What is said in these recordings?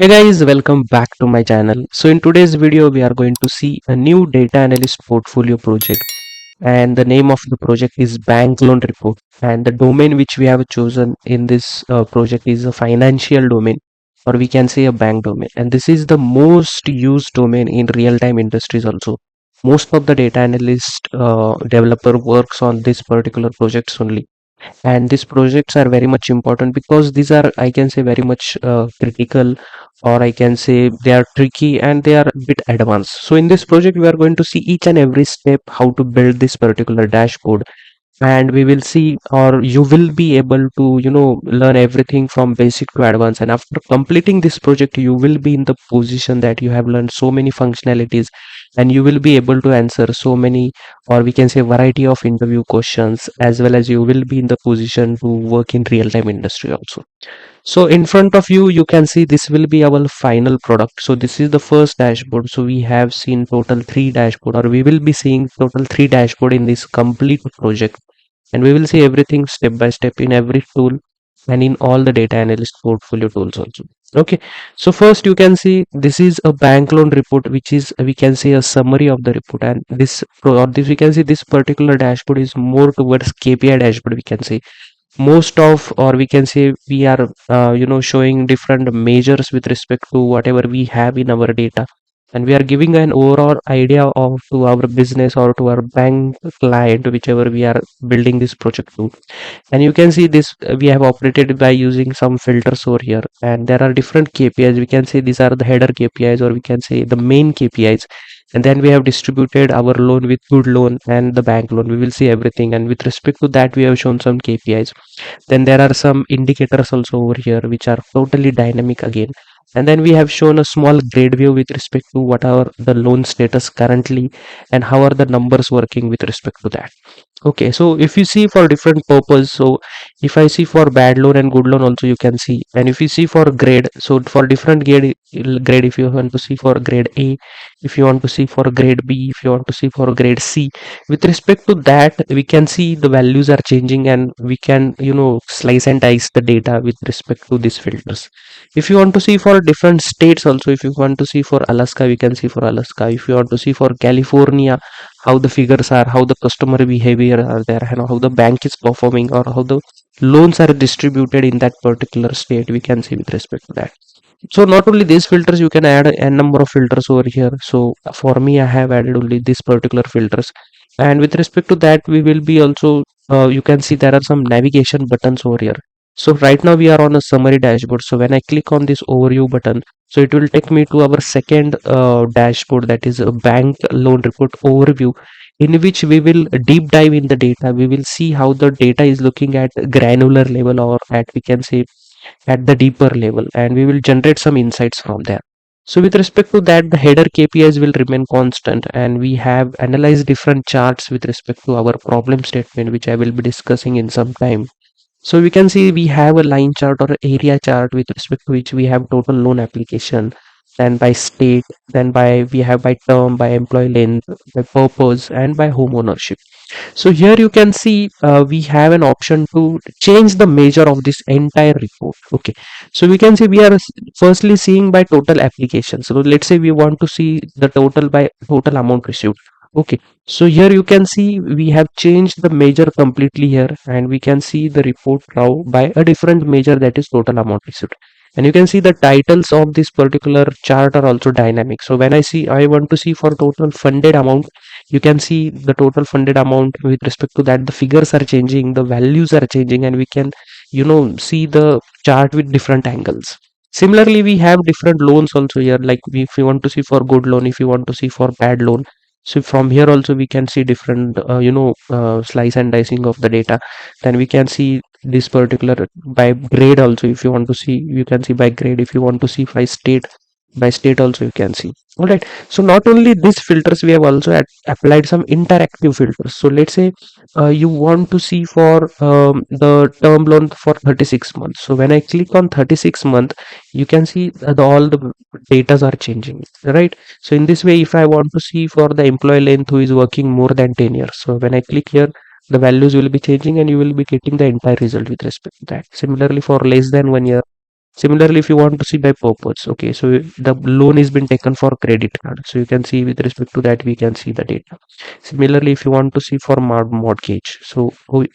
Hey guys, welcome back to my channel. So in today's video, we are going to see a new data analyst portfolio project, and the name of the project is Bank Loan Report. And the domain which we have chosen in this project is a financial domain, or we can say a bank domain. And this is the most used domain in real-time industries also. Most of the data analyst developer works on this particular projects only, and these projects are very much important because these are, I can say, very much critical, or I can say they are tricky and they are a bit advanced. So in this project we are going to see each and every step how to build this particular dashboard, and we will see, or you will be able to learn everything from basic to advanced. And after completing this project, you will be in the position that you have learned so many functionalities, and you will be able to answer so many, or we can say variety of interview questions, as well as you will be in the position to work in real time industry also. So in front of you, you can see this will be our final product. So this is the first dashboard. So we have seen total three dashboard, or we will be seeing total three dashboard in this complete project. And we will see everything step by step in every tool and in all the data analyst portfolio tools also. Okay. So first you can see this is a bank loan report, which is, we can say, a summary of the report. And or this, we can see this particular dashboard is more towards KPI dashboard, we can say. Most of, or we can say, we are showing different measures with respect to whatever we have in our data, and we are giving an overall idea of to our business or to our bank client, whichever we are building this project to. And you can see this, we have operated by using some filters over here, and there are different KPIs. We can say these are the header KPIs, or we can say the main KPIs. And then we have distributed our loan with good loan and the bank loan. We will see everything, and with respect to that we have shown some KPIs. Then there are some indicators also over here which are totally dynamic again. And then we have shown a small grade view with respect to what are the loan status currently, and how are the numbers working with respect to that. Okay, so if you see for different purpose, so if I see for bad loan and good loan also, you can see. And if you see for grade, so for different grade, if you want to see for grade A, if you want to see for grade B, if you want to see for grade C, with respect to that we can see the values are changing, and we can slice and dice the data with respect to these filters. If you want to see for different states also, if you want to see for Alaska, we can see for Alaska. If you want to see for California, how the figures are, how the customer behavior are there, and how the bank is performing, or how the loans are distributed in that particular state, we can see with respect to that. So not only these filters, you can add a number of filters over here. So for me, I have added only this particular filters. And with respect to that, we will be also, you can see there are some navigation buttons over here. So right now we are on a summary dashboard. So when I click on this overview button, so it will take me to our second dashboard, that is a bank loan report overview, in which we will deep dive in the data. We will see how the data is looking at granular level, or at, we can say, at the deeper level, and we will generate some insights from there. So with respect to that, the header KPIs will remain constant, and we have analyzed different charts with respect to our problem statement, which I will be discussing in some time. So we can see we have a line chart or area chart with respect to which we have total loan application, then by state, then by, we have by term, by employee length, by purpose, and by home ownership. So here you can see we have an option to change the measure of this entire report. Okay, so we can see we are firstly seeing by total applications. So let's say we want to see the total by total amount received. Okay, so here you can see we have changed the measure completely here, and we can see the report now by a different measure, that is total amount received. And you can see the titles of this particular chart are also dynamic. So when I want to see for total funded amount, you can see the total funded amount. With respect to that, the figures are changing, the values are changing, and we can see the chart with different angles. Similarly, we have different loans also here, like if you want to see for good loan, if you want to see for bad loan. So from here also we can see different slice and dicing of the data. Then we can see this particular by grade also. If you want to see, you can see by grade. If you want to see by state also, you can see. All right, so not only these filters, we have also applied some interactive filters. So let's say you want to see for the term loan for 36 months. So when I click on 36 month, you can see that all the datas are changing, right? So in this way, if I want to see for the employee length who is working more than 10 years, so when I click here, the values will be changing, and you will be getting the entire result with respect to that. Similarly, for less than 1 year, Similarly, if you want to see by purpose, okay, so the loan is been taken for credit card, so you can see with respect to that we can see the data. Similarly, if you want to see for mortgage, so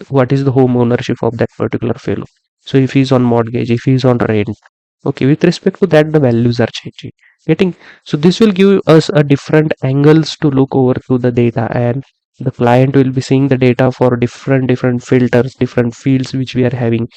what is the home ownership of that particular fellow? So if he's on mortgage, if he's on rent, okay, with respect to that the values are changing. Getting, so this will give us a different angles to look over to the data, and the client will be seeing the data for different filters, different fields which we are having,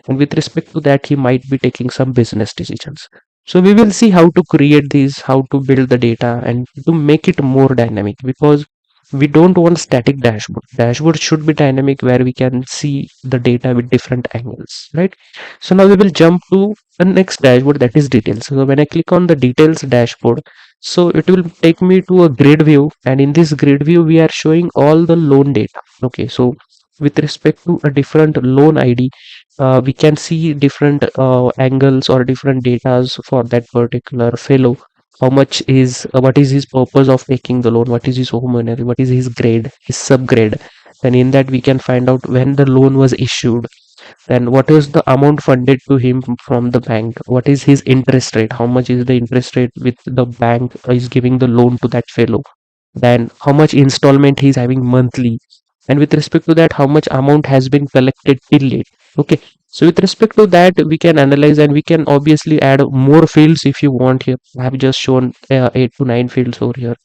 and with respect to that he might be taking some business decisions. So we will see how to create these, how to build the data and to make it more dynamic, because we don't want static dashboard should be dynamic where we can see the data with different angles, right? So now we will jump to the next dashboard, that is details. So when I click on the details dashboard, so it will take me to a grid view, and in this grid view we are showing all the loan data. Okay, so with respect to a different loan id, we can see different angles or different datas for that particular fellow. How much is what is his purpose of taking the loan, what is his home owner, what is his grade, his subgrade, and in that we can find out when the loan was issued, then what is the amount funded to him from the bank, what is his interest rate, how much is the interest rate with the bank is giving the loan to that fellow, then how much installment he's having monthly, and with respect to that how much amount has been collected till date. Okay, so with respect to that we can analyze, and we can obviously add more fields if you want. Here I have just shown 8 to 9 fields over here,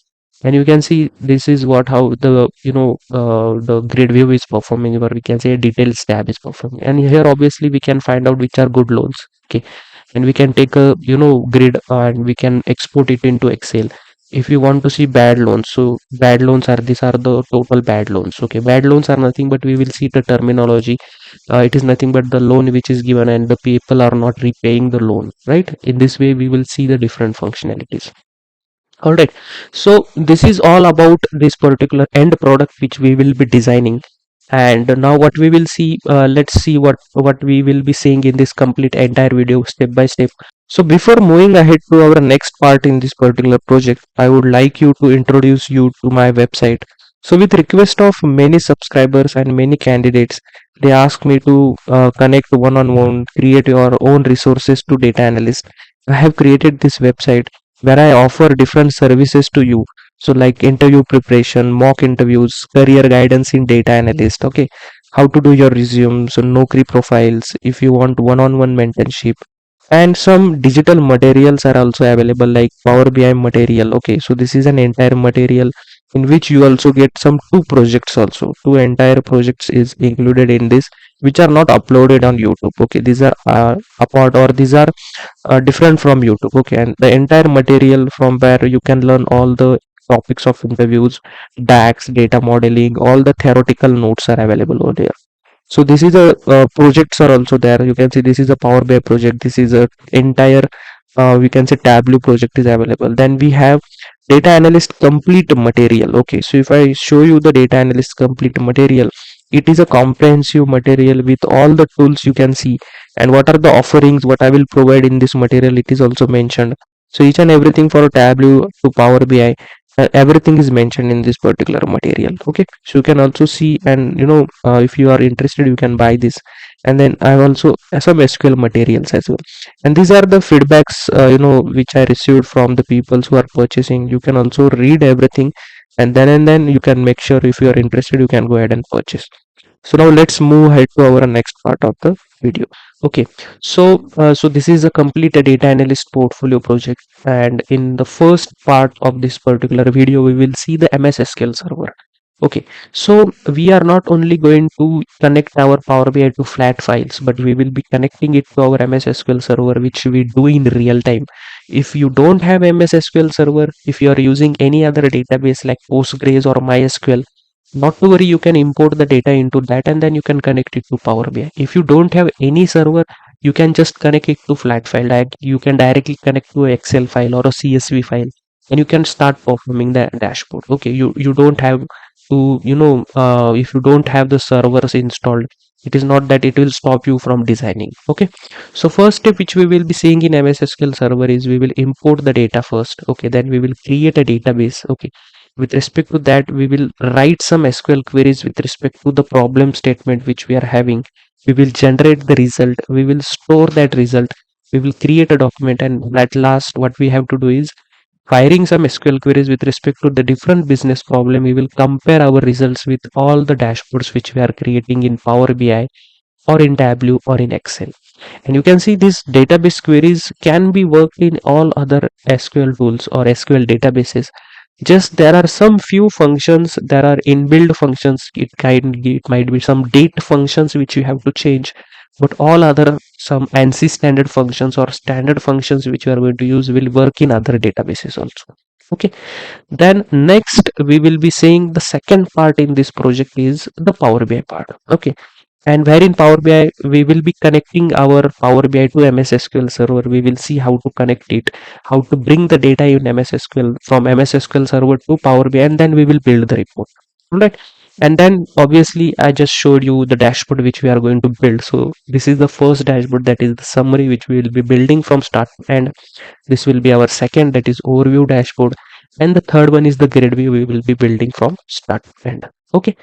and you can see this is what how the the grid view is performing, or we can say a details tab is performing. And here obviously we can find out which are good loans. Okay, and we can take a grid and we can export it into excel. If you want to see bad loans, so bad loans are, these are the total bad loans. Okay, bad loans are nothing but, we will see the terminology, it is nothing but the loan which is given and the people are not repaying the loan, right? In this way we will see the different functionalities. All right, so this is all about this particular end product which we will be designing. And now what we will see, let's see what we will be seeing in this complete entire video step by step. So before moving ahead to our next part in this particular project, I would like you to introduce you to my website. So with request of many subscribers and many candidates, they asked me to connect one-on-one, create your own resources to data analyst. I have created this website where I offer different services to you. So like interview preparation, mock interviews, career guidance in data analyst, okay, how to do your resume, so Naukri profiles, if you want one-on-one mentorship, and some digital materials are also available like Power BI material. Okay, so this is an entire material in which you also get some two projects also. Two entire projects is included in this, which are not uploaded on YouTube. Okay, these are apart, or these are different from YouTube. Okay, and the entire material from where you can learn all the topics of interviews, DAX, data modeling, all the theoretical notes are available over there. So this is a projects are also there. You can see this is a Power BI project. This is a entire we can say Tableau project is available. Then we have data analyst complete material. Okay, so if I show you the data analyst complete material, it is a comprehensive material with all the tools you can see, and what are the offerings what I will provide in this material, it is also mentioned. So each and everything for Tableau to Power BI, everything is mentioned in this particular material. Okay, so you can also see, and if you are interested you can buy this. And then I have also some SQL materials as well, and these are the feedbacks which I received from the people who are purchasing. You can also read everything, and then you can make sure, if you are interested you can go ahead and purchase. So now let's move ahead to our next part of the video. Okay, so this is a complete data analyst portfolio project, and in the first part of this particular video we will see the MS SQL server. Okay, so we are not only going to connect our Power BI to flat files, but we will be connecting it to our MS SQL server, which we do in real time. If you don't have MS SQL server, if you are using any other database like Postgres or MySQL, not to worry, you can import the data into that and then you can connect it to Power BI. If you don't have any server, you can just connect it to flat file. You can directly connect to a Excel file or a CSV file, and you can start performing the dashboard. Okay, you don't have to, if you don't have the servers installed, it is not that it will stop you from designing. Okay, so first step which we will be seeing in MS SQL server is we will import the data first. Okay, then we will create a database. Okay, with respect to that we will write some SQL queries with respect to the problem statement which we are having. We will generate the result, we will store that result, we will create a document, and at last what we have to do is firing some SQL queries with respect to the different business problem. We will compare our results with all the dashboards which we are creating in Power BI or in Tableau or in Excel. And you can see these database queries can be worked in all other SQL tools or SQL databases. Just there are some few functions, there are inbuilt functions. It might be some date functions which you have to change, but all other some ANSI standard functions or standard functions which you are going to use will work in other databases also. Okay, then next we will be saying the second part in this project is the Power BI part. Okay, and where in Power BI we will be connecting our Power BI to MS SQL server. We will see how to connect it, how to bring the data in MS SQL from MS SQL server to Power BI, and then we will build the report. Right. And then obviously I just showed you the dashboard which we are going to build. So this is the first dashboard, that is the summary which we will be building from start to end. This will be our second, that is overview dashboard, and the third one is the grid view we will be building from start to end. Okay,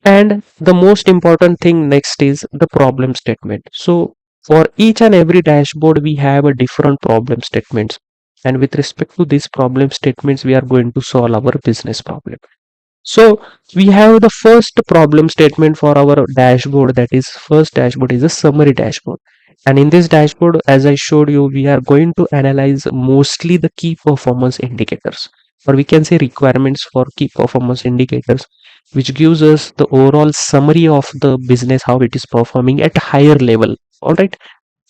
and the most important thing next is the problem statement. So for each and every dashboard, we have a different problem statements. And with respect to these problem statements, we are going to solve our business problem. So we have the first problem statement for our dashboard. That is, first dashboard is a summary dashboard. And in this dashboard, as I showed you, we are going to analyze mostly the key performance indicators, or we can say requirements for key performance indicators, which gives us the overall summary of the business, how it is performing at a higher level. All right.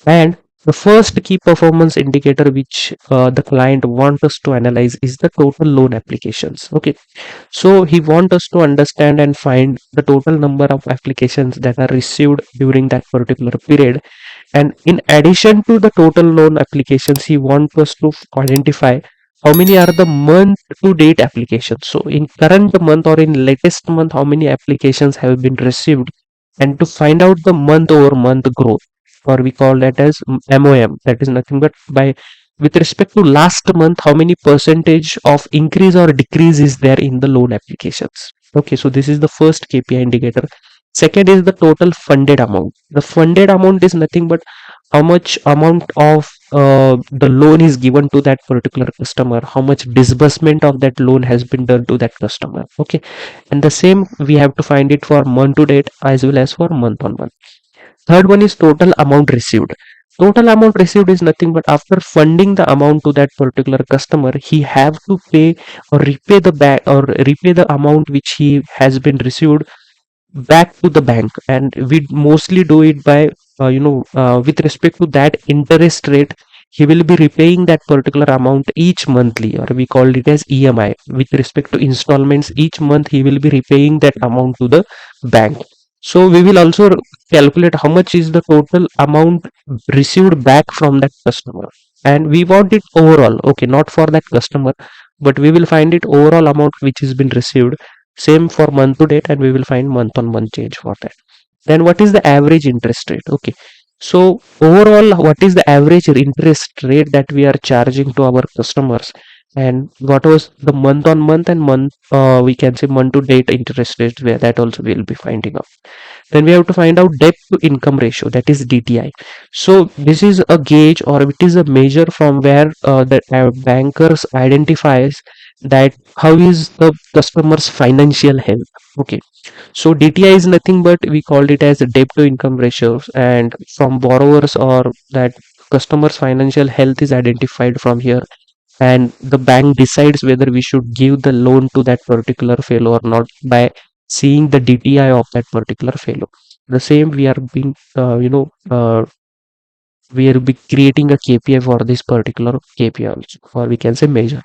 And the first key performance indicator which the client wants us to analyze is the total loan applications. Okay, so he wants us to understand and find the total number of applications that are received during that particular period. And in addition to the total loan applications, he wants us to identify how many are the month to date applications. So in current month or in latest month, how many applications have been received, and to find out the month over month growth, or we call that as MOM. That is nothing but by with respect to last month, how many percentage of increase or decrease is there in the loan applications. Okay, so this is the first KPI indicator. Second is the total funded amount. The funded amount is nothing but how much amount of the loan is given to that particular customer, how much disbursement of that loan has been done to that customer. Okay, and the same we have to find it for month to date as well as for month on month. Third one is total amount received. Total amount received is nothing but after funding the amount to that particular customer, he have to pay or repay the back or repay the amount which he has been received back to the bank. And we mostly do it by with respect to that interest rate, he will be repaying that particular amount each monthly, or we call it as EMI. With respect to installments, each month he will be repaying that amount to the bank. So we will also calculate how much is the total amount received back from that customer, and we want it overall. Okay, not for that customer, but we will find it overall amount which has been received. Same for month to date, and we will find month on month change for that. Then what is the average interest rate? Okay, so overall what is the average interest rate that we are charging to our customers, and what was the month on month and month we can say month to date interest rate, where that also we will be finding out. Then we have to find out debt to income ratio, that is DTI. So this is a gauge, or it is a measure from where the bankers identifies that how is the customer's financial health. Okay, so DTI is nothing but we called it as debt to income ratios, and from borrowers or that customer's financial health is identified from here, and the bank decides whether we should give the loan to that particular fellow or not by seeing the DTI of that particular fellow. The same we are being we will be creating a KPI for this particular KPI also, or we can say measure.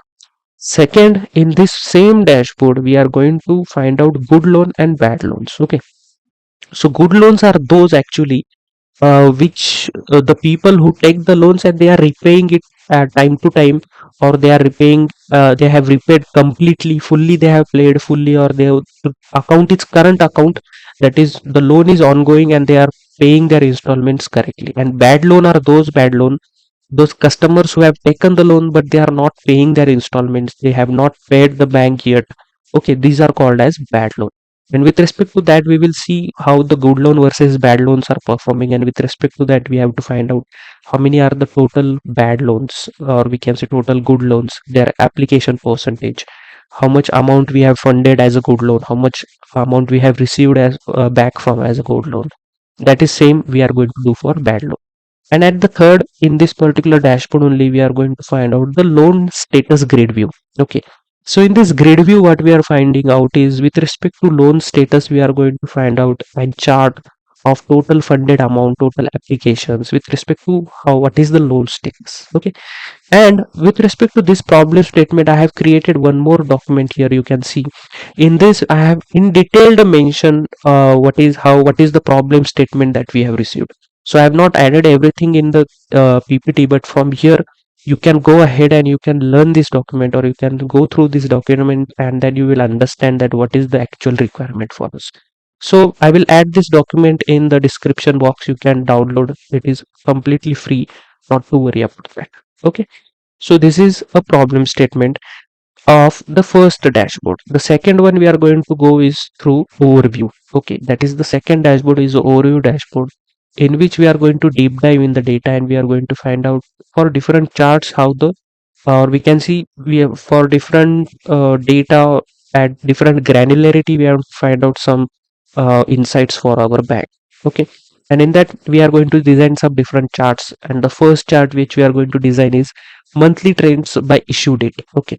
Second, in this same dashboard, we are going to find out good loan and bad loans. Okay, so good loans are those actually which the people who take the loans and they are repaying it time to time, or they are repaying, they have repaid completely, fully, they have paid fully, or they have, the account is current account, that is the loan is ongoing and they are paying their installments correctly. And bad loan are those bad loan, those customers who have taken the loan but they are not paying their installments, they have not paid the bank yet. Okay, these are called as bad loan. And with respect to that, we will see how the good loan versus bad loans are performing. And with respect to that, we have to find out how many are the total bad loans, or we can say total good loans, their application percentage, how much amount we have funded as a good loan, how much amount we have received as back from as a good loan. That is same we are going to do for bad loan. And at the third, in this particular dashboard only, we are going to find out the loan status grid view. Okay. So in this grid view, what we are finding out is with respect to loan status, we are going to find out a chart of total funded amount, total applications with respect to how what is the loan status. Okay. And with respect to this problem statement, I have created one more document here. You can see in this, I have in detailed mention what is the problem statement that we have received. So I have not added everything in the PPT, but from here you can go ahead and you can learn this document, or you can go through this document, and then you will understand that what is the actual requirement for us. So I will add this document in the description box. You can download. It is completely free. Not to worry about that. Okay. So this is a problem statement of the first dashboard. The second one we are going to go is through overview. Okay, that is the second dashboard is the overview dashboard, in which we are going to deep dive in the data, and we are going to find out for different charts how the, or we can see we have for different data at different granularity, we have to find out some insights for our bank. Okay. And in that we are going to design some different charts, and the first chart which we are going to design is monthly trends by issue date. Okay.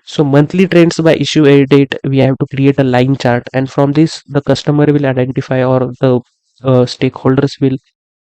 So monthly trends by issue date, we have to create a line chart, and from this the customer will identify, or the stakeholders will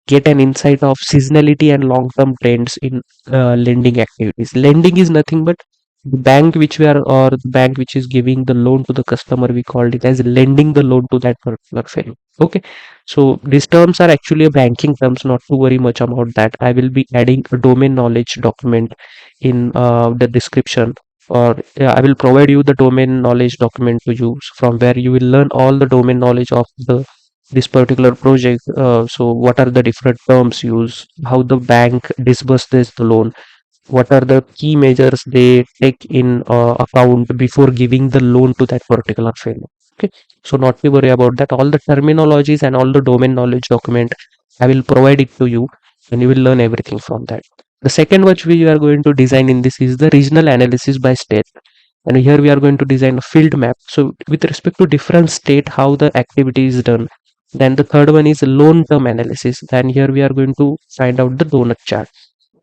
get an insight of seasonality and long-term trends in lending activities. Lending is nothing but the bank which we are, or the bank which is giving the loan to the customer, we called it as lending the loan to that particular fellow. Okay. So these terms are actually a banking terms, not to worry much about that. I will be adding a domain knowledge document in the description, or I will provide you the domain knowledge document to use, from where you will learn all the domain knowledge of the this particular project. So what are the different terms used, how the bank disburses the loan, what are the key measures they take in account before giving the loan to that particular firm. Okay. So not to worry about that, all the terminologies and all the domain knowledge document, I will provide it to you, and you will learn everything from that. The second which we are going to design in this is the regional analysis by state, and here we are going to design a field map, so with respect to different state how the activity is done. Then the third one is loan term analysis, then here we are going to find out the donut chart.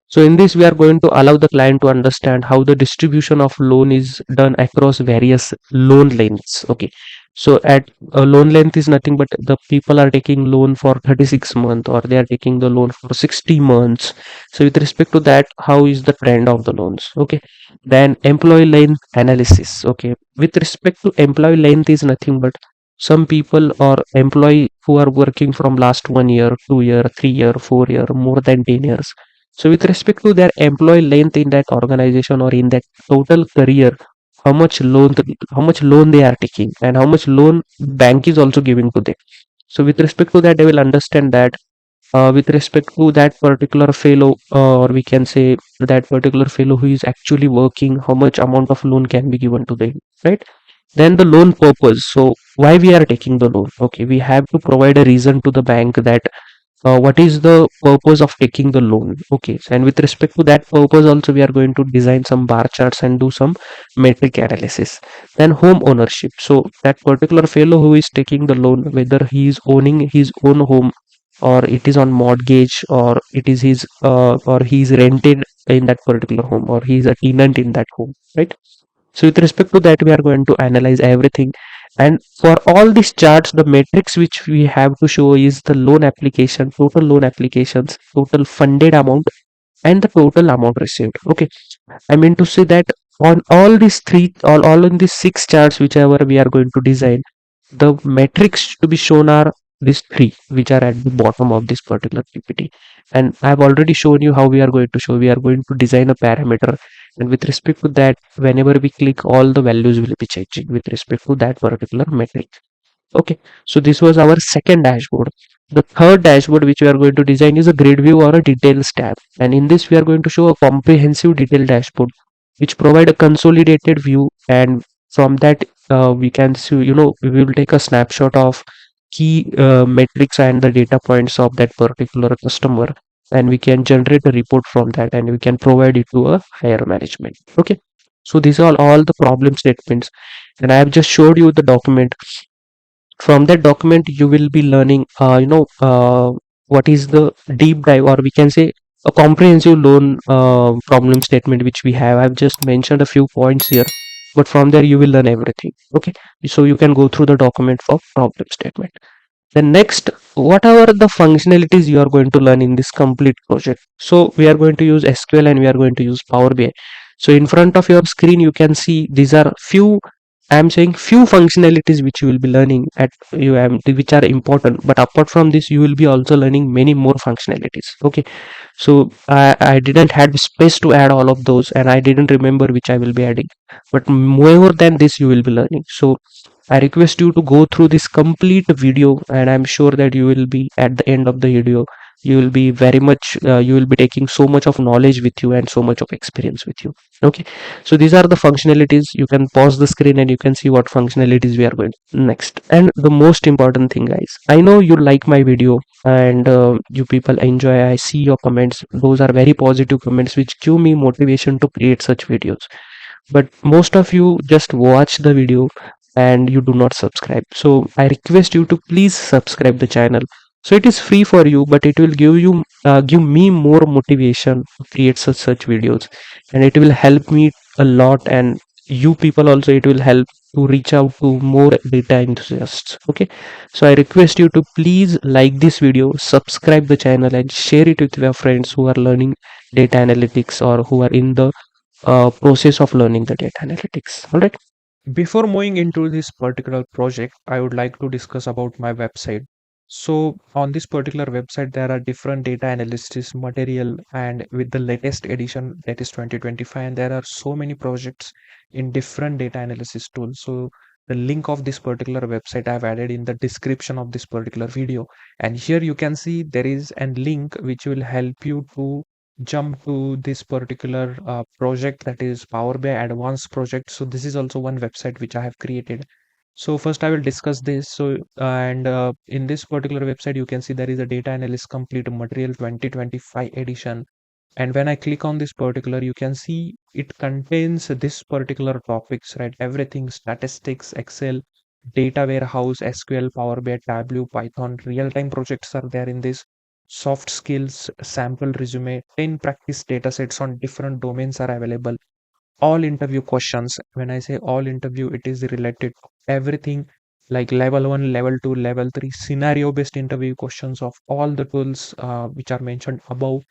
So in this, we are going to allow the client to understand how the distribution of loan is done across various loan lengths. Okay. So at a loan length is nothing but the people are taking loan for 36 months, or they are taking the loan for 60 months. So with respect to that, how is the trend of the loans? Okay. Then employee length analysis. Okay. With respect to employee length is nothing but some people or employee who are working from last 1 year, 2 year, 3 year, 4 year, more than 10 years. So with respect to their employee length in that organization, or in that total career, how much loan how much loan they are taking, and how much loan bank is also giving to them. So with respect to that, they will understand that with respect to that particular fellow, or we can say that particular fellow who is actually working, how much amount of loan can be given to them, right? Then the loan purpose. So why we are taking the loan? Okay, we have to provide a reason to the bank that what is the purpose of taking the loan. Okay, so, and with respect to that purpose also, we are going to design some bar charts and do some metric analysis. Then home ownership, so that particular fellow who is taking the loan, whether he is owning his own home, or it is on mortgage, or it is his or he is rented in that particular home, or he is a tenant in that home, right? So with respect to that, we are going to analyze everything. And for all these charts, the metrics which we have to show is the loan application, total loan applications, total funded amount, and the total amount received. Okay. I mean to say that on all these three, all in these six charts, whichever we are going to design, the metrics to be shown are these three, which are at the bottom of this particular PPT. And I have already shown you how we are going to show. We are going to design a parameter, and with respect to that, whenever we click, all the values will be changing with respect to that particular metric. Okay, so this was our second dashboard. The third dashboard which we are going to design is a grid view or a details tab, and in this we are going to show a comprehensive detailed dashboard which provide a consolidated view and From that, we can see, we will take a snapshot of key metrics and the data points of that particular customer, and we can generate a report from that, and we can provide it to a higher management. Okay, so these are all the problem statements, and I have just showed you the document. From that document you will be learning, what is the deep dive, or we can say a comprehensive loan problem statement which we have. I've just mentioned a few points here, but from there you will learn everything. Okay, so you can go through the document for problem statement. Then next, what are the functionalities you are going to learn in this complete project? So we are going to use SQL and we are going to use Power BI. So in front of your screen, you can see these are few. I am saying few functionalities which you will be learning at which are important. But apart from this, you will be also learning many more functionalities. Okay, so I didn't had space to add all of those, and I didn't remember which I will be adding. But more than this, you will be learning. So I request you to go through this complete video, and I'm sure that you will be at the end of the video. You will be very much, you will be taking so much of knowledge with you and so much of experience with you. Okay, so these are the functionalities. You can pause the screen and you can see what functionalities we are going next. And the most important thing, guys, I know you like my video, and you people enjoy. I see your comments. Those are very positive comments which give me motivation to create such videos, but most of you just watch the video and you do not subscribe. So I request you to please subscribe the channel. So it is free for you, but it will give me more motivation to create such videos, and it will help me a lot, and you people also, it will help to reach out to more data enthusiasts. Okay, so I request you to please like this video, subscribe the channel, and share it with your friends who are learning data analytics or who are in the process of learning the data analytics. All right. Before moving into this particular project, I would like to discuss about my website. So on this particular website, there are different data analysis material, and with the latest edition, that is 2025, and there are so many projects in different data analysis tools. So the link of this particular website I have added in the description of this particular video. And here you can see there is a link which will help you to jump to this particular project, that is Power BI advanced project. So this is also one website which I have created. So first I will discuss this. So and in this particular website you can see there is a data analyst complete material 2025 edition, and when I click on this particular, you can see it contains this particular topics, right? Everything: statistics, Excel, data warehouse, SQL, Power BI, Tableau, Python. Real-time projects are there in this. Soft skills, sample resume, 10 practice data sets on different domains are available. All interview questions. When I say all interview, it is related to everything, like level 1, level 2, level 3, scenario based interview questions of all the tools which are mentioned above,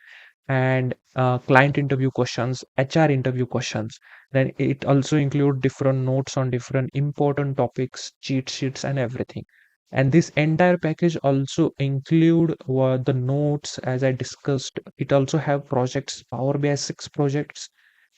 and client interview questions, HR interview questions. Then it also include different notes on different important topics, cheat sheets, and everything. And this entire package also include the notes as I discussed. It also have projects: Power BI 6 projects,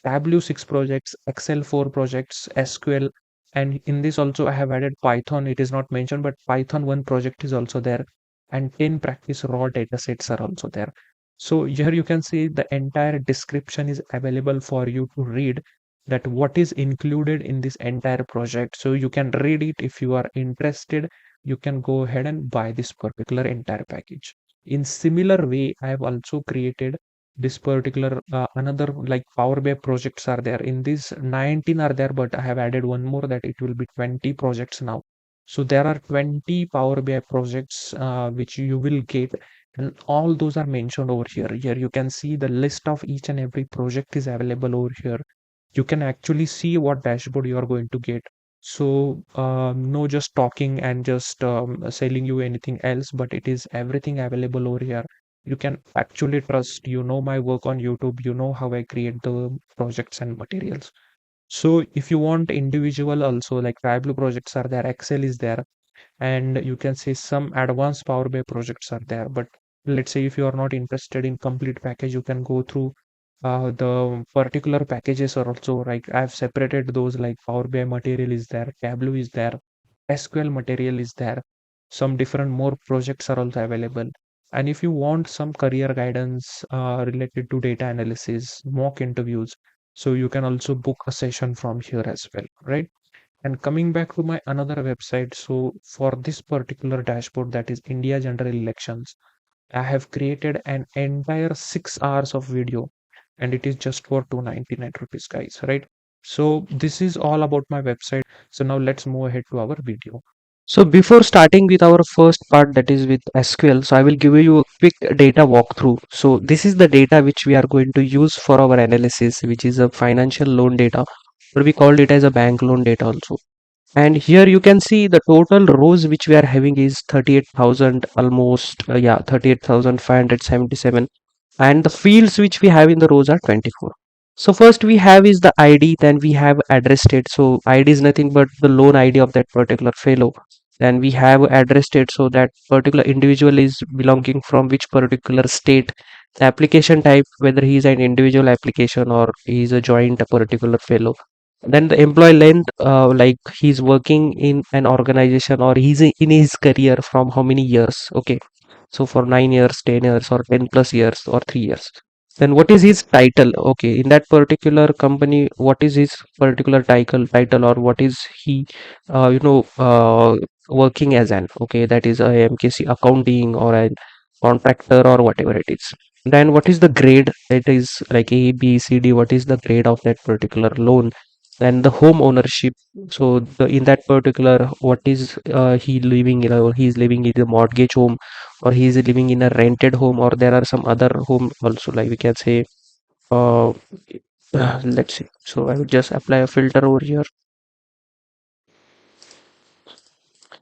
Tableau 6 projects, Excel 4 projects, SQL. And in this also I have added Python. It is not mentioned, but Python 1 project is also there, and 10 practice raw data sets are also there. So here you can see the entire description is available for you to read, that what is included in this entire project. So you can read it. If you are interested, you can go ahead and buy this particular entire package. In similar way, I have also created this particular another, like Power BI projects are there. In this 19 are there, but I have added one more, that it will be 20 projects now. So there are 20 Power BI projects which you will get, and all those are mentioned over here. Here you can see the list of each and every project is available over here. You can actually see what dashboard you are going to get. So no just talking and just selling you anything else, but it is everything available over here. You can actually trust, my work on YouTube, how I create the projects and materials. So if you want individual also, like Tableau projects are there, Excel is there, and you can see some advanced Power BI projects are there. But let's say if you are not interested in complete package, you can go through the particular packages are also, like I've separated those, like Power BI material is there, Tableau is there, SQL material is there, some different more projects are also available. And if you want some career guidance related to data analysis, mock interviews, so you can also book a session from here as well, right? And coming back to my another website, so for this particular dashboard, that is India General Elections, I have created an entire 6 hours of video, and it is just for 299 rupees, guys, right? So this is all about my website. So now let's move ahead to our video. So before starting with our first part, that is with SQL, so I will give you a quick data walkthrough. So this is the data which we are going to use for our analysis, which is a financial loan data, or we called it as a bank loan data also. And here you can see the total rows which we are having is 38,000, almost, yeah, 38,577. And the fields which we have in the rows are 24. So first we have is the ID, then we have address state. So ID is nothing but the loan ID of that particular fellow. Then we have address state, so that particular individual is belonging from which particular state. The application type, whether he is an individual application or he is a joint a particular fellow. Then the employee length, like he's working in an organization or he's in his career from how many years. Okay, so for 9 years, 10 years, or 10 plus years, or 3 years. Then what is his title? Okay, in that particular company, what is his particular title, or what is he, working as an? Okay, that is a MKC accounting or a contractor or whatever it is. Then what is the grade? It is like A, B, C, D. What is the grade of that particular loan? Then the home ownership. So in that particular, what is he living in? Or he is living in a mortgage home, or he is living in a rented home, or there are some other home also, like we can say, uh, let's see. So I will just apply a filter over here.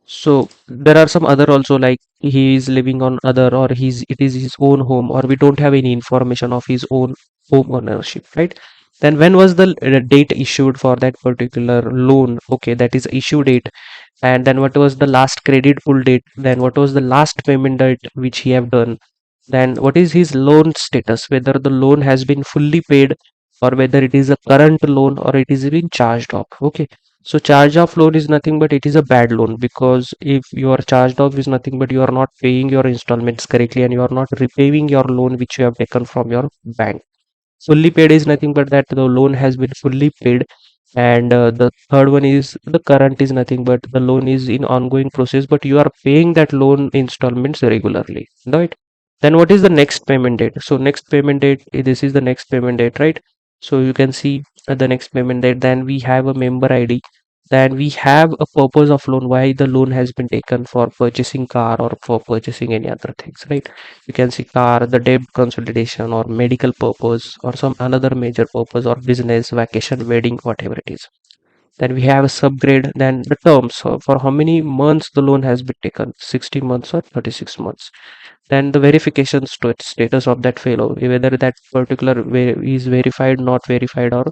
So there are some other also, like he is living on other, or it is his own home, or we don't have any information of his own home ownership, right? Then when was the date issued for that particular loan? Okay, that is issue date. And then what was the last credit pull date? Then what was the last payment date which he have done? Then what is his loan status, whether the loan has been fully paid, or whether it is a current loan, or it is being charged off. Okay, so charge off loan is nothing but it is a bad loan, because if you are charged off is nothing but you are not paying your installments correctly, and you are not repaying your loan which you have taken from your bank. Fully paid is nothing but that the loan has been fully paid. And the third one is the current is nothing but the loan is in ongoing process, but you are paying that loan installments regularly, right? Then what is the next payment date? So next payment date, this is the next payment date, right? So you can see the next payment date. Then we have a member ID. Then we have a purpose of loan, why the loan has been taken, for purchasing car or for purchasing any other things, right? You can see car, the debt consolidation, or medical purpose, or some another major purpose, or business, vacation, wedding, whatever it is. Then we have a subgrade. Then the terms, so for how many months the loan has been taken, 60 months or 36 months. Then the verification status of that fellow, whether that particular is verified, not verified, or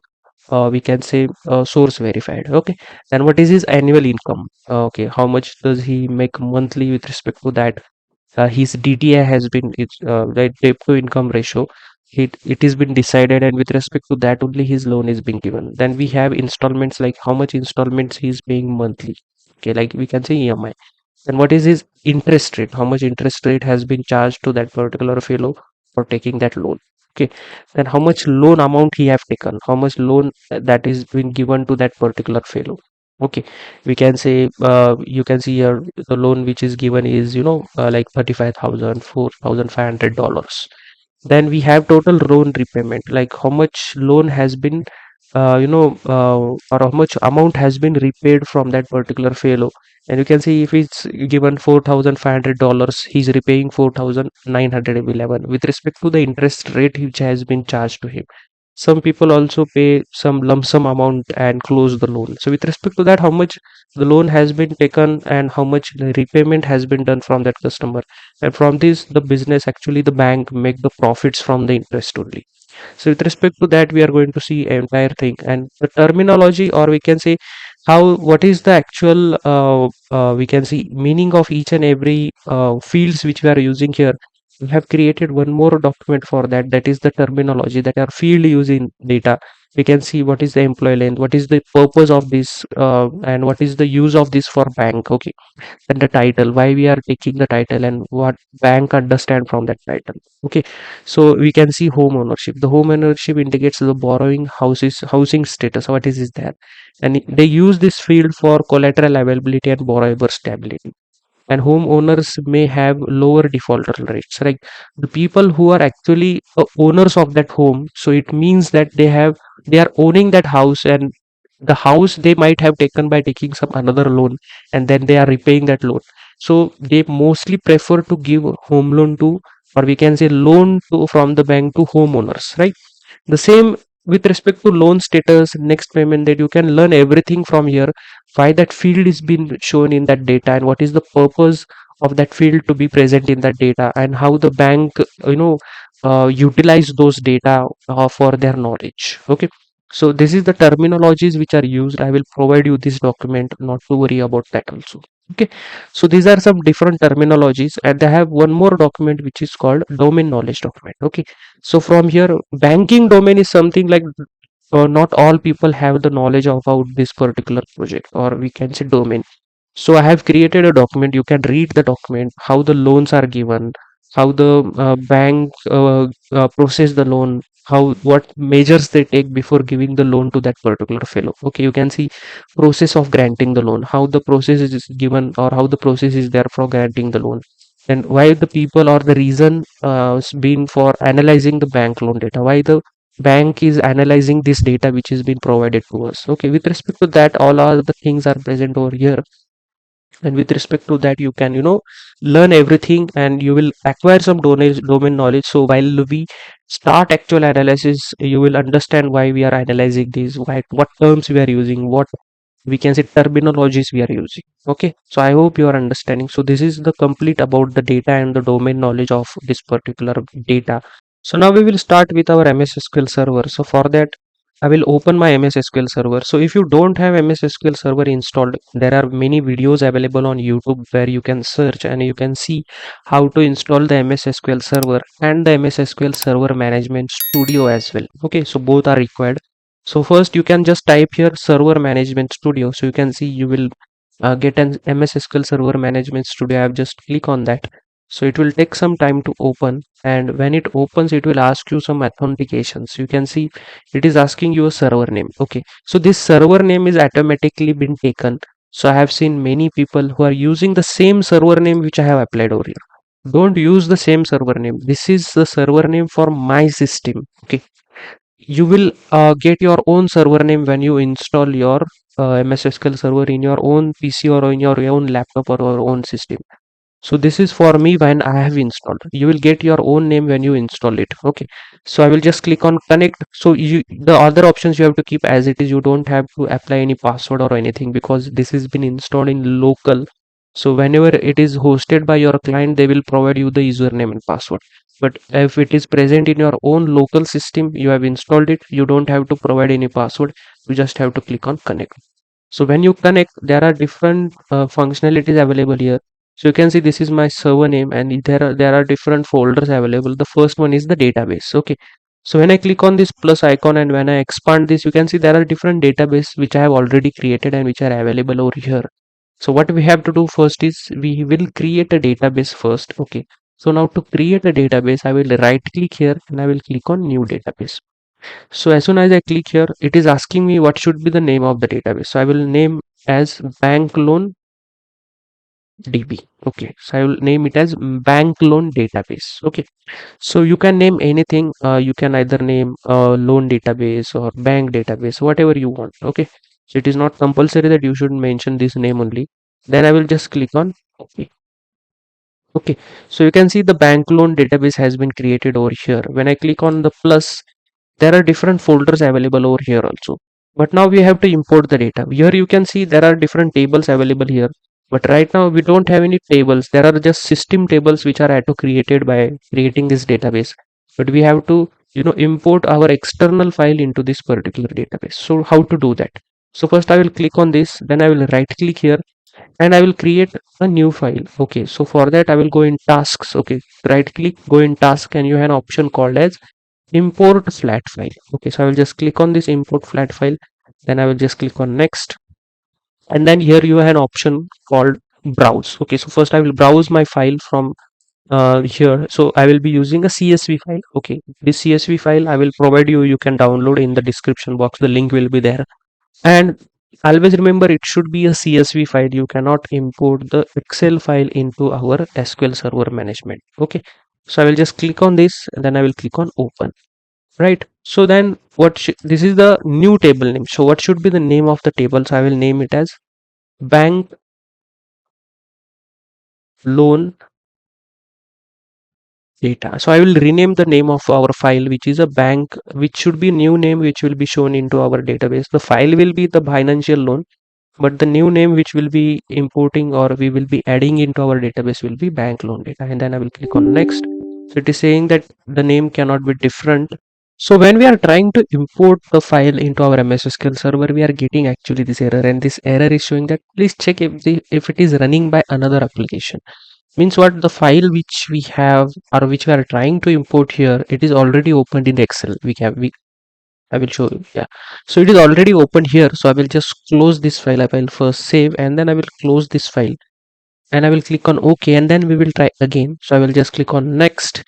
we can say source verified. Okay, then what is his annual income? Okay, how much does he make monthly with respect to that? His DTI has been, it's the debt to income ratio. It has been decided, and with respect to that only his loan is being given. Then we have installments, like how much installments he is paying monthly. Okay, like we can say EMI. And what is his interest rate? How much interest rate has been charged to that particular fellow for taking that loan? Okay, then how much loan amount he have taken? How much loan that is been given to that particular fellow? Okay, we can say, you can see here the loan which is given is, like 35,000, $4,500. Then we have total loan repayment, like how much loan has been, or how much amount has been repaid from that particular fellow. And you can see if it's given $4,500, he's repaying 4,911 with respect to the interest rate which has been charged to him. Some people also pay some lump sum amount and close the loan. So with respect to that, how much the loan has been taken and how much the repayment has been done from that customer. And from this, the business, actually the bank, make the profits from the interest only. So with respect to that, we are going to see entire thing, and the terminology, or we can say how, what is the actual, we can see meaning of each and every fields which we are using here. We have created one more document for that. That is the terminology that are field used in data. We can see what is the employee length, what is the purpose of this, and what is the use of this for bank. Okay, and the title, why we are taking the title and what bank understand from that title. Okay, so we can see home ownership. The home ownership indicates the borrowing houses housing status, what is there, and they use this field for collateral availability and borrower stability. And homeowners may have lower default rates, right? The people who are actually owners of that home, so it means that they are owning that house, and the house they might have taken by taking some another loan, and then they are repaying that loan. So they mostly prefer to give home loan to, or we can say loan to, from the bank to homeowners, right? The same with respect to loan status, next payment date, you can learn everything from here. Why that field is being shown in that data, and what is the purpose of that field to be present in that data, and how the bank, utilize those data for their knowledge. Okay, so this is the terminologies which are used. I will provide you this document, not to worry about that also. Okay, so these are some different terminologies, and I have one more document which is called domain knowledge document. Okay, so from here, banking domain is something like, not all people have the knowledge about this particular project, or we can say domain. So I have created a document. You can read the document, how the loans are given, how the bank process the loan, how what measures they take before giving the loan to that particular fellow. Okay, you can see process of granting the loan, how the process is given, or how the process is there for granting the loan, and why the people, or the reason has been for analyzing the bank loan data, why the bank is analyzing this data which is being provided to us. Okay, with respect to that, all are the things are present over here, and with respect to that you can learn everything, and you will acquire some domain knowledge. So while we start actual analysis, you will understand why we are analyzing these, why, what terms we are using, what we can say terminologies we are using. Okay, so I hope you are understanding. So this is the complete about the data and the domain knowledge of this particular data. So now we will start with our MS SQL server. So for that, I will open my MS SQL server. So if you don't have MS SQL server installed, there are many videos available on YouTube where you can search and you can see how to install the MS SQL server and the MS SQL server management studio as well. Okay, so both are required. So first you can just type here server management studio. So you can see you will get an MS SQL server management studio. I have just click on that. So it will take some time to open, and when it opens it will ask you some authentications. You can see it is asking you a server name. Okay, so this server name is automatically been taken. So I have seen many people who are using the same server name which I have applied over here. Don't use the same server name. This is the server name for my system. Okay, you will get your own server name when you install your MS SQL server in your own PC or in your own laptop or your own system. So this is for me when I have installed. You will get your own name when you install it. Okay, so I will just click on connect. So the other options you have to keep as it is. You don't have to apply any password or anything, because this has been installed in local. So whenever it is hosted by your client, they will provide you the username and password. But if it is present in your own local system, you have installed it, you don't have to provide any password. You just have to click on connect. So when you connect, there are different functionalities available here. So you can see this is my server name, and there are different folders available. The first one is the database. Okay, so when I click on this plus icon and when I expand this, you can see there are different database which I have already created and which are available over here. So what we have to do first is we will create a database first. Okay, so now to create a database, I will right click here and I will click on new database. So as soon as I click here, it is asking me what should be the name of the database. So I will name as bank loan DB. Okay, so I will name it as bank loan database. Okay, so you can name anything. You can either name loan database or bank database, whatever you want. Okay, so it is not compulsory that you should mention this name only. Then I will just click on OK. Okay, so you can see the bank loan database has been created over here. When I click on the plus, there are different folders available over here also. But now we have to import the data. Here you can see there are different tables available here. But right now we don't have any tables. There are just system tables which are auto created by creating this database. But we have to import our external file into this particular database. So how to do that? So first I will click on this, then I will right click here and I will create a new file. Okay, so for that I will go in tasks. Okay, right click, go in task, and you have an option called as import flat file. Okay, so I will just click on this import flat file, then I will just click on next, and then here you have an option called browse. Okay, so first I will browse my file from here. So I will be using a CSV file. Okay, this CSV file I will provide you, you can download in the description box, the link will be there. And always remember, it should be a CSV file. You cannot import the Excel file into our SQL server management. Okay, so I will just click on this and then I will click on open. Right, so then this is the new table name. So what should be the name of the table? So I will name it as bank loan data. So I will rename the name of our file, which is a bank, which should be new name, which will be shown into our database. The file will be the financial loan, but the new name which will be importing or we will be adding into our database will be bank loan data. And then I will click on next. So it is saying that the name cannot be different. So when we are trying to import the file into our MS SQL server, we are getting actually this error, and this error is showing that please check if it is running by another application. Means what, the file which we have or which we are trying to import here, it is already opened in Excel. We I will show you. Yeah, so it is already opened here. So I will just close this file. I will first save and then I will close this file, and I will click on OK, and then we will try again. So I will just click on next,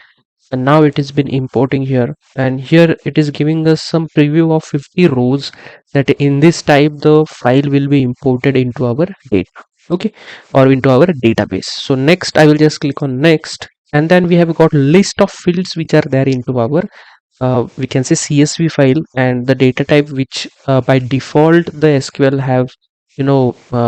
and now it has been importing here, and here it is giving us some preview of 50 rows, that in this type the file will be imported into our data. Okay, or into our database. So next I will just click on next, and then we have got list of fields which are there into our we can say CSV file, and the data type which by default the SQL have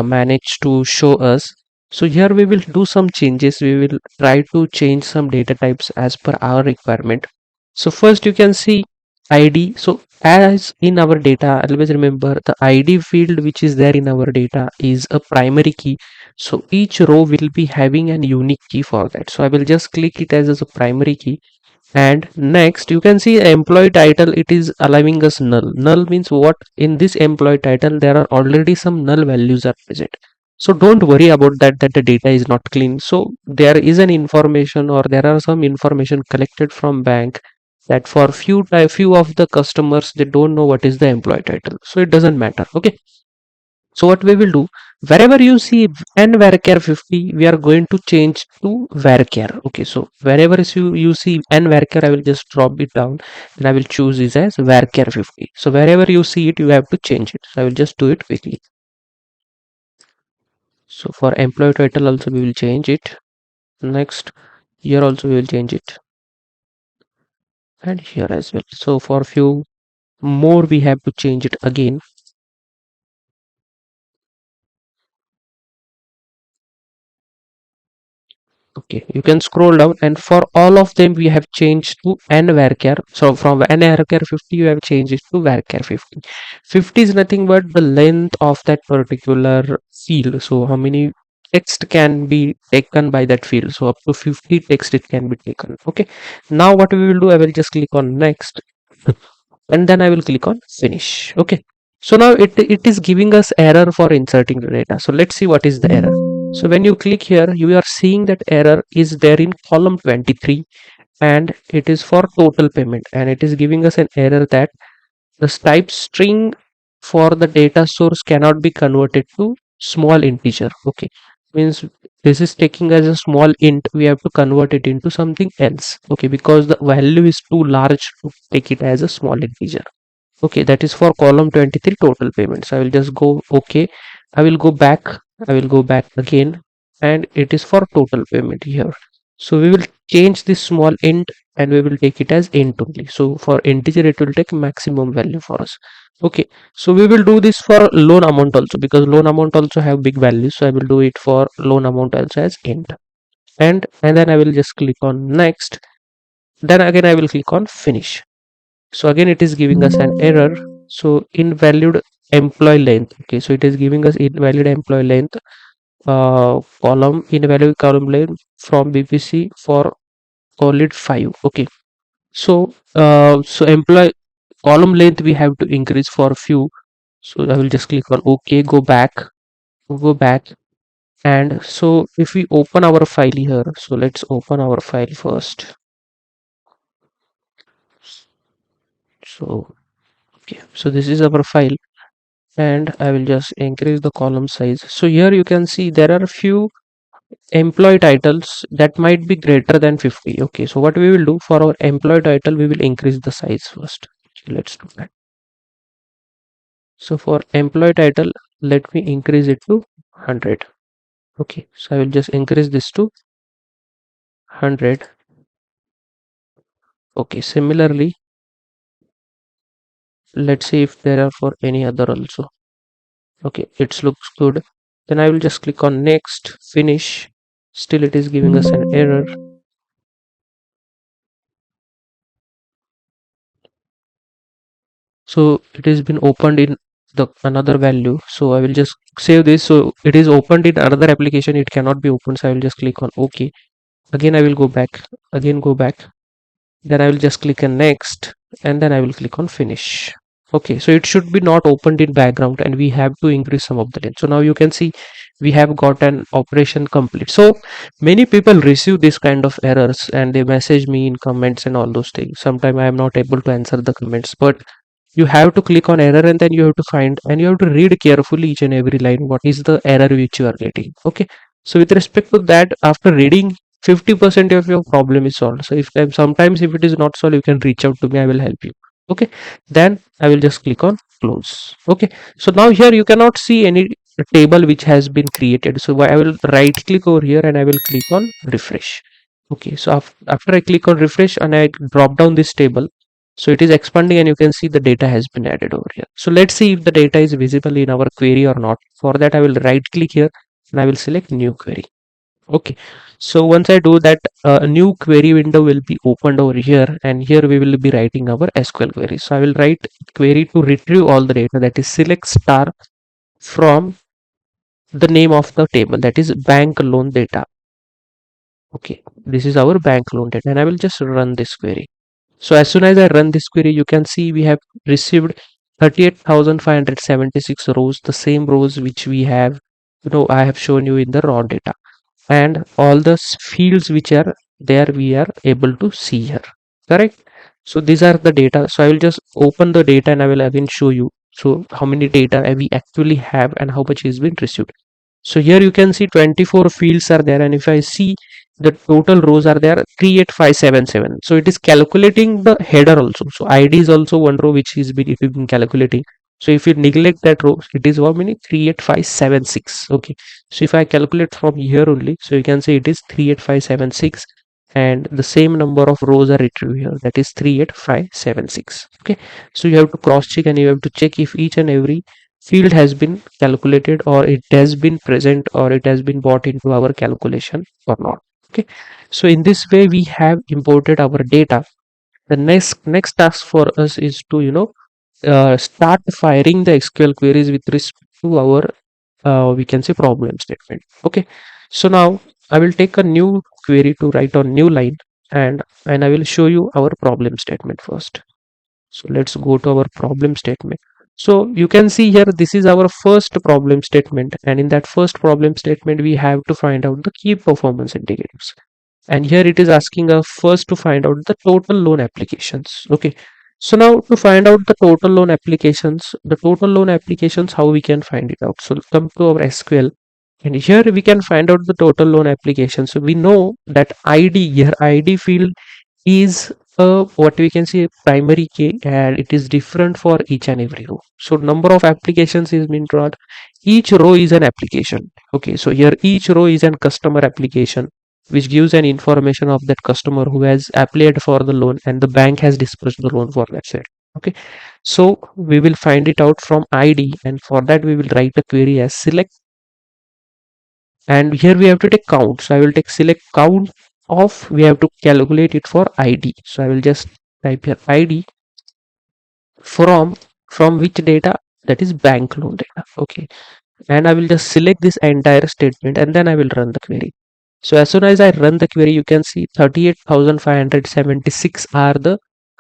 managed to show us. So here we will do some changes. We will try to change some data types as per our requirement. So first you can see ID. So as in our data, always remember the ID field which is there in our data is a primary key. So each row will be having an unique key for that. So I will just click it as a primary key, and next you can see employee title, it is allowing us null means what, in this employee title there are already some null values are present. So don't worry about that the data is not clean. So there is an information, or there are some information collected from bank, that for few of the customers, they don't know what is the employee title, so it doesn't matter. Okay, so what we will do, wherever you see n varchar 50, we are going to change to varchar. Okay, so wherever you see n varchar, I will just drop it down and I will choose this as varchar 50. So wherever you see it, you have to change it. So I will just do it quickly. So for employee title also we will change it. Next, here also we will change it, and here as well. So for few more we have to change it again. Okay, you can scroll down, and for all of them we have changed to n varchar. So from n varchar 50 you have changed it to varchar 50. 50 is nothing but the length of that particular field. So how many text can be taken by that field. So up to 50 text it can be taken. Okay, now what we will do, I will just click on next, and then I will click on finish. Okay, so now it is giving us error for inserting the data. So let's see what is the error. So when you click here, you are seeing that error is there in column 23, and it is for total payment, and it is giving us an error that the type string for the data source cannot be converted to small integer. Okay, means this is taking as a small int, we have to convert it into something else. Okay, because the value is too large to take it as a small integer. Okay, that is for column 23 total payments. I will just go okay. I will go back. I will go back again, and it is for total payment here. So we will change this small int and we will take it as int only. So for integer it will take maximum value for us. Okay, so we will do this for loan amount also, because loan amount also have big values. So I will do it for loan amount also as int, and then I will just click on next. Then again I will click on finish. So again it is giving us an error. So invalid employee length. Okay, so it is giving us invalid employee length, column invalid column length from BPC for solid 5. Okay, so so employee column length we have to increase for few. So I will just click on OK, go back, go back. And so if we open our file here, so let's open our file first. So okay, so this is our file, and I will just increase the column size. So here you can see there are a few employee titles that might be greater than 50. Okay, so what we will do for our employee title, we will increase the size first. So let's do that. So for employee title, let me increase it to 100. Okay, so I will just increase this to 100. Okay, similarly, let's see if there are for any other also. Okay, it looks good. Then I will just click on next, finish. Still it is giving us an error. So it has been opened in the another value. So I will just save this. So it is opened in another application, it cannot be opened. So I will just click on OK. Again I will go back, again go back. Then I will just click on next, and then I will click on finish. Okay, so it should be not opened in background, and we have to increase some of the length. So now you can see we have got an operation complete. So many people receive this kind of errors and they message me in comments and all those things. Sometimes I am not able to answer the comments, but you have to click on error, and then you have to find, and you have to read carefully each and every line what is the error which you are getting. Okay, so with respect to that, after reading, 50% of your problem is solved. So if sometimes if it is not solved, you can reach out to me, I will help you. Okay, then I will just click on close. Okay, so now here you cannot see any table which has been created. So I will right click over here and I will click on refresh. Okay, so after I click on refresh and I drop down this table, so it is expanding and you can see the data has been added over here. So let's see if the data is visible in our query or not. For that I will right click here and I will select new query. Okay, so once I do that, a new query window will be opened over here, and here we will be writing our SQL query. So I will write query to retrieve all the data, that is select star from the name of the table, that is bank loan data. Okay, this is our bank loan data, and I will just run this query. So as soon as I run this query, you can see we have received 38,576 rows, the same rows which we have, I have shown you in the raw data, and all the fields which are there we are able to see here, correct? So these are the data. So I will just open the data and I will again show you so how many data we actually have and how much is been received. So here you can see 24 fields are there, and if I see the total rows are there 38577. So it is calculating the header also. So ID is also one row which is been, it has been calculating. So if you neglect that row, it is how many? 38576. Okay, so if I calculate from here only, so you can see it is 38576, and the same number of rows are retrieved here, that is 38576. Okay, so you have to cross check and you have to check if each and every field has been calculated, or it has been present, or it has been brought into our calculation or not. Okay, so in this way we have imported our data. The next task for us is to start firing the SQL queries with respect to our we can say problem statement. Okay, so now I will take a new query to write on new line, and I will show you our problem statement first. So let's go to our problem statement. So you can see here this is our first problem statement, and in that first problem statement we have to find out the key performance indicators, and here it is asking us first to find out the total loan applications. Okay, so now to find out the total loan applications, how we can find it out? So come to our SQL, and here we can find out the total loan application. So we know that ID, here ID field is what we can say primary key, and it is different for each and every row. So number of applications is mean drawn, each row is an application. Okay, so here each row is an customer application which gives an information of that customer who has applied for the loan and the bank has disbursed the loan for that set. Okay, so we will find it out from ID, and for that we will write a query as select, and here we have to take count. So I will take select count of, we have to calculate it for ID. So I will just type here ID from which data, that is bank loan data. Okay, and I will just select this entire statement and then I will run the query. So as soon as I run the query, you can see 38,576 are the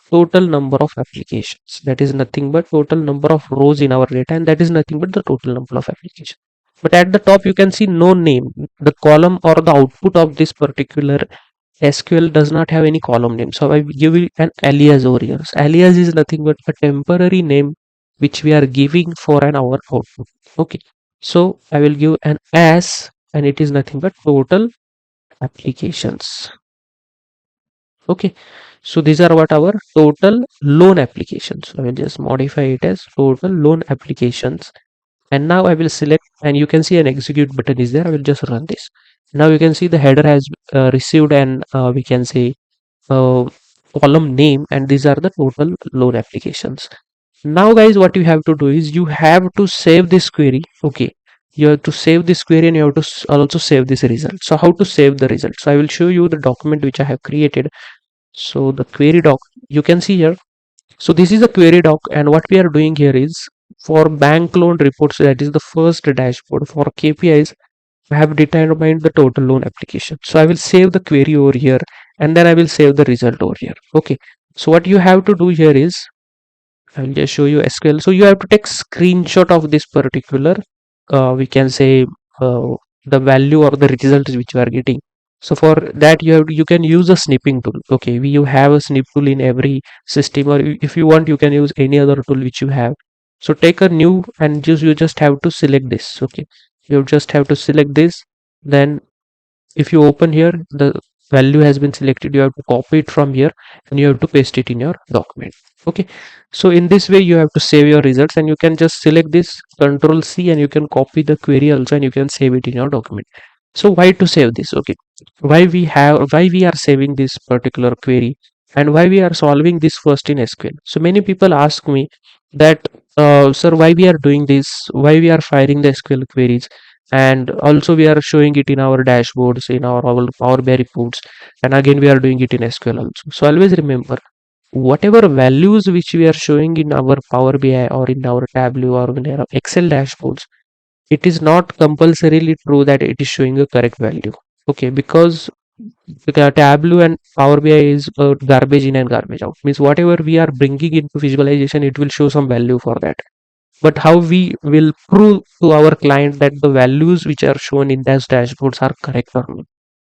total number of applications. That is nothing but total number of rows in our data, and that is nothing but the total number of applications. But at the top you can see no name, the column or the output of this particular SQL does not have any column name. So I will give it an alias over here. So alias is nothing but a temporary name which we are giving for an our output. Okay. So I will give an as, and it is nothing but total applications. Okay. So these are what our total loan applications. I will just modify it as total loan applications. And now I will select, and you can see an execute button is there. I will just run this. Now you can see the header has received an we can say uh, column name, and these are the total loan applications. Now guys, what you have to do is you have to save this query. Okay, you have to save this query, and you have to also save this result. So how to save the result? So I will show you the document which I have created. So the query doc, you can see here. So this is a query doc, and what we are doing here is for bank loan reports, that is the first dashboard. For KPIs, I have determined the total loan application. So I will save the query over here, and then I will save the result over here. Okay. So what you have to do here is I will just show you SQL. So you have to take screenshot of this particular, we can say, uh, the value or the results which you are getting. So for that you can use a snipping tool. Okay, you have a snip tool in every system, or if you want, you can use any other tool which you have. So take a new, and you just have to select this. Okay, you just have to select this. Then if you open here, the value has been selected. You have to copy it from here, and you have to paste it in your document. Okay, so in this way you have to save your results, and you can just select this, control C, and you can copy the query also, and you can save it in your document. So why to save this? Okay, why we are saving this particular query, and why we are solving this first in SQL. So many people ask me that, sir, why we are doing this, why we are firing the SQL queries, and also we are showing it in our dashboards, in our Power BI reports, and again we are doing it in SQL also. So always remember, whatever values which we are showing in our Power BI or in our Tableau or in our Excel dashboards, it is not compulsorily true that it is showing a correct value. Okay, because Tableau and Power BI is garbage in and garbage out. Means whatever we are bringing into visualization, it will show some value for that. But how we will prove to our client that the values which are shown in those dashboards are correct or not?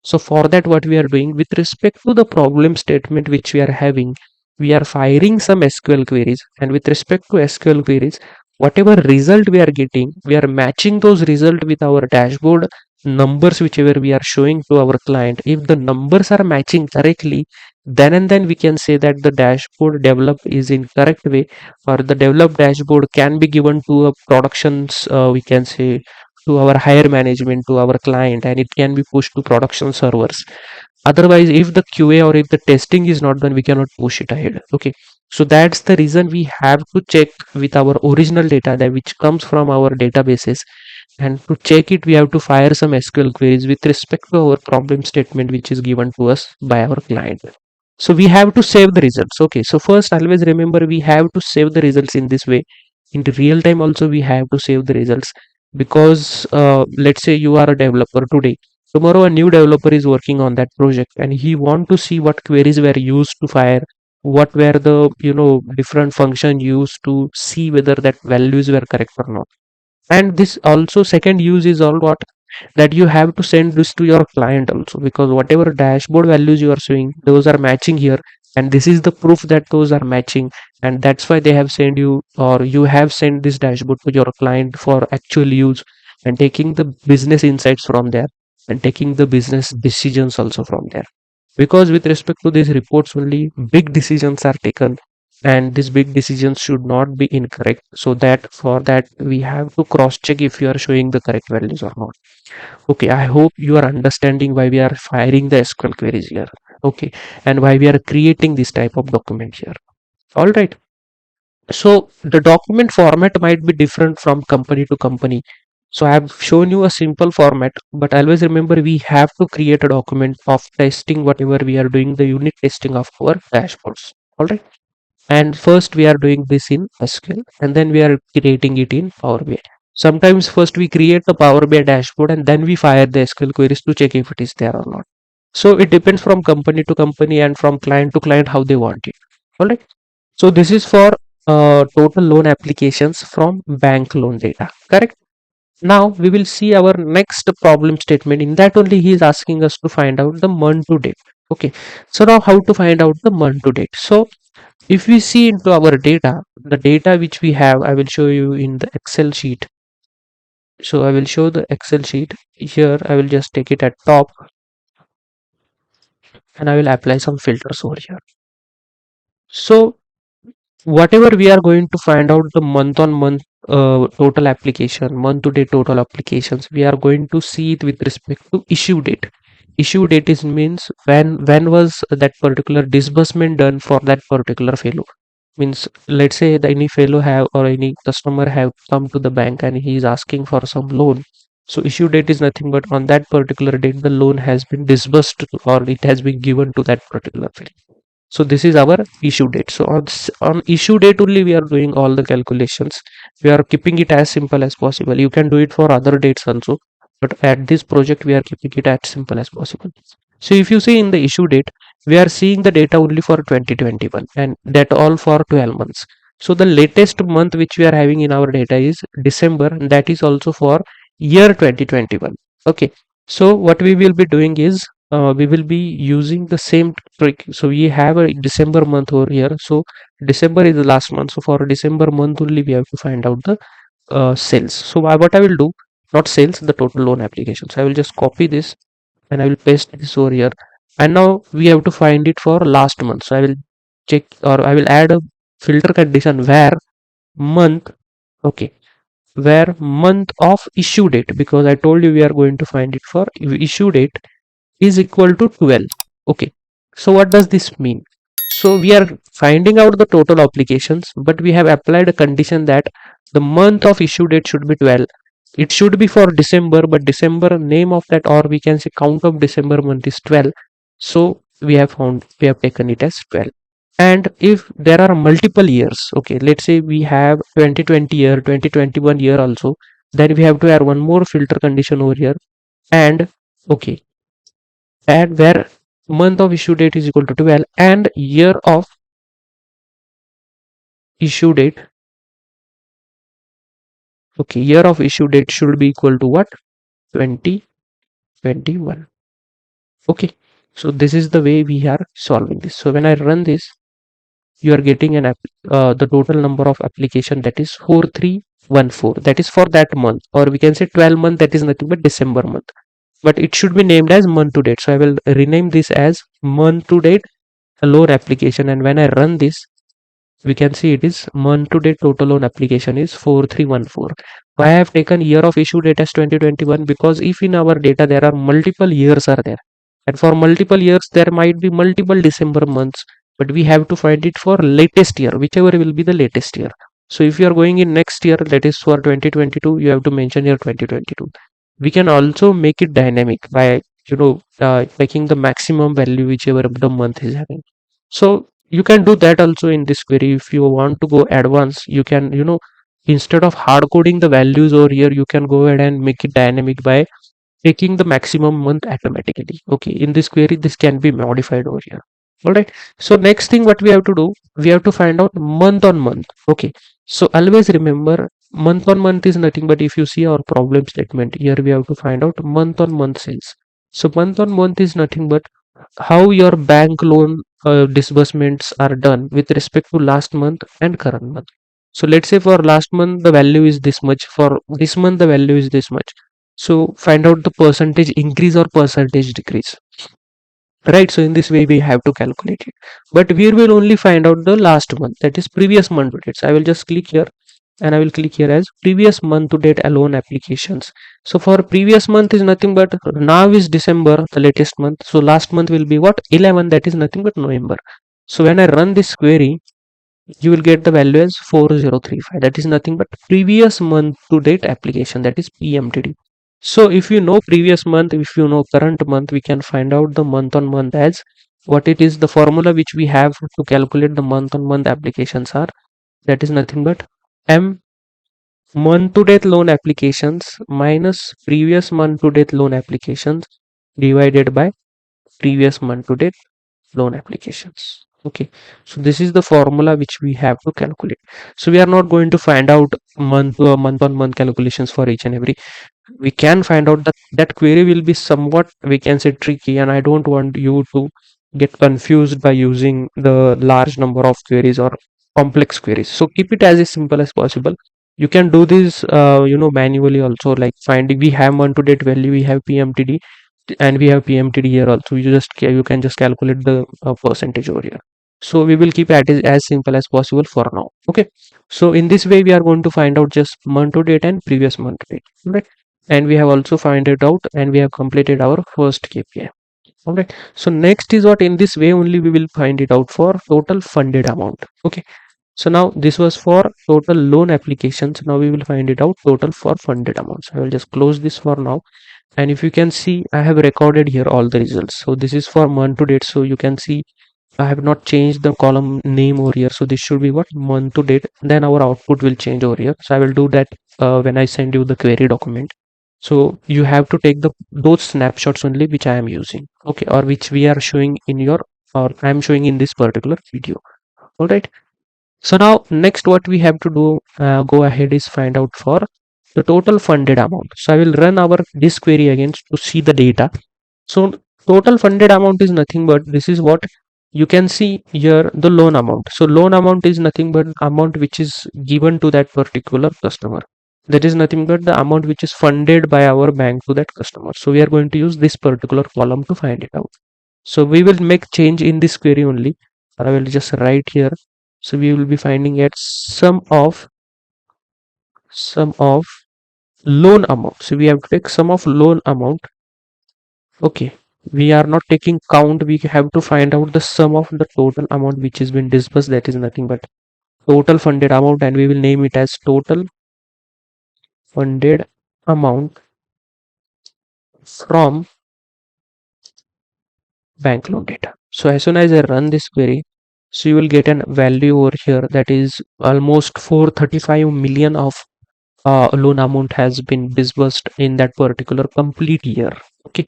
So for that, what we are doing with respect to the problem statement which we are having, we are firing some SQL queries, and with respect to SQL queries, whatever result we are getting, we are matching those result with our dashboard numbers whichever we are showing to our client. If the numbers are matching correctly, then and then we can say that the dashboard developed is in correct way, or the developed dashboard can be given to a productions, we can say, to our higher management, to our client, and it can be pushed to production servers. Otherwise, if the QA or if the testing is not done, we cannot push it ahead. Okay, so that's the reason we have to check with our original data that which comes from our databases, and to check it we have to fire some SQL queries with respect to our problem statement which is given to us by our client. So we have to save the results. Okay, so first always remember, we have to save the results in this way. In the real time also we have to save the results, because let's say you are a developer today, tomorrow a new developer is working on that project, and he want to see what queries were used to fire, what were the different function used to see whether that values were correct or not. And this also second use is all what, that you have to send this to your client also, because whatever dashboard values you are showing, those are matching here, and this is the proof that those are matching, and that's why they have sent you, or you have sent this dashboard to your client for actual use, and taking the business insights from there, and taking the business decisions also from there. Because with respect to these reports only big decisions are taken, and these big decisions should not be incorrect. So that for that we have to cross check if you are showing the correct values or not. Okay, I hope you are understanding why we are firing the SQL queries here. Okay, and why we are creating this type of document here. All right. So the document format might be different from company to company. So I have shown you a simple format, but always remember, we have to create a document of testing whatever we are doing, the unit testing of our dashboards. All right. And first we are doing this in SQL, and then we are creating it in Power BI. Sometimes first we create the Power BI dashboard, and then we fire the SQL queries to check if it is there or not. So it depends from company to company and from client to client how they want it. All right. So this is for total loan applications from bank loan data. Correct. Now we will see our next problem statement. In that only he is asking us to find out the month to date. Okay, so now how to find out the month to date? So if we see into our data, the data which we have, I will show you in the Excel sheet. So I will show the Excel sheet here. I will just take it at top and I will apply some filters over here. So whatever we are going to find out the month on month total application, month to date total applications, we are going to see it with respect to issue date. Issue date is means when was that particular disbursement done for that particular fellow. Means let's say that any fellow have or any customer have come to the bank and he is asking for some loan. So issue date is nothing but on that particular date the loan has been disbursed or it has been given to that particular fellow. So this is our issue date. So on issue date only we are doing all the calculations. We are keeping it as simple as possible. You can do it for other dates also, but at this project we are keeping it as simple as possible. So if you see in the issue date, we are seeing the data only for 2021 and that all for 12 months. So the latest month which we are having in our data is December, and that is also for year 2021. Okay. So what we will be doing is we will be using the same trick. So we have a December month over here. So December is the last month. So for December month only we have to find out the sales. So what I will do, not sales, the total loan applications. I will just copy this and I will paste this over here. And now we have to find it for last month. So I will check or I will add a filter condition where month, okay, where month of issue date, because I told you we are going to find it for issue date is equal to 12. Okay, so what does this mean? So we are finding out the total applications, but we have applied a condition that the month of issue date should be 12. It should be for December, but December name of that, or we can say count of December month is 12. So we have taken it as 12. And if there are multiple years, okay, let's say we have 2020 year, 2021 year also, then we have to add one more filter condition over here. And okay, and where month of issue date is equal to 12 and year of issue date, okay, year of issue date should be equal to what? 2021. Okay, so this is the way we are solving this. So when I run this, you are getting an the total number of application, that is 4314. That is for that month, or we can say 12 month, that is nothing but December month, but it should be named as month to date. So I will rename this as month to date loan application, and when I run this, we can see it is month to date total loan application is 4314. Why I have taken year of issue date as 2021? Because if in our data there are multiple years are there, and for multiple years there might be multiple December months, but we have to find it for latest year, whichever will be the latest year. So if you are going in next year, that is for 2022, you have to mention here 2022. We can also make it dynamic by taking the maximum value whichever the month is having. So you can do that also in this query. If you want to go advanced, you can, instead of hard coding the values over here, you can go ahead and make it dynamic by taking the maximum month automatically. Okay, in this query this can be modified over here. All right, so next thing what we have to do, we have to find out month on month. Okay, so always remember month on month is nothing but, if you see our problem statement here, we have to find out month on month sales. So month on month is nothing but how your bank loan disbursements are done with respect to last month and current month. So let's say for last month the value is this much, for this month the value is this much. So find out the percentage increase or percentage decrease. Right, so in this way we have to calculate it. But we will only find out the last month, that is previous month to date. So I will just click here and I will click here as previous month to date alone applications. So for previous month is nothing but, now is December, the latest month. So last month will be what? 11, that is nothing but November. So when I run this query, you will get the value as 4035. That is nothing but previous month to date application, that is PMTD. So if you know previous month, if you know current month, we can find out the month on month as what it is. The formula which we have to calculate the month on month applications are, that is nothing but M month to date loan applications minus previous month to date loan applications divided by previous month to date loan applications. Okay, so this is the formula which we have to calculate. So we are not going to find out month on month calculations for each and every. We can find out that that query will be somewhat, we can say, tricky, and I don't want you to get confused by using the large number of queries or complex queries. So keep it as simple as possible. You can do this manually also, like finding, we have month to date value, we have pmtd, and we have pmtd here also. You can just calculate the percentage over here. So we will keep it as simple as possible for now. Okay, so in this way we are going to find out just month to date and previous month to date, right? And we have also find it out, and we have completed our first KPI. All right, so next is what, in this way only we will find it out for total funded amount. Okay, so now this was for total loan applications. Now we will find it out total for funded amounts. I will just close this for now. And if you can see, I have recorded here all the results. So this is for month to date. So you can see I have not changed the column name over here. So this should be what, month to date. Then our output will change over here. So I will do that when I send you the query document. So you have to take the those snapshots only which I am using. Okay, or which we are showing in your, or I am showing in this particular video. All right. So now next what we have to do, go ahead, is find out for the total funded amount. So I will run our this query again to see the data. So total funded amount is nothing but, this is what you can see here, the loan amount. So loan amount is nothing but amount which is given to that particular customer. That is nothing but the amount which is funded by our bank to that customer. So we are going to use this particular column to find it out. So we will make change in this query only, or I will just write here. So we will be finding at sum of loan amount. So we have to take sum of loan amount. Okay, we are not taking count. We have to find out the sum of the total amount which has been disbursed. That is nothing but total funded amount, and we will name it as total funded amount from bank loan data. So as soon as I run this query, so you will get an value over here, that is almost 435 million of loan amount has been disbursed in that particular complete year. Okay,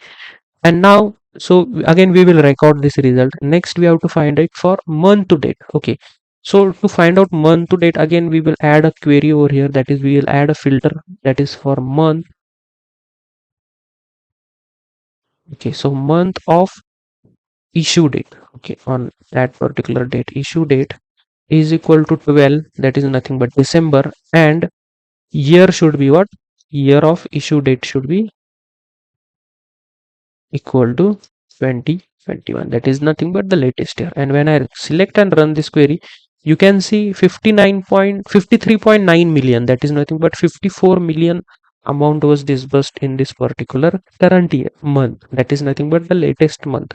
and now, so again we will record this result. Next we have to find it for month to date. Okay, so to find out month to date, again we will add a query over here, that is we will add a filter that is for month. Okay, so month of issue date. Okay, on that particular date, issue date is equal to 12, that is nothing but December, and year should be what, year of issue date should be equal to 2021, that is nothing but the latest year. And when I select and run this query, you can see 53.9 million, that is nothing but 54 million amount was disbursed in this particular current year month, that is nothing but the latest month.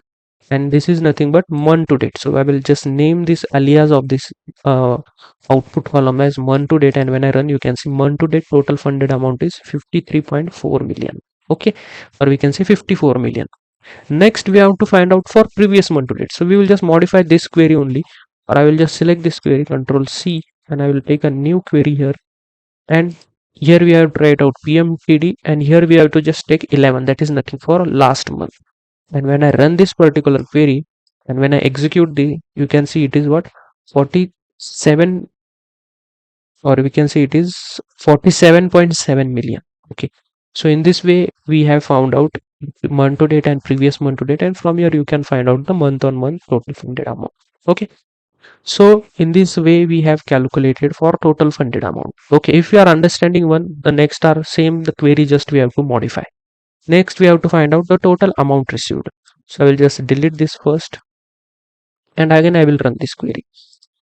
And this is nothing but month to date. So I will just name this alias of this uh, output column as month to date, and when I run, you can see month to date total funded amount is 53.4 million. Okay, or we can say 54 million. Next we have to find out for previous month to date. So we will just modify this query only, or I will just select this query, control C, and I will take a new query here, and here we have to write out pmtd, and here we have to just take 11, that is nothing for last month. And when I run this particular query, and when I execute the, you can see it is what, 47, or we can say it is 47.7 million. Okay, so in this way we have found out month to date and previous month to date, and from here you can find out the month on month total funded amount. Okay, so in this way we have calculated for total funded amount. Okay, if you are understanding one, the next are same, the query just we have to modify. Next we have to find out the total amount received. So I will just delete this first, and again I will run this query.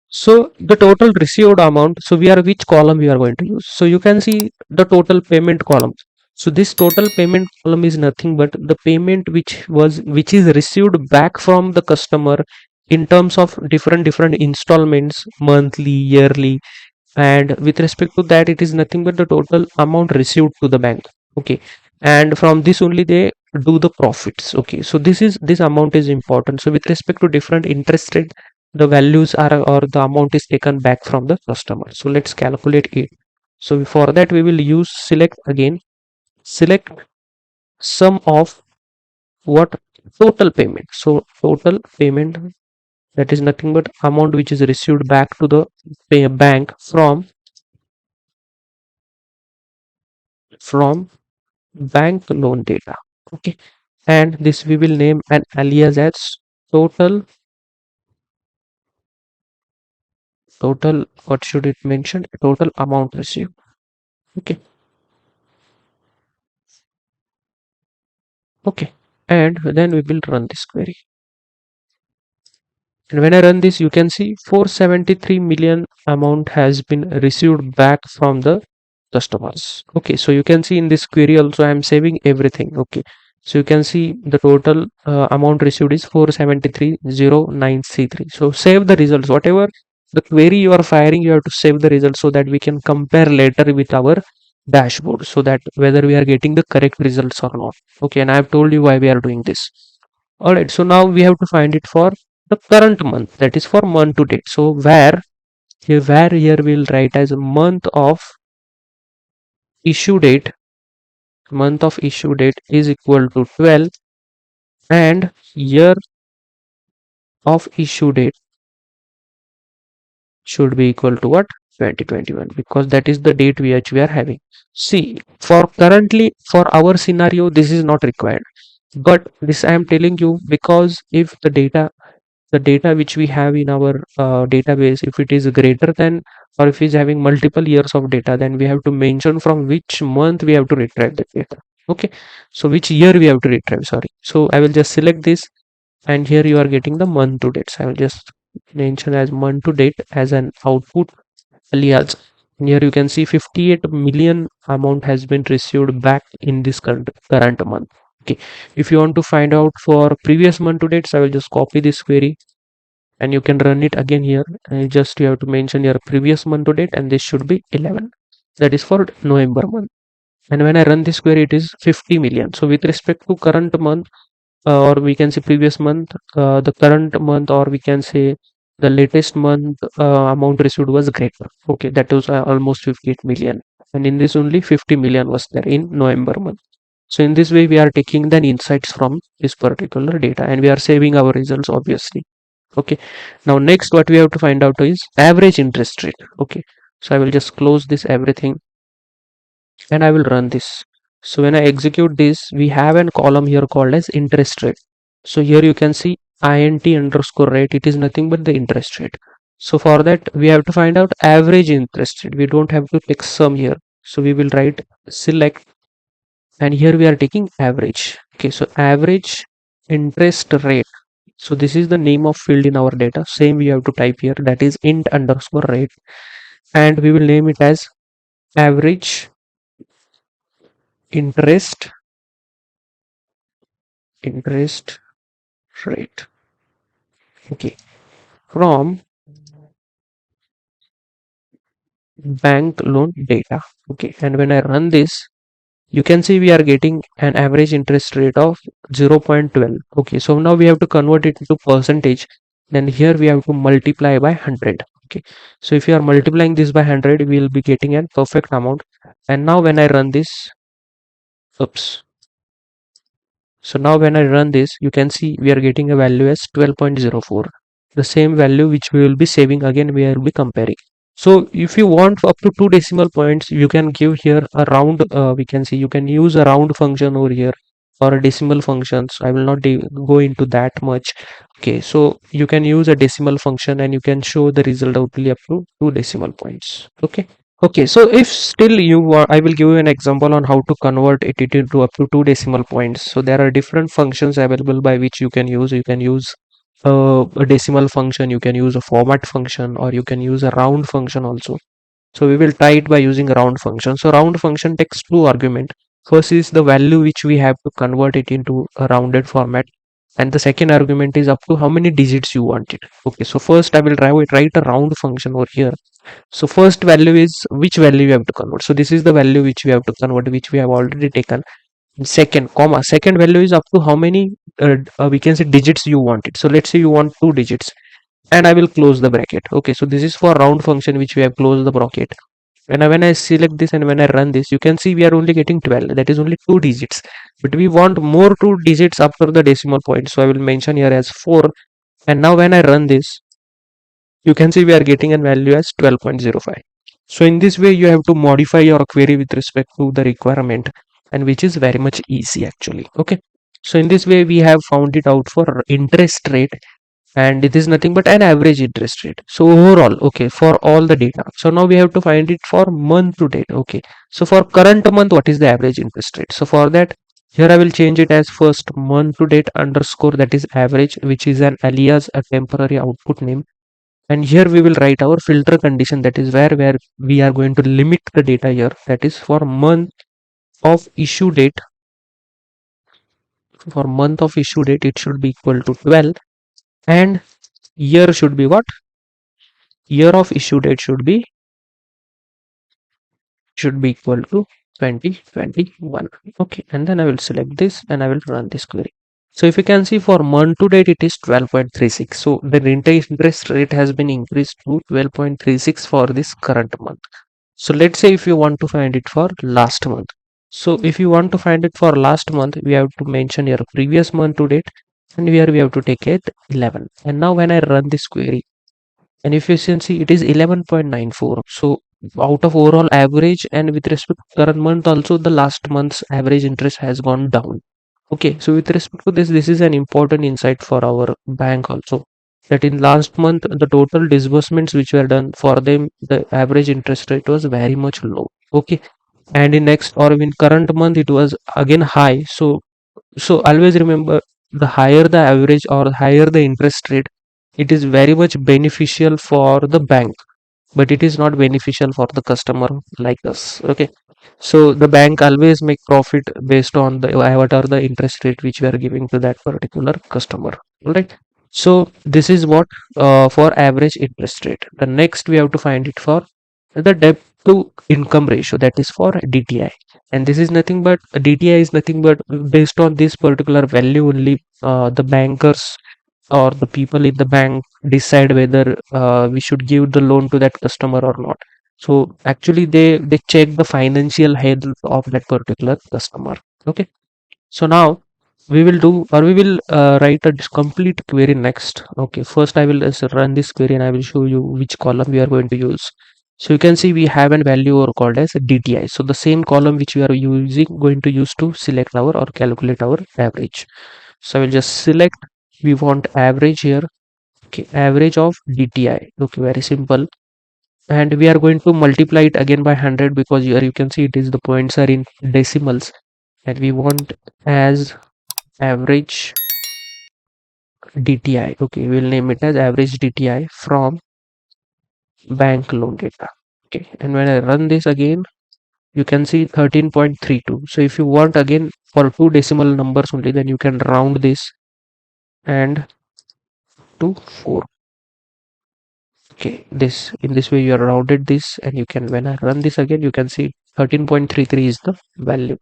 So the total received amount, so we are, which column we are going to use? So you can see the total payment column. So this total payment column is nothing but the payment which is received back from the customer in terms of different installments, monthly, yearly, and with respect to that, it is nothing but the total amount received to the bank. Okay, and from this only they do the profits. Okay, so this amount is important. So with respect to different interest rate, the values are, or the amount is taken back from the customer. So let's calculate it. So for that we will use select again, select sum of what, total payment. So total payment That is nothing but amount which is received back to the bank from bank loan data. Okay, and this we will name an alias as total what should it mention, total amount received. Okay, okay, and then we will run this query. And when I run this, you can see 473 million amount has been received back from the customers. Okay, so you can see in this query also I am saving everything. Okay, so you can see the total amount received is 473,093. So save the results. Whatever the query you are firing, you have to save the results so that we can compare later with our dashboard, so that whether we are getting the correct results or not. Okay, and I have told you why we are doing this. Alright, so now we have to find it for the current month, that is for month to date. So where here we'll write as a issue date month of issue date is equal to 12, and year of issue date should be equal to what, 2021, because that is the date which we are having. See, for currently for our scenario this is not required, but this I am telling you because if the data which we have in our database, if it is greater than, or if it is having multiple years of data, then we have to mention from which month we have to retrieve the data. Okay, so which year we have to retrieve, sorry. So I will just select this, and here you are getting the month to date. So I will just mention as month to date as an output alias. And here you can see 58 million amount has been received back in this current month. Okay, if you want to find out for previous month to dates, I will just copy this query and you can run it again here, and just you have to mention your previous month to date, and this should be 11, that is for November month. And when I run this query, it is 50 million. So with respect to current month, or we can say previous month, the current month, or we can say the latest month amount received was greater. Okay, that was almost 58 million, and in this only 50 million was there in November month. So in this way we are taking the insights from this particular data, and we are saving our results obviously. Okay, now next what we have to find out is average interest rate. Okay, so I will just close this everything and I will run this. So when I execute this, we have a column here called as interest rate. So here you can see int underscore rate, it is nothing but the interest rate. So for that we have to find out average interest rate. We don't have to take sum here, so we will write select, and here we are taking average. Okay, so average interest rate. So this is the name of field in our data. Same we have to type here, that is int underscore rate, and we will name it as average interest interest rate. Okay, from bank loan data. Okay, and when I run this, you can see we are getting an average interest rate of 0.12. Okay, so now we have to convert it into percentage. Then here we have to multiply by 100. Okay, so if you are multiplying this by 100, we will be getting a perfect amount. And now when I run this, oops, so now when I run this, you can see we are getting a value as 12.04, the same value which we will be saving again, we will be comparing. So if you want up to 2 decimal points, you can give here a round, we can see you can use a round function over here, or a decimal functions. I will not go into that much. Okay, so you can use a decimal function and you can show the result only up to 2 decimal points. Okay. Okay, so if still you want, I will give you an example on how to convert it into up to 2 decimal points. So there are different functions available by which you can use. You can use a decimal function, you can use a format function, or you can use a round function also. So we will try it by using a round function. So round function takes two argument. First is the value which we have to convert it into a rounded format, and the second argument is up to how many digits you want it. Okay, so first I will write a round function over here. So first value is which value you have to convert. So this is the value which we have to convert, which we have already taken. Second comma, second value is up to how many we can say digits you want it. So let's say you want 2 digits, and I will close the bracket. Okay, so this is for round function which we have closed the bracket. And when I select this and when I run this, you can see we are only getting 12. That is only 2 digits. But we want more 2 digits after the decimal point. So I will mention here as 4. And now when I run this, you can see we are getting a value as 12.05. So in this way, you have to modify your query with respect to the requirement, and which is very much easy actually. Okay. So in this way, we have found it out for interest rate, and it is nothing but an average interest rate. So overall, okay, for all the data. So now we have to find it for month to date. Okay. So for current month, what is the average interest rate? So for that, here I will change it as first month to date underscore, that is average, which is an alias, a temporary output name. And here we will write our filter condition, that is where we are going to limit the data here, that is for month of issue date. For month of issue date, it should be equal to 12, and year should be what? Year of issue date should be equal to 2021. Okay, and then I will select this and I will run this query. So if you can see, for month to date it is 12.36. So the interest rate has been increased to 12.36 for this current month. So let's say if you want to find it for last month. So if you want to find it for last month, we have to mention your previous month to date, and here we have to take it 11. And now when I run this query, and efficiency it is 11.94. So out of overall average, and with respect to current month also, the last month's average interest has gone down. Okay, so with respect to this is an important insight for our bank also, that in last month the total disbursements which were done for them, the average interest rate was very much low. Okay, and in next or in current month it was again high. So always remember, the higher the average or higher the interest rate, it is very much beneficial for the bank, but it is not beneficial for the customer like us. Okay, so the bank always make profit based on the what are the interest rate which we are giving to that particular customer. All right. So this is what for average interest rate. The next we have to find it for the debt to income ratio, that is for DTI. And this is nothing but DTI is nothing but based on this particular value only, the bankers or the people in the bank decide whether we should give the loan to that customer or not. So actually they check the financial health of that particular customer. Okay, so now we will do, or we will write a complete query next. Okay, first I will just run this query and I will show you which column we are going to use. So you can see we have a value or called as DTI. So the same column which we are going to use to select our or calculate our average. So I will just select, we want average here. Okay, average of DTI. Okay, very simple. And we are going to multiply it again by 100, because here you can see it is the points are in decimals, and we want as average DTI. Okay, we'll name it as average DTI from bank loan data. Okay, and when I run this again, you can see 13.32. So if you want again for two decimal numbers only, then you can round this and to 4. Okay, this in this way you are rounded this, and you can, when I run this again, you can see 13.33 is the value.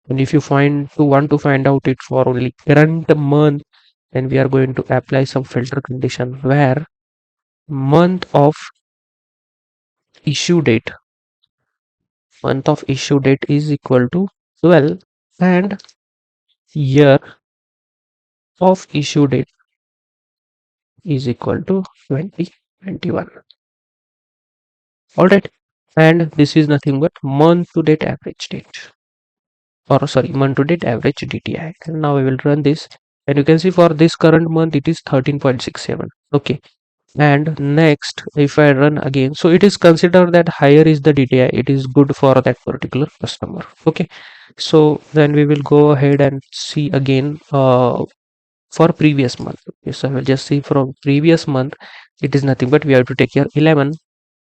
And if you want to find out it for only current month, then we are going to apply some filter condition where month of issue date is equal to 12, and year of issue date is equal to 2021. All right, and this is nothing but month to date average date, or sorry, month to date average DTI. And now I will run this, and you can see for this current month it is 13.67. Okay, and next if I run again, so it is considered that higher is the DTI, it is good for that particular customer. Okay, so then we will go ahead and see again for previous month. Okay, so I will just see from previous month, it is nothing but we have to take here 11,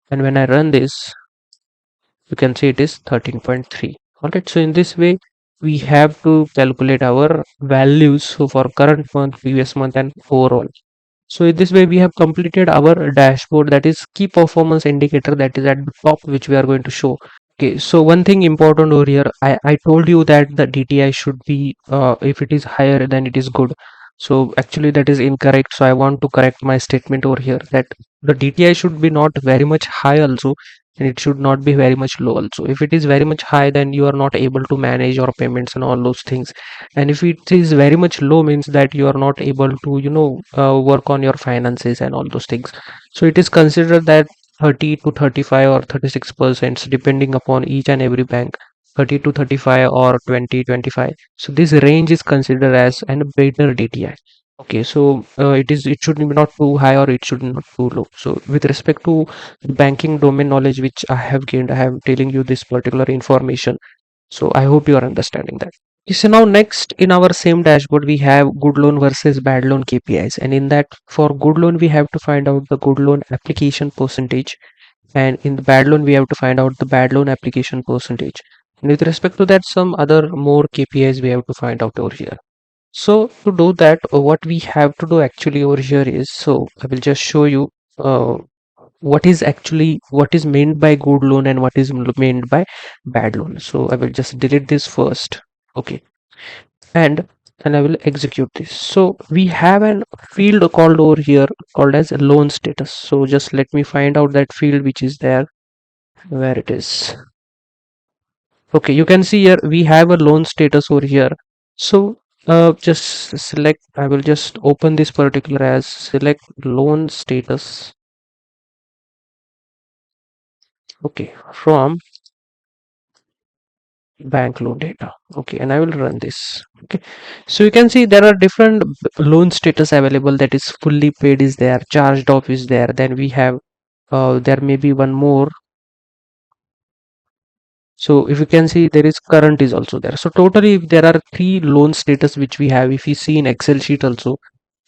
and when I run this, you can see it is 13.3. All right, so in this way we have to calculate our values, so for current month, previous month, and overall. So in this way we have completed our dashboard, that is key performance indicator, that is at the top, which we are going to show. Okay, so one thing important over here, I told you that the DTI should be if it is higher then it is good. So actually that is incorrect. So I want to correct my statement over here that the DTI should be not very much high also, and it should not be very much low also. If it is very much high, then you are not able to manage your payments and all those things. And if it is very much low, means that you are not able to, work on your finances and all those things. So it is considered that 30 to 35 or 36%, depending upon each and every bank. 30 to 35 or 20 25. So this range is considered as an better DTI. Okay, so it should be not too high or it should not too low. So with respect to banking domain knowledge which I have gained, I am telling you this particular information. So I hope you are understanding that. Okay, so now next in our same dashboard we have good loan versus bad loan KPIs, and in that for good loan we have to find out the good loan application percentage, and in the bad loan we have to find out the bad loan application percentage. And with respect to that, some other more KPIs we have to find out over here. So to do that, what we have to do actually over here is, so I will just show you uh, what is meant by good loan and what is meant by bad loan. So I will just delete this first. Okay, and I will execute this. So we have an field called over here called as loan status. So just let me find out that field which is there, where it is. Okay, you can see here we have a loan status over here. So just select, I will just open this particular as select loan status. Okay, from bank loan data. Okay, and I will run this. Okay, so you can see there are different loan status available, that is fully paid is there, charged off is there. Then we have there may be one more. So if you can see, there is current is also there. So totally there are three loan status which we have. If you see in Excel sheet also,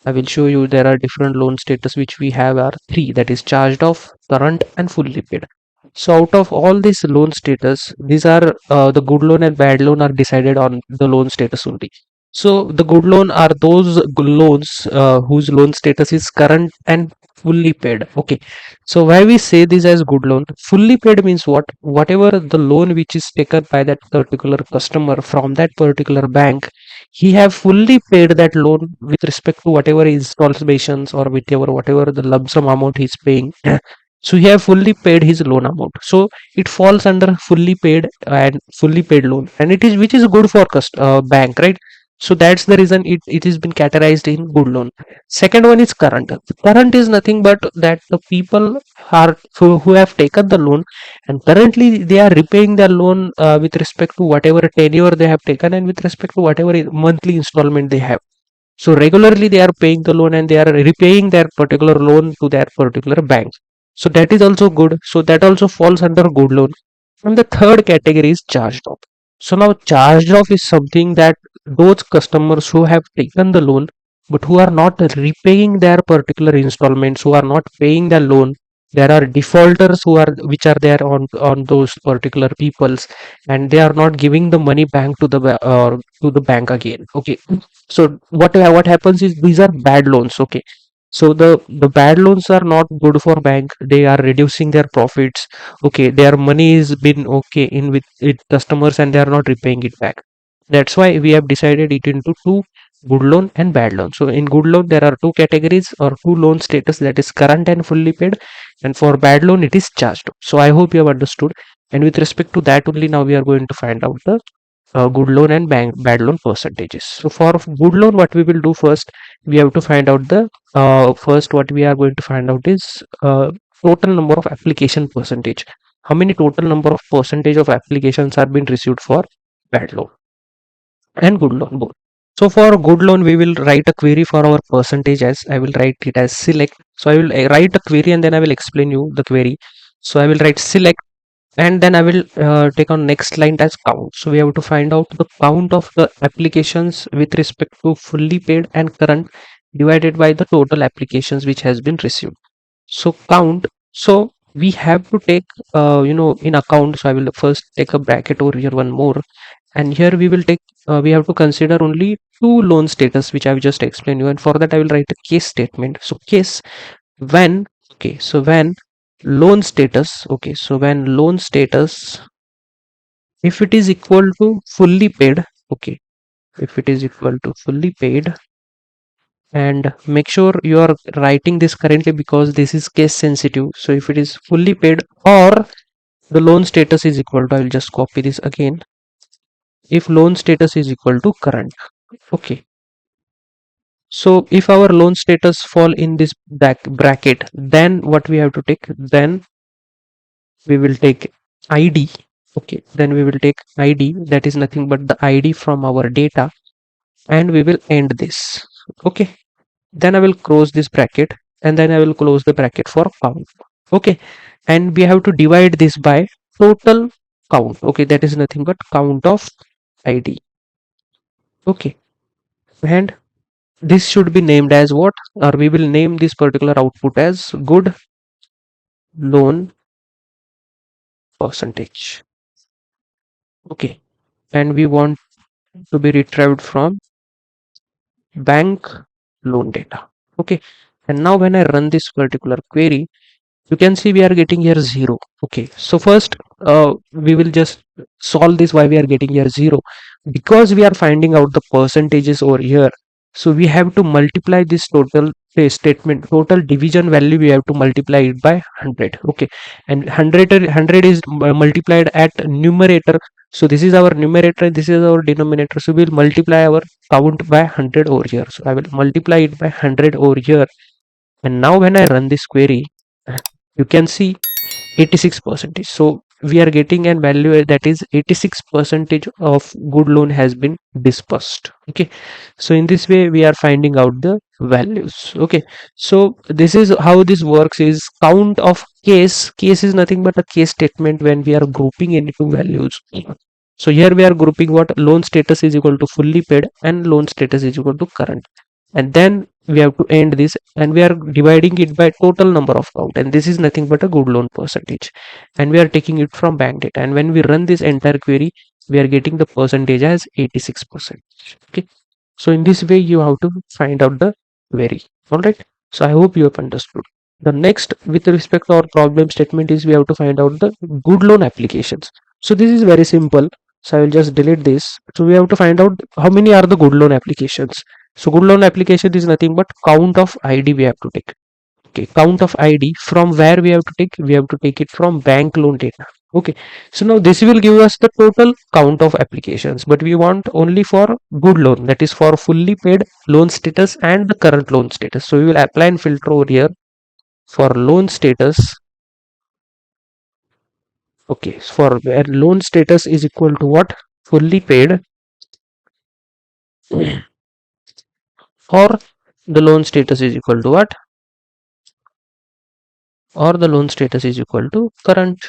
I will show you there are different loan status which we have are three, that is charged off, current and fully paid. So out of all these loan status, these are the good loan and bad loan are decided on the loan status only. So the good loan are those loans whose loan status is current and fully paid. Okay. So why we say this as good loan? Fully paid means what? Whatever the loan which is taken by that particular customer from that particular bank, he have fully paid that loan with respect to whatever installments or whatever the lump sum amount he's paying. So he have fully paid his loan amount. So it falls under fully paid and fully paid loan, and it is which is good for bank, right? So that's the reason it has been categorized in good loan. Second one is current. Current is nothing but that the people are who have taken the loan, and currently they are repaying their loan with respect to whatever tenure they have taken and with respect to whatever monthly installment they have. So regularly they are paying the loan and they are repaying their particular loan to their particular bank. So that is also good. So that also falls under good loan. And the third category is charged off. So now charged off is something that those customers who have taken the loan but who are not repaying their particular installments, who are not paying the loan. There are defaulters who are which are there on those particular peoples, and they are not giving the money back to the bank again. Okay, so what happens is these are bad loans. Okay, so the bad loans are not good for bank. They are reducing their profits. Okay, their money is been okay in with customers and they are not repaying it back. That's why we have decided it into two, good loan and bad loan. So in good loan there are two categories or two loan status, that is current and fully paid, and for bad loan it is charged. So I hope you have understood, and with respect to that only now we are going to find out the good loan and bad loan percentages. So for good loan, what we will do first, we have to find out the first what we are going to find out is total number of application percentage. How many total number of percentage of applications are being received for bad loan and good loan both. So for good loan, we will write a query for our percentage as I will write it as select. So I will write a query and then I will explain you the query. So I will write select, and then I will take on next line as count. So we have to find out the count of the applications with respect to fully paid and current divided by the total applications which has been received. So count. So we have to take in account. So I will first take a bracket over here one more, and here we will take we have to consider only two loan status which I have just explained you, and for that I will write a case statement. So case when, okay, so when loan status, okay, so when loan status, if it is equal to fully paid, okay, if it is equal to fully paid, and make sure you are writing this currently because this is case sensitive. So if it is fully paid or the loan status is equal to, I will just copy this again, if loan status is equal to current. Okay, so if our loan status fall in this bracket, then what we have to take, then we will take id. Okay, then we will take id, that is nothing but the id from our data, and we will end this. Okay, then I will close this bracket, and then I will close the bracket for count. Okay, and we have to divide this by total count. Okay, that is nothing but count of id. Okay, and this should be named as what, or we will name this particular output as good loan percentage. Okay, and we want to be retrieved from bank loan data. Okay, and now when I run this particular query, you can see we are getting here 0. Okay, so first we will just solve this why we are getting here 0, because we are finding out the percentages over here. So we have to multiply this total statement, total division value, we have to multiply it by 100. Okay, and 100 is multiplied at numerator. So this is our numerator, this is our denominator, so we'll multiply our count by 100 over here. So I will multiply it by 100 over here, and now when I run this query, you can see 86 percentage. So we are getting an value that is 86 percentage of good loan has been dispersed. Okay, so in this way we are finding out the values. Okay, so this is how this works, is count of case is nothing but a case statement when we are grouping any two values. So here we are grouping what, loan status is equal to fully paid and loan status is equal to current, and then we have to end this, and we are dividing it by total number of count, and this is nothing but a good loan percentage, and we are taking it from bank data, and when we run this entire query, we are getting the percentage as 86%. Okay, so in this way you have to find out the query. All right, so I hope you have understood. The next with respect to our problem statement is we have to find out the good loan applications. So this is very simple, so I will just delete this. So we have to find out how many are the good loan applications. So good loan application is nothing but count of id we have to take. Okay, count of id from where we have to take, we have to take it from bank loan data. Okay, so now this will give us the total count of applications, but we want only for good loan, that is for fully paid loan status and the current loan status. So we will apply and filter over here for loan status. Okay, for where loan status is equal to what, fully paid, or the loan status is equal to what, or the loan status is equal to current.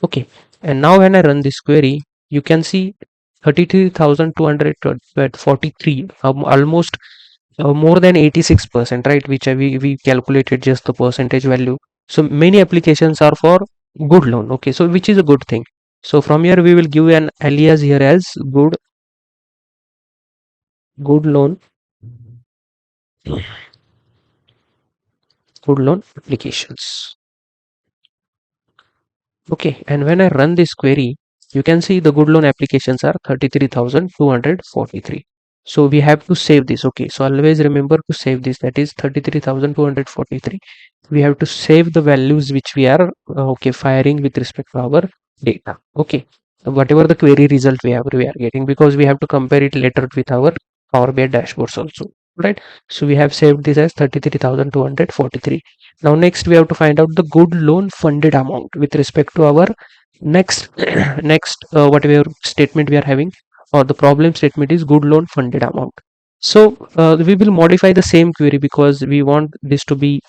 Okay, and now when I run this query, you can see 33,243, almost more than 86%, right? Which we calculated just the percentage value. So many applications are for good loan. Okay, so which is a good thing. So from here we will give an alias here as good loan, good loan applications. Okay, and when I run this query, you can see the good loan applications are 33,243. So we have to save this. Okay, so always remember to save this, that is 33,243. We have to save the values which we are okay firing with respect to our data. Okay, whatever the query result we are getting, because we have to compare it later with our Power BI dashboards also, right? So we have saved this as 33,243. Now next we have to find out the good loan funded amount with respect to our next next whatever statement we are having, or the problem statement is good loan funded amount. So we will modify the same query because we want this to be,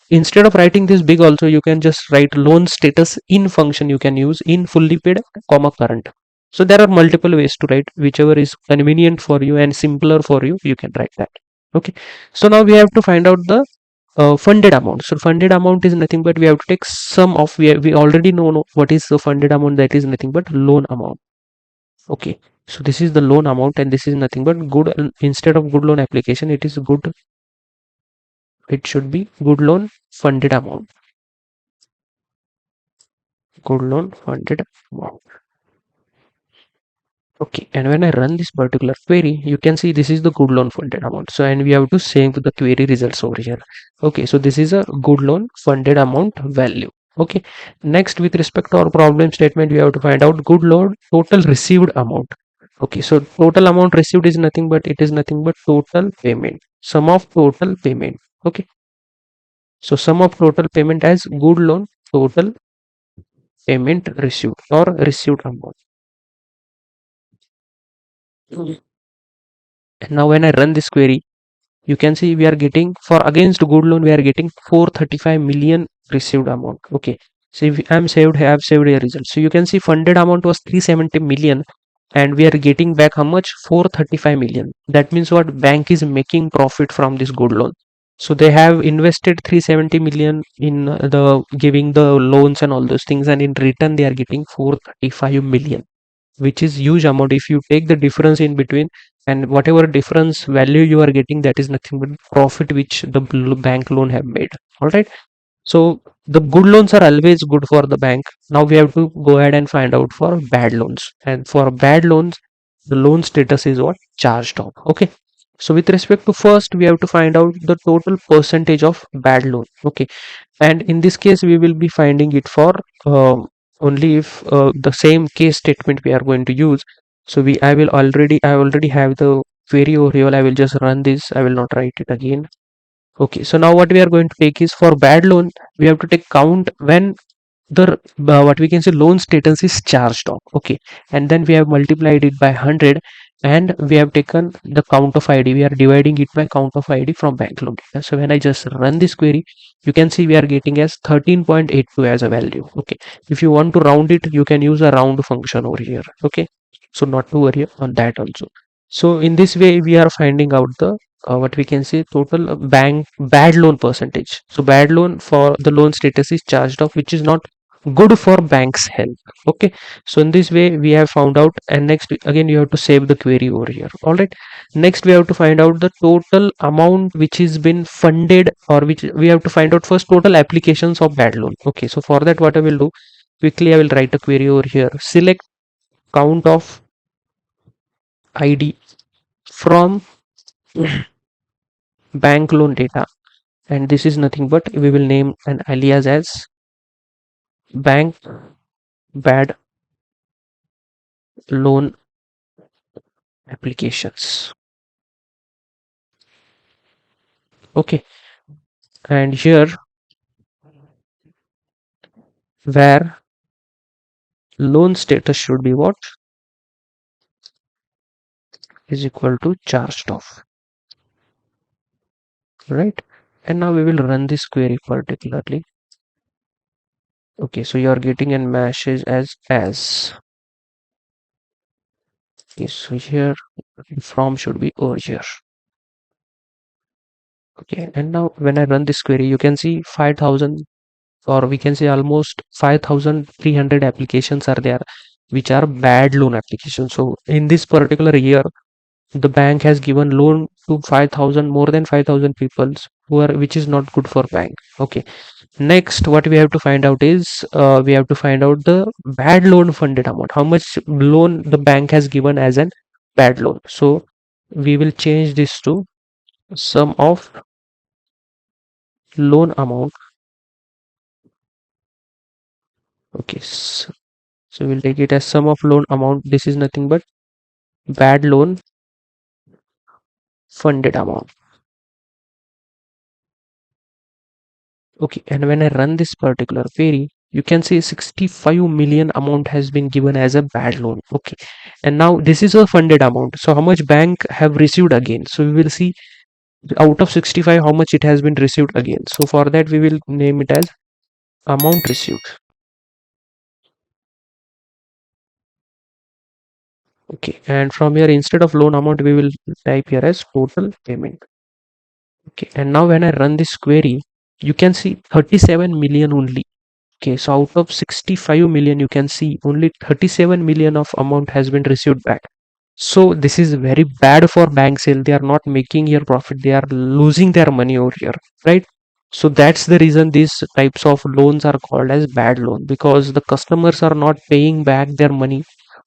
instead of writing this big also, you can just write loan status in function, you can use in fully paid comma current. So there are multiple ways to write, whichever is convenient for you and simpler for you, you can write that. Okay, so now we have to find out the funded amount. So funded amount is nothing but we have to take sum of, we already know what is the funded amount, that is nothing but loan amount. Okay, so this is the loan amount, and this is nothing but good, instead of good loan application it is good, it should be good loan funded amount, good loan funded amount. Okay, and when I run this particular query, you can see this is the good loan funded amount. So and we have to save the query results over here. Okay, so this is a good loan funded amount value. Okay, next with respect to our problem statement, we have to find out good loan total received amount. Okay, so total amount received is nothing but it is nothing but total payment, sum of total payment. Okay, so sum of total payment as good loan total payment received or received amount. And now when I run this query, you can see we are getting for against good loan we are getting 435 million received amount. Okay, so if I'm saved have saved a result, so you can see funded amount was 370 million and we are getting back how much? 435 million. That means what? Bank is making profit from this good loan. So they have invested 370 million in the giving the loans and all those things, and in return they are getting 435 million, which is huge amount. If you take the difference in between and whatever difference value you are getting, that is nothing but profit which the bank loan have made. All right, so the good loans are always good for the bank. Now we have to go ahead and find out for bad loans, and for bad loans the loan status is what? Charged off. Okay, so with respect to first we have to find out the total percentage of bad loan. Okay, and in this case we will be finding it for only if the same case statement we are going to use. So I already have the query over here. I will just run this. I will not write it again. Okay, so now what we are going to take is for bad loan we have to take count when the what we can say loan status is charged off. Okay, and then we have multiplied it by 100 and we have taken the count of id, we are dividing it by count of id from bank loan data. So when I just run this query, you can see we are getting as 13.82 as a value. Okay, if you want to round it you can use a round function over here. Okay, so not to worry on that also. So in this way we are finding out the what we can say total bank bad loan percentage. So bad loan for the loan status is charged off, which is not good for bank's health. Okay, so in this way we have found out, and next again you have to save the query over here. All right, next we have to find out the total amount which has been funded, or which we have to find out first total applications of bad loan. Okay, so for that what I will do, quickly I will write a query over here. Select count of id from bank loan data, and this is nothing but we will name an alias as bank bad loan applications. Okay, and here where loan status should be what? Is equal to charged off, right? And now we will run this query particularly. Okay, so you are getting a message as okay, so here from should be over here. Okay, and now when I run this query you can see 5,000, or we can say almost 5,300 applications are there which are bad loan applications. So in this particular year the bank has given loan to 5,000, more than 5,000 people who are, which is not good for bank. Okay, next what we have to find out is we have to find out the bad loan funded amount, how much loan the bank has given as an bad loan. So we will change this to sum of loan amount. Okay, so we'll take it as sum of loan amount. This is nothing but bad loan funded amount. Okay, and when I run this particular query, you can see 65 million amount has been given as a bad loan. Okay, and now this is a funded amount. So how much bank have received again? So we will see out of 65 how much it has been received again. So for that we will name it as amount received. Okay, and from here instead of loan amount we will type here as total payment. Okay, and now when I run this query, you can see 37 million only. Okay, so out of 65 million, you can see only 37 million of amount has been received back. So this is very bad for bank sale. They are not making your profit. They are losing their money over here, right? So that's the reason these types of loans are called as bad loan, because the customers are not paying back their money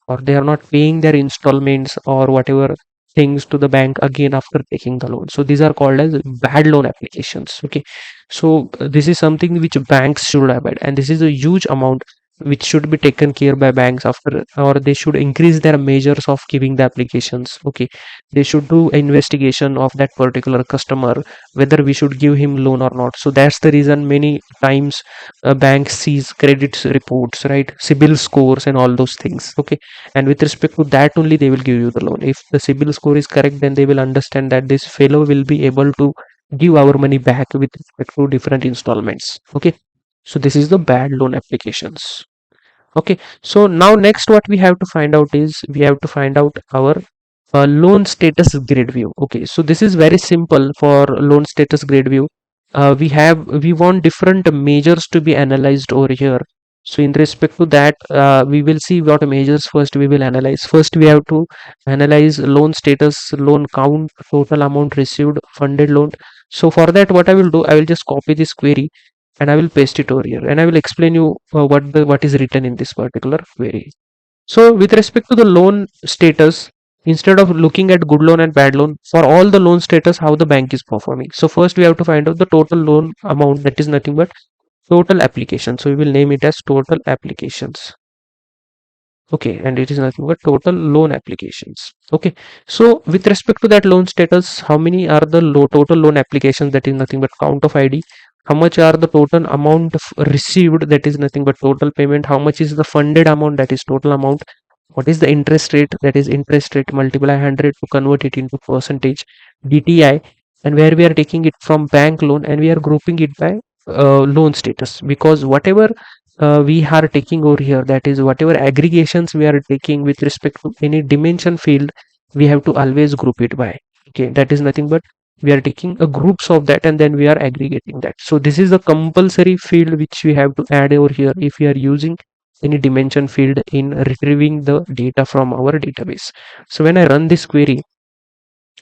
or they are not paying their installments or whatever things to the bank again after taking the loan. So these are called as bad loan applications. Okay, so this is something which banks should avoid, and this is a huge amount which should be taken care by banks after, or they should increase their measures of giving the applications. Okay, they should do investigation of that particular customer, whether we should give him loan or not. So that's the reason many times a bank sees credit reports, right, CIBIL scores and all those things. Okay, and with respect to that only they will give you the loan. If the CIBIL score is correct, then they will understand that this fellow will be able to give our money back with respect to different installments. Okay, so this is the bad loan applications. Okay, so now next what we have to find out is we have to find out our loan status grid view. Okay, so this is very simple. For loan status grid view, we want different measures to be analyzed over here. So in respect to that, we will see what measures first we will analyze. First we have to analyze loan status, loan count, total amount received, funded loan. So for that, what I will do, I will just copy this query and I will paste it over here, and I will explain you what is written in this particular query. So with respect to the loan status, instead of looking at good loan and bad loan, for all the loan status, how the bank is performing. So first we have to find out the total loan amount, that is nothing but total application. So we will name it as total applications. Okay, and it is nothing but total loan applications. Okay, so with respect to that loan status, how many are the total loan applications, that is nothing but count of ID. How much are the total amount received, that is nothing but total payment. How much is the funded amount, that is total amount. What is the interest rate, that is interest rate multiply 100 to convert it into percentage, DTI. And where we are taking it from bank loan, and we are grouping it by loan status, because whatever we are taking over here, that is whatever aggregations we are taking with respect to any dimension field, we have to always group it by. Okay, that is nothing but we are taking a groups of that and then we are aggregating that. So this is the compulsory field which we have to add over here if we are using any dimension field in retrieving the data from our database. So when I run this query,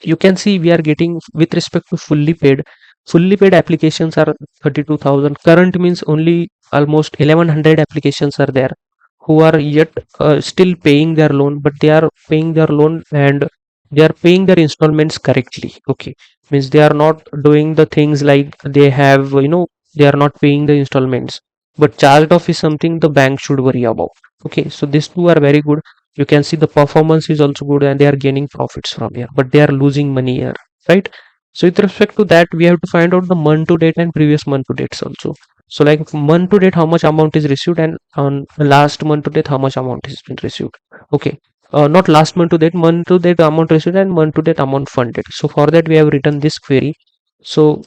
you can see we are getting, with respect to fully paid applications are 32,000. Current means only almost 1100 applications are there who are yet still paying their loan, but they are paying their loan and they are paying their installments correctly. Okay, means they are not doing the things like they have, they are not paying the installments, but charged off is something the bank should worry about. Okay, so these two are very good. You can see the performance is also good and they are gaining profits from here, but they are losing money here, right? So with respect to that, we have to find out the month to date and previous month to dates also. So like month to date, how much amount is received, and on last month to date, how much amount has been received. Okay, not last month to date amount received and month to date amount funded. So for that we have written this query. So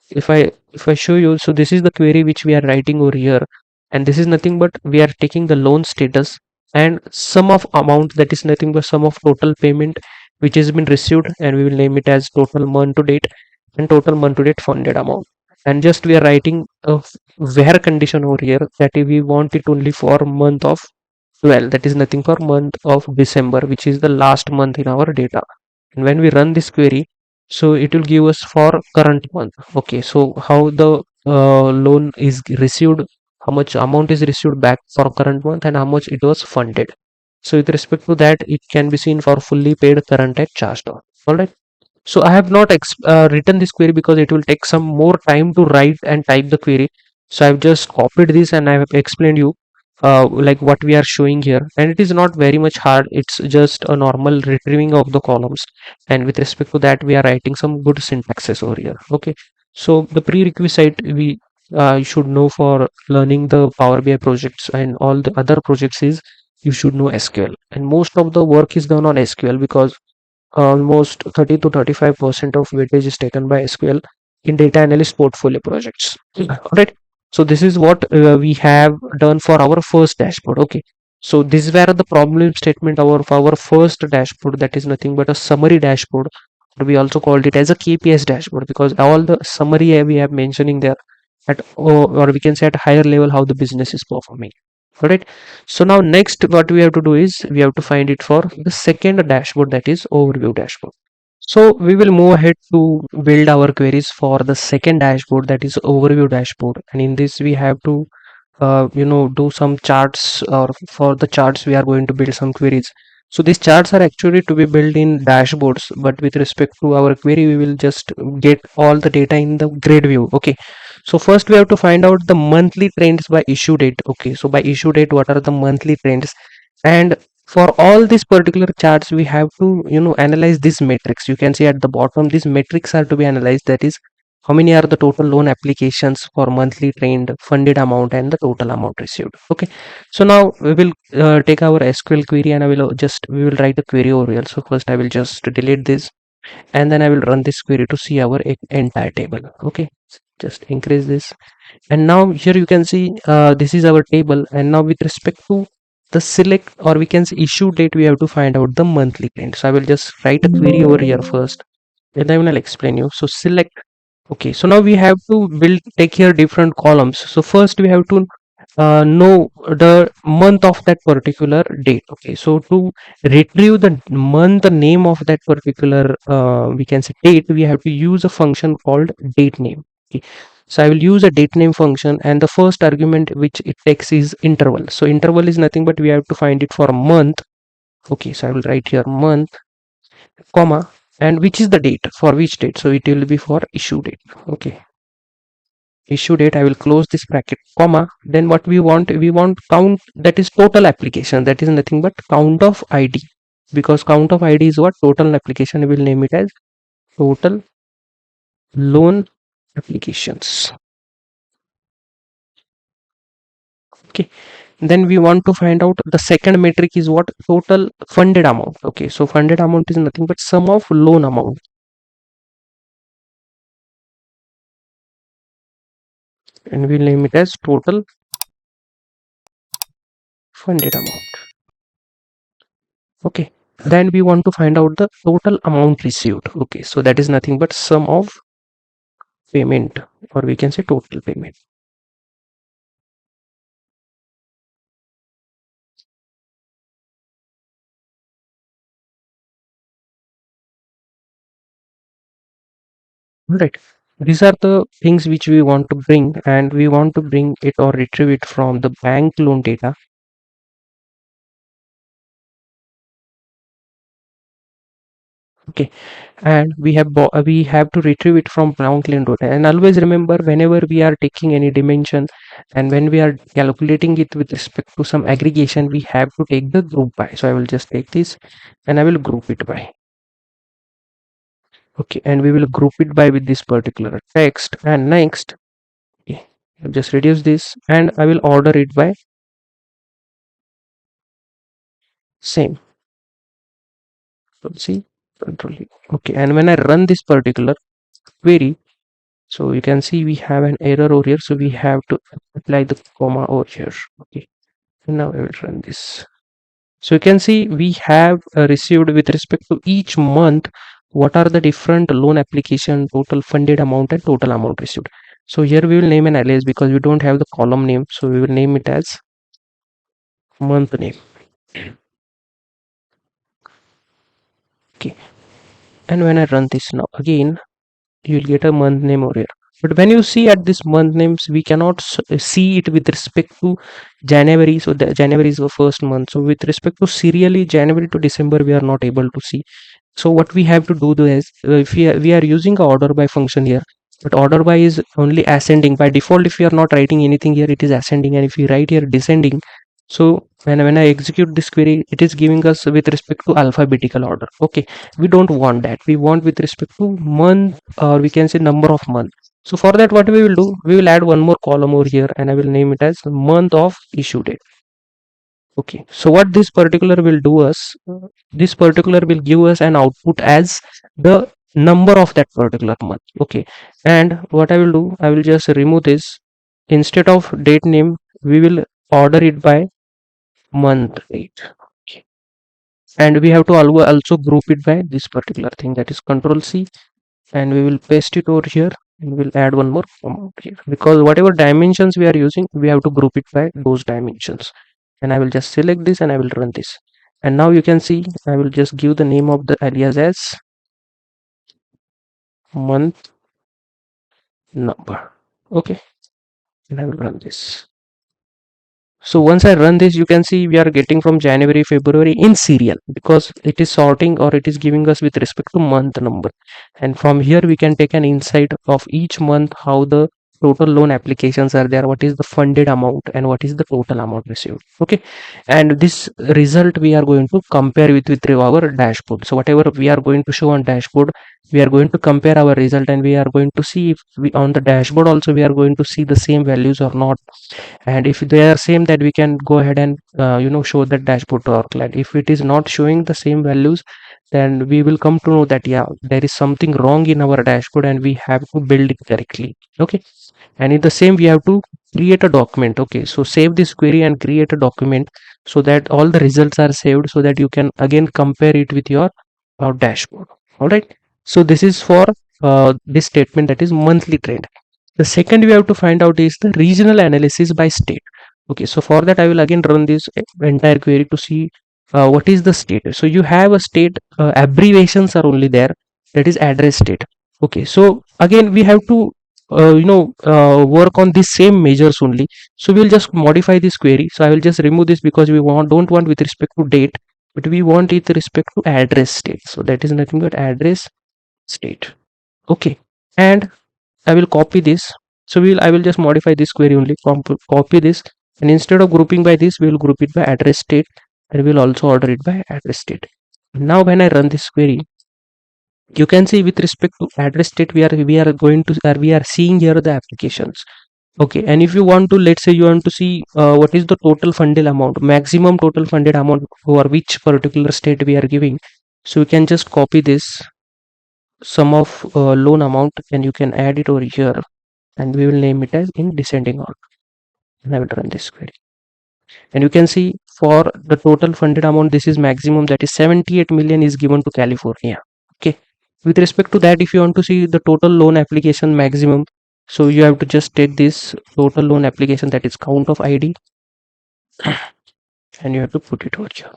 if I show you, so this is the query which we are writing over here, and this is nothing but we are taking the loan status and sum of amount, that is nothing but sum of total payment which has been received, and we will name it as total month to date and total month to date funded amount. And just we are writing a where condition over here, that if we want it only for month of 12, that is nothing for month of December, which is the last month in our data. And when we run this query, so it will give us for current month. Okay, so how the loan is received, how much amount is received back for current month and how much it was funded. So with respect to that, it can be seen for fully paid, current and charged off. All right, so I have not written this query because it will take some more time to write and type the query. So I've just copied this and I have explained you like what we are showing here, and it is not very much hard. It's just a normal retrieving of the columns, and with respect to that we are writing some good syntaxes over here. Okay, so the prerequisite we should know for learning the Power BI projects and all the other projects is you should know SQL, and most of the work is done on SQL because almost 30 to 35% of weightage is taken by SQL in data analyst portfolio projects. All right. So this is what we have done for our first dashboard. Okay. So this were the problem statement of our first dashboard, that is nothing but a summary dashboard. We also called it as a KPS dashboard because all the summary we have mentioning there at, or we can say at higher level, how the business is performing. All right, so now next what we have to do is we have to find it for the second dashboard, that is overview dashboard. So we will move ahead to build our queries for the second dashboard, that is overview dashboard, and in this we have to do some charts, or for the charts we are going to build some queries. So these charts are actually to be built in dashboards, but with respect to our query we will just get all the data in the grid view. Okay, so first we have to find out the monthly trends by issue date. Okay, so by issue date what are the monthly trends, and for all these particular charts we have to analyze these metrics. You can see at the bottom these metrics are to be analyzed, that is how many are the total loan applications for monthly trained funded amount and the total amount received. Okay, so now we will take our SQL query, and we will write a query over here. So first I will just delete this, and then I will run this query to see our entire table. Okay, just increase this, and now here you can see this is our table. And now with respect to the select, or we can say issue date, we have to find out the monthly trend. So I will just write a query over here first, and then I'll explain you. So select. Okay, so now we have to take here different columns. So first we have to know the month of that particular date. Okay, so to retrieve the month, the name of that particular we can say date, we have to use a function called date name. Okay, so I will use a date name function, and the first argument which it takes is interval. So interval is nothing but we have to find it for a month. Okay, so I will write here month, comma, and which is the date, for which date, so it will be for issue date. Okay, issue date, I will close this bracket, comma, then what we want count, that is total application, that is nothing but count of id, because count of id is what total application. We will name it as total loan applications. Okay, then we want to find out the second metric is what, total funded amount. Okay, so funded amount is nothing but sum of loan amount, and we'll name it as total funded amount. Okay, then we want to find out the total amount received. Okay, so that is nothing but sum of payment, or we can say total payment. Right, these are the things which we want to bring, and we want to bring it or retrieve it from the bank loan data. Okay, and we have to retrieve it from bank loan data. And always remember, whenever we are taking any dimension and when we are calculating it with respect to some aggregation, we have to take the group by. So I will just take this and I will group it by. Okay, and we will group it by with this particular text. And next, okay, I'll just reduce this and I will order it by same. So see, control E. Okay, and when I run this particular query, so you can see we have an error over here, so we have to apply the comma over here. Okay, and now I will run this. So you can see we have received with respect to each month what are the different loan application, total funded amount and total amount received. So here we will name an alias because we don't have the column name, so we will name it as month name. Okay, and when I run this now again, you will get a month name over here. But when you see at this month names, we cannot see it with respect to January. So the January is the first month, so with respect to serially January to December we are not able to see. So what we have to do is, if we are using a order by function here, but order by is only ascending by default. If you are not writing anything here, it is ascending, and if you write here descending, so when I execute this query, it is giving us with respect to alphabetical order. Okay, we don't want that. We want with respect to month, or we can say number of month. So for that, what we will do, we will add one more column over here, and I will name it as month of issue date. Okay, so what this particular will do us, this particular will give us an output as the number of that particular month. Okay, and what I will do, I will just remove this. Instead of date name, we will order it by month date. Okay, and we have to also group it by this particular thing, that is control C, and we will paste it over here, and we'll add one more comma over here, because whatever dimensions we are using, we have to group it by those dimensions. And I will just select this and I will run this, and now you can see I will just give the name of the alias as month number. Okay, and I will run this. So once I run this, you can see we are getting from January, February in serial, because it is sorting or it is giving us with respect to month number. And from here we can take an insight of each month, how the total loan applications are there, what is the funded amount and what is the total amount received. Okay. And this result we are going to compare with our dashboard. So whatever we are going to show on dashboard, we are going to compare our result, and we are going to see if we on the dashboard also we are going to see the same values or not. And if they are same, that we can go ahead and show that dashboard to our client. If it is not showing the same values, then we will come to know that yeah, there is something wrong in our dashboard and we have to build it correctly. Okay. And in the same, we have to create a document. Okay, so save this query and create a document so that all the results are saved, so that you can again compare it with your dashboard. All right. So this is for this statement, that is monthly trend. The second we have to find out is the regional analysis by state. Okay, so for that I will again run this entire query to see what is the state. So you have a state, abbreviations are only there, that is address state. Okay, so again we have to work on these same measures only. So we'll just modify this query. So I will just remove this, because we don't want with respect to date, but we want it with respect to address state. So that is nothing but address state. Okay, and I will copy this. So I will just modify this query only, copy this, and instead of grouping by this, we will group it by address state, and we will also order it by address state. Now when I run this query, you can see with respect to address state, we are going to we are seeing here the applications. Okay, and if you want to, let's say you want to see what is the total funded amount, maximum total funded amount for which particular state we are giving. So you can just copy this sum of loan amount, and you can add it over here, and we will name it as in descending order. And I will run this query, and you can see for the total funded amount, this is maximum, that is 78 million is given to California. Okay, with respect to that, if you want to see the total loan application maximum, so you have to just take this total loan application, that is count of ID, and you have to put it over here.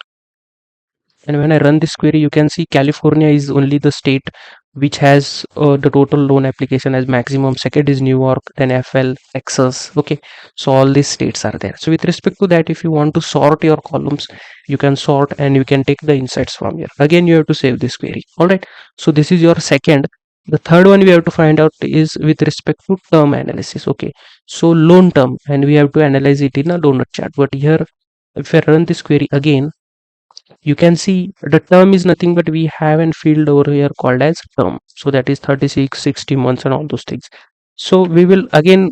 And when I run this query, you can see California is only the state which has the total loan application as maximum. Second is New York, then FL, Texas. Okay, so all these states are there. So with respect to that, if you want to sort your columns, you can sort, and you can take the insights from here. Again, you have to save this query. All right, so this is your second. The third one we have to find out is with respect to term analysis. Okay, so loan term, and we have to analyze it in a donut chart. But here, if I run this query again, you can see the term is nothing but we have an field over here called as term. So that is 36, 60 months and all those things. So we will again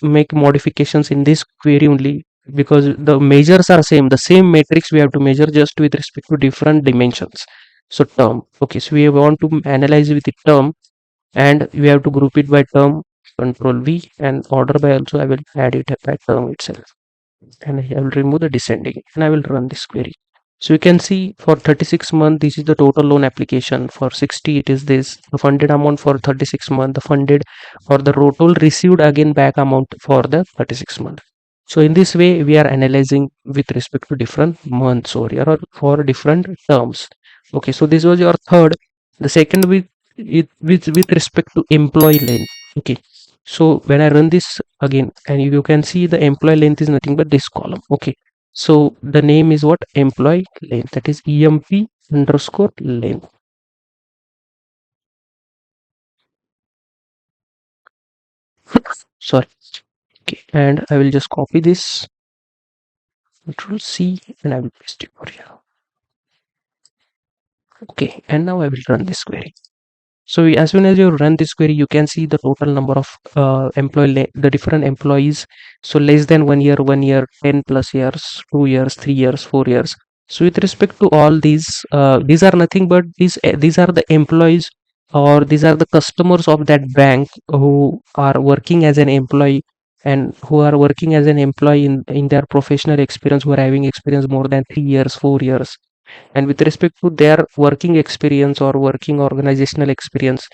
make modifications in this query only, because the measures are same, the same matrix we have to measure, just with respect to different dimensions. So term. Okay, so we want to analyze with the term, and we have to group it by term, control V, and order by also I will add it by term itself, and I will remove the descending, and I will run this query. So you can see for 36 month, this is the total loan application. For 60, it is this, the funded amount for 36 month, the funded or the total received again back amount for the 36 month. So in this way, we are analyzing with respect to different months over here, or for different terms. Okay, so this was your third. The second with respect to employee length. Okay, so when I run this again, and you can see the employee length is nothing but this column. Okay, so the name is what? Employee length, that is EMP underscore length. Sorry. Okay, and I will just copy this, Control C, and I will paste it over here. Okay, and now I will run this query. So as soon as you run this query, you can see the total number of the different employees. So less than 1 year, 1 year, 10 plus years, 2 years, 3 years, 4 years. So with respect to all these are nothing but these are the employees, or these are the customers of that bank who are working as an employee, and who are working as an employee in their professional experience, who are having experience more than 3 years, 4 years. And with respect to their working experience or working organizational experience,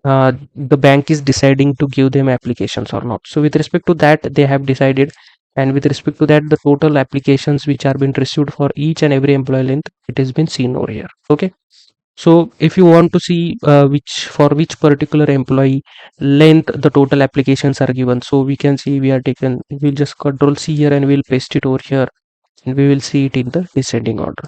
the bank is deciding to give them applications or not. So with respect to that, they have decided, and with respect to that, the total applications which are been received for each and every employee length, it has been seen over here. Okay, So if you want to see which for which particular employee length the total applications are given, so we can see we are taken, we'll just control C here and we'll paste it over here, and we will see it in the descending order.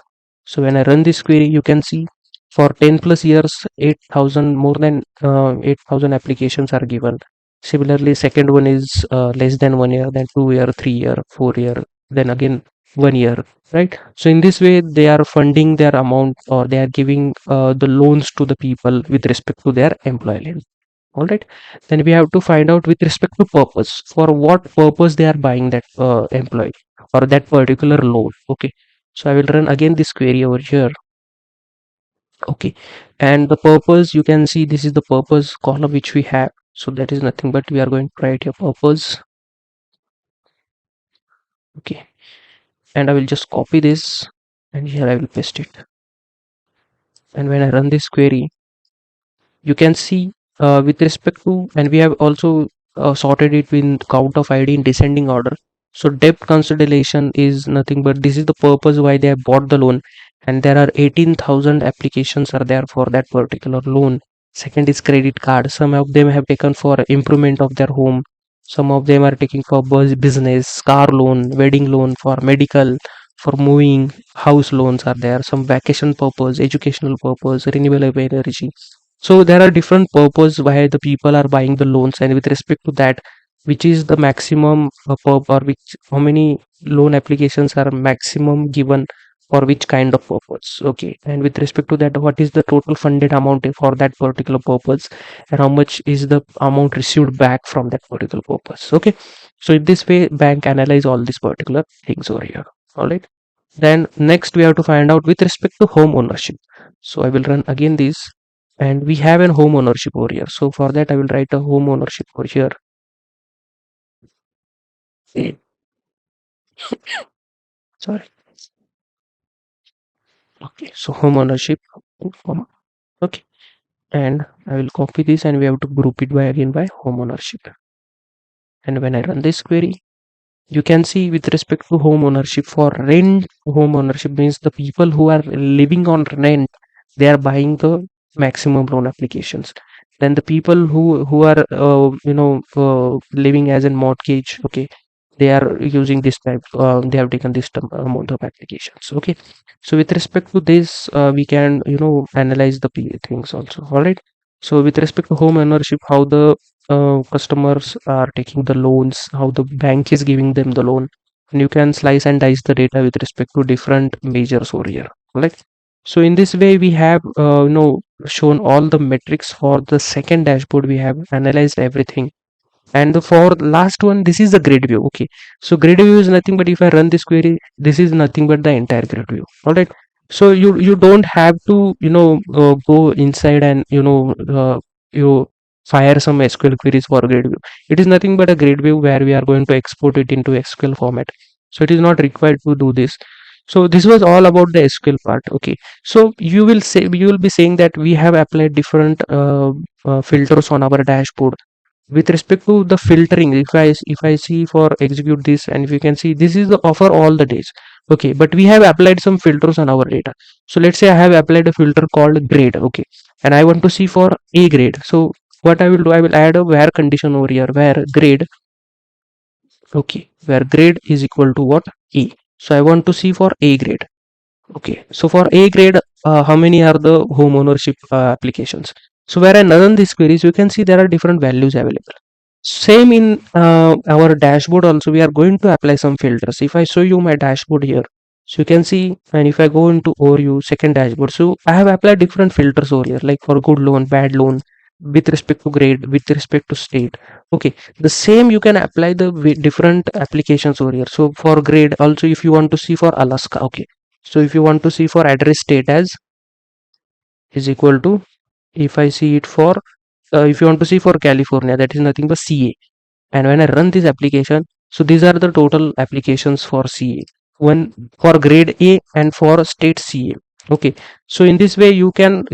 So when I run this query, you can see for 10 plus years, 8,000, more than 8,000 applications are given. Similarly, second one is less than 1 year, then 2 year, 3 year, 4 year, then again 1 year, right? So in this way, they are funding their amount, or they are giving the loans to the people with respect to their employee length. All right. Then we have to find out with respect to purpose, for what purpose they are buying that employee or that particular loan. Okay. So I will run again this query over here. Okay. And the purpose, you can see this is the purpose column which we have. So that is nothing but we are going to write here purpose. Okay. And I will just copy this and here I will paste it. And when I run this query, you can see with respect to, and we have also sorted it with count of id in descending order. So debt consideration is nothing but this is the purpose why they have bought the loan, and there are 18,000 applications are there for that particular loan. Second is credit card, some of them have taken for improvement of their home, some of them are taking for business, car loan, wedding loan, for medical, for moving, house loans are there, some vacation purpose, educational purpose, renewable energy. So there are different purpose why the people are buying the loans, and with respect to that, which is the maximum or which how many loan applications are maximum given for which kind of purpose. Okay, and with respect to that, what is the total funded amount for that particular purpose, and how much is the amount received back from that particular purpose. Okay, so in this way, bank analyze all these particular things over here. All right. Then next we have to find out with respect to home ownership. So I will run again this, and we have an home ownership over here. So for that I will write a home ownership over here. Sorry. Okay, so home ownership, comma. Okay, and I will copy this and we have to group it by again by home ownership. And when I run this query, you can see with respect to home ownership, for rent home ownership means the people who are living on rent, they are buying the maximum loan applications. Then the people who are living as in mortgage, okay, they are using this type, they have taken this amount of applications. Okay, so with respect to this, we can analyze the things also. All right. So with respect to home ownership, how the customers are taking the loans, how the bank is giving them the loan, and you can slice and dice the data with respect to different measures over here. Right. So in this way, we have shown all the metrics for the second dashboard. We have analyzed everything, and for last one, this is the grid view. Okay, so grid view is nothing but if I run this query, this is nothing but the entire grid view. All right. So you don't have to go inside and you fire some SQL queries for grid view. It is nothing but a grid view where we are going to export it into SQL format. So it is not required to do this. So this was all about the SQL part. Okay, so you will be saying that we have applied different filters on our dashboard. With respect to the filtering, if I see for execute this, and if you can see, this is the offer all the days. Okay, but we have applied some filters on our data. So let's say I have applied a filter called grade. Okay, and I want to see for A grade. So what I will do, I will add a where condition over here, where grade. Okay, where grade is equal to what? A. So I want to see for A grade. Okay, so for A grade, how many are the home ownership applications? So where I run these queries, you can see there are different values available. Same in our dashboard also, we are going to apply some filters. If I show you my dashboard here, so you can see, and if I go into overview, second dashboard, so I have applied different filters over here, like for good loan, bad loan, with respect to grade, with respect to state. Okay, the same you can apply the different applications over here. So for grade also, if you want to see for Alaska, okay, so if you want to see for address state as is equal to, if I see it for if you want to see for California, that is nothing but CA. And when I run this application, so these are the total applications for CA, one for grade A and for state CA. Okay, so in this way you can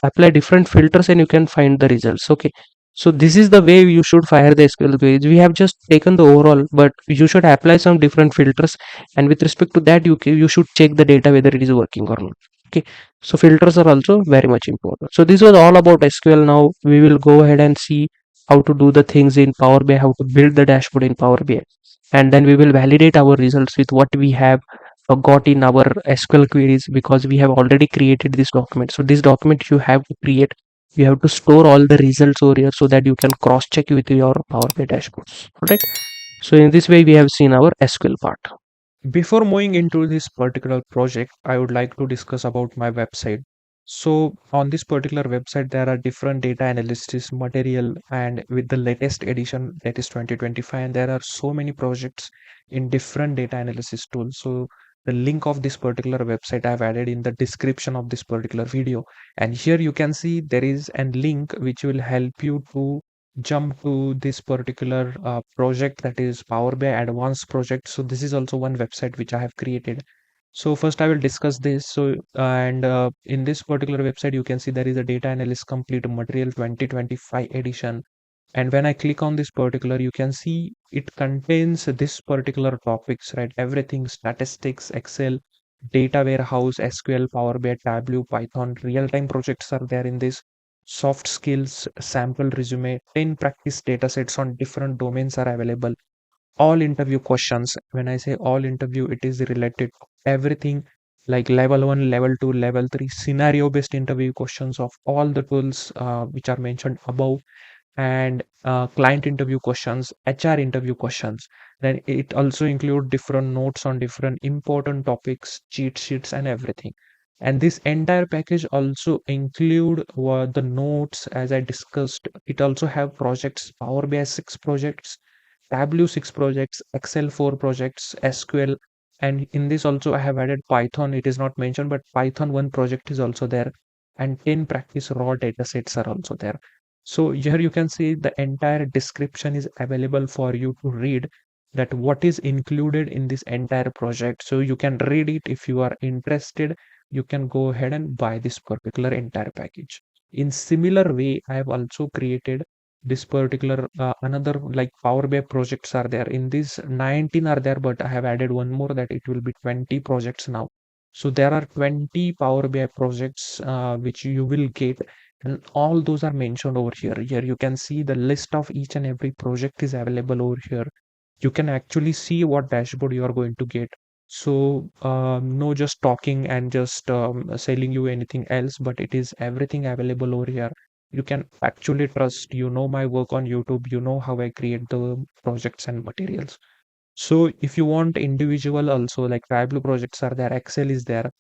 apply different filters and you can find the results. Okay, so this is the way you should fire the SQL queries. We have just taken the overall, but you should apply some different filters, and with respect to that, you should check the data whether it is working or not. Okay, so filters are also very much important. So this was all about SQL. Now we will go ahead and see how to do the things in Power BI, how to build the dashboard in Power BI, and then we will validate our results with what we have got in our SQL queries, because we have already created this document. So this document you have to create, you have to store all the results over here so that you can cross check with your Power BI dashboards. Alright. So in this way we have seen our SQL part. Before moving into this particular project, I would like to discuss about my website. So on this particular website, there are different data analysis material, and with the latest edition, that is 2025, and there are so many projects in different data analysis tools. So the link of this particular website I've added in the description of this particular video. And here you can see there is a link which will help you to jump to this particular project, that is Power BI advanced project. So this is also one website which I have created. So first I will discuss this. So and in this particular website you can see there is a data analyst complete material 2025 edition, and when I click on this particular, you can see it contains this particular topics, right? Everything: statistics, Excel, data warehouse, SQL, Power BI, Tableau, Python. Real-time projects are there in this. Soft skills, sample resume, 10 practice data sets on different domains are available. All interview questions. When I say all interview, it is related to everything, like level 1, level 2, level 3 scenario based interview questions of all the tools which are mentioned above, and client interview questions, HR interview questions. Then it also include different notes on different important topics, cheat sheets, and everything. And this entire package also include the notes as I discussed. It also have projects: Power BI 6 projects, Tableau 6 projects, Excel 4 projects, SQL. And in this also I have added Python. It is not mentioned, but Python 1 project is also there, and 10 practice raw data sets are also there. So here you can see the entire description is available for you to read, that what is included in this entire project. So you can read it. If you are interested, you can go ahead and buy this particular entire package. In similar way, I have also created this particular another, like Power BI projects are there. In this 19 are there, but I have added one more, that it will be 20 projects now. So there are 20 Power BI projects which you will get, and all those are mentioned over here. Here you can see the list of each and every project is available over here. You can actually see what dashboard you are going to get. So no just talking and just selling you anything else, but it is everything available over here. You can actually trust, my work on YouTube, how I create the projects and materials. So if you want individual also, like Tableau projects are there, Excel is there,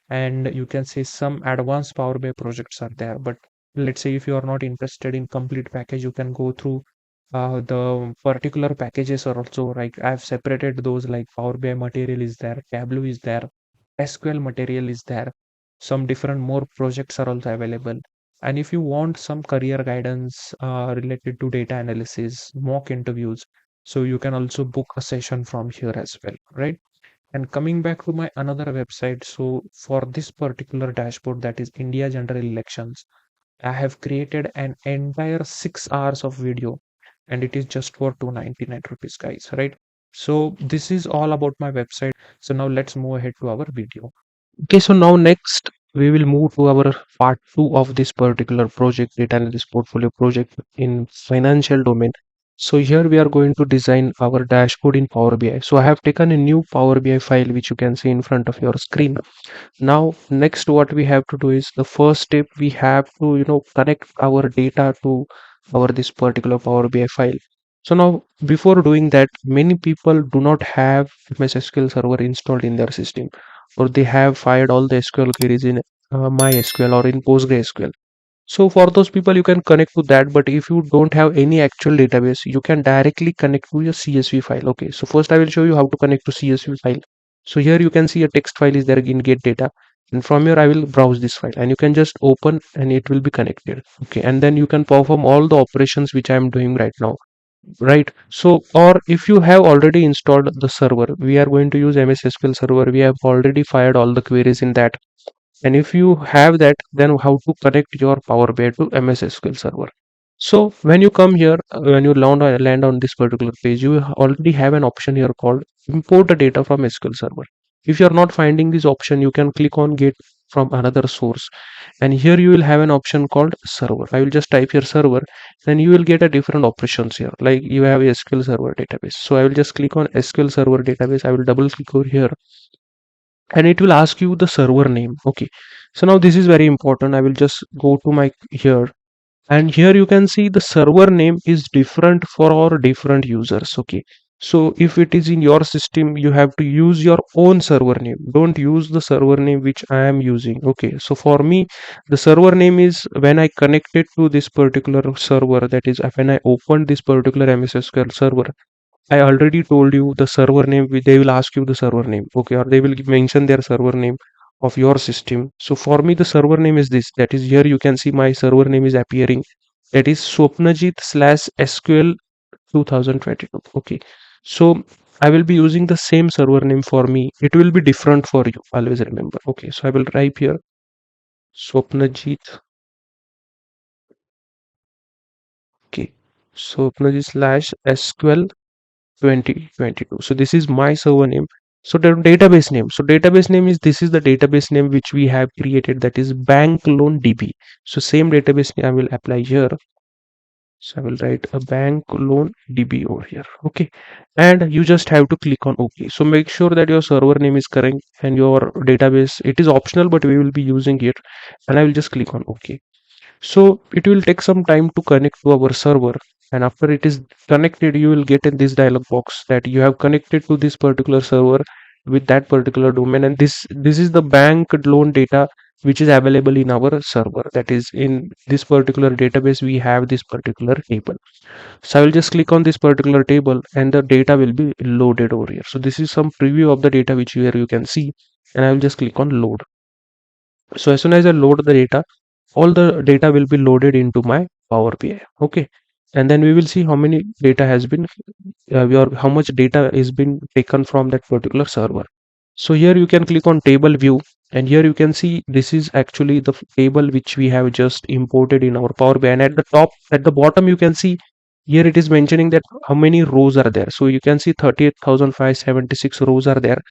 and you can say some advanced Power BI projects are there. But let's say if you are not interested in complete package, you can go through the particular packages are also, like I've separated those, like Power BI material is there, Tableau is there, SQL material is there, some different more projects are also available. And if you want some career guidance related to data analysis, mock interviews, so you can also book a session from here as well, right? And coming back to my another website, so for this particular dashboard, that is India General Elections, I have created an entire 6 hours of video, and it is just for 299 rupees, guys, right? So this is all about my website. So now let's move ahead to our video. Okay, so now next we will move to our part 2 of this particular project, data analyst portfolio project in financial domain. So here we are going to design our dashboard in Power BI. So I have taken a new Power BI file which you can see in front of your screen. Now next what we have to do is, the first step, we have to connect our data to our this particular Power BI file. So now before doing that, many people do not have MS SQL server installed in their system, or they have fired all the SQL queries in MySQL or in PostgreSQL. So for those people, you can connect to that. But if you don't have any actual database, you can directly connect to your CSV file. Okay, so first I will show you how to connect to CSV file. So here you can see a text file is there in get data, and from here I will browse this file, and you can just open and it will be connected. Okay, and then you can perform all the operations which I am doing right now, right? So, or if you have already installed the server, we are going to use MS SQL server, we have already fired all the queries in that. And if you have that, then how to connect your Power BI to MS SQL server? So when you come here, when you land on this particular page, you already have an option here called import the data from SQL server. If you are not finding this option, you can click on get from another source. And here you will have an option called server. I will just type here server, then you will get a different options here, like you have a SQL server database. So I will just click on SQL server database. I will double click over here, and it will ask you the server name. Okay, so now this is very important. I will just go to my here, and here you can see the server name is different for our different users. Okay, so if it is in your system, you have to use your own server name. Don't use the server name which I am using. Okay, so for me, the server name is when I connected to this particular server, that is when I opened this particular MS SQL server, I already told you the server name. They will ask you the server name, okay, or they will mention their server name of your system. So for me, the server name is this. That is, here you can see my server name is appearing. That is Swapnajit slash SQL 2022. Okay, so I will be using the same server name for me. It will be different for you. Always remember. Okay, so I will type here Swapnajit. Okay, Swapnajit slash SQL 2022. So this is my server name. So the database name, so database name is, this is the database name which we have created, that is bank loan DB. So same database name I will apply here. So I will write a bank loan DB over here. Okay, and you just have to click on OK. So make sure that your server name is correct and your database, it is optional but we will be using it, and I will just click on OK. So it will take some time to connect to our server, and after it is connected, you will get in this dialog box that you have connected to this particular server with that particular domain, and this is the bank loan data which is available in our server. That is, in this particular database we have this particular table. So I will just click on this particular table and the data will be loaded over here. So this is some preview of the data which here you can see, and I will just click on load. So as soon as I load the data, all the data will be loaded into my Power BI. Okay, and then we will see how many data has been how much data is been taken from that particular server. So here you can click on table view, and here you can see this is actually the table which we have just imported in our Power BI. And at the top, at the bottom, you can see here it is mentioning that how many rows are there. So you can see 38,576 rows are there,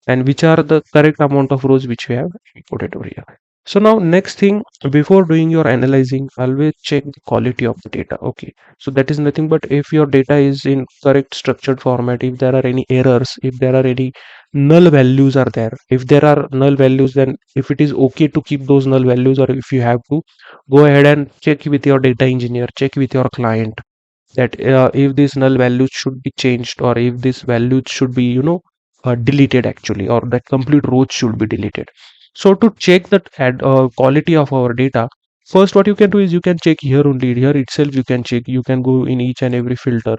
and which are the correct amount of rows which we have imported over here. So now next thing, before doing your analyzing, always check the quality of the data. Okay, so that is nothing but if your data is in correct structured format, if there are any errors, if there are any null values are there, if there are null values, then if it is okay to keep those null values, or if you have to go ahead and check with your data engineer, check with your client that if these null values should be changed, or if these values should be deleted actually, or that complete rows should be deleted. So to check that quality of our data, first what you can do is you can check here only, here itself you can check, you can go in each and every filter.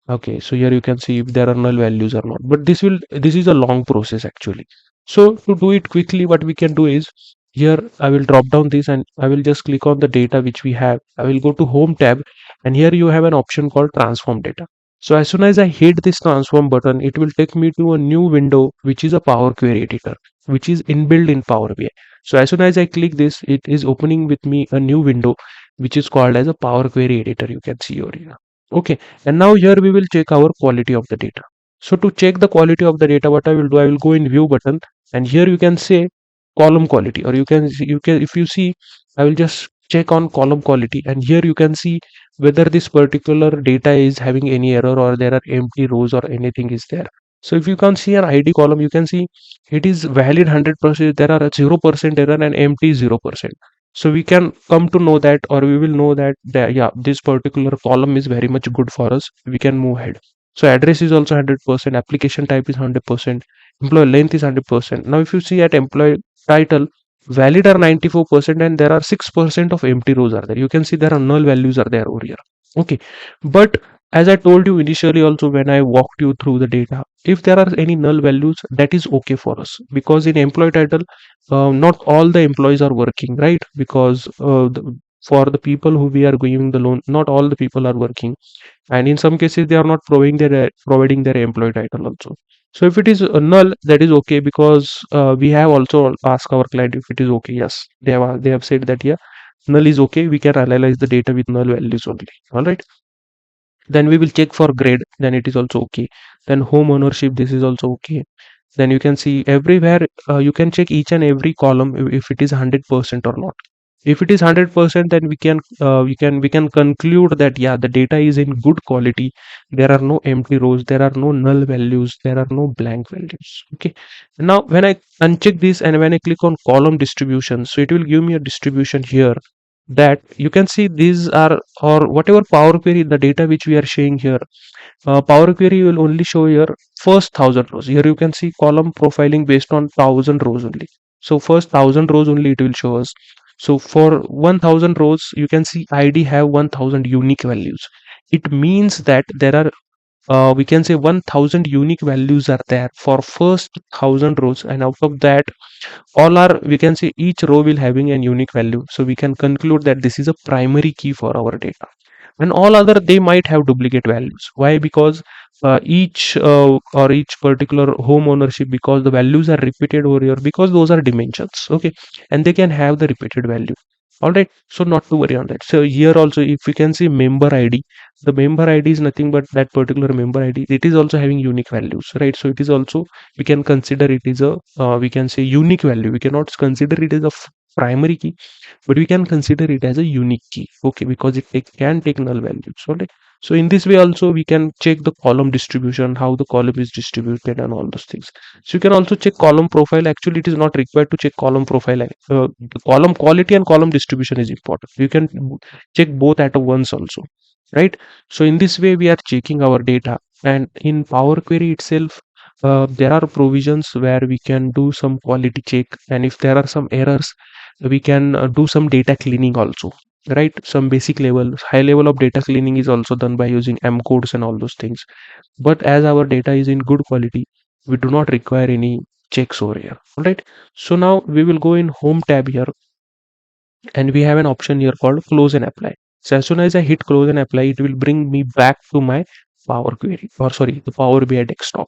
Okay, so here you can see if there are null values or not, but this is a long process actually. So to do it quickly, what we can do is, here I will drop down this and I will just click on the data which we have. I will go to home tab, and here you have an option called transform data. So as soon as I hit this transform button, it will take me to a new window which is a Power Query editor, which is inbuilt in Power BI. So as soon as I click this, it is opening with me a new window which is called as a Power Query editor. You can see over here. Okay, and now here we will check our quality of the data. So to check the quality of the data, what I will do, I will go in view button, and here you can say column quality, or you can if you see, I will just check on column quality, and here you can see whether this particular data is having any error, or there are empty rows or anything is there. So if you can see an ID column, you can see it is valid 100%, there are a 0% error, and empty 0%. So we can come to know that, or we will know that, yeah, this particular column is very much good for us, we can move ahead. So address is also 100%, application type is 100%, employee length is 100%. Now if you see at employee title, valid are 94%, and there are 6% of empty rows are there. You can see there are null values are there over here. Okay, but as I told you initially also, when I walked you through the data, if there are any null values, that is okay for us, because in employee title, not all the employees are working, right? Because for the people who we are giving the loan, not all the people are working, and in some cases they are not providing their employee title also. So if it is null, that is okay, because we have also asked our client if it is okay. Yes, they have said that, yeah, null is okay, we can analyze the data with null values only. All right, then we will check for grade, then it is also okay. Then home ownership, this is also okay. then you can see everywhere, you can check each and every column if it is 100% or not. If it is 100%, then we can conclude that yeah, the data is in good quality. There are no empty rows, there are no null values, there are no blank values. Okay, now when I uncheck this and when I click on column distribution, so it will give me a distribution here, that you can see these are, or whatever Power Query, the data which we are showing here, Power Query will only show your first 1,000 rows. Here you can see column profiling based on 1,000 rows only. So first 1,000 rows only it will show us. So for 1,000 rows, you can see ID have 1,000 unique values. It means that there are, we can say 1,000 unique values are there for first 1,000 rows, and out of that, all are, we can say each row will having an unique value. So we can conclude that this is a primary key for our data, and all other they might have duplicate values. Why? Because each or each particular home ownership, because the values are repeated over here, because those are dimensions. Okay, and they can have the repeated value. All right, so not to worry on that. So here also, if we can see member ID, the member ID is nothing but that particular member ID, it is also having unique values, right? So it is also, we can consider it is a, we can say unique value. We cannot consider it as a primary key, but we can consider it as a unique key. Okay, because can take null values. Alright, so in this way also we can check the column distribution, how the column is distributed and all those things. So you can also check column profile. Actually, it is not required to check column profile. The column quality and column distribution is important. You can check both at once also, right? So in this way we are checking our data, and in Power Query itself, there are provisions where we can do some quality check, and if there are some errors, we can do some data cleaning also, right? Some basic level, high level of data cleaning is also done by using M codes and all those things. But as our data is in good quality, we do not require any checks over here. All right, so now we will go in home tab here, and we have an option here called close and apply. So as soon as I hit close and apply, it will bring me back to my Power Query, or sorry, the Power BI desktop.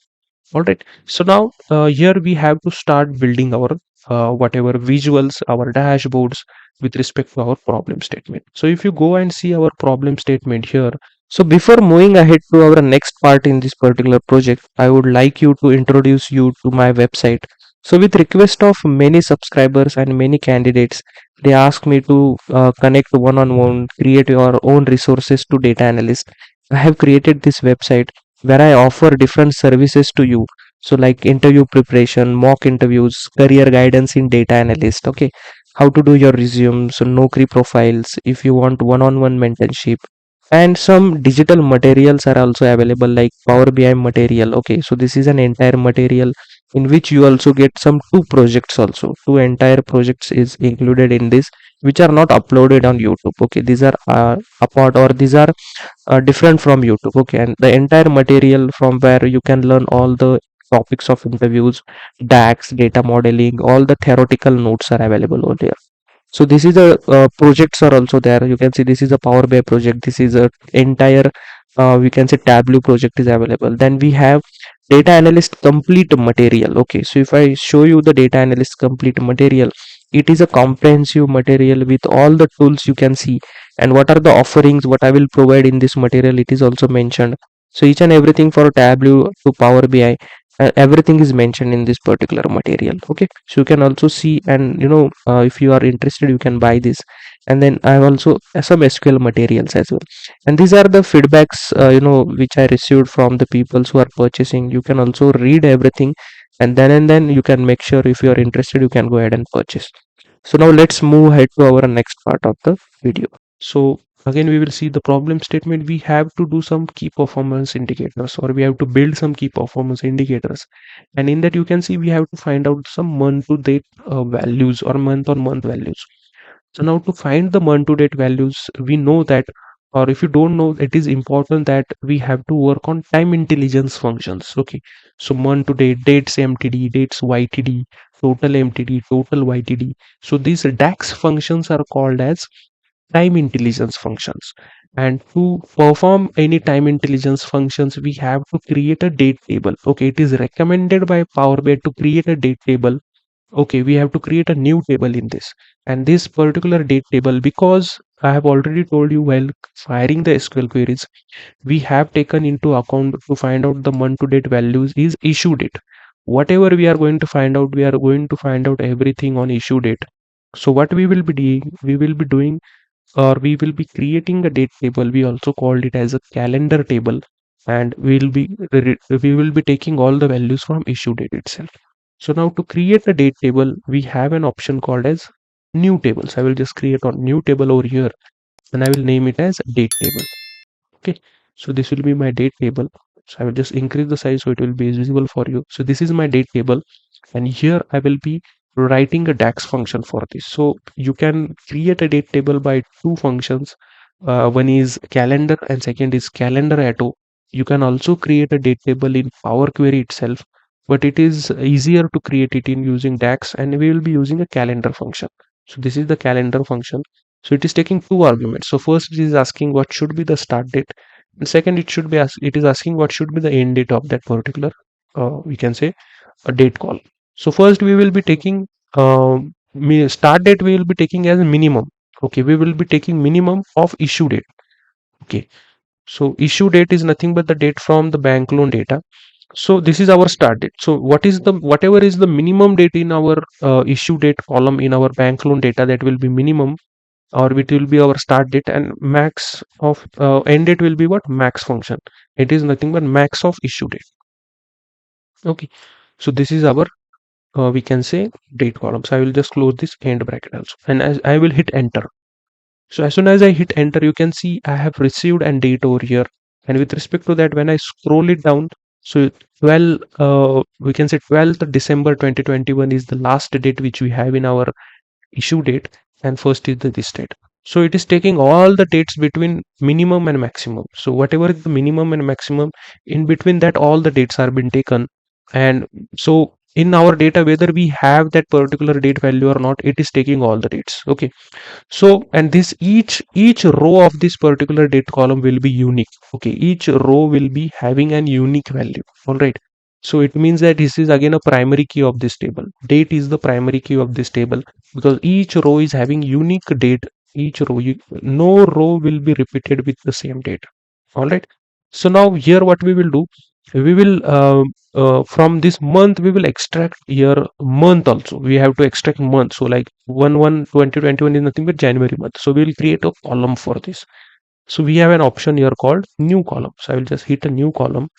All right, so now here we have to start building our whatever visuals, our dashboards with respect to our problem statement. So if you go and see our problem statement here, so before moving ahead to our next part in this particular project, I would like you to introduce you to my website. So with request of many subscribers and many candidates, they ask me to connect one-on-one, create your own resources to data analyst. I have created this website where I offer different services to you. So like interview preparation, mock interviews, career guidance in data analyst. Okay, how to do your resume, so Naukri profiles, if you want one-on-one mentorship, and some digital materials are also available like Power BI material. Okay, so this is an entire material in which you also get some two projects also. Two entire projects is included in this, which are not uploaded on YouTube. Okay, these are apart, or these are different from YouTube. Okay, and the entire material from where you can learn all the topics of interviews, DAX, data modeling, all the theoretical notes are available over there. So this is a projects are also there. You can see this is a Power BI project. This is a entire, we can say Tableau project is available. Then we have data analyst complete material. Okay, so if I show you the data analyst complete material, it is a comprehensive material with all the tools you can see, and what are the offerings, what I will provide in this material, it is also mentioned. So each and everything for Tableau to Power BI, everything is mentioned in this particular material. Okay, so you can also see, and if you are interested, you can buy this. And then I have also some SQL materials as well, and these are the feedbacks which I received from the people who are purchasing. You can also read everything, and then you can make sure, if you are interested, you can go ahead and purchase. So now let's move ahead to our next part of the video. So again, we will see the problem statement. We have to do some key performance indicators, or we have to build some key performance indicators. And in that, you can see we have to find out some month to date values, or month on month values. So now to find the month to date values, we know that, or if you don't know, it is important that we have to work on time intelligence functions. Okay, so month to date, dates MTD, dates YTD, total MTD, total YTD. So these DAX functions are called as time intelligence functions. And to perform any time intelligence functions, we have to create a date table. Okay, it is recommended by Power BI to create a date table. Okay, we have to create a new table in this, and this particular date table, because I have already told you, while firing the SQL queries, we have taken into account to find out the month to date values is issue date. whatever we are going to find out, we are going to find out everything on issue date. So what we will be doing, or we will be creating a date table. We also called it as a calendar table, and we will be taking all the values from issue date itself. So now to create a date table, we have an option called as new tables. I will just create a new table over here, and I will name it as date table. Okay, so this will be my date table. So I will just increase the size so it will be visible for you. So this is my date table, and here I will be writing a DAX function for this. So you can create a date table by two functions. One is calendar and second is calendar auto. You can also create a date table in Power Query itself, but it is easier to create it in using DAX, and we will be using a calendar function. So this is the calendar function. So it is taking two arguments. So first it is asking what should be the start date, and second it is asking what should be the end date of that particular we can say a date call. So first we will be taking start date, we will be taking as a minimum. Okay, we will be taking minimum of issue date. Okay, so issue date is nothing but the date from the bank loan data. So this is our start date. So whatever is the minimum date in our issue date column in our bank loan data, that will be minimum, or it will be our start date, and max of end date will be what? Max function. It is nothing but max of issue date. Okay, so this is our we can say date column. So I will just close this end bracket also, and as I will hit enter. So as soon as I hit enter, you can see I have received and date over here. And with respect to that, when I scroll it down, so 12 we can say 12th December 2021 is the last date which we have in our issue date, and first is the this date. So it is taking all the dates between minimum and maximum. So whatever is the minimum and maximum, in between that all the dates are been taken. And so in our data, whether we have that particular date value or not, it is taking all the dates. Okay, so and this each row of this particular date column will be unique. Okay, each row will be having an unique value. All right, so it means that this is again a primary key of this table. Date is the primary key of this table, because each row is having unique date. Each row, no row will be repeated with the same date. All right, so now here what we will do, we will from this month we will extract here month also. We have to extract month. So like 1/1/2021 is nothing but January month. So we will create a column for this. So we have an option here called new column. So I will just hit a new column,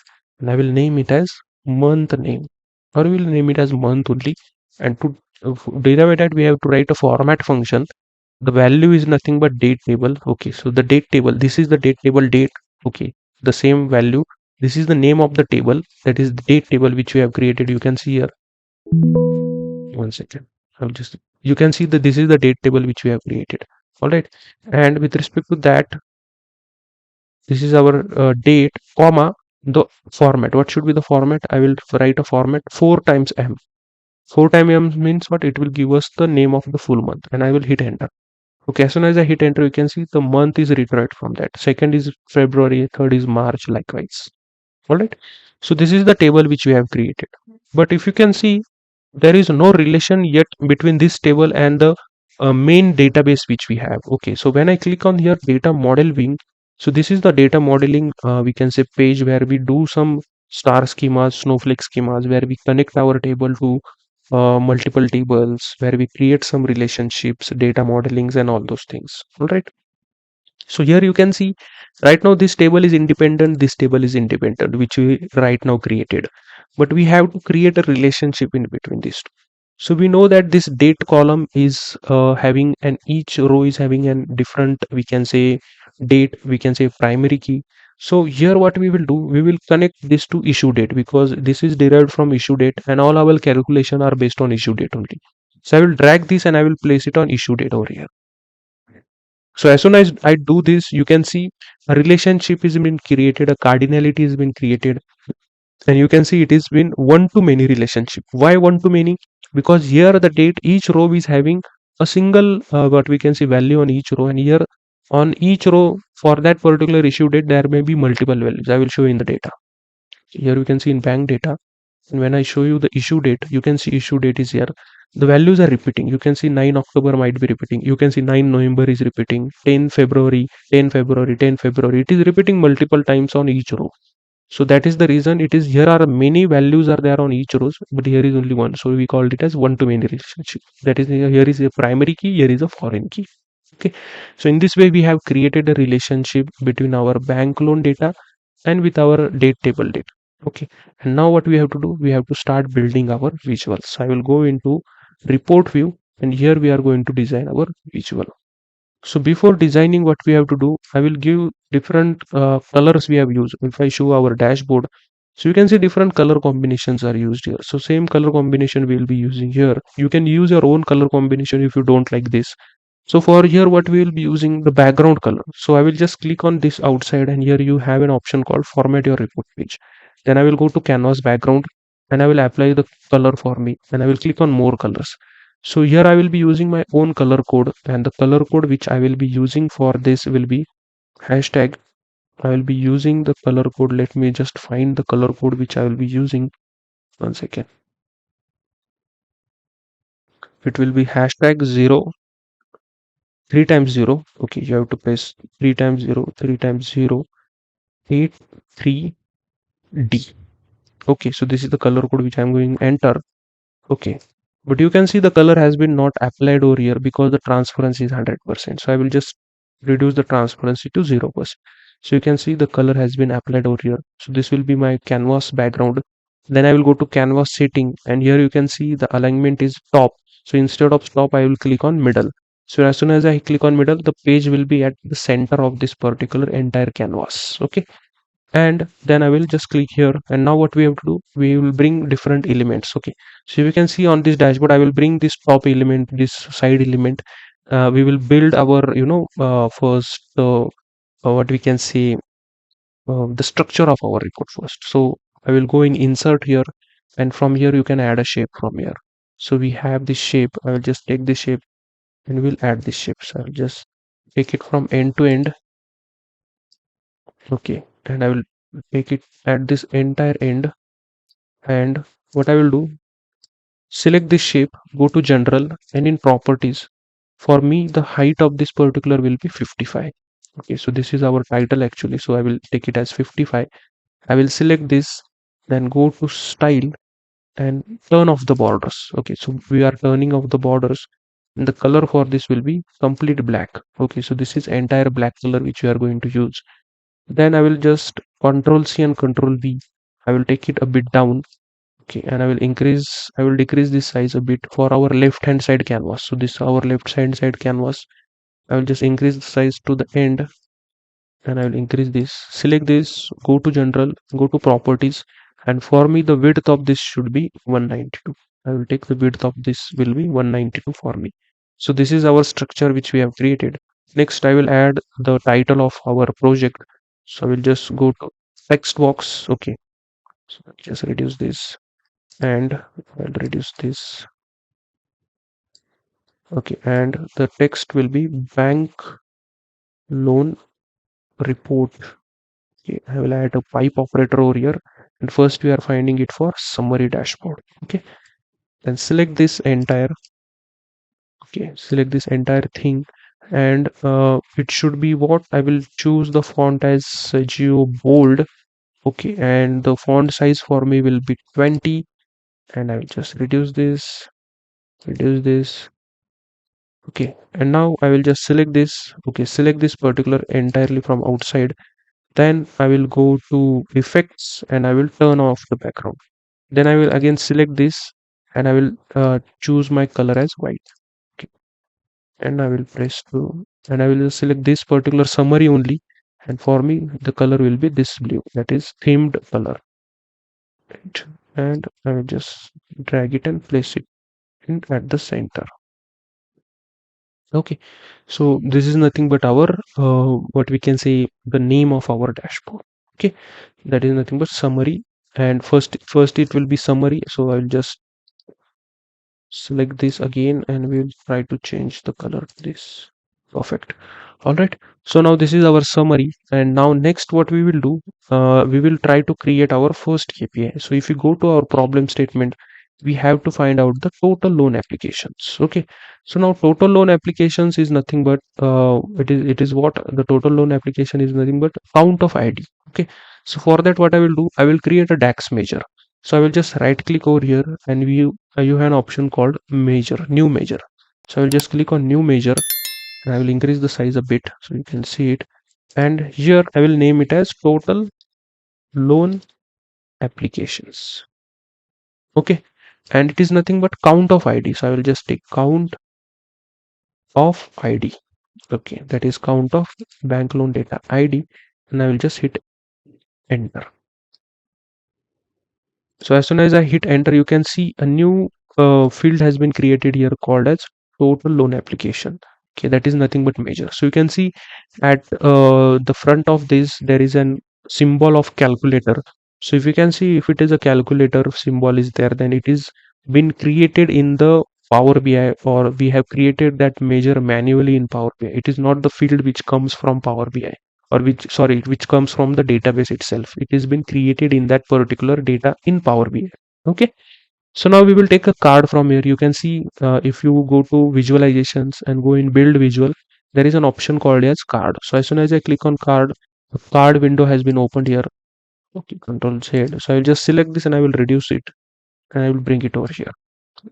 and I will name it as month name, or we will name it as month only. And to derive that, we have to write a format function. The value is nothing but date table. Okay, so the date table, this is the date table date. Okay, the same value, this is the name of the table, that is the date table which we have created. You can see here, one second, I'll just, you can see that this is the date table which we have created. All right, and with respect to that, this is our date comma the format. What should be the format? I will write a format 4 times m. 4 times m means what? It will give us the name of the full month, and I will hit enter. Okay, as soon as I hit enter, you can see the month is retrieved from that. Second is February, third is March, likewise. All right. So this is the table which we have created. But if you can see, there is no relation yet between this table and the main database which we have. Okay, so when I click on here data modeling, so this is the data modeling we can say page, where we do some star schemas, snowflake schemas, where we connect our table to multiple tables, where we create some relationships, data modelings, and all those things. All right, so here you can see right now this table is independent, this table is independent, which we right now created, but we have to create a relationship in between these two. So we know that this date column is having, and each row is having a different, we can say date, we can say primary key. So here what we will do, we will connect this to issue date, because this is derived from issue date, and all our calculation are based on issue date only. So I will drag this and I will place it on issue date over here. So as soon as I do this, you can see a relationship has been created, a cardinality has been created, and you can see it is been one to many relationship. Why one to many? Because here the date, each row is having a single what we can see value on each row, and here on each row for that particular issue date there may be multiple values. I will show you in the data. Here you can see in bank data, and when I show you the issue date, you can see issue date is here. The values are repeating. You can see 9 October might be repeating. You can see 9 November is repeating. 10 February, 10 February, 10 February. It is repeating multiple times on each row. So that is the reason it is here are many values are there on each rows, but here is only one. So we called it as one-to-many relationship. That is, here is a primary key, here is a foreign key. Okay. So in this way, we have created a relationship between our bank loan data and with our date table data. Okay. And now what we have to do, we have to start building our visuals. So I will go into report view, and here we are going to design our visual. So before designing, what we have to do, I will give different colors we have used. If I show our dashboard, so you can see different color combinations are used here. So same color combination we will be using here. You can use your own color combination if you don't like this. So for here, what we will be using the background color. So I will just click on this outside, and here you have an option called format your report page. Then I will go to canvas background, and I will apply the color for me, and I will click on more colors. So here I will be using my own color code, and the color code which I will be using for this will be hashtag. I will be using the color code. Let me just find the color code which I will be using. One second. It will be hashtag 3 times 0. Okay, you have to press 3 times 0, 3 times 0, 8, 3, D. Okay, so this is the color code which I'm going to enter. Okay, but you can see the color has been not applied over here because the transparency is 100%. So I will just reduce the transparency to 0%. So you can see the color has been applied over here. So this will be my canvas background. Then I will go to canvas setting, and here you can see the alignment is top. So instead of top, I will click on middle. So as soon as I click on middle, the page will be at the center of this particular entire canvas. Okay, and then I will just click here, and now what we have to do, we will bring different elements. Okay, so you can see on this dashboard I will bring this top element, this side element. We will build our first what we can say, the structure of our report first. So I will go in insert here, and from here you can add a shape from here. So we have this shape. I will just take this shape and we'll add this shape. So I'll just take it from end to end. Okay, and I will take it at this entire end. And what I will do, select this shape, go to general, and in properties, for me the height of this particular will be 55. Okay, so this is our title actually, so I will take it as 55. I will select this, then go to style and turn off the borders. Okay, so we are turning off the borders, and the color for this will be complete black. Okay, so this is entire black color which we are going to use. Then I will just control C and control V. I will take it a bit down. Okay, and I will decrease this size a bit for our left hand side canvas. So this our left hand side canvas. I will just increase the size to the end, and I will increase this. Select this, go to general, go to properties, and for me the width of this should be 192. I will take the width of this will be 192 for me. So this is our structure which we have created. Next, I will add the title of our project. So I will just go to text box. Okay, so I'll just reduce this, and I'll reduce this. Okay, and the text will be bank loan report. Okay, I will add a pipe operator over here, and first we are finding it for summary dashboard. Okay, then select this entire. Okay, select this entire thing, and it should be what I will choose the font as Geo bold. Okay, and the font size for me will be 20, and I will just reduce this. Okay, and now I will just select this. Okay, select this particular entirely from outside. Then I will go to effects, and I will turn off the background. Then I will again select this, and I will choose my color as white. Okay, and I will press to, and I will just select this particular summary only. And for me, the color will be this blue, that is themed color. Right? And I will just drag it and place it in at the center. Okay, so this is nothing but our what we can say, the name of our dashboard. Okay, that is nothing but summary, and first it will be summary. So I will just select this again, and we'll try to change the color to this. Perfect. All right, so now this is our summary, and now next what we will do, we will try to create our first KPI. So if you go to our problem statement, we have to find out the total loan applications. Okay, so now total loan applications is nothing but it is what the total loan application is nothing but count of ID. Okay, So for that, what I will do, I will create a DAX measure. So I will just right click over here, and you have an option called measure, new measure. So I will just click on new measure, and I will increase the size a bit so you can see it. And here I will name it as total loan applications. Okay, and it is nothing but count of ID. So I will just take count of ID. Okay, that is count of bank loan data ID, and I will just hit enter. So as soon as I hit enter, you can see a new field has been created here called as total loan application. Okay, that is nothing but measure. So you can see at the front of this there is an symbol of calculator. So if you can see, if it is a calculator symbol is there, then it is been created in the Power BI, or we have created that measure manually in Power BI. It is not the field which comes from Power BI, or which comes from the database itself. It has been created in that particular data in Power BI. Okay, so now we will take a card from here. You can see, if you go to visualizations and go in build visual, there is an option called as card. So as soon as I click on card, the card window has been opened here. Okay, control Z. So I will just select this and I will reduce it, and I will bring it over here.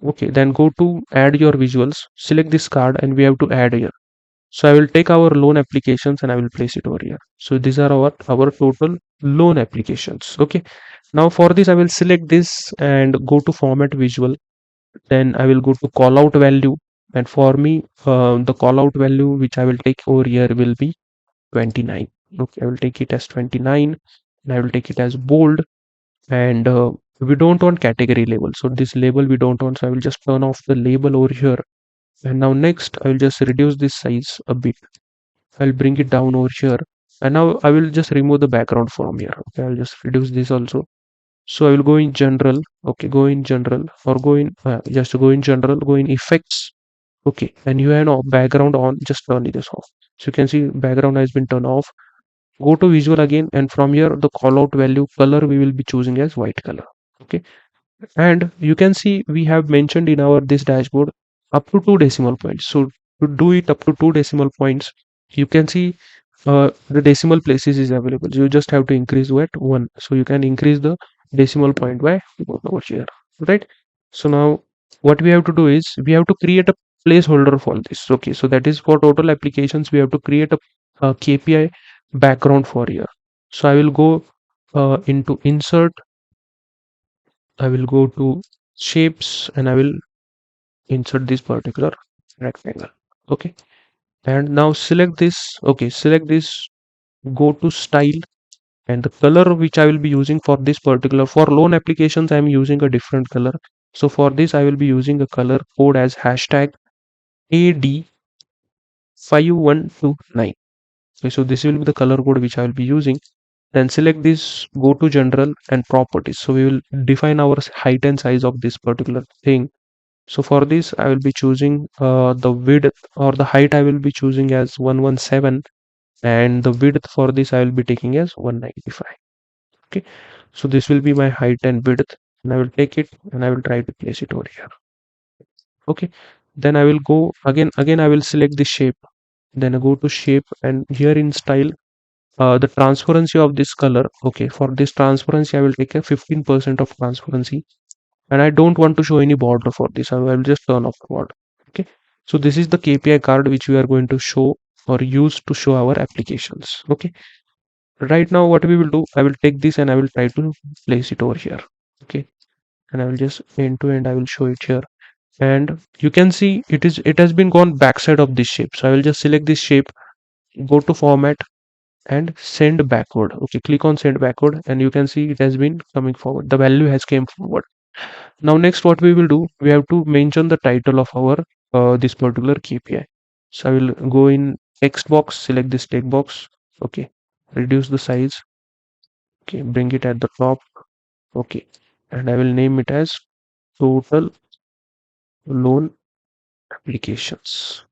Okay, then go to add your visuals, select this card, and we have to add here. So I will take our loan applications and I will place it over here. So these are our total loan applications. Okay. Now for this, I will select this and go to format visual. Then I will go to call out value. And for me, the call out value which I will take over here will be 29. Okay. I will take it as 29, and I will take it as bold. And we don't want category label. So this label we don't want. So I will just turn off the label over here. And now next, I will just reduce this size a bit. I'll bring it down over here, and now I will just remove the background from here. Okay, I'll just reduce this also. So I will go in general. Okay, go in general, or go in just go in general, go in effects. Okay, and you have no background on, just turn this off. So you can see background has been turned off. Go to visual again, and from here the callout value color we will be choosing as white color. Okay, and you can see we have mentioned in our this dashboard up to 2 decimal points. So to do it up to 2 decimal points, you can see the decimal places is available. You just have to increase to at 1. So you can increase the decimal point by 1 over here, right? So now what we have to do is we have to create a placeholder for this. Okay, so that is for total applications. We have to create a KPI background for here. So I will go into insert. I will go to shapes, and I will insert this particular rectangle. Okay, and now select this. Okay, select this, go to style, and the color which I will be using for this particular, for loan applications I am using a different color. So for this I will be using a color code as hashtag AD5129. Okay, so this will be the color code which I will be using. Then select this, go to general and properties. So we will define our height and size of this particular thing. So for this I will be choosing the width, or the height I will be choosing as 117, and the width for this I will be taking as 195. Okay, so this will be my height and width, and I will take it and I will try to place it over here. Okay, then I will go again I will select the shape, then I go to shape, and here in style, the transparency of this color. Okay, for this transparency I will take a 15% of transparency, and I don't want to show any border for this. I will just turn off the border. Okay, so this is the KPI card which we are going to show or use to show our applications. Okay, right now what we will do, I will take this and I will try to place it over here. Okay, and I will just end to end I will show it here, and you can see it has been gone backside of this shape. So I will just select this shape, go to format, and send backward. Okay, click on send backward, and you can see it has been coming forward. The value has came forward. Now next what we will do, we have to mention the title of our this particular KPI. So I will go in text box, select this text box. Okay, reduce the size. Okay, bring it at the top. Okay, and I will name it as total loan applications.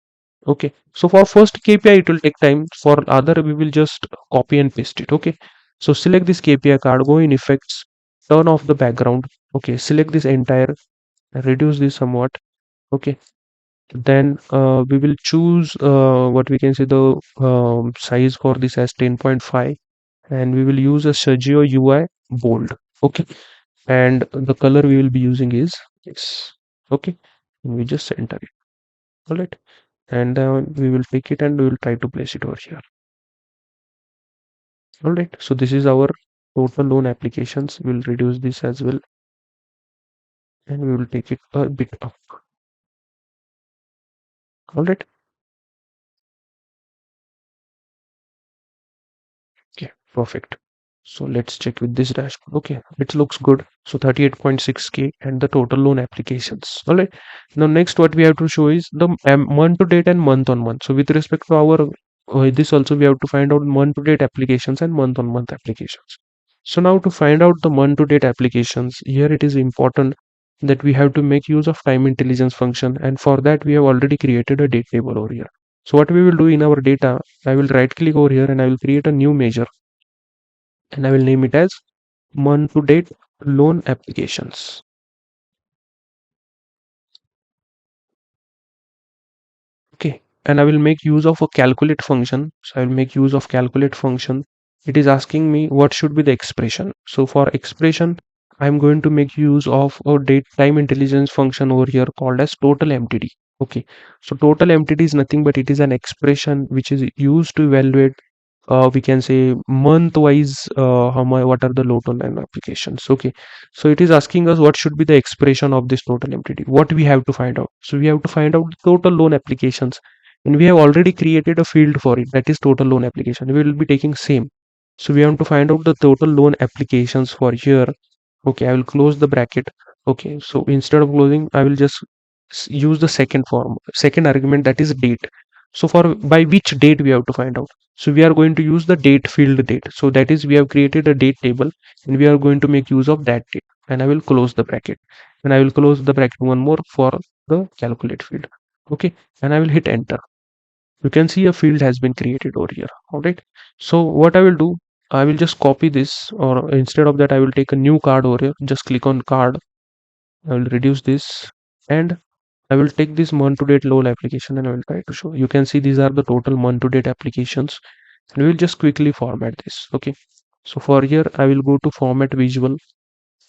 Okay, so for first KPI it will take time. For other we will just copy and paste it. Okay, so select this KPI card, go in effects, turn off the background. Okay, select this entire, reduce this somewhat. Okay, then we will choose what we can say the size for this as 10.5, and we will use a Sergio UI bold. Okay, and the color we will be using is this. Okay, and we just enter it. All right, and we will take it and we will try to place it over here. All right, so this is our total loan applications. We will reduce this as well, and we will take it a bit up. All right. Okay, perfect. So let's check with this dashboard. Okay, it looks good. So 38.6K and the total loan applications. All right. Now next what we have to show is the month to date and month on month. So with respect to our this also we have to find out month to date applications and month on month applications. So now to find out the month to date applications, here it is important that we have to make use of time intelligence function, and for that we have already created a date table over here. So what we will do in our data, I will right click over here and I will create a new measure and I will name it as month to date loan applications. Okay, and I will make use of a calculate function. So I will make use of calculate function. It is asking me what should be the expression. So for expression, I'm going to make use of a date time intelligence function over here called as total MTD. Okay, so total MTD is nothing but it is an expression which is used to evaluate we can say month wise what are the total and applications. Okay, so it is asking us what should be the expression of this total MTD. What we have to find out, so we have to find out the total loan applications, and we have already created a field for it, that is total loan application. We will be taking same, so we have to find out the total loan applications for here. Okay, I will close the bracket. Okay, so instead of closing I will just use the second argument, that is date. So for by which date we have to find out, so we are going to use the date field date. So that is we have created a date table and we are going to make use of that date, and I will close the bracket, and I will close the bracket one more for the calculate field. Okay, and I will hit enter. You can see a field has been created over here. All right, so what I will do, I will just copy this, or instead of that I will take a new card over here. Just click on card. I will reduce this, and I will take this month to date loan application and I will try to show. You can see these are the total month to date applications, and we will just quickly format this. Okay, so for here I will go to format visual.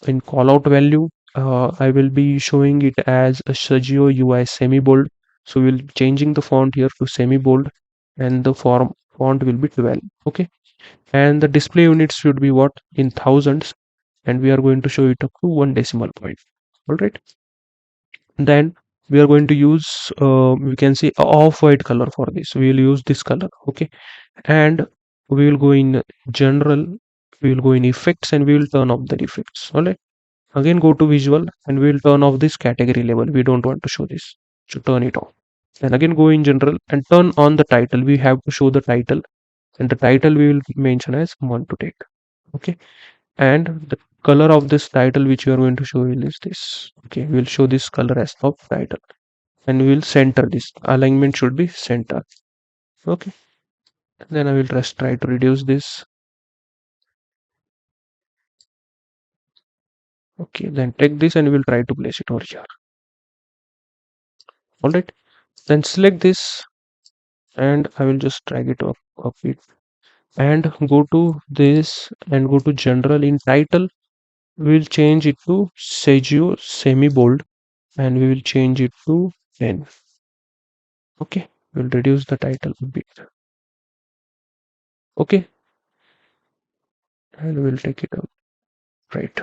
In callout value, I will be showing it as a Sergio UI semi bold. So we'll changing the font here to semi bold, and the font will be 12. Okay, and the display units should be what, in thousands, and we are going to show it up to one decimal point. All right, then we are going to use we can say a off-white color for this. We will use this color. Okay, and we will go in general, we will go in effects, and we will turn off the effects. All right, again go to visual and we will turn off this category label. We don't want to show this, so turn it off. And again go in general and turn on the title. We have to show the title, and the title we will mention as month to date. Okay, and the color of this title which you are going to show is this. Okay, we will show this color as of title, and we will center this. Alignment should be center. Okay, then I will just try to reduce this. Okay, then take this and we will try to place it over here. All right, then select this and I will just drag it up it, and go to this and go to general. In title we will change it to Sergio semi bold, and we will change it to 10. Okay, we'll reduce the title a bit. Okay, and we'll take it out. Right.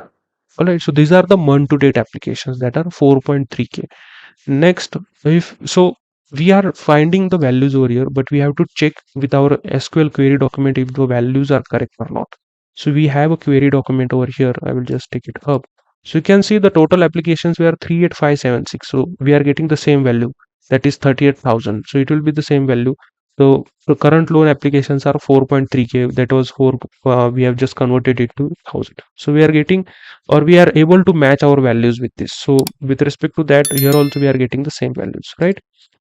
All right, so these are the month to date applications that are 4.3K. Next, if so, we are finding the values over here, but we have to check with our SQL query document if the values are correct or not. So we have a query document over here. I will just take it up. So you can see the total applications were 38576. So we are getting the same value, that is 38,000. So it will be the same value. So the current loan applications are 4.3K. That was 4. We have just converted it to 1000. So we are getting, or we are able to match our values with this. So with respect to that, here also we are getting the same values, right?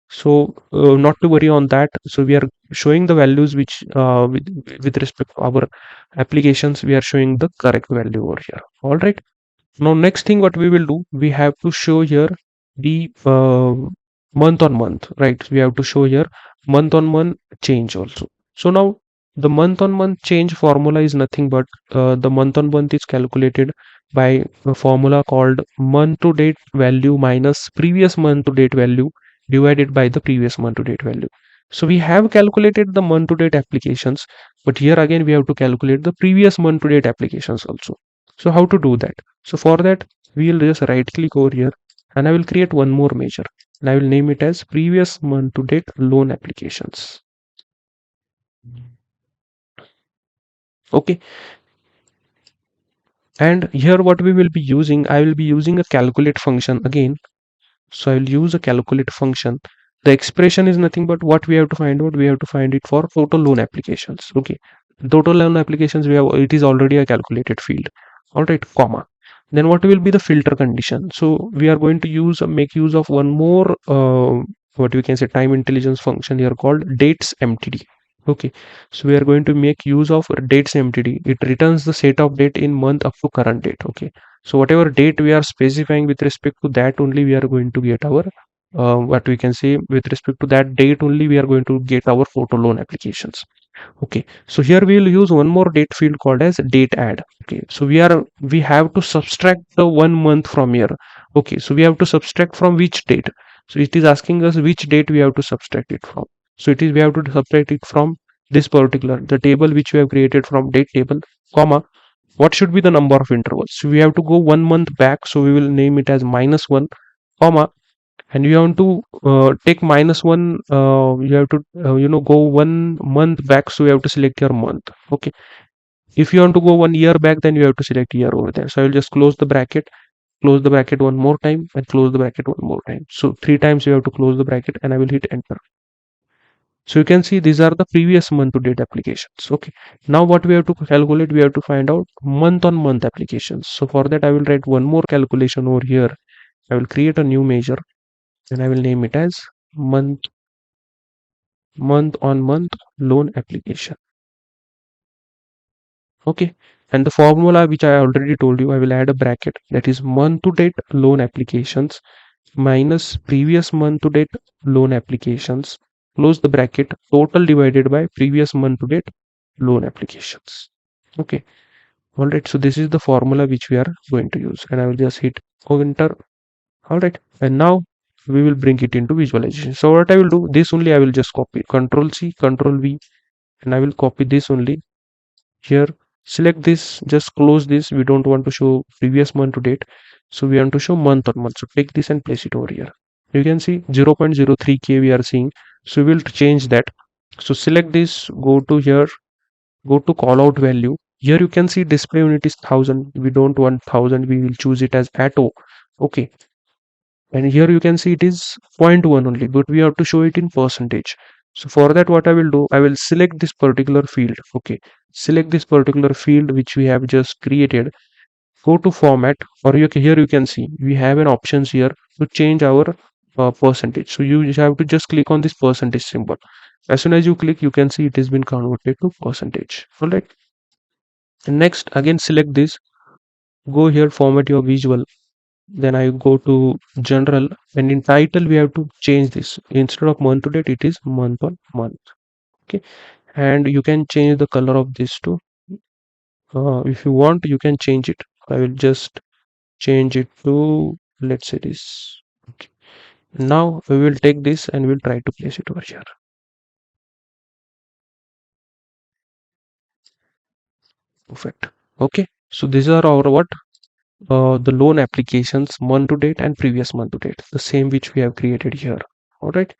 So not to worry on that. So we are showing the values which with respect to our applications, we are showing the correct value over here. All right, now next thing what we will do, we have to show here the month on month, right? We have to show here month on month change also. So now The month on month change formula is nothing but the month on month is calculated by a formula called month to date value minus previous month to date value divided by the previous month to date value. So we have calculated the month to date applications, but here again we have to calculate the previous month to date applications also. So how to do that? So for that we will just right click over here and I will create one more measure and I will name it as previous month to date loan applications. Okay, and here what we will be using, I will be using a calculate function again. So I will use a calculate function. The expression is nothing but what we have to find out, we have to find it for total loan applications. Okay, total loan applications, we have, it is already a calculated field. All right, comma, then what will be the filter condition? So we are going to use make use of one more what we can say time intelligence function here called dates mtd. Okay, so we are going to make use of dates mtd. It returns the set of date in month up to current date. Okay, so whatever date we are specifying with respect to that only we are going to get our what we can say with respect to that date only we are going to get our photo loan applications. Okay, so here we will use one more date field called as date add. Okay, so we have to subtract the 1 month from here. Okay, so we have to subtract from which date? So it is asking us which date we have to subtract it from. So it is we have to subtract it from this particular the table which we have created from date table, comma, what should be the number of intervals? So we have to go 1 month back, so we will name it as -1, comma, and you have to take -1, you have to go 1 month back, so you have to select your month. Okay, if you want to go 1 year back, then you have to select year over there. So I will just close the bracket one more time and close the bracket one more time. So 3 times you have to close the bracket and I will hit enter. So you can see these are the previous month to date applications. Okay, now what we have to calculate, we have to find out month on month applications. So for that I will write one more calculation over here. I will create a new measure and I will name it as month on month loan application. Okay, and the formula which I already told you, I will add a bracket, that is month to date loan applications minus previous month to date loan applications, close the bracket, total divided by previous month to date loan applications. Okay, all right, so this is the formula which we are going to use and I will just hit enter. All right, and now we will bring it into visualization. So what I will do, this only I will just copy, Control C, Control V, and I will copy this only here. Select this, just close this. We don't want to show previous month to date, so we want to show month on month. So take this and place it over here. You can see 0.03k we are seeing, so we will change that. So select this, go to here, go to call out value. Here you can see display unit is 1000. We don't want 1000, we will choose it as atto. Okay, and here you can see it is zero point 0.1 only, but we have to show it in percentage. So for that what I will do, I will select this particular field. Okay, select this particular field which we have just created, go to format, or here you can see we have an options here to change our percentage. So you just have to just click on this percentage symbol. As soon as you click, you can see it has been converted to percentage. All right, and next again select this, go here, format your visual, then I go to general, and in title we have to change this, instead of month to date it is month on month. Okay, and you can change the color of this too. If you want, you can change it. I will just change it to, let's say this. Okay, now we will take this and we'll try to place it over here. Perfect. Okay, so these are our what, the loan applications month to date and previous month to date, the same which we have created here. All right,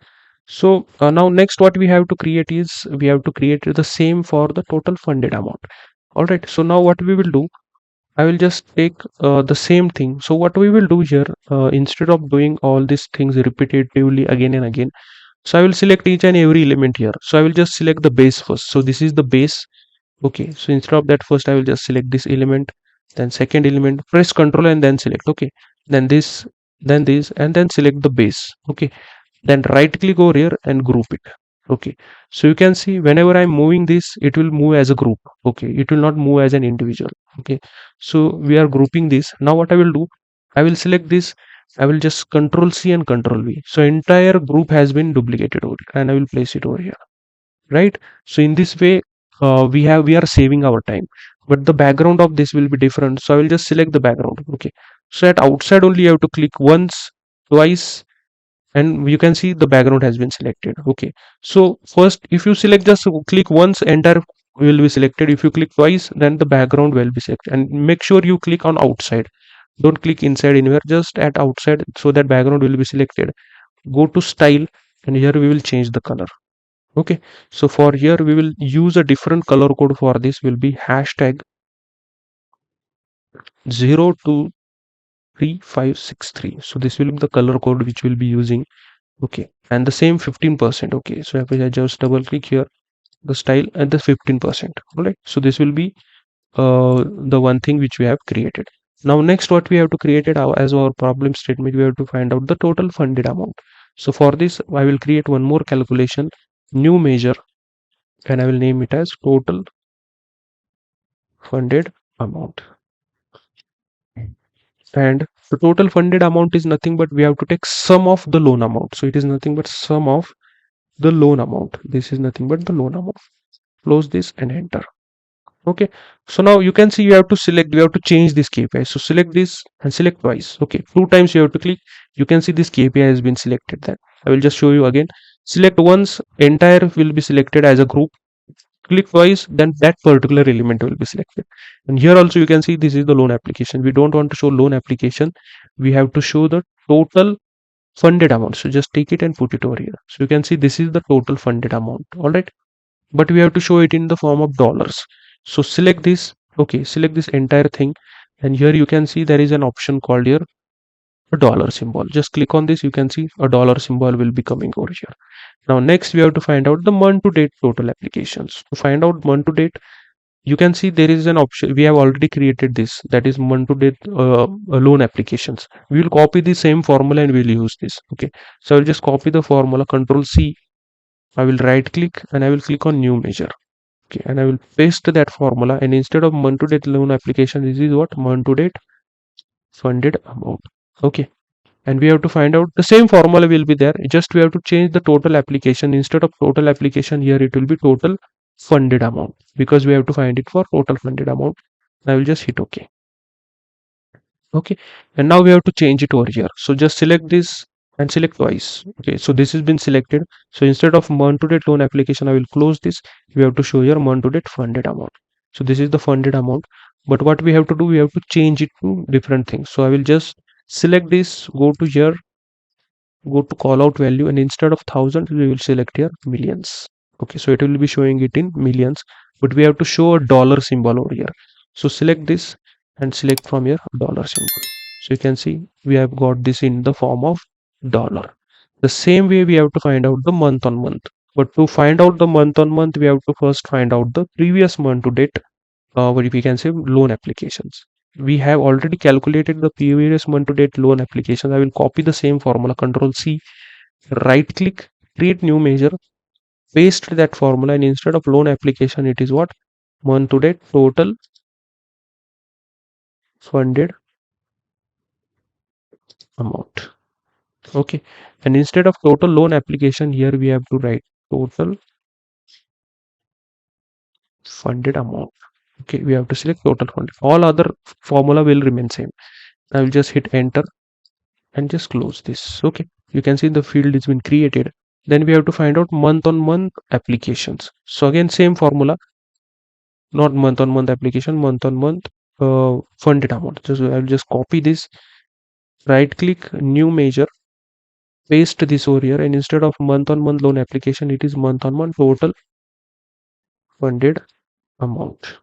so now next what we have to create is we have to create the same for the total funded amount. All right, so now what we will do, I will just take the same thing. So what we will do here, instead of doing all these things repetitively again and again, so I will select each and every element here. So I will just select the base first. So this is the base. Okay, so instead of that, first I will just select this element, then second element, press Ctrl and then select. Okay, then this, and then select the base. Okay, then right click over here and group it. Okay, so you can see whenever I'm moving this, it will move as a group. Okay, it will not move as an individual. Okay, so we are grouping this. Now what I will do, I will select this, I will just Control C and Control V. So entire group has been duplicated over here, and I will place it over here. Right, so in this way we are saving our time, but the background of this will be different. So I will just select the background. Okay, so at outside only you have to click once, twice, and you can see the background has been selected. Okay, so first if you select, just click once, entire will be selected. If you click twice, then the background will be selected. And make sure you click on outside, don't click inside anywhere, just at outside, so that background will be selected. Go to style, and here we will change the color. Okay, so for here we will use a different color code. For this will be hashtag 023563. So this will be the color code which we'll be using. Okay, and the same 15%. Okay, so if I just double click here, the style and the 15%. All right, so this will be the one thing which we have created. Now next, what we have to create it as our problem statement, we have to find out the total funded amount. So for this I will create one more calculation, new measure, and I will name it as total funded amount. And the total funded amount is nothing but we have to take sum of the loan amount. So it is nothing but sum of the loan amount. This is nothing but the loan amount. Close this and enter. Okay, so now you can see you have to select, we have to change this KPI. So select this and select twice. Okay, 2 times you have to click. You can see this KPI has been selected. Then I will just show you again. Select once, entire will be selected as a group. Click twice, then that particular element will be selected. And here also you can see this is the loan application. We don't want to show loan application, we have to show the total funded amount. So just take it and put it over here. So you can see this is the total funded amount. All right, but we have to show it in the form of dollars. So select this. Okay, select this entire thing, and here you can see there is an option called here a dollar symbol. Just click on this, you can see a dollar symbol will be coming over here. Now next we have to find out the month to date total applications. To find out month to date, you can see there is an option. We have already created this, that is month to date loan applications. We will copy the same formula and we'll use this. Okay, so I will just copy the formula, Control C. I will right click and I will click on new measure. Okay, and I will paste that formula, and instead of month to date loan application, this is what month to date funded amount. Okay, and we have to find out the same formula will be there, just we have to change the total application. Instead of total application, here it will be total funded amount, because we have to find it for total funded amount. I will just hit OK. Okay, and now we have to change it over here. So just select this and select twice. Okay, so this has been selected. So instead of month to date loan application, I will close this. We have to show here month to date funded amount. So this is the funded amount, but what we have to do, we have to change it to different things. So I will just select this, go to here, go to call out value, and instead of thousand we will select here millions. Okay, so it will be showing it in millions, but we have to show a dollar symbol over here. So select this and select from here dollar symbol. So you can see we have got this in the form of dollar. The same way we have to find out the month on month, but to find out the month on month we have to first find out the previous month to date, what we can say loan applications. We have already calculated the previous month to date loan applications. I will copy the same formula, Control C, right click, create new measure, paste that formula, and instead of loan application, it is what month to date total funded amount. Okay, and instead of total loan application, here we have to write total funded amount. Okay, we have to select total funded. All other formula will remain same. I will just hit enter and just close this. Okay, you can see the field has been created. Then we have to find out month on month applications. So again same formula, not month on month application, month on month funded amount. Just I will just copy this, right click, new measure, paste this over here, and instead of month on month loan application, it is month on month total funded amount,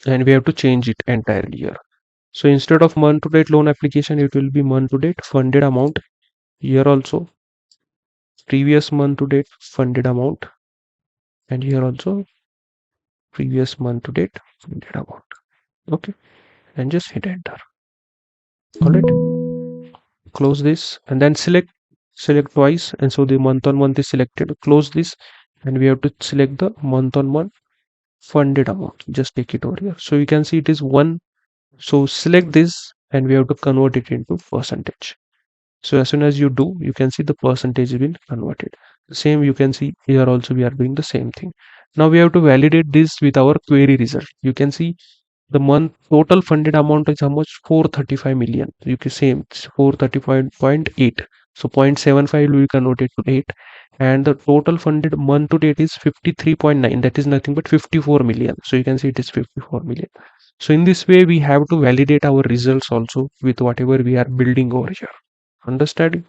and we have to change it entirely here. So instead of month to date loan application, it will be month to date funded amount. Here also previous month to date funded amount, and here also previous month to date funded amount. Okay, and just hit enter. All right, close this and then select twice, and so the month on month is selected. Close this, and we have to select the month on month funded amount. Just take it over here. So you can see it is 1. So select this, and we have to convert it into percentage. So as soon as you do, you can see the percentage has been converted. The same you can see here also we are doing the same thing. Now we have to validate this with our query result. You can see the month total funded amount is how much? 435 million. You can say it's 435.8. So 0.75 we convert it to 8. And the total funded month to date is 53.9. That is nothing but 54 million. So you can see it is 54 million. So in this way, we have to validate our results also with whatever we are building over here. Understanding?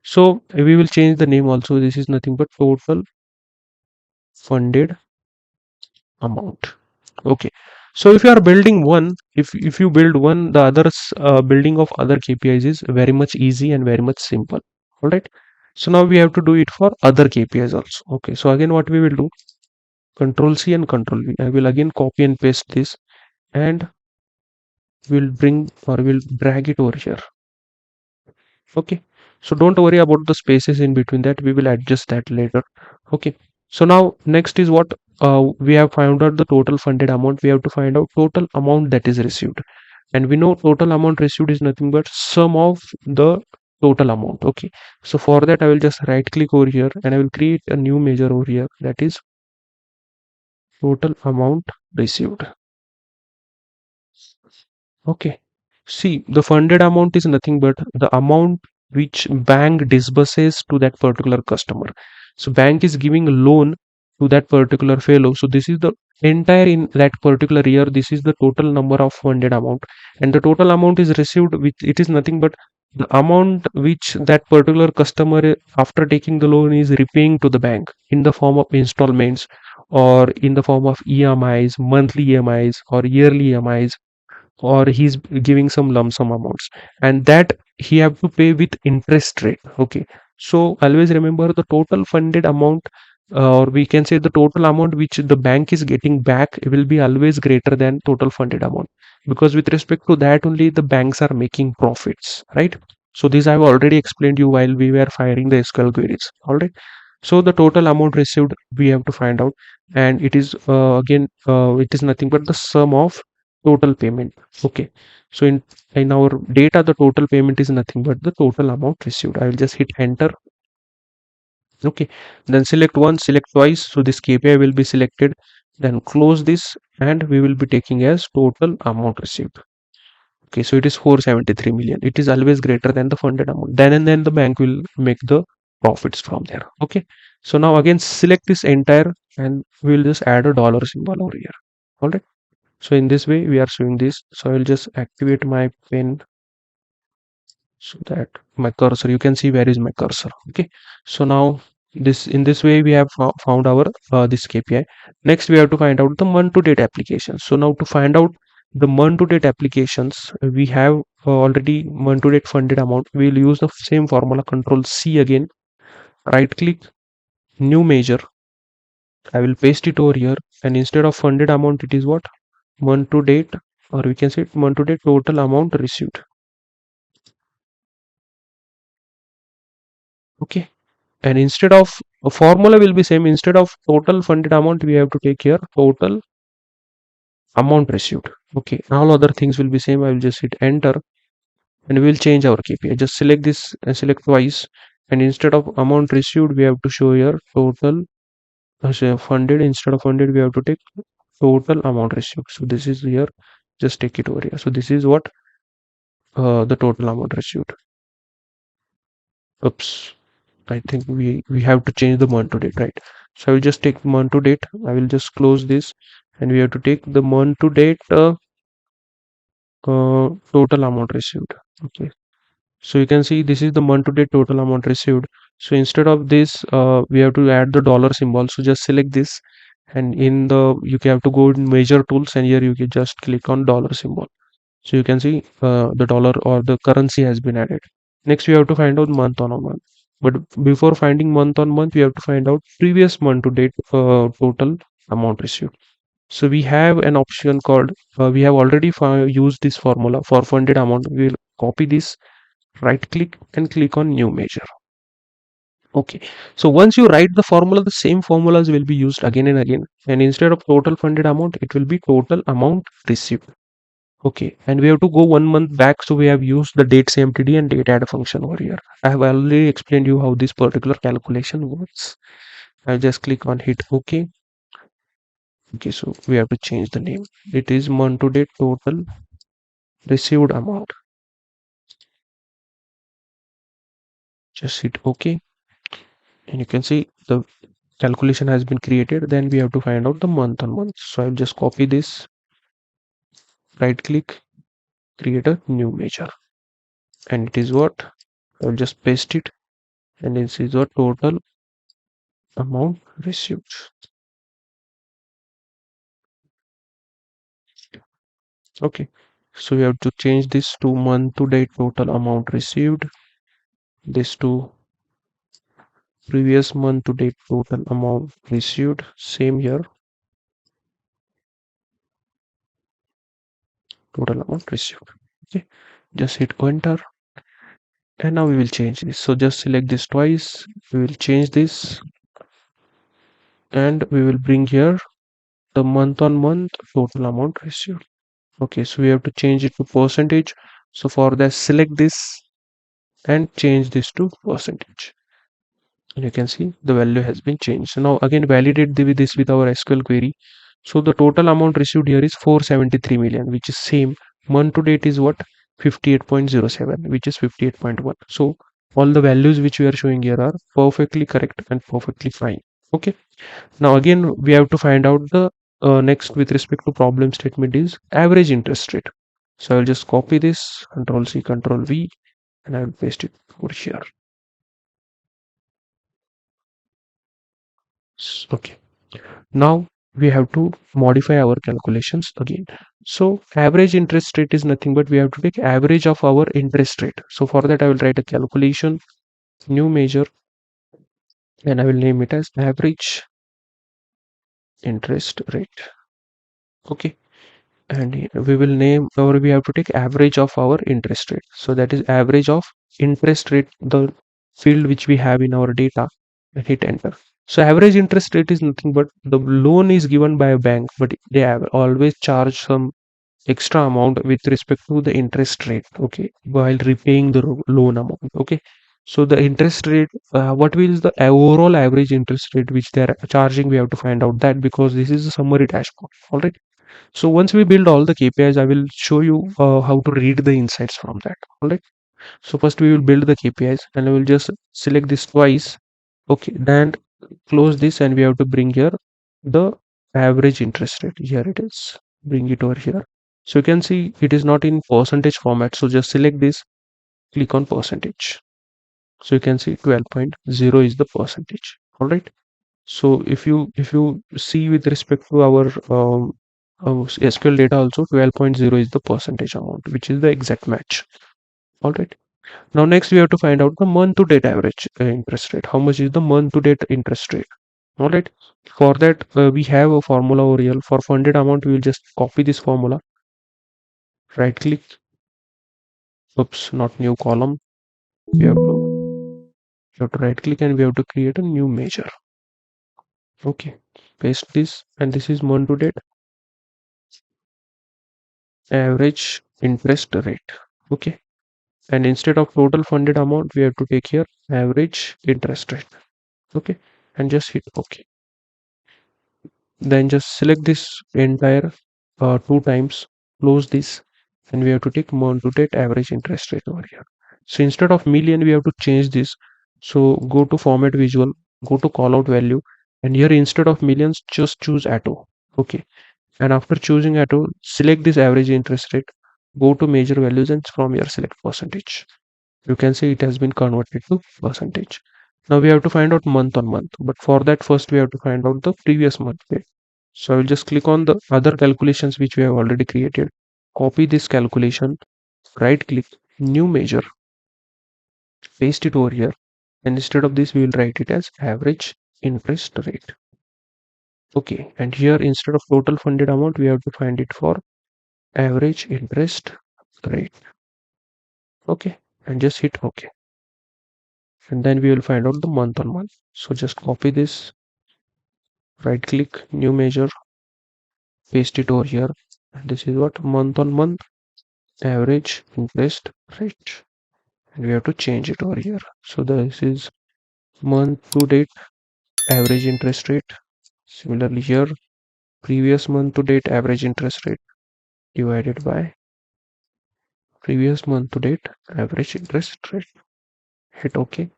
So we will change the name also. This is nothing but total funded amount. Okay. So if you are building one, if you build one, the others building of other KPIs is very much easy and very much simple. All right. So now we have to do it for other KPIs also. Okay. So again, what we will do, Control C and Control V. I will again copy and paste this, and we'll bring or we'll drag it over here. Okay, so don't worry about the spaces in between that, we will adjust that later. Okay, so now next is what, we have found out the total funded amount. We have to find out total amount that is received, and we know total amount received is nothing but sum of the total amount. Okay, so for that I will just right click over here and I will create a new measure over here, that is total amount received. Okay. See, the funded amount is nothing but the amount which bank disburses to that particular customer. So bank is giving a loan to that particular fellow. So this is the entire in that particular year. This is the total number of funded amount, and the total amount is received, which it is nothing but the amount which that particular customer after taking the loan is repaying to the bank in the form of installments, or in the form of EMIs, monthly EMIs or yearly EMIs, or he's giving some lump sum amounts, and that he have to pay with interest rate. Okay, so always remember the total funded amount, or we can say the total amount which the bank is getting back will be always greater than total funded amount, because with respect to that only the banks are making profits, right? So this I've already explained you while we were firing the SQL queries. All right, so the total amount received we have to find out, and it is again it is nothing but the sum of total payment. Okay, so in our data the total payment is nothing but the total amount received. I will just hit enter. Okay, then select once, select twice, so this KPI will be selected, then close this, and we will be taking as total amount received. Okay, so it is 473 million. It is always greater than the funded amount, then and then the bank will make the profits from there. Okay, so now again select this entire, and we will just add a dollar symbol over here. All right, so in this way we are showing this. So I will just activate my pen, so that my cursor, you can see where is my cursor. Okay, so now this, in this way we have found our this KPI. Next we have to find out the month to date applications. So now to find out the month to date applications, we have already month to date funded amount. We will use the same formula, Control C again, right click, new measure. I will paste it over here, and instead of funded amount it is what, month to date, or we can say month to date total amount received. Okay, and instead of a formula will be same, instead of total funded amount we have to take here total amount received. Okay, all other things will be same. I will just hit enter, and we will change our KPI. Just select this and select twice, and instead of amount received we have to show here total say funded. Instead of funded we have to take total amount received. So this is here, just take it over here. So this is what, the total amount received. Oops, I think we have to change the month to date, right? So I will just take month to date. I will just close this, and we have to take the month to date total amount received. Okay, so you can see this is the month to date total amount received. So instead of this, we have to add the dollar symbol. So just select this, and in the, you have to go in measure tools, and here you can just click on dollar symbol. So you can see the dollar or the currency has been added. Next we have to find out month on a month, but before finding month on month we have to find out previous month to date total amount received. So we have an option called, we have already used this formula for funded amount. We will copy this, right click, and click on new measure. Okay, so once you write the formula, the same formulas will be used again and again, and instead of total funded amount it will be total amount received. Okay, and we have to go 1 month back, so we have used the datesemptd and date add function over here. I have already explained you how this particular calculation works. I'll just click on hit OK, Okay, so we have to change the name. It is month to date total received amount. Just hit OK, and you can see the calculation has been created. Then we have to find out the month on month. So I'll just copy this, right click, create a new measure, and it is what I'll just paste it, and this is what total amount received. Okay, so we have to change this to month to date total amount received, this to previous month to date total amount received, same here, total amount received. Okay, just hit enter, and now we will change this. So just select this twice, we will change this, and we will bring here the month on month total amount received. Okay, so we have to change it to percentage. So for that, select this and change this to percentage, and you can see the value has been changed. So now again validate this with our SQL query. So the total amount received here is 473 million, which is same. Month to date is what, 58.07, which is 58.1. So all the values which we are showing here are perfectly correct and perfectly fine. Okay, now again we have to find out the next with respect to problem statement is average interest rate. So I'll just copy this, Control C, Control V, and I'll paste it over here. Okay, now we have to modify our calculations again. So average interest rate is nothing but we have to take average of our interest rate. So for that I will write a calculation, new measure, and I will name it as average interest rate. Okay, and we will name, or we have to take average of our interest rate. So that is average of interest rate, the field which we have in our data, and hit enter. So average interest rate is nothing but the loan is given by a bank, but they have always charge some extra amount with respect to the interest rate, okay, while repaying the loan amount. Okay, so the interest rate, what will the overall average interest rate which they are charging, we have to find out that, because this is a summary dashboard. All right, so once we build all the KPIs, I will show you how to read the insights from that. All right, so first we will build the KPIs, and I will just select this twice. Okay, then close this, and we have to bring here the average interest rate. Here it is, bring it over here. So you can see it is not in percentage format, so just select this, click on percentage. So you can see 12.0 is the percentage. All right, so if you see with respect to our SQL data also, 12.0 is the percentage amount, which is the exact match. All right, now next we have to find out the month to date average interest rate. How much is the month to date interest rate? All right, for that we have a formula over here. For funded amount, we will just copy this formula, right click, oops, not new column, we have to right click, and we have to create a new measure. Okay, paste this, and this is month to date average interest rate. Okay, and instead of total funded amount, we have to take here average interest rate. Okay, and just hit OK. Then just select this entire two times, close this, and we have to take month to date average interest rate over here. So instead of million, we have to change this. So go to format visual, go to callout value, and here instead of millions, just choose auto. Okay, and after choosing auto, select this average interest rate, go to measure values, and from here select percentage. You can see it has been converted to percentage. Now we have to find out month on month, but for that first we have to find out the previous month. Okay, so I will just click on the other calculations which we have already created, copy this calculation, right click, new measure, paste it over here, and instead of this we will write it as average interest rate. Okay, and here instead of total funded amount, we have to find it for average interest rate. Okay, and just hit OK, and then we will find out the month on month. So just copy this, right click, new measure, paste it over here, and this is what month on month average interest rate, and we have to change it over here. So this is month to date average interest rate. Similarly here, previous month to date average interest rate divided by previous month to date average interest rate. Hit OK.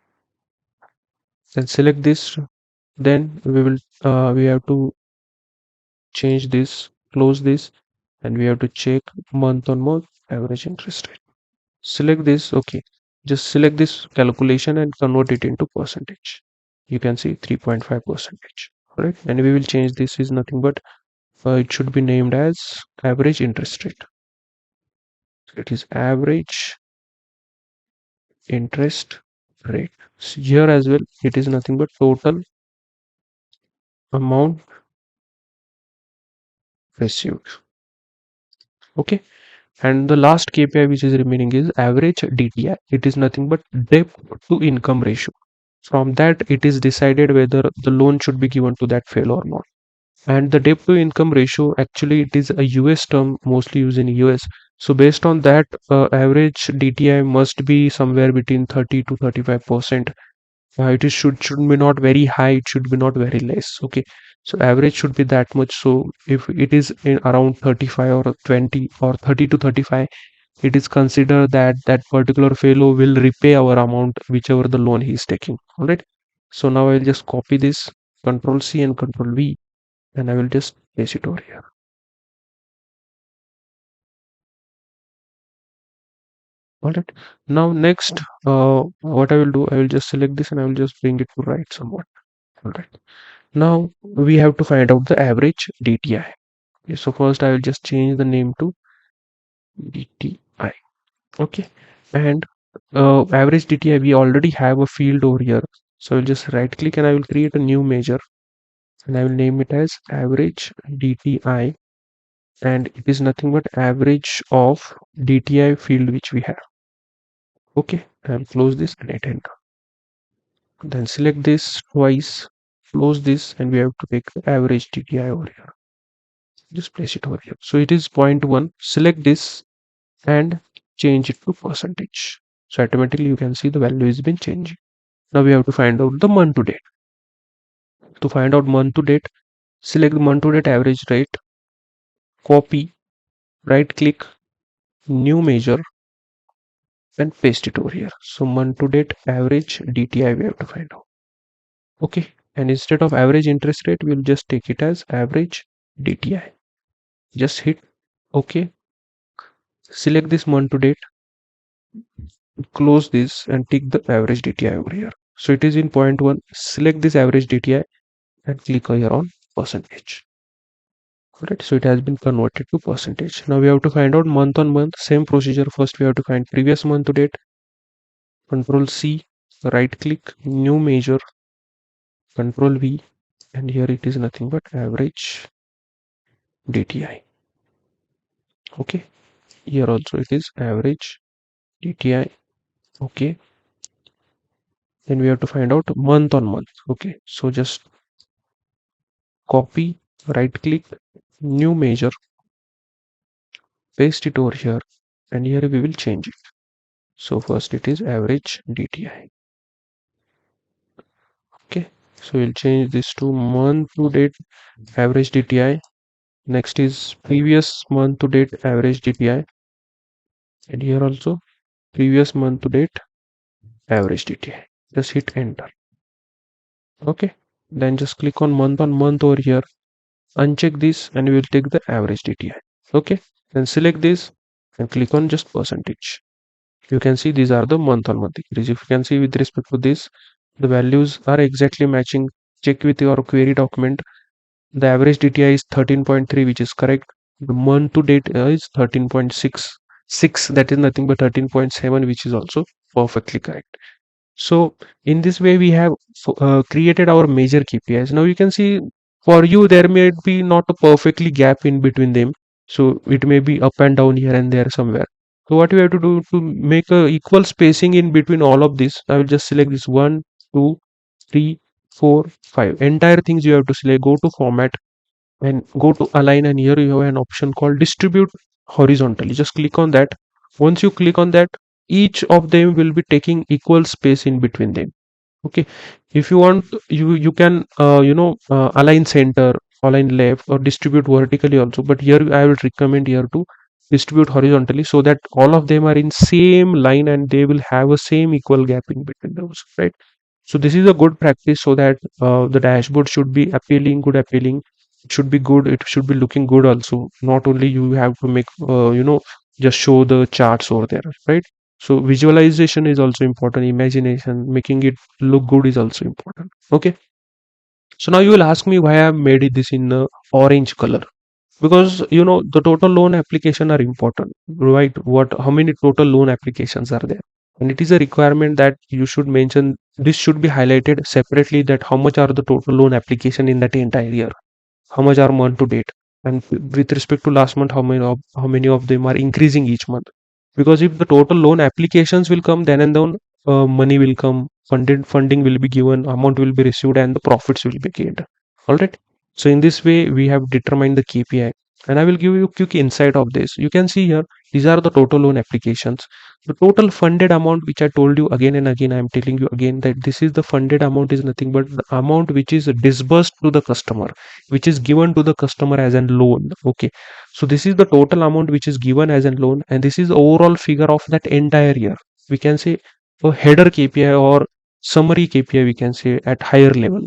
Then select this. Then we have to change this, close this, and we have to check month on month average interest rate. Select this. OK. Just select this calculation and convert it into percentage. You can see 3.5 percentage. Right, and we will change this is nothing but it should be named as average interest rate. It is average interest rate. So here as well, it is nothing but total amount received. Okay, and the last KPI which is remaining is average DTI. It is nothing but debt to income ratio. From that, it is decided whether the loan should be given to that fellow or not. And the debt to income ratio, actually it is a US term mostly used in US. So based on that, average DTI must be somewhere between 30 to 35%. It is should be not very high, it should be not very less. Okay, so average should be that much. So if it is in around 35 or 20 or 30 to 35, it is considered that that particular fellow will repay our amount whichever the loan he is taking. All right, so now I'll just copy this, Control C and Control V, and I will just paste it over here. All right, now next what I will do, I will just select this and I will just bring it to right somewhat. All right, now we have to find out the average DTI. Okay, so first I will just change the name to DTI. Okay, and average DTI, we already have a field over here, so I'll just right click and I will create a new measure and I will name it as average DTI, and it is nothing but average of DTI field which we have. Okay, and close this and hit enter. Then select this twice, close this, and we have to take the average DTI over here. Just place it over here. So it is 0.1. Select this and change it to percentage. So automatically you can see the value has been changing. Now we have to find out the month to date. To find out month to date, select the month to date average rate, copy, right click, new measure, and paste it over here. So month to date average DTI we have to find out. Okay, and instead of average interest rate, we'll just take it as average DTI. Just hit OK. Select this month to date, close this, and take the average DTI over here. So it is in 0.1. Select this average DTI and click here on percentage. Alright, so it has been converted to percentage. Now we have to find out month on month. Same procedure. First we have to find previous month to date. Control C, right click, new measure, Control V, and here it is nothing but average DTI. Okay, here also it is average DTI. Okay, then we have to find out month on month. Okay, so just copy, right click, new measure, paste it over here, and here we will change it. So first it is average DTI. Okay, so we'll change this to month to date average DTI. Next is previous month to date average DTI, and here also previous month to date average DTI. Just hit enter. Okay, then just click on month over here, uncheck this, and we will take the average DTI. Okay, then select this and click on just percentage. You can see these are the month on month increase. If you can see with respect to this, the values are exactly matching. Check with your query document. The average DTI is 13.3, which is correct. The month to date is 13.66, that is nothing but 13.7, which is also perfectly correct. So in this way we have created our major KPIs. Now you can see for you there may be not a perfectly gap in between them, so it may be up and down here and there somewhere. So what we have to do to make a equal spacing in between all of this, I will just select this 1 2 3 4 5 entire things. You have to select, go to format and go to align, and here you have an option called distribute horizontally. Just click on that. Once you click on that, each of them will be taking equal space in between them. Okay, if you want, you can align center, align left or distribute vertically also, but here I would recommend here to distribute horizontally so that all of them are in same line and they will have a same equal gap in between those, right? So this is a good practice so that the dashboard should be appealing, good appealing. It should be good. It should be looking good also. Not only you have to make, just show the charts over there, right? So visualization is also important. Imagination, making it look good is also important. Okay. So now you will ask me why I have made it this in orange color, because the total loan application are important, right? What, how many total loan applications are there, and it is a requirement that you should mention, this should be highlighted separately, that how much are the total loan application in that entire year, how much are month to date, and with respect to last month, how many of them are increasing each month. Because if the total loan applications will come, then and then money will come, funding will be given, amount will be received, and the profits will be gained. All right. So in this way we have determined the KPI, and I will give you a quick insight of this. You can see here, these are the total loan applications. The total funded amount, which I told you again and again, I am telling you again that this is the funded amount, is nothing but the amount which is disbursed to the customer, which is given to the customer as a loan. Okay. So this is the total amount which is given as a loan, and this is the overall figure of that entire year. We can say a header KPI or summary KPI, we can say at higher level.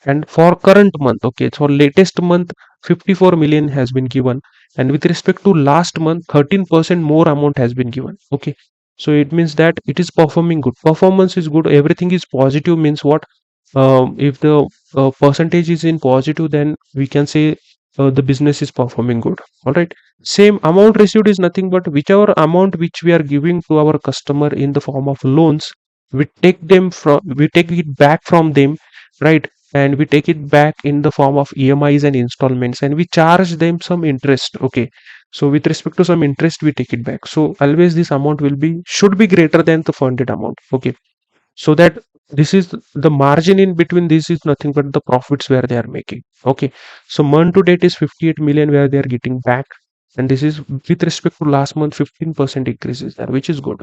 And for current month, okay, so latest month 54 million has been given, and with respect to last month 13% more amount has been given. Okay. So it means that it is performing good, performance is good, everything is positive. Means what? If the percentage is in positive, then we can say the business is performing good. All right. Same amount received is nothing but whichever amount which we are giving to our customer in the form of loans, we take it back from them, right? And we take it back in the form of EMIs and installments, and we charge them some interest. Okay. So with respect to some interest, we take it back. So always this amount should be greater than the funded amount. Okay. So that this is the margin in between, this is nothing but the profits where they are making. Okay. So month to date is 58 million where they are getting back, and this is with respect to last month 15% increase is there, which is good.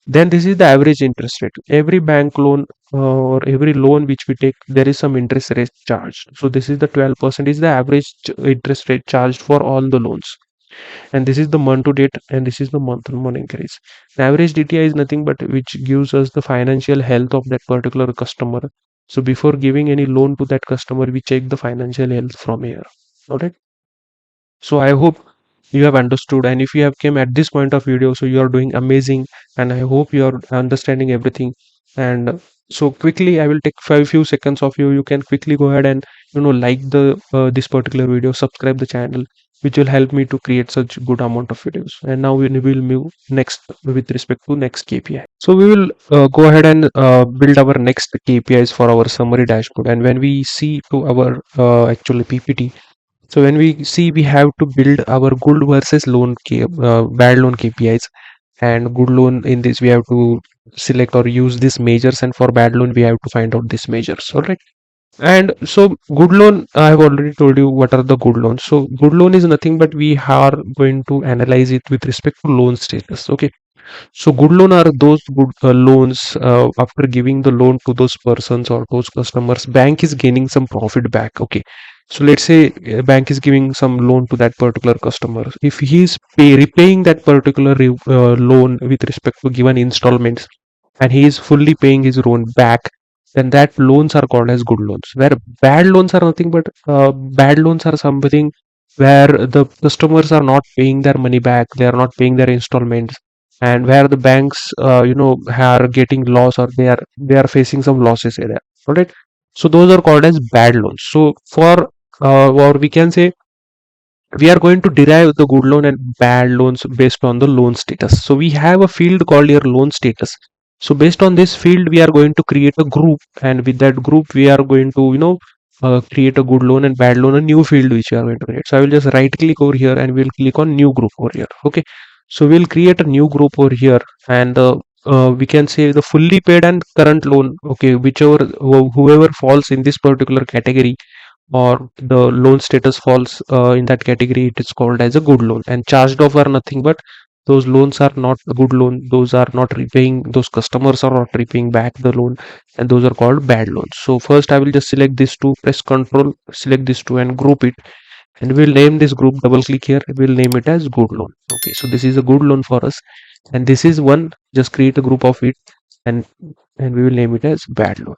Then this is the average interest rate. Every bank loan or every loan which we take, there is some interest rate charged. So this is the 12% is the average interest rate charged for all the loans. And this is the month to date, and this is the month on month increase. The average DTI is nothing but which gives us the financial health of that particular customer. So before giving any loan to that customer, we check the financial health from here. All right. So I hope you have understood, and if you have came at this point of video, so you are doing amazing, and I hope you are understanding everything. And so quickly I will take few seconds of you. You can quickly go ahead and like the this particular video, subscribe the channel, which will help me to create such good amount of videos. And now we will move next with respect to next KPI. So we will go ahead and build our next KPIs for our summary dashboard. And when we see to our actually PPT, so when we see, we have to build our good versus bad loan KPIs. And good loan, in this we have to select or use these measures, and for bad loan we have to find out these measures. All right. And so good loan, I have already told you what are the good loans. So good loan is nothing but we are going to analyze it with respect to loan status. Okay. So good loan are those good loans, after giving the loan to those persons or those customers, bank is gaining some profit back. Okay. So let's say a bank is giving some loan to that particular customer. If he is repaying that particular loan with respect to given installments, and he is fully paying his loan back, then that loans are called as good loans. Where bad loans are nothing but bad loans are something where the customers are not paying their money back, they are not paying their installments, and where the banks are getting loss, or they are facing some losses area. All right. So those are called as bad loans. So for or we can say we are going to derive the good loan and bad loans based on the loan status. So we have a field called your loan status. So based on this field, we are going to create a group, and with that group, we are going to create a good loan and bad loan, a new field which we are going to create. So I will just right click over here and we'll click on new group over here. Okay. So we'll create a new group over here, and we can say the fully paid and current loan. Okay, whichever whoever falls in this particular category, or the loan status falls in that category, it is called as a good loan. And charged off are nothing but those loans are not a good loan, those are not repaying, those customers are not repaying back the loan, and those are called bad loans. So first I will just select these two, press Control, select these two and group it, and we'll name this group, double click here, we'll name it as good loan. Okay, so this is a good loan for us, and this is one, just create a group of it, and we will name it as bad loan.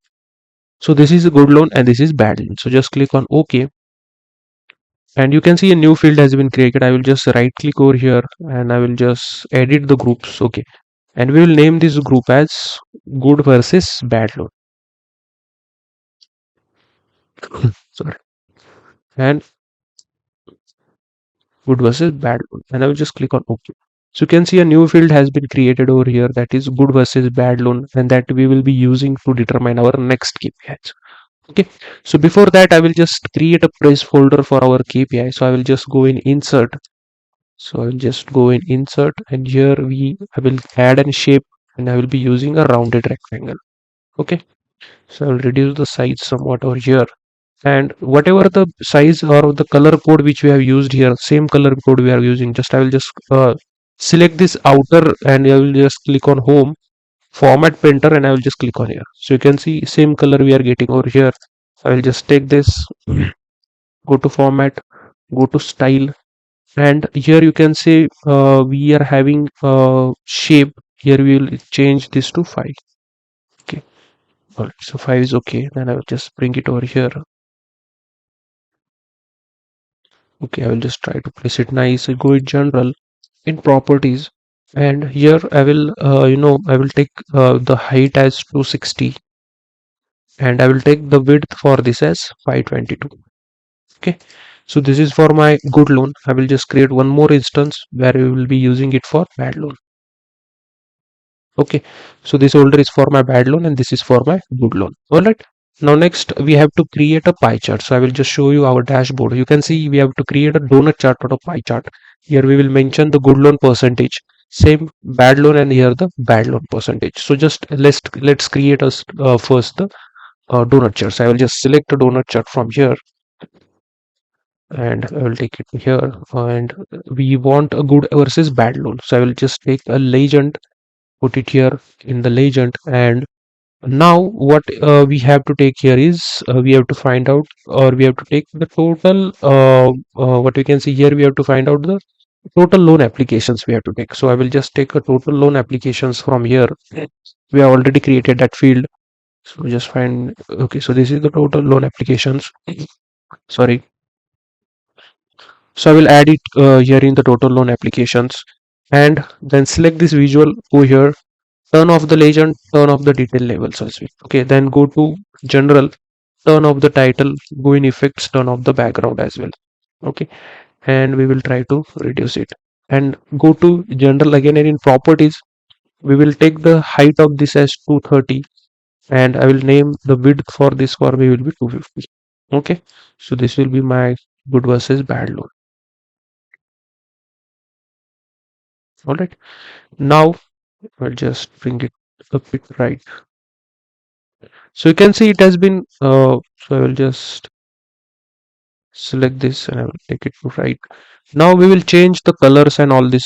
So this is a good loan and this is bad loan. So just click on OK, and you can see a new field has been created. I will just right click over here and I will just edit the groups. Okay, and we will name this group as good versus bad loan. Sorry, and good versus bad loan, and I will just click on OK. So you can see a new field has been created over here, that is good versus bad loan, and that we will be using to determine our next KPIs. Okay, so before that I will just create a placeholder for our KPI. So I will just go in insert. So I will just go in insert, and here I will add a shape, and I will be using a rounded rectangle. Okay, so I will reduce the size somewhat over here, and whatever the size or the color code which we have used here, same color code we are using, just I will just select this outer, and I will just click on home, format painter, and I will just click on here. So you can see same color we are getting over here. I will just take this, go to format, go to style, and here you can say we are having shape. Here we will change this to 5. Okay, all right, so 5 is okay. Then I will just bring it over here. Okay, I will just try to place it nice. I go in general, in properties, and here I will I will take the height as 260, and I will take the width for this as 522. Okay, so this is for my good loan. I will just create one more instance where we will be using it for bad loan. Okay, so this folder is for my bad loan and this is for my good loan. All right, now next we have to create a pie chart. So I will just show you our dashboard. You can see we have to create a donut chart or a pie chart. Here we will mention the good loan percentage, same bad loan, and here the bad loan percentage. So just let's create us first the donut chart. So I will just select a donut chart from here, and I will take it here, and we want a good versus bad loan. So I will just take a legend, put it here in the legend, and now what we have to take here is we have to find out, or we have to take the total what we can see here, we have to find out the total loan applications we have to take. So I will just take a total loan applications from here. We have already created that field, so just find. Okay, so this is the total loan applications. Sorry, so I will add it here in the total loan applications, and then select this visual over here, turn off the legend, turn off the detail labels as well. Okay, then go to general, turn off the title, go in effects, turn off the background as well. Okay, and we will try to reduce it, and go to general again, and in properties we will take the height of this as 230, and I will name the width for this for me will be 250. Okay, so this will be my good versus bad loan. All right, now I'll just bring it a bit right. So you can see it has been so I will just select this and I will take it to right. Now we will change the colors and all this.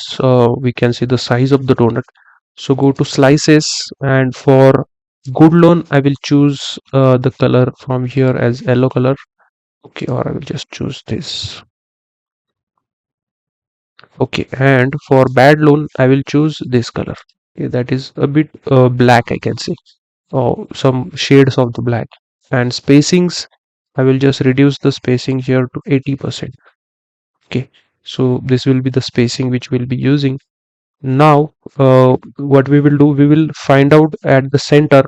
We can see the size of the donut. So go to slices, and for good loan I will choose the color from here as yellow color. Okay, or I will just choose this. Okay, and for bad loan I will choose this color. Okay, that is a bit black, I can see, or some shades of the black. And spacings, I will just reduce the spacing here to 80%. Okay, so this will be the spacing which we'll be using. Now what we will do, we will find out at the center,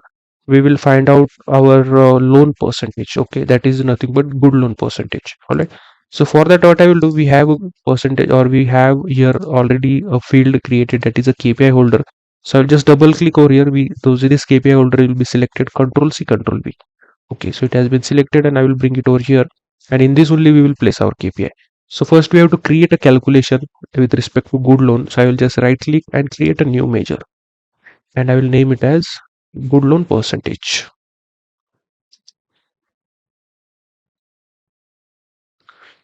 we will find out our loan percentage. Okay, that is nothing but good loan percentage. All right, so for that what I will do, we have a percentage, or we have here already a field created, that is a KPI holder. So I'll just double click over here, we those this KPI holder will be selected, Control C, Control V. Okay, so it has been selected, and I will bring it over here, and in this only we will place our KPI. So first we have to create a calculation with respect to good loan. So I will just right click and create a new measure, and I will name it as good loan percentage.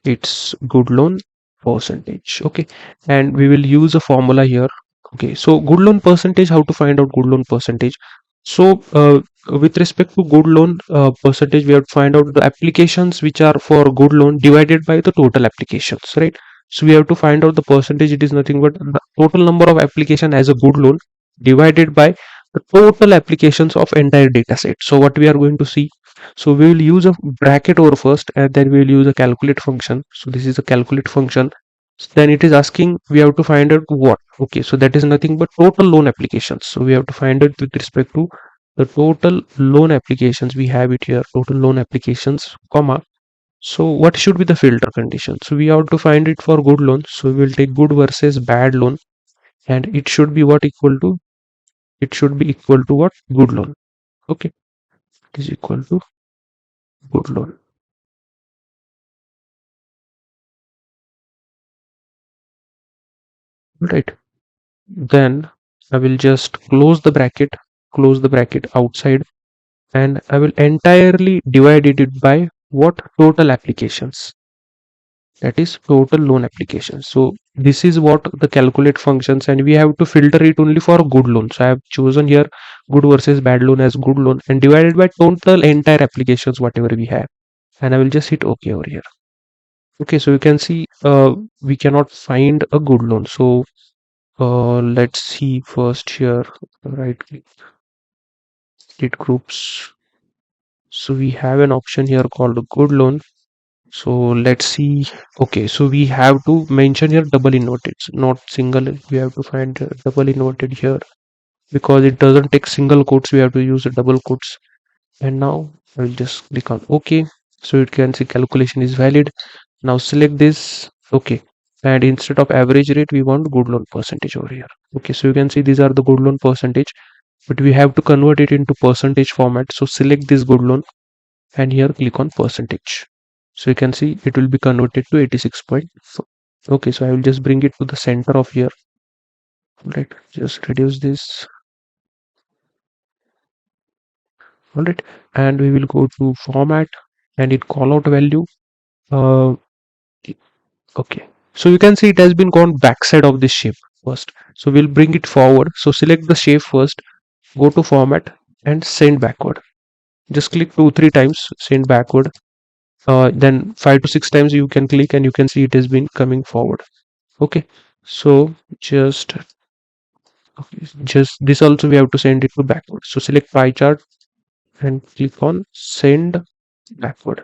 It's good loan percentage. Okay, and we will use a formula here. Okay, so good loan percentage, how to find out good loan percentage? So with respect to good loan percentage, we have to find out the applications which are for good loan divided by the total applications, right? So we have to find out the percentage. It is nothing but the total number of application as a good loan divided by the total applications of entire data set. So what we are going to see, so we will use a bracket over first, and then we will use a calculate function. So this is a calculate function. So then it is asking, we have to find out what. Okay, so that is nothing but total loan applications. So we have to find it with respect to the total loan applications. We have it here, total loan applications, comma. So what should be the filter condition? So we have to find it for good loan. So we will take good versus bad loan, and it should be what equal to, it should be equal to what? Good loan. Okay, it is equal to good loan. Right. Then I will just close the bracket outside, and I will entirely divide it by what? Total applications. That is total loan applications. So this is what the calculate functions, and we have to filter it only for good loan. So I have chosen here good versus bad loan as good loan and divided by total entire applications whatever we have. And I will just hit OK over here. Okay, so you can see we cannot find a good loan. So let's see first here, right click, edit groups. So we have an option here called good loan. So let's see. Okay, so we have to mention here double inverted, not single. We have to find double inverted here because it doesn't take single quotes. We have to use a double quotes. And now I will just click on OK. So you can see calculation is valid. Now select this. Okay, and instead of average rate, we want good loan percentage over here. Okay, so you can see these are the good loan percentage, but we have to convert it into percentage format. So select this good loan and here click on percentage. So you can see it will be converted to 86.4. Okay, so I will just bring it to the center of here. Right, just reduce this. All right, and we will go to format and it call out value. Uh, okay, so you can see it has been gone backside of this shape first. So we'll bring it forward. So select the shape first, go to format and send backward. Just click 2-3 times, send backward. Then 5 to 6 times you can click and you can see it has been coming forward. Okay, so just this also we have to send it to backward. So select pie chart and click on send backward.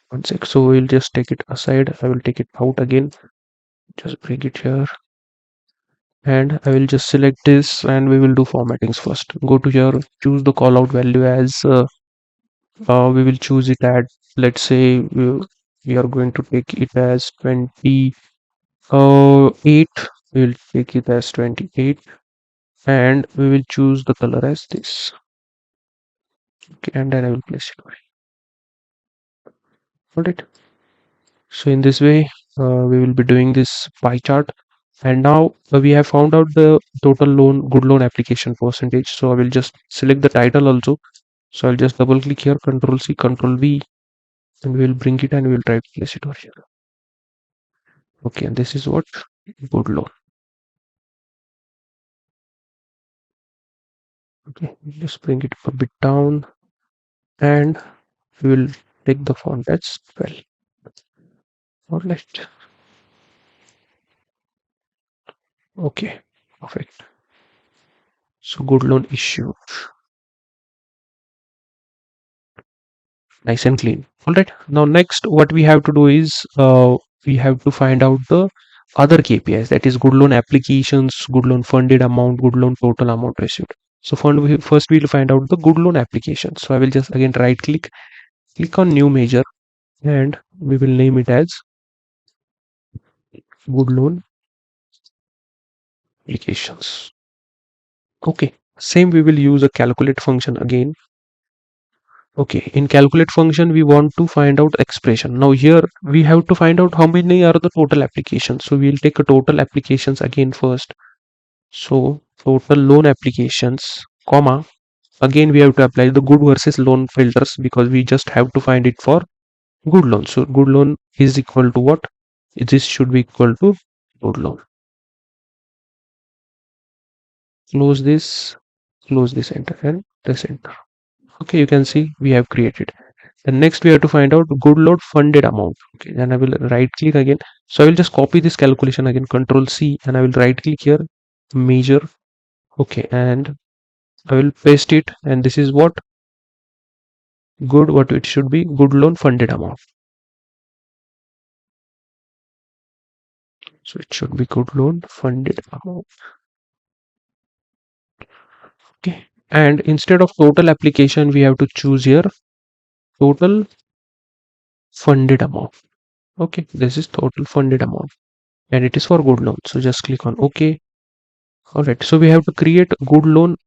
One sec. So we'll just take it aside. I will take it out again. Just bring it here. And I will just select this and we will do formattings first. Go to here, choose the callout value as we will choose it at, let's say we are going to take it as 28. We'll take it as 28 and we will choose the color as this. Okay, and then I will place it away. Alright. So in this way, we will be doing this pie chart. And now we have found out the total loan, good loan application percentage. So I will just select the title also. So I'll just double click here, Control C, Control V, and we will bring it and we will try to place it over here. Okay, and this is what good loan. Okay, just bring it a bit down and we will take the font as 12. Alright. Okay, perfect. So good loan issued. Nice and clean. All right, now next what we have to do is we have to find out the other KPIs, that is good loan applications, good loan funded amount, good loan total amount received. So first we will find out the good loan applications. So I will just again right click on new measure and we will name it as good loan applications. Okay, same we will use a calculate function again. Okay, in calculate function, we want to find out expression. Now here we have to find out how many are the total applications. So we'll take a total applications again first. So total loan applications, comma, again we have to apply the good versus loan filters because we just have to find it for good loan. So good loan is equal to what? This should be equal to good loan. Close this, enter, and press enter. Okay, you can see we have created. And next we have to find out good loan funded amount. Okay, then I will right click again. So I will just copy this calculation again, Control C, and I will right click here, measure. Okay, and I will paste it, and this is what it should be, good loan funded amount. So it should be good loan funded amount. Okay, and instead of total application we have to choose here total funded amount. Okay, this is total funded amount, and it is for good loan. So just click on OK. All right, so we have to create good loan,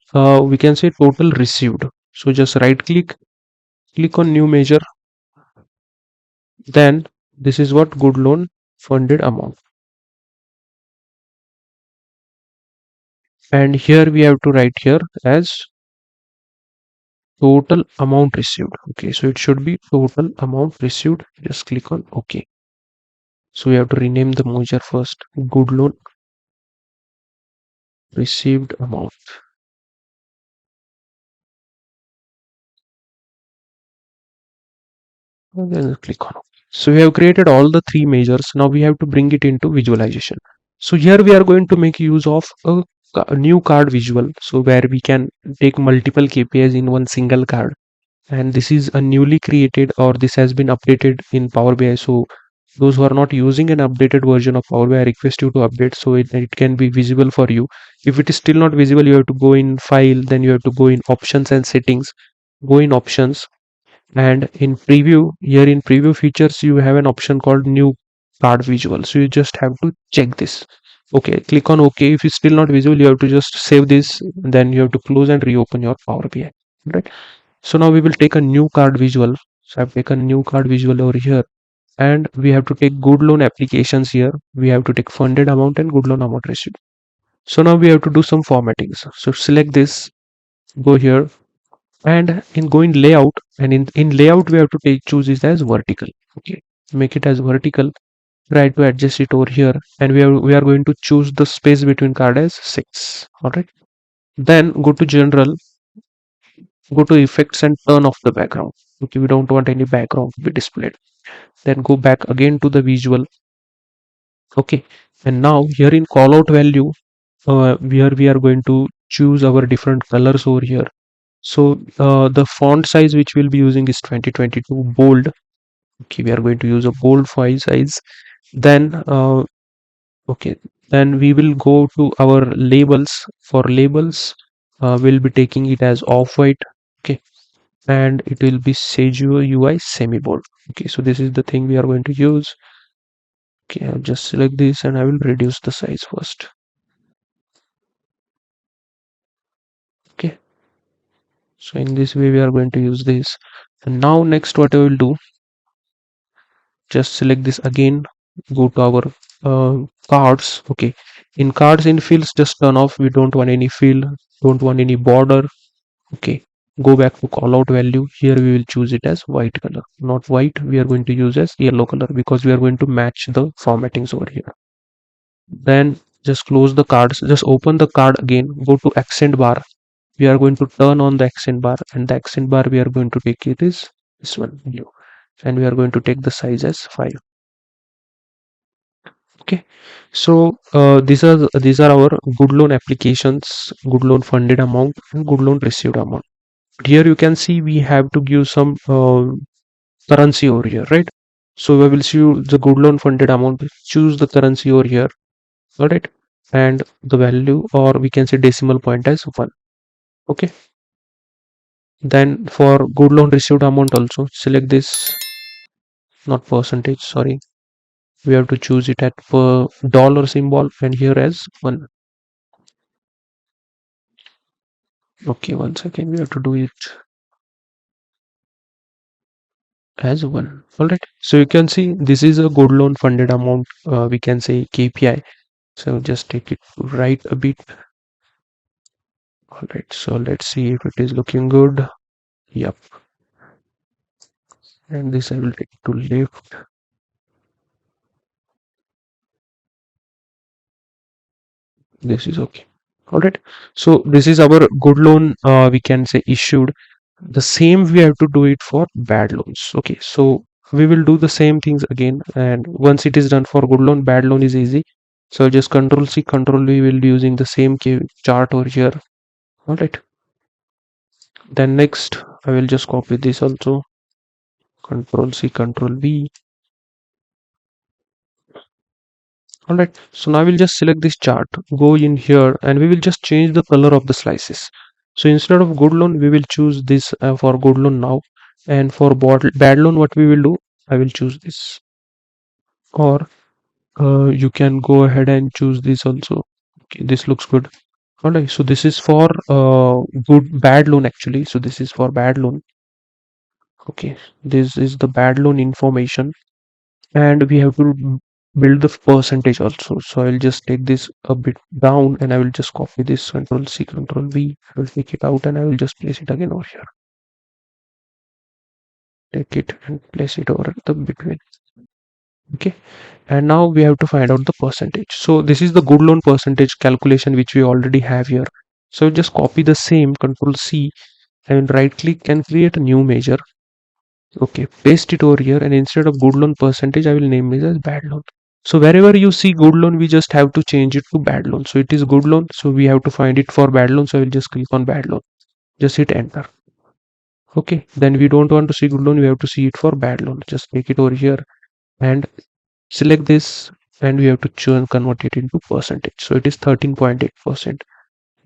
we can say total received. So just right click on new measure, then this is what good loan funded amount, and here we have to write here as total amount received. Okay, so it should be total amount received. Just click on OK. So we have to rename the measure first, good loan received amount, and then click on OK. So we have created all the three measures. Now we have to bring it into visualization. So here we are going to make use of a new card visual, so where we can take multiple KPIs in one single card, and this is a newly created, or this has been updated in Power BI. So those who are not using an updated version of Power BI, I request you to update so it can be visible for you. If it is still not visible, you have to go in file, then you have to go in options and settings, go in options, and in preview, here in preview features you have an option called new card visual. So you just have to check this. Okay, click on OK. If it's still not visible, you have to just save this, then you have to close and reopen your Power BI, right? So now we will take a new card visual. So I've taken a new card visual over here, and we have to take good loan applications here. We have to take funded amount and good loan amount received. So now we have to do some formatting. So select this, go here, and in going layout, and in layout we have to choose this as vertical. Okay, make it as vertical. Try to adjust it over here, and we are going to choose the space between card as 6. All right, then go to general, go to effects, and turn off the background. Okay, we don't want any background to be displayed. Then go back again to the visual. Okay, and now here in callout value, where we are going to choose our different colors over here. So the font size which we'll be using is 2022 bold. Okay, we are going to use a bold file size. Then okay, then we will go to our labels. For labels, we'll be taking it as off-white. Okay, and it will be Sage UI semi-bold. Okay, so this is the thing we are going to use. Okay, I'll just select this, and I will reduce the size first. Okay, so in this way we are going to use this. And now next what I will do, just select this again, go to our cards. Okay, in cards, in fields, just turn off. We don't want any field, don't want any border. Okay, go back to callout value. Here we will choose it as white color, not white. We are going to use as yellow color because we are going to match the formattings over here. Then just close the cards, just open the card again, go to accent bar. We are going to turn on the accent bar, and the accent bar we are going to take it is this one, blue, and we are going to take the size as 5. Okay, so these are our good loan applications, good loan funded amount, and good loan received amount. But here you can see we have to give some currency over here, right? So we will see the good loan funded amount. Choose the currency over here, all right, and the value, or we can say decimal point, as 1. Okay, then for good loan received amount also select this, not percentage, sorry. We have to choose it at per dollar symbol, and here as 1. Okay, once again we have to do it as 1. All right, so you can see this is a good loan funded amount, we can say KPI. So just take it right a bit. All right, so let's see if it is looking good. Yep, and this I will take to left. This is okay. All right. So this is our good loan, we can say issued. The same we have to do it for bad loans. Okay. So we will do the same things again. And once it is done for good loan, bad loan is easy. So just control C, control V will be using the same chart over here. All right. Then next, I will just copy this also. Control C, control V. All right, so now we'll just select this chart, go in here, and we will just change the color of the slices. So instead of good loan, we will choose this for good loan now, and for bad loan, what we will do, I will choose this, or you can go ahead and choose this also. Okay, this looks good. All right, so this is for bad loan actually. So this is for bad loan. Okay, this is the bad loan information, and we have to build the percentage also. So I'll just take this a bit down and I will just copy this, control C, control V. I will take it out and I will just place it again over here. Take it and place it over the between. Okay, and now we have to find out the percentage. So this is the good loan percentage calculation which we already have here. So just copy the same, control C, and right click and create a new measure. Okay, paste it over here, and instead of good loan percentage, I will name it as bad loan. So wherever you see good loan, we just have to change it to bad loan. So it is good loan, so we have to find it for bad loan. So I will just click on bad loan. Just hit enter. Okay, then we don't want to see good loan, we have to see it for bad loan. Just take it over here and select this, and we have to convert it into percentage. So it is 13.8%.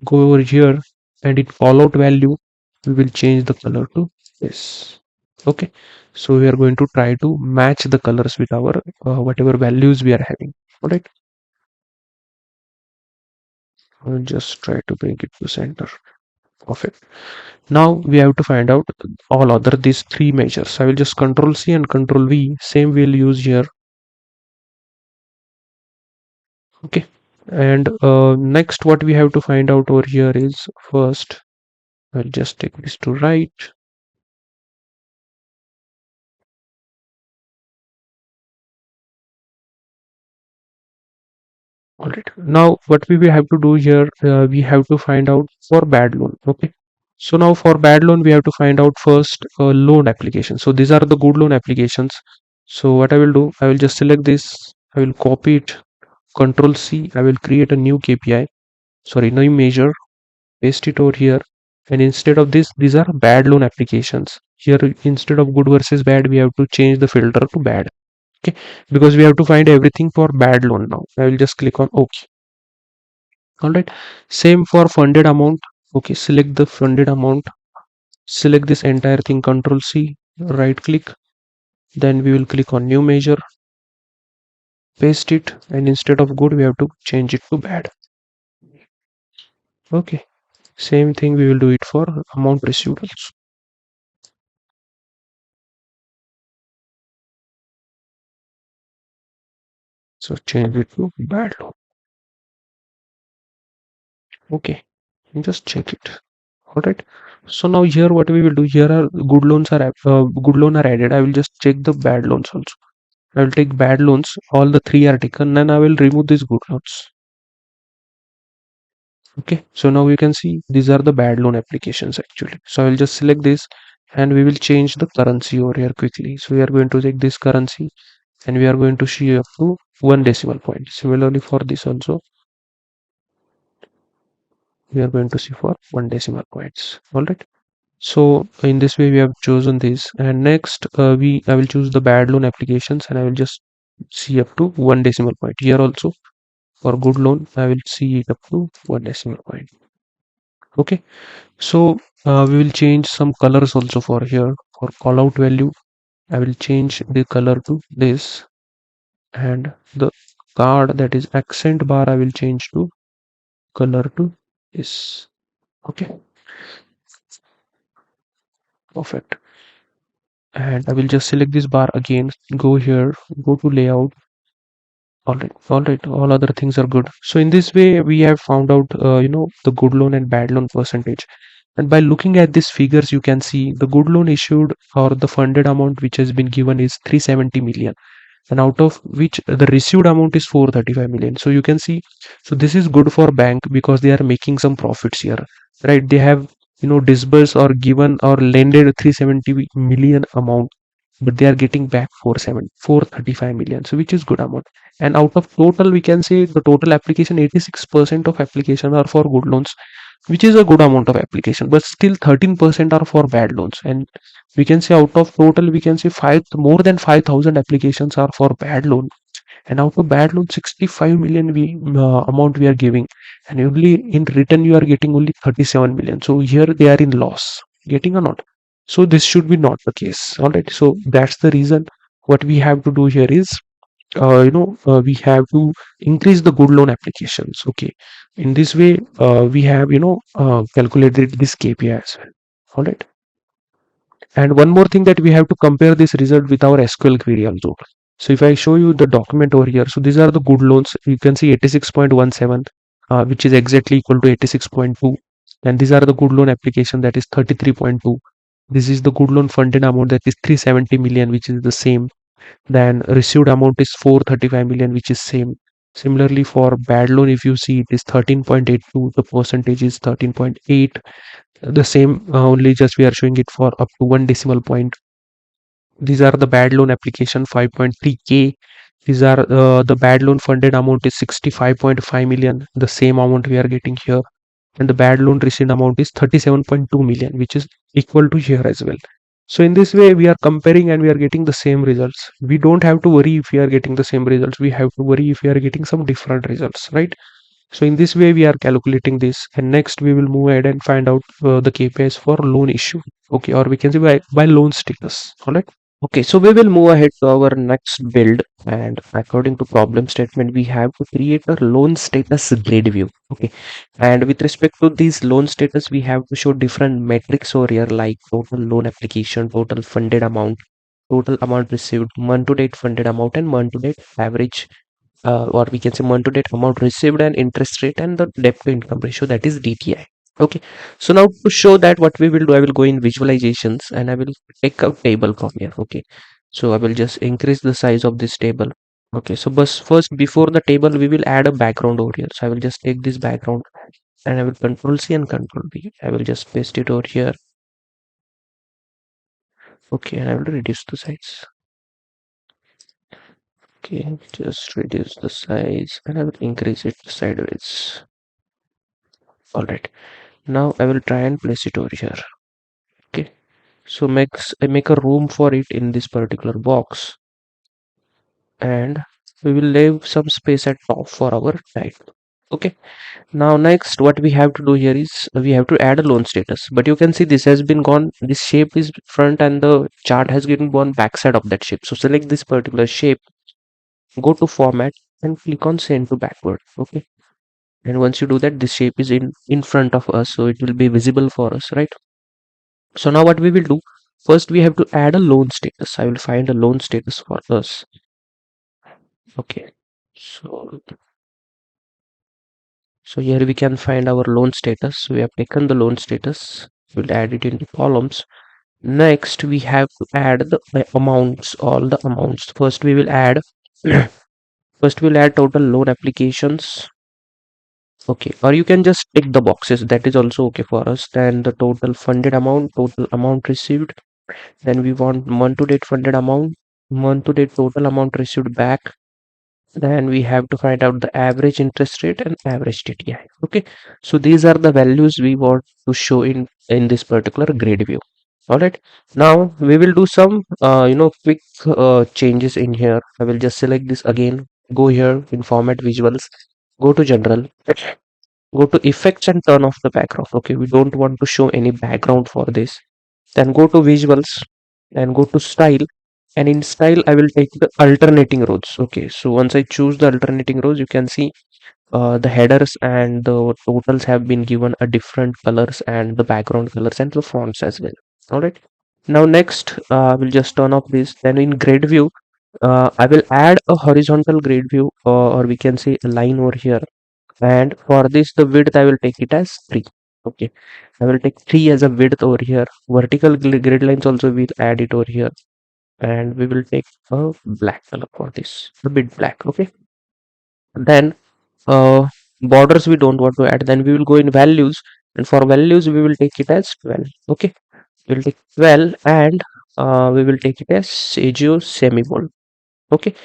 Go over here, and in callout value, we will change the color to this. Okay, so we are going to try to match the colors with our whatever values we are having. All right, I'll just try to bring it to center. Perfect. Now we have to find out all other these three measures. I will just control C and control V. Same we'll use here. Okay, and next what we have to find out over here is first. I'll just take this to right. All right. Now, what we will have to do here, we have to find out for bad loan. Okay. So now for bad loan, we have to find out first loan application. So these are the good loan applications. So what I will do, I will just select this. I will copy it. Control C. I will create a new KPI. Sorry, new measure. Paste it over here. And instead of this, these are bad loan applications. Here, instead of good versus bad, we have to change the filter to bad. Okay, because we have to find everything for bad loan now. I will just click on OK. All right, same for funded amount. Okay, select the funded amount, select this entire thing, control C, right click, then we will click on new measure, paste it, and instead of good we have to change it to bad. Okay, same thing we will do it for amount received also. So change it to bad loan. Okay, just check it. All right, so now here what we will do, here are good loan are added. I will just check the bad loans also. I will take bad loans, all the three are taken, and I will remove these good loans. Okay, so now you can see these are the bad loan applications actually. So I will just select this, and we will change the currency over here quickly. So we are going to take this currency, and we are going to see up to 1 decimal point. Similarly for this also, we are going to see for 1 decimal points. All right, so in this way we have chosen this, and next I will choose the bad loan applications, and I will just see up to 1 decimal point. Here also for good loan I will see it up to 1 decimal point. Okay, so we will change some colors also for here. For callout value, I will change the color to this, and the card, that is accent bar, I will change to color to this. Okay, perfect. And I will just select this bar again, go here, go to layout. All right, all other things are good. So in this way we have found out the good loan and bad loan percentage. And by looking at these figures, you can see the good loan issued or the funded amount which has been given is 370 million, and out of which the received amount is 435 million. So you can see, so this is good for bank because they are making some profits here, right? They have, disbursed or given or lended 370 million amount, but they are getting back 435 million, so which is good amount. And out of total, we can say the total application, 86% of application are for good loans, which is a good amount of application, but still 13% are for bad loans. And we can say out of total, we can say more than 5,000 applications are for bad loan, and out of bad loan 65 million amount we are giving, and only in return you are getting only 37 million. So here they are in loss, getting or not? So this should be not the case. All right, so that's the reason what we have to do here is, we have to increase the good loan applications. Okay, in this way, we have, calculated this KPI as well. All right. And one more thing, that we have to compare this result with our SQL query also. So if I show you the document over here, so these are the good loans. You can see 86.17, which is exactly equal to 86.2. And these are the good loan application, that is 33.2. This is the good loan funded amount, that is 370 million, which is the same. Then received amount is 435 million, which is same. Similarly, for bad loan, if you see, it is 13.82. The percentage is 13.8. The same, only just we are showing it for up to one decimal point. These are the bad loan application, 5.3k. These are the bad loan funded amount is 65.5 million, the same amount we are getting here. And the bad loan received amount is 37.2 million, which is equal to here as well. So in this way, we are comparing and we are getting the same results. We don't have to worry if we are getting the same results. We have to worry if we are getting some different results, right? So in this way, we are calculating this. And next, we will move ahead and find out the KPIs for loan issue. Okay, or we can say by loan status. All right. Okay, so we will move ahead to our next build, and according to problem statement, we have to create a loan status grid view. Okay, and with respect to these loan status, we have to show different metrics over here, like total loan application, total funded amount, total amount received, month to date funded amount, and month to date average, or we can say month to date amount received and interest rate, and the debt to income ratio, that is DTI. Okay, so now to show that, what we will do, I will go in visualizations and I will take a table from here. Okay, so I will just increase the size of this table. Okay, so but first, before the table, we will add a background over here. So I will just take this background and I will control C and control V. I will just paste it over here. Okay, and I will reduce the size. Okay, just reduce the size and I will increase it sideways. All right, now I will try and place it over here. Okay, so I make a room for it in this particular box, and we will leave some space at top for our title. Okay, now next what we have to do here is, we have to add a loan status, but you can see this has been gone, this shape is front and the chart has been gone backside of that shape. So select this particular shape, go to format and click on send to backward. Okay, and once you do that, this shape is in front of us, so it will be visible for us, right? So now what we will do, first we have to add a loan status. I will find a loan status for us. Okay, so here we can find our loan status. So we have taken the loan status, we'll add it into columns. Next we have to add the amounts, all the amounts. First we will add first we'll add total loan applications. Okay, or you can just tick the boxes, that is also okay for us. Then the total funded amount, total amount received. Then we want month to date funded amount, month to date total amount received back. Then we have to find out the average interest rate and average TTI. Okay, so these are the values we want to show in this particular grid view. All right, now we will do some quick changes in here. I will just select this again, go here in format visuals, go to general, go to effects and turn off the background. Okay, we don't want to show any background for this. Then go to visuals and go to style, and in style I will take the alternating rows. Okay, so once I choose the alternating rows, you can see the headers and the totals have been given a different colors, and the background colors and the fonts as well. All right, now next we'll just turn off this. Then in grid view, I will add a horizontal grid view, or we can say a line over here, and for this the width I will take it as 3. Okay, I will take 3 as a width over here. Vertical grid lines also we'll add it over here, and we will take a black color for this, a bit black. Okay, then borders we don't want to add. Then we will go in values, and for values we will take it as 12. Okay, we'll take 12, and we will take it as Sagio semibold. Okay,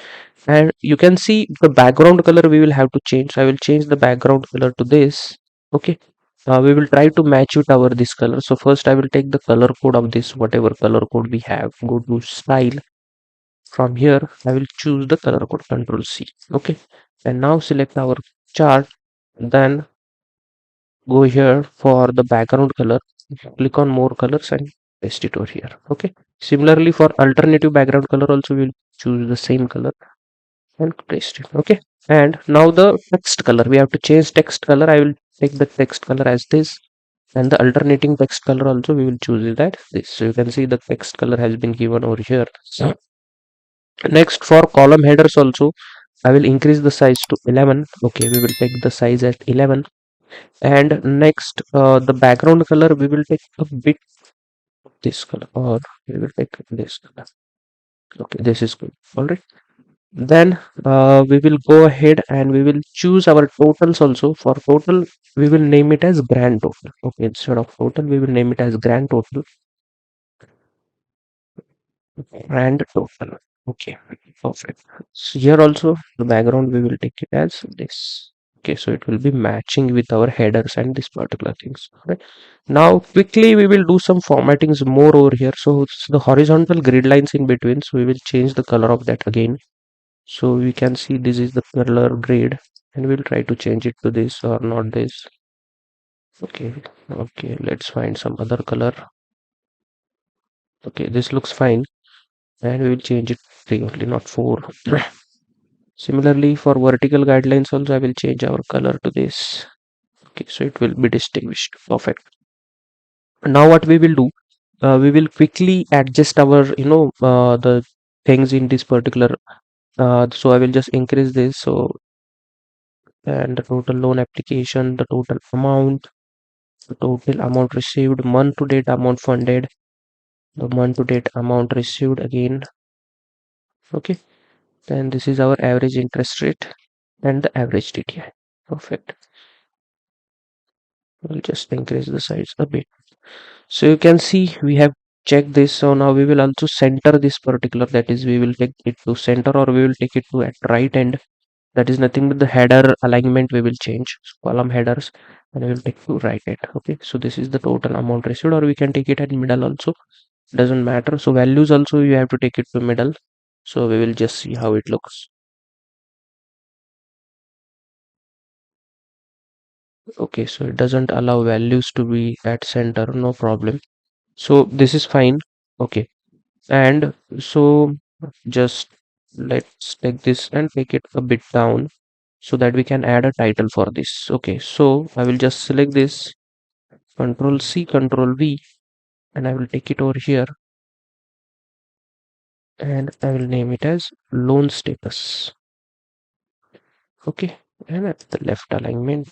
and you can see the background color we will have to change. So I will change the background color to this. Okay, we will try to match it over this color. So first I will take the color code of this, whatever color code we have. Go to style. From here I will choose the color code, Control C. Okay, and now select our chart. Then go here for the background color, click on more colors and paste it over here. Okay, similarly for alternative background color also we'll choose the same color and paste it. Okay, and now the text color, we have to change text color. I will take the text color as this, and the alternating text color also we will choose it as this. So you can see the text color has been given over here. So next, for column headers also I will increase the size to 11. Okay, we will take the size at 11. And next, the background color we will take a bit of this color, or we will take this color. Okay, this is good. All right, then we will go ahead and we will choose our totals also. For total we will name it as grand total. Okay, instead of total we will name it as grand total. Grand total. Okay, perfect. So here also the background we will take it as this. Okay, so it will be matching with our headers and this particular things. Right now quickly we will do some formattings more over here. So it's the horizontal grid lines in between, so we will change the color of that again. So we can see this is the color grid, and we'll try to change it to this or not this. Okay, okay, let's find some other color. Okay, this looks fine, and we will change it 3 only, not 4. Similarly for vertical guidelines also I will change our color to this. Okay, so it will be distinguished. Perfect. Now what we will do, we will quickly adjust our the things in this particular, so I will just increase this. So, and the total loan application, the total amount, the total amount received, month to date amount funded, the month to date amount received again. Okay, then this is our average interest rate and the average DTI. Perfect. We'll just increase the size a bit. So you can see we have checked this. So now we will also center this particular, that is we will take it to center, or we will take it to at right end. That is nothing but the header alignment we will change. So column headers, and we will take to right end. Okay, so this is the total amount received, or we can take it at middle also, doesn't matter. So values also you have to take it to middle. So we will just see how it looks. Okay, so it doesn't allow values to be at center, no problem. So this is fine. Okay, and so just let's take this and take it a bit down so that we can add a title for this. Okay, so I will just select this, Control C, Control V, and I will take it over here, and I will name it as loan status. Okay, and at the left alignment.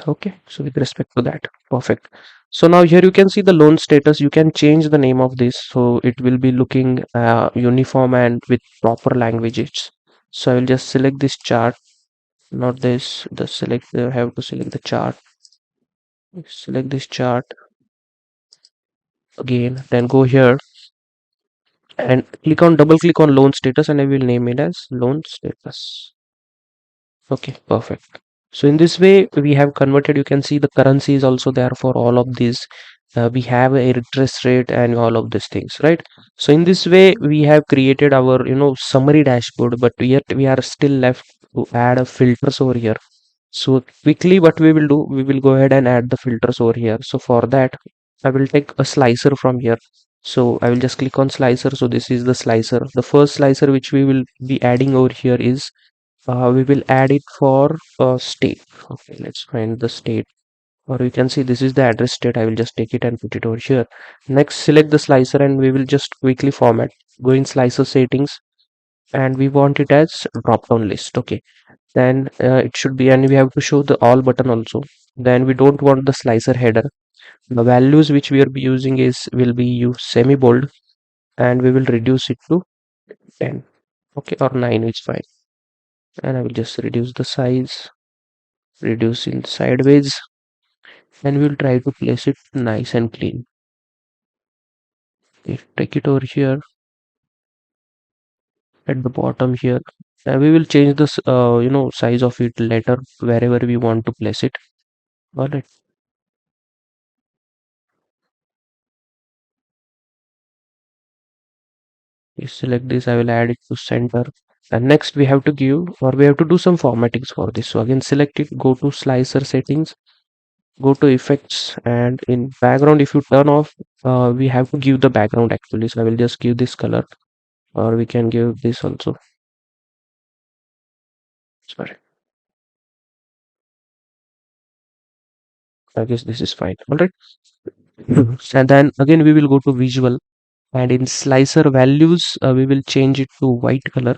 Okay, so with respect to that, perfect. So now here you can see the loan status. You can change the name of this, so it will be looking uniform and with proper languages. So I will just select this chart, not this, the select, I have to select the chart. Select this chart again, then go here and click on, double click on loan status, and I will name it as loan status. Okay, perfect. So in this way we have converted. You can see the currency is also there for all of these. We have a interest rate and all of these things, right? So in this way we have created our summary dashboard, but yet we are still left to add a filters over here. So quickly what we will do, we will go ahead and add the filters over here. So for that I will take a slicer from here. So I will just click on slicer. So this is the slicer. The first slicer which we will be adding over here is, we will add it for state. Okay, let's find the state, or you can see this is the address state. I will just take it and put it over here. Next, select the slicer and we will just quickly format. Go in slicer settings, and we want it as drop down list. Okay, then it should be, and we have to show the all button also. Then we don't want the slicer header. The values which we are be using is will be use semi bold, and we will reduce it to 10. Okay, or 9 is fine. And I will just reduce the size, reduce in sideways, and we will try to place it nice and clean. Okay, take it over here at the bottom here, and we will change this size of it later wherever we want to place it. All right, you select this. I will add it to center, and next we have to give, or we have to do some formattings for this. So again, select it, go to slicer settings, go to effects, and in background, if you turn off, we have to give the background actually. So I will just give this color, or we can give this also. Sorry, I guess this is fine. All right. And then again we will go to visual, and in slicer values we will change it to white color.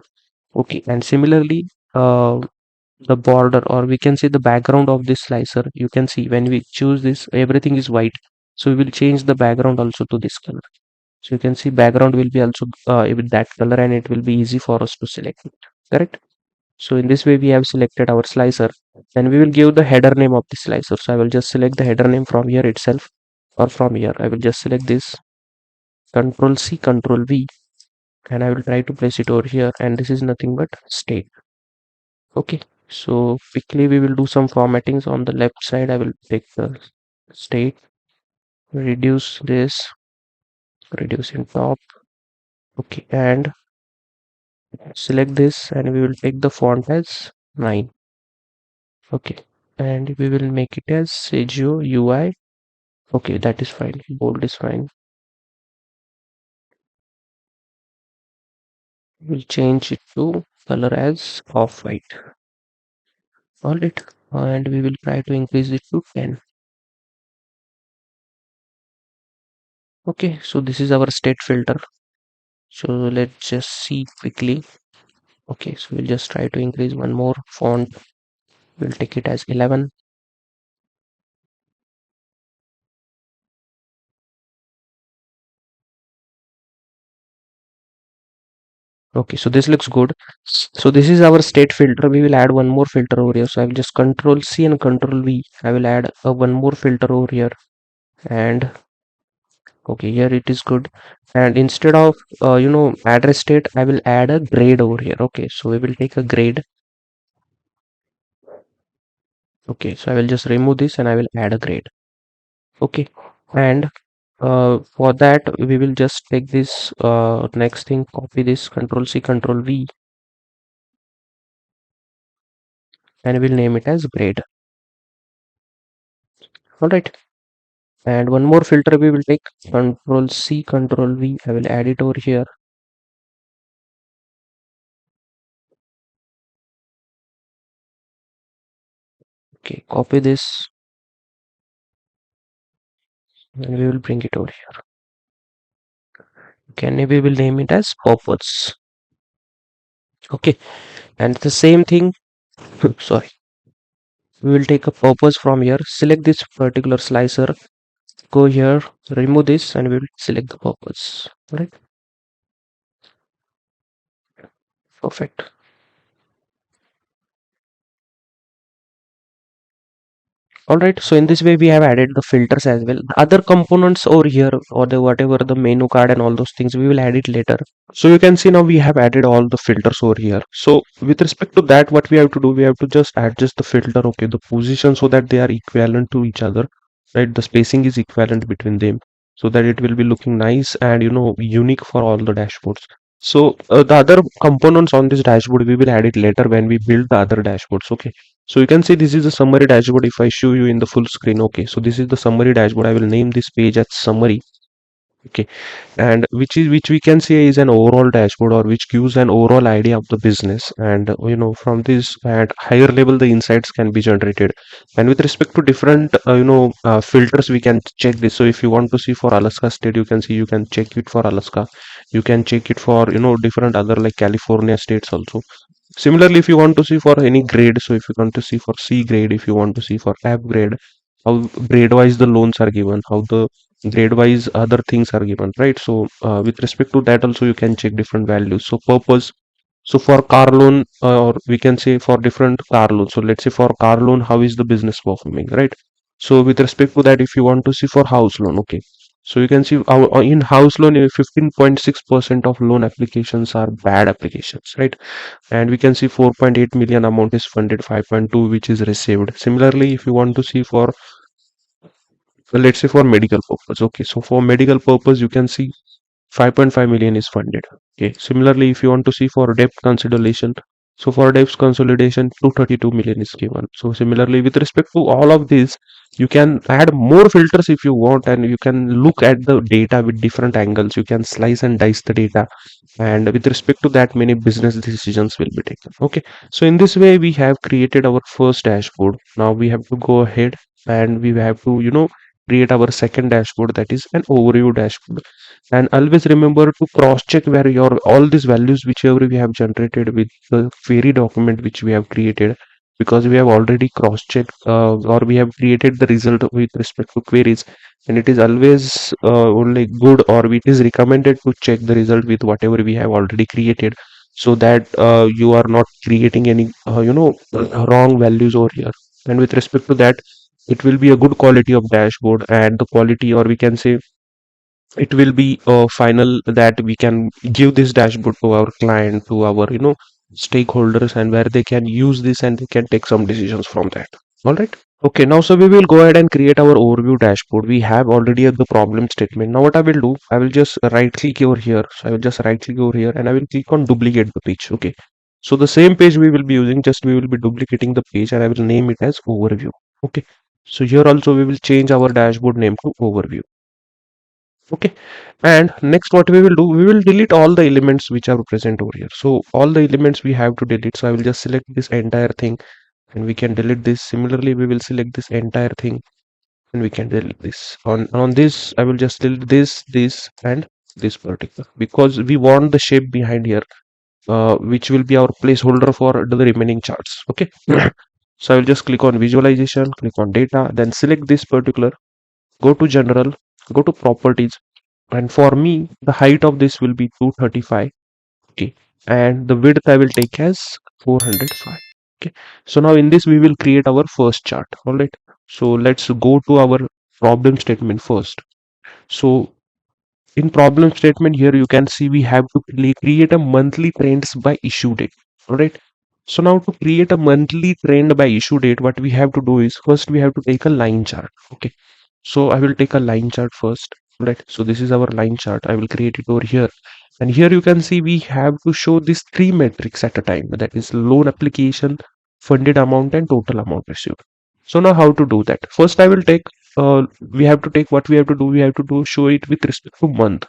Okay, and similarly the border, or we can say the background of this slicer, you can see when we choose this everything is white, so we will change the background also to this color. So you can see background will be also with that color, and it will be easy for us to select it. Correct. So in this way we have selected our slicer. Then we will give the header name of the slicer. So I will just select the header name from here itself, or from here I will just select this, Control C, Control V, and I will try to place it over here, and this is nothing but state. Okay, so quickly we will do some formattings. On the left side I will take the state, reduce this, reduce in top. Okay, and select this, and we will take the font as 9. Okay, and we will make it as Sagio UI. Okay, that is fine, bold is fine. We'll change it to color as off-white. Alright, and we will try to increase it to 10. Okay, so this is our state filter. So let's just see quickly. Okay, so we'll just try to increase one more font. We'll take it as 11. Okay, so this looks good. So this is our state filter. We will add one more filter over here. So I will just Control C and Control V. I will add one more filter over here, and okay, here it is good. And instead of address state, I will add a grade over here. Okay, so we will take a grade. Okay, so I will just remove this, and I will add a grade. Okay, and for that we will just take this next thing, copy this, Control C, Control V, and we'll name it as grade. All right, and one more filter we will take, Control C, Control V. I will add it over here. Okay, copy this, and we will bring it over here. Okay, and we will name it as purpose. Okay, and the same thing, sorry, we will take a purpose from here, select this particular slicer, go here, remove this, and we will select the purpose. All right, perfect. All right, so in this way we have added the filters as well. The other components over here, or the whatever the menu card and all those things, we will add it later. So you can see now we have added all the filters over here. So with respect to that, what we have to do, we have to just adjust the filter, okay, the position, so that they are equivalent to each other, right? The spacing is equivalent between them, so that it will be looking nice and unique for all the dashboards. So the other components on this dashboard, we will add it later when we build the other dashboards. Okay, so you can see this is the summary dashboard. If I show you in the full screen, okay, so this is the summary dashboard. I will name this page as summary. Okay, and which we can say is an overall dashboard, or which gives an overall idea of the business. And from this at higher level the insights can be generated. And with respect to different filters, we can check this. So if you want to see for Alaska state, you can see, you can check it for Alaska, you can check it for different other like California states also. Similarly, if you want to see for any grade, so if you want to see for C grade, if you want to see for F grade, how grade wise the loans are given, how the grade wise other things are given, right? So with respect to that also you can check different values. So purpose, so for car loan, or we can say for different car loans, so let's say for car loan, how is the business performing, right? So with respect to that, if you want to see for house loan, okay, so you can see in house loan 15.6% of loan applications are bad applications, right? And we can see 4.8 million amount is funded, 5.2 which is received. Similarly, if you want to see for, let's say for medical purpose, okay, so for medical purpose you can see 5.5 million is funded. Okay, similarly if you want to see for debt consolidation, so for debt consolidation 232 million is given. So similarly with respect to all of this, you can add more filters if you want, and you can look at the data with different angles, you can slice and dice the data, and with respect to that many business decisions will be taken. Okay, so in this way we have created our first dashboard. Now we have to go ahead and we have to create our second dashboard, that is an overview dashboard. And always remember to cross check where your all these values whichever we have generated with the query document which we have created, because we have already cross checked or we have created the result with respect to queries. And it is always only good, or it is recommended to check the result with whatever we have already created, so that you are not creating any wrong values over here. And with respect to that, it will be a good quality of dashboard, and the quality, or we can say it will be final, that we can give this dashboard to our client, to our stakeholders, and where they can use this and they can take some decisions from that. All right. Okay, now so we will go ahead and create our overview dashboard. We have already the problem statement. Now what I will do, I will just right click over here. So I will just right click over here and I will click on duplicate the page. Okay, so the same page we will be using, just we will be duplicating the page, and I will name it as overview. Okay, so here also we will change our dashboard name to overview. Okay, and next what we will do, we will delete all the elements which are present over here. So all the elements we have to delete, so I will just select this entire thing and we can delete this. Similarly we will select this entire thing and we can delete this. On this I will just delete this and this particular, because we want the shape behind here, which will be our placeholder for the remaining charts. Okay. So I will just click on visualization, click on data, then select this particular, go to general, go to properties, and for me the height of this will be 235. Okay, and the width I will take as 405. Okay, so now in this we will create our first chart. All right, so let's go to our problem statement first. So in problem statement here you can see we have to create a monthly trends by issue date. All right, so now to create a monthly trend by issue date, what we have to do is first we have to take a line chart. Okay, so I will take a line chart first, right? So this is our line chart. I will create it over here. And here you can see we have to show these three metrics at a time. That is loan application, funded amount, and total amount received. So now how to do that? First I will take, we have to take what we have to do. We have to do show it with respect to month.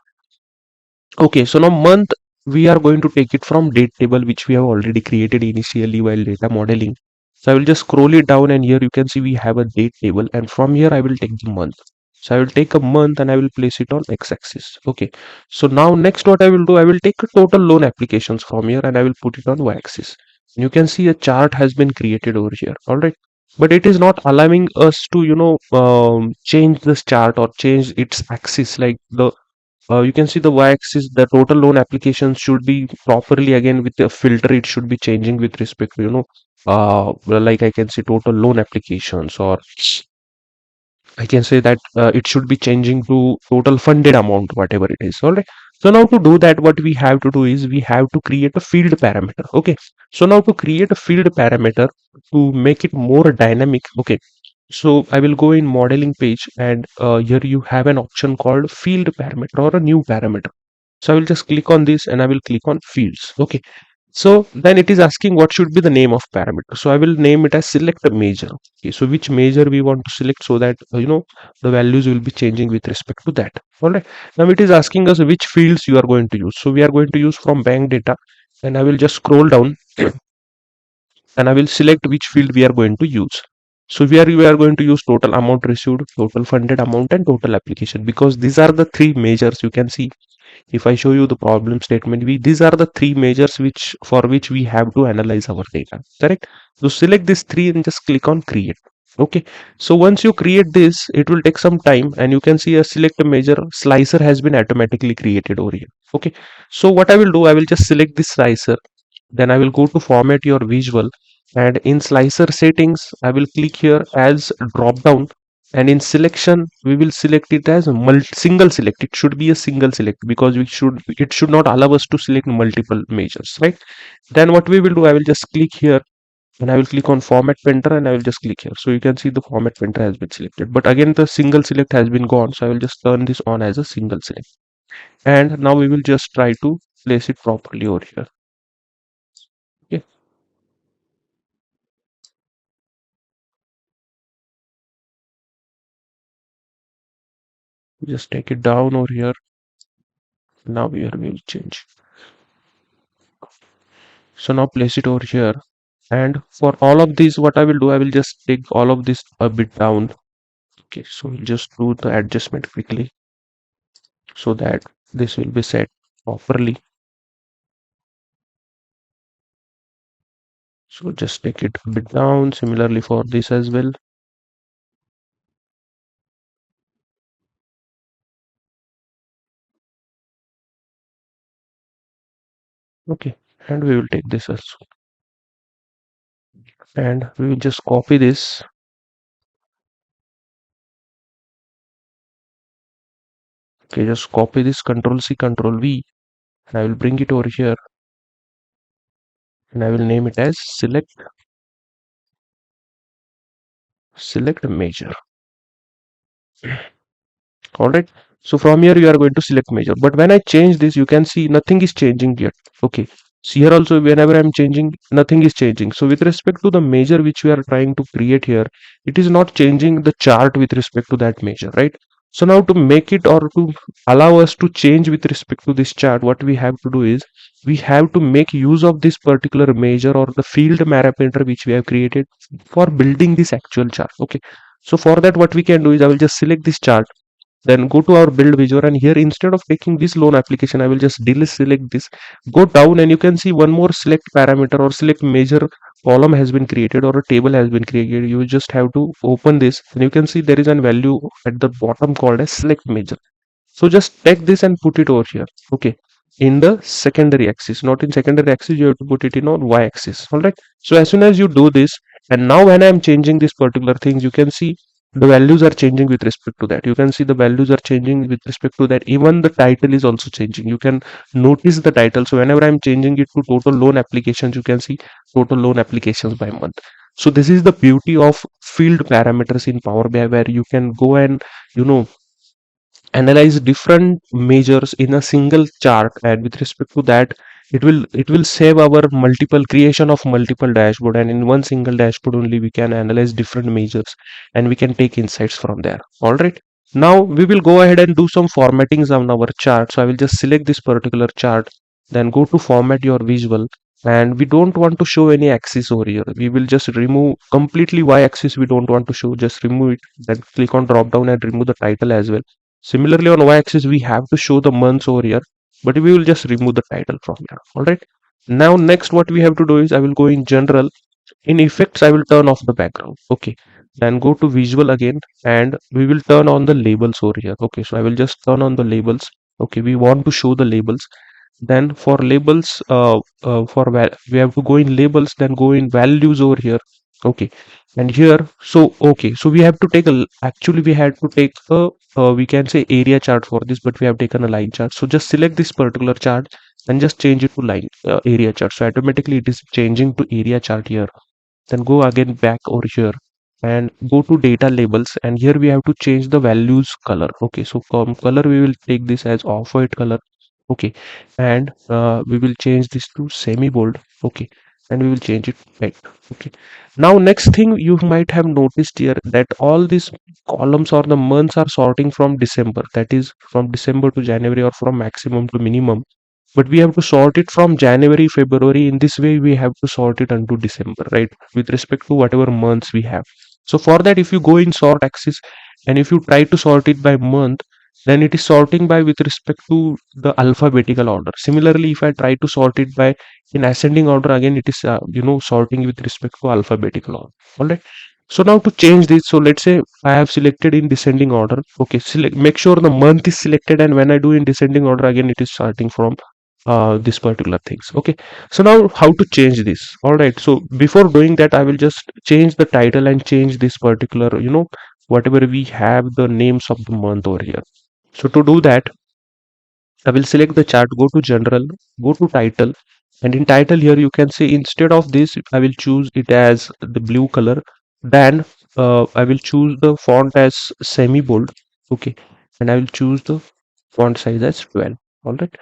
Okay, so now month, we are going to take it from date table, which we have already created initially while data modeling. So I will just scroll it down and here you can see we have a date table, and from here I will take the month. So I will take a month and I will place it on x-axis. Okay. So now next what I will do, I will take a total loan applications from here and I will put it on y-axis. You can see a chart has been created over here. All right. But it is not allowing us to, change this chart or change its axis, like the you can see the y-axis, the total loan applications should be properly again with the filter. It should be changing with respect to, well, like I can say total loan applications, or I can say that it should be changing to total funded amount, whatever it is. All right. So now to do that, what we have to do is we have to create a field parameter. Okay. So now to create a field parameter to make it more dynamic. Okay. So I will go in modeling page, and here you have an option called field parameter or a new parameter. So I will just click on this and I will click on fields. Okay. So then it is asking what should be the name of parameter. So I will name it as select a measure. Okay, so which measure we want to select, so that the values will be changing with respect to that. All right. Now it is asking us which fields you are going to use. So we are going to use from bank data, and I will just scroll down and I will select which field we are going to use. So we are going to use total amount received, total funded amount, and total application, because these are the three measures. You can see if I show you the problem statement, we these are the three measures which for which we have to analyze our data. Correct. So select these three and just click on create. Okay. So once you create this, it will take some time, and you can see a select a measure slicer has been automatically created over here. Okay. So what I will do, I will just select this slicer, then I will go to format your visual, and in slicer settings I will click here as drop down, and in selection we will select it as single select. It should be a single select, because it should not allow us to select multiple measures, right? Then what we will do, I will just click here and I will click on format painter, and I will just click here. So you can see the format painter has been selected, but again the single select has been gone. So I will just turn this on as a single select, and now we will just try to place it properly over here. Okay. Just take it down over here. Now here we will change. So now place it over here. And for all of these, what I will do, I will just take all of this a bit down. Okay, so we'll just do the adjustment quickly, so that this will be set properly. So just take it a bit down. Similarly for this as well. Okay, and we will take this also. And we will just copy this. Okay, just copy this, Control C, Control V, and I will bring it over here, and I will name it as select measure. All right. So from here you are going to select measure, but when I change this, you can see nothing is changing yet. Okay. So here also, whenever I'm changing, nothing is changing. So with respect to the measure which we are trying to create here, it is not changing the chart with respect to that measure, right? So now to make it, or to allow us to change with respect to this chart, what we have to do is we have to make use of this particular measure or the field parameter which we have created for building this actual chart. Okay. So for that, what we can do is I will just select this chart, then go to our build visual, and here instead of taking this loan application, I will just delete select this, go down, and you can see one more select parameter or select measure column has been created, or a table has been created. You just have to open this, and you can see there is a value at the bottom called as select measure. So just take this and put it over here. Okay. In the secondary axis, not in secondary axis, you have to put it in on y axis. All right. So as soon as you do this, and now when I am changing this particular things, you can see the values are changing with respect to that. You can see the values are changing with respect to that. Even the title is also changing. You can notice the title. So whenever I'm changing it to total loan applications, you can see total loan applications by month. So this is the beauty of field parameters in Power BI, where you can go and you know analyze different measures in a single chart, and with respect to that, it will save our multiple creation of multiple dashboard, and in one single dashboard only we can analyze different measures, and we can take insights from there. All right. Now we will go ahead and do some formattings on our chart. So I will just select this particular chart, then go to format your visual, and we don't want to show any axis over here. We will just remove completely y axis. We don't want to show, just remove it, then click on drop down and remove the title as well. Similarly, on y-axis, we have to show the months over here, but we will just remove the title from here. All right. Now, next, what we have to do is I will go in general. In effects, I will turn off the background. Okay. Then go to visual again, and we will turn on the labels over here. Okay. So I will just turn on the labels. Okay. We want to show the labels. Then for labels, we have to go in labels, then go in values over here. Okay. And here, so okay, so we have to take actually we had to take a we can say area chart for this, but we have taken a line chart. So just select this particular chart and just change it to line area chart. So automatically it is changing to area chart here. Then go again back over here and go to data labels, and here we have to change the values color. Okay. So color, we will take this as off white color, Okay, and we will change this to semi bold. Okay, and we will change it right. Okay, now next thing you might have noticed here that all these columns or the months are sorting from December, that is from December to January or from maximum to minimum, but we have to sort it from January, February. In this way we have to sort it unto December, right, with respect to whatever months we have. So for that, if you go in sort axis and if you try to sort it by month, then it is sorting by with respect to the alphabetical order. Similarly, if I try to sort it by in ascending order, again it is sorting with respect to alphabetical order. All right, so now to change this, so let's say I have selected in descending order. Okay, select, make sure the month is selected, and when I do in descending order, again it is starting from this particular things. Okay, so now how to change this? All right, so before doing that, I will just change the title and change this particular, whatever we have the names of the month over here. So to do that, I will select the chart, go to general, go to title, and in title here you can see instead of this I will choose it as the blue color. Then I will choose the font as semi bold. Okay, and I will choose the font size as 12. All right.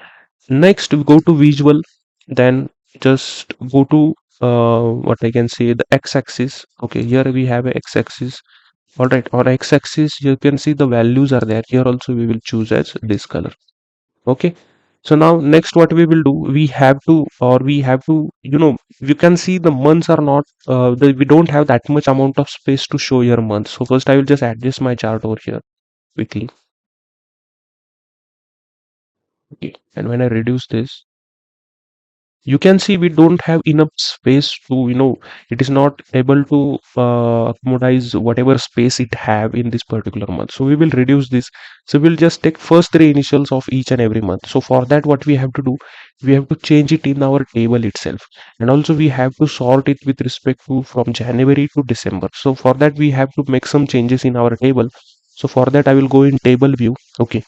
Next we go to visual, then just go to what I can say, the x-axis. Okay, here we have a x-axis. All right, on x-axis you can see the values are there. Here also we will choose as this color. Okay, so now next what we will do, we have to you can see the months are not we don't have that much amount of space to show your months. So first I will just adjust my chart over here quickly. Okay, and when I reduce this, you can see we don't have enough space to, it is not able to accommodize whatever space it have in this particular month. So we will reduce this. So we'll just take first three initials of each and every month. So for that, what we have to do, we have to change it in our table itself, and also we have to sort it with respect to from January to December. So for that, we have to make some changes in our table. So for that, I will go in table view. Okay,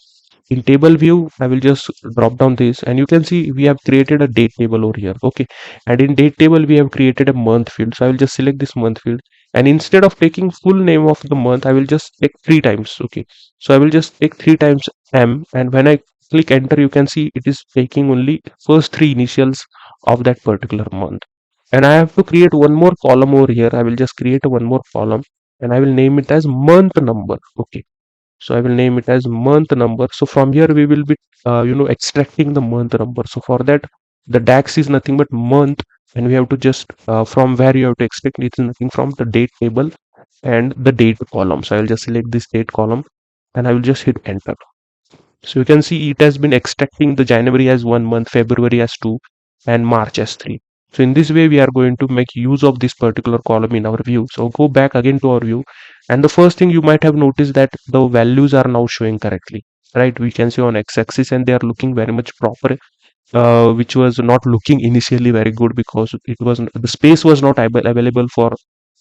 in table view I will just drop down this, and you can see we have created a date table over here. Okay, and in date table we have created a month field. So I will just select this month field, and instead of taking full name of the month, I will just take three times. Okay, so I will just take three times M, and when I click enter, you can see it is taking only first three initials of that particular month. And I have to create one more column over here. I will just create one more column, and I will name it as month number. Okay, so I will name it as month number. So from here we will be extracting the month number. So for that, the DAX is nothing but month, and we have to just from where you have to extract it is nothing from the date table and the date column. So I will just select this date column, and I will just hit enter. So you can see it has been extracting the January as 1 month, February as 2, and March as 3. So in this way, we are going to make use of this particular column in our view. So go back again to our view. And the first thing you might have noticed that the values are now showing correctly, right? We can see on x-axis and they are looking very much proper, which was not looking initially very good because it was the space was not available for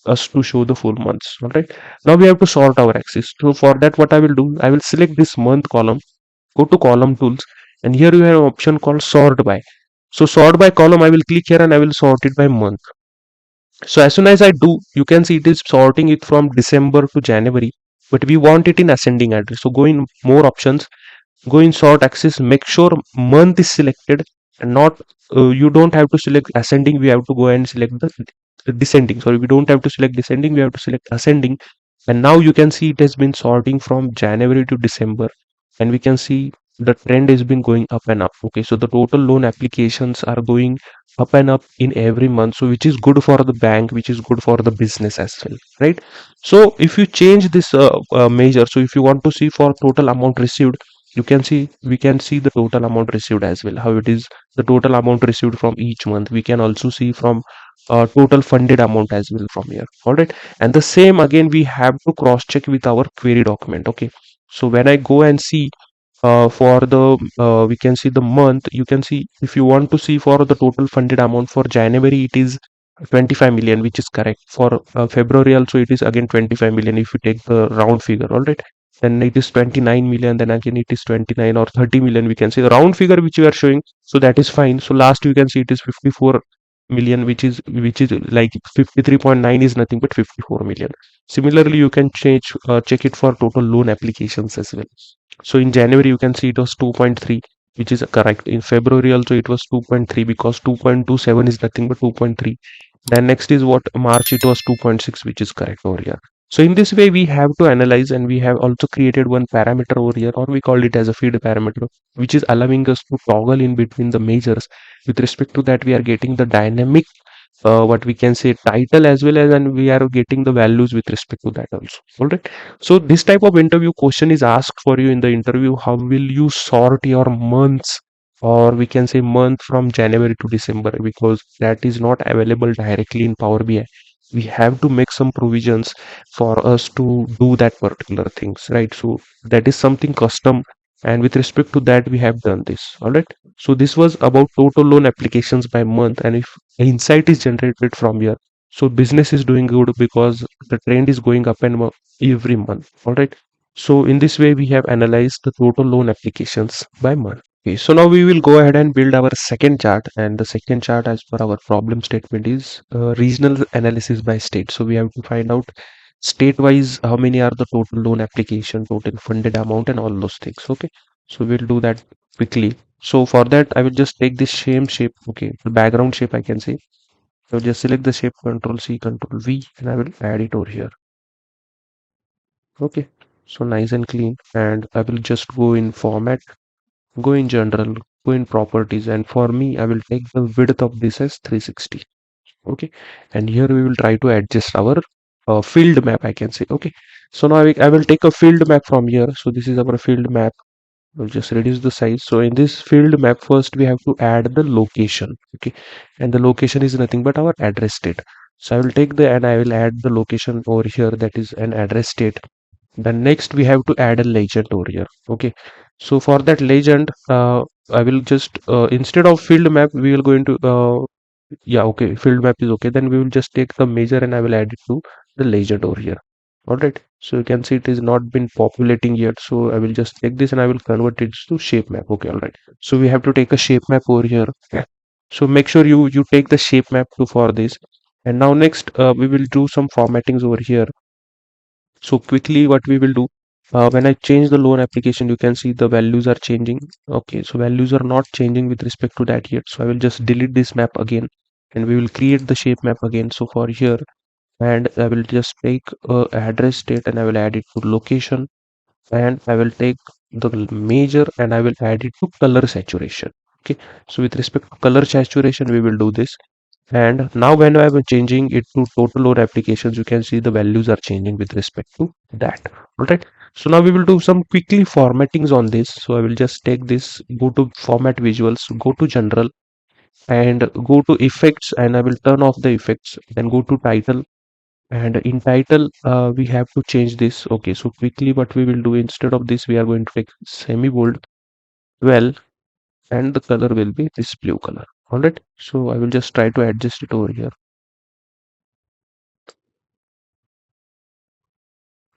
us to show the full months. All right. Now we have to sort our axis. So for that, what I will do, I will select this month column, go to column tools, and here you have an option called sort by. So sort by column, I will click here and I will sort it by month. So as soon as I do, you can see it is sorting it from December to January, but we want it in ascending order. So go in more options, go in sort axis, make sure month is selected, and not you don't have to select ascending, we have to go and select the descending. Sorry, we don't have to select descending, we have to select ascending. And now you can see it has been sorting from January to December, and we can see the trend has been going up and up. Okay, so the total loan applications are going up and up in every month, so which is good for the bank, which is good for the business as well, right? So if you change this measure, so if you want to see for total amount received, you can see we can see the total amount received as well, how it is the total amount received from each month. We can also see from total funded amount as well from here. All right, and the same again we have to cross check with our query document. Okay, so when I go and see for the we can see the month, you can see if you want to see for the total funded amount for January, it is 25 million, which is correct. For February also it is again 25 million if you take the round figure. All right, then it is 29 million, then again it is 29 or 30 million, we can see the round figure which we are showing. So that is fine. So last you can see it is 54 million, which is like 53.9 is nothing but 54 million. Similarly, you can change check it for total loan applications as well. So in January you can see it was 2.3, which is correct. In February also it was 2.3 because 2.27 is nothing but 2.3. Then next is what March it was 2.6, which is correct over here. So in this way we have to analyze, and we have also created one parameter over here, or we call it as a feed parameter, which is allowing us to toggle in between the measures. With respect to that, we are getting the dynamic what we can say title as well as, and we are getting the values with respect to that also. All right. So this type of interview question is asked for you in the interview. How will you sort your months, or we can say month from January to December, because that is not available directly in Power BI. We have to make some provisions for us to do that particular things, right? So that is something custom, and with respect to that we have done this. All right. So this was about total loan applications by month, and if insight is generated from here, so business is doing good because the trend is going up and every month. All right. So in this way we have analyzed the total loan applications by month. Okay, so now we will go ahead and build our second chart, and the second chart as per our problem statement is regional analysis by state. So we have to find out state wise how many are the total loan application, total funded amount, and all those things. Okay, so we'll do that quickly. So for that I will just take this same shape, okay, the background shape I can say. So just select the shape, Control C, Control V, and I will add it over here. Okay, so nice and clean, and I will just go in format, go in general, go in properties, and for me I will take the width of this as 360. Okay, and here we will try to adjust our field map I can say. Okay, so now I will take a field map from here. So this is our field map. We'll just reduce the size. So in this field map, first we have to add the location. Okay, and the location is nothing but our address state. So I will take the, and I will add the location over here, that is an address state. Then next we have to add a legend over here. Okay, so for that legend I will just instead of field map we will go into yeah, okay, field map is okay. Then we will just take the measure and I will add it to the legend over here. All right, so you can see it is not been populating yet, so I will just take this and I will convert it to shape map. Okay, all right, so we have to take a shape map over here. Yeah. So make sure you take the shape map to for this. And now next we will do some formattings over here. So quickly what we will do, when I change the loan application, you can see the values are changing. Okay, so values are not changing with respect to that yet, so I will just delete this map again, and we will create the shape map again. So for here, and I will just take address state and I will add it to location, and I will take the major and I will add it to color saturation. Okay, so with respect to color saturation we will do this. And now when I am changing it to total load applications, you can see the values are changing with respect to that. All right, so now we will do some quickly formattings on this. So I will just take this, go to format visuals, go to general, and go to effects, and I will turn off the effects, then go to title, and in title we have to change this. Okay, so quickly what we will do, instead of this we are going to take semi bold 12, and the color will be this blue color. All right, so I will just try to adjust it over here.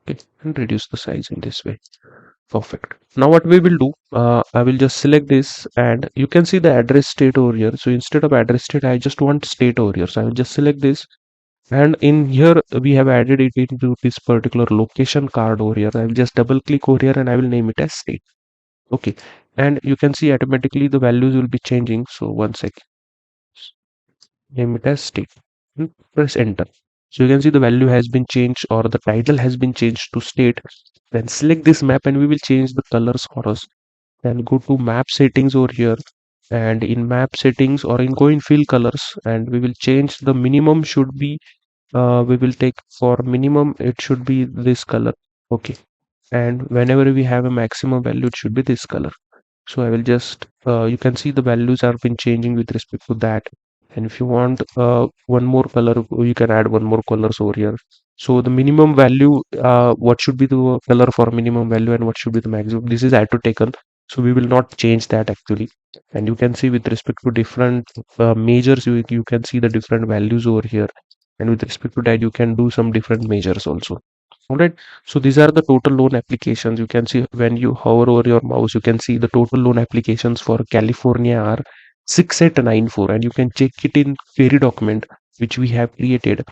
Okay, and reduce the size in this way. Perfect. Now what we will do, I will just select this, and you can see the address state over here. So instead of address state I just want state over here, so I will just select this, and in here we have added it into this particular location card over here. I will just double click over here and I will name it as state. Okay, and you can see automatically the values will be changing. So one second, name it as state, and press enter. So you can see the value has been changed, or the title has been changed to state. Then select this map and we will change the colors for us. Then go to map settings over here, and in map settings or in go in fill colors, and we will change the minimum should be we will take for minimum it should be this color. Okay, and whenever we have a maximum value it should be this color. So I will just you can see the values have been changing with respect to that. And if you want one more color, you can add one more colors over here. So the minimum value, what should be the color for minimum value and what should be the maximum, this is auto taken, so we will not change that actually. And you can see with respect to different measures, you can see the different values over here, and with respect to that you can do some different measures also. All right, so these are the total loan applications. You can see when you hover over your mouse, you can see the total loan applications for California are 6894, and you can check it in query document which we have created.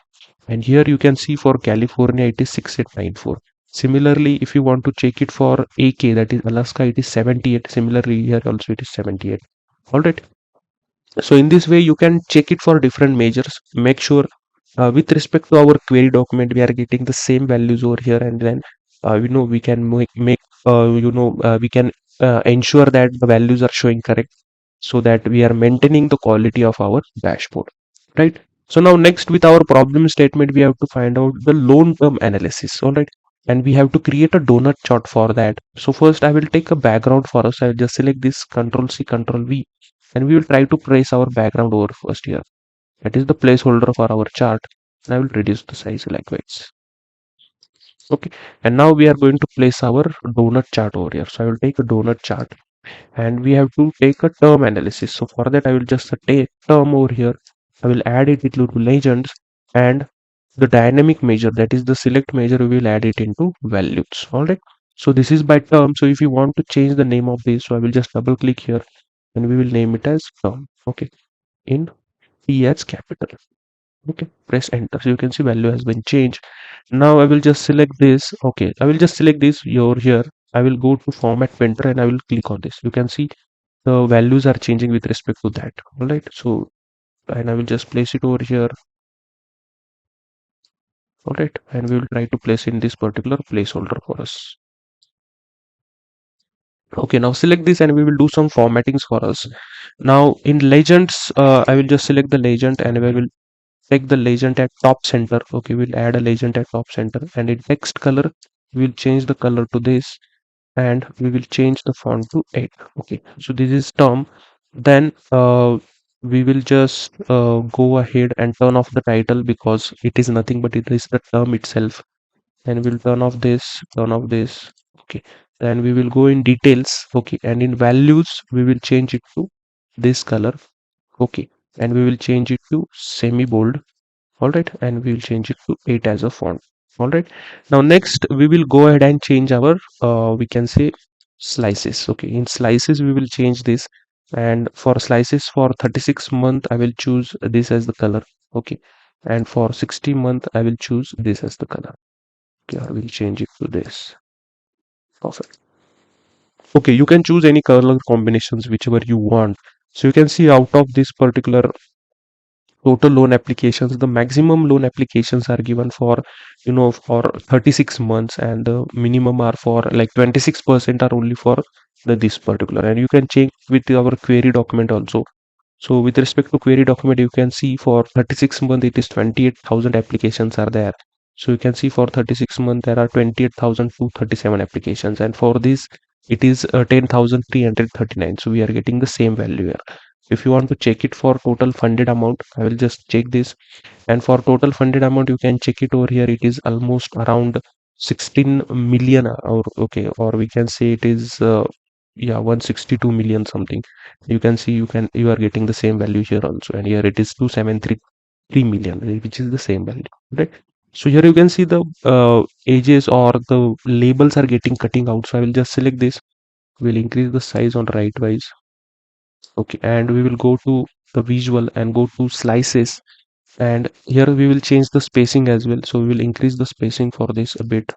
And here you can see for California it is 6894. Similarly, if you want to check it for AK, that is Alaska, it is 78. Similarly, here also it is 78. All right. So in this way, you can check it for different measures. Make sure with respect to our query document, we are getting the same values over here, and then we can we can ensure that the values are showing correct, so that we are maintaining the quality of our dashboard, right? So now next, with our problem statement, we have to find out the loan term analysis. All right, and we have to create a donut chart for that. So first I will take a background for us. I will just select this, Control C, Control V, and we will try to place our background over first here. That is the placeholder for our chart. And I will reduce the size likewise. Okay, and now we are going to place our donut chart over here. So I will take a donut chart, and we have to take a term analysis. So for that, I will just take term over here. I will add it into legends, and the dynamic measure, that is the select measure, we will add it into values. All right. So this is by term. So if you want to change the name of this, so I will just double click here, and we will name it as term. Okay, in T as capital. Okay, press enter. So you can see value has been changed. Now I will just select this. Okay, I will just select this over here. I will go to format printer, and I will click on this. You can see the values are changing with respect to that. All right, so, and I will just place it over here. All right, and we will try to place in this particular placeholder for us. Okay, now select this, and we will do some formattings for us. Now in legends, I will just select the legend, and we will take the legend at top center. Okay, we'll add a legend at top center, and in text color, we'll change the color to this, and we will change the font to 8. Okay, so this is term. Then we will just go ahead and turn off the title, because it is nothing but it is the term itself. And we'll turn off this. Okay, then we will go in details. Okay, and in values, we will change it to this color. Okay, and we will change it to semi bold. All right, and we will change it to 8 as a font. All right, now next we will go ahead and change our we can say slices. Okay, in slices we will change this, and for slices for 36 month I will choose this as the color. Okay, and for 60 month I will choose this as the color. Okay, I will change it to this. Perfect. Okay, you can choose any color combinations whichever you want. So you can see out of this particular total loan applications, the maximum loan applications are given for for 36 months, and the minimum are for like 26% are only for this particular. And you can check with our query document also. So with respect to query document, you can see for 36 month it is 28,000 applications are there. So you can see for 36 month there are 28,237 applications, and for this it is 10,339. So we are getting the same value here. If you want to check it for total funded amount, I will just check this. And for total funded amount, you can check it over here. It is almost around 16 million, or okay, or we can say it is yeah, 162 million something. You can see you are getting the same value here also, and here it is 2733 million, which is the same value, right? So here you can see the ages or the labels are getting cutting out. So I will just select this. We'll increase the size on right wise. Okay, and we will go to the visual and go to slices, and here we will change the spacing as well. So we will increase the spacing for this a bit.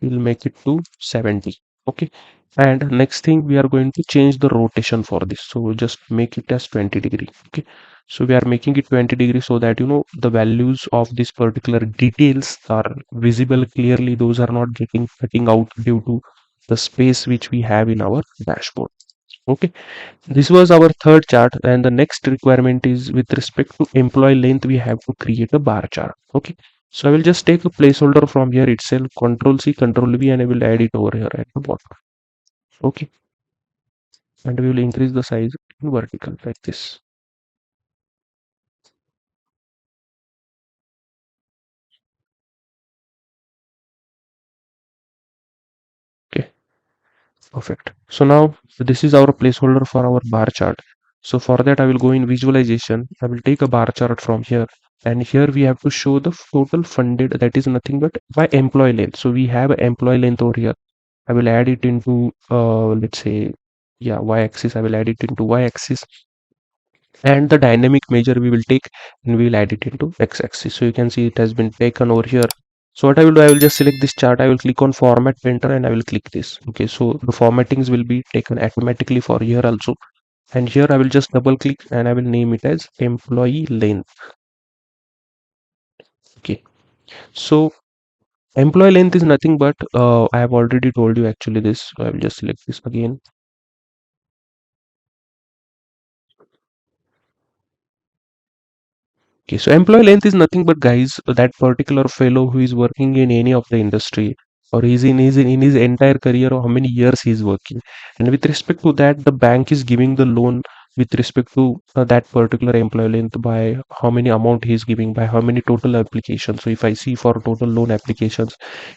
We'll make it to 70. Okay, and next thing, we are going to change the rotation for this. So we'll just make it as 20 degree. Okay, so we are making it 20 degree, so that the values of this particular details are visible clearly. Those are not getting cutting out due to the space which we have in our dashboard. Okay, this was our third chart, and the next requirement is with respect to employee length. We have to create a bar chart. Okay, so I will just take a placeholder from here itself, Control C, Control V, and I will add it over here at the bottom. Okay, and we will increase the size in vertical like this. Okay, perfect. So now this is our placeholder for our bar chart. So for that, I will go in visualization. I will take a bar chart from here, and here we have to show the total funded, that is nothing but by employee length. So we have an employee length over here. I will add it into let's say, yeah, y-axis. I will add it into y-axis, and the dynamic measure we will take, and we will add it into x-axis. So you can see it has been taken over here. So what I will do, I will just select this chart. I will click on format painter and I will click this. Okay, so the formattings will be taken automatically for here also. And here I will just double click and I will name it as employee length. Okay, so employee length is nothing but I have already told you actually this. So I will just select this again. Okay, so employee length is nothing but guys, that particular fellow who is working in any of the industry, or in his entire career, or how many years he is working. And with respect to that, the bank is giving the loan with respect to that particular employee length by how many amount he is giving, by how many total applications. So if I see for total loan applications,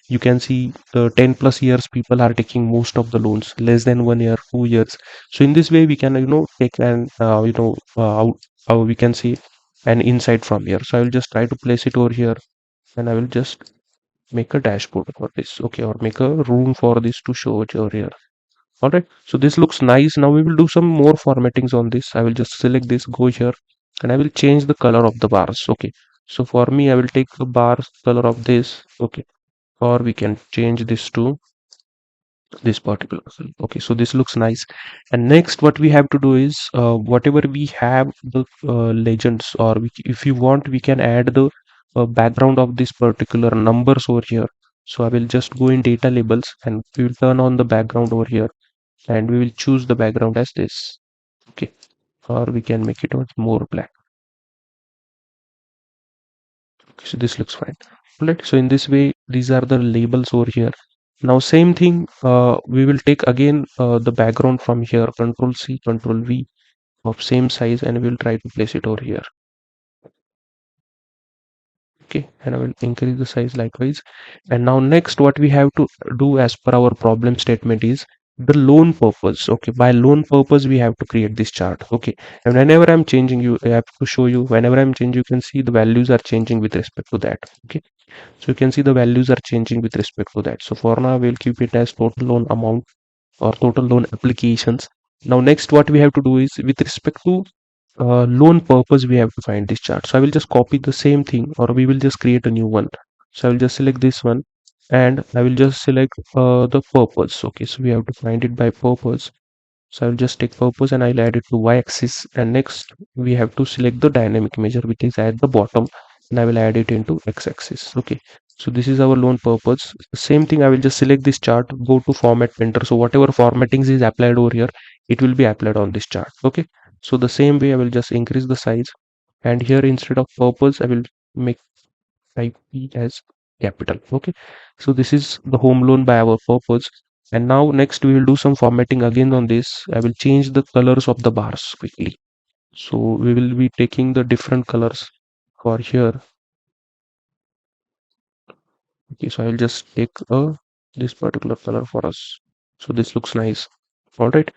you can see 10 plus years people are taking most of the loans, less than 1 year, 2 years. So in this way, we can take an out how we can see an insight from here. So I will just try to place it over here and I will just make a dashboard for this. Okay, or make a room for this to show it over here. Alright, so this looks nice. Now we will do some more formattings on this. I will just select this, go here, and I will change the color of the bars. Okay, so for me, I will take the bars color of this. Okay, or we can change this to this particular cell. Okay, so this looks nice. And next what we have to do is whatever we have the legends, or if you want, we can add the background of this particular numbers over here. So I will just go in data labels and we will turn on the background over here and we will choose the background as this. Okay, or we can make it more black. Okay, so this looks fine. Right, so in this way these are the labels over here. Now same thing, we will take again the background from here, control C, control V of same size, and we will try to place it over here. Okay, and I will increase the size likewise. And now next what we have to do as per our problem statement is the loan purpose. Okay, by loan purpose we have to create this chart. Okay, and whenever I'm changing, you I have to show you, whenever I'm changing, you can see the values are changing with respect to that. Okay, so you can see the values are changing with respect to that. So for now we'll keep it as total loan amount or total loan applications. Now next what we have to do is with respect to loan purpose, we have to find this chart. So I will just copy the same thing, or we will just create a new one. So I will just select this one and I will just select the purpose. Okay, so we have to find it by purpose. So I'll just take purpose and I'll add it to y-axis, and next we have to select the dynamic measure which is at the bottom, and I will add it into x-axis. Okay, so this is our loan purpose. Same thing, I will just select this chart, go to format painter. So whatever formattings is applied over here, it will be applied on this chart. Okay, so the same way I will just increase the size, and here instead of purpose I will make type P as capital. Okay, so this is the home loan by our purpose. And now next we will do some formatting again on this. I will change the colors of the bars quickly. So we will be taking the different colors for here. Okay, so I will just take this particular color for us. So this looks nice. All right,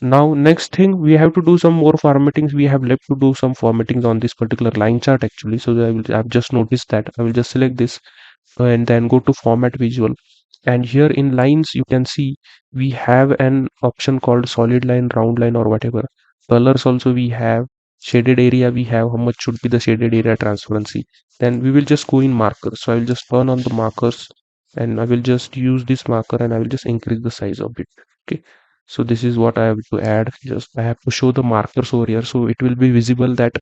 now next thing, we have to do some more formattings. We have left to do some formattings on this particular line chart actually. So I've just noticed that. I will just select this and then go to format visual, and here in lines you can see we have an option called solid line, round line, or whatever. Colors also we have, shaded area we have, how much should be the shaded area transparency. Then we will just go in markers. So I will just turn on the markers and I will just use this marker and I will just increase the size of it. Okay, so this is what I have to add. Just I have to show the markers over here so it will be visible that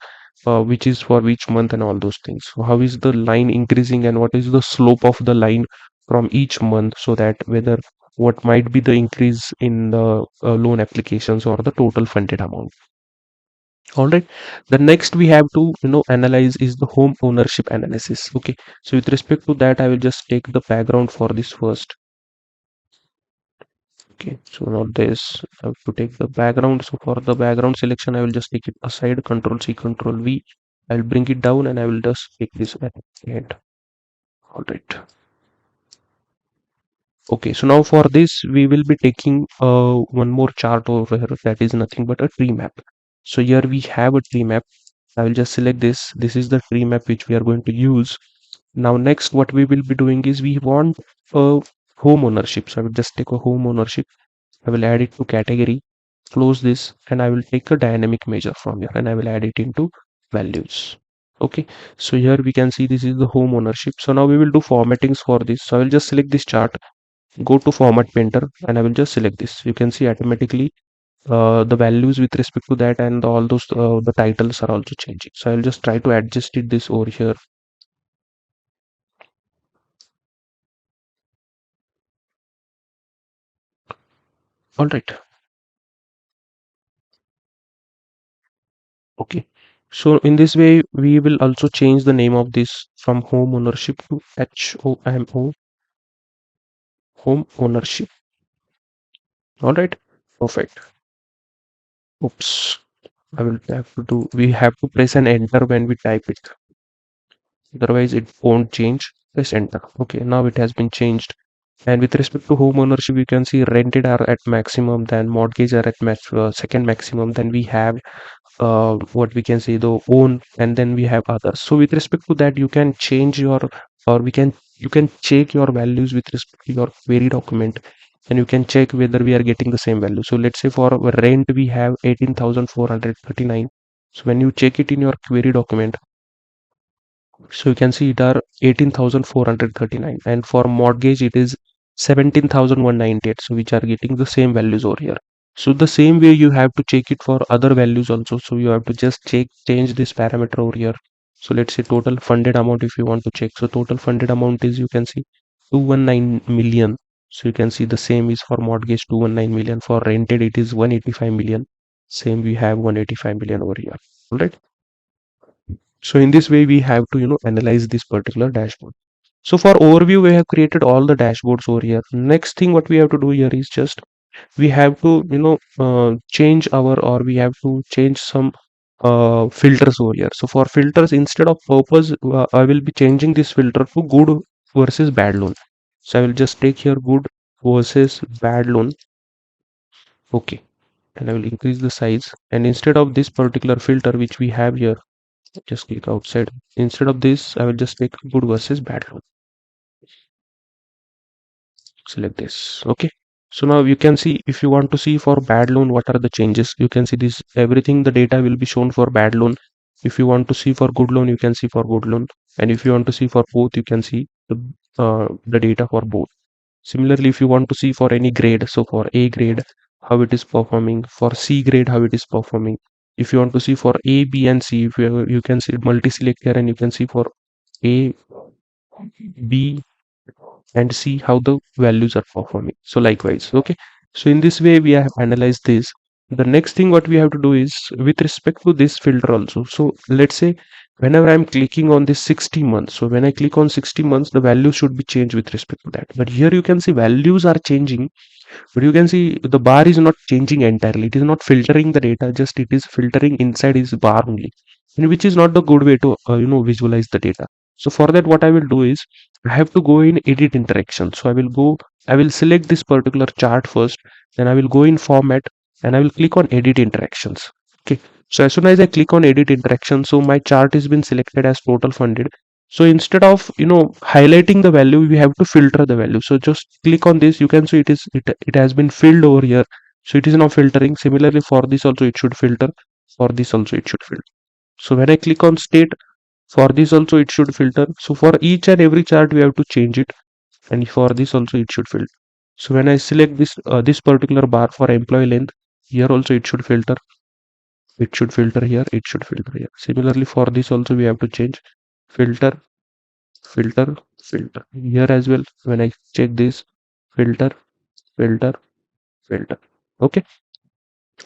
which is for which month and all those things. So how is the line increasing and what is the slope of the line from each month, so that whether what might be the increase in the loan applications or the total funded amount. All right, the next we have to analyze is the home ownership analysis. Okay, so with respect to that I will just take the background for this first. Okay, so now this I have to take the background. So for the background selection I will just take it aside, control C, control V. I will bring it down and I will just take this at the end. All right. Okay, so now for this we will be taking one more chart over here, that is nothing but a tree map. So here we have a tree map. I will just select this. This is the tree map which we are going to use. Now next what we will be doing is we want a home ownership. So I will just take a home ownership. I will add it to category, close this, and I will take a dynamic measure from here and I will add it into values. Okay, so here we can see this is the home ownership. So now we will do formattings for this. So I will just select this chart, go to format painter, and I will just select this. You can see automatically the values with respect to that, and all those the titles are also changing. So I'll just try to adjust it this over here. All right. Okay. So in this way, we will also change the name of this from home ownership to HOMO, home ownership. All right. Perfect. Oops. I will have to do, we have to press an enter when we type it. Otherwise it won't change. Press enter. Okay. Now it has been changed. And with respect to home ownership, you can see rented are at maximum, then mortgage are at second maximum, then we have what we can say the own, and then we have others. So with respect to that, you can change your, or we can, you can check your values with respect to your query document, and you can check whether we are getting the same value. So let's say for rent we have 18,439. So when you check it in your query document, so you can see it are 18,439, and for mortgage it is 17,198. So which are getting the same values over here. So the same way you have to check it for other values also. So you have to just change this parameter over here. So let's say total funded amount if you want to check. So total funded amount is, you can see 219 million. So you can see the same is for mortgage 219 million. For rented it is 185 million. Same we have 185 million over here. All right. So in this way, we have to, analyze this particular dashboard. So for overview, we have created all the dashboards over here. Next thing what we have to do here is just, we have to, change our, or we have to change some filters over here. So for filters, instead of purpose, I will be changing this filter to good versus bad loan. So I will just take here good versus bad loan. Okay. And I will increase the size. And instead of this particular filter, which we have here, just click outside. Instead of this, I will just take good versus bad loan. Select this. Okay. So now you can see, if you want to see for bad loan what are the changes, you can see this, everything the data will be shown for bad loan. If you want to see for good loan, you can see for good loan, and if you want to see for both, you can see the data for both. Similarly, if you want to see for any grade, so for A grade how it is performing, for C grade how it is performing. If you want to see for A, B and C, if you can see multi-select here, and you can see for A, B and see how the values are performing. So likewise, okay. So in this way we have analyzed this. The next thing what we have to do is with respect to this filter also. So let's say whenever I'm clicking on this 60 months, so when I click on 60 months, the value should be changed with respect to that. But here you can see values are changing, but you can see the bar is not changing entirely. It is not filtering the data, just it is filtering inside is bar only, and which is not the good way to visualize the data. So for that, what I will do is I have to go in edit interaction. So I will select this particular chart first, then I will go in format, and I will click on edit interactions. Okay. So as soon as I click on edit interaction, so my chart has been selected as total funded. So instead of highlighting the value, we have to filter the value. So just click on this, you can see it has been filled over here. So it is now filtering. Similarly for this also it should filter, for this also it should filter. So when I click on state, for this also it should filter. So for each and every chart we have to change it, and for this also it should filter. So when I select this particular bar for employee length, here also it should filter. It should filter here, it should filter here. Similarly for this also we have to change filter, filter, filter here as well. When I check this, filter, filter, filter. Okay.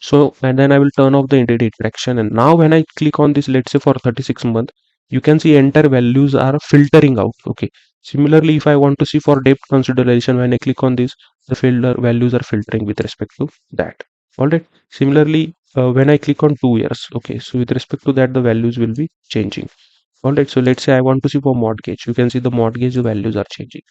So and then I will turn off the edit interaction, and now when I click on this, let's say for 36 month, you can see entire values are filtering out. Okay. Similarly, if I want to see for debt consideration, when I click on this, the filter values are filtering with respect to that. All right. Similarly, when I click on 2 years, okay, so with respect to that, the values will be changing. All right. So let's say I want to see for mortgage, you can see the mortgage values are changing.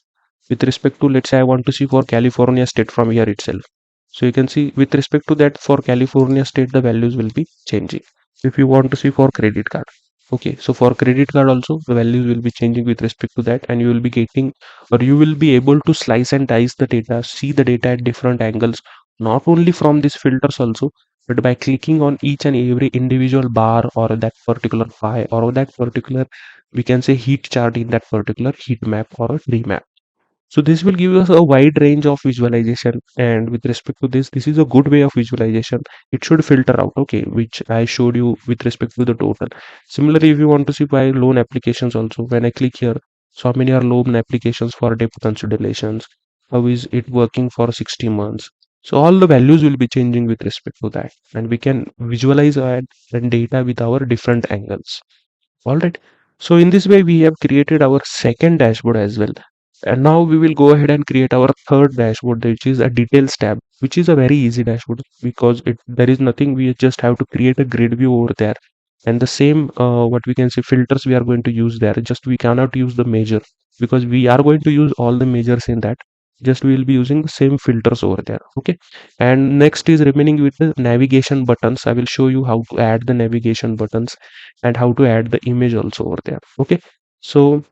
With respect to, let's say I want to see for California state from here itself. So you can see with respect to that, for California state, the values will be changing. If you want to see for credit card, okay, so for credit card also the values will be changing with respect to that, and you will be getting, or you will be able to slice and dice the data, see the data at different angles, not only from these filters also, but by clicking on each and every individual bar or that particular pie or that particular, we can say, heat chart in that particular heat map or a tree map. So this will give us a wide range of visualization, and with respect to this is a good way of visualization. It should filter out, okay, which I showed you with respect to the total. Similarly, if you want to see by loan applications also, when I click here, so how many are loan applications for debt considerations? How is it working for 60 months? So all the values will be changing with respect to that, and we can visualize and data with our different angles. All right. So in this way, we have created our second dashboard as well. And now we will go ahead and create our third dashboard, which is a details tab, which is a very easy dashboard because there is nothing. We just have to create a grid view over there. And the same, what we can say, filters we are going to use there. Just we cannot use the measure because we are going to use all the measures in that. Just we will be using the same filters over there. Okay. And next is remaining with the navigation buttons. I will show you how to add the navigation buttons and how to add the image also over there. Okay. So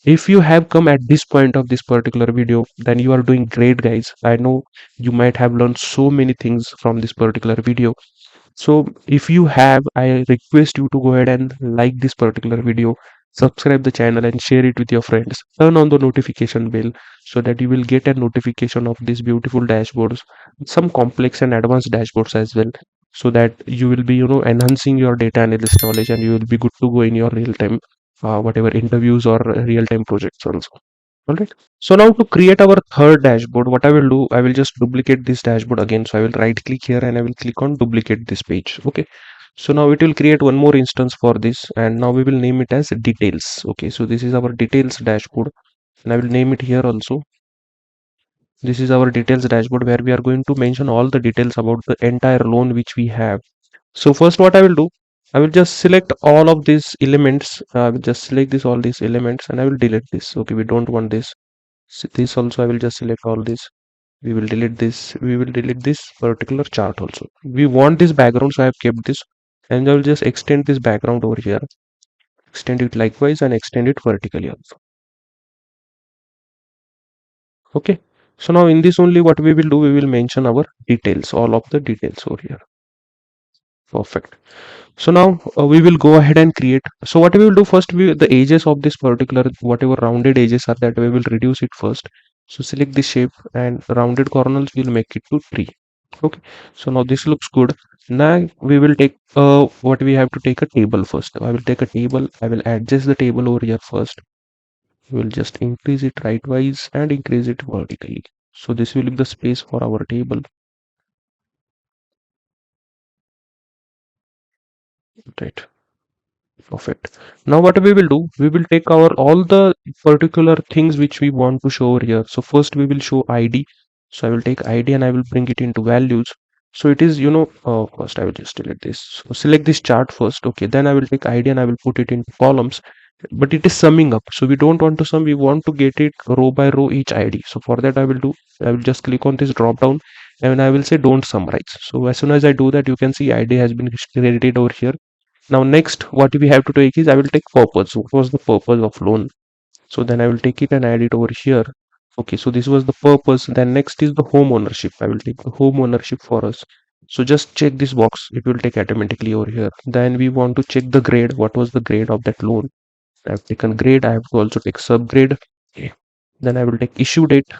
if you have come at this point of this particular video, then you are doing great, guys. I know you might have learned so many things from this particular video. So if you have, I request you to go ahead and like this particular video, subscribe the channel and share it with your friends. Turn on the notification bell so that you will get a notification of these beautiful dashboards, some complex and advanced dashboards as well, so that you will be, enhancing your data analyst knowledge and you will be good to go in your real time, whatever interviews or real time projects also. All right. So now to create our third dashboard, what I will do, I will just duplicate this dashboard again. So I will right click here and I will click on duplicate this page. Okay. So now it will create one more instance for this, and now we will name it as details. Okay. So this is our details dashboard, and I will name it here also. This is our details dashboard where we are going to mention all the details about the entire loan which we have. So first what I will do, I will just select all of these elements. I will just select this all these elements and I will delete this. Okay, we don't want this. This also I will just select all this. We will delete this. We will delete this particular chart also. We want this background, so I have kept this, and I will just extend this background over here. Extend it likewise and extend it vertically also. Okay. So now in this only what we will do, we will mention our details, all of the details over here. Perfect. So now we will go ahead and create. So what we will do first, the edges of this particular, whatever rounded edges are, that we will reduce it first. So select the shape and rounded corners will make it to 3. Okay. So now this looks good. Now we will take what we have to take a table first. I will take a table. I will adjust the table over here first. We will just increase it rightwise and increase it vertically. So this will be the space for our table. Right. Perfect. Now what we will do, we will take our all the particular things which we want to show over here. So first we will show ID. So I will take ID and I will bring it into values. So it is, first I will just delete this. So select this chart first. Okay, then I will take ID and I will put it into columns. But it is summing up. So we don't want to sum, we want to get it row by row each ID. So for that I will just click on this drop down and I will say don't summarize. So as soon as I do that, you can see ID has been created over here. Now next what we have to take is I will take purpose. What was the purpose of loan? So then I will take it and add it over here. Okay, so this was the purpose. Then next is the home ownership. I will take the home ownership for us. So just check this box. It will take automatically over here. Then we want to check the grade. What was the grade of that loan? I have taken grade. I have to also take subgrade. Okay. Then I will take issue date.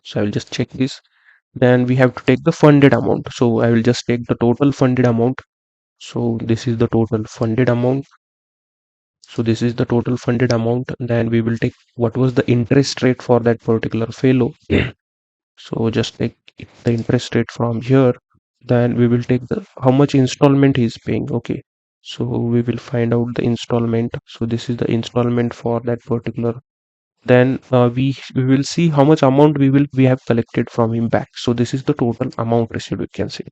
So I will just check this. Then we have to take the funded amount. So I will just take the total funded amount. So this is the total funded amount. So this is the total funded amount. Then we will take what was the interest rate for that particular fellow. So just take the interest rate from here. Then we will take the how much installment he is paying. Okay. So we will find out the installment. So this is the installment for that particular. Then we will see how much amount we have collected from him back. So this is the total amount received, we can say.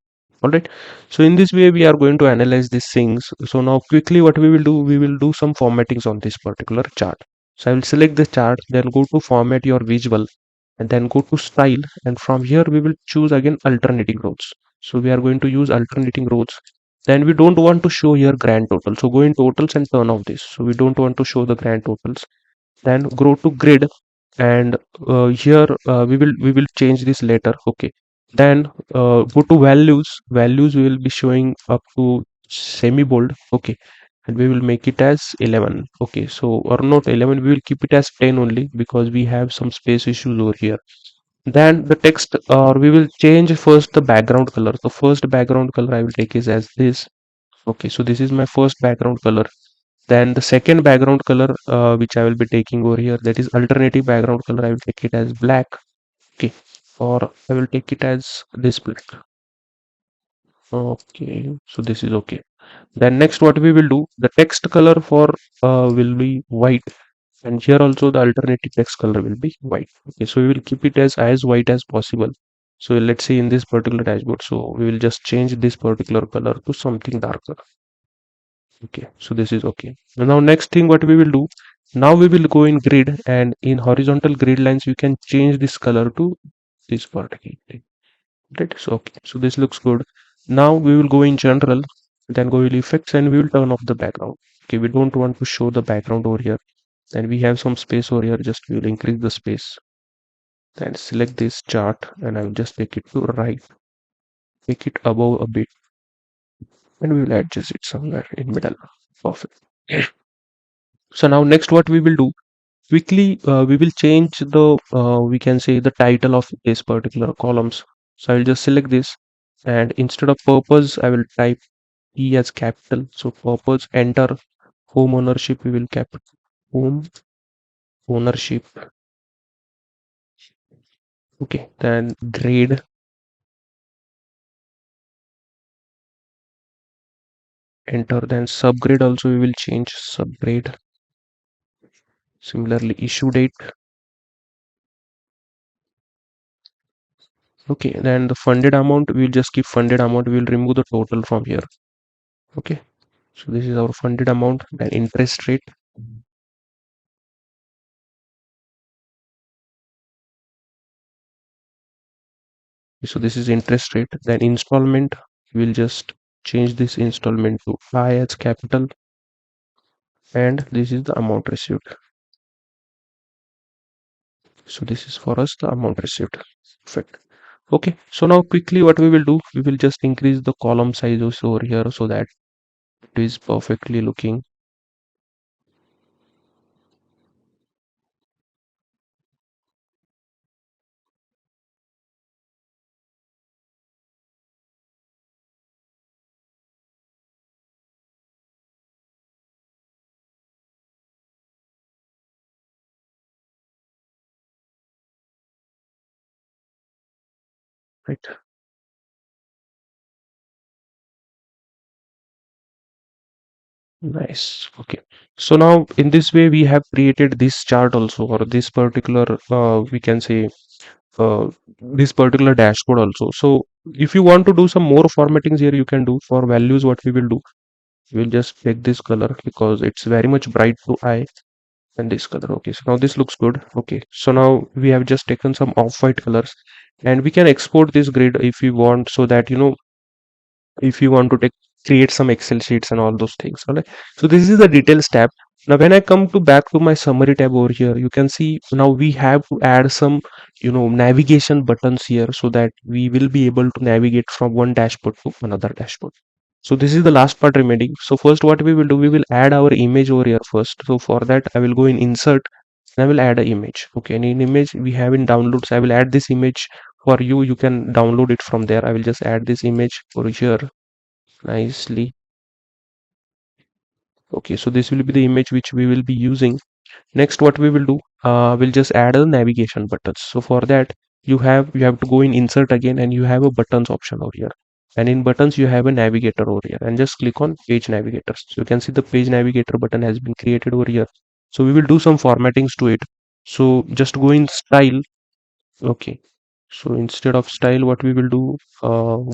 All right. So in this way we are going to analyze these things. So now quickly what we will do some formattings on this particular chart. So I will select the chart, then go to format your visual and then go to style, and from here we will choose again alternating rows. So we are going to use alternating rows. Then we don't want to show here grand total, so go in totals and turn off this. So we don't want to show the grand totals. Then go to grid, and here we will change this later. Okay. Then go to values we will be showing up to semi bold. Okay, and we will make it as 11. Okay, so or not 11, we will keep it as 10 only because we have some space issues over here. Then the text, or we will change first the background color. The first background color I will take is as this. Okay, so this is my first background color. Then the second background color which I will be taking over here, that is alternative background color, I will take it as black. Okay, or I will take it as this black. Okay, so this is okay. Then next what we will do, the text color for will be white, and here also the alternative text color will be white. Okay, so we will keep it as white as possible. So let's say in this particular dashboard, so we will just change this particular color to something darker. Okay, so this is okay. Now next thing what we will do, now we will go in grid, and in horizontal grid lines you can change this color to this particular thing. Right, so okay, so this looks good. Now we will go in general, then go in effects, and we will turn off the background. Okay, we don't want to show the background over here, and we have some space over here, just we will increase the space. Then select this chart, and I will just take it to right, take it above a bit, and we will adjust it somewhere in middle. Perfect. So now next what we will do, quickly we will change the we can say the title of this particular columns. So I will just select this, and instead of purpose I will type E as capital. So purpose, enter. Home ownership we will capital. Home ownership. Okay, then grade, enter. Then subgrade also we will change subgrade. Similarly issue date. Okay, then the funded amount we will just keep funded amount. We will remove the total from here. Okay, so this is our funded amount. Then interest rate. So this is interest rate. Then installment, we'll just change this installment to I as capital, and this is the amount received. So this is for us the amount received. Perfect. Okay, so now quickly what we will do, we will just increase the column size also over here so that it is perfectly looking. Right. Nice. Okay. So now in this way we have created this chart also, or this particular we can say uh, this particular dashboard also. So if you want to do some more formattings here, you can do. For values, what we will do, we'll just take this color because it's very much bright to eye, and this color. Okay, so now this looks good. Okay, so now we have just taken some off-white colors, and we can export this grid if we want, so that if you want to take create some Excel sheets and all those things. All right, so this is the details tab. Now when I come to back to my summary tab over here, you can see now we have to add some navigation buttons here, so that we will be able to navigate from one dashboard to another dashboard. So this is the last part remaining. So first what we will do, we will add our image over here first. So for that I will go in insert, and I will add an image. Okay, and in image we have in downloads, I will add this image for you. You can download it from there. I will just add this image over here nicely. Okay, so this will be the image which we will be using. Next what we will do, we'll just add a navigation buttons. So for that you have to go in insert again, and you have a buttons option over here, and in buttons you have a navigator over here, and just click on page navigator. So you can see the page navigator button has been created over here. So we will do some formattings to it. So just go in style. Okay, so instead of style, what we will do,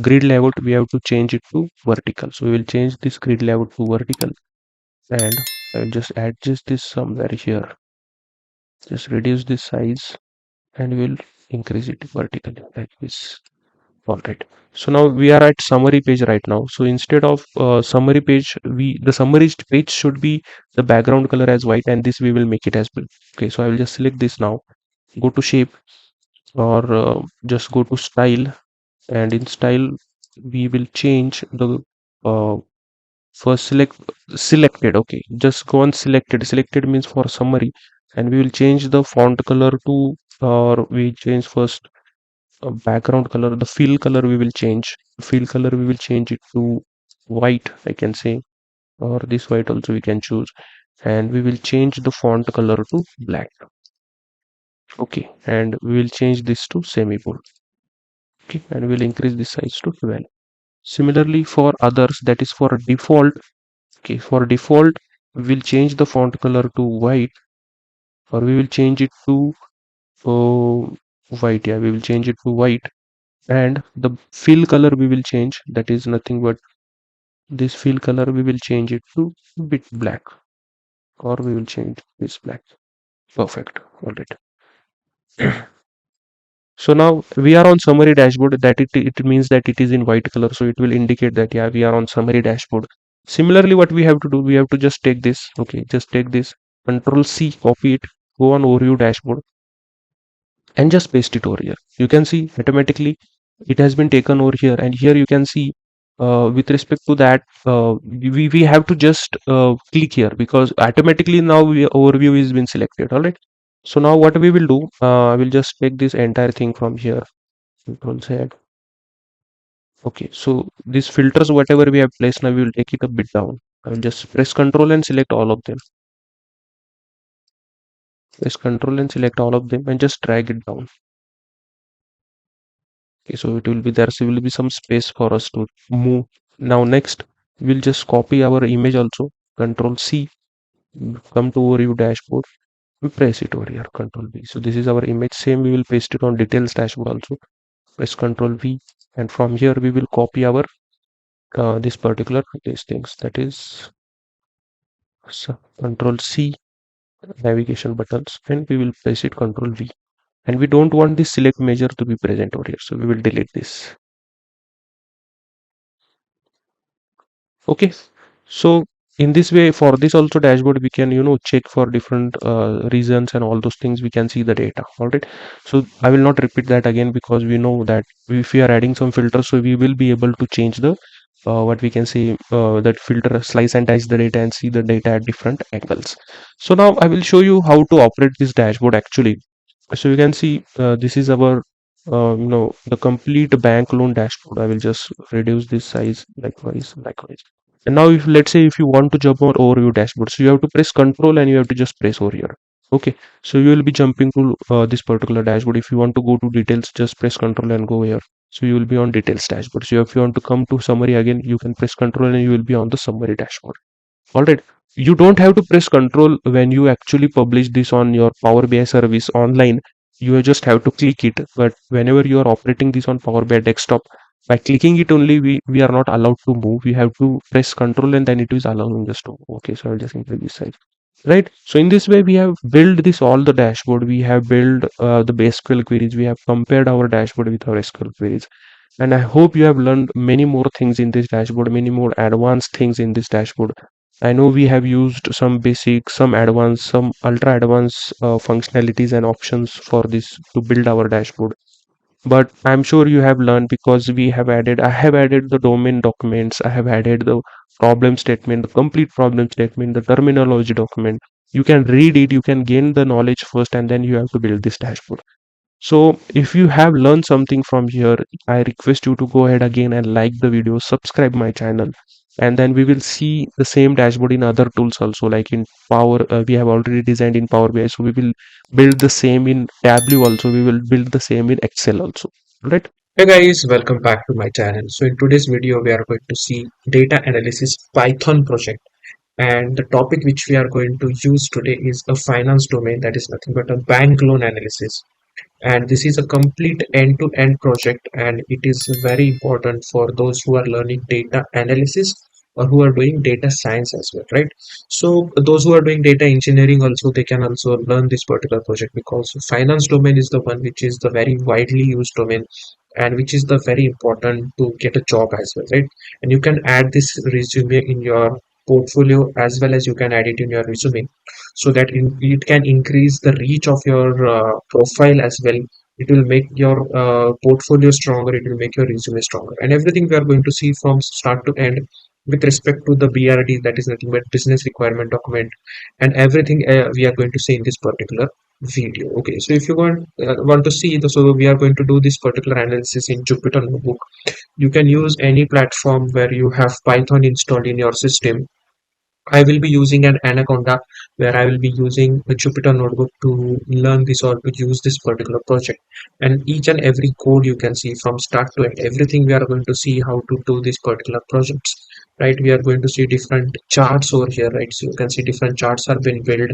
grid layout, we have to change it to vertical. So we will change this grid layout to vertical, and I will just adjust this somewhere here. Just reduce this size, and we'll increase it vertically like this. All right, so now we are at summary page right now. So instead of summary page, the summary page should be the background color as white, and this we will make it as blue. Okay, so I will just select this now, go to shape, or just go to style, and in style we will change the uh, first selected. Okay, just go on selected means for summary, and we will change the font color to, or we change first background color, the fill color we will change. Fill color we will change it to white, I can say, or this white also we can choose, and we will change the font color to black. Okay, and we will change this to semi-bold. Okay, and we'll increase the size to 12. Similarly for others, that is for default. Okay, for default we will change the font color to white, or we will change it to uh, white. Yeah, we will change it to white, and the fill color we will change, that is nothing but this fill color we will change it to bit black, or we will change this black. Perfect. All right. So now we are on summary dashboard, that it means that it is in white color, so it will indicate that yeah, we are on summary dashboard. Similarly, what we have to do, we have to just take this. Okay, just take this, control C, copy it, go on overview dashboard, and just paste it over here. You can see automatically it has been taken over here, and here you can see with respect to that, we have to just click here, because automatically now overview is been selected. All right, so now what we will do, I will just take this entire thing from here, control Z. Okay, so these filters whatever we have placed, now we will take it a bit down. I will just press control and select all of them. Press control and select all of them and just drag it down. Okay, so it will be there, so will be some space for us to move. Now next we'll just copy our image also, control C, come to overview dashboard, we press it over here, control V. So this is our image, same we will paste it on details dashboard also, press control V, and from here we will copy our this particular these things, that is, so control C, navigation buttons, and we will press it control V, and we don't want this select measure to be present over here, so we will delete this. Okay, so in this way, for this also dashboard, we can check for different reasons and all those things. We can see the data. All right. So I will not repeat that again, because we know that if we are adding some filters, so we will be able to change the what we can say, that filter, slice and dice the data and see the data at different angles. So now I will show you how to operate this dashboard actually. So you can see this is our the complete bank loan dashboard. I will just reduce this size likewise. And now if let's say if you want to jump on overview dashboard, so you have to press control and you have to just press over here. Okay, so you will be jumping to this particular dashboard. If you want to go to details, just press control and go here. So you will be on details dashboard. So if you want to come to summary again, you can press control and you will be on the summary dashboard. All right, you don't have to press control when you actually publish this on your Power BI service online. You just have to click it. But whenever you are operating this on Power BI desktop, by clicking it only, we are not allowed to move. We have to press control and then it is allowing us to. Okay, so I'll just increase this size. Right, so in this way we have built this all the dashboard. We have built the SQL queries. We have compared our dashboard with our SQL queries, and I hope you have learned many more things in this dashboard, many more advanced things in this dashboard. I know we have used some basic, some advanced, some ultra advanced functionalities and options for this to build our dashboard. But I'm sure you have learned, because I have added the domain documents, I have added the problem statement, the complete problem statement, the terminology document. You can read it, you can gain the knowledge first, and then you have to build this dashboard. So if you have learned something from here, I request you to go ahead again and like the video, subscribe my channel, and then we will see the same dashboard in other tools also, like in Power. We have already designed in Power BI, so we will build the same in Tableau also. We will build the same in Excel also. Right? Hey guys, welcome back to my channel. So in today's video, we are going to see data analysis Python project. And the topic which we are going to use today is a finance domain, that is nothing but a bank loan analysis. And this is a complete end-to-end project, and it is very important for those who are learning data analysis or who are doing data science as well, right? So those who are doing data engineering also, they can also learn this particular project, because finance domain is the one which is the very widely used domain, and which is the very important to get a job as well, right? And you can add this resume in your portfolio, as well as you can add it in your resume, so that it can increase the reach of your profile as well, It will make your portfolio stronger. It will make your resume stronger, and everything we are going to see from start to end with respect to the BRD, that is nothing but business requirement document, and everything we are going to see in this particular video. Okay, so if you want to see the, so we are going to do this particular analysis in Jupyter Notebook. You can use any platform where you have Python installed in your system. I will be using an Anaconda, where I will be using a Jupyter Notebook to learn this or to use this particular project. And each and every code you can see from start to end, everything we are going to see how to do these particular projects, right? We are going to see different charts over here, right? So you can see different charts are being built,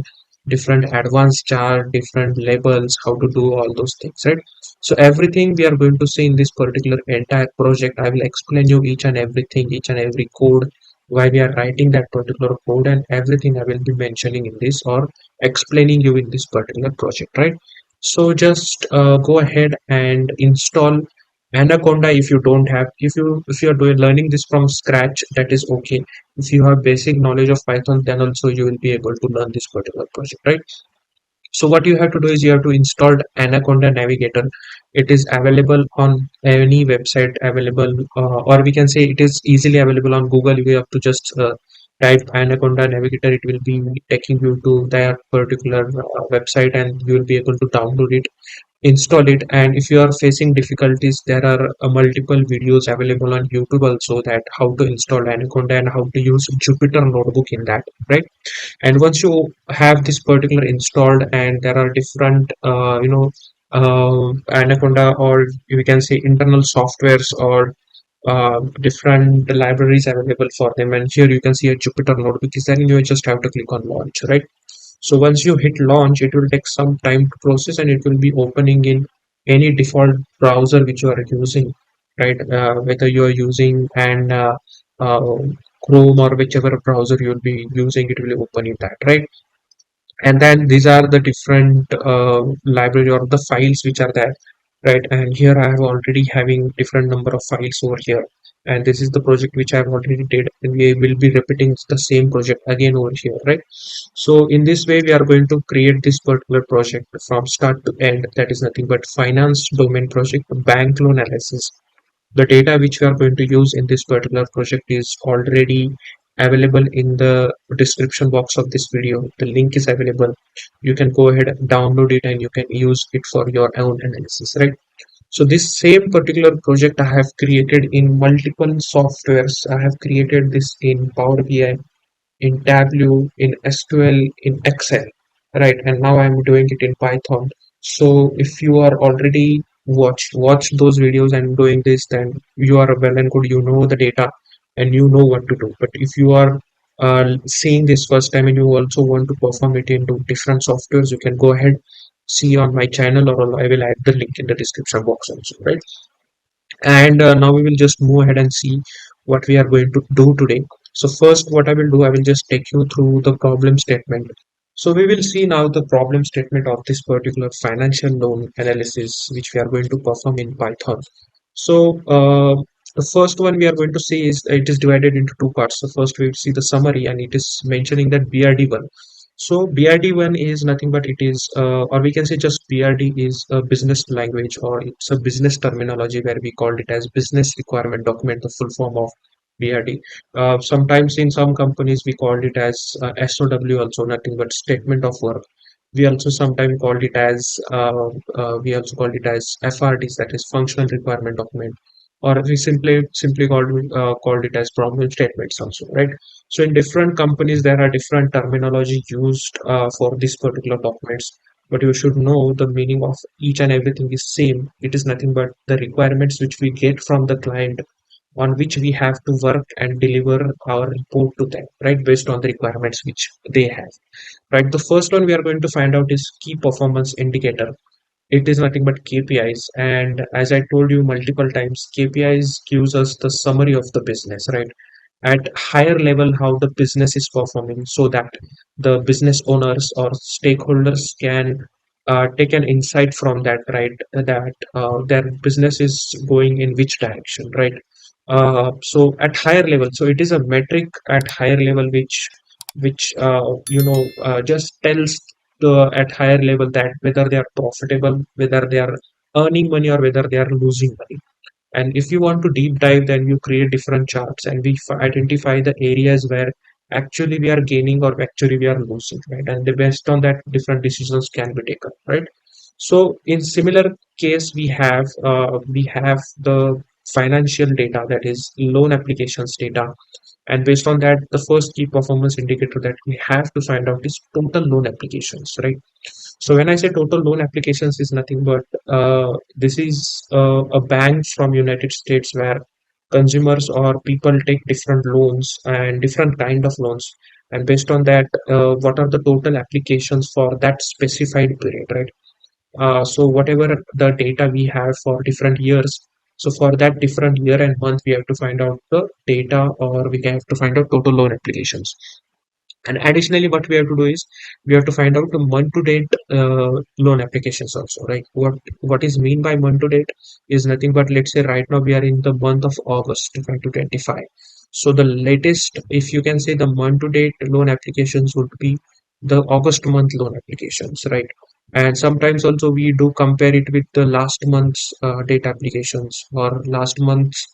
different advanced chart, different labels, how to do all those things, right? So everything we are going to see in this particular entire project, I will explain you each and everything, each and every code, why we are writing that particular code, and everything I will be mentioning in this or explaining you in this particular project, right? So just go ahead and install Anaconda. If you don't have, if you are doing learning this from scratch, that is okay. If you have basic knowledge of Python, then also you will be able to learn this particular project, right? So what you have to do is you have to install Anaconda Navigator. It is available on any website available, or we can say it is easily available on Google. You have to just type Anaconda Navigator. It will be taking you to that particular website, and you will be able to download it, install it. And if you are facing difficulties, there are multiple videos available on YouTube also, that how to install Anaconda and how to use Jupyter Notebook in that, right? And once you have this particular installed, and there are different Anaconda, or we can say internal softwares, or different libraries available for them, and here you can see a Jupyter Notebook is there, and you just have to click on launch, right? So once you hit launch, it will take some time to process, and it will be opening in any default browser which you are using, right? Whether you are using an uh, Chrome or whichever browser you will be using, it will open in that, right? And then these are the different library or the files which are there, right? And here I have already having different number of files over here, and this is the project which I have already did, and we will be repeating the same project again over here, right? So in this way we are going to create this particular project from start to end, that is nothing but finance domain project, bank loan analysis. The data which we are going to use in this particular project is already available in the description box of this video. The link is available. You can go ahead and download it, and you can use it for your own analysis, right? So this same particular project I have created in multiple softwares. I have created this in Power BI, in Tableau, in SQL, in Excel, right? And now I'm doing it in Python. So if you are already watch those videos and doing this, then you are well and good. You know the data, and you know what to do. But if you are seeing this first time, and you also want to perform it into different softwares, you can go ahead, see on my channel, or I will add the link in the description box also, right? And now we will just move ahead and see what we are going to do today. So first, what I will do, I will just take you through the problem statement. So we will see now the problem statement of this particular financial loan analysis which we are going to perform in Python. So the first one we are going to see is, it is divided into two parts. So first we will see the summary, and it is mentioning that BRD1. So BRD1 is nothing but it is, or we can say just BRD is a business language, or it's a business terminology where we called it as business requirement document, the full form of BRD. Sometimes in some companies we called it as SOW, also nothing but statement of work. We also sometimes called it as we also called it as FRDs, that is functional requirement document, or we simply called it as problem statements also, right? So in different companies, there are different terminology used for this particular documents, but you should know the meaning of each and everything is same. It is nothing but the requirements which we get from the client, on which we have to work and deliver our report to them, right? Based on the requirements which they have, right? The first one we are going to find out is key performance indicator. It is nothing but KPIs, and as I told you multiple times, KPIs gives us the summary of the business, right? At higher level, how the business is performing, so that the business owners or stakeholders can take an insight from that, right? That their business is going in which direction, right? So at higher level, so it is a metric at higher level which just tells the at higher level that whether they are profitable, whether they are earning money or whether they are losing money. And if you want to deep dive, then you create different charts and we identify the areas where actually we are gaining or actually we are losing, right? And based on that, different decisions can be taken, right? So in similar case, we have the financial data, that is loan applications data, and based on that, the first key performance indicator that we have to find out is total loan applications, right? So when I say total loan applications is nothing but this is a bank from United States where consumers or people take different loans and different kind of loans, and based on that, what are the total applications for that specified period, right? So whatever the data we have for different years, so for that different year and month, we have to find out the data, or we have to find out total loan applications. And additionally, what we have to do is we have to find out the month to date loan applications also, right? What is mean by month to date is nothing but, let's say right now we are in the month of August 2025. So the latest, if you can say, the month to date loan applications would be the August month loan applications, right? And sometimes also we do compare it with the last month's date applications, or last month's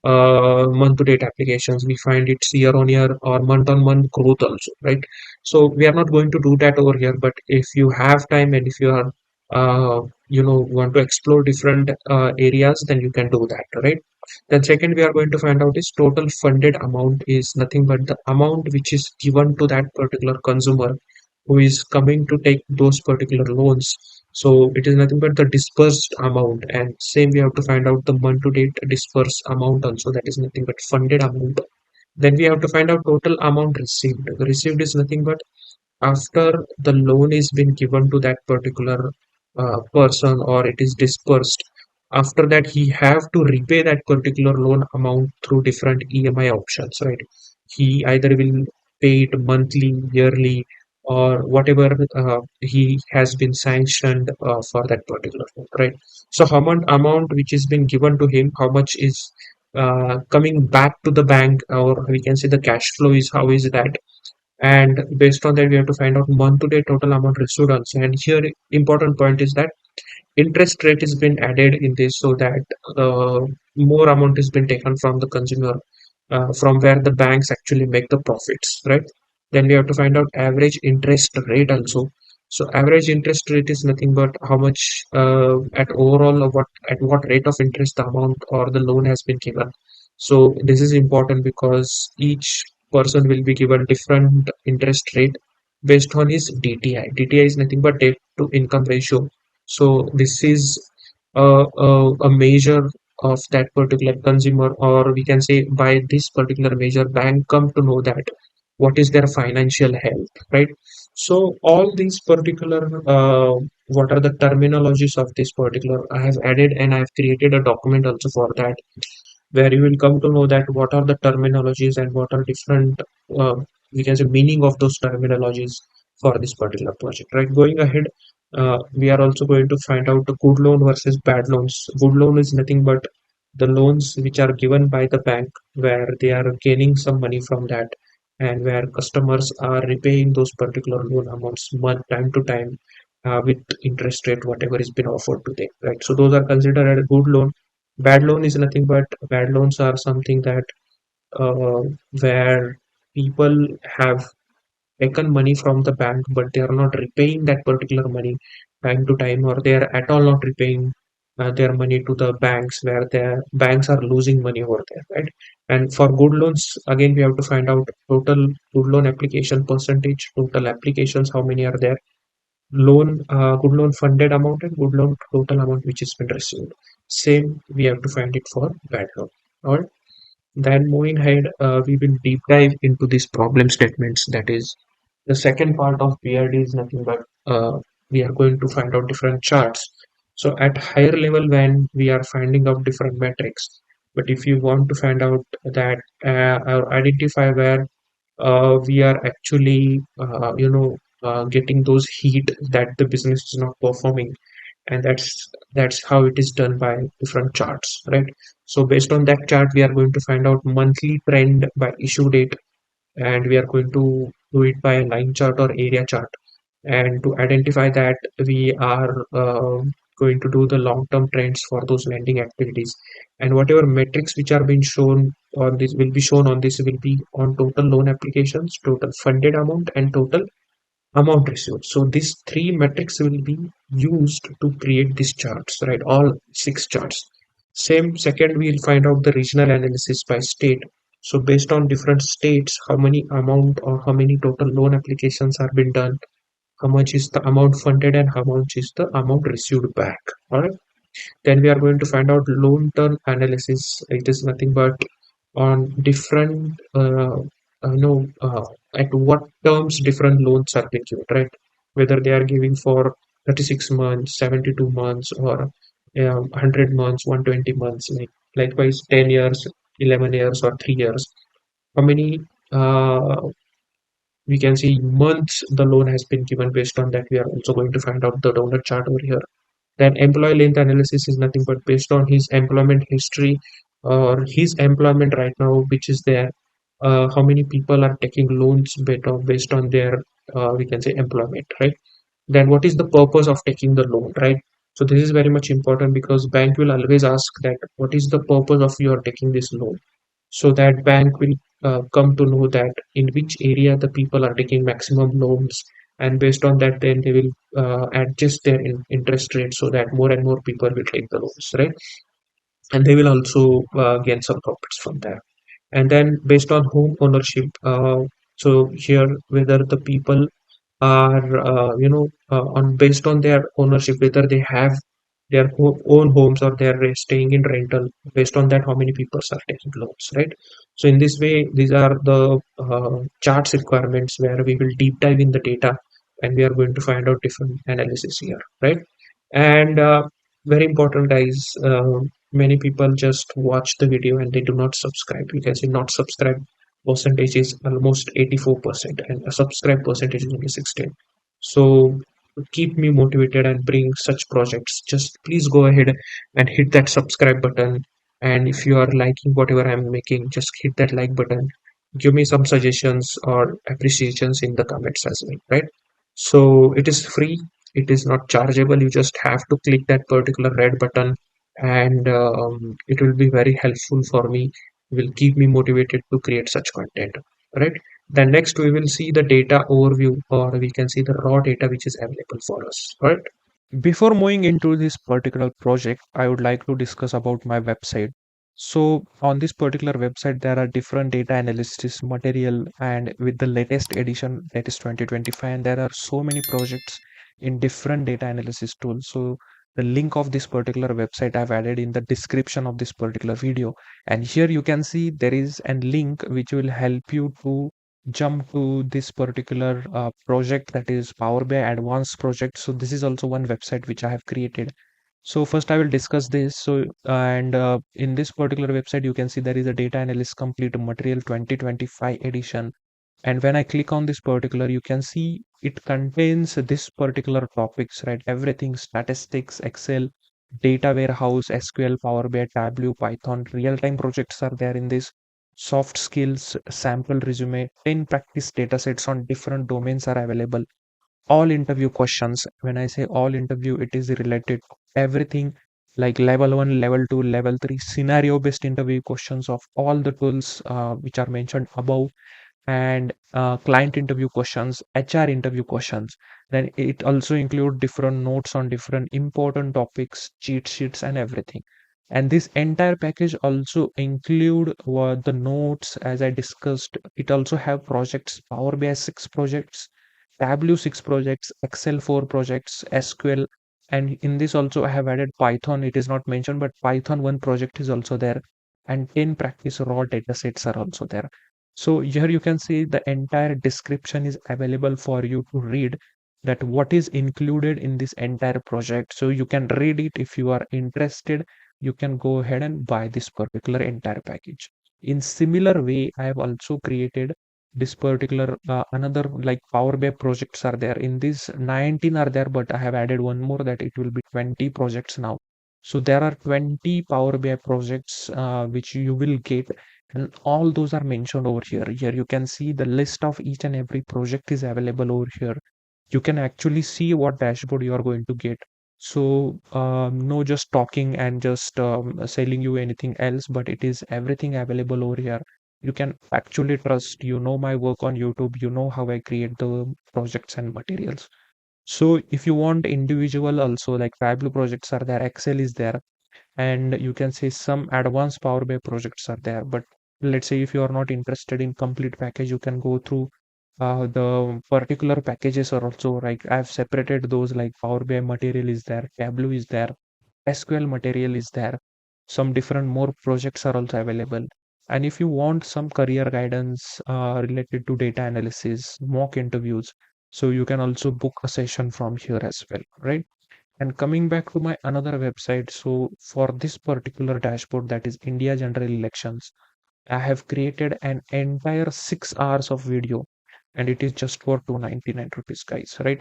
month to date applications. We find it's year on year or month on month growth also, right? So we are not going to do that over here, but if you have time and if you are want to explore different areas, then you can do that, right? Then second, we are going to find out is total funded amount is nothing but the amount which is given to that particular consumer who is coming to take those particular loans. So it is nothing but the dispersed amount, and same we have to find out the month to date dispersed amount also, that is nothing but funded amount. Then we have to find out total amount received. The received is nothing but after the loan is been given to that particular person or it is dispersed, after that he have to repay that particular loan amount through different EMI options, right? He either will pay it monthly, yearly, or whatever he has been sanctioned for that particular loan, right? So how much amount which is been given to him, how much is coming back to the bank, or we can say the cash flow is how is that. And based on that, we have to find out month to date total amount received also. And here important point is that interest rate has been added in this, so that uh, more amount has been taken from the consumer, from where the banks actually make the profits, right? Then we have to find out average interest rate also. So average interest rate is nothing but how much at overall of what at what rate of interest the amount or the loan has been given. So this is important because each person will be given different interest rate based on his DTI. DTI is nothing but debt to income ratio. So this is a measure of that particular consumer, or we can say by this particular measure, bank come to know that what is their financial health, right? So all these particular what are the terminologies of this particular, I have added and I have created a document also for that, where you will come to know that what are the terminologies and what are different uh, we can say meaning of those terminologies for this particular project, right? Going ahead, we are also going to find out the good loan versus bad loans. Good loan is nothing but the loans which are given by the bank where they are gaining some money from that, and where customers are repaying those particular loan amounts month time to time with interest rate whatever is been offered to them, right? So those are considered a good loan. Bad loan is nothing but bad loans are something that uh, where people have taken money from the bank, but they are not repaying that particular money time to time, or they are at all not repaying their money to the banks, where their banks are losing money over there, right? And for good loans, again, we have to find out total good loan application percentage, total applications, how many are there, good loan funded amount, and good loan total amount which has been received. Same, we have to find it for bad loan. All right. Then moving ahead, we will deep dive into these problem statements. That is, the second part of PRD is nothing but we are going to find out different charts. So at higher level, when we are finding out different metrics, but if you want to find out that or identify where we are actually getting those heat that the business is not performing, and that's how it is done by different charts, right? So based on that chart, we are going to find out monthly trend by issue date, and we are going to do it by a line chart or area chart. And to identify that, we are going to do the long-term trends for those lending activities. And whatever metrics which are being shown on this will be shown on this will be on total loan applications, total funded amount, and total amount received. So these three metrics will be used to create these charts, right? All six charts. Same second, we'll find out the regional analysis by state. So based on different states, how many amount or how many total loan applications are been done, how much is the amount funded and how much is the amount received back. All right. Then we are going to find out loan term analysis. It is nothing but on different, at what terms different loans are being given, right? Whether they are giving for 36 months, 72 months, or 100 months, 120 months, like likewise 10 years, 11 years, or 3 years. How many we can see months the loan has been given. Based on that, we are also going to find out the donut chart over here. Then employee length analysis is nothing but based on his employment history or his employment right now, which is there. How many people are taking loans based on their we can say employment, right? Then what is the purpose of taking the loan, right? So this is very much important because bank will always ask that what is the purpose of your taking this loan, so that bank will come to know that in which area the people are taking maximum loans, and based on that then they will adjust their interest rate so that more and more people will take the loans, right? And they will also gain some profits from there. And then based on home ownership, so here whether the people are on based on their ownership, whether they have their own homes or they are staying in rental. Based on that, how many people are taking loans, right? So in this way, these are the charts requirements where we will deep dive in the data, and we are going to find out different analysis here, right? And very important, guys, many people just watch the video and they do not subscribe. You can see not subscribe percentage is almost 84%, and a subscribe percentage is only 16. So to keep me motivated and bring such projects, just please go ahead and hit that subscribe button. And if you are liking whatever I'm making, just hit that like button. Give me some suggestions or appreciations in the comments as well, right? So it is free, it is not chargeable. You just have to click that particular red button, and it will be very helpful for me, will keep me motivated to create such content, right? Then next we will see the data overview, or we can see the raw data which is available for us, right? Before moving into this particular project, I would like to discuss about my website. So on this particular website, there are different data analysis material, and with the latest edition, that is 2025, and there are so many projects in different data analysis tools. So the link of this particular website I've added in the description of this particular video. And here you can see there is a link which will help you to jump to this particular project, that is Power BI advanced project. So this is also one website which I have created. So first I will discuss this. So and in this particular website you can see there is a data analyst complete material 2025 edition. And when I click on this particular, you can see it contains this particular topics, right? Everything: statistics, Excel, data warehouse, SQL, Power BI, Tableau, Python. Real-time projects are there in this. Soft skills, sample resume, 10 practice data sets on different domains are available. All interview questions. When I say all interview, it is related to everything, like level 1, level 2, level 3, scenario based interview questions of all the tools which are mentioned above, and client interview questions, HR interview questions. Then it also include different notes on different important topics, cheat sheets, and everything. And this entire package also include the notes as I discussed. It also have projects: Power BI 6 projects, Tableau 6 projects, Excel 4 projects, SQL. And in this also I have added Python. It is not mentioned, but Python 1 project is also there, and 10 practice raw data sets are also there. So here you can see the entire description is available for you to read, that what is included in this entire project. So you can read it. If you are interested, you can go ahead and buy this particular entire package. In similar way, I have also created this particular another, like Power BI projects are there. In this 19 are there, but I have added one more, that it will be 20 projects now. So there are 20 Power BI projects which you will get, and all those are mentioned over here. Here you can see the list of each and every project is available over here. You can actually see what dashboard you are going to get. So no just talking and just selling you anything else, but it is everything available over here. You can actually trust, you know, my work on YouTube, you know how I create the projects and materials. So if you want individual also, like Tableau projects are there, Excel is there, and you can say some advanced Power BI projects are there. But let's say if you are not interested in complete package, you can go through the particular packages are also, like I've separated those, like Power BI material is there, Tableau is there, SQL material is there, some different more projects are also available. And if you want some career guidance related to data analysis, mock interviews, so you can also book a session from here as well, right? And coming back to my another website, so for this particular dashboard, that is India General Elections, I have created an entire 6 hours of video, and it is just for 299 rupees, guys, right?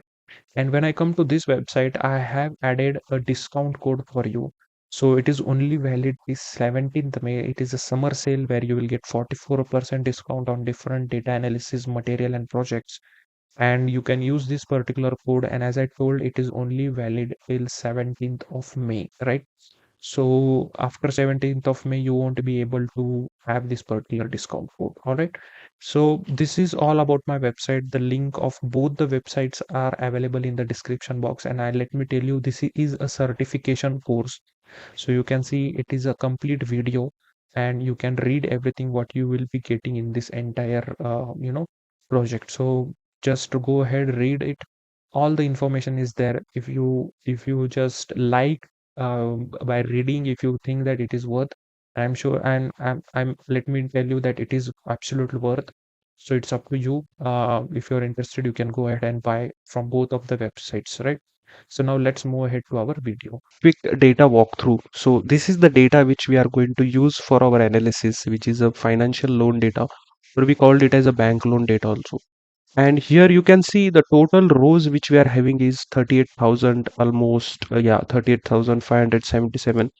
And when I come to this website, I have added a discount code for you. So it is only valid this 17th May. It is a summer sale where you will get 44% discount on different data analysis material and projects. And you can use this particular code. And as I told, it is only valid till 17th of May, right? So after 17th of May, you won't be able to have this particular discount code. All right. So this is all about my website. The link of both the websites are available in the description box. And let me tell you, this is a certification course. So you can see it is a complete video, and you can read everything what you will be getting in this entire, project. So just to go ahead, read it. All the information is there. If you just like, by reading, if you think that it is worth, I'm sure, and I'm let me tell you that it is absolutely worth. So it's up to you. If you're interested, you can go ahead and buy from both of the websites, right? So now let's move ahead to our video. Quick data walkthrough. So this is the data which we are going to use for our analysis, which is a financial loan data, or we called it as a bank loan data also. And here you can see the total rows which we are having is 38,000, almost, yeah, 38,577.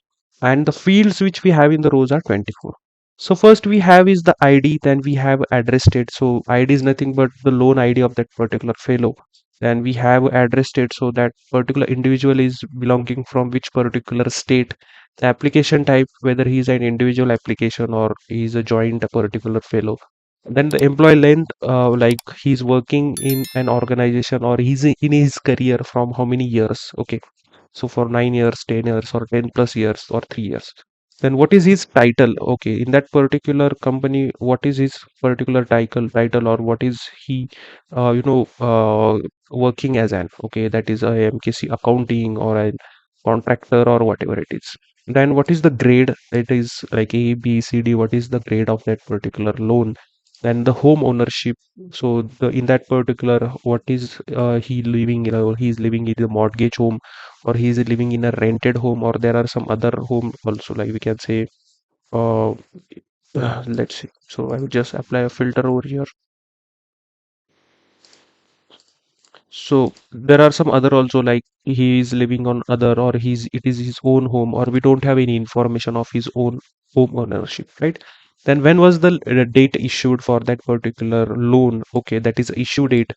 And the fields which we have in the rows are 24. So first we have is the ID, then we have address state. So ID is nothing but the loan ID of that particular fellow. Then we have address state, so that particular individual is belonging from which particular state. The application type, whether he is an individual application or he is a joint a particular fellow. Then the employee length, like he's working in an organization or he's in his career from how many years. Okay, so for 9 years, 10 years, or 10 plus years, or 3 years. Then what is his title? Okay, in that particular company, what is his particular title, or what is he, working as an? Okay, that is a MKC accounting or a contractor or whatever it is. Then what is the grade? It is like A, B, C, D. What is the grade of that particular loan? Then the home ownership. So in that particular, what is he living? He's living in a mortgage home, or he is living in a rented home, or there are some other home also, like we can say, uh, let's see. So I will just apply a filter over here. So there are some other also, like he is living on other, or it is his own home, or we don't have any information of his own home ownership, right? Then when was the date issued for that particular loan? Okay, that is issue date.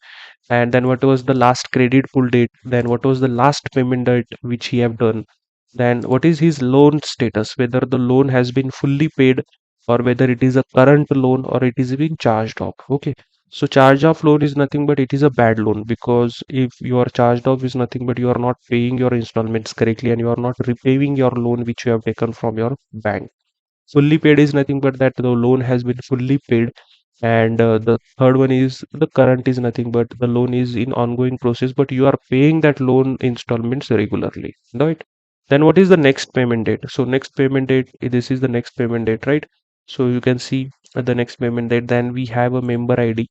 And then what was the last credit pull date? Then what was the last payment date which he have done? Then what is his loan status, whether the loan has been fully paid, or whether it is a current loan, or it is being charged off. Okay, so charge off loan is nothing but it is a bad loan, because if you are charged off is nothing but you are not paying your installments correctly, and you are not repaying your loan which you have taken from your bank. Fully paid is nothing but that the loan has been fully paid. And the third one is the current is nothing but the loan is in ongoing process, but you are paying that loan installments regularly, right? Then what is the next payment date? So next payment date, this is the next payment date, right? So you can see the next payment date. Then we have a member ID.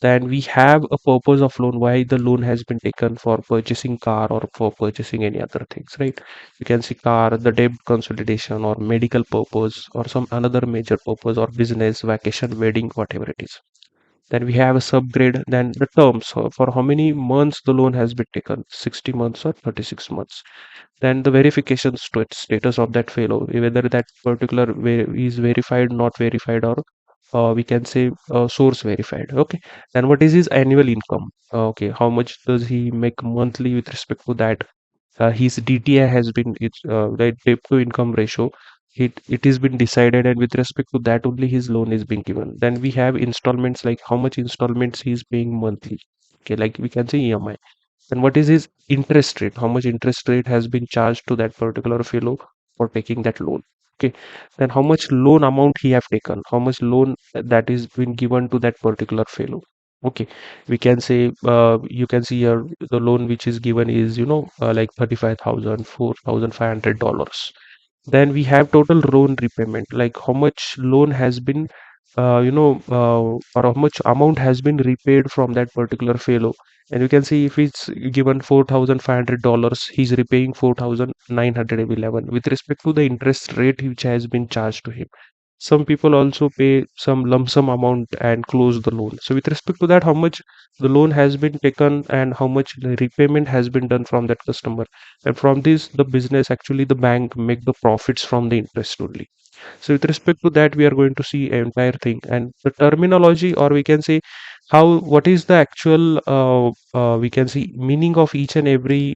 Then we have a purpose of loan, why the loan has been taken, for purchasing car or for purchasing any other things, right? You can see car, the debt consolidation, or medical purpose, or some another major purpose, or business, vacation, wedding, whatever it is. Then we have a subgrade. Then the terms, so for how many months the loan has been taken, 60 months or 36 months. Then the verification status of that fellow, whether that particular is verified, not verified, or we can say source verified. Okay. Then what is his annual income? Okay, how much does he make monthly with respect to that? his DTI has been, it's right, debt to income ratio, it has been decided, and with respect to that only his loan is being given. Then we have installments, like how much installments he is paying monthly. Okay, like we can say EMI. And what is his interest rate? How much interest rate has been charged to that particular fellow for taking that loan? Okay. Then how much loan amount he have taken? How much loan that is been given to that particular fellow? Okay. We can say you can see here the loan which is given is like 35,000, $4,500. Then we have total loan repayment, like how much loan has been or how much amount has been repaid from that particular fellow. And you can see if it's given $4,500, he's repaying 4,911 with respect to the interest rate which has been charged to him. Some people also pay some lump sum amount and close the loan. So with respect to that, how much the loan has been taken and how much the repayment has been done from that customer. And from this, the business, actually the bank, make the profits from the interest only. So with respect to that, we are going to see entire thing and the terminology, or we can say how, what is the actual we can see meaning of each and every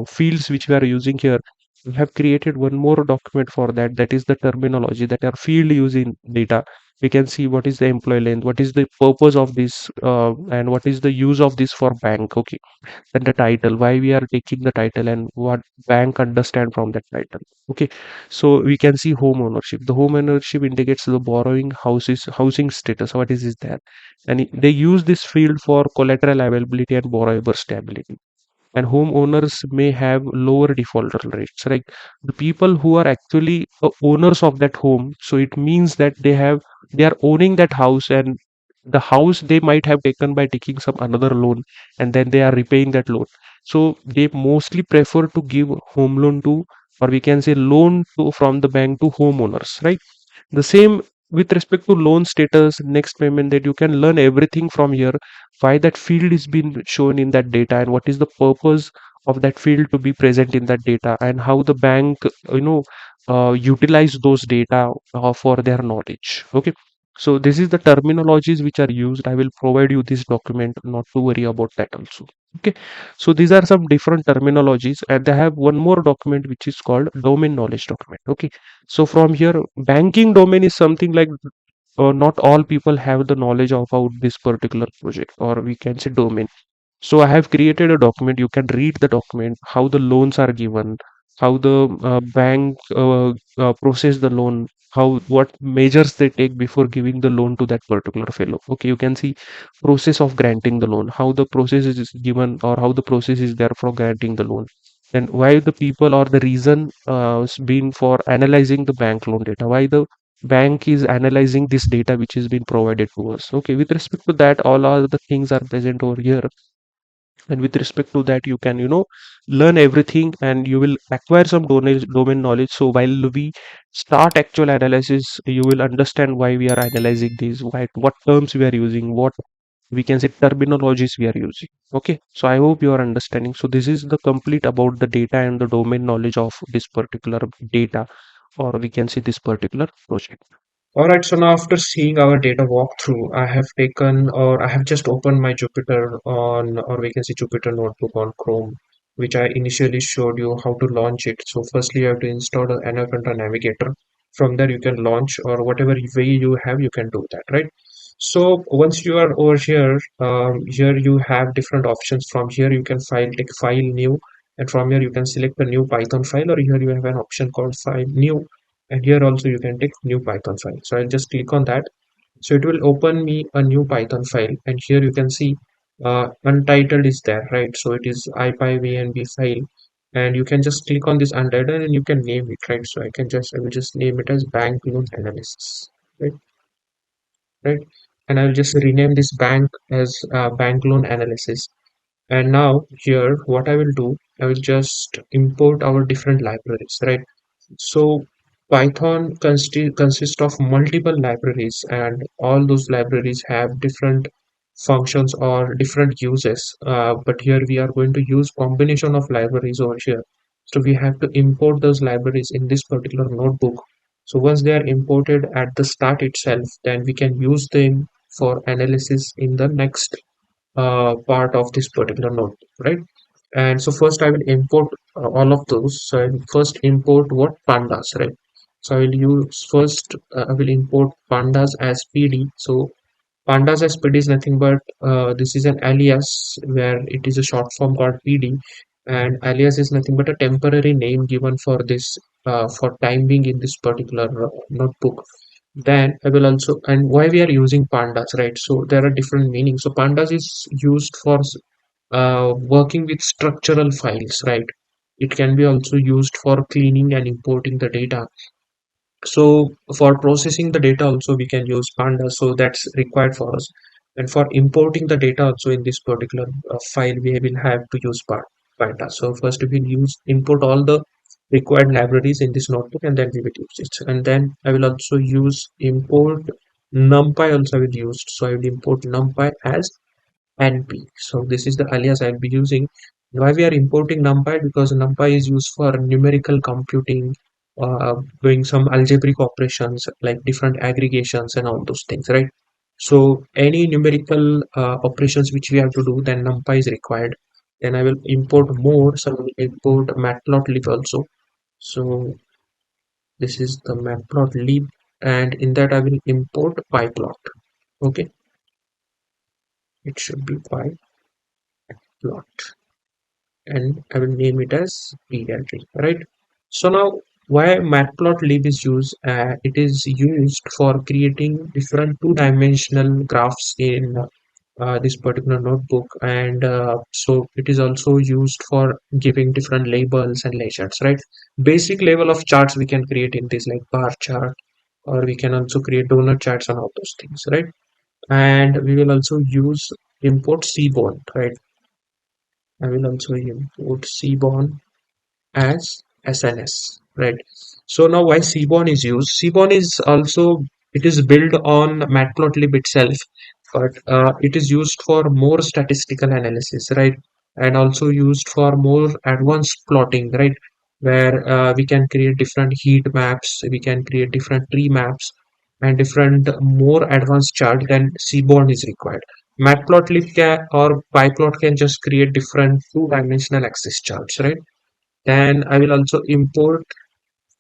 fields which we are using here. We have created one more document for that, that is the terminology that are field used in data. We can see what is the employee length, what is the purpose of this, and what is the use of this for bank. Okay, then the title, why we are taking the title and what bank understand from that title. Okay, so we can see home ownership. The home ownership indicates the borrowing houses housing status, what is there. And they use this field for collateral availability and borrower stability. And homeowners may have lower default rates, right? The people who are actually owners of that home, so it means that they are owning that house, and the house they might have taken by taking some another loan, and then they are repaying that loan. So they mostly prefer to give home loan to, or we can say loan to, from the bank to homeowners, right? The same with respect to loan status, next payment, that you can learn everything from here, why that field is being shown in that data and what is the purpose of that field to be present in that data, and how the bank utilize those data for their knowledge. Okay, so this is the terminologies which are used. I will provide you this document, not to worry about that also. Okay, so these are some different terminologies, and I have one more document which is called domain knowledge document. Okay, so from here, banking domain is something like not all people have the knowledge about this particular project, or we can say domain. So I have created a document. You can read the document, how the loans are given, how the bank process the loan, how what measures they take before giving the loan to that particular fellow. Okay, you can see process of granting the loan, how the process is given, or how the process is there for granting the loan, and why the people, or the reason has been for analyzing the bank loan data, why the bank is analyzing this data which is being provided to us. Okay, with respect to that, all are the things are present over here. And with respect to that, you can learn everything, and you will acquire some domain knowledge. So while we start actual analysis, you will understand why we are analyzing these, why, what terms we are using, what we can say terminologies we are using. Okay, so I hope you are understanding. So this is the complete about the data and the domain knowledge of this particular data, or we can say this particular project. All right, so now after seeing our data walkthrough, I have taken, or I have just opened my Jupyter on, or we can say Jupyter Notebook on Chrome, which I initially showed you how to launch it. So firstly, you have to install an Anaconda Navigator. From there, you can launch, or whatever way you have, you can do that, right? So once you are over here, here you have different options. From here, you can take file new, and from here you can select a new Python file, or here you have an option called file new, and here also you can take new Python file. So I'll just click on that. So it will open me a new Python file, and here you can see untitled is there, right? So it is IPyVNB file, and you can just click on this untitled and you can name it, right? So I will just name it as bank loan analysis, right? Right, and I'll just rename this bank as bank loan analysis. And now here what I will do, I will just import our different libraries, right? So Python consists of multiple libraries, and all those libraries have different functions or different uses. But here we are going to use combination of libraries over here. So we have to import those libraries in this particular notebook. So once they are imported at the start itself, then we can use them for analysis in the next part of this particular notebook, right? And so first I will import all of those. So I will first import what pandas, right? So I will use first I will import pandas as PD. So pandas as PD is nothing but this is an alias where it is a short form called PD, and alias is nothing but a temporary name given for this for time being in this particular notebook. Then I will also, and why we are using pandas, right? So there are different meanings. So pandas is used for working with structural files, right? It can be also used for cleaning and importing the data. So for processing the data also we can use pandas, so that's required for us. And for importing the data also in this particular file we will have to use pandas. So first we will use import all the required libraries in this notebook, and then we will use it. And then I will also use import numpy also I will use. So I will import numpy as NP. So this is the alias I'll be using. Why we are importing NumPy? Because NumPy is used for numerical computing, doing some algebraic operations like different aggregations and all those things, right? So any numerical operations which we have to do, then NumPy is required. Then I will import more. So I will import matplotlib also. So this is the matplotlib, and in that I will import pyplot. Okay, it should be pyplot, and I will name it as PLT, right? So now why matplotlib is used? It is used for creating different two-dimensional graphs in this particular notebook, and so it is also used for giving different labels and layouts, right? Basic level of charts we can create in this, like bar chart, or we can also create donut charts and all those things, right? And we will also use import seaborn, right? I will also import seaborn as SNS, right? So now why Seaborn is used? Seaborn is also, it is built on Matplotlib itself, but it is used for more statistical analysis, right? And also used for more advanced plotting, right? Where we can create different heat maps, we can create different tree maps, and different more advanced chart than Seaborn is required. Matplotlib can, or PyPlot can just create different two-dimensional axis charts, right? Then I will also import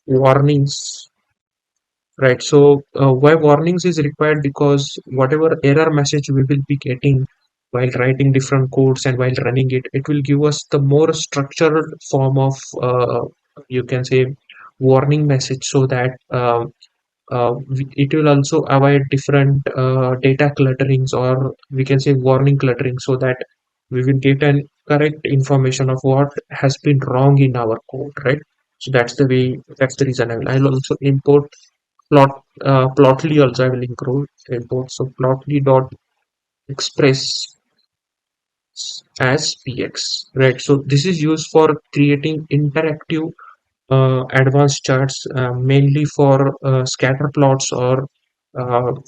warnings, right? So why warnings is required? Because whatever error message we will be getting while writing different codes and while running it, it will give us the more structured form of you can say warning message, so that it will also avoid different data clutterings, or we can say warning cluttering, so that we will get an correct information of what has been wrong in our code, right? So that's the way, that's the reason I'll also import plotly also I will include import. So plotly dot express as px, right? So this is used for creating interactive advanced charts, mainly for scatter plots, or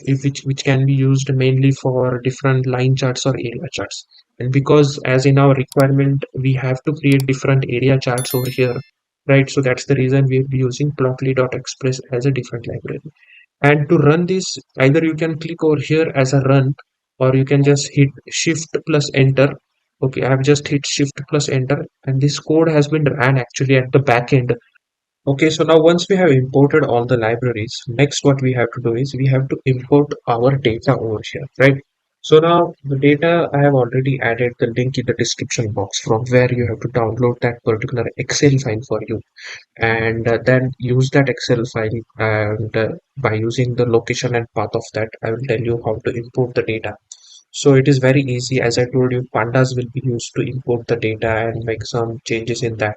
which can be used mainly for different line charts or area charts. And because as in our requirement we have to create different area charts over here, right? So that's the reason we'll be using plotly.express as a different library. And to run this, either you can click over here as a run, or you can just hit shift plus enter. Okay, I have just hit shift plus enter, and this code has been ran actually at the back end. Okay, so now once we have imported all the libraries, next what we have to do is we have to import our data over here, right? So now the data, I have already added the link in the description box from where you have to download that particular Excel file for you, and then use that Excel file, and by using the location and path of that, I will tell you how to import the data. So it is very easy. As I told you, pandas will be used to import the data and make some changes in that.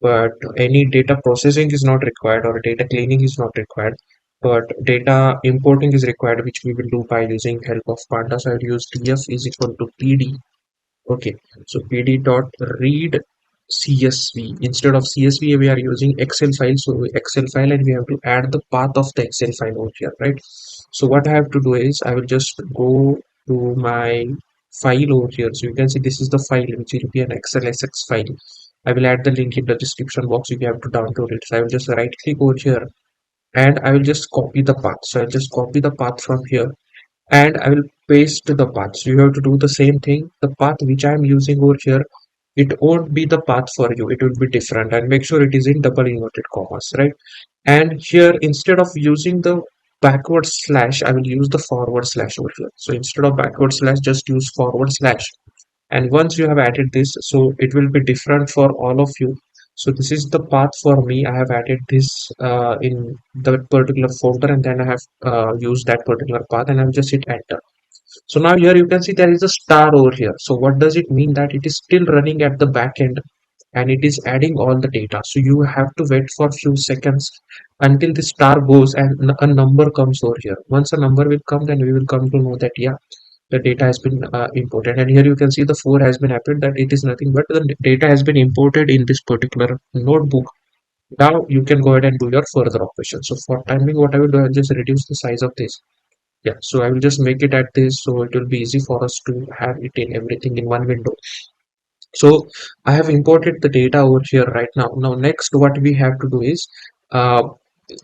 But any data processing is not required, or data cleaning is not required. But data importing is required, which we will do by using help of pandas. I will use df is equal to pd. Okay, so pd dot read CSV. Instead of CSV, we are using Excel file. So Excel file, and we have to add the path of the Excel file over here, right? So what I have to do is I will just go to my file over here. So you can see this is the file, which will be an XLSX file. I will add the link in the description box if you have to download it. So I will just right click over here, and I will just copy the path. So I'll just copy the path from here, and I will paste the path. So you have to do the same thing. The path which I am using over here it won't be the path for you, it will be different, and make sure it is in double inverted commas, right? And here, instead of using the backward slash, I will use the forward slash over here. So instead of backward slash, just use forward slash. And once you have added this, so it will be different for all of you. So this is the path for me. I have added this in the particular folder, and then I have used that particular path, and I've just hit enter. So now here you can see there is a star over here. So what does it mean? That it is still running at the back end and it is adding all the data. So you have to wait for a few seconds until the star goes and a number comes over here. Once a number will come, then we will come to know that yeah, the data has been imported. And here you can see the 4 has been appeared, that it is nothing but the data has been imported in this particular notebook. Now you can go ahead and do your further operation. So for timing, what I will do, I will just reduce the size of this. Yeah, so I will just make it at this, so it will be easy for us to have it in everything in one window. So I have imported the data over here right now. Now next what we have to do is uh,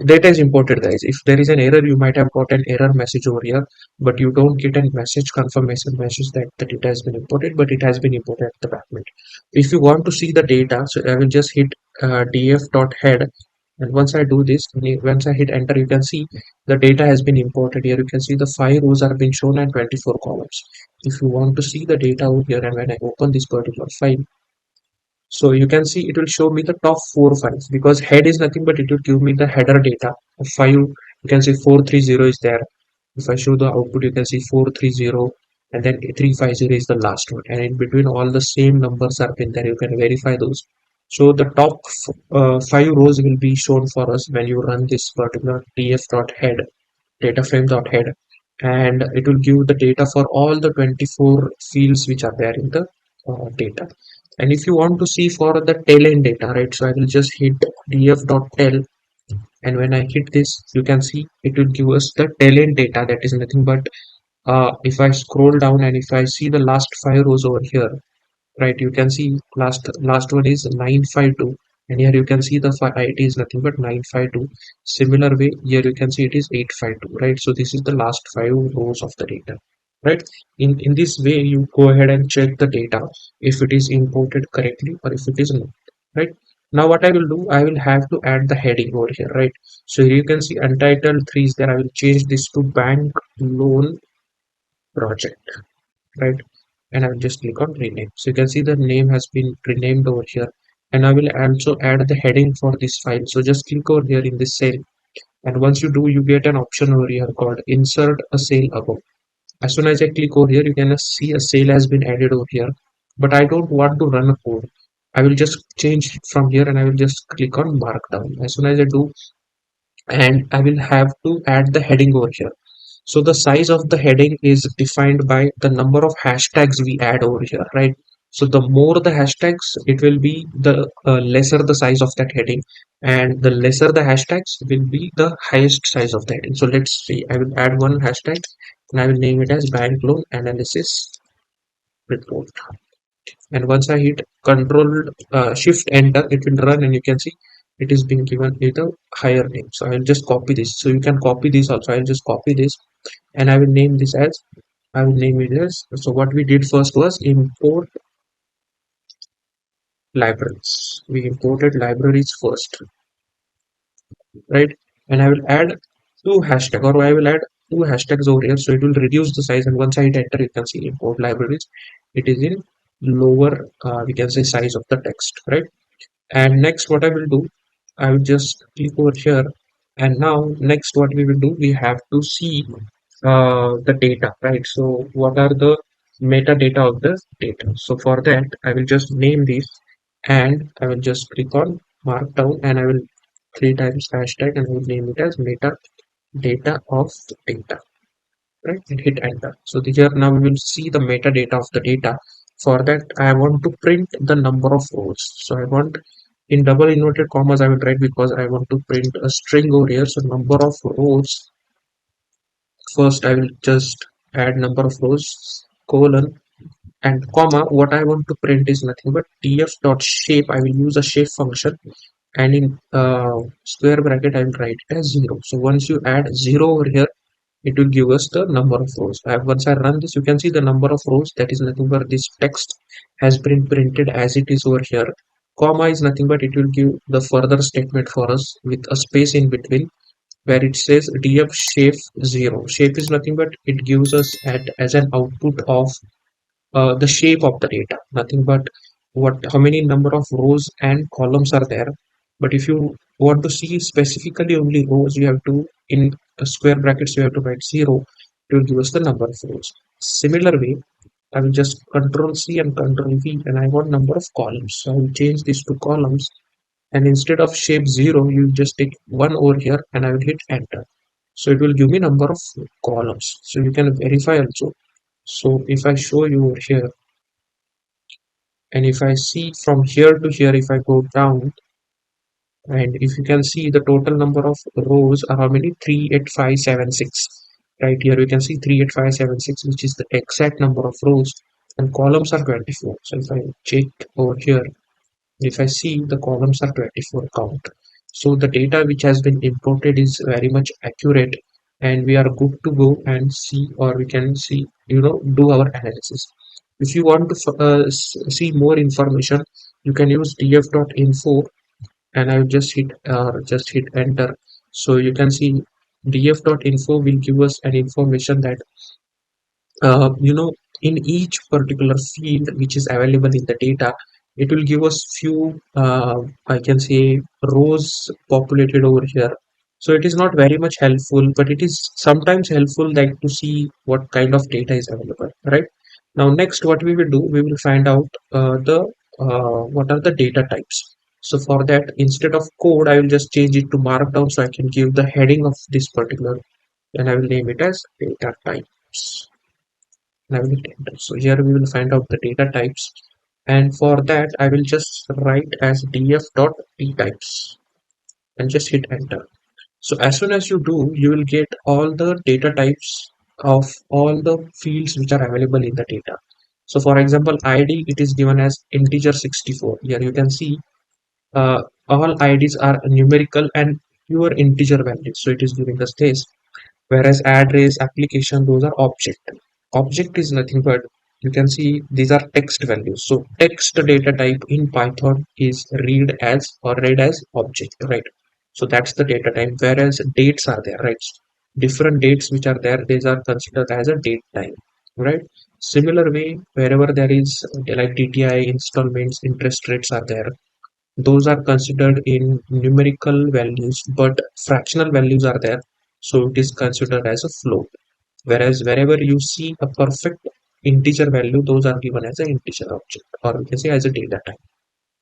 data is imported, guys. If there is an error, you might have got an error message over here, but you don't get a message confirmation message that the data has been imported, but it has been imported at the backend. If you want to see the data, so I will just hit df.head, and once I do this, once I hit enter, you can see the data has been imported. Here you can see the 5 rows are being shown and 24 columns. If you want to see the data over here, and when I open this particular file, so you can see it will show me the top 4 files, because head is nothing but it will give me the header data of 5. You can see 430 is there. If I show the output, you can see 430, and then 350 is the last one, and in between all the same numbers are been there. You can verify those. So the top 5 rows will be shown for us when you run this particular df.head, data frame.head, and it will give the data for all the 24 fields which are there in the data. And if you want to see for the tail end data, right, so I will just hit df.tail, and when I hit this, you can see it will give us the tail end data. That is nothing but if I scroll down and if I see the last 5 rows over here, right, you can see last one is 952, and here you can see the it is nothing but 952. Similar way, here you can see it is 852, right? So this is the last 5 rows of the data, right? In this way, you go ahead and check the data if it is imported correctly or if it is not, right? Now what I will do, I will have to add the heading over here, right? So here you can see untitled 3 is there. I will change this to bank loan project, right? And I will just click on rename. So you can see the name has been renamed over here, and I will also add the heading for this file. So just click over here in this cell, and once you do, you get an option over here called insert a cell above. As soon as I click over here, you can see a cell has been added over here, but I don't want to run a code. I will just change it from here, and I will just click on markdown. As soon as I do, and I will have to add the heading over here. So the size of the heading is defined by the number of hashtags we add over here, right? So the more the hashtags, it will be the lesser the size of that heading, and the lesser the hashtags will be the highest size of the heading. So let's see, I will add one hashtag, and I will name it as bank loan analysis report. And once I hit control shift enter, it will run, and you can see it is being given with a higher name. So I'll just copy this. So you can copy this also. I'll just copy this, and I will name this as, I will name it as, so what we did first was import libraries. We imported libraries first, right? And I will add two hashtag, or I will add two hashtags over here, so it will reduce the size. And once I hit enter, you can see import libraries, it is in lower we can say size of the text, right? And next what I will do, I will just click over here, and now next what we will do, we have to see the data, right? So what are the metadata of the data? So for that, I will just name this, and I will just click on markdown, and I will 3 times hashtag, and I will name it as metadata of data, right? And hit enter. So here now we will see the metadata of the data. For that, I want to print the number of rows. So I want in double inverted commas I will write, because I want to print a string over here. So number of rows, first I will just add number of rows colon and comma. What I want to print is nothing but df dot shape. I will use a shape function, and in square bracket I will write it as 0. So once you add 0 over here, it will give us the number of rows. Once I run this, you can see the number of rows, that is nothing but this text has been printed as it is over here. Comma is nothing but it will give the further statement for us with a space in between where it says df shape 0. Shape is nothing but it gives us as an output of the shape of the data, nothing but how many number of rows and columns are there. But if you want to see specifically only rows, you have to, in square brackets, you have to write 0. It will give us the number of rows. Similar way, I will just control C and control V, and I want number of columns, so I will change this to columns. And instead of shape 0, you just take 1 over here, and I will hit enter. So it will give me number of columns, so you can verify also. So if I show you over here, and if I see from here to here, if I go down, and if you can see the total number of rows are how many? 38576. Right here you can see 38576, which is the exact number of rows, and columns are 24. So if I check over here, if I see the columns are 24 count. So the data which has been imported is very much accurate, and we are good to go and see, or we can see, do our analysis. If you want to see more information, you can use df.info, and I will just hit enter. So you can see df.info will give us an information that uh, you know in each particular field which is available in the data, it will give us few, I can say, rows populated over here. So it is not very much helpful, but it is sometimes helpful, like, to see what kind of data is available, right? Now next, what we will do, we will find out the what are the data types. So for that, instead of code, I will just change it to markdown, so I can give the heading of this particular, and I will name it as data types. And I will hit enter. So here we will find out the data types, and for that I will just write as df.dtypes and just hit enter. So as soon as you do, you will get all the data types of all the fields which are available in the data. So for example, ID, it is given as integer 64. Here you can see all IDs are numerical and pure integer values. So it is giving us this. Whereas address, application, those are object. Object is nothing but, you can see, these are text values. So text data type in Python is read as object, right? So that's the data type. Whereas dates are there, right? Different dates which are there, these are considered as a date time, right? Similar way, wherever there is like DTI, installments, interest rates are there, those are considered in numerical values, but fractional values are there, so it is considered as a float. Whereas wherever you see a perfect integer value, those are given as an integer object, or we can say as a data type.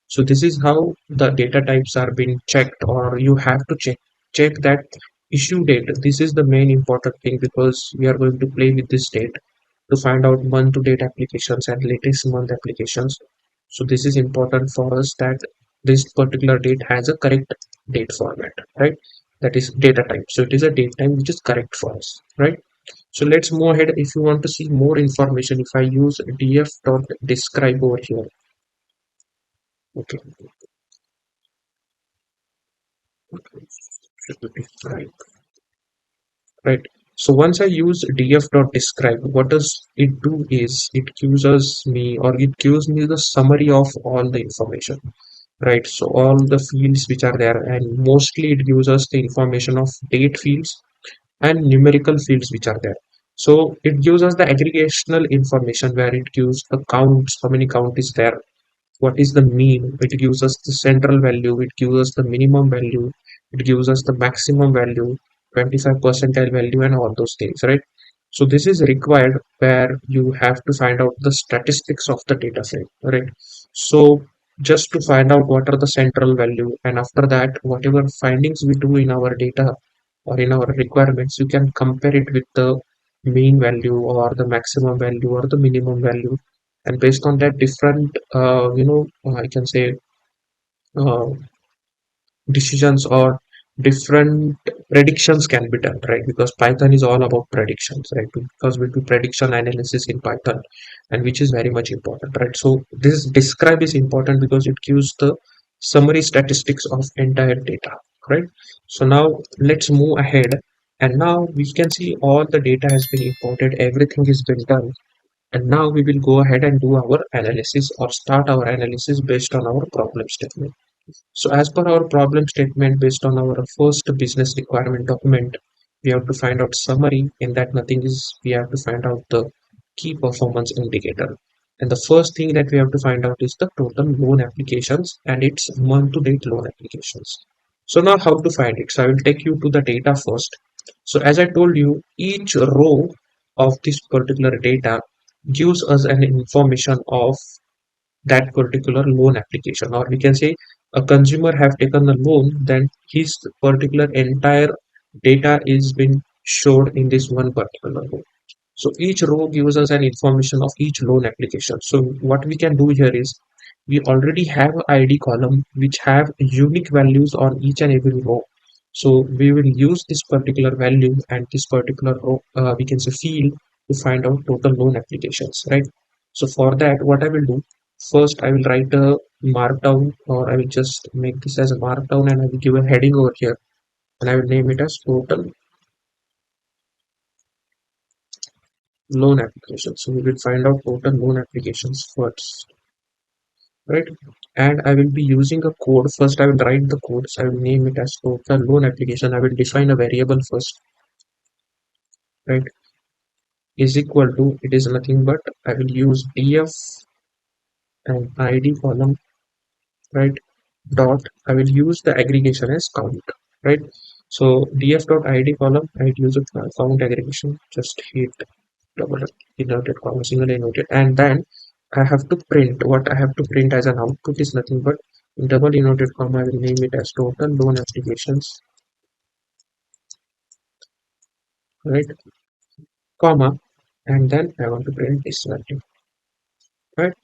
So this is how the data types are being checked, or you have to check that issue date. This is the main important thing, because we are going to play with this date to find out month to date applications and latest month applications. So this is important for us, that this particular date has a correct date format, right? That is data type. So it is a date time which is correct for us, right? So let's move ahead. If you want to see more information, if I use df.describe over here, okay, right, right. So once I use df.describe, what does it do is it gives us me, or it gives me the summary of all the information, right? So all the fields which are there, and mostly it gives us the information of date fields and numerical fields which are there. So it gives us the aggregational information, where it gives the counts, how many count is there, what is the mean, it gives us the central value, it gives us the minimum value, it gives us the maximum value, 25 percentile value, and all those things, right? So this is required, where you have to find out the statistics of the data frame, right? So just to find out what are the central value, and after that, whatever findings we do in our data or in our requirements, you can compare it with the mean value or the maximum value or the minimum value, and based on that, different I can say uh, decisions or different predictions can be done, right? Because Python is all about predictions, right? Because we do prediction analysis in Python, and which is very much important, right? So this describe is important because it gives the summary statistics of entire data, right? So now let's move ahead. And now we can see all the data has been imported, everything is been done. And now we will go ahead and do our analysis or start our analysis based on our problem statement. So as per our problem statement, based on our first business requirement document, we have to find out summary. In that, nothing is, we have to find out the key performance indicator. And the first thing that we have to find out is the total loan applications and its month to date loan applications. So now how to find it? So I will take you to the data first. So as I told you, each row of this particular data gives us an information of that particular loan application, or we can say a consumer have taken a loan, then his particular entire data is being showed in this one particular row. So each row gives us an information of each loan application. So what we can do here is we already have id column which have unique values on each and every row. So we will use this particular value and this particular row, we can say field, to find out total loan applications, right? So for that, what I will do, first I will write a markdown, or I will just make this as a markdown, and I will give a heading over here, and I will name it as total loan applications. So we will find out total loan applications first, right? And I will be using a code. First I will write the code, so I will name it as total loan application. I will define a variable first, right? Is equal to, it is nothing but I will use df and id column, right? Dot, I will use the aggregation as count, right? So df dot id column, I will use a count aggregation, just hit double inverted comma, single inverted, and then I have to print, what I have to print as an output is nothing but double inverted comma, I will name it as total loan applications, right? Comma, and then I want to print this value, right?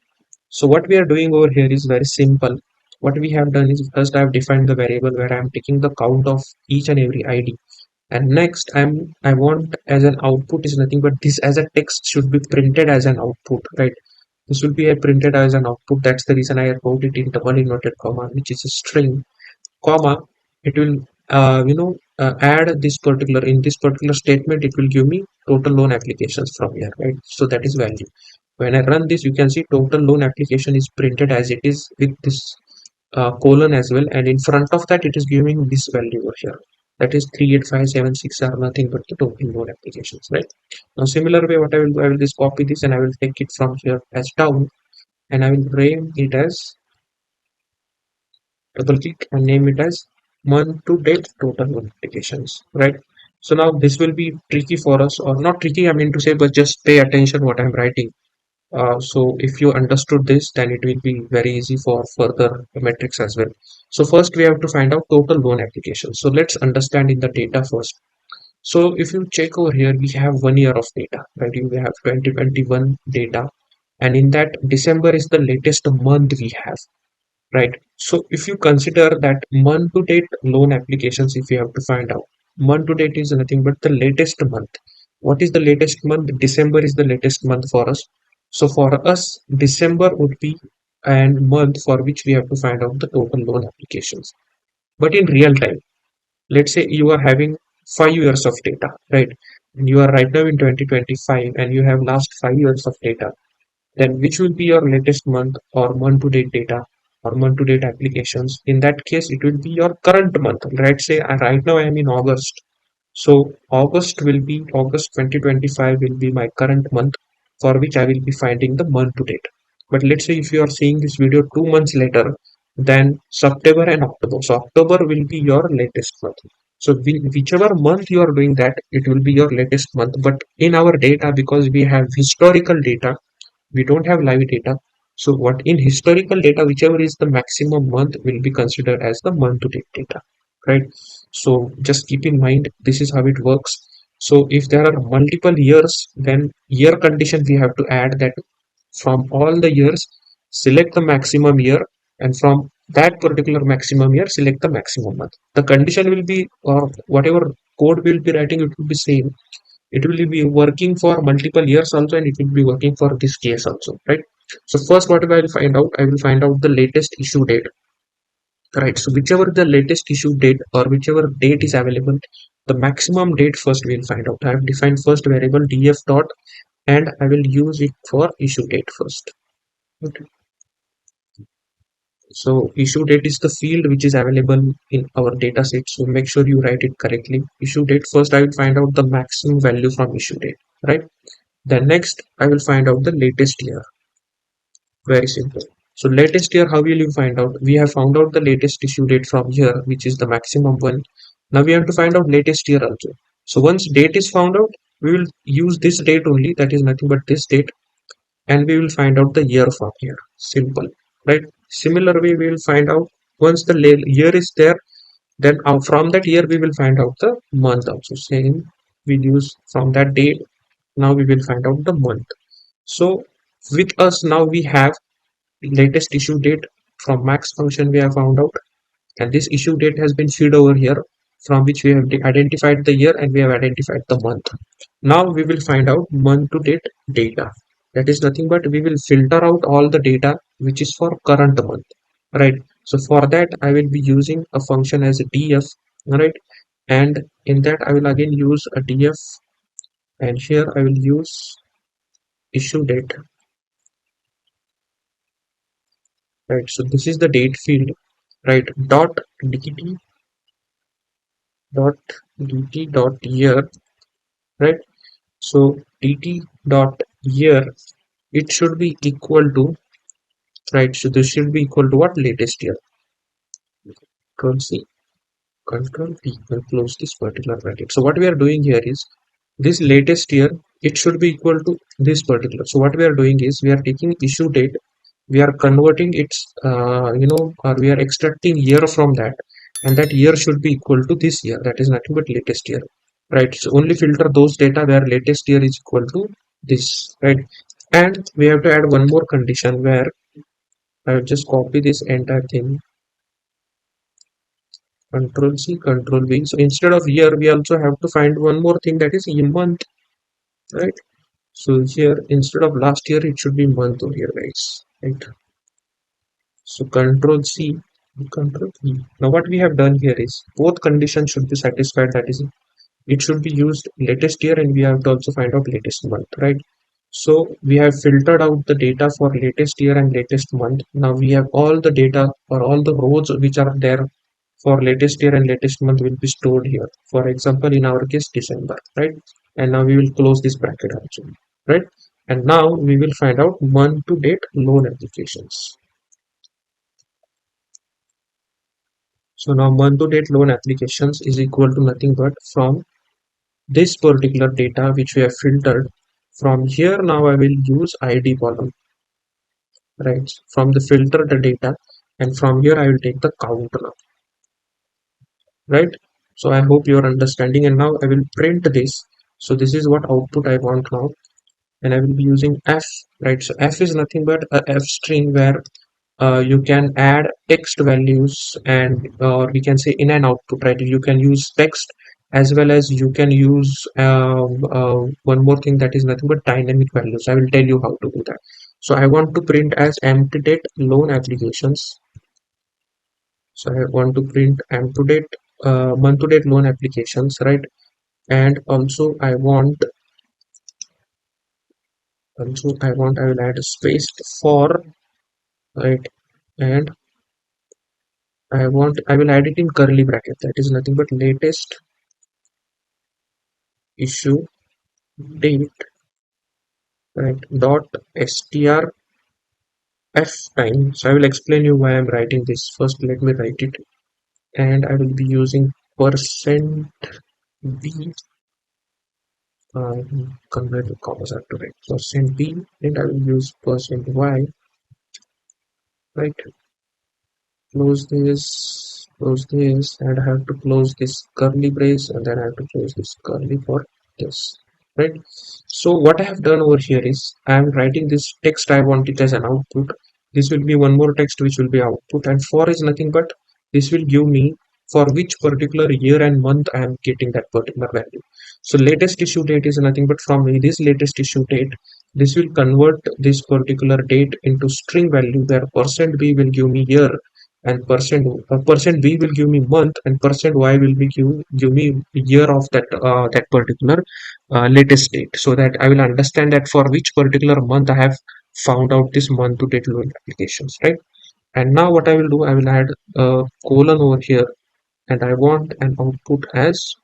So what we are doing over here is very simple. What we have done is, first I have defined the variable where I am taking the count of each and every ID, and next I want as an output is nothing but this as a text should be printed as an output, right? This will be a printed as an output. That's the reason I wrote it in double inverted comma, which is a string, comma. It will add this particular, in this particular statement it will give me total loan applications from here, right? So that is value. When I run this, you can see total loan application is printed as it is with this colon as well, and in front of that it is giving this value over here, that is 38576 are nothing but the total loan applications, right? Now similar way, what I will do, I will just copy this and I will take it from here as down, and I will name it as, double click and name it as month to date total loan applications, right? So now this will be tricky for us, or not tricky I mean to say, but just pay attention what I'm writing. So if you understood this, then it will be very easy for further metrics as well. So first we have to find out total loan applications. So let's understand in the data first. So if you check over here, we have 1 year of data, right? We have 2021 data, and in that December is the latest month we have, right? So if you consider that month to date loan applications, if you have to find out, month to date is nothing but the latest month. What is the latest month? December is the latest month for us. So for us, December would be and month for which we have to find out the total loan applications. But in real time, let's say you are having 5 years of data, right? And you are right now in 2025 and you have last 5 years of data, then which will be your latest month or month to date data or month to date applications? In that case, it will be your current month. Right? Say right now I am in August. So August 2025 will be my current month for which I will be finding the month to date. But let's say if you are seeing this video 2 months later, then September and October. So October will be your latest month. So whichever month you are doing that, it will be your latest month. But in our data, because we have historical data, we don't have live data. So what in historical data, whichever is the maximum month will be considered as the month to date data, right? So just keep in mind, this is how it works. So if there are multiple years, then year condition we have to add that from all the years, select the maximum year, and from that particular maximum year, select the maximum month. The condition will be, or whatever code we'll be writing, it will be same. It will be working for multiple years also, and it will be working for this case also, right? So first, what I will find out, I will find out the latest issue date, right? So whichever the latest issue date or whichever date is available The maximum date first we'll find out. I have defined first variable df dot, and I will use it for issue date first. Okay. So issue date is the field which is available in our data set. So make sure you write it correctly. Issue date first, I will find out the maximum value from issue date, right? Then next, I will find out the latest year. Very simple. So latest year, how will you find out? We have found out the latest issue date from here, which is the maximum one. Now we have to find out latest year also. So once date is found out, we will use this date only. That is nothing but this date, and we will find out the year from here. Simple, right? Similar way, we will find out once the year is there, then from that year we will find out the month also. Same we use from that date. Now we will find out the month. So with us now we have latest issue date from max function we have found out, and this issue date has been fed over here, from which we have identified the year and we have identified the month. Now we will find out month to date data. That is nothing but we will filter out all the data which is for current month, right? So for that I will be using a function as a df, right? And in that I will again use a df, and here I will use issue date, right? So this is the date field, right? Dot dt dot dot year, right? So dt dot year, it should be equal to, right? So this should be equal to what? Latest year. Control C, Control P, and close this particular bracket. So what we are doing here is this latest year, it should be equal to this particular. So what we are doing is we are taking issue date, we are converting its or we are extracting year from that, and that year should be equal to this year. That is nothing but latest year, right? So only filter those data where latest year is equal to this, right? And we have to add one more condition where I will just copy this entire thing, Control C, Control V. So instead of year, we also have to find one more thing, that is a month, right? So here instead of last year, it should be month over here, guys, right? So Control C, Control V. Now what we have done here is both conditions should be satisfied. That is, it should be used latest year, and we have to also find out latest month, right? So we have filtered out the data for latest year and latest month. Now we have all the data or all the rows which are there for latest year and latest month will be stored here. For example, in our case, December, right? And now we will close this bracket also, right? And now we will find out month to date loan applications. So now month to date loan applications is equal to nothing but from this particular data which we have filtered. From here now I will use ID column, right? From the filter the data, and from here I will take the count now, right? So I hope you are understanding, and now I will print this. So this is what output I want now, and I will be using f, right? So f is nothing but a f string where you can add text values, and or we can say in and output, right? You can use text as well as you can use one more thing, that is nothing but dynamic values. I will tell you how to do that. So I want to print as empty date loan applications. So I want to print empty date month to date loan applications, right? And also I will add a space for, right? And I will add it in curly bracket, that is nothing but latest issue date, right? Dot str f time. So I will explain you why I'm writing this. First let me write it, and I will be using percent b, convert the commas are to right, percent b, and I will use percent y, right? Close this, and I have to close this curly brace, and then I have to close this curly for this, right? So what I have done over here is I am writing this text, I want it as an output. This will be one more text which will be output, and for is nothing but this will give me for which particular year and month I am getting that particular value. So latest issue date is nothing but from this latest issue date, this will convert this particular date into string value where percent b will give me year, and percent b will give me month, and percent y will be give me year of that particular latest date, so that I will understand that for which particular month I have found out this month to date loan applications, right? And now what I will do, I will add a colon over here, and I want an output as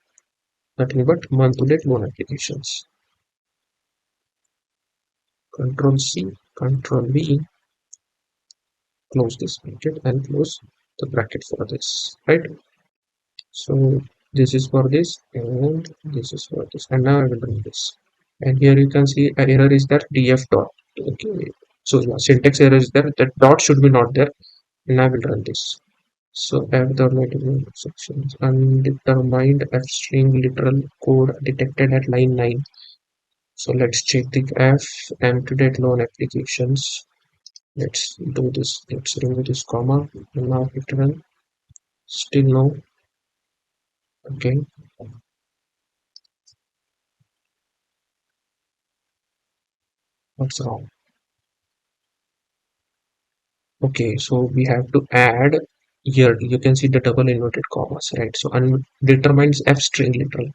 nothing but month to date loan applications. Control C, Control V, close this bracket and close the bracket for this, right? So this is for this and this is for this, and now I will run this. And here you can see an error is that df dot. Okay, so yeah, syntax error is there. That dot should be not there, and I will run this. So f the multiple sections undetermined f string literal code detected at line 9. So let's check the f to-date loan applications. Let's do this. Let's remove this comma and now hit run. Still no. Okay. What's wrong? Okay, so we have to add here. You can see the double inverted commas, right? So undetermined f string literal.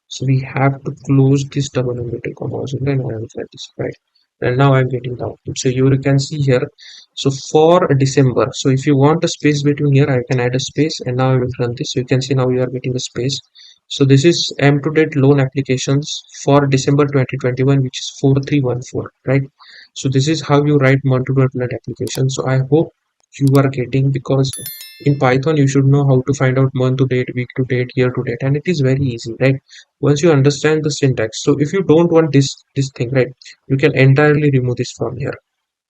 So we have to close this double inverted commas and then I will set this, right? And now I'm getting the output. So you can see here. So for December, so if you want a space between here, I can add a space, and now I will run this. So you can see now we are getting a space. So this is M to date loan applications for December 2021, which is 4314, right? So this is how you write month-to-date loan application. So I hope you are getting, because in Python you should know how to find out month to date, week to date, year to date, and it is very easy, right? Once you understand the syntax. So if you don't want this thing, right, you can entirely remove this from here,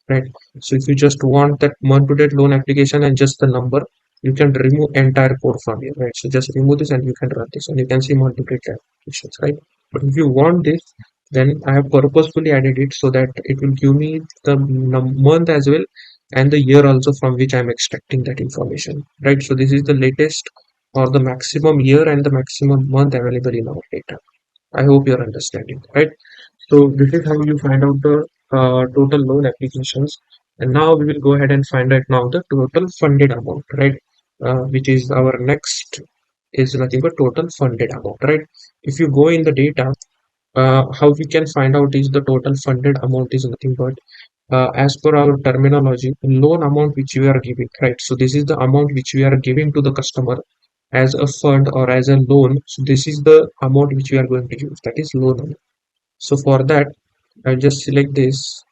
right? So if you just want that month to date loan application and just the number, you can remove entire code from here, right? So just remove this and you can run this and you can see month to date applications, right? But if you want this, then I have purposefully added it so that it will give me the month as well and the year also from which I'm extracting that information, right? So this is the latest or the maximum year and the maximum month available in our data. I hope you're understanding, right? So this is how you find out the total loan applications. And now we will go ahead and find out now the total funded amount, right? Which is our next is nothing but total funded amount, right? If you go in the data, how we can find out is the total funded amount is nothing but as per our terminology, loan amount which we are giving, right? So this is the amount which we are giving to the customer as a fund or as a loan. So this is the amount which we are going to use, that is loan amount. So for that, I'll just select this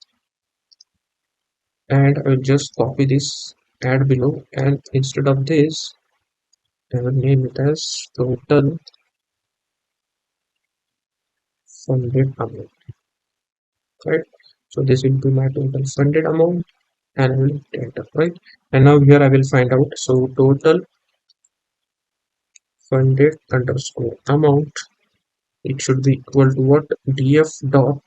and I'll just copy this, add below, and instead of this, I will name it as total funded amount, right? So this will be my total funded amount and I will enter, right? And now here I will find out. So total funded underscore amount, it should be equal to what? df dot.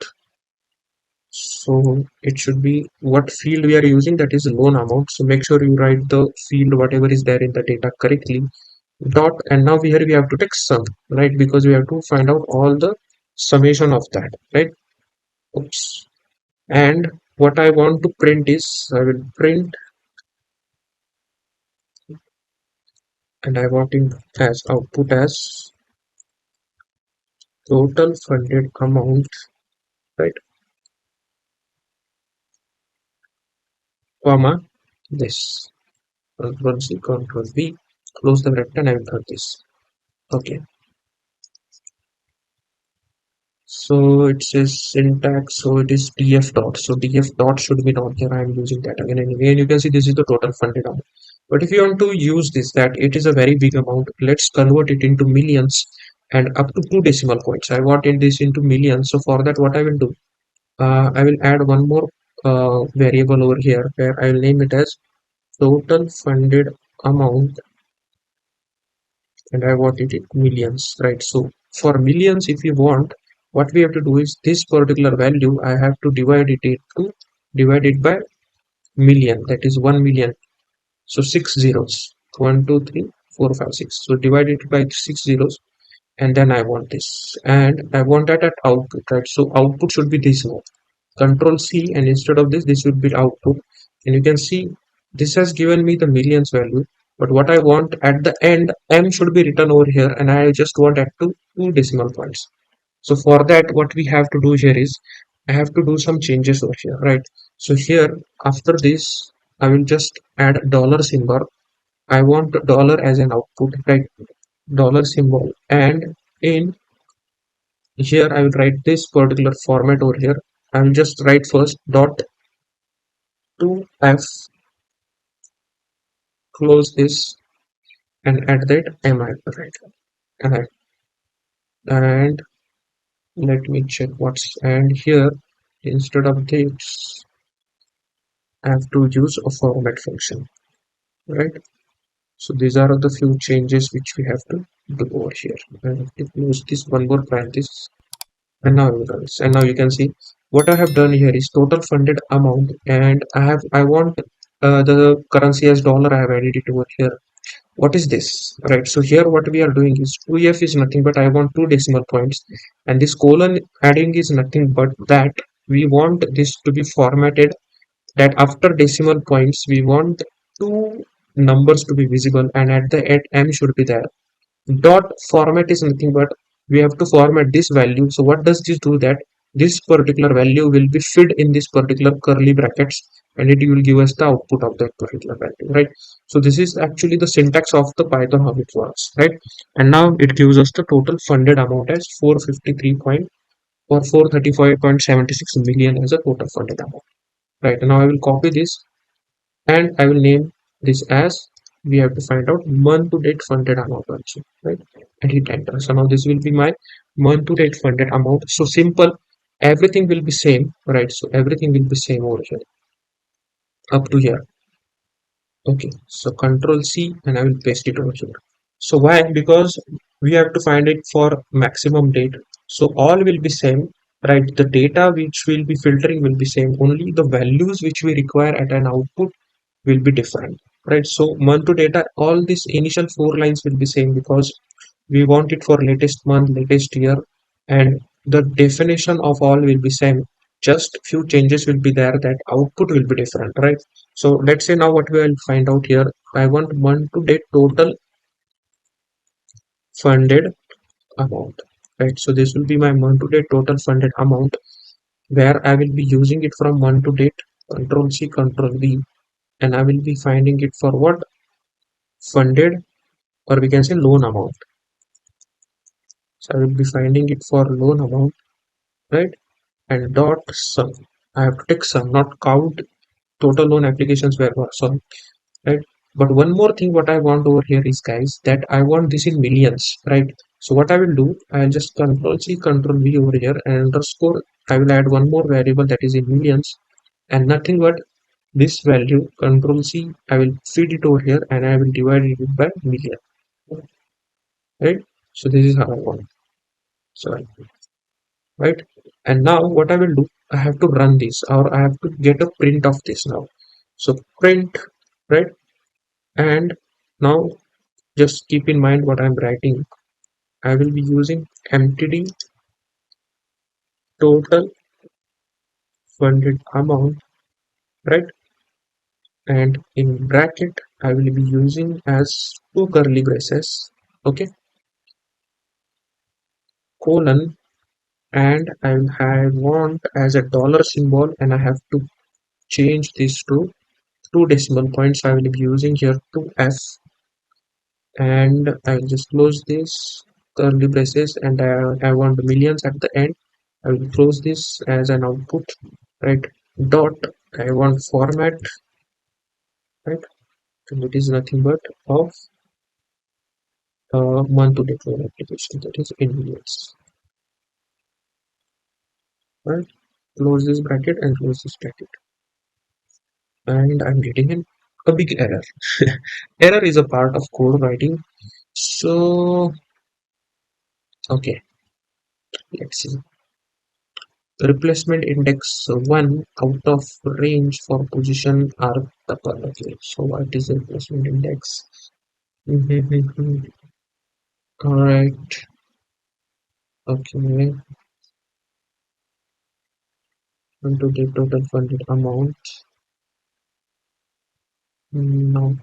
So it should be what field we are using, that is loan amount. So make sure you write the field whatever is there in the data correctly. Dot, and now here we have to take sum, right? Because we have to find out all the summation of that, right? Oops. And what I want to print is I will print, and I want it as output as total funded amount, right? Comma this. Control C, Control V, close the bracket and I will run this. Okay. So it says syntax, so it is df dot. So df dot should be not there. I am using that again and again. You can see this is the total funded amount. But if you want to use this, that it is a very big amount, let's convert it into millions and up to 2 decimal points. I want it this into millions. So for that, what I will do, I will add one more variable over here where I will name it as total funded amount, and I want it in millions, right? So for millions, if you want, what we have to do is this particular value, I have to divide it by million, that is 1 million. So 6 zeros, 1, 2, 3, 4, 5, 6. So divide it by 6 zeros, and then I want this, and I want that at output, right? So output should be this now. Control C, and instead of this, this would be output, and you can see This has given me the millions value, but what I want at the end, m should be written over here, and I just want at to two decimal points. So for that, what we have to do here is I have to do some changes over here, right? So here after this, I will just add dollar symbol. I want dollar as an output, right? Dollar symbol, and in here I will write this particular format over here. I will just write first dot to f, close this, and add that am I right? And and let me check what's and here instead of this I have to use a format function, right? So these are the few changes which we have to do over here. I have to close this one more parenthesis, and now it runs. And now you can see what I have done here is total funded amount, and I want the currency as dollar. I have added it over here. What is this, right? So here what we are doing is 2f is nothing but I want two decimal points, and this colon adding is nothing but that we want this to be formatted, that after decimal points we want two numbers to be visible, and at the end m should be there. Dot format is nothing but we have to format this value. So what does this do, that this particular value will be fed in this particular curly brackets, and it will give us the output of that particular value, right? So this is actually the syntax of the python, how it works, right? And now it gives us the total funded amount as 453 point or 435.76 million as a total funded amount, right? And now I will copy this, and I will name this as, we have to find out month to date funded amount also, right? And hit enter. So now this will be my month to date funded amount. So simple, everything will be same, right? So everything will be same over here up to here. Okay, so control C, and I will paste it over here. So why? Because we have to find it for maximum date. So all will be same, right? The data which will be filtering will be same. Only the values which we require at an output will be different, right? So month to data, all these initial four lines will be same because we want it for latest month, latest year, and the definition of all will be same. Just few changes will be there, that output will be different, right? So let's say now what we will find out here. I want month to date total funded amount, right? So this will be my month to date total funded amount, where I will be using it from month to date, control C, control V, and I will be finding it for what? Funded, or we can say loan amount. So I will be finding it for loan amount, right? And dot sum. I have to take sum, not count total loan applications where sum, right? But one more thing what I want over here is, guys, that I want this in millions, right? So what I will do, I'll just control C, control V over here, and underscore. I will add one more variable that is in millions, and nothing but this value, control C, I will feed it over here, and I will divide it by million, right? So this is how I want. So right, and now what I will do, I have to run this, or I have to get a print of this now. So print, right? And now just keep in mind what I'm writing. I will be using mtd total funded amount, right? And in bracket I will be using as two curly braces, okay, colon, and I want as a dollar symbol, and I have to change this to two decimal points. I will be using here 2f, and I'll just close this curly braces, and I want millions at the end. I will close this as an output, right? Dot, I want format, right? And it is nothing but of month to date loan application, that is in millions, right? Close this bracket and close this bracket, and I'm getting a big error. Error is a part of code writing. So okay, let's see. Replacement index 1 out of range for position are tuple. Okay, so what is the replacement index? All right. Okay. And to the total funded amount. No.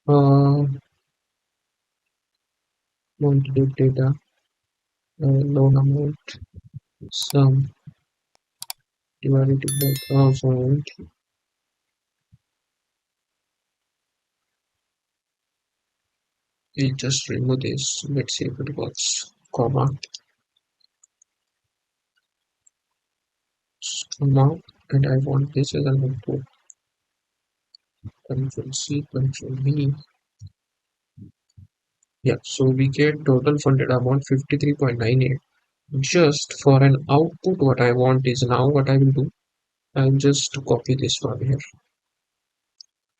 Uh, monthly data, loan amount, sum divided by 1000. We just remove this. Let's see if it works. Comma, comma, and I want this as an input. Control C, Control V. Yeah, so we get total funded amount 53.98. Just for an output, what I want is now what I will do. I'll just copy this one here.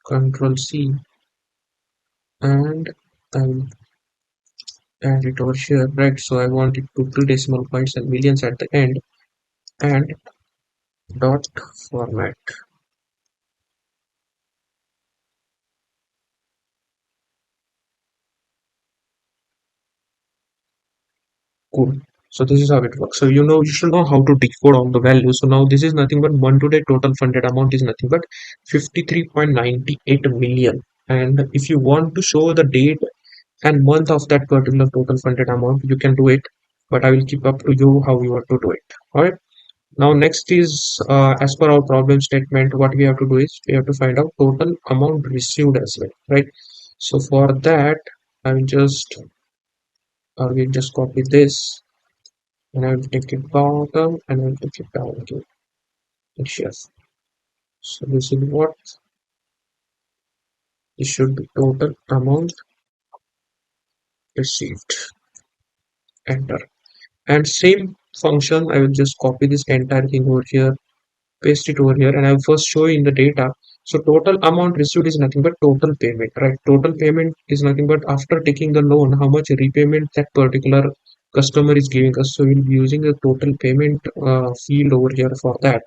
Control C, and I'll add it over here, right? So I want it to two decimal points and millions at the end, and dot format. Cool. So this is how it works. So you should know how to decode all the values. So now this is nothing but month to date total funded amount is nothing but 53.98 million. And if you want to show the date and month of that particular total funded amount, you can do it. But I will keep up to you how you want to do it. All right. Now next is as per our problem statement, what we have to do is we have to find out total amount received as well, right? So for that, I will just copy this, and I will take it bottom and I will take it down again. Yes. So this is what this should be total amount received. Enter. And same function, I will just copy this entire thing over here, paste it over here, and I will first show you in the data. So total amount received is nothing but total payment, right? Total payment is nothing but after taking the loan, how much repayment that particular customer is giving us. So we'll be using the total payment field over here for that.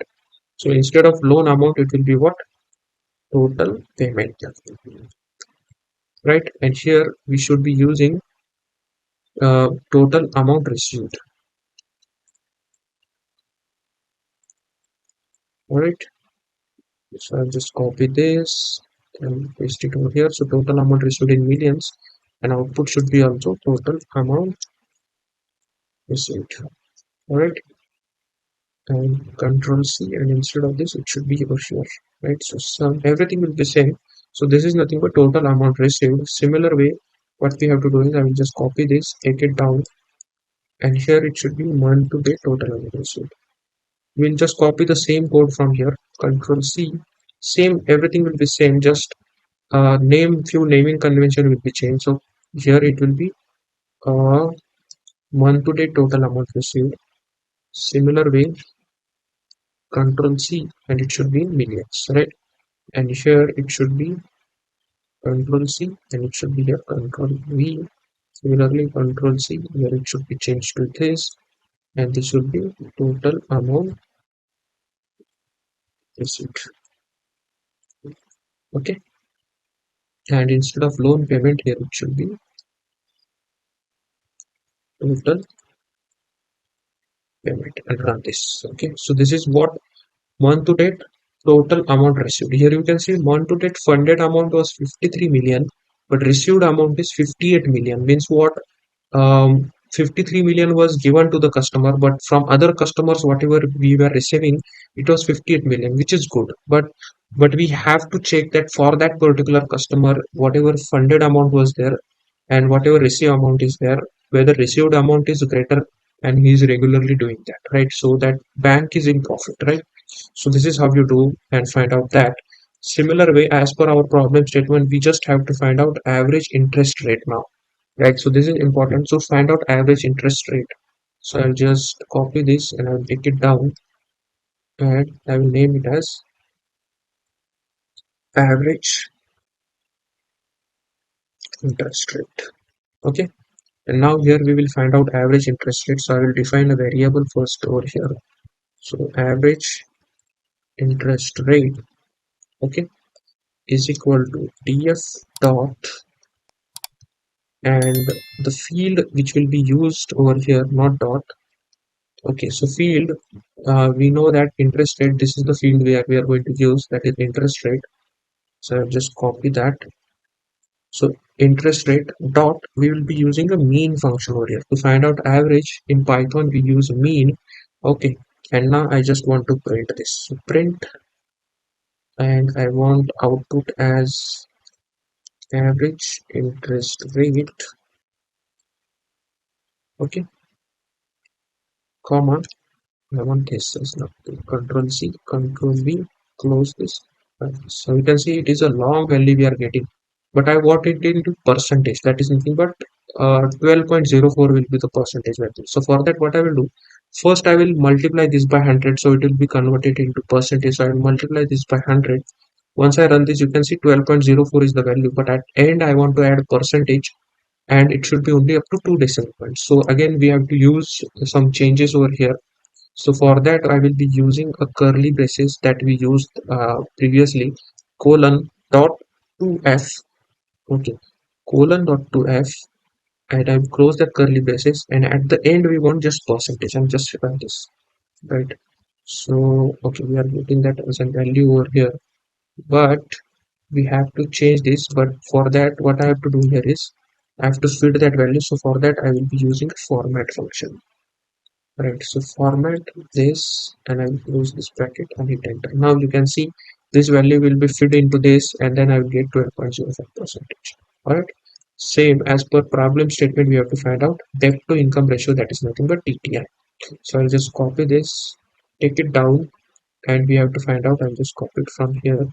So instead of loan amount, it will be what? Total payment, right? And here we should be using total amount received. All right. So I'll just copy this and paste it over here. So total amount received in millions, and output should be also total amount received. All right. And Control C, and instead of this, it should be over here, right? So everything will be same. So this is nothing but total amount received. Similar way, what we have to do is I will just copy this, take it down, and here it should be month to date total amount received. We'll just copy the same code from here. Control C. Same, everything will be same. Just few naming convention will be changed. So here it will be uh, month to date total amount received. Similar way, Control C, and it should be in millions, right? And here it should be Control C, and it should be here Control V. Similarly, Control C, here it should be changed to this, and this should be total amount received. Okay, and instead of loan payment, here it should be total payment, and run this. Okay, so this is what month to date total amount received. Here you can see month to date funded amount was 53 million, but received amount is 58 million. Means what? 53 million was given to the customer, but from other customers whatever we were receiving, it was 58 million, which is good. But we have to check that for that particular customer, whatever funded amount was there and whatever received amount is there, whether received amount is greater, and he is regularly doing that, right? So that bank is in profit, right? So this is how you do and find out that. Similar way, as per our problem statement, we just have to find out average interest rate now, right? So this is important. So find out average interest rate. So I'll just copy this and I'll take it down, and I will name it as average interest rate. Okay. And now here we will find out average interest rate. So I will define a variable first over here. So average interest rate, okay, is equal to df dot, and the field which will be used over here, not dot, Okay, so field, we know that interest rate, this is the field we are going to use, that is interest rate. So I'll just copy that. So interest rate dot, we will be using a mean function over here. To find out average in Python, we use mean. Okay, and now I just want to print this. So print, and I want output as average interest rate. Okay, comma. I want this is not control C, control V, close this. So you can see it is a long value we are getting, but I want it into percentage. That is nothing but 12.04 will be the percentage value. So for that, what I will do, first I will multiply this by 100, so it will be converted into percentage. So I will multiply this by 100. Once I run this, you can see 12.04 is the value, but at end I want to add percentage, and it should be only up to 2 decimal points. So again, we have to use some changes over here. So for that, I will be using a curly braces that we used previously, colon dot 2f. Okay, colon dot 2f, and I will close that curly braces, and at the end we want just percentage. I'm just write this, right? So okay, we are getting that as a value over here, but we have to change this. But for that, what I have to do here is I have to fit that value. So for that, I will be using a format function. Right, so format this, and I will close this bracket and hit enter. Now you can see this value will be fed into this, and then I will get 12.05 percentage. Alright, same as per problem statement, we have to find out debt to income ratio, that is nothing but DTI. So I'll just copy this, take it down, and we have to find out. I'll just copy it from here,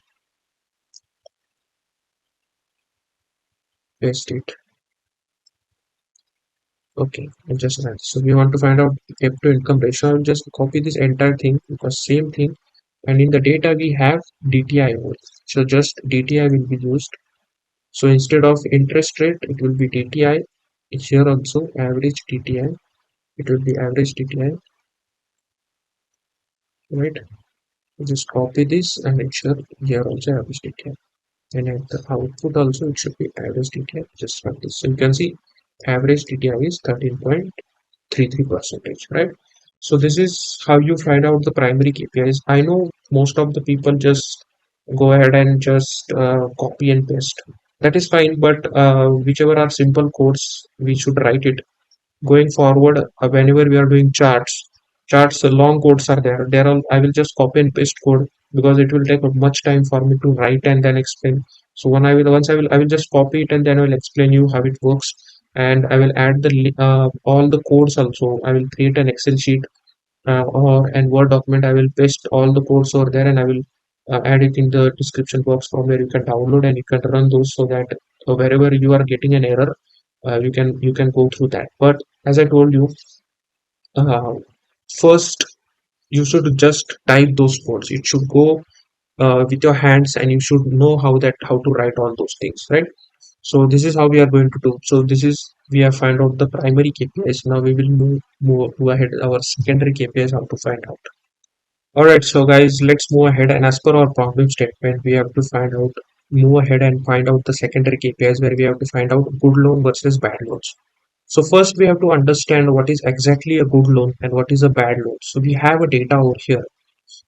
paste it. Okay, and just run. So we want to find out debt to income ratio. I'll just copy this entire thing because same thing, and in the data we have DTI only. So just DTI will be used. So instead of interest rate, it will be DTI. Here also average DTI. It will be average DTI, right? Just copy this and make sure here also average DTI. And at the output also it should be average DTI. Just like this. So you can see average DTI is 13.33 percentage, right? So this is how you find out the primary KPIs. I know most of the people just go ahead and just copy and paste. That is fine, but whichever are simple codes, we should write it. Going forward, whenever we are doing charts, long codes are there. There are, I will just copy and paste code because it will take much time for me to write and then explain. So when I will once I will just copy it and then I will explain you how it works, and I will add the all the codes also. I will create an Excel sheet or an Word document. I will paste all the codes over there, and I will add it in the description box from where you can download and you can run those, so that wherever you are getting an error, you can go through that. But as I told you, uh, first you should just type those codes. It should go with your hands, and you should know how to write all those things, right? So this is how we are going to do. So this is, we have find out the primary KPIs. Now we will move ahead our secondary KPIs, how to find out. All right, so guys, let's move ahead. And as per our problem statement, we have to move ahead and find out the secondary KPIs, where we have to find out good loan versus bad loans. So first we have to understand what is exactly a good loan and what is a bad loan. So we have a data over here.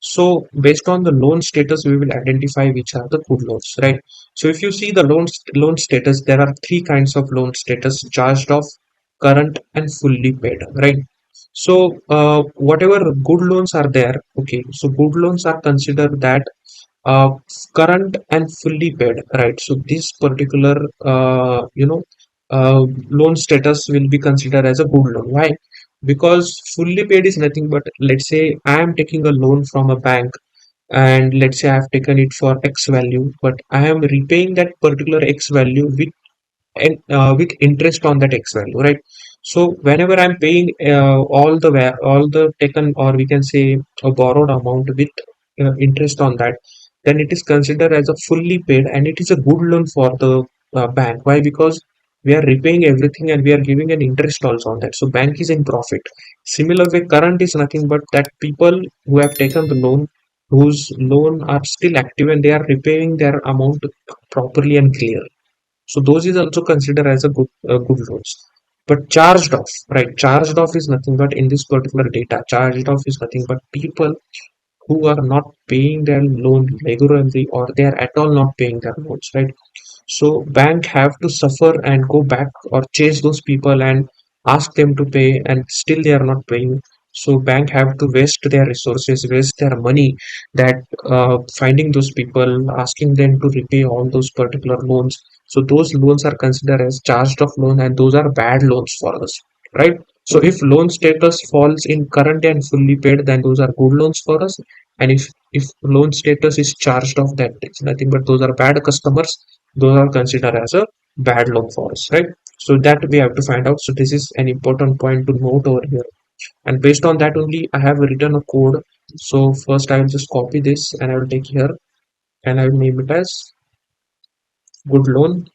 So based on the loan status, we will identify which are the good loans, right? So if you see the loan status, there are three kinds of loan status: charged off, current, and fully paid, right? So whatever good loans are there, okay. So good loans are considered that uh, current and fully paid, right? So this particular loan status will be considered as a good loan. Why? Because fully paid is nothing but, let's say I am taking a loan from a bank, and let's say I have taken it for X value, but I am repaying that particular X value with interest on that X value, right? So whenever I'm paying all the taken, or we can say a borrowed amount with interest on that, then it is considered as a fully paid, and it is a good loan for the bank. Why? Because we are repaying everything and we are giving an interest also on that. So bank is in profit. Similar way, current is nothing but that people who have taken the loan, whose loan are still active, and they are repaying their amount properly and clear. So those is also considered as a good loans. but charged off, right? Charged off is nothing but in this particular data, charged off is nothing but people who are not paying their loan regularly, or they are at all not paying their loans, right? So bank have to suffer and go back or chase those people and ask them to pay, and still they are not paying. So bank have to waste their resources, waste their money, that finding those people, asking them to repay all those particular loans. So those loans are considered as charged off loan, and those are bad loans for us, right? So if loan status falls in current and fully paid, then those are good loans for us. And if loan status is charged off, that is nothing but those are bad customers, those are considered as a bad loan for us, right? So that we have to find out. So this is an important point to note over here, and based on that only I have written a code. So first I will just copy this and I will take here, and I will name it as good loan,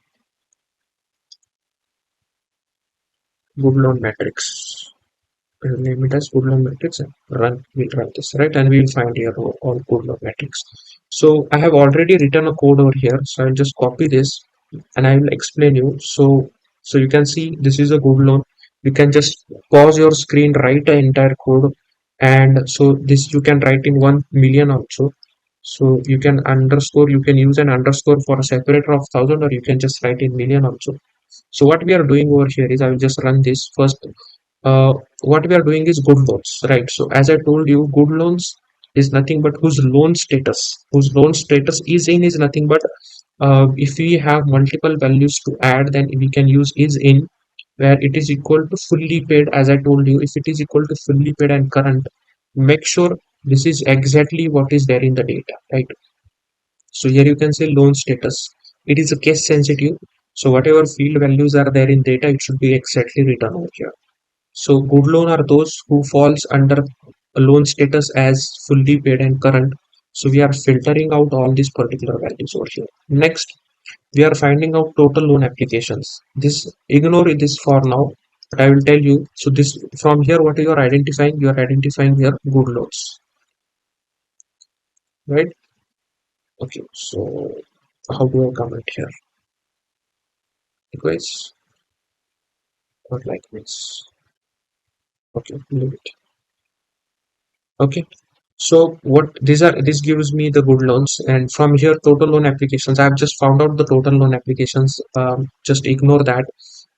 good loan matrix. I will name it as good loan matrix and we'll run this, right? And we'll find here all good loan matrix. So I have already written a code over here, so I'll just copy this and I will explain you. So you can see this is a good loan. You can just pause your screen, write the entire code, and so this you can write in 1 million also. So you can underscore, you can use an underscore for a separator of 1,000, or you can just write in million also. So what we are doing over here is I will just run this first. uh, what we are doing is good loans, right? So as I told you, good loans is nothing but whose loan status is in is nothing but if we have multiple values to add, then we can use is in, where it is equal to fully paid. As I told you, if it is equal to fully paid and current, make sure this is exactly what is there in the data, right? So here you can say loan status, it is a case sensitive, so whatever field values are there in data, it should be exactly written over here. So good loan are those who falls under a loan status as fully paid and current. So we are filtering out all these particular values over here. Next, we are finding out total loan applications. This ignore this for now, but I will tell you. So this from here, what you are identifying? You are identifying here good loans, right? Okay. So how do I comment here? Likewise, not like this. Okay, leave it. Okay. So what these are, this gives me the good loans, and from here total loan applications. I've just found out the total loan applications. Just ignore that.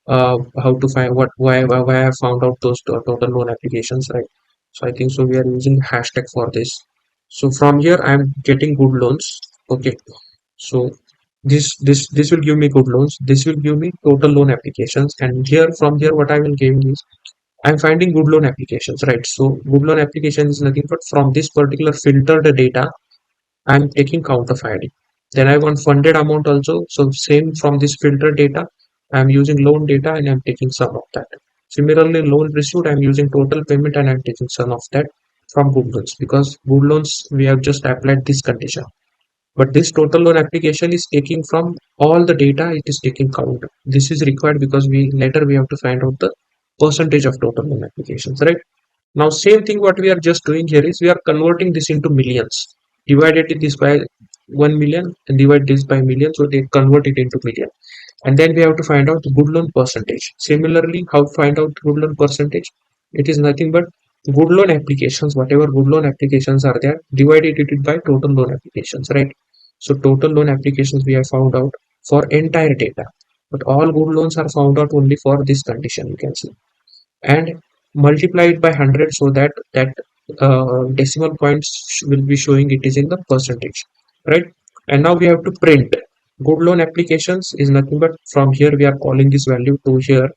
How to find why I found out those total loan applications, right? So I think so we are using hashtag for this. So from here I'm getting good loans. Okay. So this will give me good loans. This will give me total loan applications, and here from here what I will give is I'm finding good loan applications, right? So good loan application is nothing but from this particular filtered data, I'm taking count of ID. Then I want funded amount also. So same from this filtered data, I'm using loan data and I'm taking sum of that. Similarly, loan received, I'm using total payment and I'm taking sum of that from good loans, because good loans we have just applied this condition. But this total loan application is taking from all the data, it is taking count. This is required because we later we have to find out the percentage of total loan applications, right? Now same thing what we are just doing here is we are converting this into millions. Divided this by 1 million and divide this by million, so they convert it into million. And then we have to find out the good loan percentage. Similarly, how to find out good loan percentage? It is nothing but good loan applications, whatever good loan applications are there, divided it by total loan applications, right? So total loan applications we have found out for entire data, but all good loans are found out only for this condition, you can see, and multiply it by 100, so that decimal points will be showing it is in the percentage, right? And now we have to print good loan applications is nothing but from here we are calling this value to here,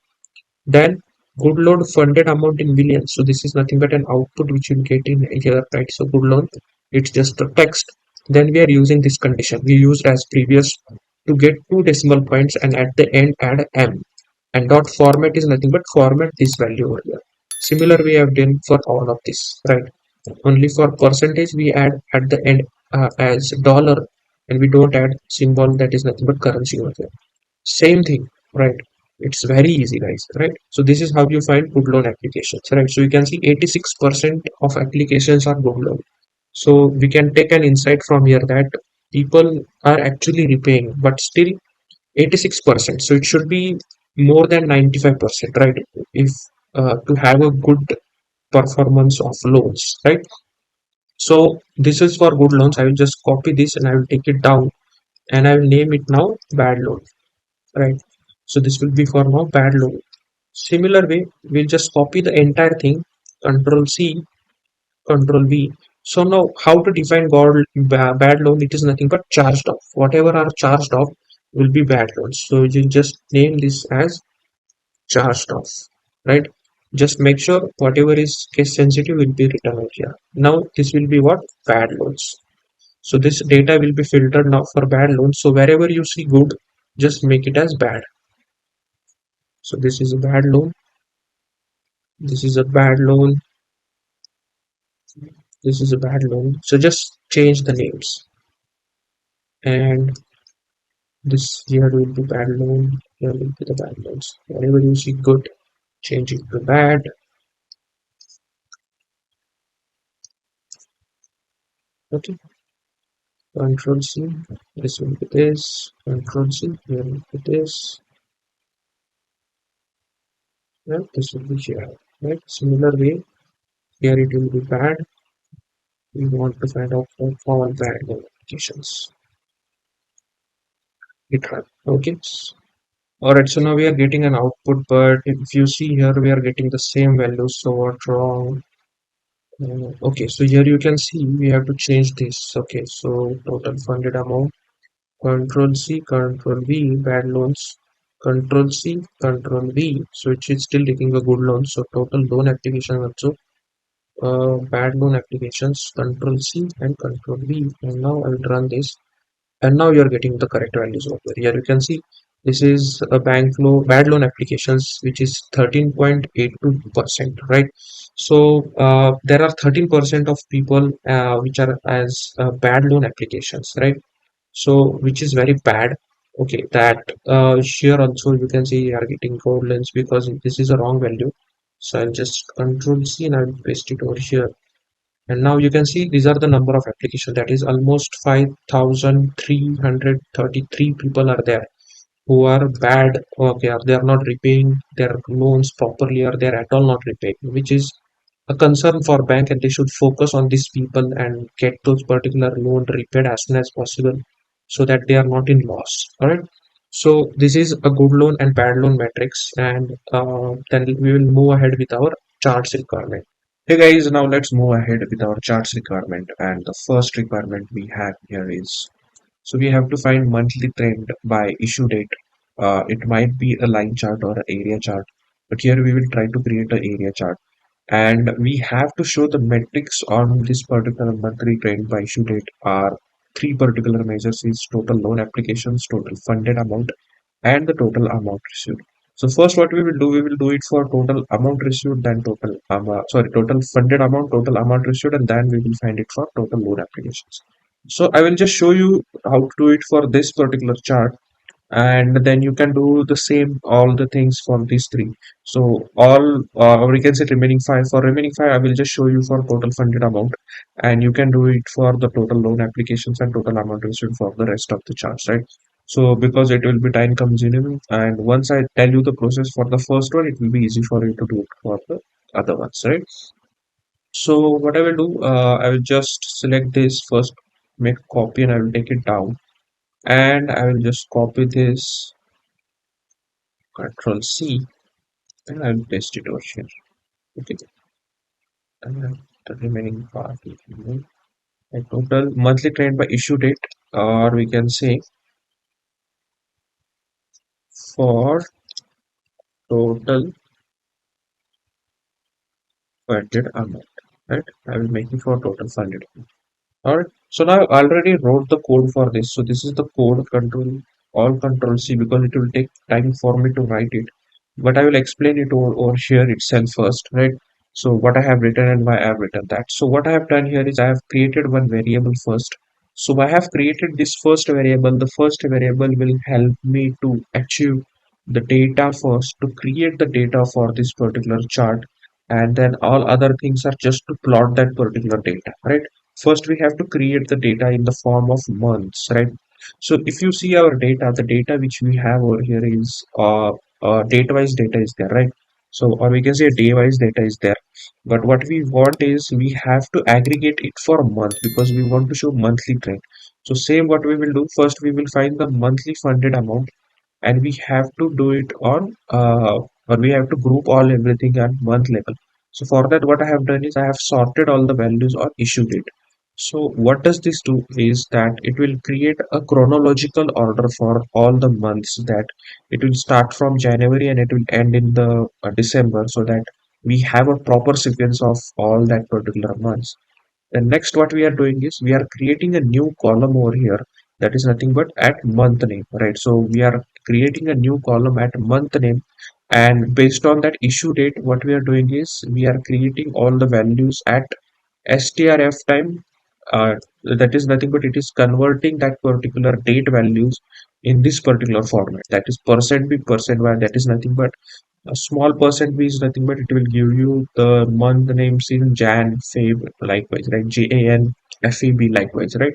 then good loan funded amount in millions, so this is nothing but an output which you get in here, right? So good loan, it's just a text. Then we are using this condition we used as previous to get two decimal points, and at the end add m, and dot format is nothing but format this value over here. Similar we have done for all of this, right? Only for percentage we add at the end as dollar, and we don't add symbol, that is nothing but currency over here. Same thing, right? It's very easy, guys, right? So this is how you find good loan applications, right? So you can see 86% of applications are good loan. So we can take an insight from here that people are actually repaying, but still 86%. So it should be more than 95%, right? If to have a good performance of loans, right? So this is for good loans. I will just copy this and I will take it down and I will name it now bad loan, right? So this will be for now bad loan. Similar way, we'll just copy the entire thing, Control C, Control V. So now how to define bad loan? It is nothing but charged off. Whatever are charged off will be bad loans. So you just name this as charged off, right? Just make sure whatever is case sensitive will be written out here. Now this will be what? Bad loans. So this data will be filtered now for bad loans. So wherever you see good, just make it as bad. So this is a bad loan. This is a bad loan. This is a bad loan. So just change the names. And this here will be bad loan. Here will be the bad loans. Wherever you see good, change it to bad. Okay. Control C. This will be this. Control C. Here will be this. And this will be here. Right. Similar way. Here it will be bad. We want to find out for all bad applications. GitHub. Okay. Alright, so now we are getting an output, but if you see here, we are getting the same values. So what wrong? Okay, so here you can see we have to change this. Okay, so total funded amount. Control C, Control V, bad loans. Control C, Control V. So it is still taking a good loan. So total loan application also. Bad loan applications. Control C and Control V. And now I will run this. And now you're getting the correct values over here. You can see this is a bank loan bad loan applications which is 13.82%, right? So there are 13% of people which are as bad loan applications, right? So which is very bad. Okay, that here also you can see you are getting gold loans because this is a wrong value. So I'll just control C and I'll paste it over here. And now you can see these are the number of applications, that is almost 5,333 people are there who are bad. Okay, or they are not repaying their loans properly or they are at all not repaying, which is a concern for bank, and they should focus on these people and get those particular loan repaid as soon as possible so that they are not in loss. All right. So this is a good loan and bad loan matrix, and then we will move ahead with our charts requirement. Hey guys, now let's move ahead with our charts requirement, and the first requirement we have here is, so we have to find monthly trend by issue date. It might be a line chart or an area chart, but here we will try to create an area chart, and we have to show the metrics on this particular monthly trend by issue date are three particular measures: is total loan applications, total funded amount, and the total amount received. So first what we will do it for total amount received, then total funded amount, total amount received, and then we will find it for total loan applications. So I will just show you how to do it for this particular chart, and then you can do the same all the things for these three. So all or we can say remaining five. For remaining five I will just show you for total funded amount, and you can do it for the total loan applications and total amount received for the rest of the charts, right? So because it will be time consuming, and once I tell you the process for the first one, it will be easy for you to do it for the other ones, right? So what I will do, I will just select this first, make a copy, and I will take it down, and I will just copy this, Control C, and I will paste it over here. Okay, and the remaining part is a total monthly trend by issue date, or we can say for total funded amount, right? I will make it for total funded. Alright, so now I already wrote the code for this. So this is the code, control all control C, because it will take time for me to write it. But I will explain it over here itself first, right? So what I have written and why I have written that. So what I have done here is I have created one variable first. So I have created this first variable. The first variable will help me to achieve the data first, to create the data for this particular chart, and then all other things are just to plot that particular data, right? First we have to create the data in the form of months, right? So if you see our data, the data which we have over here is date wise data is there, right? So, or we can say day wise data is there. But what we want is we have to aggregate it for a month because we want to show monthly trend. So same what we will do first, we will find the monthly funded amount, and we have to do it on or we have to group all everything at month level. So for that, what I have done is I have sorted all the values on issue date. So what does this do is that it will create a chronological order for all the months, that it will start from January and it will end in the December, so that we have a proper sequence of all that particular months. And next, what we are doing is we are creating a new column over here, that is nothing but at month name, right? So we are creating a new column at month name, and based on that issue date, what we are doing is we are creating all the values at strf time. Uh, that is nothing but it is converting that particular date values in this particular format, that is percent b percent y. That is nothing but a small percent b is nothing but it will give you the month names in Jan, Feb, likewise, right? JAN, FEB, likewise, right?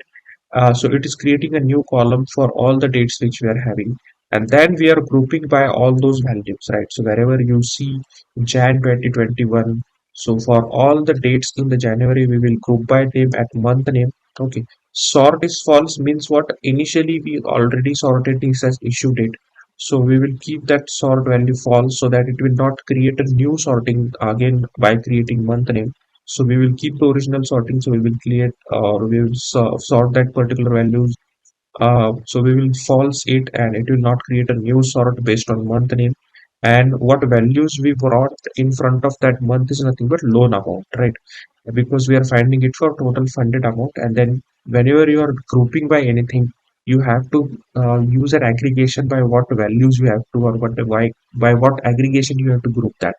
So it is creating a new column for all the dates which we are having. And then we are grouping by all those values, right? So wherever you see Jan 2021, so for all the dates in the January, we will group by name at month name. Okay. Sort is false means what? Initially, we already sorted this as issue date. So we will keep that sort value false so that it will not create a new sorting again by creating month name. So we will keep the original sorting. So we will create or we will sort that particular values. So we will false it and it will not create a new sort based on month name. And what values we brought in front of that month is nothing but loan amount, right? Because we are finding it for total funded amount. And then whenever you are grouping by anything, you have to use an aggregation by what values you have to, or what by what aggregation you have to group that.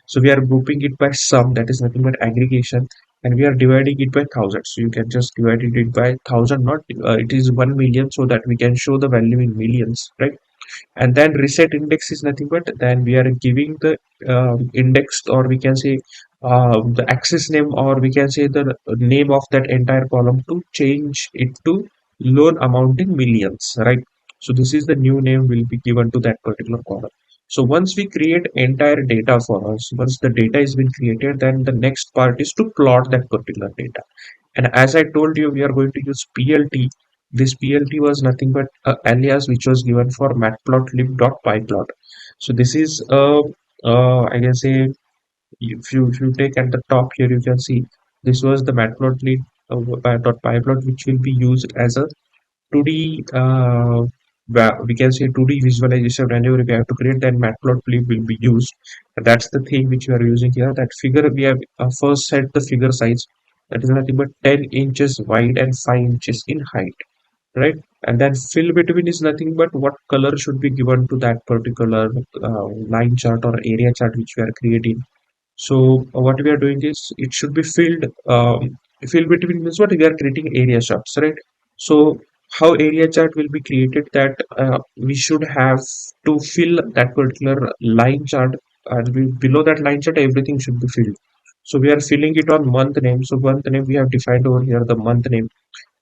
So we are grouping it by sum, that is nothing but aggregation, and we are dividing it by 1,000. So you can just divide it by 1,000, not it is 1 million, so that we can show the value in millions, right? And then reset index is nothing but then we are giving the index, or we can say the access name, or we can say the name of that entire column to change it to loan amount in millions, right? So this is the new name will be given to that particular column. So once we create entire data for us, once the data has been created, then the next part is to plot that particular data. And as I told you, we are going to use PLT. This PLT was nothing but a alias which was given for matplotlib.pyplot. So this is I can say, if you take at the top here, you can see this was the matplotlib.pyplot, which will be used as a 2D we can say 2D visualization. Whenever we have to create, then matplotlib will be used. And that's the thing which we are using here. That figure we have first set the figure size, that is nothing but 10 inches wide and 5 inches in height, right? And then fill between is nothing but what color should be given to that particular line chart or area chart which we are creating. So what we are doing is it should be filled. Fill between means what we are creating area charts, right? So how area chart will be created? That we should have to fill that particular line chart, and below that line chart everything should be filled. So we are filling it on month name. So month name we have defined over here the month name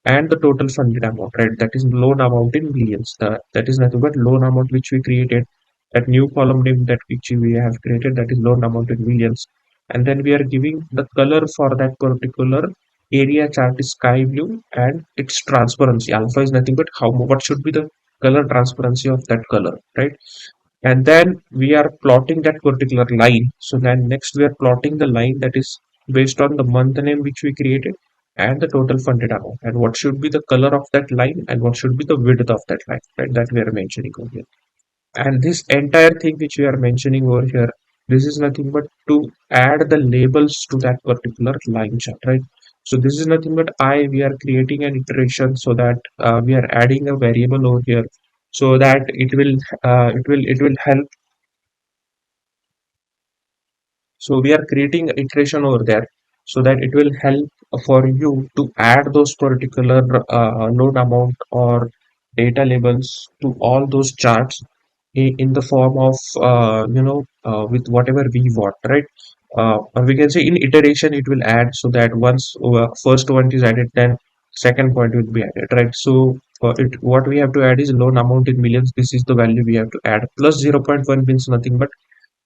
and the total funded amount, right? That is loan amount in millions. That is nothing but loan amount which we created. That new column name that which we have created, that is loan amount in millions. And then we are giving the color for that particular area chart is sky blue, and its transparency alpha is nothing but what should be the color transparency of that color, right? And then we are plotting that particular line. So then next we are plotting the line that is based on the month name which we created and the total funded amount, and what should be the color of that line and what should be the width of that line, right? That we are mentioning over here. And this entire thing which we are mentioning over here, this is nothing but to add the labels to that particular line chart, right? So this is nothing but we are creating an iteration, so that we are adding a variable over here, so that it will help. So we are creating iteration over there, so that it will help for you to add those particular load amount or data labels to all those charts in the form of with whatever we want, right? Or we can say in iteration it will add, so that once first one is added, then second point will be added, right? So what we have to add is loan amount in millions. This is the value we have to add. Plus 0.1 means nothing but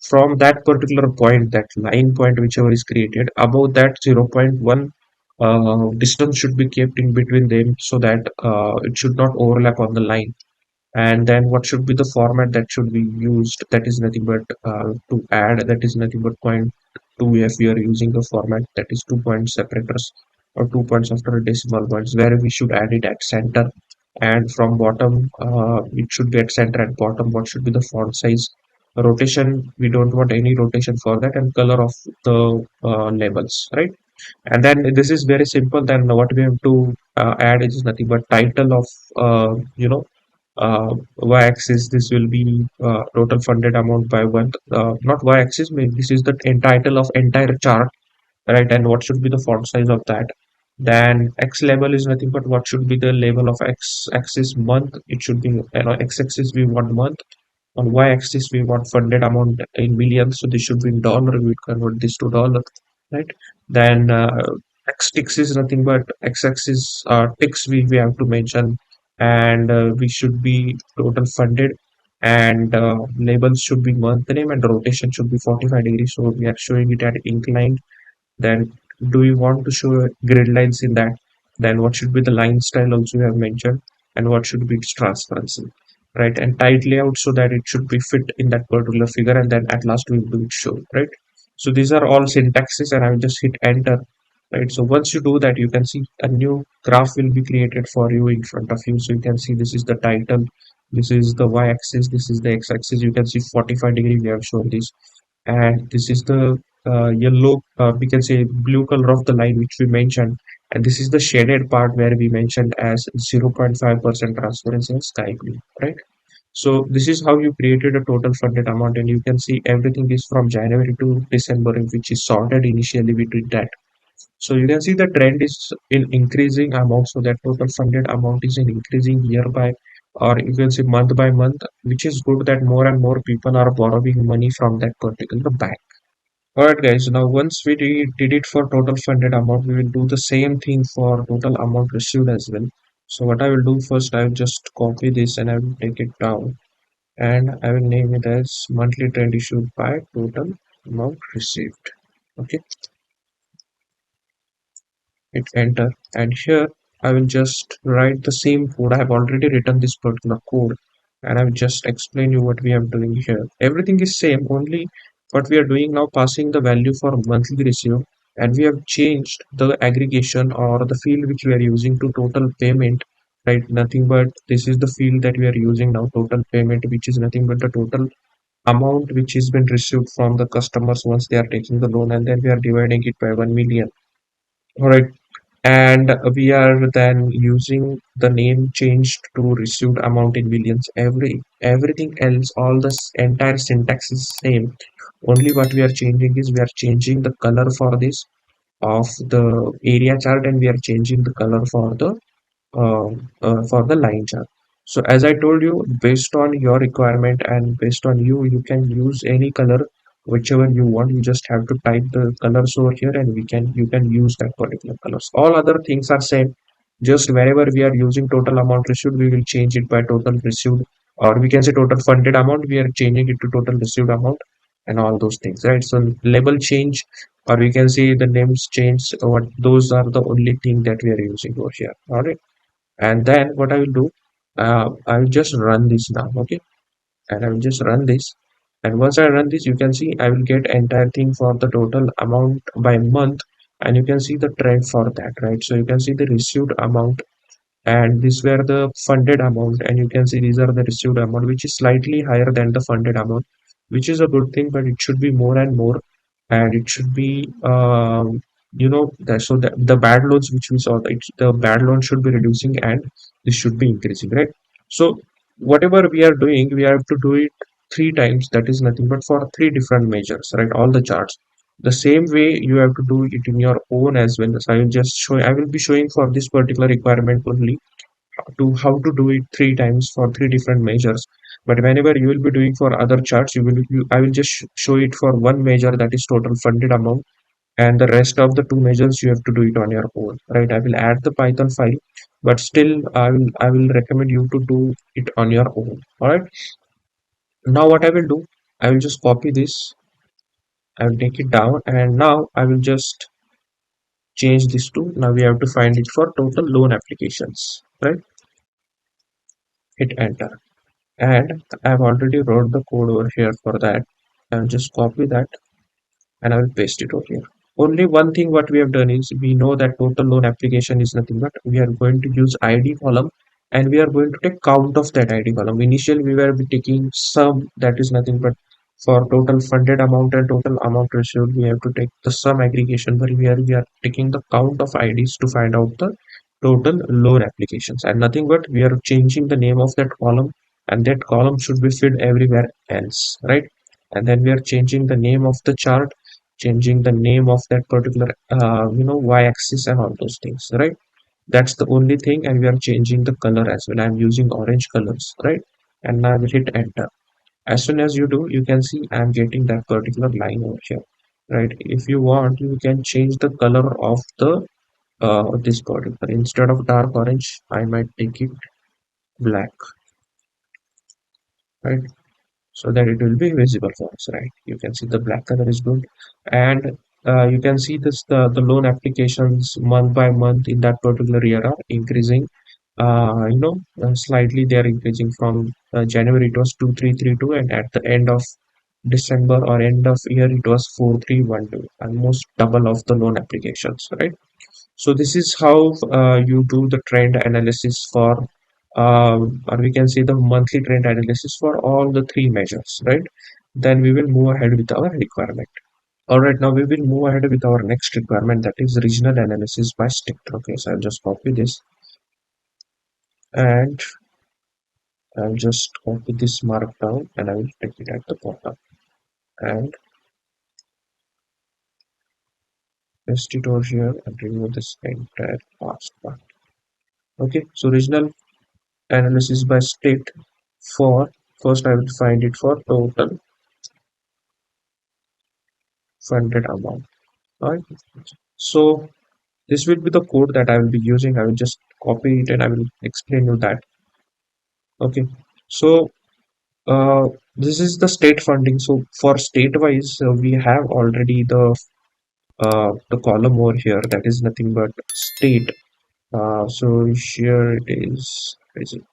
from that particular point, that line point whichever is created, above that 0.1 distance should be kept in between them, so that it should not overlap on the line. And then what should be the format that should be used? That is nothing but to add, that is nothing but point 2 if we are using the format that is 2 point separators or 2 points after decimal points, where we should add it at center. And from bottom, it should be at center at bottom. What should be the font size? Rotation, we don't want any rotation for that. And color of the labels, right? And then this is very simple. Then what we have to add is nothing but title of y-axis. This will be total funded amount by one, not y-axis, maybe this is the title of entire chart, right? And what should be the font size of that? Then x label is nothing but what should be the label of x axis month. It should be, x axis we want month, on y-axis we want funded amount in millions, so this should be in dollar. We convert this to dollar, right? Then x is nothing but x-axis ticks we have to mention, and we should be total funded, and labels should be month name, and rotation should be 45 degrees, so we are showing it at inclined. Then do we want to show grid lines in that? Then what should be the line style also we have mentioned, and what should be its transparency, right? And tight layout, so that it should be fit in that particular figure, and then at last we'll do it show, right? So these are all syntaxes, and I will just hit enter, right? So once you do that, you can see a new graph will be created for you in front of you. So you can see this is the title, this is the y-axis, this is the x-axis. You can see 45 degree we have shown this, and this is the yellow, we can say blue color of the line which we mentioned, and this is the shaded part where we mentioned as 0.5% transparency and sky blue, right? So this is how you created a total funded amount, and you can see everything is from January to December, which is sorted. Initially we did that. So you can see the trend is in increasing amount, so that total funded amount is in increasing year by, or you can say month by month, which is good that more and more people are borrowing money from that particular bank. Alright guys, now once we did it for total funded amount, we will do the same thing for total amount received as well. So what I will do first, I will just copy this and I will take it down, and I will name it as monthly trend issued by total amount received. Okay, hit enter, and here I will just write the same code. I have already written this particular code, and I will just explain you what we are doing here. Everything is same, only what we are doing now, passing the value for monthly ratio, and we have changed the aggregation or the field which we are using to total payment, right? Nothing but this is the field that we are using now, total payment, which is nothing but the total amount which has been received from the customers once they are taking the loan, and then we are dividing it by 1 million. All right, and we are then using the name changed to received amount in millions. Everything else, all this entire syntax is same. Only what we are changing is we are changing the color for this of the area chart, and we are changing the color for the line chart. So as I told you, based on your requirement and based on you, you can use any color whichever you want. You just have to type the colors over here, and you can use that particular colors. All other things are same. Just wherever we are using total amount received, we will change it by total received, or we can say total funded amount. We are changing it to total received amount, and all those things, right? So label change, or we can say the names change. What those are the only thing that we are using over here. All right, and then what I will do, I will just run this now. Okay, and I will just run this, and once I run this, you can see I will get entire thing for the total amount by month, and you can see the trend for that, right? So you can see the received amount, and these were the funded amount, and you can see these are the received amount, which is slightly higher than the funded amount, which is a good thing, but it should be more and more, and it should be so the bad loans which we saw, the bad loan should be reducing, and this should be increasing, right? So whatever we are doing, we have to do it three times. That is nothing but for three different measures, right? All the charts the same way you have to do it in your own as well. So I will be showing for this particular requirement only to how to do it three times for three different measures. But whenever you will be doing for other charts, I will just show it for one measure, that is total funded amount, and the rest of the two measures you have to do it on your own, right? I will add the Python file, but still I will recommend you to do it on your own. All right. Now what I will do, I will just copy this. I will take it down, and now I will just change this to, now we have to find it for total loan applications, right? Hit enter, and I've already wrote the code over here for that. I'll just copy that and I will paste it over here. Only one thing what we have done is, we know that total loan application is nothing but we are going to use ID column, and we are going to take count of that ID column. Initially we were taking sum, that is nothing but for total funded amount and total amount received we have to take the sum aggregation, but we are taking the count of IDs to find out the total loan applications, and nothing but we are changing the name of that column, and that column should be filled everywhere else, right? And then we are changing the name of the chart, changing the name of that particular y-axis and all those things, right? That's the only thing, and we are changing the color as well. I'm using orange colors, right? And now I will hit enter. As soon as you do, you can see I'm getting that particular line over here, right? If you want, you can change the color of the this particular, instead of dark orange I might take it black, right? So that it will be visible for us, right? You can see the black color is good, and you can see this, the loan applications month by month in that particular year are increasing. Slightly they are increasing. From January it was 2332, and at the end of December or end of year it was 4312, almost double of the loan applications, right? So this is how you do the trend analysis for, or we can say the monthly trend analysis for all the three measures, right? Then we will move ahead with our requirement. All right, now we will move ahead with our next requirement, that is regional analysis by state. Okay, so I'll just copy this, and I'll just copy this markdown, and I will take it at the bottom and paste it over here and remove this entire last part. Okay, so regional analysis by state. For first I will find it for total funded amount. Right. So this will be the code that I will be using. I will just copy it and I will explain you that. Okay. So this is the state funding. So for state wise, we have already the column over here, that is nothing but state. So here it is. Where is it?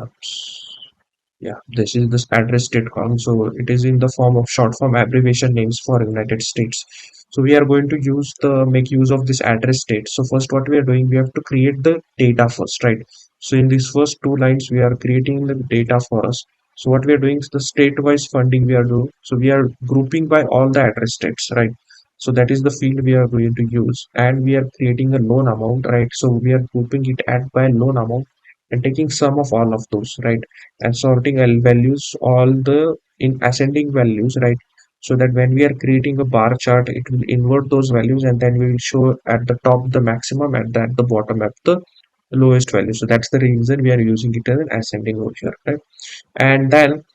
Oops. Yeah, this is this address state column. So it is in the form of short form abbreviation names for United States. So we are going to use the make use of this address state. So first what we are doing, we have to create the data first, right? So in these first two lines, we are creating the data for us. So what we are doing is the state wise funding we are doing. So we are grouping by all the address states, right? So that is the field we are going to use, and we are creating a loan amount, right? So we are grouping it at by loan amount and taking sum of all of those, right? And sorting L values all the in ascending values, right? So that when we are creating a bar chart, it will invert those values, and then we will show at the top the maximum and at the bottom at the lowest value. So that's the reason we are using it as an ascending over here, right? And then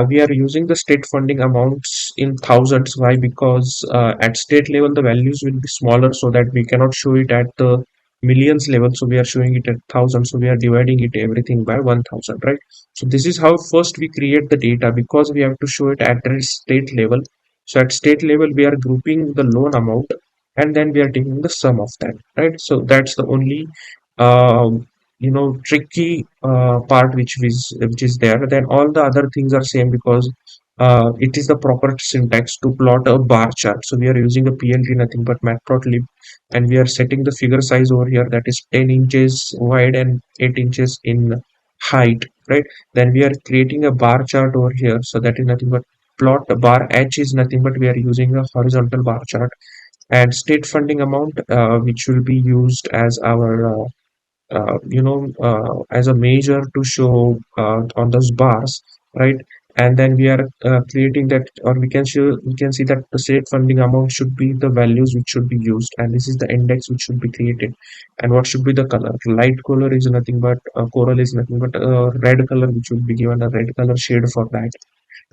we are using the state funding amounts in thousands. Why? Because at state level the values will be smaller, so that we cannot show it at the millions level, so we are showing it at thousands, so we are dividing it everything by 1000, right? So this is how first we create the data, because we have to show it at the state level. So at state level we are grouping the loan amount, and then we are taking the sum of that, right? So that's the only tricky part which is there. Then all the other things are same, because it is the proper syntax to plot a bar chart. So we are using a PLT, nothing but matplotlib, and we are setting the figure size over here, that is 10 inches wide and 8 inches in height, right? Then we are creating a bar chart over here, so that is nothing but plot bar h is nothing but we are using a horizontal bar chart, and state funding amount, which will be used as our as a measure to show on those bars, right? And then we are creating that, or we can see that the state funding amount should be the values which should be used, and this is the index which should be created. And what should be the color? Light color is nothing but coral is nothing but red color, which will be given a red color shade for that.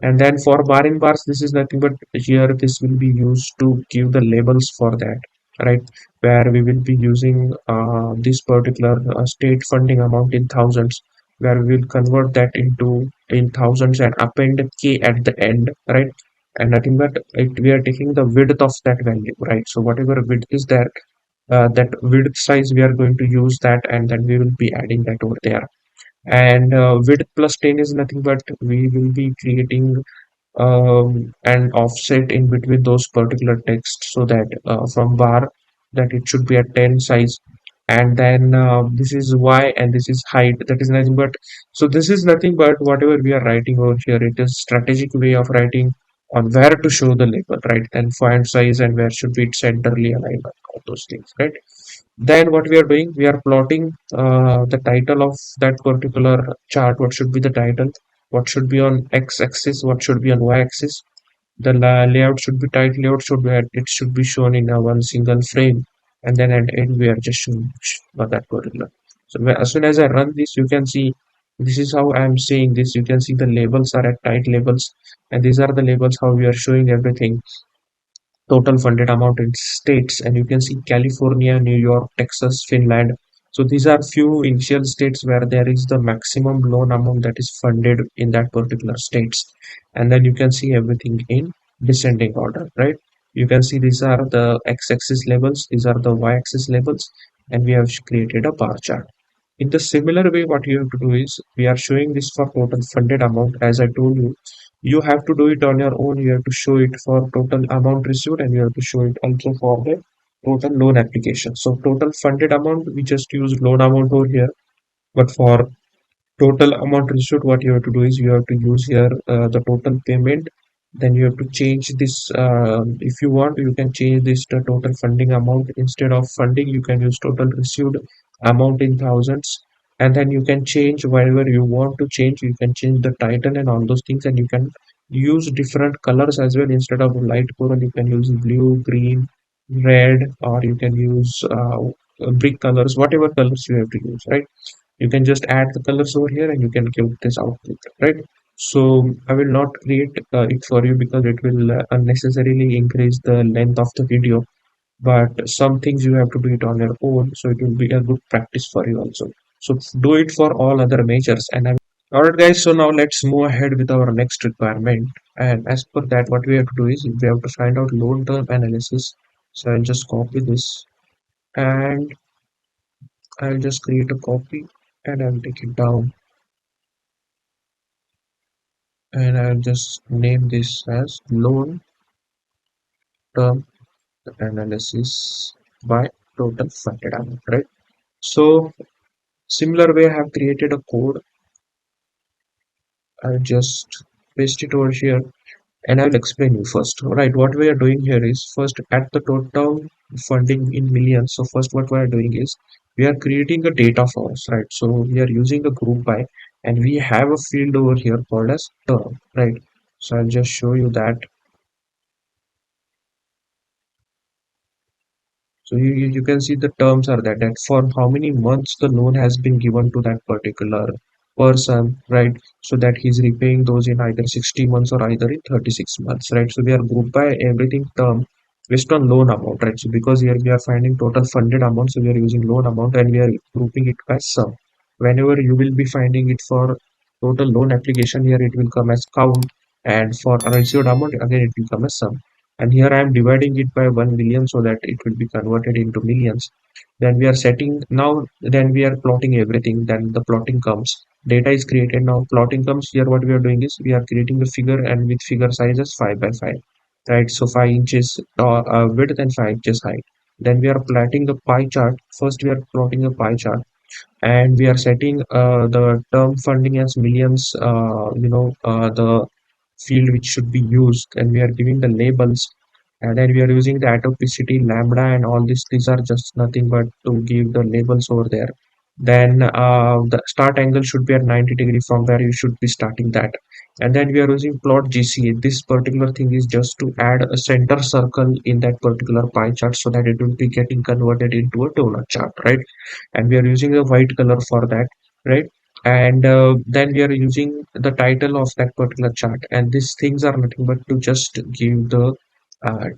And then for bar in bars, this is nothing but here this will be used to give the labels for that, right? Where we will be using this particular state funding amount in thousands, where we will convert that into in thousands and append k at the end, right? And nothing but we are taking the width of that value, right? So whatever width is there, that width size we are going to use that, and then we will be adding that over there. And width plus 10 is nothing but we will be creating an offset in between those particular texts, so that from bar that it should be a 10 size. And then this is y and this is height, that is nothing but, so this is nothing but whatever we are writing over here, it is strategic way of writing on where to show the label, right? And font size and where should be it centrally aligned, all those things, right? Then what we are doing, we are plotting the title of that particular chart. What should be the title? What should be on x-axis? What should be on y-axis? The layout should be tight layout, should be it should be shown in a one single frame, and then at end we are just showing that particular. So as soon as I run this, you can see this is how I am saying this. You can see the labels are at tight labels, and these are the labels how we are showing everything. Total funded amount in states, and you can see California, New York, Texas, Finland. So these are few initial states where there is the maximum loan amount that is funded in that particular states. And then you can see everything in descending order, right? You can see these are the x-axis levels, these are the y-axis levels, and we have created a bar chart. In the similar way, what you have to do is we are showing this for total funded amount. As I told you, you have to do it on your own. You have to show it for total amount received, and you have to show it also for the total loan application. So total funded amount, we just use loan amount over here. But for total amount received, what you have to do is you have to use here the total payment. Then you have to change this, if you want you can change this to total funding amount. Instead of funding, you can use total received amount in thousands. And then you can change whatever you want to change. You can change the title and all those things, and you can use different colors as well. Instead of light coral, you can use blue, green, red, or you can use brick colors, whatever colors you have to use, right? You can just add the colors over here and you can give this output, right? So I will not create it for you because it will unnecessarily increase the length of the video, but some things you have to do it on your own, so it will be a good practice for you also. So do it for all other measures. And I'm all right, guys, so now let's move ahead with our next requirement. And as per that, what we have to do is we have to find out loan term analysis. So I'll just copy this, and I'll just create a copy, and I'll take it down, and I'll just name this as loan term analysis by total funded amount, right? So similar way, I have created a code. I'll just paste it over here, and I will explain you first. All right, what we are doing here is first at the total funding in millions. So first what we are doing is we are creating a data for us, right? So we are using a group by, and we have a field over here called as term, right? So I'll just show you that. So you can see the terms are that for how many months the loan has been given to that particular person, right? So that he's repaying those in either 60 months or either in 36 months, right? So we are grouped by everything term based on loan amount, right? So because here we are finding total funded amount, so we are using loan amount and we are grouping it by sum. Whenever you will be finding it for total loan application, here it will come as count, and for received amount again it will come as sum. And here I am dividing it by 1 million so that it will be converted into millions. Then we are setting now, then we are plotting everything. Then the plotting comes, data is created. Now plotting comes. Here what we are doing is we are creating a figure, and with figure size as 5 by 5, right? So 5 inches width and 5 inches height. Then we are plotting the pie chart. First we are plotting a pie chart, and we are setting the term funding as millions, the field which should be used, and we are giving the labels. And then we are using the atopicity, lambda, and all this. These are just nothing but to give the labels over there. Then the start angle should be at 90 degree from where you should be starting that. And then we are using plot GCA. This particular thing is just to add a center circle in that particular pie chart so that it will be getting converted into a donut chart, right? And we are using a white color for that, right? and then we are using the title of that particular chart, and these things are nothing but to just give the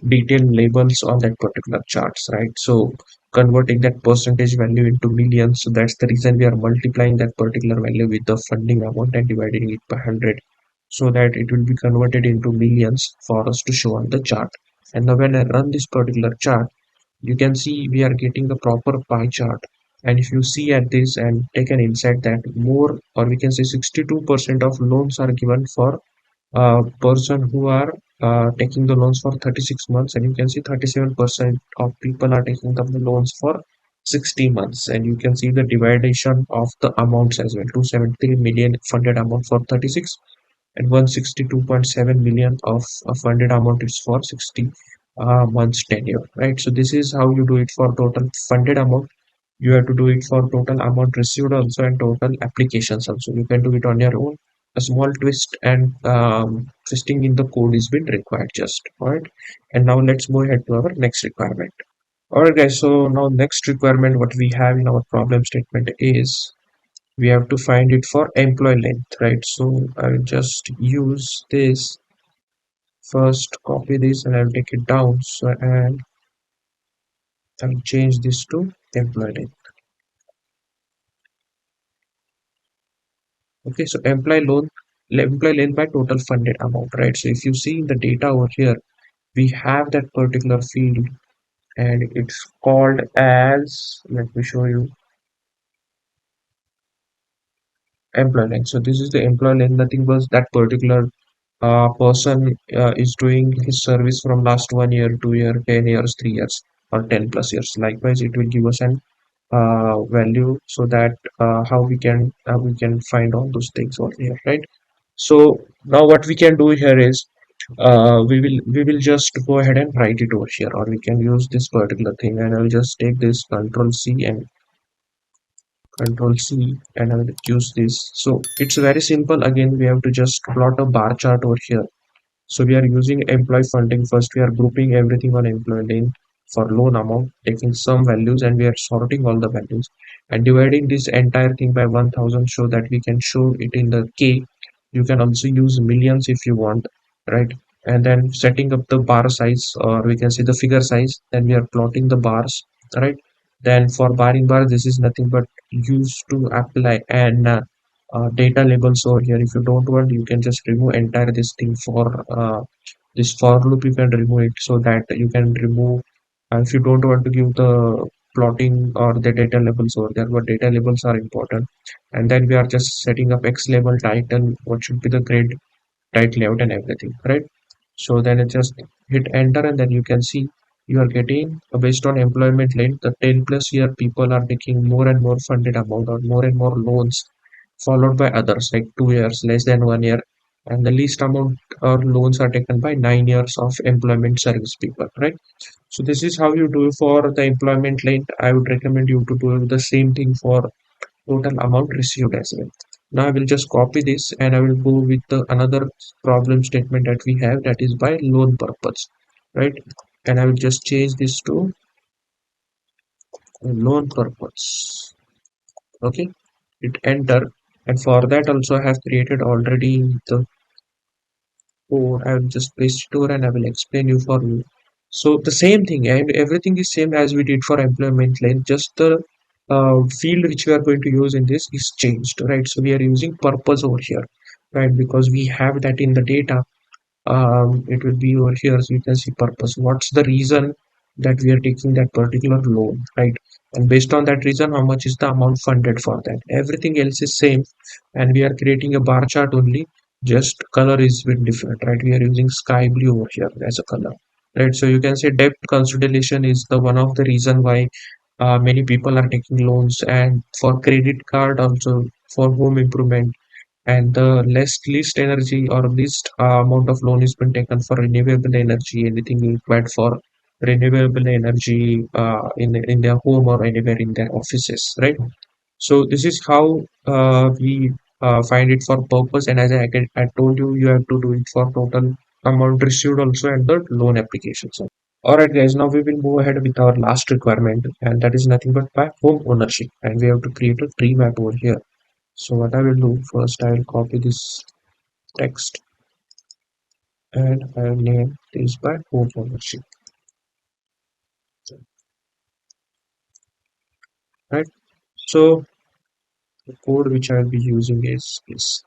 detailed labels on that particular charts, right? So converting that percentage value into millions, so that's the reason we are multiplying that particular value with the funding amount and dividing it by 100, so that it will be converted into millions for us to show on the chart. And now when I run this particular chart, you can see we are getting the proper pie chart. And if you see at this and take an insight that more, or we can say 62% of loans are given for person who are taking the loans for 36 months, and you can see 37% of people are taking the loans for 60 months. And you can see the division of the amounts as well: 273 million funded amount for 36, and 162.7 million of a funded amount is for 60 months tenure, right? So this is how you do it for total funded amount. You have to do it for total amount received also, and total applications also. You can do it on your own. A small twist and twisting in the code is been required just. All right. And now let's move ahead to our next requirement. All right, guys. So now next requirement what we have in our problem statement is we have to find it for employee length, right? So I'll just use this first, copy this, and I'll take it down. So and I'll change this to employee length. Okay, so employee length by total funded amount, right? So if you see in the data over here, we have that particular field, and it's called as, let me show you, employee length. So this is the employee length. Nothing but that particular person is doing his service from last 1 year, 2 year, 10 years, 3 years, or 10 plus years. Likewise, it will give us an value, so that we can find all those things over here, right? So now what we can do here is we will just go ahead and write it over here, or we can use this particular thing, and I'll just take this control C and control C, and I'll use this. So it's very simple. Again, we have to just plot a bar chart over here. So we are using employee funding. First, we are grouping everything on employee lane for loan amount, taking some values, and we are sorting all the values and dividing this entire thing by 1000 so that we can show it in the K. You can also use millions if you want, right? And then setting up the bar size, or we can say the figure size. Then we are plotting the bars, right? Then for barring bar, this is nothing but used to apply and data labels over here. If you don't want, you can just remove entire this thing for this for loop. You can remove it, so that you can remove if you don't want to give the plotting or the data labels over there, but data labels are important. And then we are just setting up X label title, what should be the grade, title layout, and everything, right? So then it just hit enter, and then you can see you are getting based on employment length, the 10 plus year people are taking more and more funded amount, or more and more loans, followed by others like 2 years, less than 1 year, and the least amount or loans are taken by 9 years of employment service people, right? So this is how you do for the employment length. I would recommend you to do the same thing for total amount received as well. Now I will just copy this, and I will go with the another problem statement that we have, that is by loan purpose, right? And I will just change this to loan purpose. Okay, hit enter, and for that also I have created already the code. I will just paste it over, and I will explain you for you. So the same thing, and everything is same as we did for employment length, just the field which we are going to use in this is changed, right? So we are using purpose over here, right? Because we have that in the data. It will be over here, so you can see purpose. What's the reason that we are taking that particular loan, right? And based on that reason, how much is the amount funded for that? Everything else is same, and we are creating a bar chart only. Just color is bit different, right? We are using sky blue over here as a color, right? So you can say debt consolidation is the one of the reason why many people are taking loans, and for credit card also, for home improvement, and the least energy or least amount of loan is been taken for renewable energy, anything required for renewable energy in their home or anywhere in their offices, right? So this is how we find it for purpose, and as I told you, you have to do it for total amount received also, and the loan applications. All right, guys, now we will move ahead with our last requirement, and that is nothing but by home ownership, and we have to create a tree map over here. So what I will do first, I will copy this text and I will name this by home ownership, right? So the code which I will be using is this,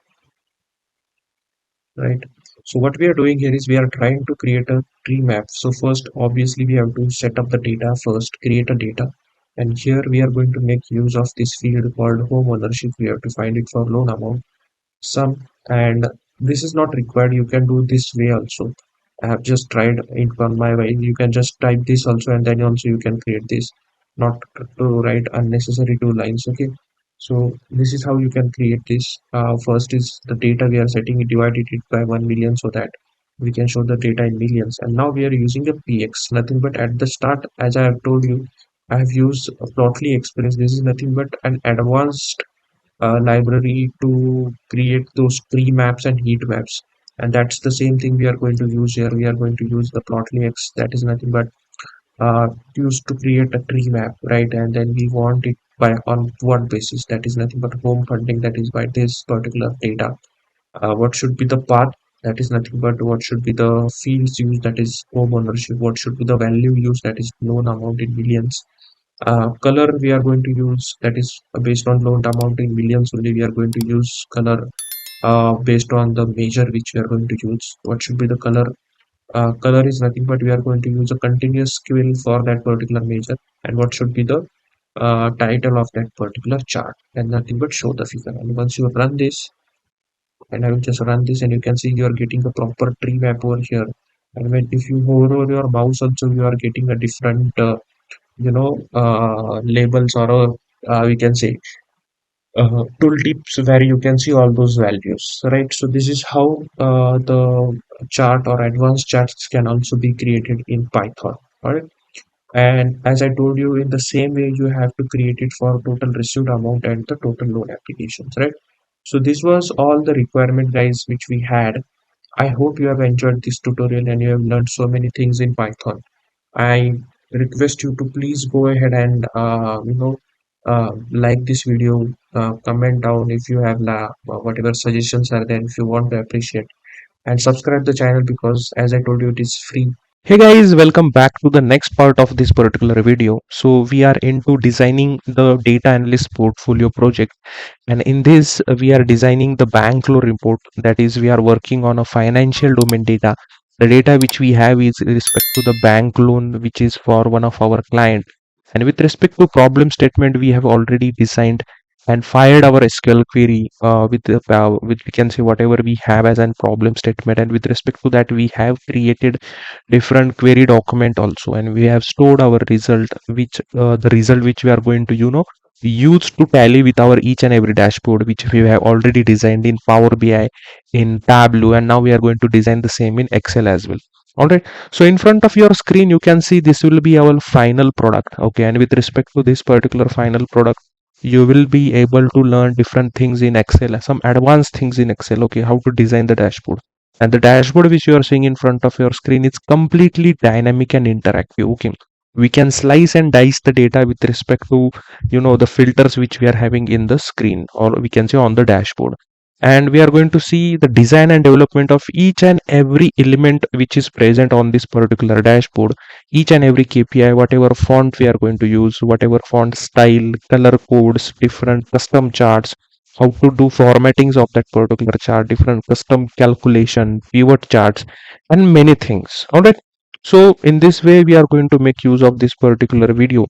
right? So what we are doing here is we are trying to create a tree map. So first, obviously, we have to set up the data first, create a data. And here we are going to make use of this field called home ownership. We have to find it for loan amount, sum, and this is not required. You can do this way also. I have just tried it on my way. You can just type this also, and then also you can create this, not to write unnecessary two lines. Okay, so this is how you can create this. First is the data we are setting it, divided it by 1 million so that we can show the data in millions. And now we are using a px, nothing but at the start, as I have told you, I have used a plotly express. This is nothing but an advanced library to create those tree maps and heat maps, and that's the same thing we are going to use here. We are going to use the plotly x, that is nothing but used to create a tree map, right? And then we want it by on what basis, that is nothing but home funding, that is by this particular data. What should be the path, that is nothing but what should be the fields used, that is home ownership. What should be the value used, that is loan amount in millions. Color we are going to use, that is based on loan amount in millions only. We are going to use color based on the measure which we are going to use. What should be the color? Color is nothing but we are going to use a continuous quill for that particular measure. And what should be the title of that particular chart, and nothing but show the figure. And once you run this, and I will just run this, and you can see you are getting a proper tree map over here. And when if you hover over your mouse also, you are getting a different labels, or we can say tooltips where you can see all those values, right? So this is how the chart or advanced charts can also be created in Python. All right, and as I told you, in the same way you have to create it for total received amount and the total loan applications, right? So this was all the requirement, guys, which we had. I hope you have enjoyed this tutorial and you have learned so many things in Python. I request you to please go ahead and like this video, comment down if you have whatever suggestions are there, if you want to appreciate, and subscribe the channel because as I told you, it is free. Hey guys, welcome back to the next part of this particular video. So we are into designing the data analyst portfolio project, and in this we are designing the bank loan report. That is, we are working on a financial domain data. The data which we have is with respect to the bank loan which is for one of our client, and with respect to problem statement we have already designed and fired our SQL query with we can say whatever we have as an problem statement. And with respect to that we have created different query document also, and we have stored our result which the result which we are going to use to tally with our each and every dashboard which we have already designed in Power BI, in Tableau, and now we are going to design the same in Excel as well. All right, so in front of your screen you can see this will be our final product. Okay, and with respect to this particular final product, you will be able to learn different things in Excel, some advanced things in Excel. Okay, how to design the dashboard, and the dashboard which you are seeing in front of your screen is completely dynamic and interactive. Okay, we can slice and dice the data with respect to the filters which we are having in the screen, or we can say on the dashboard. And we are going to see the design and development of each and every element which is present on this particular dashboard, each and every KPI, whatever font we are going to use, whatever font style, color codes, different custom charts, how to do formattings of that particular chart, different custom calculation, pivot charts, and many things. All right, so in this way we are going to make use of this particular video.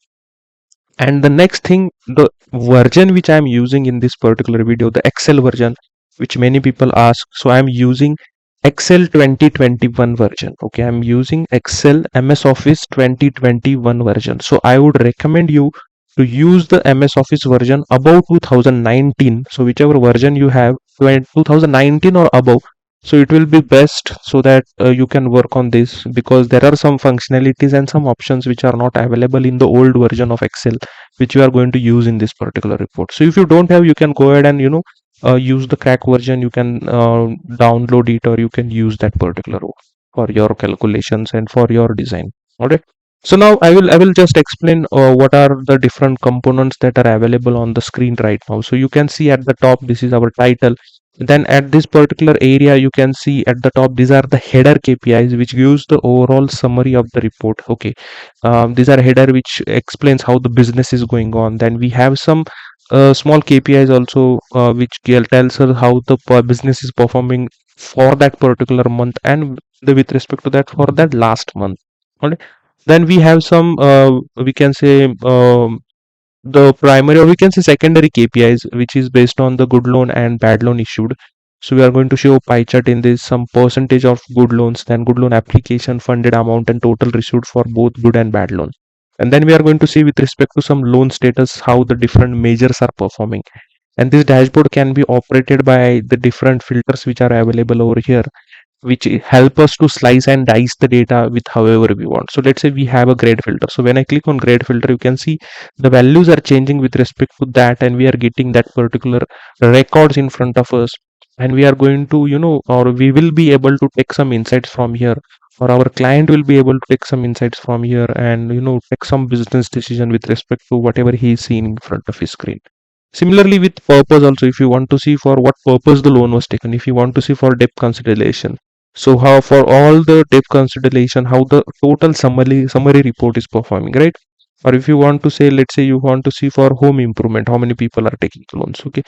And the next thing, the version which I am using in this particular video, the Excel version, which many people ask, so I am using Excel 2021 version. Okay, I'm using Excel MS Office 2021 version. So I would recommend you to use the MS Office version above 2019. So whichever version you have, 2019 or above, so it will be best, so that you can work on this, because there are some functionalities and some options which are not available in the old version of Excel which you are going to use in this particular report. So if you don't have, you can go ahead and use the crack version. You can download it, or you can use that particular for your calculations and for your design. All right, So now I will just explain what are the different components that are available on the screen right now. So you can see at the top, this is our title. Then at this particular area, you can see at the top, these are the header KPIs, which gives the overall summary of the report. Okay, these are header which explains how the business is going on. Then we have some small KPIs also, which tells us how the business is performing for that particular month, and with respect to that for that last month. Alright. Then we have some, we can say, the primary, or we can say secondary KPIs, which is based on the good loan and bad loan issued. So we are going to show a pie chart in this, some percentage of good loans, then good loan application, funded amount, and total received for both good and bad loan. And then we are going to see with respect to some loan status how the different measures are performing. And this dashboard can be operated by the different filters which are available over here, which help us to slice and dice the data with however we want. So let's say we have a grade filter. So when I click on grade filter, you can see the values are changing with respect to that, and we are getting that particular records in front of us. And we are going to, or we will be able to take some insights from here, or our client will be able to take some insights from here, and take some business decision with respect to whatever he is seeing in front of his screen. Similarly, with purpose also, if you want to see for what purpose the loan was taken, if you want to see for debt consolidation, so how for all the debt consolidation, how the total summary report is performing, right? Or if you want to say, let's say you want to see for home improvement, how many people are taking loans, okay?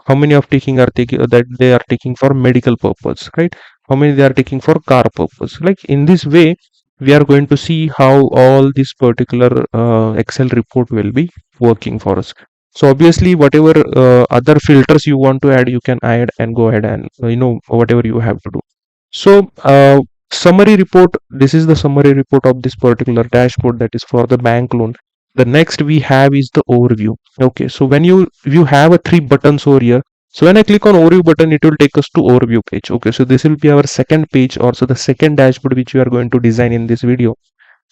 How many of taking are taking that they are taking for medical purpose, right? How many they are taking for car purpose? Like in this way, we are going to see how all this particular Excel report will be working for us. So obviously, whatever other filters you want to add, you can add and go ahead and whatever you have to do. So, summary report, this is the summary report of this particular dashboard that is for the bank loan. The next we have is the overview. Okay, so when you have a three buttons over here. So when I click on overview button, it will take us to overview page. Okay, so this will be our second page, or so the second dashboard which we are going to design in this video.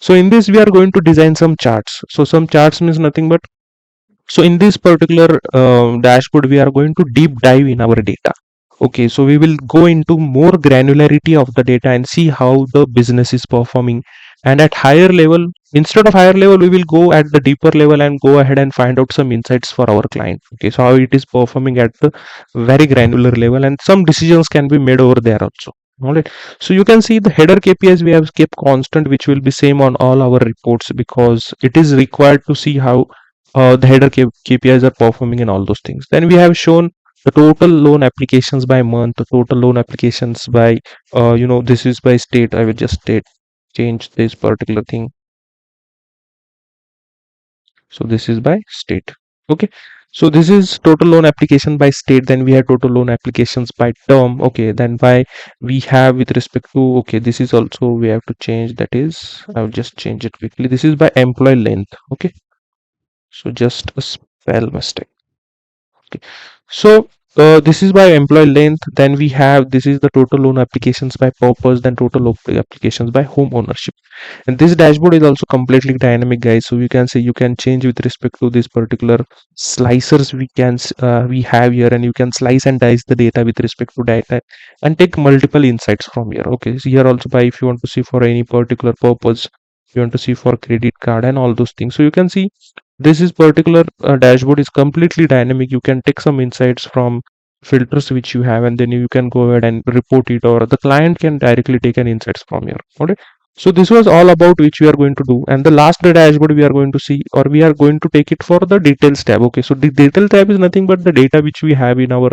So in this we are going to design some charts. So some charts means nothing but, so in this particular dashboard, we are going to deep dive in our data. Okay, so we will go into more granularity of the data and see how the business is performing. And at higher level, instead of higher level, we will go at the deeper level and go ahead and find out some insights for our client. Okay, so how it is performing at the very granular level, and some decisions can be made over there also. All right. So you can see the header KPIs we have kept constant, which will be same on all our reports, because it is required to see how the header KPIs are performing and all those things. Then we have shown the total loan applications by month, the total loan applications by, this is by state. I will just change this particular thing. So this is by state. Okay. So this is total loan application by state. Then we have total loan applications by term. Okay. Then by we have with respect to, okay, this is also we have to change. That is, I will just change it quickly. This is by employee length. Okay. So just a spell mistake. Okay. So this is by employee length. Then we have, this is the total loan applications by purpose, then total applications by home ownership. And this dashboard is also completely dynamic, guys. So you can say you can change with respect to this particular slicers we have here, and you can slice and dice the data with respect to data and take multiple insights from here. Okay, so here also by, if you want to see for any particular purpose, you want to see for credit card and all those things. So you can see this is particular dashboard is completely dynamic. You can take some insights from filters which you have, and then you can go ahead and report it, or the client can directly take an insights from here. Okay. So this was all about which we are going to do. And the last dashboard we are going to see, or we are going to take it for the details tab. Okay. So the detail tab is nothing but the data which we have in our,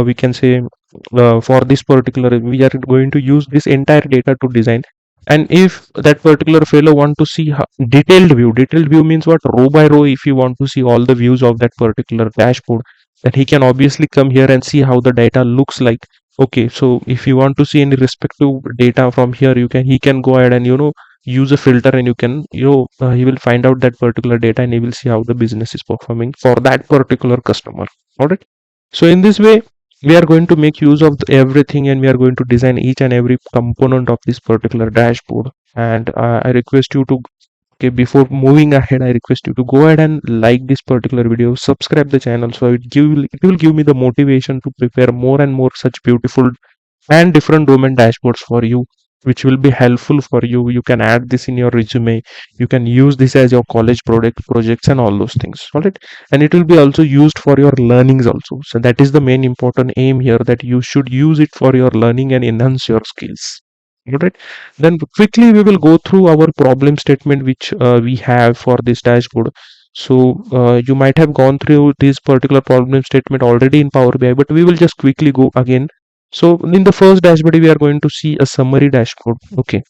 we can say, for this particular, we are going to use this entire data to design. And if that particular fellow want to see detailed view means what, row by row, if you want to see all the views of that particular dashboard, then he can obviously come here and see how the data looks like. Okay, so if you want to see any respective data from here, he can go ahead and use a filter, and you can he will find out that particular data, and he will see how the business is performing for that particular customer. All right. So in this way, we are going to make use of everything, and we are going to design each and every component of this particular dashboard. And I request you to, okay, before moving ahead, I request you to go ahead and like this particular video, subscribe the channel, so it will give me the motivation to prepare more and more such beautiful and different domain dashboards for you. which will be helpful for you. You can add this in your resume. You can use this as your college projects and all those things. All right. And it will be also used for your learnings also. So that is the main important aim here, that you should use it for your learning and enhance your skills. All right. Then quickly we will go through our problem statement which we have for this dashboard. So you might have gone through this particular problem statement already in Power BI, but we will just quickly go again. So in the first dashboard, we are going to see a summary dashboard. Okay.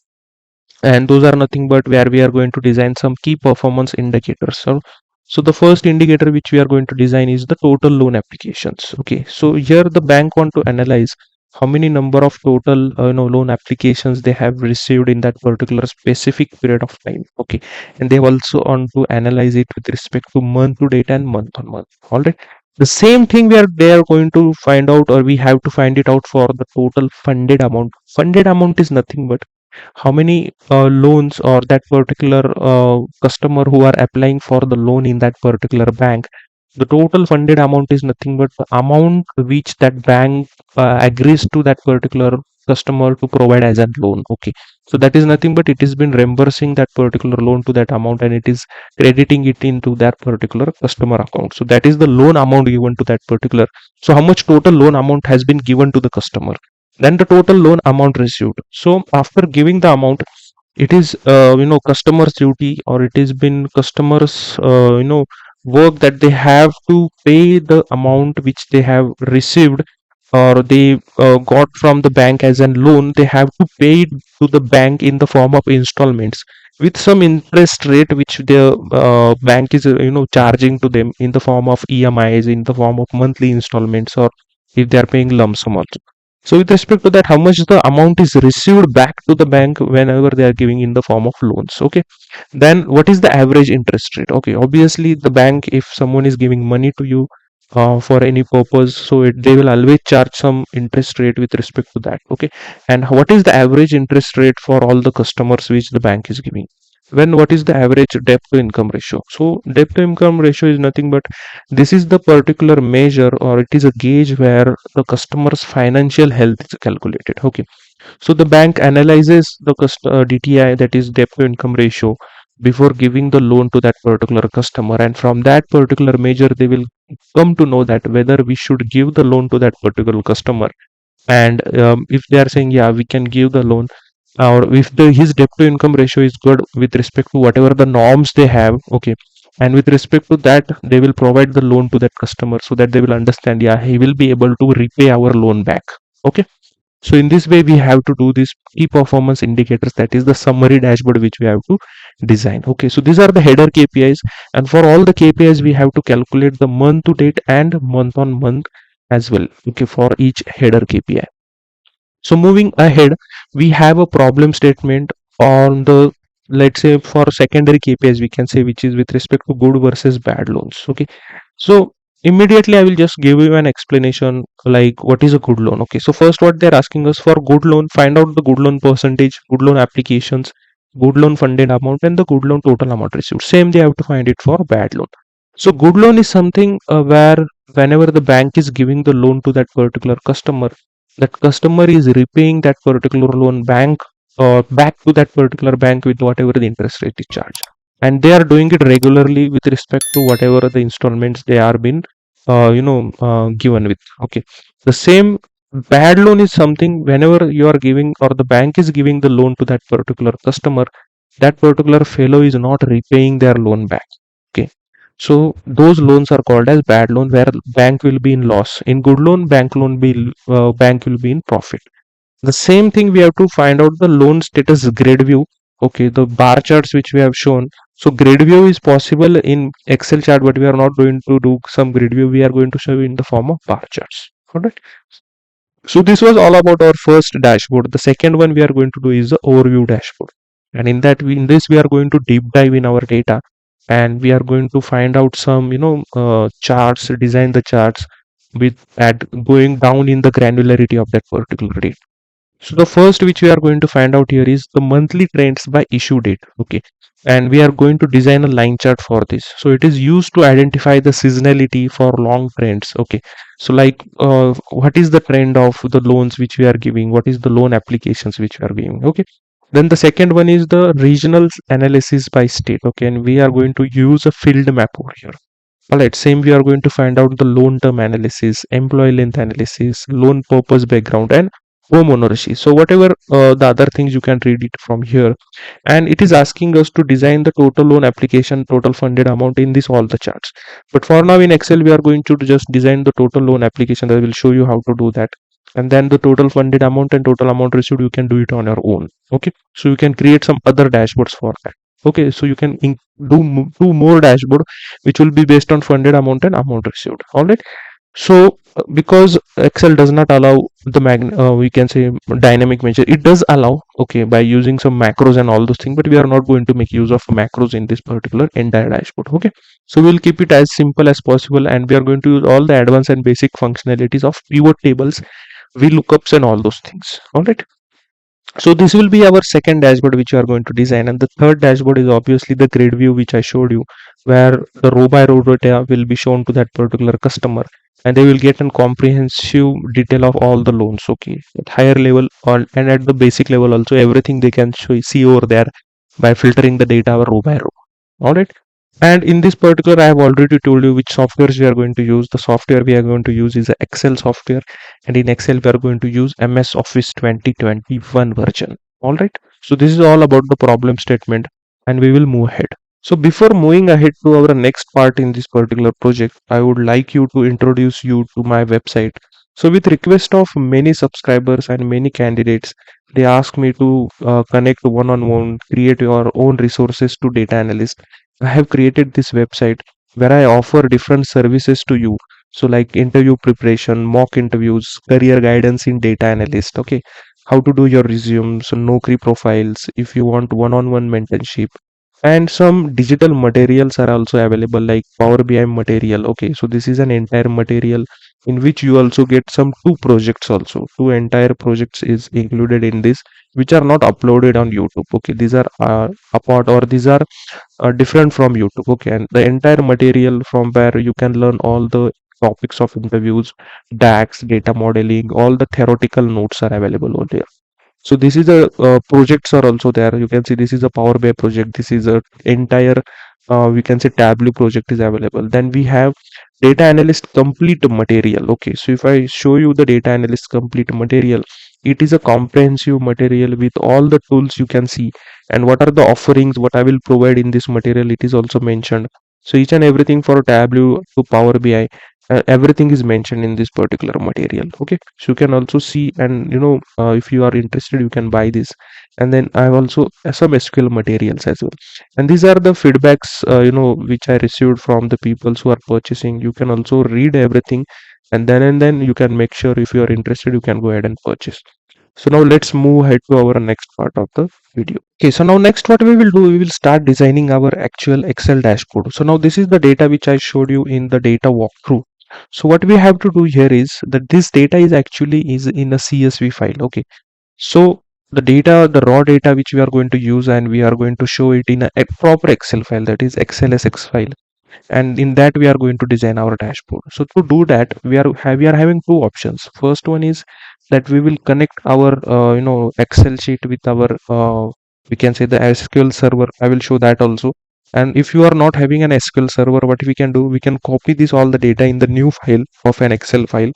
And those are nothing but where we are going to design some key performance indicators. So the first indicator which we are going to design is the total loan applications. Okay. So here the bank want to analyze how many number of total loan applications they have received in that particular specific period of time. Okay. And they also want to analyze it with respect to month to date and month on month. All right. The same thing they are going to find out, or we have to find it out for the total funded amount. Funded amount is nothing but how many loans or that particular customer who are applying for the loan in that particular bank. The total funded amount is nothing but the amount which that bank agrees to that particular customer to provide as a loan. Okay. So that is nothing but it has been reimbursing that particular loan to that amount, and it is crediting it into that particular customer account. So that is the loan amount given to that particular. So how much total loan amount has been given to the customer, then the total loan amount received. So after giving the amount, it is customer's duty, or it has been customers work that they have to pay the amount which they have received, or they got from the bank as a loan. They have to pay it to the bank in the form of installments with some interest rate which the bank is charging to them in the form of EMIs, in the form of monthly installments, or if they are paying lump sum also. So with respect to that, how much the amount is received back to the bank whenever they are giving in the form of loans. Okay. Then what is the average interest rate? Okay. Obviously, the bank, if someone is giving money to you for any purpose, so they will always charge some interest rate with respect to that. Okay. And what is the average interest rate for all the customers which the bank is giving? When what is the average debt to income ratio? So debt to income ratio is nothing but this is the particular measure, or it is a gauge where the customer's financial health is calculated. Okay. So the bank analyzes the DTI, that is debt to income ratio, before giving the loan to that particular customer, and from that particular measure they will come to know that whether we should give the loan to that particular customer. And if they are saying yeah, we can give the loan, or if his debt to income ratio is good with respect to whatever the norms they have. Okay. And with respect to that, they will provide the loan to that customer, so that they will understand yeah, he will be able to repay our loan back. Okay. So in this way, we have to do this key performance indicators, that is the summary dashboard which we have to design. Okay. So these are the header KPIs, and for all the KPIs we have to calculate the month to date and month on month as well. Okay. For each header KPI. So moving ahead, we have a problem statement on the, let's say, for secondary KPIs, we can say, which is with respect to good versus bad loans. Okay. So immediately I will just give you an explanation like what is a good loan. Okay. So first what they're asking us for good loan, find out the good loan percentage, good loan applications, good loan funded amount, and the good loan total amount received. Same they have to find it for bad loan. So good loan is something where whenever the bank is giving the loan to that particular customer, that customer is repaying that particular loan bank or back to that particular bank with whatever the interest rate is charged, and they are doing it regularly with respect to whatever the installments they are been given with. Okay. The same bad loan is something whenever you are giving, or the bank is giving the loan to that particular customer, that particular fellow is not repaying their loan back. Okay. So those loans are called as bad loan, where bank will be in loss. In good loan, bank will be in profit. The same thing we have to find out the loan status grid view. Okay, the bar charts which we have shown. So grid view is possible in Excel chart, but we are not going to do some grid view. We are going to show in the form of bar charts. Alright. So this was all about our first dashboard. The second one we are going to do is the overview dashboard. And in that, in this we are going to deep dive in our data, and we are going to find out some charts, design the charts with at going down in the granularity of that particular data. So the first which we are going to find out here is the monthly trends by issue date. Okay. And we are going to design a line chart for this. So it is used to identify the seasonality for long trends. Okay. So like what is the trend of the loans which we are giving? What is the loan applications which we are giving? Okay. Then the second one is the regional analysis by state. Okay. And we are going to use a field map over here. All right, same we are going to find out the loan term analysis, employee length analysis, loan purpose background, and home ownership. So whatever the other things you can read it from here, and it is asking us to design the total loan application, total funded amount in this all the charts. But for now in Excel, we are going to just design the total loan application. I will show you how to do that. And then the total funded amount and total amount received, you can do it on your own. Okay, so you can create some other dashboards for that. Okay, so you can do more dashboard which will be based on funded amount and amount received. All right. So because Excel does not allow the we can say dynamic measure, it does allow, okay, by using some macros and all those things, but we are not going to make use of macros in this particular entire dashboard. Okay, so we'll keep it as simple as possible, and we are going to use all the advanced and basic functionalities of pivot tables, VLOOKUPs, and all those things. All right. So this will be our second dashboard which we are going to design, and the third dashboard is obviously the grid view which I showed you, where the row by row data will be shown to that particular customer, and they will get a comprehensive detail of all the loans. Okay, at higher level and at the basic level also, everything they can see over there by filtering the data row by row. All right. And in this particular, I have already told you which softwares we are going to use. The software we are going to use is the Excel software, and in Excel we are going to use MS Office 2021 version. All right. So this is all about the problem statement, and we will move ahead. So before moving ahead to our next part in this particular project, I would like you to introduce you to my website. So with request of many subscribers and many candidates, they ask me to connect one-on-one, create your own resources to data analyst. I have created this website where I offer different services to you. So like interview preparation, mock interviews, career guidance in data analyst. Okay, how to do your resume, so Naukri profiles, if you want one-on-one mentorship, and some digital materials are also available like Power BI material. Okay, so this is an entire material in which you also get some two projects also. Two entire projects is included in this, which are not uploaded on YouTube. Okay, these are apart, or these are different from YouTube. Okay, and the entire material from where you can learn all the topics of interviews, DAX, data modeling, all the theoretical notes are available over there. So this is a projects are also there. You can see this is a Power BI project. This is a entire we can say Tableau project is available. Then we have data analyst complete material. Okay, so if I show you the data analyst complete material, it is a comprehensive material with all the tools you can see, and what are the offerings what I will provide in this material, it is also mentioned. So each and everything for Tableau to Power BI, everything is mentioned in this particular material. Okay, so you can also see, and if you are interested, you can buy this. And then I have also some SQL materials as well, and these are the feedbacks which I received from the people who are purchasing. You can also read everything, and then you can make sure if you are interested, you can go ahead and purchase. So now let's move ahead to our next part of the video. Okay, so now next what we will do, we will start designing our actual Excel dashboard. So now this is the data which I showed you in the data walkthrough. So what we have to do here is that this data is actually is in a CSV file. Okay, so the data, the raw data which we are going to use, and we are going to show it in a proper Excel file, that is XLSX file, and in that we are going to design our dashboard. So to do that, we are having two options. First one is that we will connect our Excel sheet with our we can say the SQL server. I will show that also. And if you are not having an SQL server, what we can do, we can copy this all the data in the new file of an Excel file,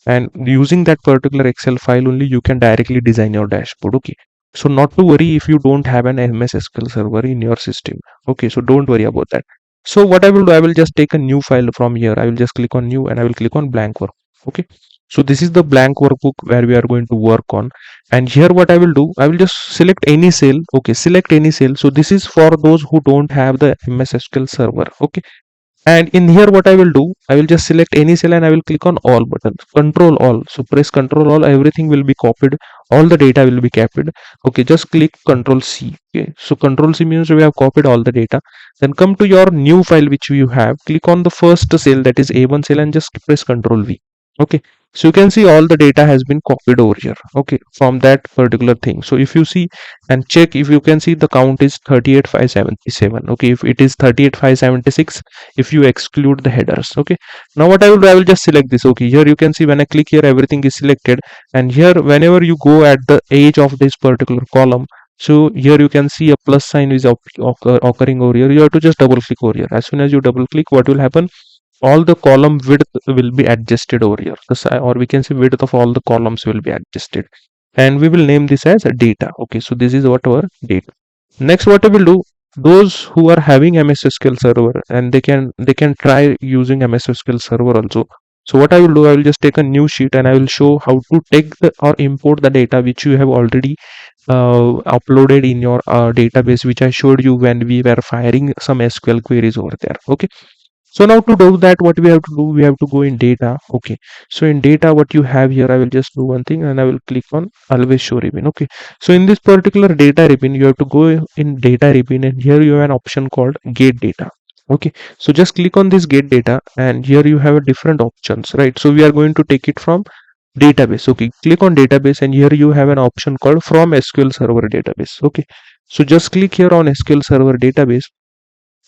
and using that particular Excel file only you can directly design your dashboard. Okay, so not to worry if you don't have an MS SQL server in your system. Okay, so don't worry about that. So what I will do, I will just take a new file from here. I will just click on new, and I will click on blank work. Okay, so this is the blank workbook where we are going to work on. And here what I will do, I will just select any cell. Okay, select any cell. So this is for those who don't have the MS SQL server. Okay, and in here what I will do, I will just select any cell and I will click on all button, control all. So press control all, everything will be copied, all the data will be copied. Okay, just click control C. Okay, so control C means we have copied all the data. Then come to your new file which you have, click on the first cell, that is A1 cell, and just press control V. Okay, so you can see all the data has been copied over here, okay, from that particular thing. So if you see and check, if you can see the count is 38,577. Okay, if it is 38,576, if you exclude the headers. Okay, now what I will do, I will just select this. Okay, here you can see when I click here, everything is selected, and here whenever you go at the edge of this particular column, so here you can see a plus sign is occurring over here. You have to just double click over here. As soon as you double click, what will happen, all the column width will be adjusted over here, or we can say width of all the columns will be adjusted, and we will name this as data. Okay, so this is what our data. Next, what I will do, those who are having MS SQL server, and they can try using MS SQL server also. So what I will do, I will just take a new sheet and I will show how to take or import the data which you have already uploaded in your database, which I showed you when we were firing some SQL queries over there. Okay, so now to do that, what we have to do, we have to go in data. Okay, so in data, what you have here, I will just do one thing and I will click on always show ribbon. Okay, so in this particular data ribbon, you have to go in data ribbon, and here you have an option called get data. Okay, so just click on this get data, and here you have a different options, right? So we are going to take it from database. Okay, click on database, and here you have an option called from SQL server database. Okay, so just click here on SQL server database.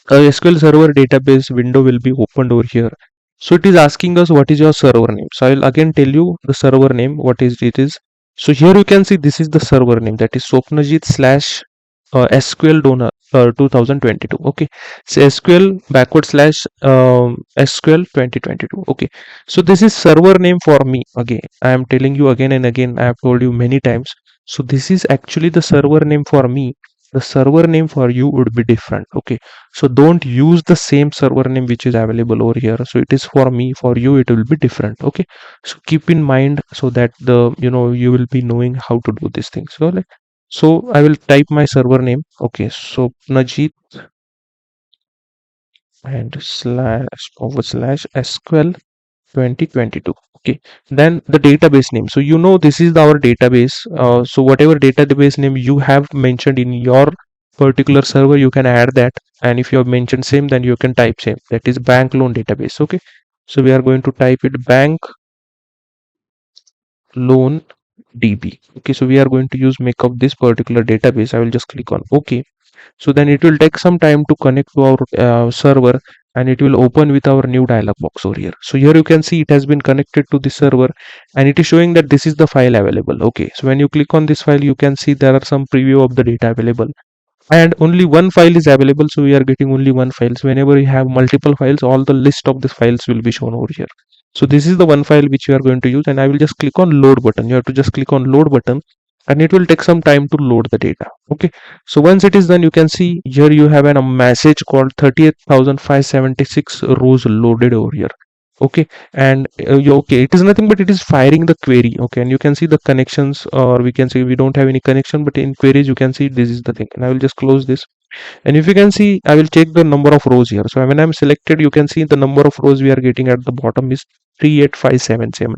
A SQL server database window will be opened over here. So it is asking us what is your server name. So I will again tell you the server name, what is it is. So here you can see this is the server name, that is Swapnajit slash SQL donor 2022. Okay, so SQL backward slash SQL 2022. Okay, so this is server name for me. Again, I am telling you again and again, I have told you many times. So this is actually the server name for me. The server name for you would be different. Okay, so don't use the same server name which is available over here. So it is for me, for you it will be different. Okay, so keep in mind, so that the you will be knowing how to do these things. So like, so I will type my server name. Okay, so Najit and slash forward slash SQL 2022. Okay, then the database name, so this is our database. So whatever database name you have mentioned in your particular server, you can add that, and if you have mentioned same, then you can type same, that is bank loan database. Okay, so we are going to type it bank loan db. Okay, so we are going to use make of this particular database. I will just click on okay. So then it will take some time to connect to our server, and it will open with our new dialog box over here. So here you can see it has been connected to the server, and it is showing that this is the file available. Okay, so when you click on this file, you can see there are some preview of the data available, and only one file is available, so we are getting only one file. So whenever you have multiple files, all the list of the files will be shown over here. So this is the one file which you are going to use, and I will just click on load button. You have to just click on load button, and it will take some time to load the data. Okay, so once it is done, you can see here you have a message called 38,576 rows loaded over here. Okay, and okay, it is nothing but it is firing the query. Okay, and you can see the connections, or we can say we don't have any connection, but in queries you can see this is the thing. And I will just close this, and if you can see, I will check the number of rows here. So when I'm selected, you can see the number of rows we are getting at the bottom is 38577,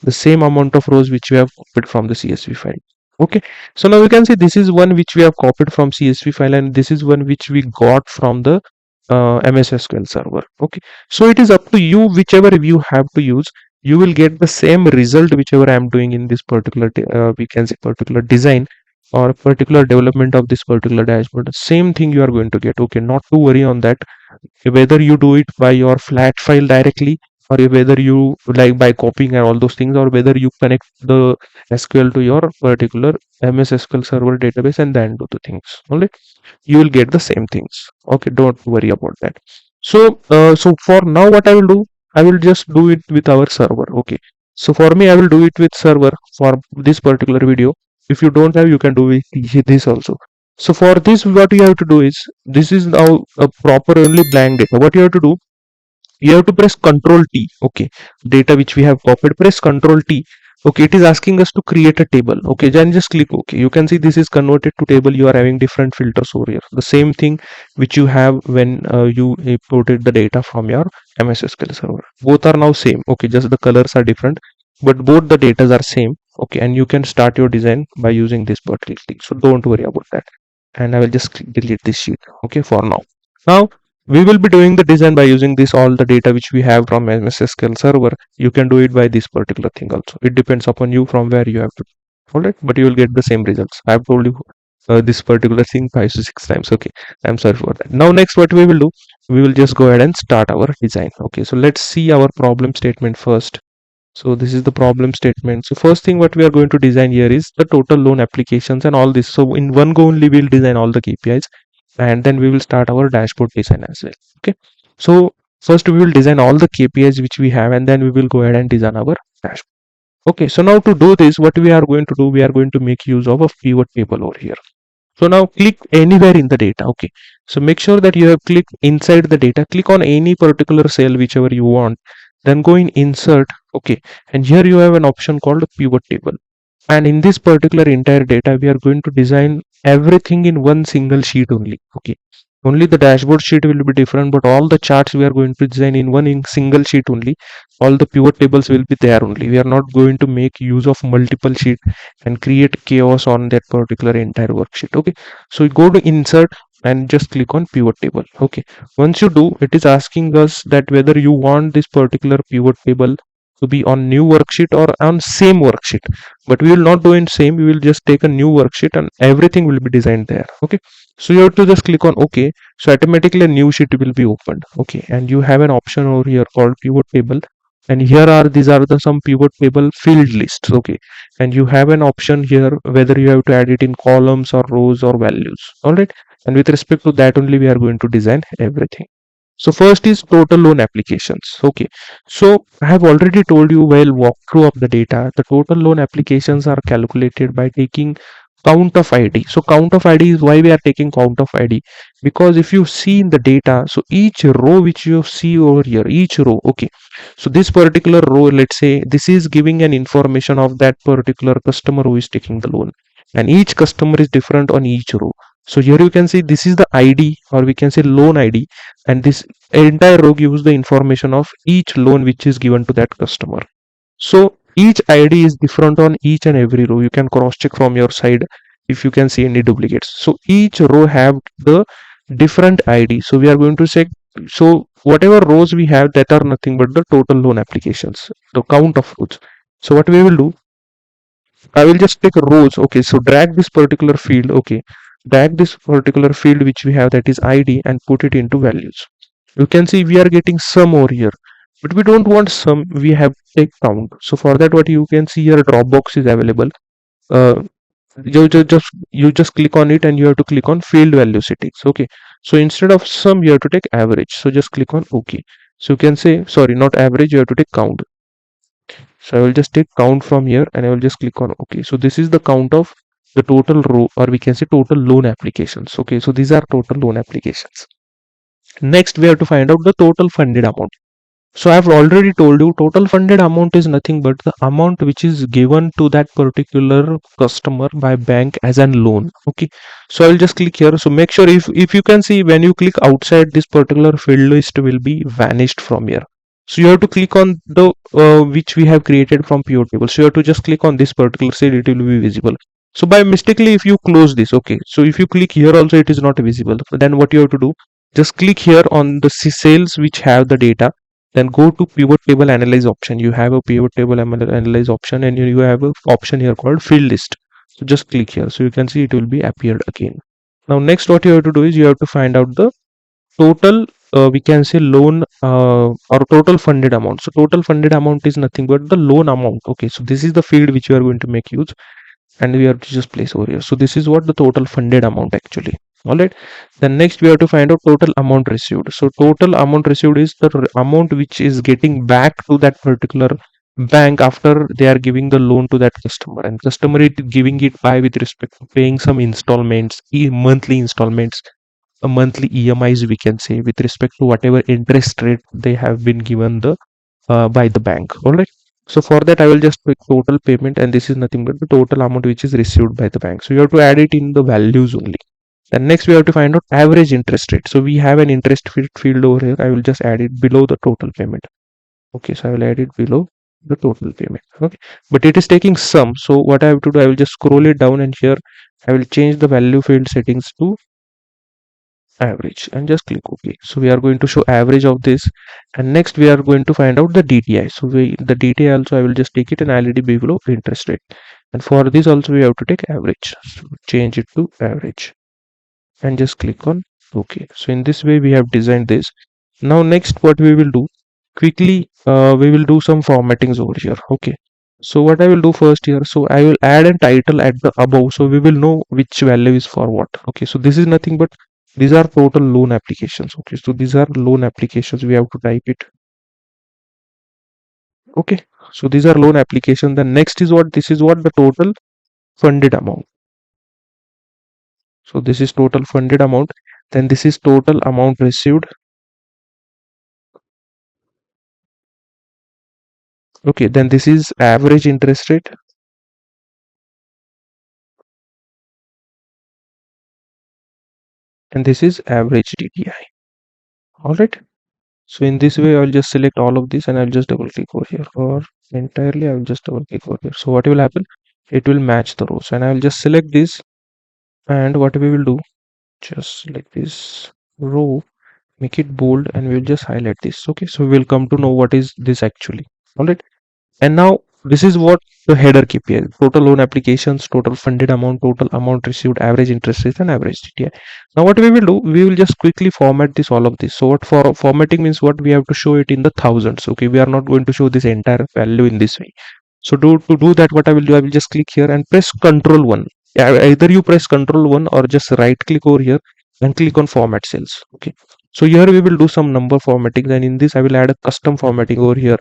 the same amount of rows which we have copied from the CSV file. Okay, so now we can see this is one which we have copied from CSV file, and this is one which we got from the MS SQL server. Okay, so it is up to you, whichever you have to use. You will get the same result whichever I am doing in this particular we can say particular design or particular development of this particular dashboard. Same thing you are going to get. Okay, not to worry on that, whether you do it by your flat file directly, or whether you like by copying and all those things, or whether you connect the SQL to your particular MS SQL server database and then do the things. Only you will get the same things. Okay, don't worry about that. So for now, what I will do, I will just do it with our server. Okay, so for me, I will do it with server for this particular video. If you don't have, you can do it this also. So for this, what you have to do is, this is now a proper only blank data. What you have to do, you have to press Control T. Okay, data which we have copied, press Control T. Okay, it is asking us to create a table. Okay, then just click OK. You can see this is converted to table. You are having different filters over here, the same thing which you have when you imported the data from your MS SQL server. Both are now same. Okay, just the colors are different, but both the data are same. Okay, and you can start your design by using this particular thing, so don't worry about that. And I will just delete this sheet. Okay, for now. We will be doing the design by using this all the data which we have from MS SQL server. You can do it by this particular thing also. It depends upon you from where you have to. All right, but you will get the same results. I have told you this particular thing 5 to 6 times. Okay, I'm sorry for that. Now next, what we will do, we will just go ahead and start our design. Okay, so let's see our problem statement first. So this is the problem statement. So first thing what we are going to design here is the total loan applications and all this. So in one go only we'll design all the KPIs, and then we will start our dashboard design as well. Okay. So first we will design all the KPIs which we have, and then we will go ahead and design our dashboard. Okay. So now to do this, what we are going to do, we are going to make use of a pivot table over here. So now click anywhere in the data. Okay. So make sure that you have clicked inside the data. Click on any particular cell, whichever you want. Then go in insert. Okay. And here you have an option called pivot table. And in this particular entire data, we are going to design everything in one single sheet only. Okay. Only the dashboard sheet will be different, but all the charts we are going to design in one in single sheet only. All the pivot tables will be there only. We are not going to make use of multiple sheet and create chaos on that particular entire worksheet. Okay. So you go to insert and just click on pivot table. Okay. Once you do, it is asking us that whether you want this particular pivot table to be on new worksheet or on same worksheet, but we will not do in same. We will just take a new worksheet and everything will be designed there. Okay, so you have to just click on OK. So automatically a new sheet will be opened. Okay, and you have an option over here called pivot table, and here are these are the some pivot table field lists. Okay, and you have an option here whether you have to add it in columns or rows or values. All right, and with respect to that only we are going to design everything. So first is total loan applications. Okay. So I have already told you while walkthrough of the data, the total loan applications are calculated by taking count of ID. So count of ID is why we are taking count of ID, because if you see in the data, so each row which you see over here, each row, okay. So this particular row, let's say this is giving an information of that particular customer who is taking the loan, and each customer is different on each row. So here you can see this is the ID, or we can say loan ID, and this entire row gives the information of each loan which is given to that customer. So each ID is different on each and every row. You can cross check from your side if you can see any duplicates. So each row have the different ID. So we are going to check. So whatever rows we have, that are nothing but the total loan applications, the count of rows. So what we will do, I will just take rows. Okay, so drag this particular field. Okay, drag this particular field which we have, that is ID, and put it into values. You can see we are getting sum over here, but we don't want sum. We have to take count. So for that, what you can see here, Dropbox is available. Uh, you just click on it and you have to click on field value settings. Okay, so instead of sum, you have to take average. So just click on OK. So you can say, sorry, not average. You have to take count. So I will just take count from here and I will just click on OK. So this is the count of the total row, or we can say total loan applications. Okay, so these are total loan applications. Next, we have to find out the total funded amount. So I've already told you total funded amount is nothing but the amount which is given to that particular customer by bank as an loan. Okay. So I will just click here. So make sure if you can see when you click outside, this particular field list will be vanished from here. So you have to click on the which we have created from pivot table. So you have to just click on this particular cell, it will be visible. So by mistakenly if you close this, okay. So if you click here also it is not visible. Then what you have to do, just click here on the cells which have the data, then go to pivot table analyze option. You have a pivot table analyze option, and you have a option here called field list. So just click here, so you can see it will be appeared again. Now next what you have to do is you have to find out the total we can say loan or total funded amount. So total funded amount is nothing but the loan amount. Okay, so this is the field which you are going to make use, and we have to just place over here. So this is what the total funded amount actually. All right, then next we have to find out total amount received. So total amount received is the amount which is getting back to that particular bank after they are giving the loan to that customer, and customer is giving it by with respect to paying some installments, monthly installments, a monthly EMIs, we can say, with respect to whatever interest rate they have been given the by the bank. All right, so for that I will just click total payment, and this is nothing but the total amount which is received by the bank. So you have to add it in the values only. Then next we have to find out average interest rate. So we have an interest field over here. I will just add it below the total payment. Okay, so I will add it below the total payment. Okay, but it is taking sum. So what I have to do, I will just scroll it down, and here I will change the value field settings to average and just click OK. So we are going to show average of this, and next we are going to find out the DTI. So the DTI also I will just take it an LED below interest rate, and for this also we have to take average. So change it to average and just click on OK. So in this way we have designed this. Now next what we will do quickly, we will do some formattings over here. Okay, so what I will do first here, so I will add a title at the above, so we will know which value is for what. Okay, so this is nothing but these are total loan applications. Okay, so these are loan applications, we have to type it. Okay, so these are loan application. Then next is what, this is what the total funded amount. So this is total funded amount, then this is total amount received. Okay, then this is average interest rate, and this is average DTI. All right, so in this way I'll just select all of this and I'll just double click over here, or entirely I will just double click over here. So what will happen, it will match the rows, and I will just select this, and what we will do, just select this row, make it bold, and we'll just highlight this. Okay, so we'll come to know what is this actually. All right, and now this is what the header KPI: total loan applications, total funded amount, total amount received, average interest rate, and average DTI. Now what we will do, we will just quickly format this, all of this. So what for formatting means, what we have to show it in the thousands. Okay, we are not going to show this entire value in this way. So to do that, what I will do, I will just click here and press Control 1. Either you press Control 1 or just right click over here and click on Format Cells. Okay. So here we will do some number formatting, and in this I will add a custom formatting over here.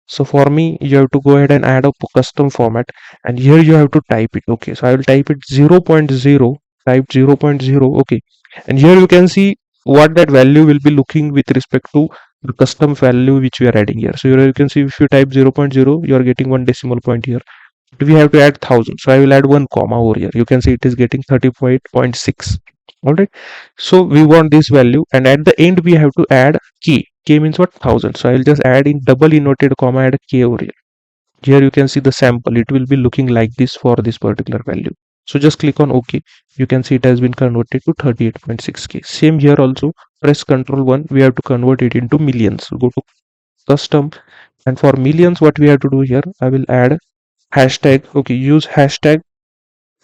So for me, you have to go ahead and add a custom format, and here you have to type it. Okay, so I will type it 0.0, type 0.0. Okay, and here you can see what that value will be looking with respect to the custom value which we are adding here. So here you can see if you type 0.0, you are getting one decimal point here. But we have to add 1000, so I will add one comma over here. You can see it is getting 30.6. All right, so we want this value, and at the end we have to add k. K means what, 1000. So I will just add in double inverted comma, add k over here. Here you can see the sample, it will be looking like this for this particular value. So just click on OK. You can see it has been converted to 38.6k. Same here also, press Ctrl 1. We have to convert it into millions. So go to custom, and for millions what we have to do here, I will add hashtag. Okay, use hashtag.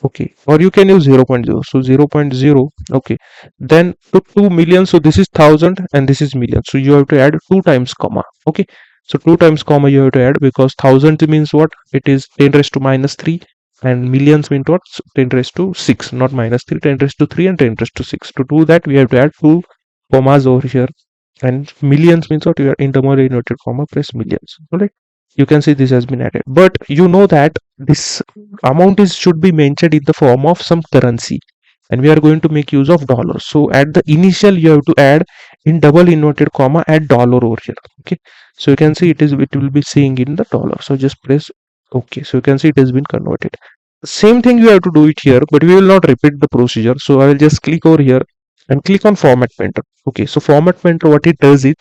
Okay, or you can use 0.0. So 0.0. Okay, then to 2 million, so this is 1000 and this is million, so you have to add 2 times comma. Okay, so 2 times comma you have to add, because 1000 means what, it is 10 raised to minus 3, and millions means what, 10 raised to 6, not minus 3, 10 raised to 3 and 10 raised to 6. To do that we have to add 2 commas over here, and millions means what, you are in the more inverted comma, press millions. All right, you can see this has been added, but you know that this amount is should be mentioned in the form of some currency, and we are going to make use of dollars. So at the initial you have to add in double inverted comma, add dollar over here. Okay, so you can see it will be saying in the dollar, so just press OK. So you can see it has been converted. Same thing you have to do it here, but we will not repeat the procedure. So I will just click over here and click on Format Painter. Okay, so Format Painter, what it does is,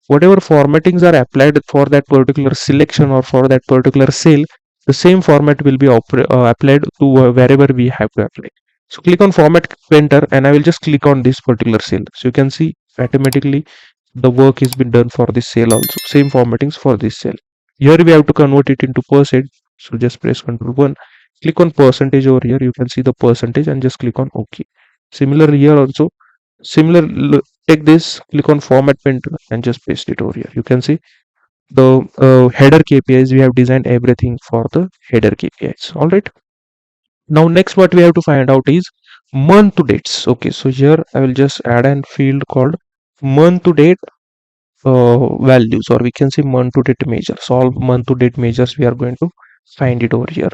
whatever formattings are applied for that particular selection or for that particular cell, the same format will be applied to wherever we have to apply. So click on Format Painter, and I will just click on this particular cell. So you can see automatically the work is been done for this cell also. Same formattings for this cell. Here we have to convert it into percent. So just press Ctrl 1. Click on percentage over here. You can see the percentage and just click on OK. Similarly here also, take this, click on Format Painter and just paste it over here. You can see the header KPIs, we have designed everything for the header KPIs. All right, now next what we have to find out is month to dates. Okay, so here I will just add a field called month to date values, or we can say month to date measures. All month to date measures we are going to find it over here,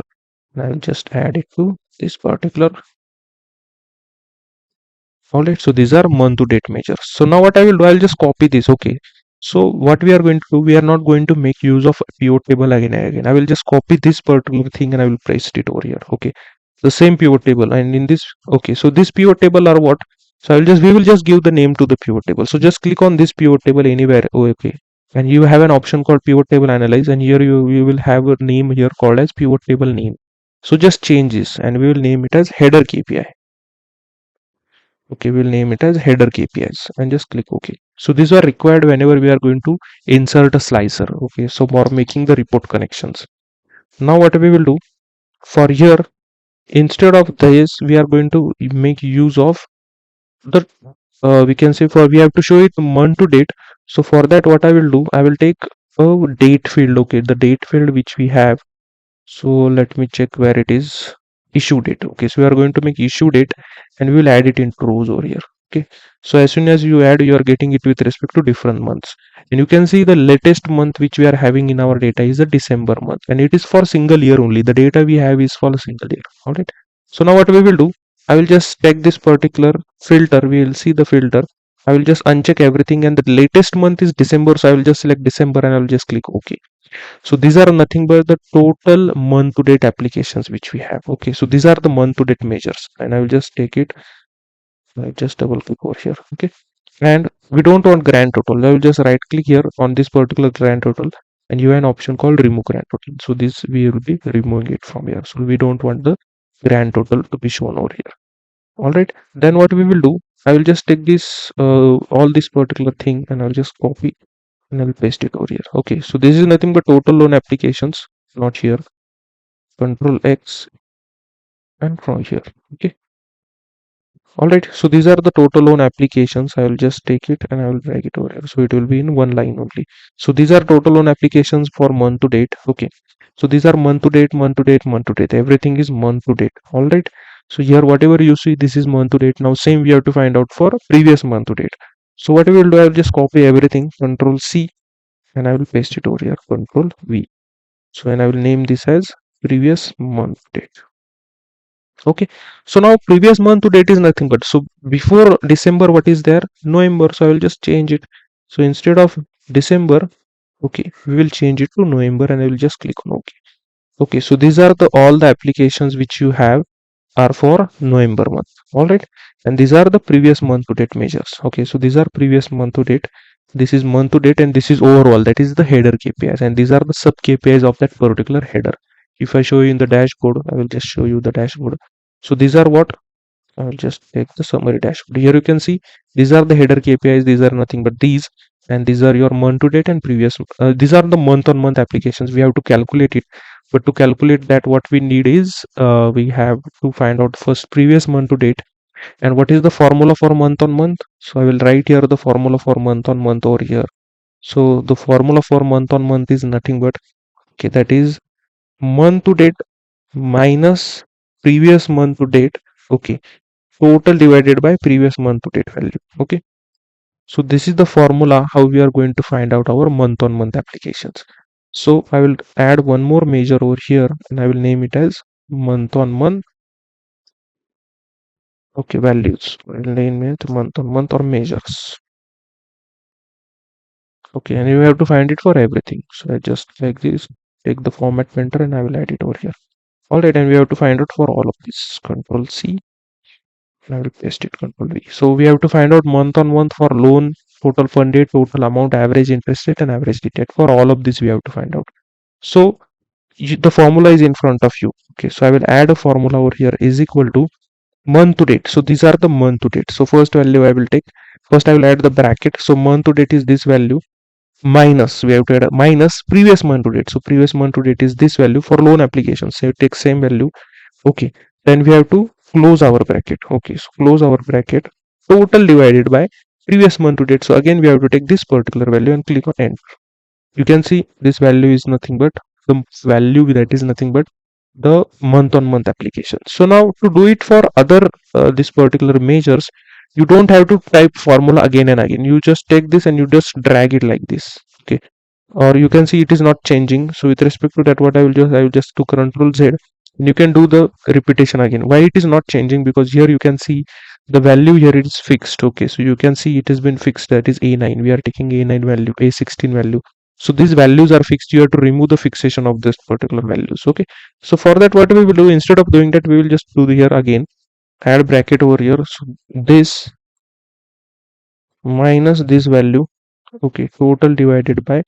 and I will just add it to this particular. All right, so these are month to date measures. So now what I will do, I will just copy this. Okay, so what we are going to do, we are not going to make use of pivot table again and again. I will just copy this particular thing and I will paste it over here. Okay, the same pivot table, and in this, okay, so this pivot table are what, so I will just, we will just give the name to the pivot table. So just click on this pivot table anywhere. Oh, okay, and you have an option called pivot table analyze, and here you will have a name here called as pivot table name. So just change this and we will name it as header KPI. Okay, we'll name it as header KPIs and just click OK. So these are required whenever we are going to insert a slicer. Okay, so for making the report connections. Now what we will do for here, instead of this, we are going to make use of the we can say for we have to show it month to date. So for that, what I will do, I will take a date field. Okay, the date field which we have. So let me check where it is. Issue date. Okay, so we are going to make issue date and we will add it into rows over here. Okay, so as soon as you add, you are getting it with respect to different months, and you can see the latest month which we are having in our data is the December month, and it is for single year only. The data we have is for a single year. All right, so now what we will do, I will just take this particular filter. We will see the filter. I will just uncheck everything, and the latest month is December, so I will just select December and I will just click OK. So these are nothing but the total month to date applications which we have. Okay, so these are the month to date measures, and I will just take it. I just double click over here. Okay, and we don't want grand total. I will just right click here on this particular grand total, and you have an option called remove grand total. So this we will be removing it from here. So we don't want the grand total to be shown over here. All right, then what we will do, I will just take this all this particular thing and I'll just copy and I'll paste it over here. Okay, so this is nothing but total loan applications, not here. Control X and from here. Okay, all right, so these are the total loan applications. I will just take it and I will drag it over here, so it will be in one line only. So these are total loan applications for month to date. Okay, so these are month to date, month to date, month to date. Everything is month to date. All right, so here whatever you see, this is month to date. Now same we have to find out for previous month to date. So what we will do, I will just copy everything, Control C, and I will paste it over here, Control V. So and I will name this as previous month date. Okay, so now previous month to date is nothing but, so before December what is there, November. So I will just change it. So instead of December, okay, we will change it to November and I will just click on OK. Okay, so these are the all the applications which you have are for November month. All right, and these are the previous month to date measures. Okay, so these are previous month to date, this is month to date, and this is overall, that is the header KPIs, and these are the sub KPIs of that particular header. If I show you in the dashboard, I will just show you the dashboard. So these are what, I will just take the summary dashboard. Here you can see these are the header KPIs, these are nothing but these, and these are your month to date and previous. These are the month on month applications. We have to calculate it, but to calculate that, what we need is we have to find out first previous month to date, and what is the formula for month on month. So I will write here the formula for month on month over here. So the formula for month on month is nothing but, okay, that is month to date minus previous month to date. Okay, total divided by previous month to date value. Okay, so this is the formula how we are going to find out our month on month applications. So I will add one more measure over here and I will name it as month on month. Okay, values. I will name it month on month or measures. Okay, and you have to find it for everything. So I just like this, take the format painter and I will add it over here. All right, and we have to find out for all of this. Control C. I will paste it, Control V. So we have to find out month on month for loan, total fund date, total amount, average interest rate, and average date. For all of this, we have to find out. So the formula is in front of you. Okay, so I will add a formula over here is equal to month to date. So these are the month to date. So first value I will take. First I will add the bracket. So month to date is this value minus, we have to add a minus previous month to date. So previous month to date is this value for loan application. So take same value. Okay, then we have to close our bracket. Okay, so close our bracket, total divided by previous month to date. So again we have to take this particular value and click on enter. You can see this value is nothing but the value that is nothing but the month on month application. So now to do it for other this particular measures, you don't have to type formula again and again. You just take this and you just drag it like this. Okay, or you can see it is not changing. So with respect to that, what I will just do Control Z, and you can do the repetition again. Why it is not changing? Because here you can see the value here is fixed. Okay, so you can see it has been fixed, that is A9. We are taking A9 value, A16 value. So these values are fixed. You have to remove the fixation of this particular values. Okay, so for that, what we will do, instead of doing that, we will just do here again, add bracket over here. So this minus this value. Okay, total divided by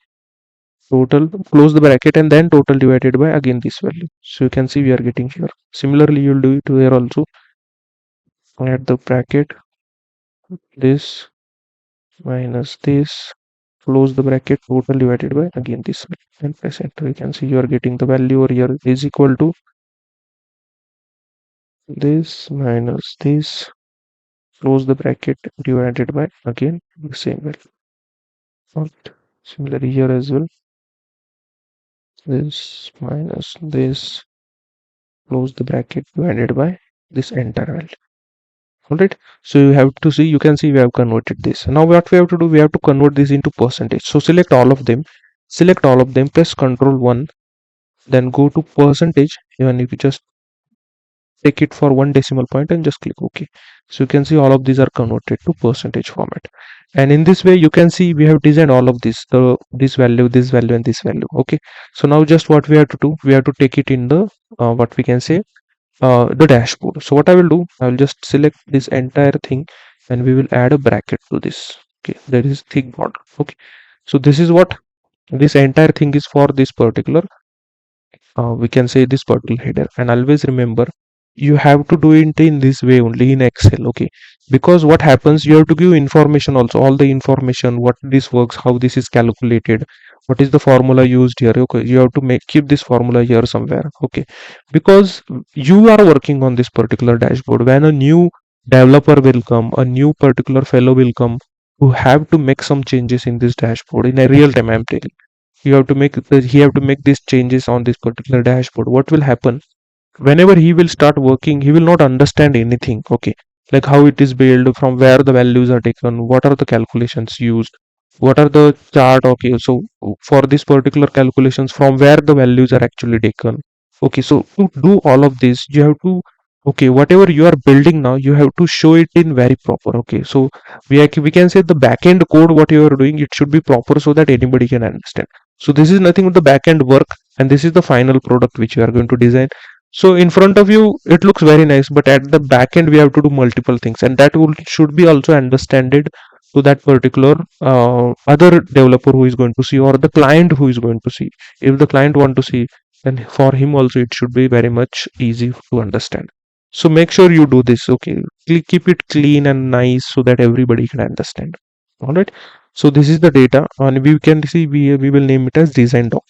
total, close the bracket, and then total divided by again this value. So you can see we are getting here. Similarly, you'll do it here also. Add the bracket, this minus this, close the bracket, total divided by again this, and press enter. You can see you are getting the value over here is equal to this minus this, close the bracket, divided by again the same value. Right. Similarly here as well, this minus this, close the bracket, divided by this entire value. Alright, so you have to see, you can see we have converted this. Now what we have to do, we have to convert this into percentage. So select all of them, press Ctrl 1, then go to percentage. Even if you just take it for one decimal point and just click OK. So you can see all of these are converted to percentage format. And in this way, you can see we have designed all of this, this value, this value, and this value. Okay. So now just what we have to do, we have to take it in the what we can say the dashboard. So what I will do, I will just select this entire thing and we will add a bracket to this. Okay, that is thick border. Okay, so this is what this entire thing is for this particular we can say this particular header. And always remember, you have to do it in this way only in Excel. Okay, because what happens, you have to give information also, all the information, what this works, how this is calculated, what is the formula used here. Okay, you have to make keep this formula here somewhere. Okay, because you are working on this particular dashboard. When a new developer will come, a new particular fellow will come, who have to make some changes in this dashboard in a real time, I'm telling you, have to make he have to make these changes on this particular dashboard. What will happen, whenever he will start working, he will not understand anything. Okay, like how it is built, from where the values are taken, what are the calculations used, what are the chart. Okay, so for this particular calculations, from where the values are actually taken. Okay, so to do all of this, you have to, okay, whatever you are building now, you have to show it in very proper. Okay, so we can say the backend code, what you are doing, it should be proper so that anybody can understand. So this is nothing but the backend work, and this is the final product which we are going to design. So in front of you, it looks very nice, but at the back end, we have to do multiple things, and that will should be also understood to that particular other developer who is going to see, or the client who is going to see. If the client want to see, then for him also it should be very much easy to understand. So make sure you do this. Okay, keep it clean and nice so that everybody can understand. All right. So this is the data, and we can see we will name it as design doc.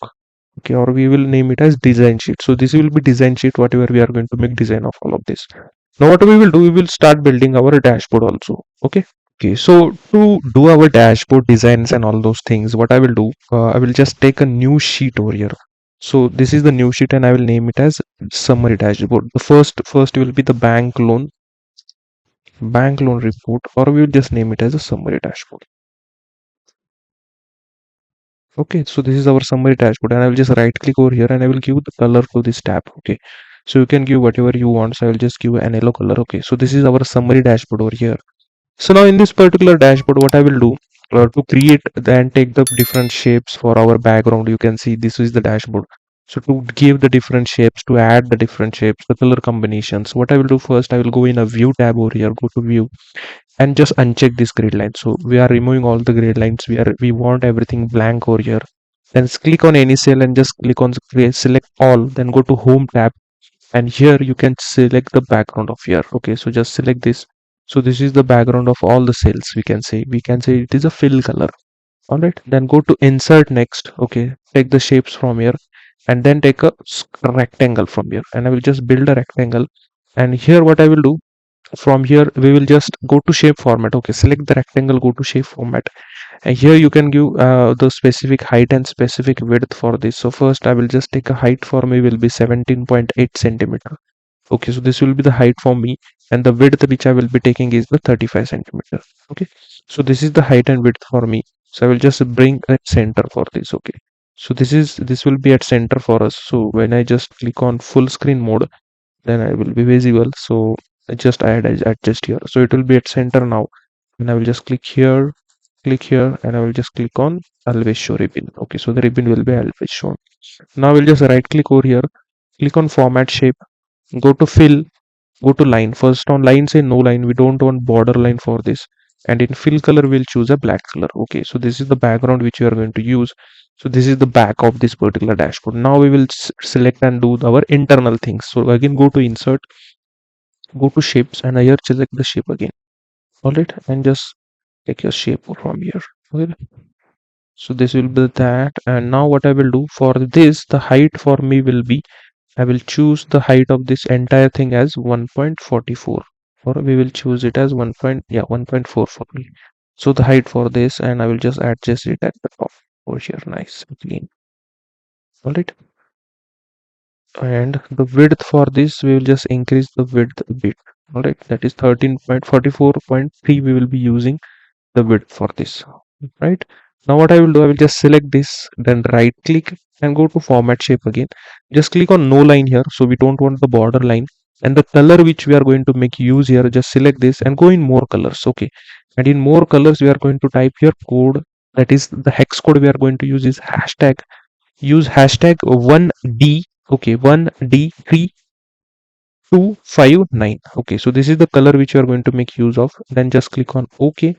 Okay, or we will name it as design sheet. So this will be design sheet, whatever we are going to make design of all of this. Now what we will do, we will start building our dashboard also. Okay. Okay, so to do our dashboard designs and all those things, what I will do, I will just take a new sheet over here. So this is the new sheet, and I will name it as summary dashboard. The first will be the bank loan report, or we will just name it as a summary dashboard. Okay, so this is our summary dashboard, and I will just right click over here and I will give the color to this tab. Okay, so you can give whatever you want. So I will just give an yellow color. Okay, so this is our summary dashboard over here. So now in this particular dashboard, what I will do, to create and take the different shapes for our background, you can see this is the dashboard. So to give the different shapes, to add the different shapes, the color combinations, what I will do first, I will go in a view tab over here, go to view, and just uncheck this grid line. So we are removing all the grid lines. We want everything blank over here. Then click on any cell and just click on select all, then go to home tab, and here you can select the background of here. Okay, so just select this. So this is the background of all the cells. We can say it is a fill color. All right, then go to insert next. Okay, take the shapes from here, and then take a rectangle from here, and I will just build a rectangle. And here what I will do, from here we will just go to shape format. Okay, select the rectangle, go to shape format, and here you can give the specific height and specific width for this. So first I will just take a height for me will be 17.8 centimeter. Okay, so this will be the height for me, and the width which I will be taking is the 35 centimeter. Okay, so this is the height and width for me. So I will just bring a center for this. Okay, so this will be at center for us. So when I just click on full screen mode, then I will be visible. So I just add adjust here, so it will be at center now. And I will just click here, and I will just click on always show ribbon. Okay, so the ribbon will be always shown. Now I will just right click over here, click on format shape, go to fill, go to line. First on line, say no line, we don't want border line for this. And in fill color, we'll choose a black color. Okay, so this is the background which we are going to use. So this is the back of this particular dashboard. Now we will select and do our internal things. So again, go to insert, go to shapes, and here select the shape again. all right, and just take your shape from here. Okay, so this will be that. And now what I will do for this, the height for me will be, I will choose the height of this entire thing as 1.44, or we will choose it as 1.44. So the height for this, and I will just adjust it at the top over here. Nice and clean. All right. And the width for this, we will just increase the width a bit. All right. That is 13.44.3. We will be using the width for this, right? Now what I will do, I will just select this, then right click and go to format shape again. Just click on no line here, so we don't want the border line. And the color which we are going to make use here, just select this and go in more colors. Okay, and in more colors we are going to type here code, that is the hex code we are going to use is hashtag, use hashtag 1D. Okay, 1D3259. Okay, so this is the color which you are going to make use of. Then just click on OK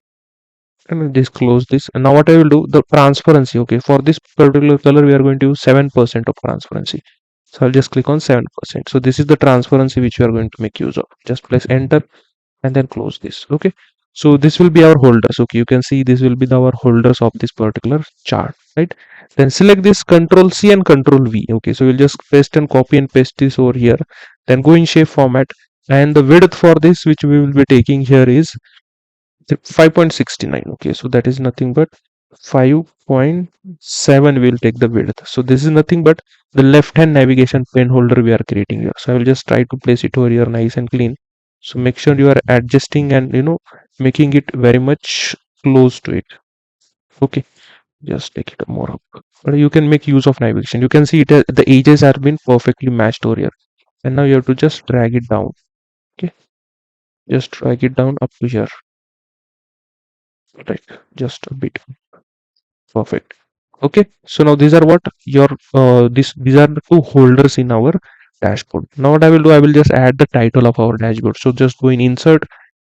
and just close this. And now what I will do, the transparency. Okay, for this particular color we are going to use 7% of transparency. So I'll just click on 7%. So this is the transparency which we are going to make use of. Just press enter and then close this. Okay, so this will be our holders. Okay, you can see this will be our holders of this particular chart, right? Then select this, control C and control V. Okay, so we'll just paste and copy and paste this over here. Then go in shape format, and the width for this which we will be taking here is 5.69. Okay, so that is nothing but 5.7 will take the width. So this is nothing but the left hand navigation pen holder we are creating here. So I will just try to place it over here nice and clean. So make sure you are adjusting and making it very much close to it. Okay, just take it more up. But you can make use of navigation. You can see it the edges have been perfectly matched over here. And now you have to just drag it down. Okay, just drag it down up to here. Right, just a bit. Perfect. Okay, so now these are what your these are the two holders in our dashboard. Now what I will do, I will just add the title of our dashboard. So just go in insert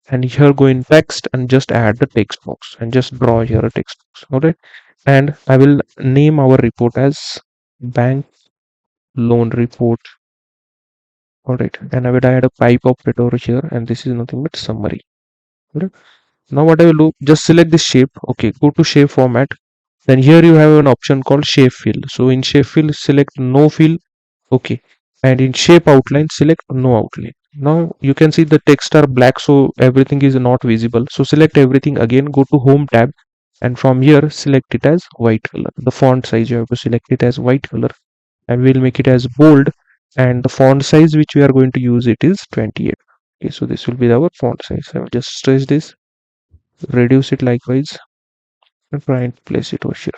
and here go in text and just add the text box and just draw here a text box. Okay, and I will name our report as bank loan report. All right, and I will add a pipe of it over here, and this is nothing but summary. All right. Now what I will do, just select this shape. Okay, go to shape format. Then here you have an option called shape fill. So in shape fill, select no fill. Okay, and in shape outline, select no outline. Now you can see the text are black, so everything is not visible. So select everything again, go to home tab, and from here select it as white color. The font size you have to select it as white color, and we'll make it as bold. And the font size which we are going to use it is 28. Okay, so this will be our font size. I will just stretch this, reduce it likewise, and try and place it over here.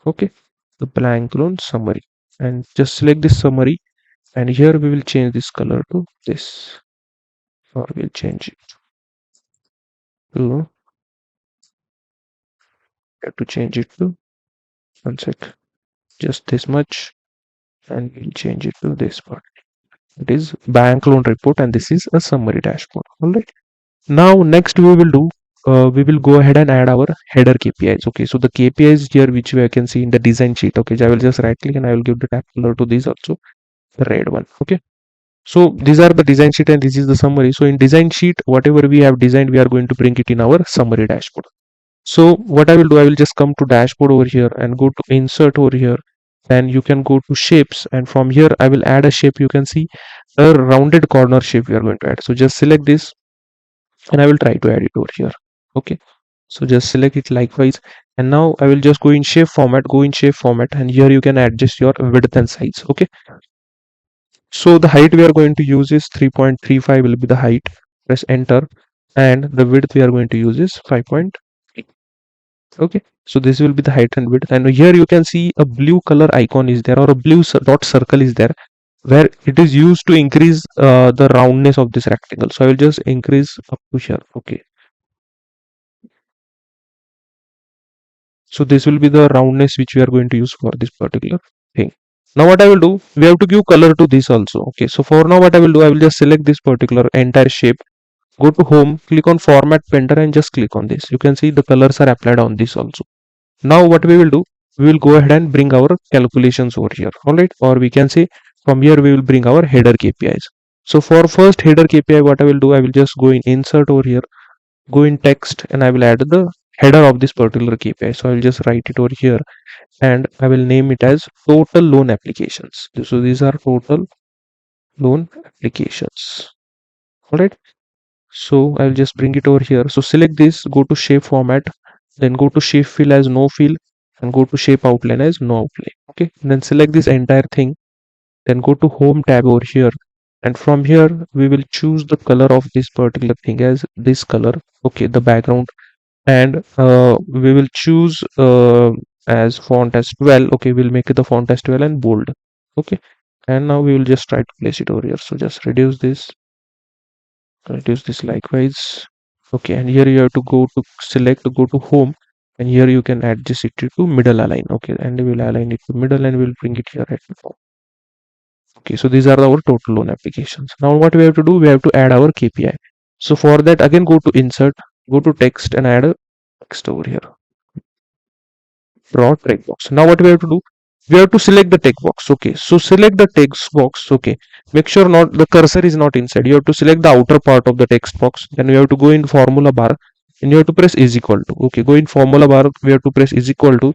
Okay, the blank loan summary, and just select this summary, and here we will change this color to this, or we'll change it to, have to change it to, one sec, just this much, and we'll change it to this part. It is bank loan report, and this is a summary dashboard. All right, now next we will go ahead and add our header KPIs. Okay, so the KPIs here which we can see in the design sheet. Okay, so I will just right click and I will give the tab color to this also, the red one. Okay, so these are the design sheet and this is the summary. So in design sheet, whatever we have designed, we are going to bring it in our summary dashboard. So what I will do, I will just come to dashboard over here and go to insert over here. Then you can go to shapes, and from here I will add a shape. You can see a rounded corner shape we are going to add. So just select this and I will try to add it over here. Okay, so just select it likewise, and now I will just go in shape format, and here you can adjust your width and size. Okay, so the height we are going to use is 3.35 will be the height. Press enter, and the width we are going to use is 5.3. Okay, so this will be the height and width, and here you can see a blue color icon is there, or a blue dot circle is there, where it is used to increase the roundness of this rectangle. So I will just increase up to here. Okay, so this will be the roundness which we are going to use for this particular thing. Now what I will do, we have to give color to this also. Okay, so for now what I will do, I will just select this particular entire shape, go to home, click on format painter and just click on this. You can see the colors are applied on this also. Now what we will do, we will go ahead and bring our calculations over here. All right, or we can say from here we will bring our header KPIs. So for first header KPI, what I will do, I will just go in insert over here, go in text, and I will add the header of this particular KPI. So I will just write it over here, and I will name it as total loan applications. So these are total loan applications. All right. So I'll just bring it over here. So select this, go to shape format, then go to shape fill as no fill, and go to shape outline as no outline. Okay. And then select this entire thing, then go to home tab over here. And from here, we will choose the color of this particular thing as this color. Okay, the background. And we will choose as font as 12. Okay, we'll make the font as 12 and bold. Okay. And now we will just try to place it over here. So just reduce this likewise. Okay, and here you have to go to select, go to home, and here you can adjust it to middle align. Okay, and we will align it to middle, and we'll bring it here at the top. Okay, so these are our total loan applications. Now what we have to do, we have to add our KPI. So for that, again go to insert, go to text, and add a text over here. Draw text box. Now what we have to do, we have to select the text box. Okay, so select the text box. Okay, make sure not the cursor is not inside. You have to select the outer part of the text box. Then you have to go in formula bar, and you have to press is equal to. Okay, go in formula bar, we have to press is equal to,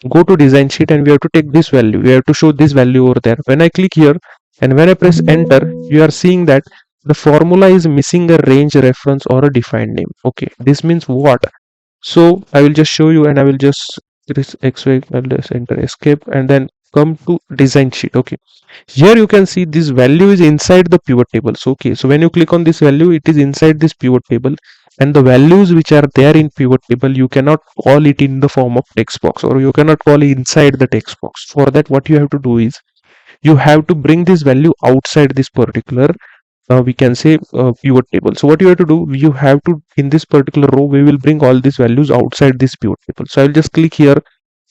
go to design sheet, and we have to take this value, we have to show this value over there. When I click here and when I press enter, you are seeing that the formula is missing a range reference or a defined name. Okay, this means what? So I will just show you, and I will just this xy, I'll just enter escape and then come to design sheet. Okay, here you can see this value is inside the pivot tables. Okay, so when you click on this value, it is inside this pivot table, and the values which are there in pivot table, you cannot call it in the form of text box, or you cannot call it inside the text box. For that, what you have to do is you have to bring this value outside this particular we can say pivot table. So what you have to do, you have to, in this particular row, we will bring all these values outside this pivot table. So I will just click here,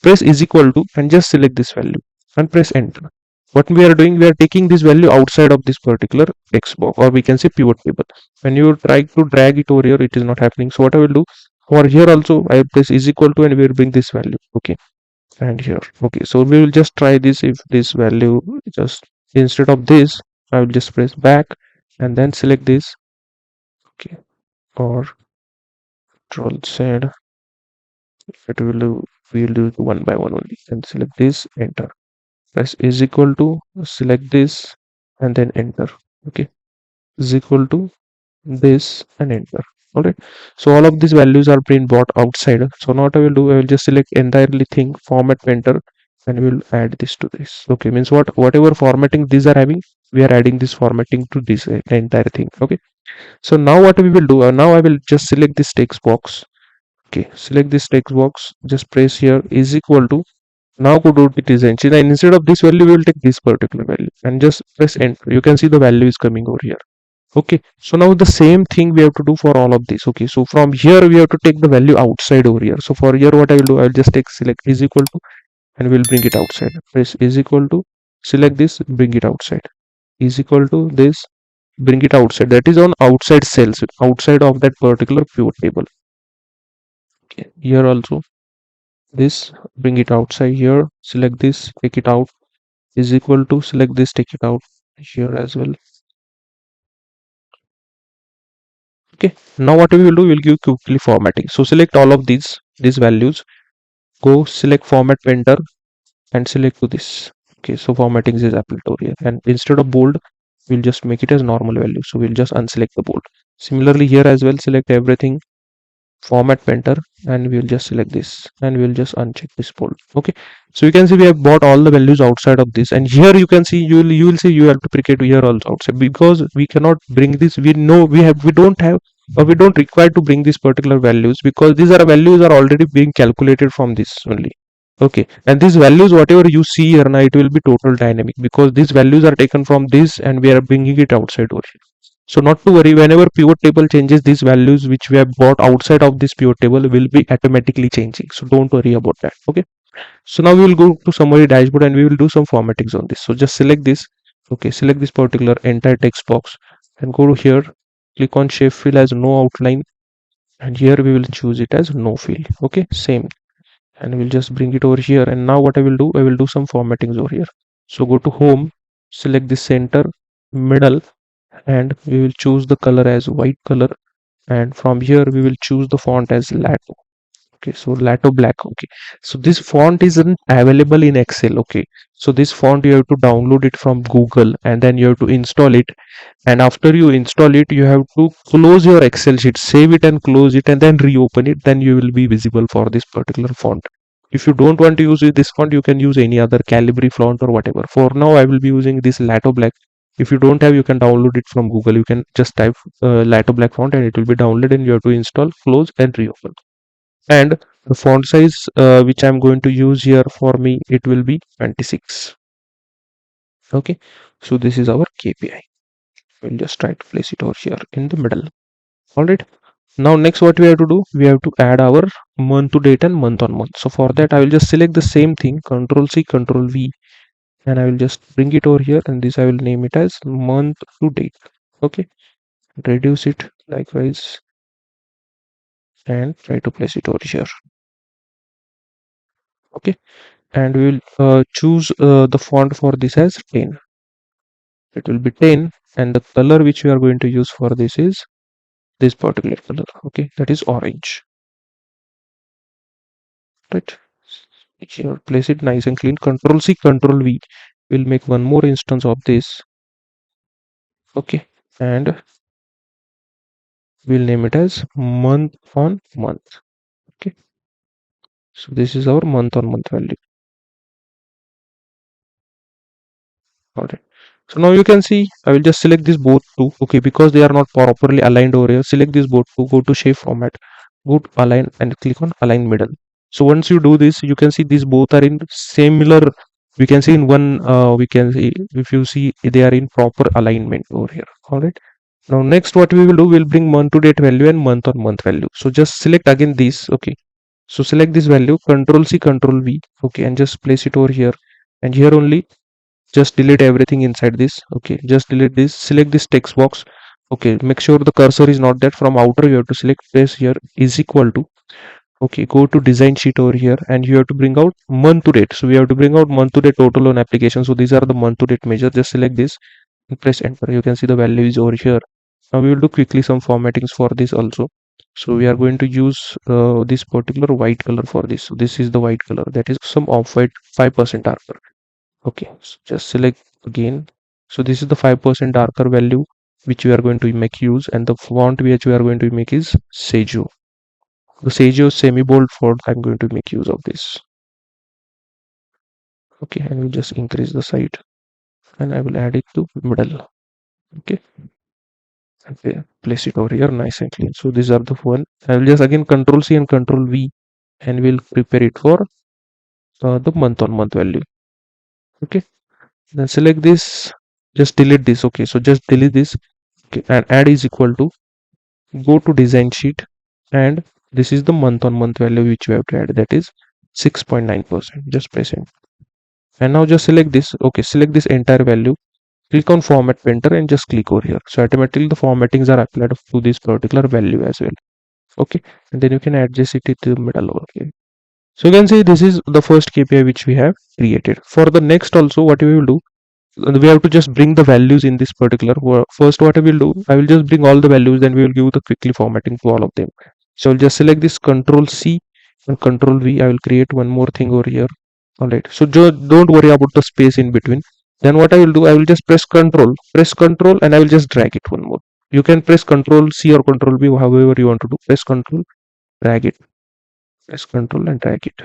press is equal to, and just select this value and press enter. What we are doing, we are taking this value outside of this particular text box, or we can say pivot table. When you try to drag it over here, it is not happening. So what I will do, for here also I will press is equal to, and we will bring this value. Okay, and here. Okay, so we will just try this. If this value, just instead of this, I will just press back and then select this. Okay, or control Z, it will do, we'll do it one by one only, and select this, enter, press is equal to, select this, and then enter. Okay, is equal to this and enter. All right, so all of these values are being brought outside. So now what I will do, I will just select entirely thing, format painter, and we will add this to this. Okay, means what, whatever formatting these are having, we are adding this formatting to this entire thing. Okay, so now what we will do, now I will just select this text box. Okay, select this text box, just press here is equal to, now go to the design sheet, and instead of this value, we will take this particular value and just press enter. You can see the value is coming over here. Okay, so now the same thing we have to do for all of this. Okay, so from here we have to take the value outside over here. So for here, what I will do, I will just take select is equal to, and we'll bring it outside. Press is equal to, select this, bring it outside. Is equal to this, bring it outside. That is on outside cells, outside of that particular pivot table. Okay, here also this, bring it outside here. Select this, take it out. Is equal to, select this, take it out here as well. Okay, now what we will do, we'll give quickly formatting. So select all of these values, go select format painter and select to this. Okay, so formatting is applicable here, and instead of bold, we'll just make it as normal value. So we'll just unselect the bold. Similarly here as well, select everything, format painter, and we'll just select this, and we'll just uncheck this bold. Okay, so you can see we have bought all the values outside of this, and here you can see, you will see you have to duplicate here also outside, because we cannot bring this. We know we don't have, or we don't require to bring these particular values, because these are values are already being calculated from this only. Okay, and these values whatever you see here now, it will be total dynamic, because these values are taken from this and we are bringing it outside over here. So not to worry, whenever pivot table changes, these values which we have bought outside of this pivot table will be automatically changing. So don't worry about that. Okay, so now we will go to summary dashboard and we will do some formattings on this. So just select this. Okay, select this particular entire text box and go to here, click on shape fill as no outline, and here we will choose it as no fill. Okay, same, and we'll just bring it over here. And now what I will do, I will do some formattings over here. So go to home, select the center, middle, and we will choose the color as white color, and from here we will choose the font as Lato. Okay, so Lato black. Okay, so this font isn't available in Excel. Okay, so this font you have to download it from Google and then you have to install it, and after you install it you have to close your Excel sheet, save it and close it and then reopen it, then you will be visible for this particular font. If you don't want to use this font, you can use any other Calibri font or whatever. For now I will be using this Lato black. If you don't have, you can download it from Google. You can just type Lato black font and it will be downloaded, and you have to install, close and reopen. And the font size which I'm going to use here, for me it will be 26. Okay, so this is our KPI. We'll just try to place it over here in the middle. All right, now next what we have to do, we have to add our month to date and month on month. So for that I will just select the same thing, Control C, Control V, and I will just bring it over here, and this I will name it as month to date. Okay, reduce it likewise and try to place it over here. Okay, and we will choose the font for this as 10. It will be 10, and the color which we are going to use for this is this particular color. Okay, that is orange. Right, here place it nice and clean. Control C, Control V. We'll make one more instance of this. Okay, and we'll name it as month on month. Okay, so this is our month on month value. All right, so now you can see I will just select this both two. Okay, because they are not properly aligned over here, select this both two, go to shape format, go to align and click on align middle. So once you do this, you can see these both are in similar, we can see in one we can see, if you see, they are in proper alignment over here. All right, now next what we will do, we'll bring month to date value and month on month value. So just select again this. Okay, so select this value, Control C, Control V. Okay, and just place it over here, and here only just delete everything inside this. Okay, just delete this, select this text box. Okay, make sure the cursor is not that, from outer you have to select place here is equal to. Okay, go to design sheet over here, and you have to bring out month to date. So we have to bring out month to date total on application. So these are the month to date measure. Just select this and press enter. You can see the value is over here. Now we will do quickly some formattings for this also. So we are going to use this particular white color for this. So this is the white color, that is some off-white 5% darker. Okay, so just select again. So this is the 5% darker value which we are going to make use, and the font which we are going to make is Sejo. The Sejo semi bold font, I'm going to make use of this. Okay, and we'll just increase the size, and I will add it to middle. Okay, okay, place it over here nice and clean. So these are the one. I will just again Control C and Control V, and we'll prepare it for the month on month value. Okay, then select this, just delete this. Okay, so just delete this. Okay, and add is equal to, go to design sheet, and this is the month on month value which we have to add, that is 6.9%. Just press it, and now just select this. Okay, select this entire value, click on format painter and just click over here. So automatically the formattings are applied to this particular value as well. Okay, and then you can adjust it to the middle over here. So you can see this is the first KPI which we have created. For the next also, what we will do, we have to just bring the values in this particular. First what I will do, I will just bring all the values, then we will give the quickly formatting to all of them. So I'll just select this, Control C and Control V. I will create one more thing over here. All right, so don't worry about the space in between. Then what I will do, I will just press control, and I will just drag it one more. You can press Control C or Control V, however you want to do. Press control, drag it, press control and drag it.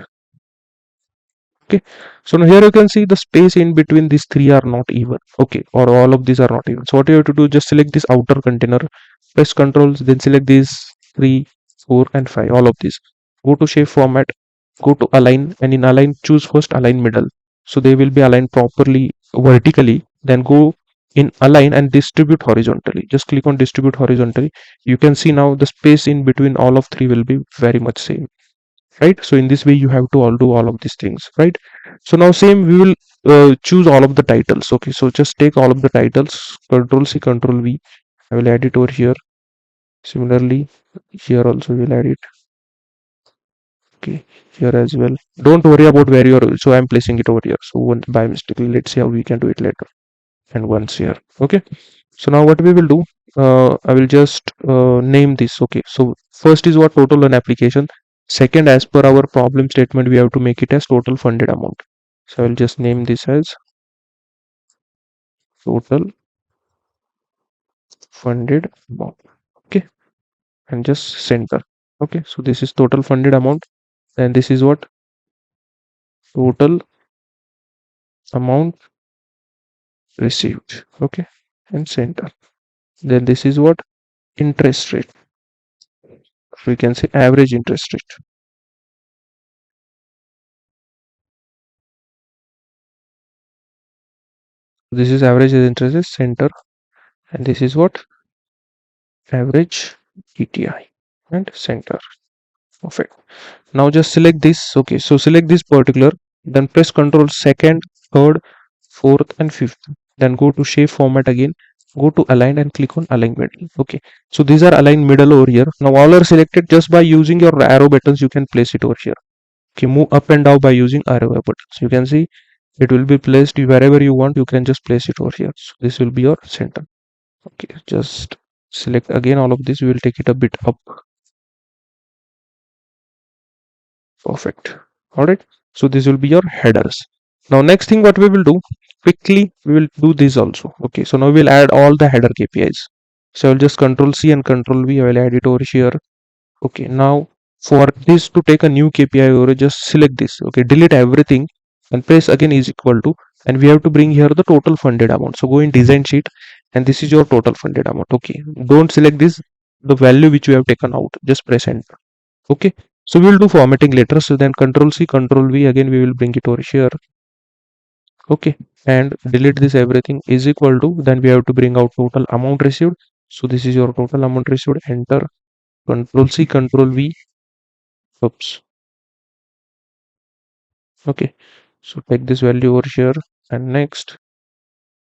Okay, so now here you can see the space in between these three are not even. Okay, or all of these are not even. So what you have to do, just select this outer container, press controls, then select these 3, 4 and 5, all of these. Go to shape format, go to align, and in align choose first align middle, so they will be aligned properly vertically. Then go in align and distribute horizontally, just click on distribute horizontally. You can see now the space in between all of three will be very much same, right? So in this way you have to all do all of these things, right? So now same we will choose all of the titles. Okay, so just take all of the titles, Control C, Control V. I will add it over here. Similarly here also we'll add it. Okay, here as well. Don't worry about where you're, so I'm placing it over here. So once by mistake, let's see how we can do it later. And once here. Okay, so now what we will do, I will just name this. Okay, so first is what total on application. Second, as per our problem statement, we have to make it as total funded amount. So I will just name this as total funded amount. Okay, and just center. Okay, so this is total funded amount, and this is what total amount received. Okay, and center. Then this is what interest rate. So we can say average interest rate. This is average interest rate center, and this is what average ETI and center. Perfect. Now just select this. Okay, so select this particular, then press Control second, third, fourth, and fifth. Then go to shape format again. Go to align and click on align middle. Okay, so these are aligned middle over here. Now all are selected. Just by using your arrow buttons, you can place it over here. Okay, move up and down by using arrow buttons. You can see it will be placed wherever you want. You can just place it over here. So this will be your center. Okay, just select again all of this. We will take it a bit up. Perfect. All right. So this will be your headers. Now next thing what we will do quickly, we will do this also. Okay. So now we'll add all the header KPIs. So I'll just Control C and Control V. I will add it over here. Okay. Now for this to take a new KPI, or just select this. Okay. Delete everything and press again is equal to, and we have to bring here the total funded amount. So go in design sheet, and this is your total funded amount. Okay. Don't select this, the value which we have taken out. Just press enter. Okay, so we'll do formatting later. So then Control C, Control V, again we will bring it over here. Okay, and delete this everything is equal to, then we have to bring out total amount received. So this is your total amount received. Enter. Control C, Control V. Oops. Okay, so take this value over here, and next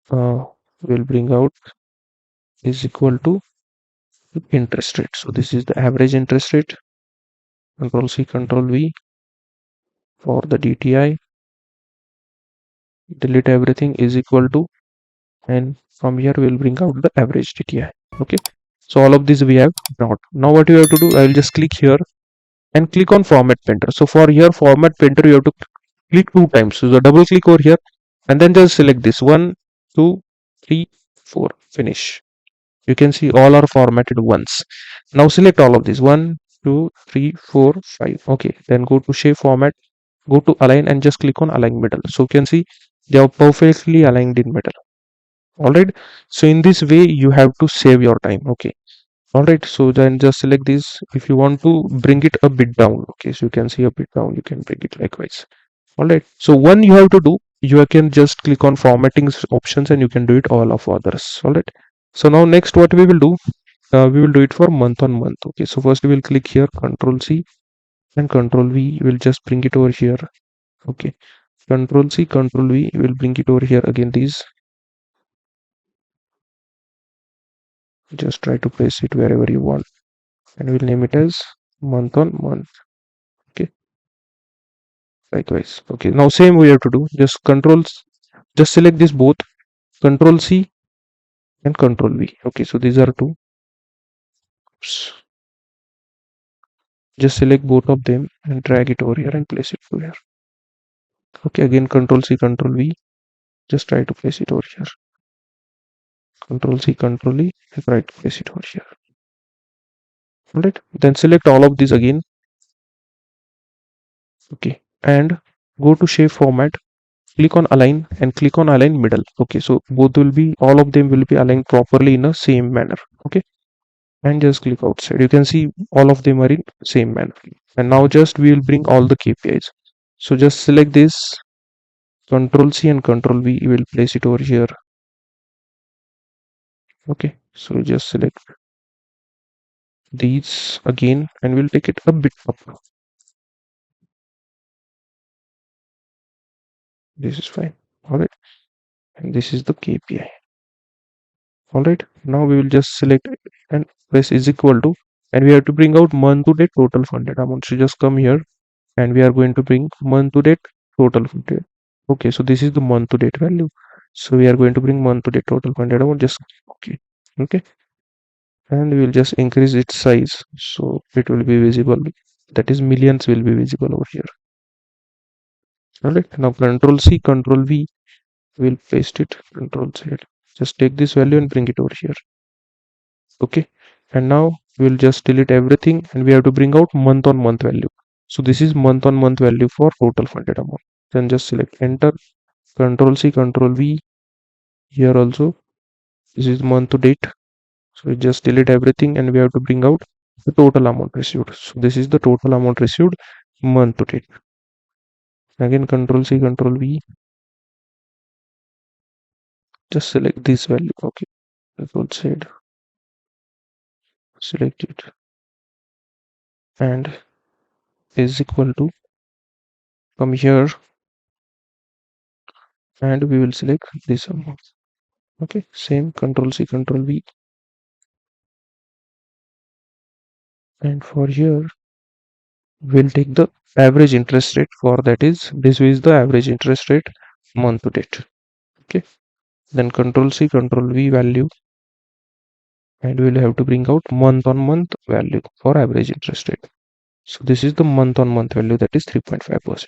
we'll bring out is equal to interest rate. So this is the average interest rate. Control C, Control V for the DTI. Delete everything is equal to, and from here we will bring out the average DTI. Okay, so all of this we have brought. Now what you have to do, I will just click here and click on format painter. So for here format painter you have to click 2 times. So the double click over here, and then just select this 1, 2, 3, 4, finish. You can see all are formatted once. Now select all of these 1, 2, 3, 4, 5. Okay, then go to shape format, go to align, and just click on align middle. So you can see they are perfectly aligned in middle. All right, so in this way you have to save your time. Okay, all right, so then just select this. If you want to bring it a bit down, okay, so you can see a bit down, you can bring it likewise. All right, so one you have to do, you can just click on formatting options and you can do it all of others. All right, so now next what we will do, we will do it for month on month. Okay, so first we will click here, Control C and Control V. Will just bring it over here. Okay, Control C, Control V, will bring it over here again. These just try to place it wherever you want, and we'll name it as month on month. Okay, likewise. Okay, now same we have to do, just select this both, Control C and Control V. Okay, so these are two. Oops. Just select both of them and drag it over here and place it over here. Okay, again Control C, Control V, just try to place it over here. Control C, Control V, and try to place it over here. Alright, then select all of these again. Okay, and go to shape format, click on align and click on align middle. Okay, so both will be, all of them will be aligned properly in a same manner. Okay, and just click outside. You can see all of them are in same manner. And now just we will bring all the KPIs. So just select this, Control C and Control V, you will place it over here. Okay, so just select these again and we'll take it a bit up. This is fine. All right, and this is the KPI. All right, now we will just select and press is equal to, and we have to bring out month to date total funded amount. So just come here and we are going to bring month to date total funded. Okay, so this is the month to date value. So we are going to bring month to date total funded amount. Just okay. Okay, and we will just increase its size so it will be visible, that is millions will be visible over here. Alright, now control C, control V, we'll paste it, control Z, just take this value and bring it over here. Okay, and now we'll just delete everything and we have to bring out month on month value. So this is month on month value for total funded amount. Then just select enter, control C, control V. Here also this is month to date, so we just delete everything and we have to bring out the total amount received. So this is the total amount received month to date. Again control C, control V, just select this value. Okay, control Z, select it, and is equal to, come here and we will select this amount. Okay, same control C, control V, and for here we'll take the average interest rate. For that is, this is the average interest rate month to date. Okay, then control C, control V value, and we'll have to bring out month on month value for average interest rate. So this is the month on month value, that is 3.5%.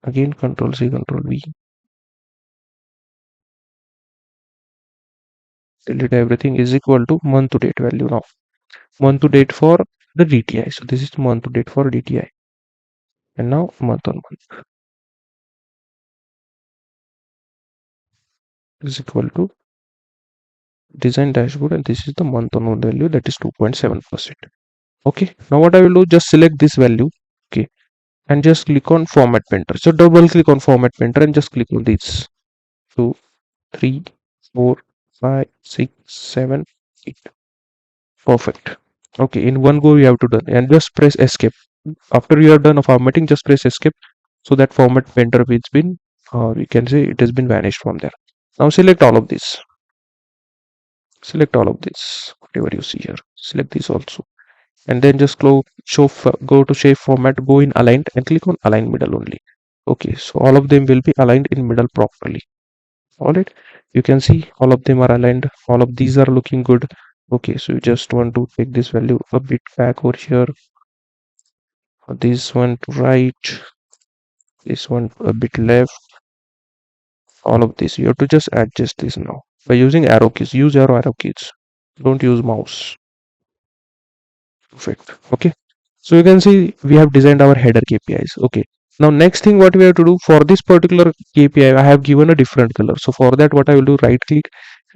Again control C, control V, delete everything, is equal to month to date value. Now month to date for the DTI, so this is month to date for DTI, and now month on month is equal to design dashboard, and this is the month on month value, that is 2.7%. Okay, now what I will do, just select this value. Okay, and just click on format painter. So double click on format painter and just click on these 2, 3, 4, 5, 6, 7, 8. Perfect. Okay, in one go you have to done, and just press escape. After you have done a formatting, just press escape, so that format painter has been, we can say it has been vanished from there. Now select all of this, select all of this, whatever you see here, select this also, and then just go to shape format, go in aligned and click on align middle only. Okay, so all of them will be aligned in middle properly. All right, you can see all of them are aligned, all of these are looking good. Okay, so you just want to take this value a bit back over here, this one to right, this one a bit left, all of this you have to just adjust this now by using arrow keys. Use arrow keys, don't use mouse. Perfect. Okay, so you can see we have designed our header KPIs. Okay, now next thing what we have to do, for this particular KPI I have given a different color. So for that, what I will do, right click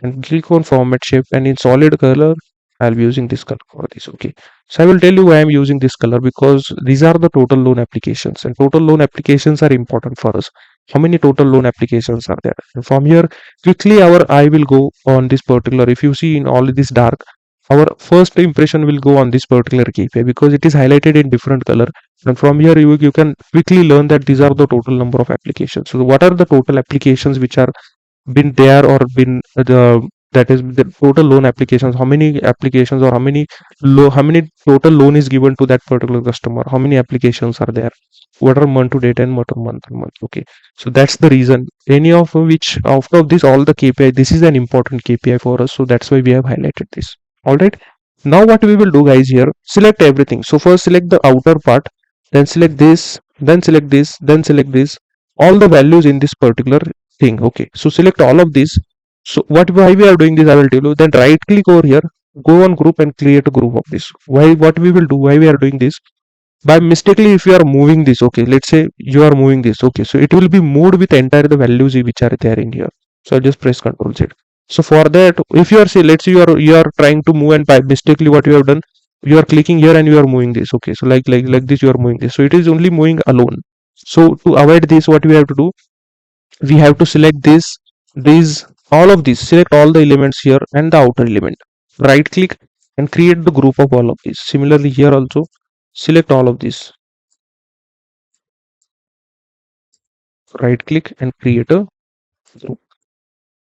and click on format shape, and in solid color I'll be using this color for this. Okay, so I will tell you why I'm using this color, because these are the total loan applications, and total loan applications are important for us. How many total loan applications are there? And from here quickly our eye will go on this particular, if you see in all this dark, our first impression will go on this particular KPI because it is highlighted in different color, and from here you can quickly learn that these are the total number of applications. So what are the total applications which are been there, or been the, that is the total loan applications, how many applications, or how many total loan is given to that particular customer, how many applications are there, what are month to date and what are month to month. Okay, so that's the reason, any of which out of this all the KPI, this is an important KPI for us, so that's why we have highlighted this. All right, now what we will do guys, here select everything. So first select the outer part, then select this, then select this, then select this, all the values in this particular thing. Okay, so select all of this. So why we are doing this, I will tell you. Then right click over here, go on group and create a group of this. Why, what we will do, why we are doing this, by mistakenly if you are moving this, okay, let's say you are moving this, okay, so it will be moved with entire the values which are there in here. So I just press Ctrl Z. So for that, if you are, say, let's say you are trying to move, and by mistakenly what you have done, you are clicking here and you are moving this. Okay, so like this you are moving this, so it is only moving alone. So to avoid this, what we have to do, we have to select these all of these, select all the elements here and the outer element, right click and create the group of all of these. Similarly here also, select all of these, right click and create a group.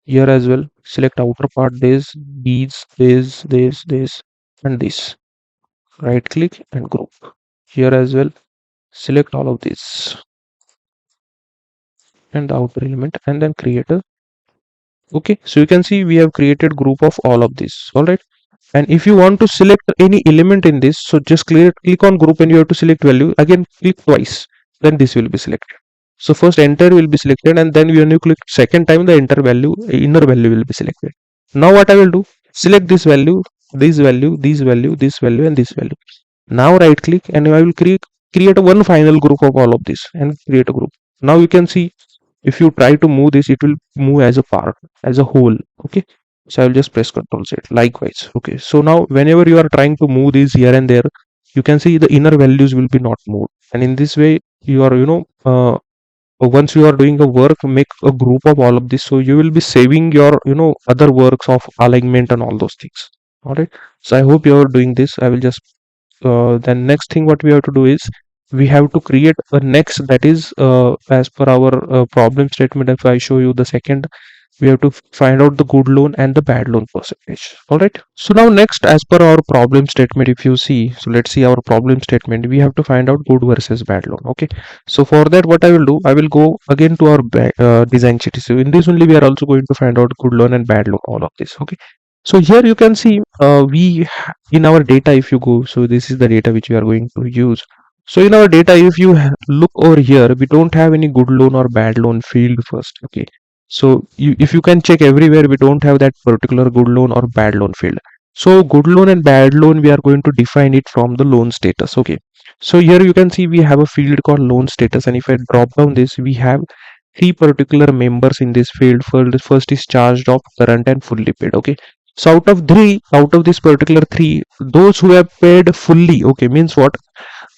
Here as well, select outer part, this and this, right click and group. Here as well, select all of this and the outer element, and then create a, okay, so you can see we have created group of all of this. All right, And if you want to select any element in this, so just click on group and you have to select value. Again, click twice, then this will be selected. So first enter will be selected, and then when you click second time, the enter value, inner value will be selected. Now what I will do, select this value, this value, this value, this value, and this value. Now right click and I will create a one final group of all of this and create a group. Now you can see, if you try to move this, it will move as a part, as a whole. Okay, so I will just press Ctrl Z. Likewise, okay, so now whenever you are trying to move these here and there, you can see the inner values will be not moved, and in this way you are, once you are doing a work, make a group of all of this, so you will be saving your, other works of alignment and all those things. All right, so I hope you are doing this. I will just then next thing what we have to do is, we have to create a next, that is as per our problem statement. If I show you the second, we have to find out the good loan and the bad loan percentage. All right, so now next, as per our problem statement, if you see, so let's see our problem statement. We have to find out good versus bad loan. Okay, so for that, what I will do, I will go again to our design sheet. So in this only, we are also going to find out good loan and bad loan, all of this. Okay, so here you can see, in our data, if you go, so this is the data which we are going to use. So in our data, if you look over here, we don't have any good loan or bad loan field first. Okay, so if you can check everywhere, we don't have that particular good loan or bad loan field. So good loan and bad loan, we are going to define it from the loan status. Okay, so here you can see we have a field called loan status, and if I drop down this, we have three particular members in this field. First is charged off, current, and fully paid. Okay, so out of this particular three, those who have paid fully, okay, means what?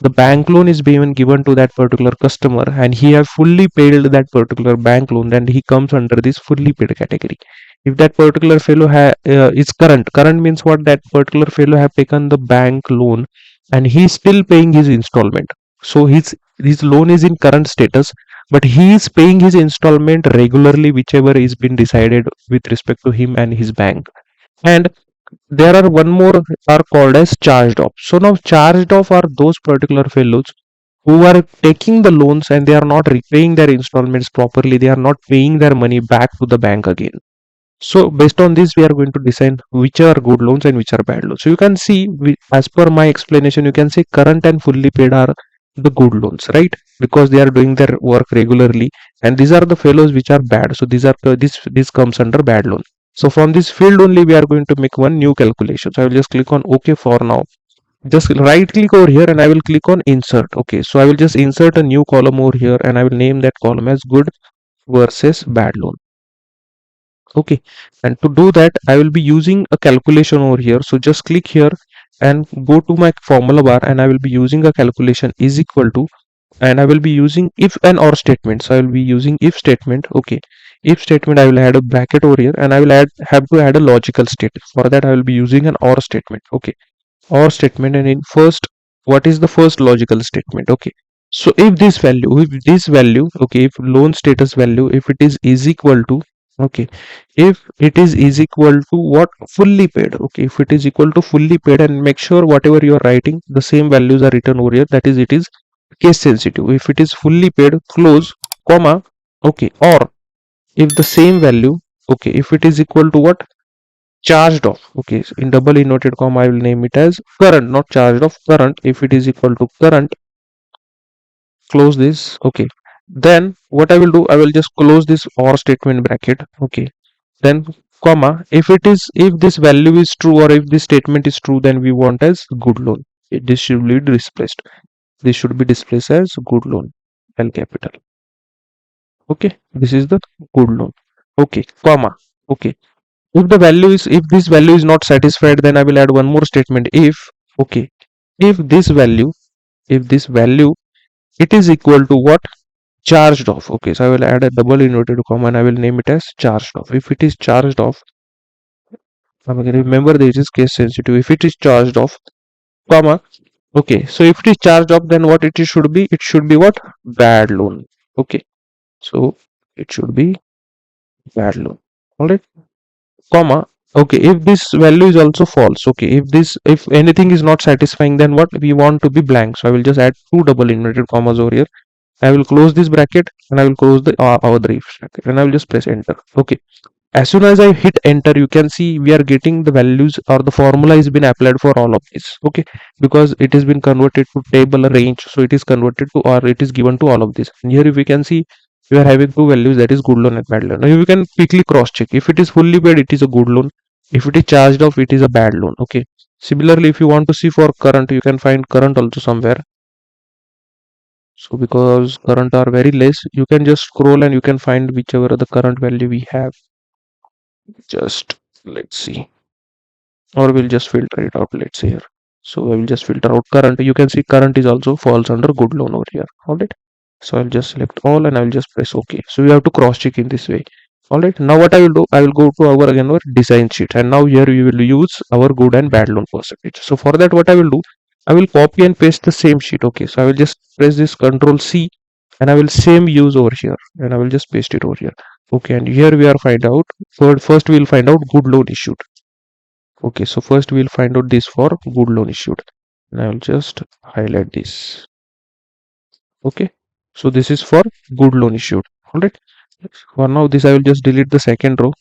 The bank loan is being given to that particular customer, and he have fully paid that particular bank loan, then he comes under this fully paid category. If that particular fellow is current means what? That particular fellow have taken the bank loan and he is still paying his installment. So his loan is in current status, but he is paying his installment regularly, whichever is been decided with respect to him and his bank. And there are one more, are called as charged off. So now charged off are those particular fellows who are taking the loans and they are not repaying their installments properly. They are not paying their money back to the bank again. So based on this, we are going to decide which are good loans and which are bad loans. So you can see, as per my explanation, you can see current and fully paid are the good loans, right? Because they are doing their work regularly, and these are the fellows which are bad. So these are this comes under bad loan. So from this field only, we are going to make one new calculation. So I will just click on OK for now. Just right click over here and I will click on insert. Okay, so I will just insert a new column over here and I will name that column as good versus bad loan. Okay, and to do that, I will be using a calculation over here. So just click here and go to my formula bar, and I will be using a calculation is equal to, and I will be using if and or statement. So I will be using if statement. Okay, if statement, I will add a bracket over here and I will have to add a logical state. For that, I will be using an or statement. Okay, or statement, and in first, what is the first logical statement? Okay, so if this value, okay, if loan status value, if it is equal to, okay, if it is equal to what? Fully paid. Okay, if it is equal to fully paid, and make sure whatever you are writing, the same values are written over here, that is, it is case sensitive. If it is fully paid, close, comma, okay, or if the same value, okay, if it is equal to what? Charged off. Okay, so in double inverted comma, I will name it as current, not charged off, current. If it is equal to current, close this. Okay, then what I will do, I will just close this or statement bracket. Okay, then comma, if this value is true, or if this statement is true, then we want as good loan. This should be displaced, this should be displaced as good loan, L capital. Okay, this is the good loan. Okay, comma, okay, if the value is, if this value is not satisfied, then I will add one more statement. If, okay, if this value, if this value, it is equal to what? Charged off. Okay, so I will add a double inverted comma and I will name it as charged off. If it is charged off, remember this is case sensitive. If it is charged off, comma, okay, so if it is charged off, then what it should be? It should be what? Bad loan. Okay, so it should be bad loan. All right, comma, okay, if this value is also false, okay, if anything is not satisfying, then what we want to be blank. So I will just add two double inverted commas over here. I will close this bracket and I will close the other if bracket, and I will just press enter. Okay, As soon as I hit enter, you can see we are getting the values, or the formula has been applied for all of this. Okay, because it has been converted to table range, so it is converted to, or it is given to all of this. And here if we can see, we are having two values, that is good loan and bad loan. Now you can quickly cross check. If it is fully paid, it is a good loan. If it is charged off, it is a bad loan. Okay. Similarly, if you want to see for current, you can find current also somewhere. So because current are very less, you can just scroll and you can find whichever the current value we have. Just let's see, or we'll just filter it out. Let's say here. So I will just filter out current. You can see current is also falls under good loan over here. All right. So I'll just select all and I will just press OK. So you have to cross check in this way. All right. Now what I will do, I will go to our again our design sheet, and now here we will use our good and bad loan percentage. So for that, what I will do, I will copy and paste the same sheet. Okay. So I will just press this Control C, and I will same use over here, and I will just paste it over here. Okay. And here we are find out. First we will find out good loan issued. Okay, so first we'll find out this for good loan issued, and I will just highlight this. Okay, so this is for good loan issued. All right. For now, this I will just delete the second row.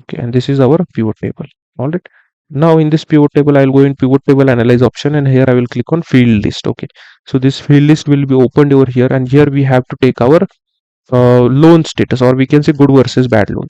Okay, and this is our pivot table. All right. Now in this pivot table, I will go in pivot table analyze option, and here I will click on field list. Okay, so this field list will be opened over here, and here we have to take our loan status, or we can say good versus bad loan.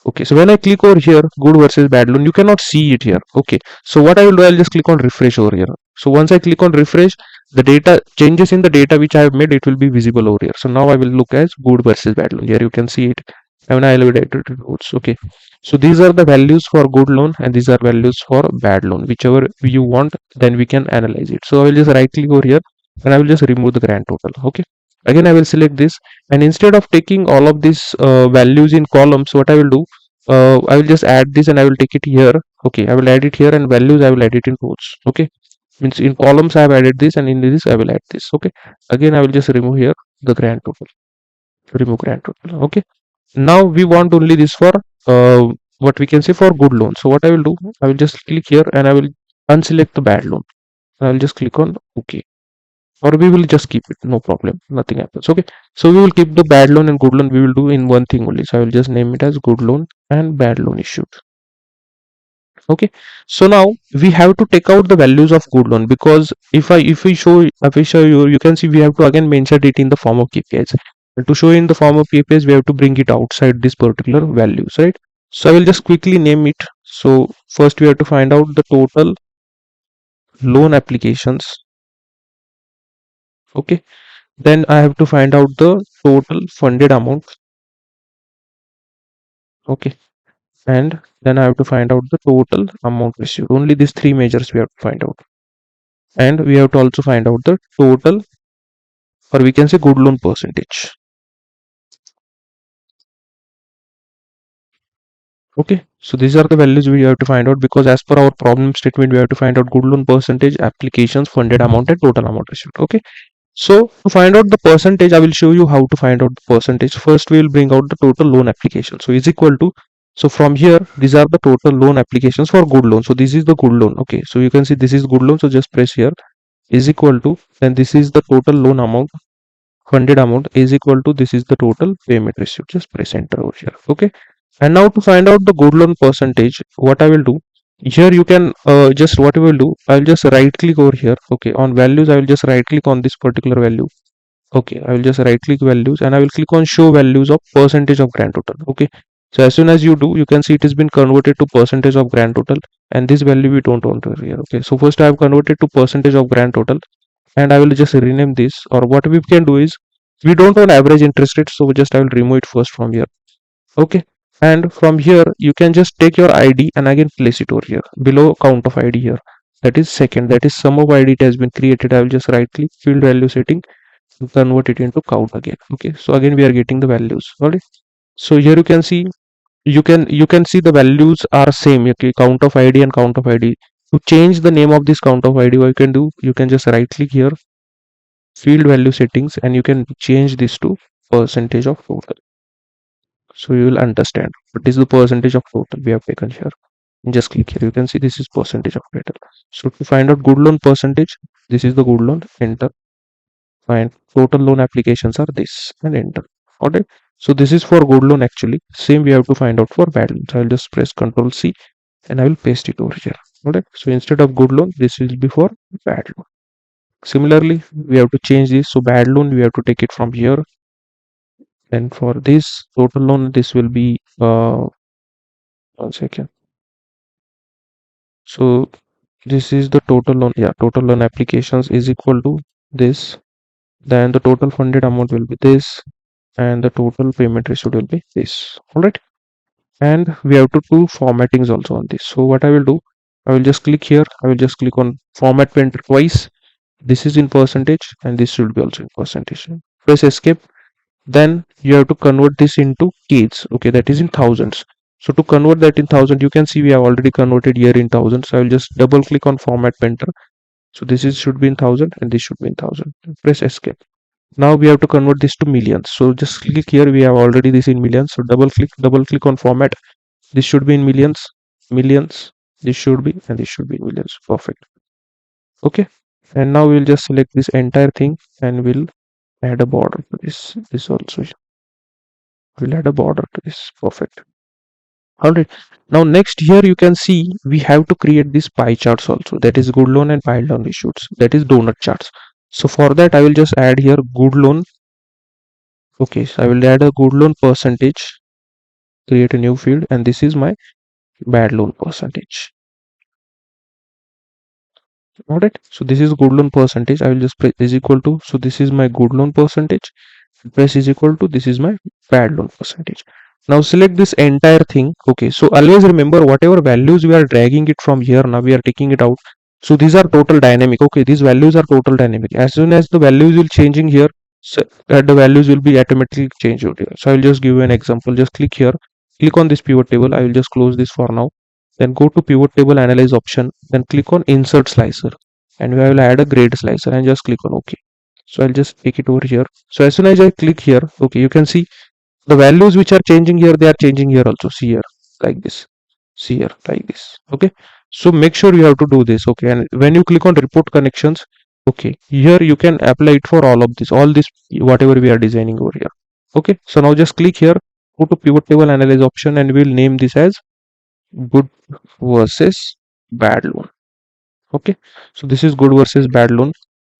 Okay, so when I click over here, good versus bad loan, you cannot see it here. Okay, so what I will do, I'll just click on refresh over here. So once I click on refresh, the data changes in the data which I have made, it will be visible over here. So now I will look as good versus bad loan. Here you can see it. And I elevated roads. Okay, so these are the values for good loan, and these are values for bad loan. Whichever you want, then we can analyze it. So I will just right click over here, and I will just remove the grand total. Okay, again I will select this, and instead of taking all of these values in columns, what I will do, I will just add this and I will take it here. Okay, I will add it here, and values I will add it in rows. Okay, means in columns I have added this, and in this I will add this. Okay, again I will just remove here the grand total, remove grand total. Okay, now we want only this for what we can say for good loan. So what I will do, I will just click here and I will unselect the bad loan. I will just click on OK, or we will just keep it, no problem, nothing happens. Okay, so we will keep the bad loan and good loan, we will do in one thing only. So I will just name it as good loan and bad loan issued. Okay, so now we have to take out the values of good loan, because if we show you, you can see we have to again mention it in the form of KPIs. And to show in the form of KPIs, we have to bring it outside this particular values, right? So I will just quickly name it. So first we have to find out the total loan applications. Okay, then I have to find out the total funded amount. Okay, and then I have to find out the total amount received. Only these three measures we have to find out, and we have to also find out the total, or we can say good loan percentage. Okay, so these are the values we have to find out, because as per our problem statement, we have to find out good loan percentage, applications, funded amount, and total amount received. Okay, so to find out the percentage, I will show you how to find out the percentage. First, we will bring out the total loan application. So is equal to, so from here, these are the total loan applications for good loan. So this is the good loan. Okay, so you can see this is good loan. So just press here, is equal to, then this is the total loan amount, funded amount, is equal to, this is the total payment received. Just press enter over here. Okay, and now to find out the good loan percentage, what I will do, here you can just what you will do, I'll just right click over here. Okay, on values I will just right click on this particular value. Okay, I will just right click values, and I will click on show values of percentage of grand total. Okay, so as soon as you do, you can see it has been converted to percentage of grand total, and this value we don't want to here. Okay, so first I have converted to percentage of grand total, and I will just rename this, or what we can do is, we don't want average interest rate, so just I will remove it first from here. Okay, and from here you can just take your ID and again place it over here below count of ID here, that is second, that is sum of ID, it has been created. I will just right click field value setting and convert it into count again. Okay, so again we are getting the values. All right, so here you can see, you can see the values are same. Okay, count of ID and count of ID. To change the name of this count of ID, what you can do, you can just right click here, field value settings, and you can change this to percentage of total. So you will understand what is the percentage of total we have taken here. Just click here, you can see this is percentage of total. So to find out good loan percentage, this is the good loan, enter. Find total loan applications are this, and enter. Alright, So this is for good loan actually. Same we have to find out for bad loan. So I'll just press Control C and I will paste it over here. Alright. So instead of good loan, this will be for bad loan. Similarly, we have to change this. So bad loan, we have to take it from here. And for this total loan, this will be 1 second. So this is the total loan. Yeah, total loan applications is equal to this. Then the total funded amount will be this, and the total payment received will be this. All right. And we have to do formattings also on this. So what I will do, I will just click here. I will just click on format painter twice. This is in percentage, and this should be also in percentage. Press escape. Then you have to convert this into Ks. Okay, that is in thousands. So to convert that in thousand, you can see we have already converted here in thousands. So I will just double click on format painter. So this is should be in thousand and this should be in thousand. Press escape. Now we have to convert this to millions. So just click here. We have already this in millions. So double click on format. This should be in millions, millions. This should be, and this should be in millions. Perfect. Okay. And now we'll just select this entire thing and we'll add a border to this. This also we'll add a border to this. Perfect. All right. Now next here you can see we have to create these pie charts also. That is good loan and pile down issues. That is donut charts. So for that I will just add here good loan. Okay, so I will add a good loan percentage. Create a new field, and this is my bad loan percentage. All right. So this is good loan percentage. I will just press is equal to. So this is my good loan percentage. Press is equal to. This is my bad loan percentage. Now select this entire thing. Okay. So always remember whatever values we are dragging it from here. Now we are taking it out. So these are total dynamic. Okay. These values are total dynamic. As soon as the values will changing here, so the values will be automatically changed out here. So I will just give you an example. Just click here. Click on this pivot table. I will just close this for now. Then go to pivot table analyze option, then click on insert slicer, and we will add a grade slicer and just click on OK. So I'll just take it over here. So as soon as I click here, okay, you can see the values which are changing here, they are changing here also. See here, like this. See here, like this. Okay. So make sure you have to do this. Okay. And when you click on report connections, okay, here you can apply it for all this, whatever we are designing over here. Okay. So now just click here, go to pivot table analyze option, and we'll name this as good versus bad loan. Okay, so this is good versus bad loan.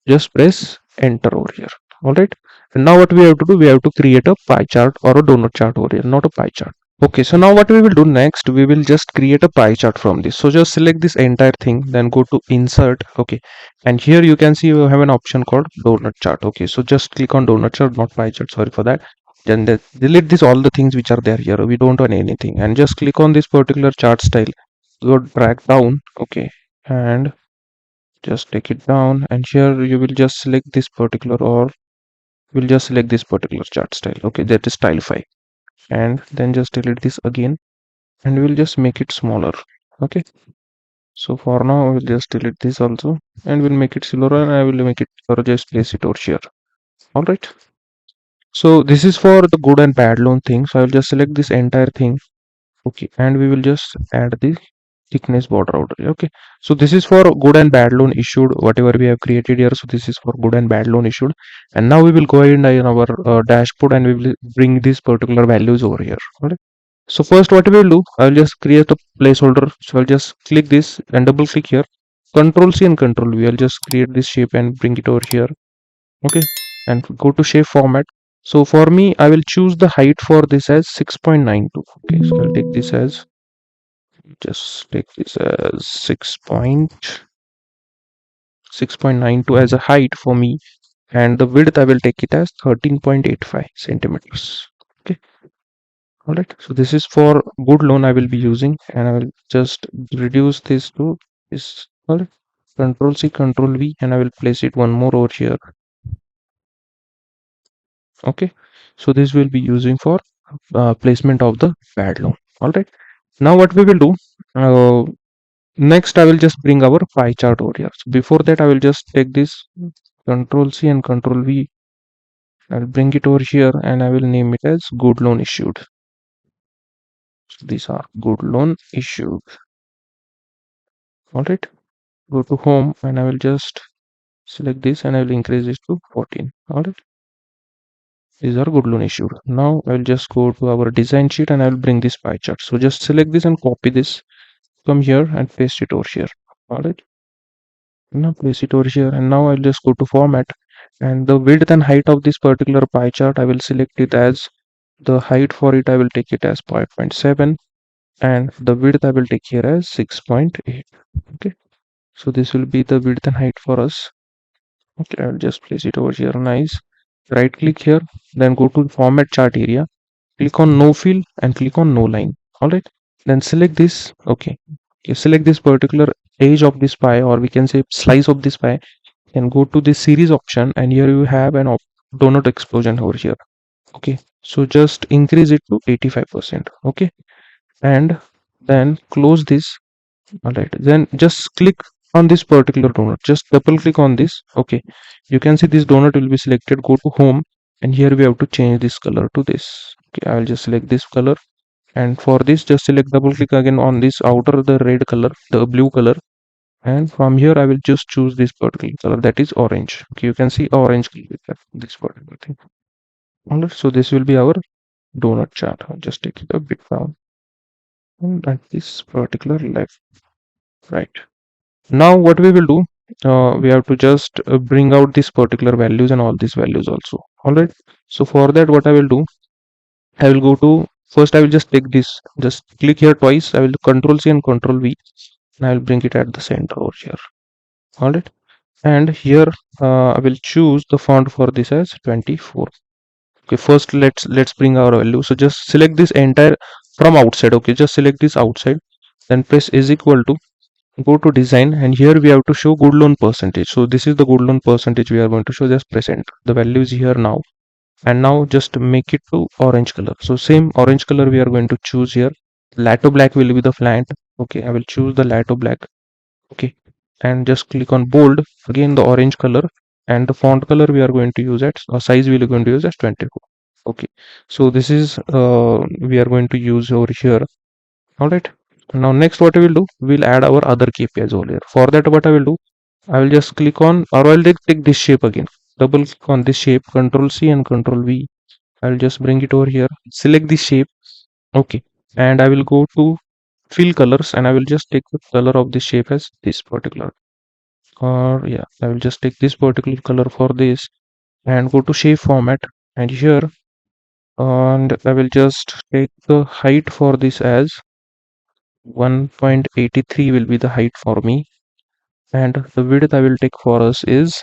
Just press enter over here. All right, and now what we have to do, we have to create a pie chart or a donut chart over here, not a pie chart. Okay, so now what we will do next, we will just create a pie chart from this. So just select this entire thing, then go to insert. Okay, and here you can see you have an option called donut chart. Okay, so just click on donut chart, not pie chart, sorry for that. Then delete this all the things which are there here. We don't want anything, and just click on this particular chart style. Go drag down. Okay, and just take it down, and here you will just select this particular, or will just select this particular chart style. Okay, that is style 5, and then just delete this again, and we'll just make it smaller. Okay, so for now I will just delete this also, and we'll make it smaller, and I will make it, or just place it over here. All right, so this is for the good and bad loan thing. So I will just select this entire thing. Okay, and we will just add the thickness border out here. Okay, so this is for good and bad loan issued, whatever we have created here. So this is for good and bad loan issued, and now we will go ahead in our dashboard, and we will bring these particular values over here. Okay, so first what we will do, I will just create a placeholder. So I'll just click this and double click here, Control C and Control V. I'll just create this shape and bring it over here. Okay, and go to shape format. So for me, I will choose the height for this as 6.92. Okay, so I'll take this as, just take this as 6.92 as a height for me, and the width I will take it as 13.85 centimeters. Okay, all right, so this is for good loan I will be using, and I will just reduce this to this. All right, Control C, Control V, and I will place it one more over here. Okay, so this will be using for placement of the bad loan. All right, now what we will do, uh, next I will just bring our pie chart over here. So before that I will just take this Control C and Control V. I'll bring it over here, and I will name it as good loan issued. So these are good loan issued. All right, go to home, and I will just select this, and I will increase this to 14. All right, These are good loan issued. Now I'll just go to our design sheet and I'll bring this pie chart. So just select this and copy this. Come here and paste it over here. Alright. Now place it over here and now I'll just go to format, and the width and height of this particular pie chart I will select it as, the height for it I will take it as 5.7, and the width I will take here as 6.8. Okay, so this will be the width and height for us. Okay, I'll just place it over here. Nice. Right click here, then go to format chart area, click on no fill and click on no line. All right, then select this. Okay, you select this particular edge of this pie, or we can say slice of this pie, and go to this series option, and here you have an donut explosion over here. Okay, so just increase it to 85%. Okay, and then close this. All right, then just click on this particular donut, just double click on this. Okay, you can see this donut will be selected. Go to home, and here we have to change this color to this. Okay, I will just select this color, and for this just select, double click again on this outer, the red color, the blue color, and from here I will just choose this particular color, that is orange. Okay, you can see orange color, this particular thing. Alright, so this will be our donut chart. I'll just take it a bit down, and at this particular left. Right, now what we will do, we have to just bring out this particular values and all these values also. All right, so for that what I will do, I will go to, first I will just take this, just click here twice. I will control C and control V, and I will bring it at the center over here. All right, and here I will choose the font for this as 24. Okay, first let's bring our value. So just select this entire from outside. Okay, just select this outside, then press is equal to, go to design, and here we have to show good loan percentage. So this is the good loan percentage we are going to show. Just press enter. The value is here now, and now just make it to orange color. So same orange color we are going to choose here. Lato black will be the font. Okay, I will choose the Lato black. Okay, and just click on bold, again the orange color, and the font color we are going to use at, or size we are going to use as 24. Okay, so this is we are going to use over here. All right, now next what we will do, we'll add our other KPIs over here. For that what I will do, I will just click on, or I'll take this shape again, double click on this shape, control C and control V. I'll just bring it over here, select this shape. Okay, and I will go to fill colors, and I will just take the color of this shape as this particular, or yeah, I will just take this particular color for this, and go to shape format, and here, and I will just take the height for this as 1.83 will be the height for me, and the width I will take for us is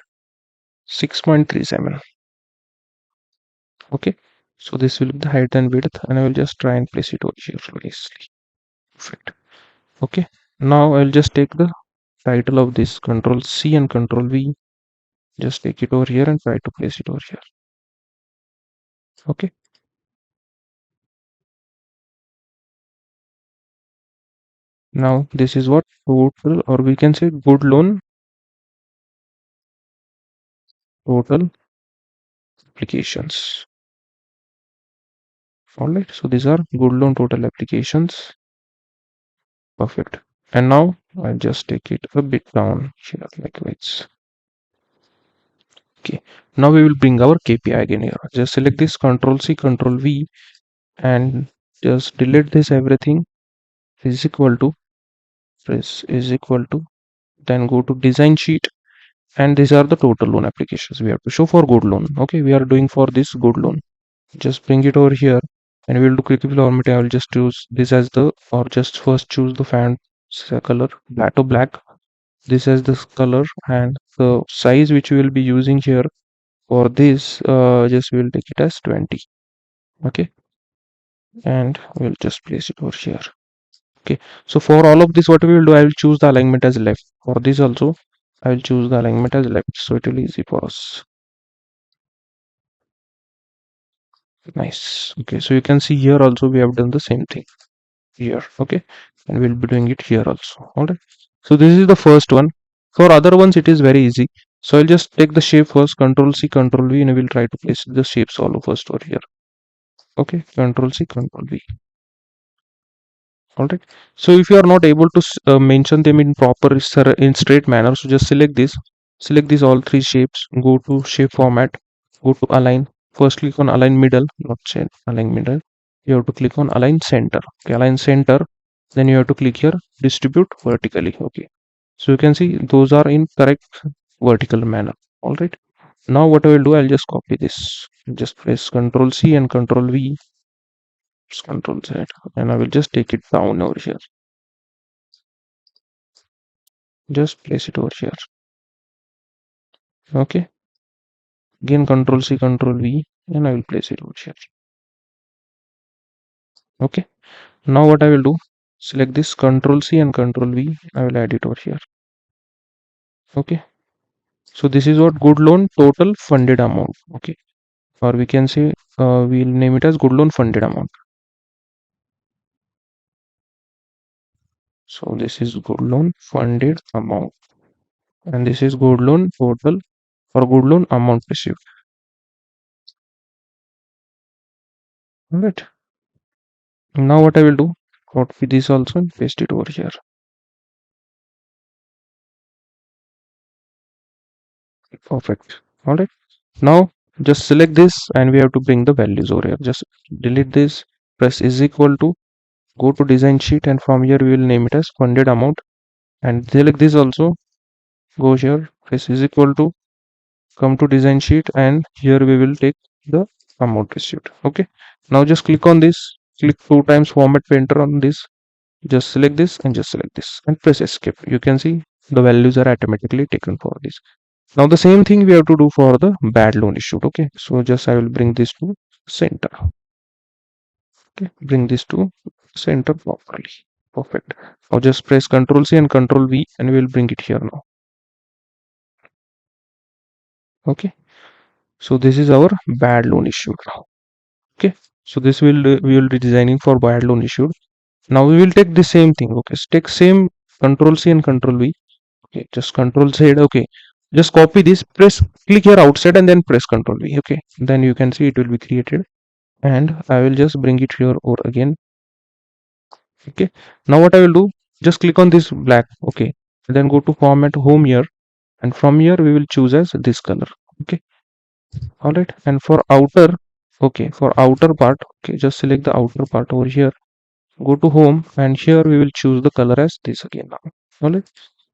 6.37. Okay, so this will be the height and width, and I will just try and place it over here nicely. Perfect. Okay, now I'll just take the title of this, control C and control V, just take it over here and try to place it over here. Okay, now this is what total, or we can say good loan total applications. All right, so these are good loan total applications. Perfect. And now I'll just take it a bit down here like this. Okay, now we will bring our KPI again here. Just select this, control C control V, and just delete this everything. Is equal to, press is equal to, then go to design sheet, and these are the total loan applications we have to show for good loan. Okay, we are doing for this good loan. Just bring it over here, and we will do quickly formatting. I will just choose this as the, or just first choose the font color, Lato black, this as this color, and the size which we will be using here for this, just we will take it as 20. Okay, and we'll just place it over here. Okay, so for all of this what we will do, I will choose the alignment as left. For this also I will choose the alignment as left, so it will be easy for us. Nice. Okay, so you can see here also we have done the same thing here. Okay, and we'll be doing it here also. All right, so this is the first one. For other ones it is very easy. So I'll just take the shape first, control C control V, and I will try to place the shapes all first over here. Okay, control C control V. All right, so if you are not able to mention them in proper in straight manner, so just select this all three shapes, go to shape format, go to align, First click on align middle, not align middle. You have to click on align center. Okay, align center. Then you have to click here distribute vertically. Okay, so you can see those are in correct vertical manner. All right. Now what I will do, I'll just copy this. Just press Control C and Control V. Just Control Z, and I will just take it down over here. Just place it over here. Okay. Again Control C, Control V, and I will place it over here. Okay. Now what I will do, select this Control C and Control V. I will add it over here. Okay. So this is what good loan total funded amount. Okay. Or we can say we'll name it as good loan funded amount. So this is good loan funded amount, and this is good loan total or good loan amount received. All right. Now what I will do, copy this also and paste it over here. Perfect. All right. Now just select this and we have to bring the values over here. Just delete this, press is equal to, go to design sheet, and from here we will name it as funded amount, and select this also, go here, press is equal to, come to design sheet, and here we will take the amount received. Okay. Now just click on this, click 2 times format painter on this, just select this and just select this and press escape. You can see the values are automatically taken for this. Now the same thing we have to do for the bad loan issued. Okay, so just I will bring this to center. Okay, bring this to center properly. Perfect. Now just press Ctrl C and Ctrl V and we will bring it here now. Okay, so this is our bad loan issued now. Okay, so this will we will be designing for bad loan issued. Now we will take the same thing. Okay, so take same Ctrl C and Ctrl V. Okay, just Ctrl Z. Okay, just copy this, press, click here outside and then press Ctrl V. Okay, then you can see it will be created, and I will just bring it here or again. Okay, now what I will do, just click on this black. Okay, then go to format home here, and from here we will choose as this color. Okay, all right, and for outer, okay, for outer part, okay, just select the outer part over here, go to home, and here we will choose the color as this again now. All right.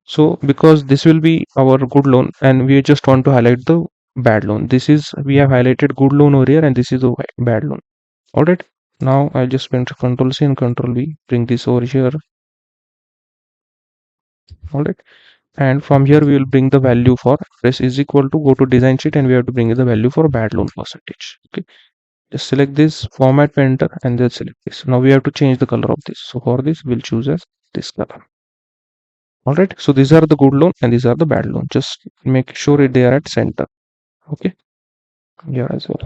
So because this will be our good loan and we just want to highlight the bad loan. This is, we have highlighted good loan over here and this is the bad loan. All right. Now I'll just print Control C and Control V, bring this over here. All right. And from here we will bring the value for press is equal to, go to design sheet, and we have to bring the value for bad loan percentage. Okay. Just select this format painter and then select this. Now we have to change the color of this. So for this we'll choose as this color. All right, so these are the good loan and these are the bad loan. Just make sure they are at center. Okay, here as well.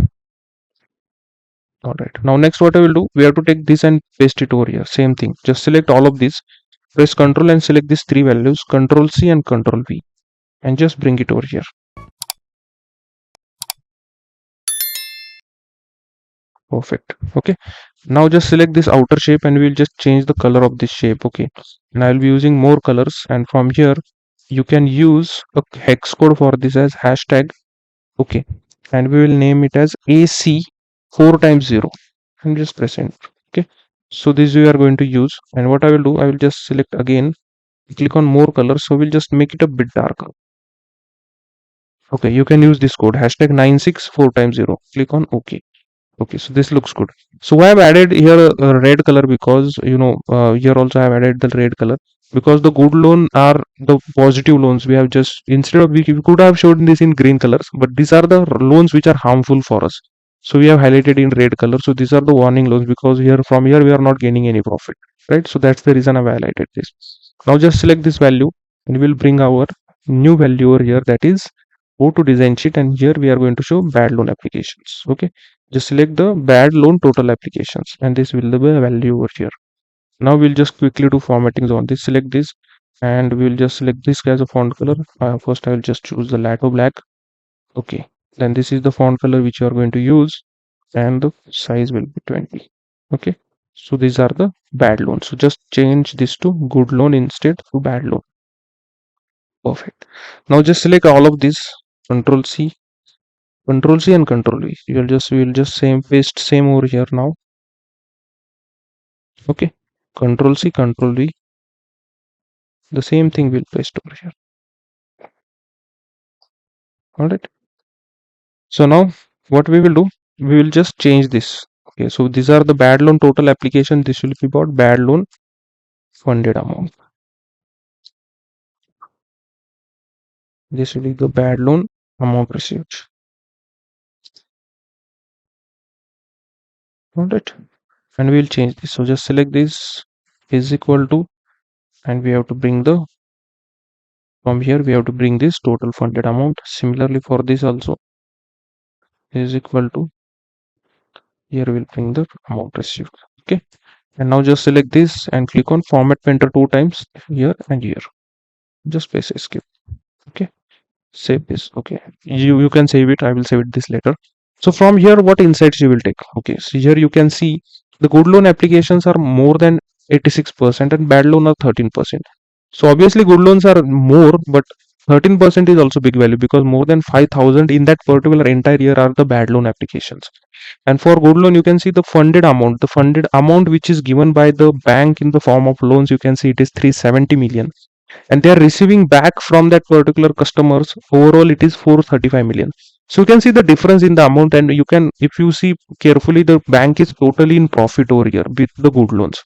All right, now next what I will do, we have to take this and paste it over here. Same thing, just select all of these, press Control and select these three values, Control C and Control V, and just bring it over here. Perfect. Okay, now just select this outer shape and we'll just change the color of this shape. Okay, and I'll be using more colors, and from here you can use a hex code for this as hashtag. Okay, and we will name it as AC 4 times 0 and just press enter. Okay, so this we are going to use, and what I will do, I will just select again, click on more colors, so we'll just make it a bit darker. Okay, you can use this code hashtag 964 times 0, click on OK. Okay, so this looks good. So I have added here a red color because here also I have added the red color because the good loan are the positive loans. We have just, instead of, we could have shown this in green colors, but these are the loans which are harmful for us. So we have highlighted in red color. So these are the warning loans because here, from here we are not gaining any profit, right? So that's the reason I've highlighted this. Now just select this value and we'll bring our new value over here, that is, go to design sheet, and here we are going to show bad loan applications. Okay, just select the bad loan total applications and this will be the value over here. Now we'll just quickly do formatting on this, select this, and we'll just select this as a font color. First I will just choose the Lato black. Okay, then this is the font color which you are going to use, and the size will be 20. Okay, so these are the bad loans, so just change this to good loan instead to bad loan. Perfect. Now just select all of this, Control C, Control C and Control V. We'll just same paste same over here now. Okay. Control C, Control V. The same thing we'll paste over here. Alright. So now what we will do, we will just change this. Okay, so these are the bad loan total application. This will be about bad loan funded amount. This will be the bad loan amount received. Alright. And we will change this. So just select this is equal to, and we have to bring the, from here we have to bring this total funded amount. Similarly for this also is equal to, here we'll bring the amount received. Okay. And now just select this and click on format painter 2 times here and here. Just press escape. Okay. Save this. Okay. You can save it. I will save it this later. So from here, what insights you will take? Okay. So here you can see the good loan applications are more than 86% and bad loan are 13%. So obviously good loans are more, but 13% is also big value because more than 5,000 in that particular entire year are the bad loan applications. And for good loan, you can see the funded amount which is given by the bank in the form of loans, you can see it is 370 million, and they are receiving back from that particular customers overall it is 435 million. So you can see the difference in the amount, and you can, if you see carefully, the bank is totally in profit over here with the good loans.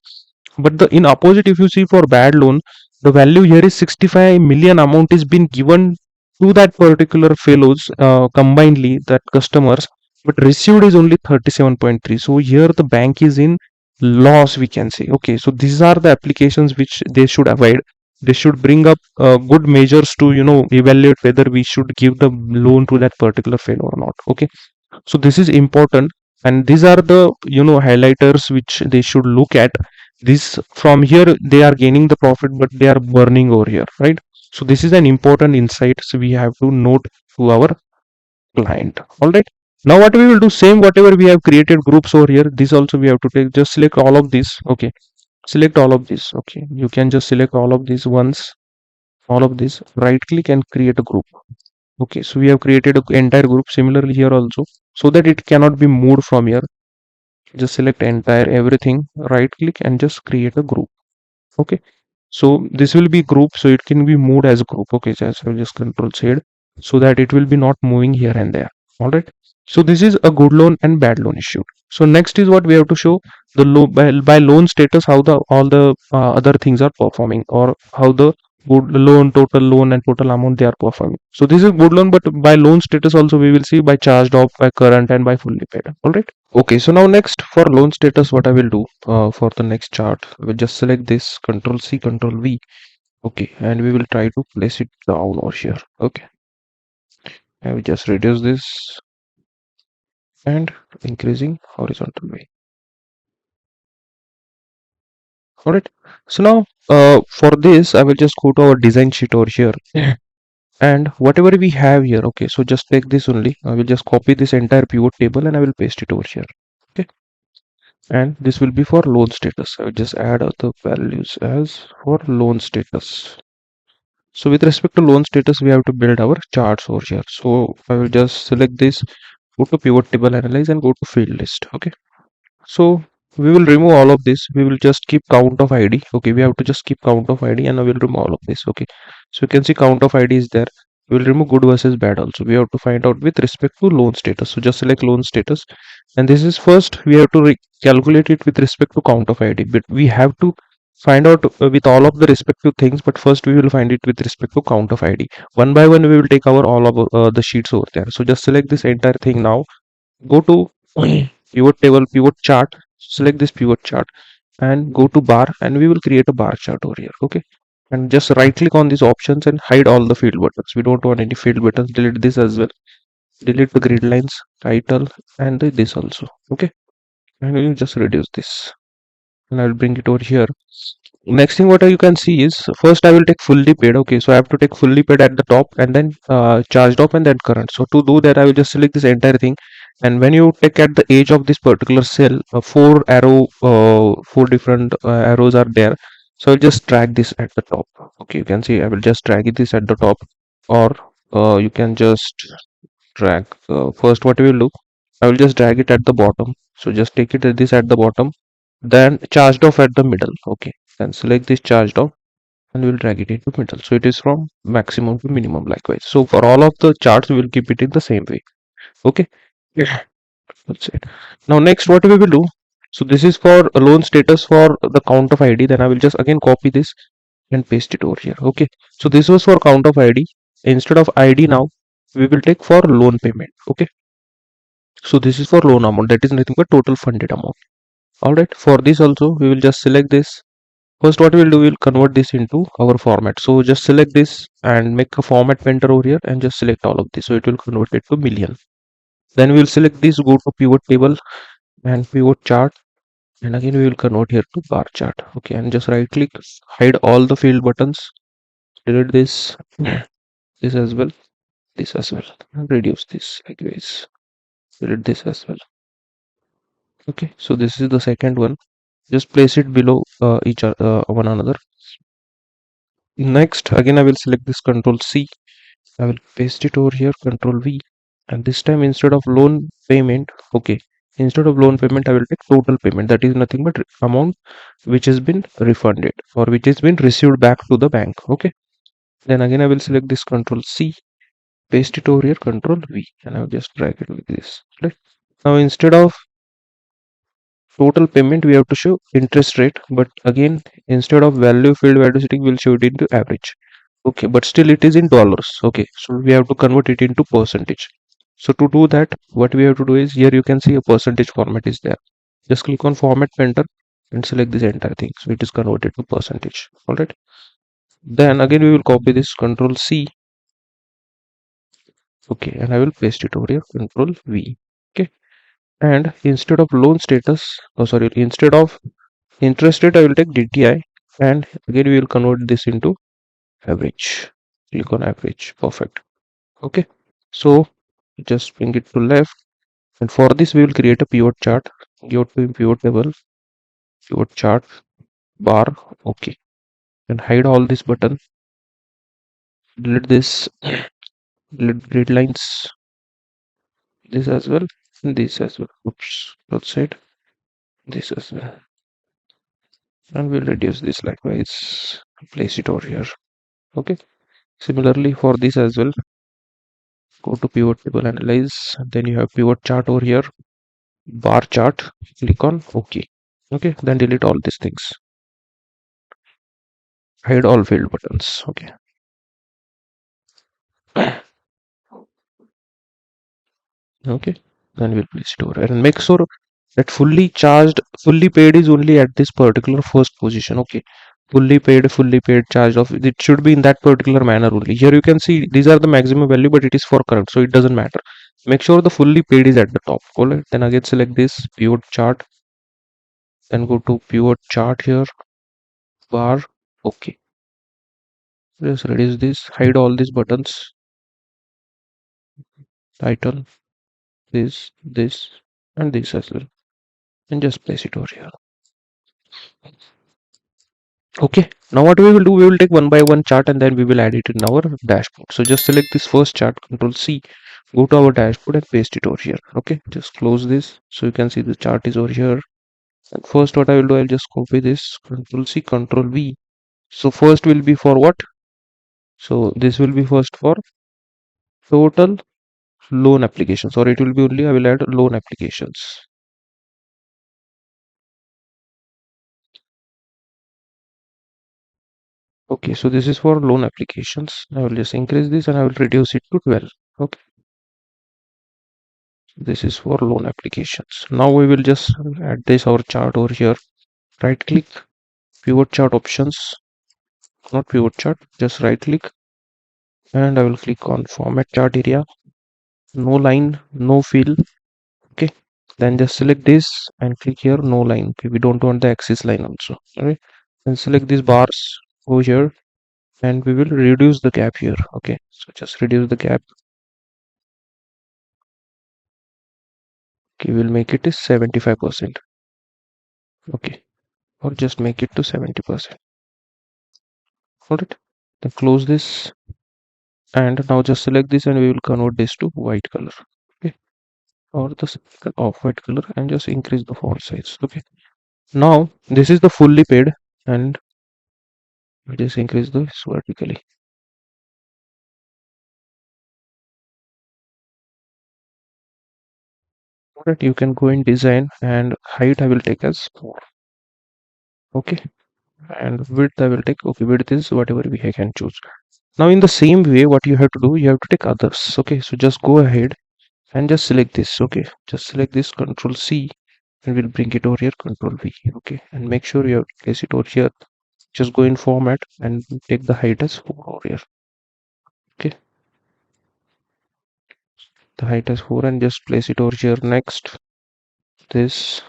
But the in opposite, if you see for bad loan, the value here is 65 million amount is been given to that particular fellows combinedly, that customers, but received is only 37.3. So here the bank is in loss, we can say. Okay, so these are the applications which they should avoid. They should bring up good measures to evaluate whether we should give the loan to that particular fellow or not. Okay, so this is important, and these are the highlighters which they should look at. This, from here they are gaining the profit but they are burning over here, right? So this is an important insight, so we have to note to our client. All right, now what we will do, same whatever we have created groups over here, this also we have to take, just select all of this. Okay, select all of this. Okay, you can just select all of these once, all of this, right click and create a group. Okay, so we have created an entire group. Similarly here also, so that it cannot be moved from here, just select entire everything, right click and just create a group. Okay, so this will be group, so it can be moved as a group. Okay, just I'll just control Z so that it will be not moving here and there. All right, so this is a good loan and bad loan issue. So next is what we have to show, the loan, by loan status, how the all the other things are performing, or how the good loan, total loan and total amount they are performing. So this is good loan, but by loan status also we will see by charged off, by current and by fully paid. All right. Okay, so now next for loan status, what I will do for the next chart, we'll just select this, Control C, Control V. Okay, and we will try to place it down over here. Okay, I will just reduce this and increasing horizontal way. All right. So now for this, I will just go to our design sheet over here. Yeah. And whatever we have here. Okay, so just take this only. I will just copy this entire pivot table and I will paste it over here. Okay, and this will be for loan status. I will just add other values as for loan status. So with respect to loan status, we have to build our charts over here. So I will just select this, go to pivot table analyze and go to field list. Okay, so we will remove all of this. We will just keep count of ID. Okay, we have to just keep count of ID and I will remove all of this. Okay, so you can see count of ID is there. We will remove good versus bad also. We have to find out with respect to loan status. So just select loan status, and this is first we have to calculate it with respect to count of ID, but we have to find out with all of the respective things, but first we will find it with respect to count of ID. One by one we will take our all of the sheets over there. So just select this entire thing now, go to pivot table, pivot chart, select this pivot chart and go to bar, and we will create a bar chart over here. Okay, and just right click on these options and hide all the field buttons. We don't want any field buttons. Delete this as well, delete the grid lines, title, and this also. Okay, and we'll just reduce this and I'll bring it over here. Next thing what you can see is, first I will take fully paid. Okay, so I have to take fully paid at the top and then charged off and then current. So to do that I will just select this entire thing, and when you take at the edge of this particular cell, four different arrows are there. So I'll just drag this at the top. Okay, you can see I will just drag this at the top, or you can just drag. First, what we will do, I will just drag it at the bottom. So just take it at this at the bottom, then charged off at the middle. Okay, then select this charged off and we'll drag it into middle. So it is from maximum to minimum likewise. So for all of the charts, we will keep it in the same way. Okay, yeah, that's it. Now next, what we will do. So this is for a loan status for the count of ID. Then I will just again copy this and paste it over here. Okay, so this was for count of ID. Instead of ID now, we will take for loan payment. Okay, so this is for loan amount, that is nothing but total funded amount. All right, for this also we will just select this. First, what we'll do, we'll convert this into our format. So just select this and make a format painter over here and just select all of this, so it will convert it to million. Then we'll select this, go to pivot table and pivot chart, and again we will convert here to bar chart. Okay, and just right click, hide all the field buttons, delete this, this as well, this as well, and reduce this likewise, delete this as well. Okay, so this is the second one. Just place it below one another. Next, again I will select this, control C, I will paste it over here, control V, and this time instead of loan payment, okay, instead of loan payment I will take total payment, that is nothing but amount which has been refunded or which has been received back to the bank. Okay, then again I will select this, control C, paste it over here, control V, and I will just drag it like this. Right, now instead of total payment we have to show interest rate, but again instead of value field value setting we'll show it into average. Okay, but still it is in dollars. Okay, so we have to convert it into percentage. So to do that, what we have to do is, here you can see a percentage format is there. Just click on format painter and select this entire thing, so it is converted to percentage. All right, then again we will copy this, control C. Okay, and I will paste it over here, control V. Okay, and instead of loan status, oh sorry, instead of interest rate I will take DTI, and again we will convert this into average. Click on average. Perfect. Okay, so just bring it to left, and for this we will create a pivot chart. Go to pivot table, pivot chart, bar. Okay, and hide all this button, delete this, delete grid lines, this as well, and this as well. Oops, outside this as well, and we'll reduce this likewise, place it over here. Okay, similarly for this as well, go to pivot table, analyze, then you have pivot chart over here, bar chart, click on OK. Okay, then delete all these things, hide all field buttons. Okay, okay, then we'll place it over and make sure that fully charged, fully paid is only at this particular first position. Okay, fully paid, charged off, it should be in that particular manner only. Here you can see these are the maximum value, but it is for current, so it doesn't matter. Make sure the fully paid is at the top. All right, then again select this pivot chart, then go to pivot chart here, bar. Okay, just reduce this, hide all these buttons, title, this, and this as well, and just place it over here. Okay, now what we will do, we will take one by one chart and then we will add it in our dashboard. So just select this first chart, control C, go to our dashboard and paste it over here. Okay, just close this, so you can see the chart is over here. And first what I will do, I'll just copy this, control C, control V. So first will be for what? So this will be first for total loan applications, or it will be only, I will add loan applications. Okay, so this is for loan applications. I will just increase this and I will reduce it to 12. Okay, this is for loan applications. Now we will just add this our chart over here. Right click, pivot chart options, not pivot chart, just right click, and I will click on format chart area. No line, no fill. Okay, then just select this and click here, no line. Okay, we don't want the axis line also. Alright, then select these bars over here and we will reduce the gap here. Okay, so just reduce the gap. Okay, we'll make it is 75%. Okay, or just make it to 70%. Alright, then close this, And now just select this and we will convert this to white color. Okay, or the off white color, and just increase the font size. Okay, now this is the fully paid, and we just increase this vertically. That you can go in design, and height I will take as 4. Okay, and width I will take, okay, width is whatever we can choose. Now in the same way, what you have to do, you have to take others. Okay, so just go ahead and just select this. Okay, just select this, Control C, and we'll bring it over here, Control V. Okay, and make sure you have to place it over here. Just go in format and take the height as 4 over here. Okay, the height as 4, and just place it over here. Next, this,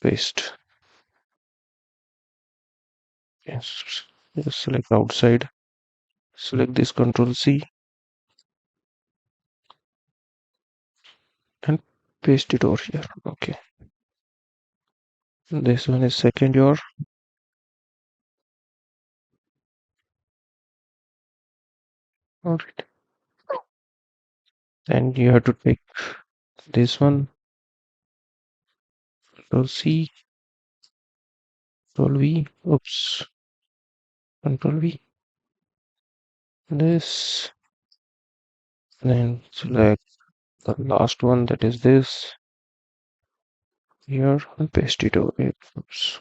paste. Yes, just select outside, select this, Control C, and paste it over here. Okay, this one is second your. All right, and you have to take this one, Control C, Control V, oops, Control V, this, then select the last one, that is this, here, and paste it over here. Oops.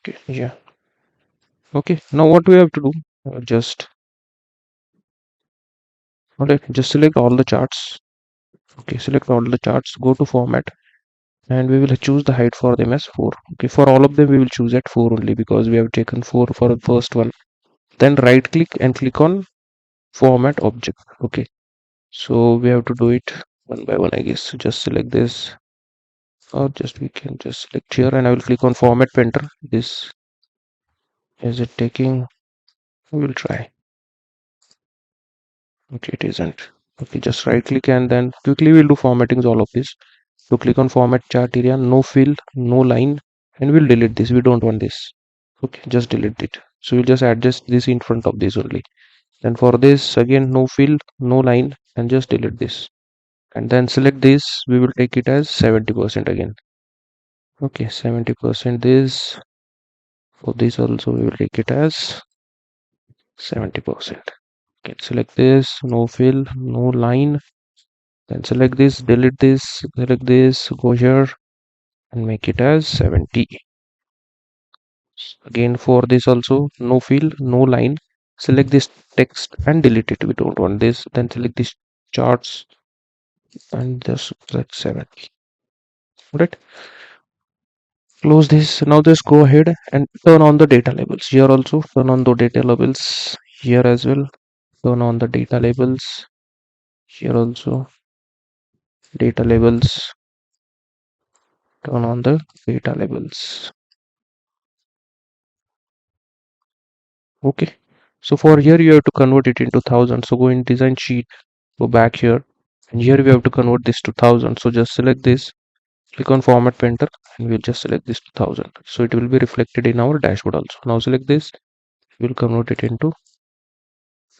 Okay, yeah. Okay, now what we have to do, just, alright, just select all the charts. Okay, select all the charts, go to format, and we will choose the height for them as 4. Okay, for all of them we will choose at 4 only, because we have taken 4 for the first one. Then right click and click on format object. Okay, so we have to do it one by one, I guess. So just select this, or just we can just select here, and I will click on format painter. This, is it taking? We will try. Okay, it isn't. Okay, just right click and then quickly we'll do formattings all of this. So click on format chart area, no fill, no line, and we'll delete this. We don't want this. Okay, just delete it. So we'll just adjust this in front of this only. Then for this again, no fill, no line, and just delete this. And then select this. We will take it as 70% again. Okay, 70% this. For this also we will take it as 70%. Okay, select this, no fill, no line. Then select this, delete this, select this, go here and make it as 70. Again for this also, no fill, no line. Select this text and delete it. We don't want this. Then select this charts and just select 70. Right? Close this. Now just go ahead and turn on the data labels. Here also turn on the data labels. Here as well. Turn on the data labels. Here also data labels. Turn on the data labels. Okay, so for here you have to convert it into 1000. So go in design sheet, go back here, and here we have to convert this to 1000. So just select this, click on format painter, and we'll just select this to 1000. So it will be reflected in our dashboard also. Now select this, we'll convert it into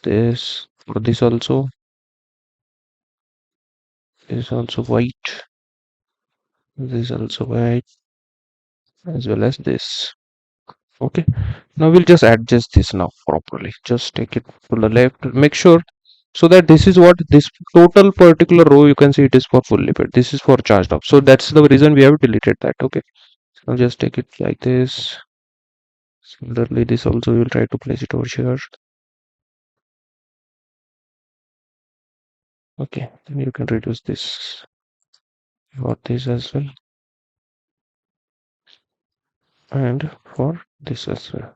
this. For this also white, this also white, as well as this. Okay, now we'll just adjust this now properly. Just take it to the left, make sure, so that this is what this total particular row, you can see it is for fully paid, this is for charged up, so that's the reason we have deleted that. Okay, now just take it like this. Similarly this also we will try to place it over here. Okay, then you can reduce this for this as well, and for this as well.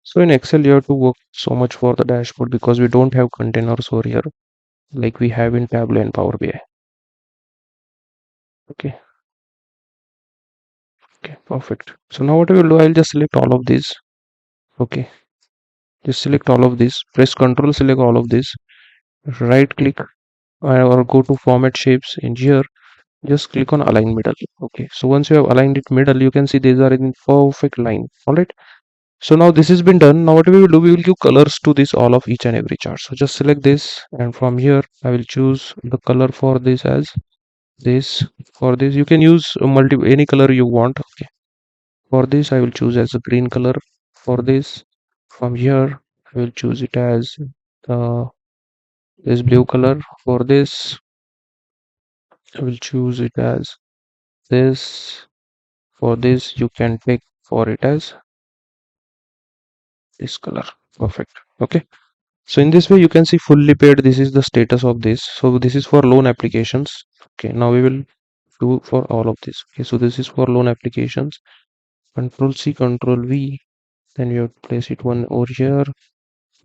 So in Excel, you have to work so much for the dashboard because we don't have containers over here like we have in Tableau and Power BI. Okay, okay, perfect. So now what I will do, I will just select all of these. Okay, just select all of these. Press Control, select all of these. Right click or go to Format Shapes. In here, just click on Align Middle. Okay, so once you have aligned it middle, you can see these are in perfect line. All right. So now this has been done. Now what we will do, we will give colors to this all of each and every chart. So just select this, and from here I will choose the color for this as this. For this you can use multi any color you want. Okay. For this I will choose as a green color. For this, from here I will choose it as this blue color. For this I will choose it as this. For this you can take for it as this color. Perfect. Okay. So in this way you can see fully paid. This is the status of this. So this is for loan applications. Okay, now we will do for all of this. Okay, so this is for loan applications. Control C, Control V. Then you have to place it one over here.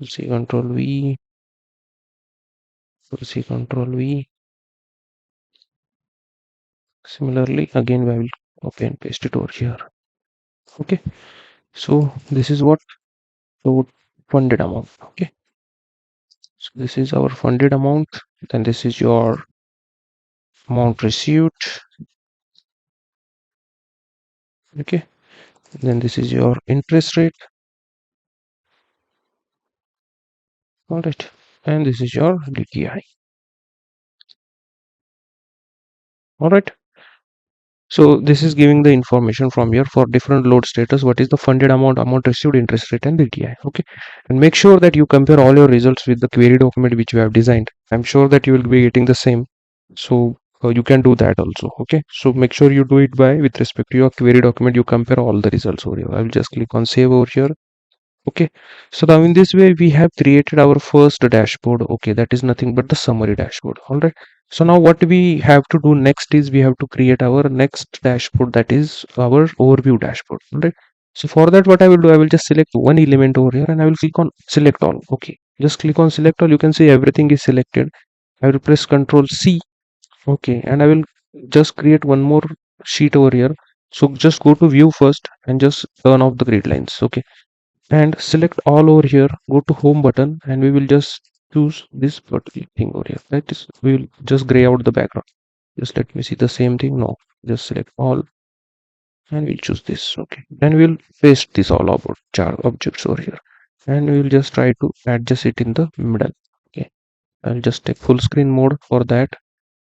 C, Control V. Control C, Control V. Similarly, again we will copy and paste it over here. Okay, so this is what the funded amount. Okay, so this is our funded amount. Then this is your amount received. Okay, then this is your interest rate. All right, and this is your DTI. All right, so this is giving the information from here for different load status. What is the funded amount, amount received, interest rate, and DTI. Okay, and make sure that you compare all your results with the query document which you have designed. I'm sure that you will be getting the same. So you can do that also. Okay, so make sure you do it by with respect to your query document. You compare all the results over here. I will just click on save over here. Okay, so now in this way we have created our first dashboard. Okay, that is nothing but the summary dashboard. All right, so now what we have to do next is we have to create our next dashboard, that is our overview dashboard. All right, so for that what I will do, I will just select one element over here and I will click on select all. Okay, just click on select all. You can see everything is selected. I will press Control C. Okay, and I will just create one more sheet over here. So just go to view first and just turn off the grid lines. Okay, and select all over here, go to home button, and we will just choose this particular thing over here. That is, we will just gray out the background. Just let me see the same thing. No, just select all and we'll choose this. Okay, then we'll paste this all about char objects over here, and we will just try to adjust it in the middle. Okay, I'll just take full screen mode for that,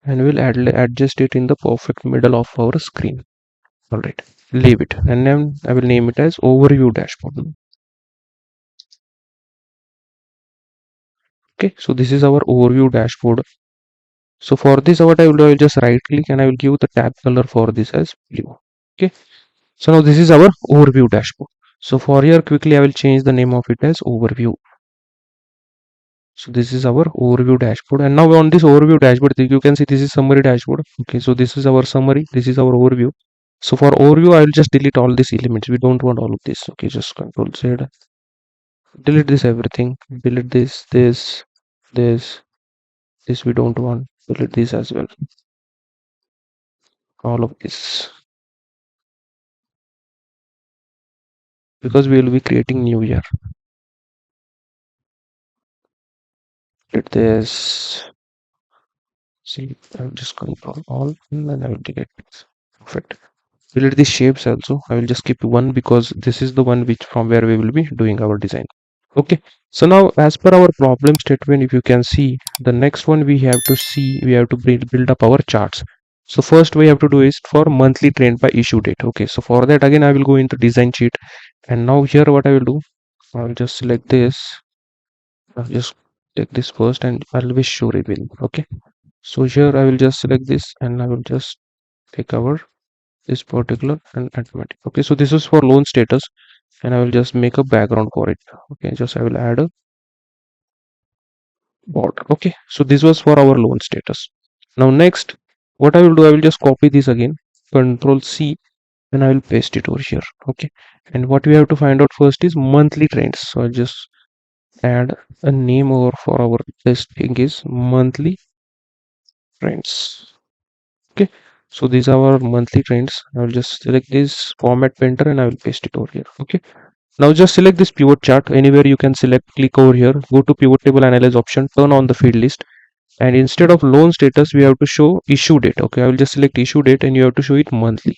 and we'll adjust it in the perfect middle of our screen. All right, leave it, and then I will name it as overview dashboard. Okay, so this is our overview dashboard. So for this, what I will do, I will just right click and I will give the tab color for this as blue. Okay, so now this is our overview dashboard. So for here, quickly I will change the name of it as overview. So this is our overview dashboard, and now on this overview dashboard you can see this is summary dashboard. Okay, so this is our summary, this is our overview. So for overview I will just delete all these elements. We don't want all of this. Okay, just Control Z, delete this everything, delete this this we don't want, delete this as well, all of this, because we will be creating new here. Let this, see, I'll just control all and then I will delete this. Perfect. Delete the shapes also. I will just keep one because this is the one which from where we will be doing our design. Okay. So now as per our problem statement, if you can see, the next one we have to see, we have to build up our charts. So first we have to do is for monthly trend by issue date. Okay. So for that again I will go into design sheet, and now here what I will do, I'll just select this. I'll just take this first and I'll be sure it will. Okay, so here I will just select this and I will just take our this particular and automatic. Okay, so this is for loan status, and I will just make a background for it. Okay, just I will add a border. Okay, so this was for our loan status. Now next, what I will do, I will just copy this again, Control C, and I will paste it over here. Okay, and what we have to find out first is monthly trends. So I'll just add a name over for our this thing is monthly trends. Okay, so these are our monthly trends. I will just select this format painter and I will paste it over here. Okay, now just select this pivot chart anywhere you can select, click over here, go to pivot table analyze option, turn on the field list, and instead of loan status we have to show issue date. Okay, I will just select issue date and you have to show it monthly.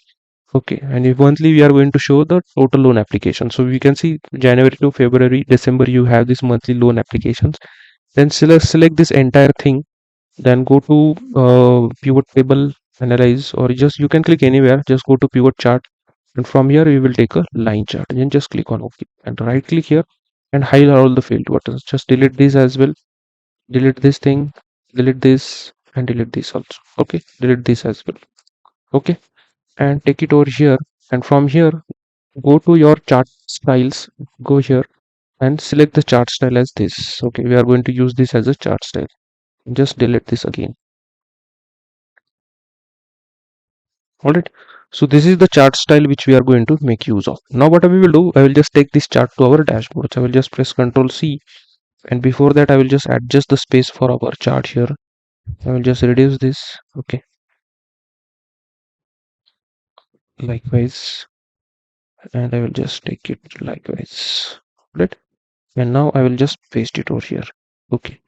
Okay, and if monthly we are going to show the total loan application. So we can see January to February, December you have this monthly loan applications. Then select this entire thing, then go to pivot table analyze, or just you can click anywhere, just go to pivot chart, and from here we will take a line chart and then just click on OK and right click here and hide all the field buttons. Just delete this as well, delete this thing, delete this, and delete this also. Okay, delete this as well. Okay, and take it over here, and from here go to your chart styles, go here and select the chart style as this. Okay, we are going to use this as a chart style. Just delete this again. All right, so this is the chart style which we are going to make use of. Now what we will do, I will just take this chart to our dashboard. So I will just press Ctrl C, and before that I will just adjust the space for our chart here. I will just reduce this. Okay, likewise, and I will just take it likewise. Right, and now I will just paste it over here. Okay,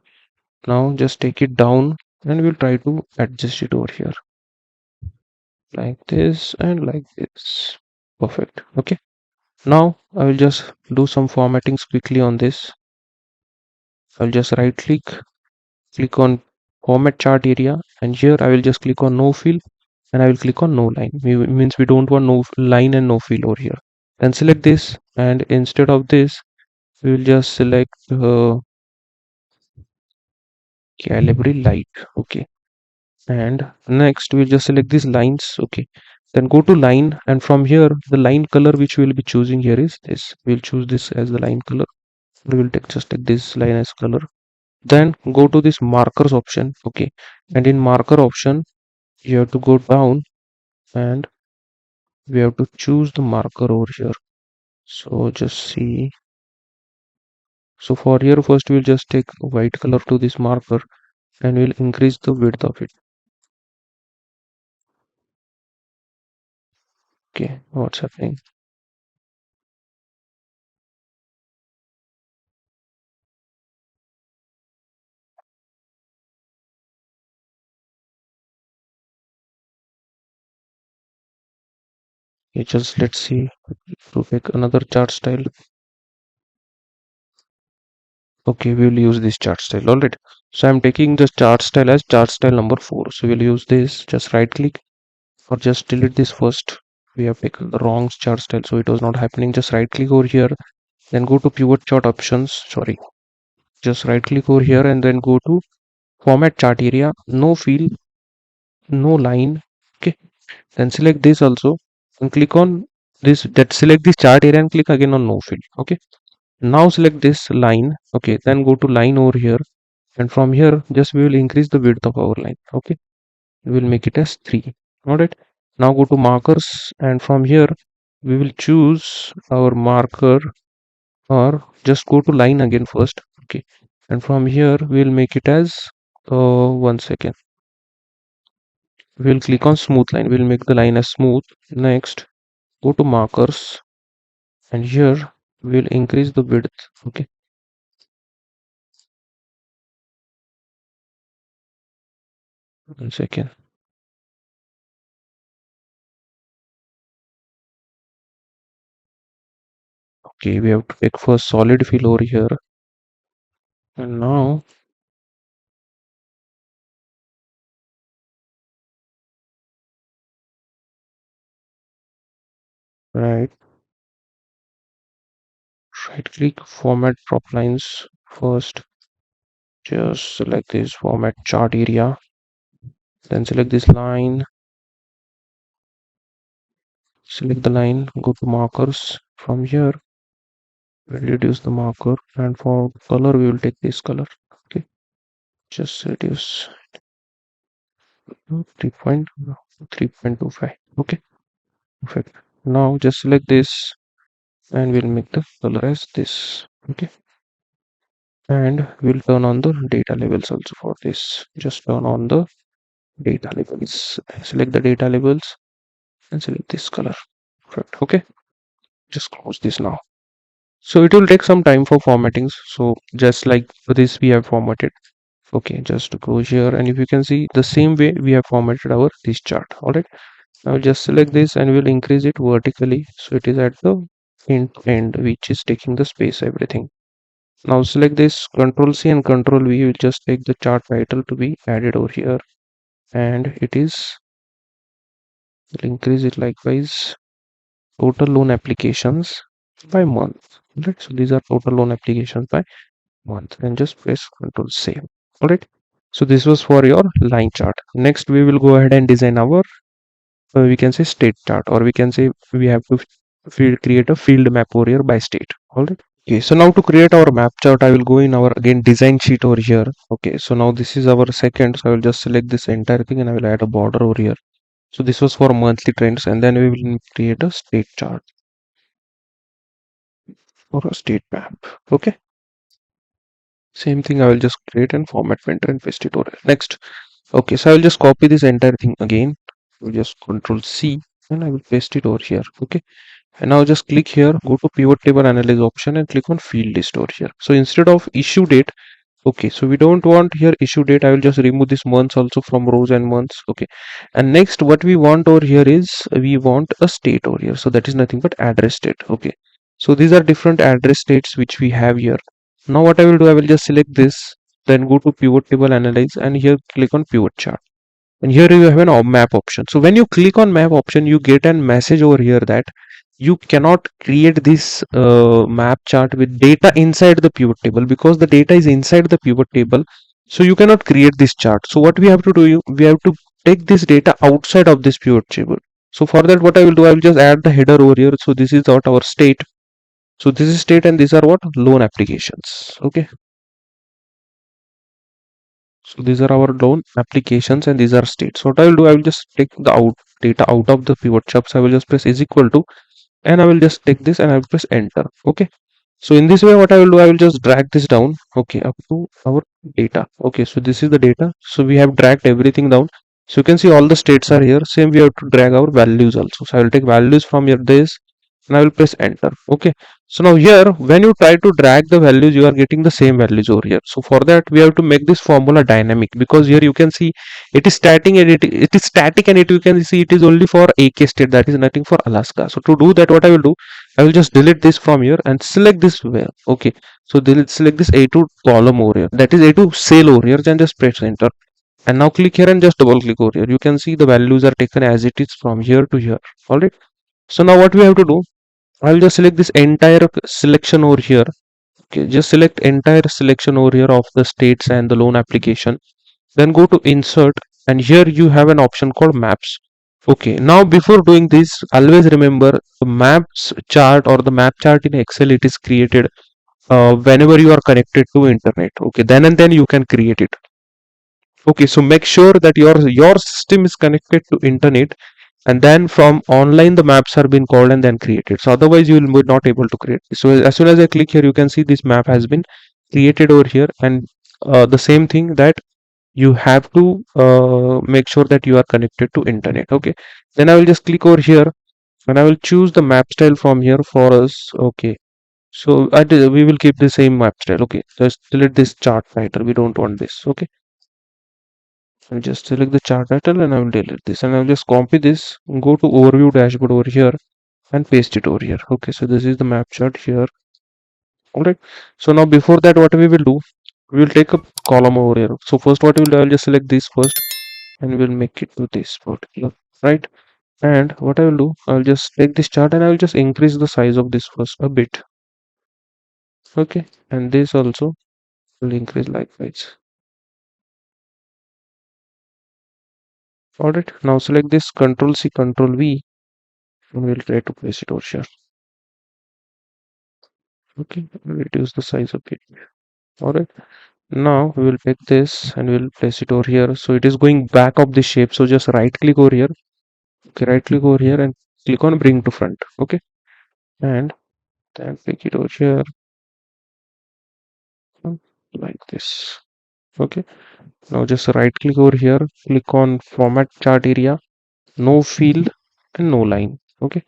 now just take it down and we'll try to adjust it over here like this and like this. Perfect. Okay, now I will just do some formattings quickly on this. I'll just right click on format chart area, and here I will just click on no fill and I will click on no line. Means we don't want no line and no fill over here. Then select this, and instead of this we will just select Calibri light. Okay, and next we'll just select these lines. Okay, then go to line, and from here the line color which we will be choosing here is this. We'll choose this as the line color. We will just take this line as color. Then go to this markers option. Okay, and in marker option you have to go down and we have to choose the marker over here. So just see, so for here first we'll just take white color to this marker and we'll increase the width of it. Okay, what's happening? Okay, just let's see to make another chart style. Okay, we will use this chart style. All right, so I'm taking the chart style as chart style number 4. So we'll use this. Just right click or just delete this first. We have taken the wrong chart style, so it was not happening. Just right click over here, then go to pivot chart options. Sorry, just right click over here and then go to format chart area, no field, no line. Okay, then select this also and click on this, that select this chart area and click again on no field. Okay, now select this line. Okay, then go to line over here, and from here just we will increase the width of our line. Okay, we will make it as 3. All right, now go to markers, and from here we will choose our marker, or just go to line again first. Okay, and from here we'll make it as 1 second, we'll click on smooth line, we'll make the line as smooth. Next go to markers, and here we'll increase the width. Okay, 1 second. Okay, we have to take first solid fill over here, and now right right click format drop lines first, just select this format chart area, then select this line, select the line, go to markers. From here we'll reduce the marker, and for color we will take this color. Okay, just reduce 3.3.25. Okay, perfect. Now just select this and we'll make the color as this. Okay, and we'll turn on the data labels also for this. Just turn on the data labels. Select the data labels and select this color. Correct. Okay, just close this now. So it will take some time for formatting. So just like this we have formatted. Okay, just go here and if you can see the same way we have formatted our this chart. All right. Now just select this and we'll increase it vertically. So it is at the end which is taking the space everything. Now select this Control C and Control V. Will just take the chart title to be added over here, and it is will increase it likewise. Total loan applications by month. Right. So these are total loan applications by month, and just press Control Save. All right. So this was for your line chart. Next, we will go ahead and design our we can say state chart, or we can say we have to create a field map over here by state. All right. Okay, so now to create our map chart, I will go in our again design sheet over here. Okay, so now this is our second, so I will just select this entire thing and I will add a border over here. So this was for monthly trends, and then we will create a state chart or a state map. Okay, same thing I will just create and format vendor and paste it over here. Next, okay, so I will just copy this entire thing again. I will just Control C and I will paste it over here. Okay, and now just click here, go to pivot table analyze option and click on field list over here. So instead of issue date, okay, so we don't want here issue date. I will just remove this months also from rows and months. Okay, and next what we want over here is we want a state over here. So that is nothing but address state. Okay, so these are different address states which we have here. Now what I will do, I will just select this, then go to pivot table analyze and here click on pivot chart. And here you have an map option. So when you click on map option, you get a message over here that you cannot create this map chart with data inside the pivot table because the data is inside the pivot table. So you cannot create this chart. So what we have to do, we have to take this data outside of this pivot table. So for that, what I will do, I will just add the header over here. So this is what our state. So this is state and these are what loan applications. Okay. So these are our loan applications and these are states. What I will do, I will just take the data out of the pivot chart. So I will just press is equal to, and I will just take this and I will press enter. Okay. So in this way, what I will do, I will just drag this down. Okay, up to our data. Okay, so this is the data. So we have dragged everything down. So you can see all the states are here. Same, we have to drag our values also. So I will take values from here this and I will press enter. Okay, so now here when you try to drag the values, you are getting the same values over here. So for that we have to make this formula dynamic, because here you can see it is static and it is static and it you can see it is only for AK state, that is nothing for Alaska. So to do that, what I will do, I will just delete this from here and select this where. Okay, so select this A2 column over here, that is A2 cell over here, and just press enter. And now click here and just double click over here. You can see the values are taken as it is from here to here. All right. So now what we have to do, I'll just select this entire selection over here. Okay, just select entire selection over here of the states and the loan application. Then go to insert and here you have an option called maps. Okay, now before doing this, always remember the maps chart or the map chart in Excel, it is created whenever you are connected to internet. Okay, then and then you can create it. Okay, so make sure that your system is connected to internet, and then from online the maps are being called and then created. So otherwise you will be not able to create. So as soon as I click here, you can see this map has been created over here, and the same thing that you have to make sure that you are connected to internet. Okay, then I will just click over here and I will choose the map style from here for us. Okay, so we will keep the same map style. Okay, just delete this chart title, we don't want this. Okay, I'll just select the chart title and I will delete this, and I'll just copy this, go to overview dashboard over here and paste it over here. Okay, so this is the map chart here. All right, so now before that, what we will do, we will take a column over here. So first what we will do, I'll just select this first and we'll make it to this particular, right? And what I will do, I'll just take this chart and I will just increase the size of this first a bit. Okay, and this also will increase likewise. All right, now select this, Control C, Control V, and we'll try to place it over here. Okay, reduce the size a bit. All right, now we will take this and we'll place it over here. So it is going back of the shape, so just right click over here. Okay, right click over here and click on bring to front. Okay, and then take it over here, um, like this. Okay, now just right click over here, click on format chart area, no field and no line. Okay,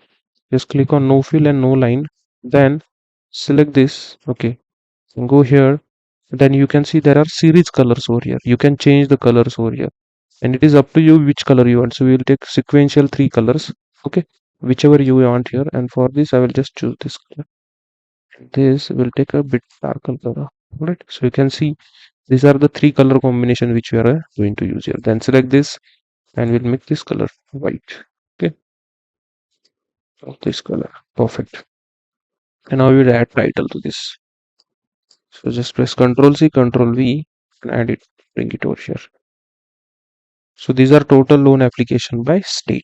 just click on no field and no line, then select this. Okay, and go here, then you can see there are series colors over here. You can change the colors over here, and it is up to you which color you want. So we will take sequential three colors. Okay, whichever you want here, and for this I will just choose this color. This will take a bit darker color. Alright, so you can see these are the three color combination which we are going to use here. Then select this and we'll make this color white. Okay, of this color. Perfect. And now we will add title to this. So just press Ctrl C, Ctrl V and add it, bring it over here. So these are total loan application by state.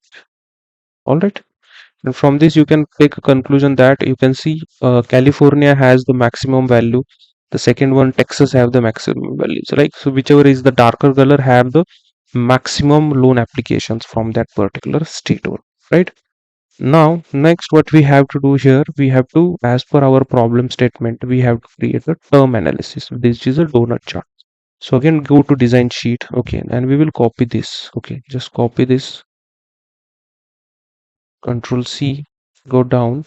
Alright. And from this you can take a conclusion that you can see California has the maximum value. The second one, Texas have the maximum values, right? So whichever is the darker color have the maximum loan applications from that particular state, right? Now, next what we have to do here, we have to, as per our problem statement, we have to create a term analysis. This is a donut chart. So again, go to design sheet. Okay, and we will copy this. Okay, just copy this, Control C, go down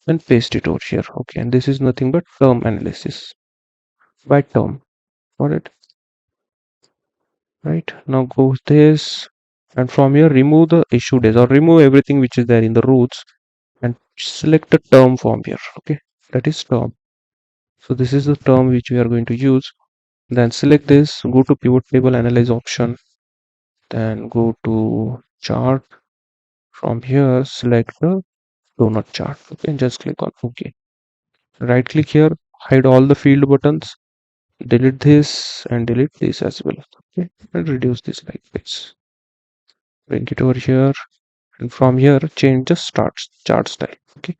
and paste it over here. Okay, and this is nothing but term analysis by term. Got it? Right, now go this, and from here remove the issue days or remove everything which is there in the rows and select a term from here. Okay, that is term. So this is the term which we are going to use. Then select this, go to pivot table analyze option, then go to chart. From here select the donut chart. Okay, and just click on OK. Right click here, hide all the field buttons, delete this and delete this as well. Okay, and reduce this like this, bring it over here, and from here change the start chart style. Okay,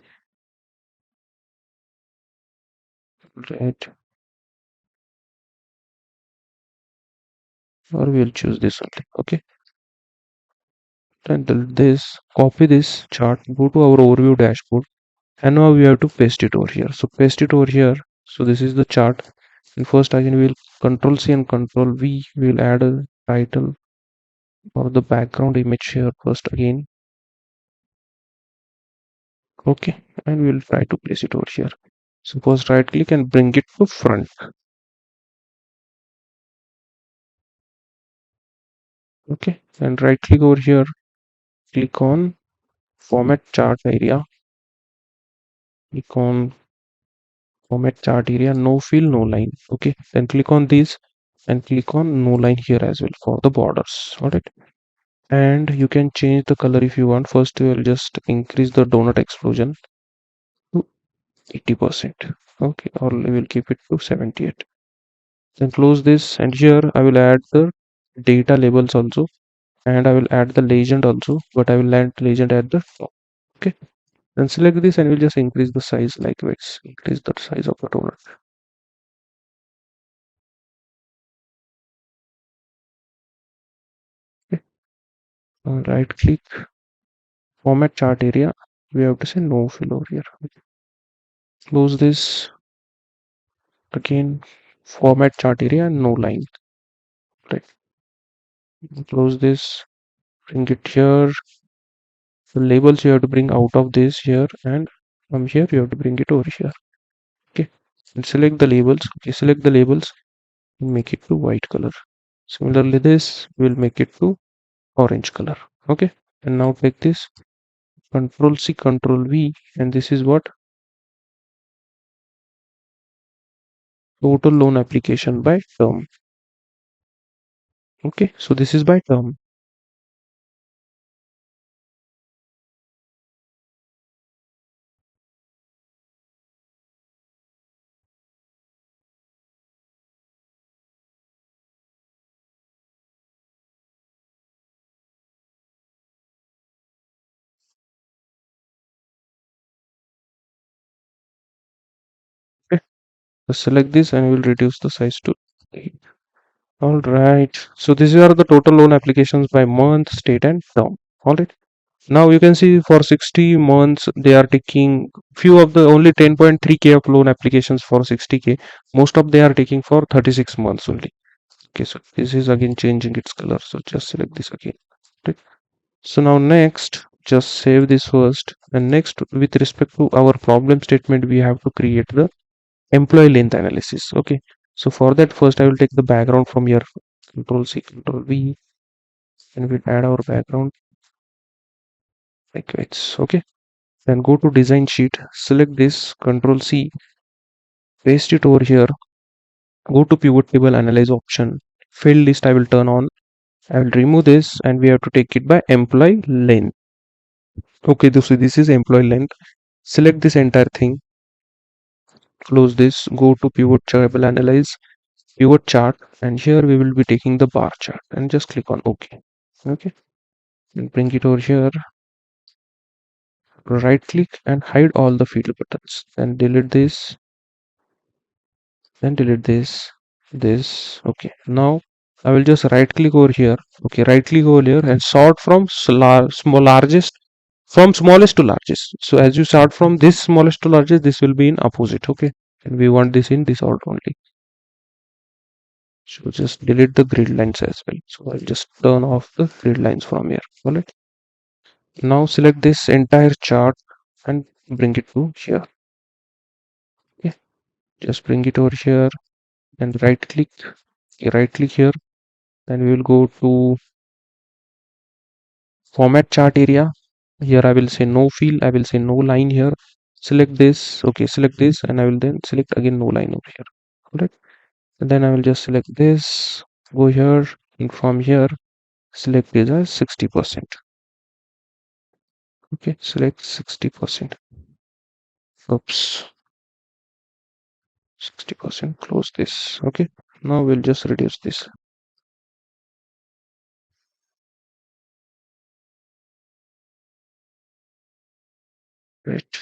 right, or we'll choose this only. Okay, then this, copy this chart, go to our overview dashboard, and now we have to paste it over here. So paste it over here. So this is the chart, and first again we'll Control C and Control V. We'll add a title or the background image here first again. Okay, and we'll try to place it over here. So first right click and bring it to front. Okay, and right click over here, click on format chart area, click on format chart area, no fill, no line. Okay, then click on this and click on no line here as well for the borders. All right, and you can change the color if you want. First you will just increase the donut explosion to 80%. Okay, or we will keep it to 78. Then close this, and here I will add the data labels also, and I will add the legend also, but I will add legend at the top. Okay, then select this and we'll just increase the size likewise, increase the size of the donut. Okay, right click, format chart area, we have to say no fill over here. Okay. Close this, again format chart area and no line. Right, close this, bring it here. The labels you have to bring out of this here, and from here you have to bring it over here. Okay, and select the labels. Okay, select the labels and make it to white color. Similarly this will make it to orange color. Okay, and now take this, Control C, Control V, and this is what total loan application by term. Okay, so this is by term. Okay, so select this and we'll reduce the size to 8. All right, so these are the total loan applications by month, state, and term. All right, Now you can see for 60 months they are taking few of the only 10.3k of loan applications for 60k. Most of they are taking for 36 months only. Okay, so this is again changing its color. So just select this again. Right. So now next, just save this first. And next, with respect to our problem statement, we have to create the employee length analysis. Okay. So for that, first I will take the background from here. Control C, Control V, and we'll add our background like it's okay. Then go to design sheet, select this, Control C, paste it over here. Go to pivot table analyze option. Field list I will turn on. I will remove this and we have to take it by employee length. Okay, so this is employee length. Select this entire thing, close this, go to pivot table analyze, pivot chart, and here we will be taking the bar chart and just click on OK. Okay, and bring it over here, right click and hide all the field buttons. Then delete this, then delete this. Okay, now I will just right click over here. Okay, right click over here and sort from largest from smallest to largest. So as you start from this smallest to largest, this will be in opposite. Okay, and we want this in this order only. So just delete the grid lines as well. So I'll just turn off the grid lines from here. Alright. Now select this entire chart and bring it to here. Okay. Just bring it over here and right click here. Then we will go to format chart area. Here I will say no field. I will say no line here. Select this. Okay, select this and I will then select again no line over here. Alright. And then I will just select this. Go here and from here select this as 60%. Okay, select 60%. Oops, 60%. Close this. Okay, now we'll just reduce this. Right.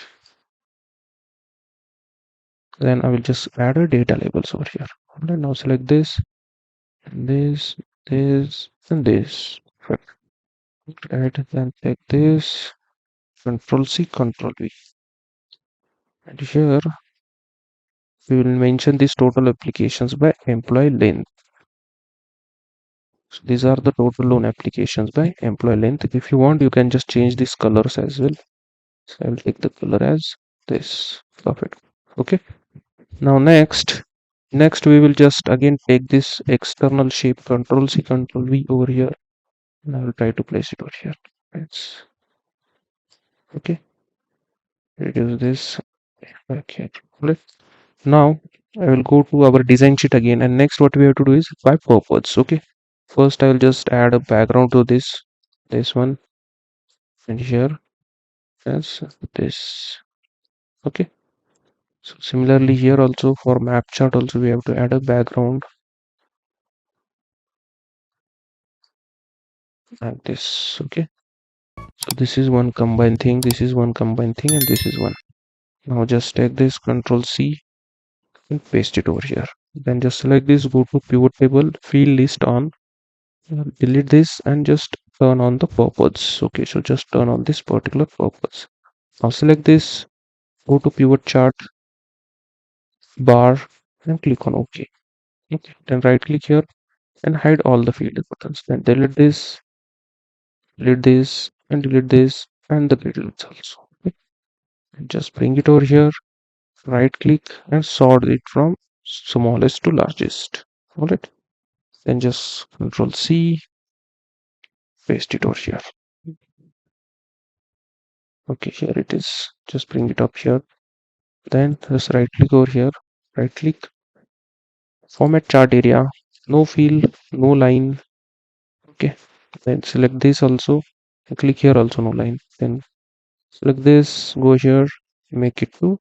Then I will just add a data labels over here. And now select this, this, this, and this. Perfect. Right. Then take this. Control C, Control V. And here we will mention these total applications by employee length. So these are the total loan applications by employee length. If you want, you can just change these colors as well. So I will take the color as this. Perfect. Okay. Now next we will just again take this external shape, Control C, Control V over here, and I will try to place it over here. It's okay. Reduce this back here. Right. Now I will go to our design sheet again, and next what we have to do is by purpose. Okay. First I will just add a background to this one, and here as this. Okay. So similarly here also for map chart also we have to add a background like this. Okay. So this is one combined thing, this is one combined thing, and this is one. Now just take this Control C and paste it over here. Then just select this, go to pivot table, field list on, delete this and just turn on the purpose. Okay, so just turn on this particular purpose. Now select this, go to pivot chart, bar, and click on OK. Okay, then right click here and hide all the field buttons. Then delete this, and delete this, and the grid lines also. Okay. Just bring it over here, right click and sort it from smallest to largest. Alright, then just Control C, paste it over here. Okay, here it is. Just bring it up here. Then just right click over here, right click, format chart area, no field, no line. Okay, then select this also, click here also no line. Then select this, go here, make it to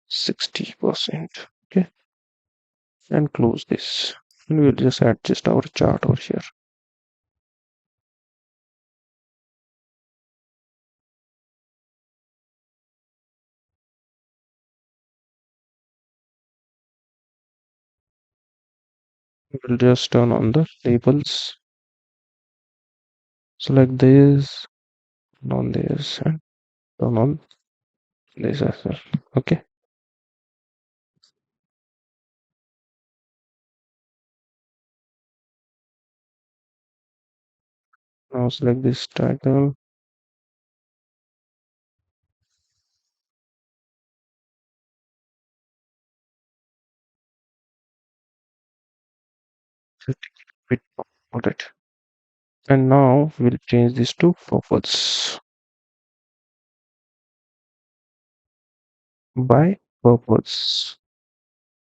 60%. Okay, and close this. And we'll just adjust our chart over here. We'll just turn on the labels. Select this, turn on this and turn on this as well. Okay. Now select this title. Set it with it. And now we'll change this to purpose. By purpose.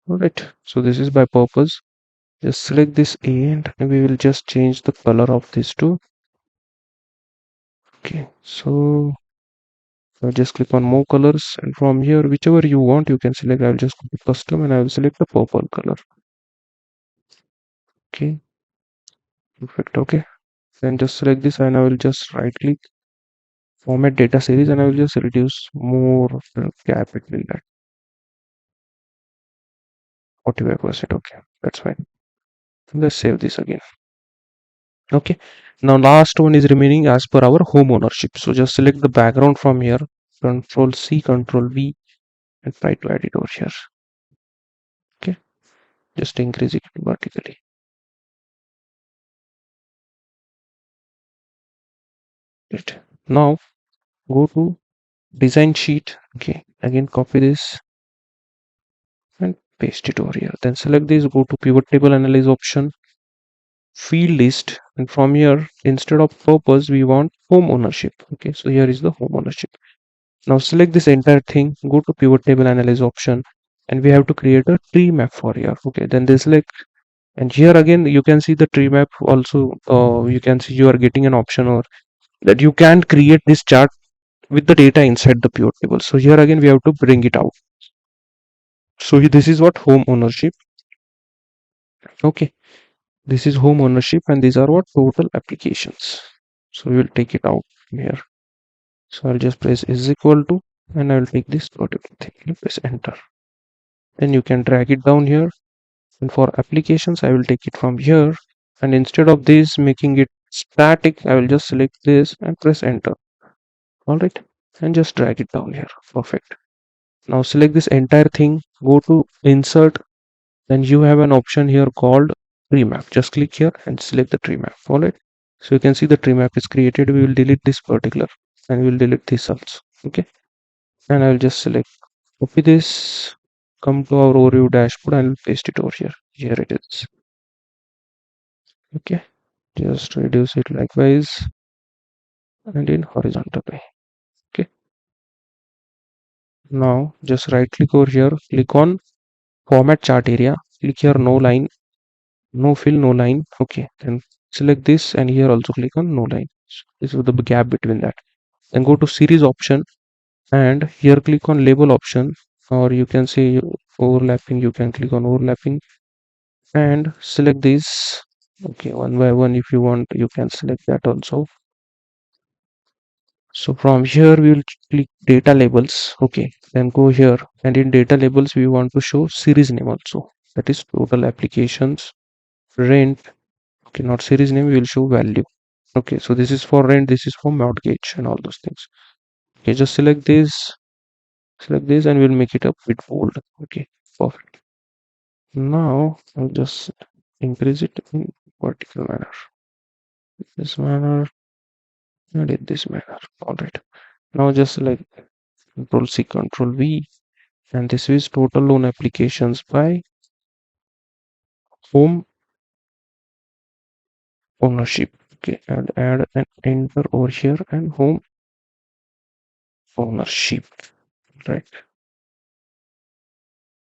Alright. So this is by purpose. Just select this and we will just change the color of this too. Okay. So I'll just click on more colors, and from here whichever you want you can select. I'll just go to custom and I will select the purple color. Okay. Perfect. Okay. Then just select this and I will just right click format data series and I will just reduce more of the gap between that. 45%. Okay, that's fine. Let's save this again. Okay, now last one is remaining as per our home ownership. So just select the background from here, control C, control V, and try to add it over here. Okay, just increase it vertically. Right. Now go to design sheet. Okay, again copy this and paste it over here. Then select this, go to pivot table analyze option, field list, and from here instead of purpose we want home ownership. Okay, so here is the home ownership. Now select this entire thing, go to pivot table analyze option, and we have to create a tree map for here. Okay, then this select, and here again you can see the tree map also. You can see you are getting an option or that you can create this chart with the data inside the pivot table. So here again we have to bring it out. So this is what home ownership. Okay, this is home ownership, and these are what total applications. So we will take it out here. So I'll just press is equal to, and I will take this particular thing and press enter. Then you can drag it down here, and for applications I will take it from here, and instead of this making it static I will just select this and press enter. Alright, and just drag it down here. Perfect. Now select this entire thing, go to insert, then you have an option here called tree map. Just click here and select the tree map. Alright, so you can see the tree map is created. We will delete this particular and we will delete this also. Okay, and I will just select, copy this, come to our overview dashboard and paste it over here. Here it is. Okay, just reduce it likewise and in horizontal way. Okay, now just right click over here, click on format chart area, click here no line, no fill, no line. Okay, then select this and here also click on no line. This is the gap between that. Then go to series option and here click on label option, or you can say overlapping, you can click on overlapping and select this. Okay, one by one if you want you can select that also. So from here we will click data labels. Okay, then go here and in data labels we want to show series name also, that is total applications, rent. Okay, not series name, we will show value. Okay, so this is for rent, this is for mortgage and all those things. Okay, just select this and we'll make it a bit bold. Okay, perfect. Now I'll just increase it in vertical manner, this manner, and in this manner. All right, now just select control C, control V, and this is total loan applications by home ownership. Okay, and add an enter over here and home ownership. Right,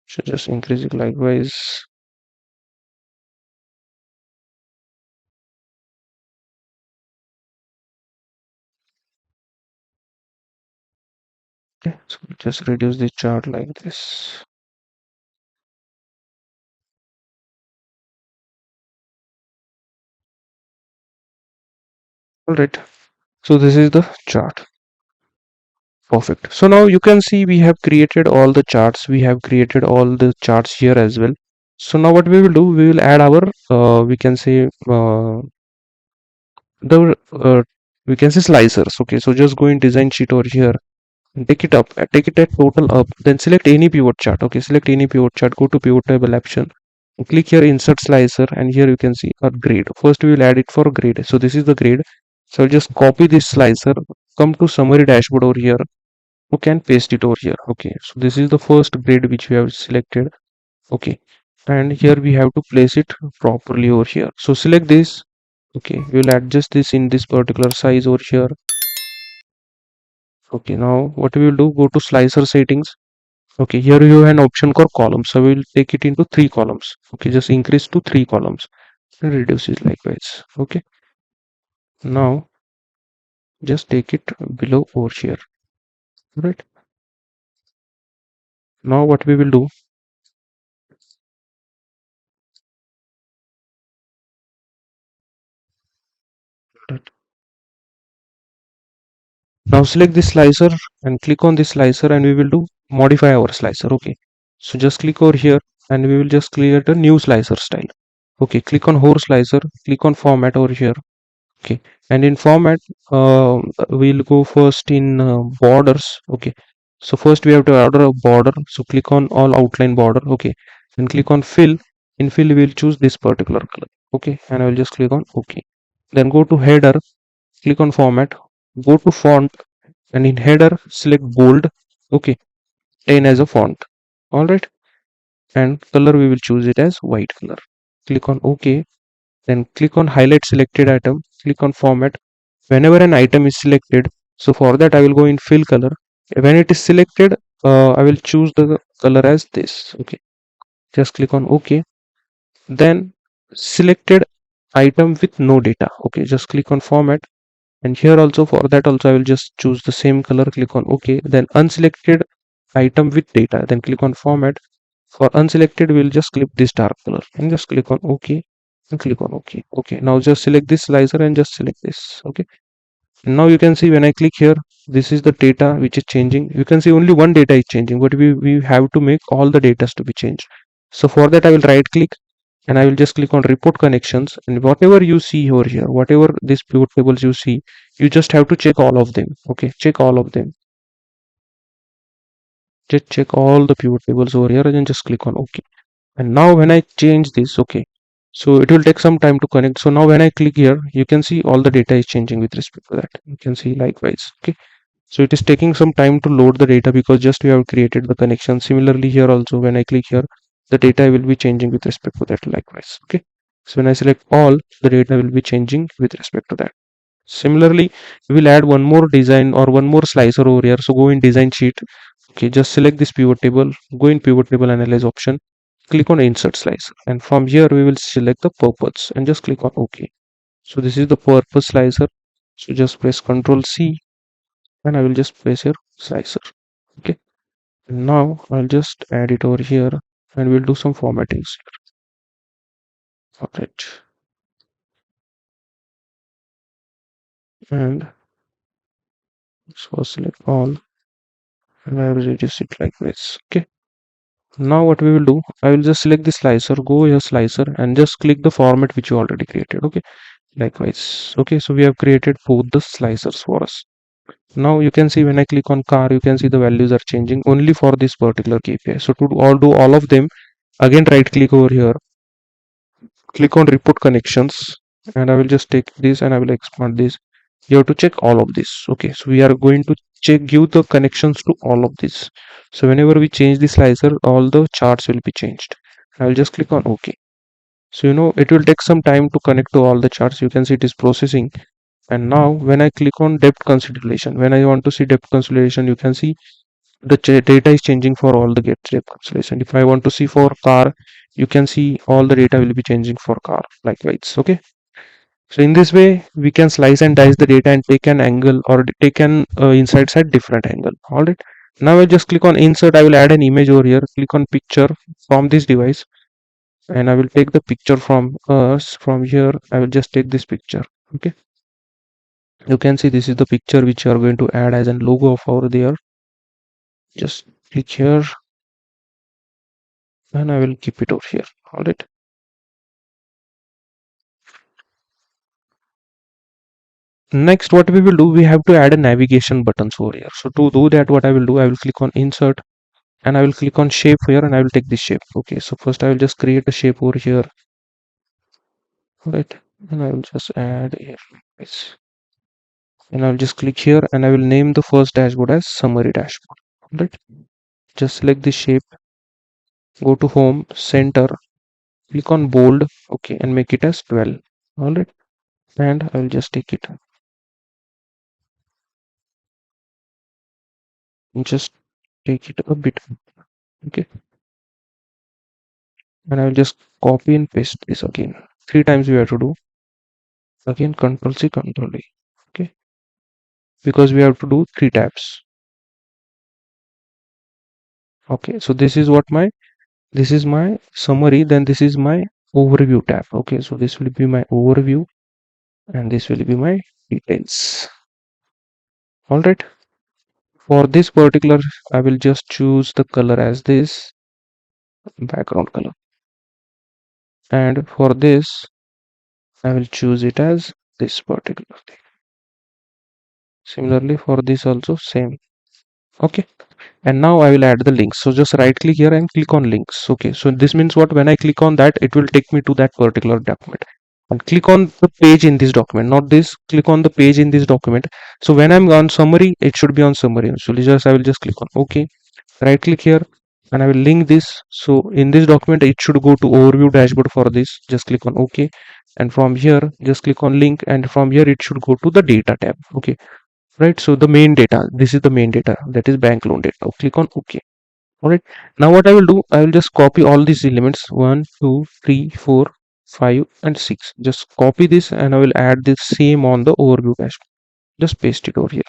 so just increase it likewise. Okay, so just reduce the chart like this. All right, so this is the chart. Perfect. So now you can see we have created all the charts. We have created all the charts here as well. So now what we will do, we will add our we can say the we can see slicers. Okay, so just go in design sheet over here and take it up, take it at total up, then select any pivot chart. Okay, select any pivot chart, go to pivot table option, and click here insert slicer, and here you can see our grade. First we will add it for grade. So this is the grade. So I'll just copy this slicer, come to summary dashboard over here. Okay, and paste it over here. Okay, so this is the first grade which we have selected. Okay, and here we have to place it properly over here. So select this. Okay, we'll adjust this in this particular size over here. Okay, now what we will do, go to slicer settings. Okay, here you have an option called columns. So we will take it into 3 columns. Okay, just increase to 3 columns and reduce it likewise. Okay, now just take it below over here. Right, now what we will do, right, now select this slicer and click on this slicer, and we will do modify our slicer. Okay, so just click over here and we will just create a new slicer style. Okay, click on horse slicer, click on format over here. Okay, and in format, we'll go first in borders. Okay, so first we have to order a border, so click on all outline border. Okay, and click on fill. In fill we'll choose this particular color. Okay, and I will just click on OK. Then go to header, click on format, go to font, and in header select bold. Okay, 10 as a font. All right, and color we will choose it as white color. Click on OK. Then click on highlight selected item, click on format. Whenever an item is selected, so for that I will go in fill color. When it is selected, I will choose the color as this. Okay, just click on OK. Then selected item with no data. Okay, just click on format, and here also for that also I will just choose the same color. Click on OK. Then unselected item with data, then click on format. For unselected we'll just click this dark color and just click on OK and click on OK. Okay, now just select this slicer and just select this. Okay, and now you can see when I click here, this is the data which is changing. You can see only one data is changing, but we have to make all the data to be changed. So for that I will right click and I will just click on report connections, and whatever you see over here, whatever these pivot tables you see, you just have to check all of them. Okay, check all of them, just check all the pivot tables over here and then just click on OK. And now when I change this, okay, so it will take some time to connect. So now when I click here, you can see all the data is changing with respect to that. You can see likewise. Okay, so it is taking some time to load the data because just we have created the connection. Similarly here also, when I click here, the data will be changing with respect to that likewise. Okay, so when I select all, the data will be changing with respect to that. Similarly, we will add one more design or one more slicer over here. So go in design sheet. Okay, just select this pivot table, go in pivot table analyze option, click on insert slicer, and from here we will select the purpose and just click on OK. So this is the purpose slicer. So just press Ctrl C and I will just place here slicer. Okay, and now I'll just add it over here and we'll do some formattings. All right, and so select all and I will reduce it like this. Okay, now what we will do, I will just select the slicer, go here slicer and just click the format which you already created. Okay, likewise. Okay, so we have created both the slicers for us. Now you can see when I click on car, you can see the values are changing only for this particular KPI. So to do all of them, again right click over here, click on report connections, and I will just take this and I will expand this. You have to check all of this. Okay, so we are going to check, give the connections to all of this. So whenever we change the slicer, all the charts will be changed. I will just click on OK. So it will take some time to connect to all the charts. You can see it is processing. And now when I click on depth consolidation, when I want to see depth consolidation, you can see the data is changing for all the get depth consolidation. If I want to see for car, you can see all the data will be changing for car likewise. Okay, so in this way we can slice and dice the data and take an angle or take an inside side different angle. All right, now I just click on insert. I will add an image over here, click on picture from this device, and I will take the picture from us. From here I will just take this picture. Okay, you can see this is the picture which you are going to add as a logo of over there. Just click here and I will keep it over here. All right, Next, what we will do, we have to add a navigation buttons over here. So to do that, what I will do, I will click on insert and I will click on shape here and I will take this shape. Okay, so first I will just create a shape over here, right? And I will just add here this. And I will just click here and I will name the first dashboard as summary dashboard. Right? Just select this shape, go to home, center, click on bold, okay, and make it as 12. Alright, and I will just take it, just take it a bit, okay, and I will just copy and paste this again. 3 times we have to do. Again, Control C, Control V. Okay, because we have to do 3 tabs. Okay, so this is my summary, then this is my overview tab. Okay, so this will be my overview and this will be my details. Alright, for this particular, I will just choose the color as this background color, and for this I will choose it as this particular thing. Similarly for this also same. Okay, and now I will add the links. So just right click here and click on links. Okay, so this means what, when I click on that, it will take me to that particular document, and click on the page in this document, not this, click on the page in this document. So when I'm on summary, it should be on summary. So just I will just click on okay, right click here and I will link this. So in this document it should go to overview dashboard. For this, just click on okay, and from here just click on link, and from here it should go to the data tab. Okay, right, so the main data, this is the main data, that is bank loan data. Click on okay. All right, now what I will do, I will just copy all these elements, 1 2 3 4 5 and 6. Just copy this and I will add this same on the overview dashboard. Just paste it over here.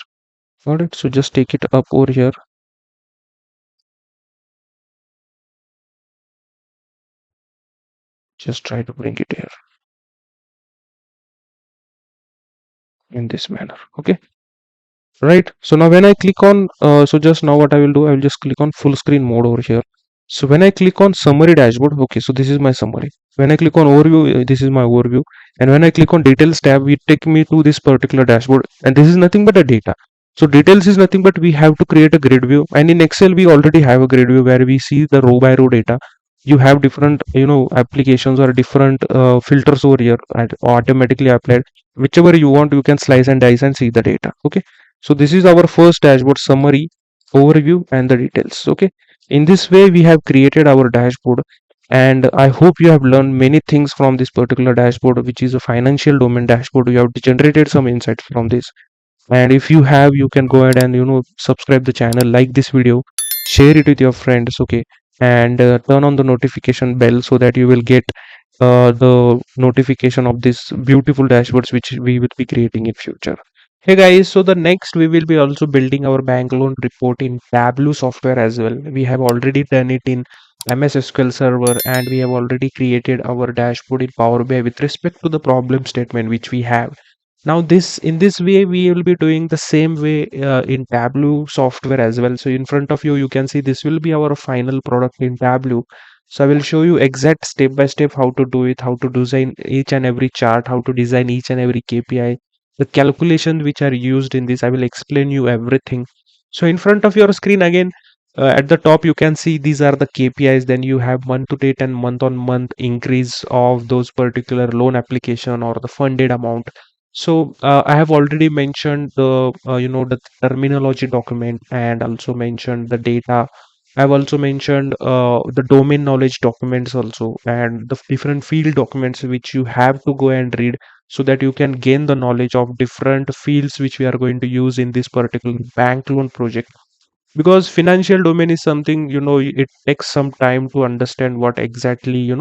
All right, so just take it up over here, just try to bring it here in this manner. Okay, right, so now when I click on so just now what I will do, I will just click on full screen mode over here. So when I click on summary dashboard, okay, so this is my summary. When I click on overview, this is my overview. And when I click on details tab, it take me to this particular dashboard, and this is nothing but a data. So details is nothing but we have to create a grid view, and in Excel we already have a grid view where we see the row by row data. You have different, applications or different filters over here and automatically applied. Whichever you want, you can slice and dice and see the data. Okay, so this is our first dashboard, summary, overview and the details. Okay, in this way we have created our dashboard, and I hope you have learned many things from this particular dashboard, which is a financial domain dashboard. You have generated some insights from this, and if you have, you can go ahead and subscribe the channel, like this video, share it with your friends. Okay, and turn on the notification bell so that you will get the notification of this beautiful dashboards which we will be creating in future. Hey guys, so the next we will be also building our bank loan report in Tableau software as well. We have already done it in MS SQL Server, and we have already created our dashboard in Power BI with respect to the problem statement which we have. Now this, in this way we will be doing the same way in Tableau software as well. So in front of you, you can see this will be our final product in Tableau. So I will show you exact step by step how to do it, how to design each and every chart, how to design each and every KPI, the calculations which are used in this. I will explain you everything. So in front of your screen again, at the top you can see these are the KPIs. Then you have month to date and month on month increase of those particular loan application or the funded amount. So I have already mentioned the the terminology document, and also mentioned the data. I've also mentioned the domain knowledge documents also, and the different field documents which you have to go and read, so that you can gain the knowledge of different fields which we are going to use in this particular bank loan project. Because financial domain is something, it takes some time to understand what exactly,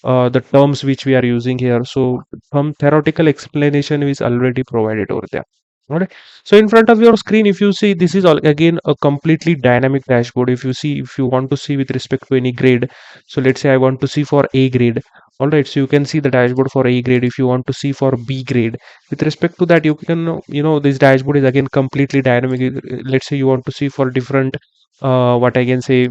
the terms which we are using here. So some theoretical explanation is already provided over there. All right, so in front of your screen, if you see, this is all again a completely dynamic dashboard. If you see, if you want to see with respect to any grade, so let's say I want to see for A grade. All right, so you can see the dashboard for A grade. If you want to see for B grade, with respect to that, you can, this dashboard is again completely dynamic. Let's say you want to see for different what I can say,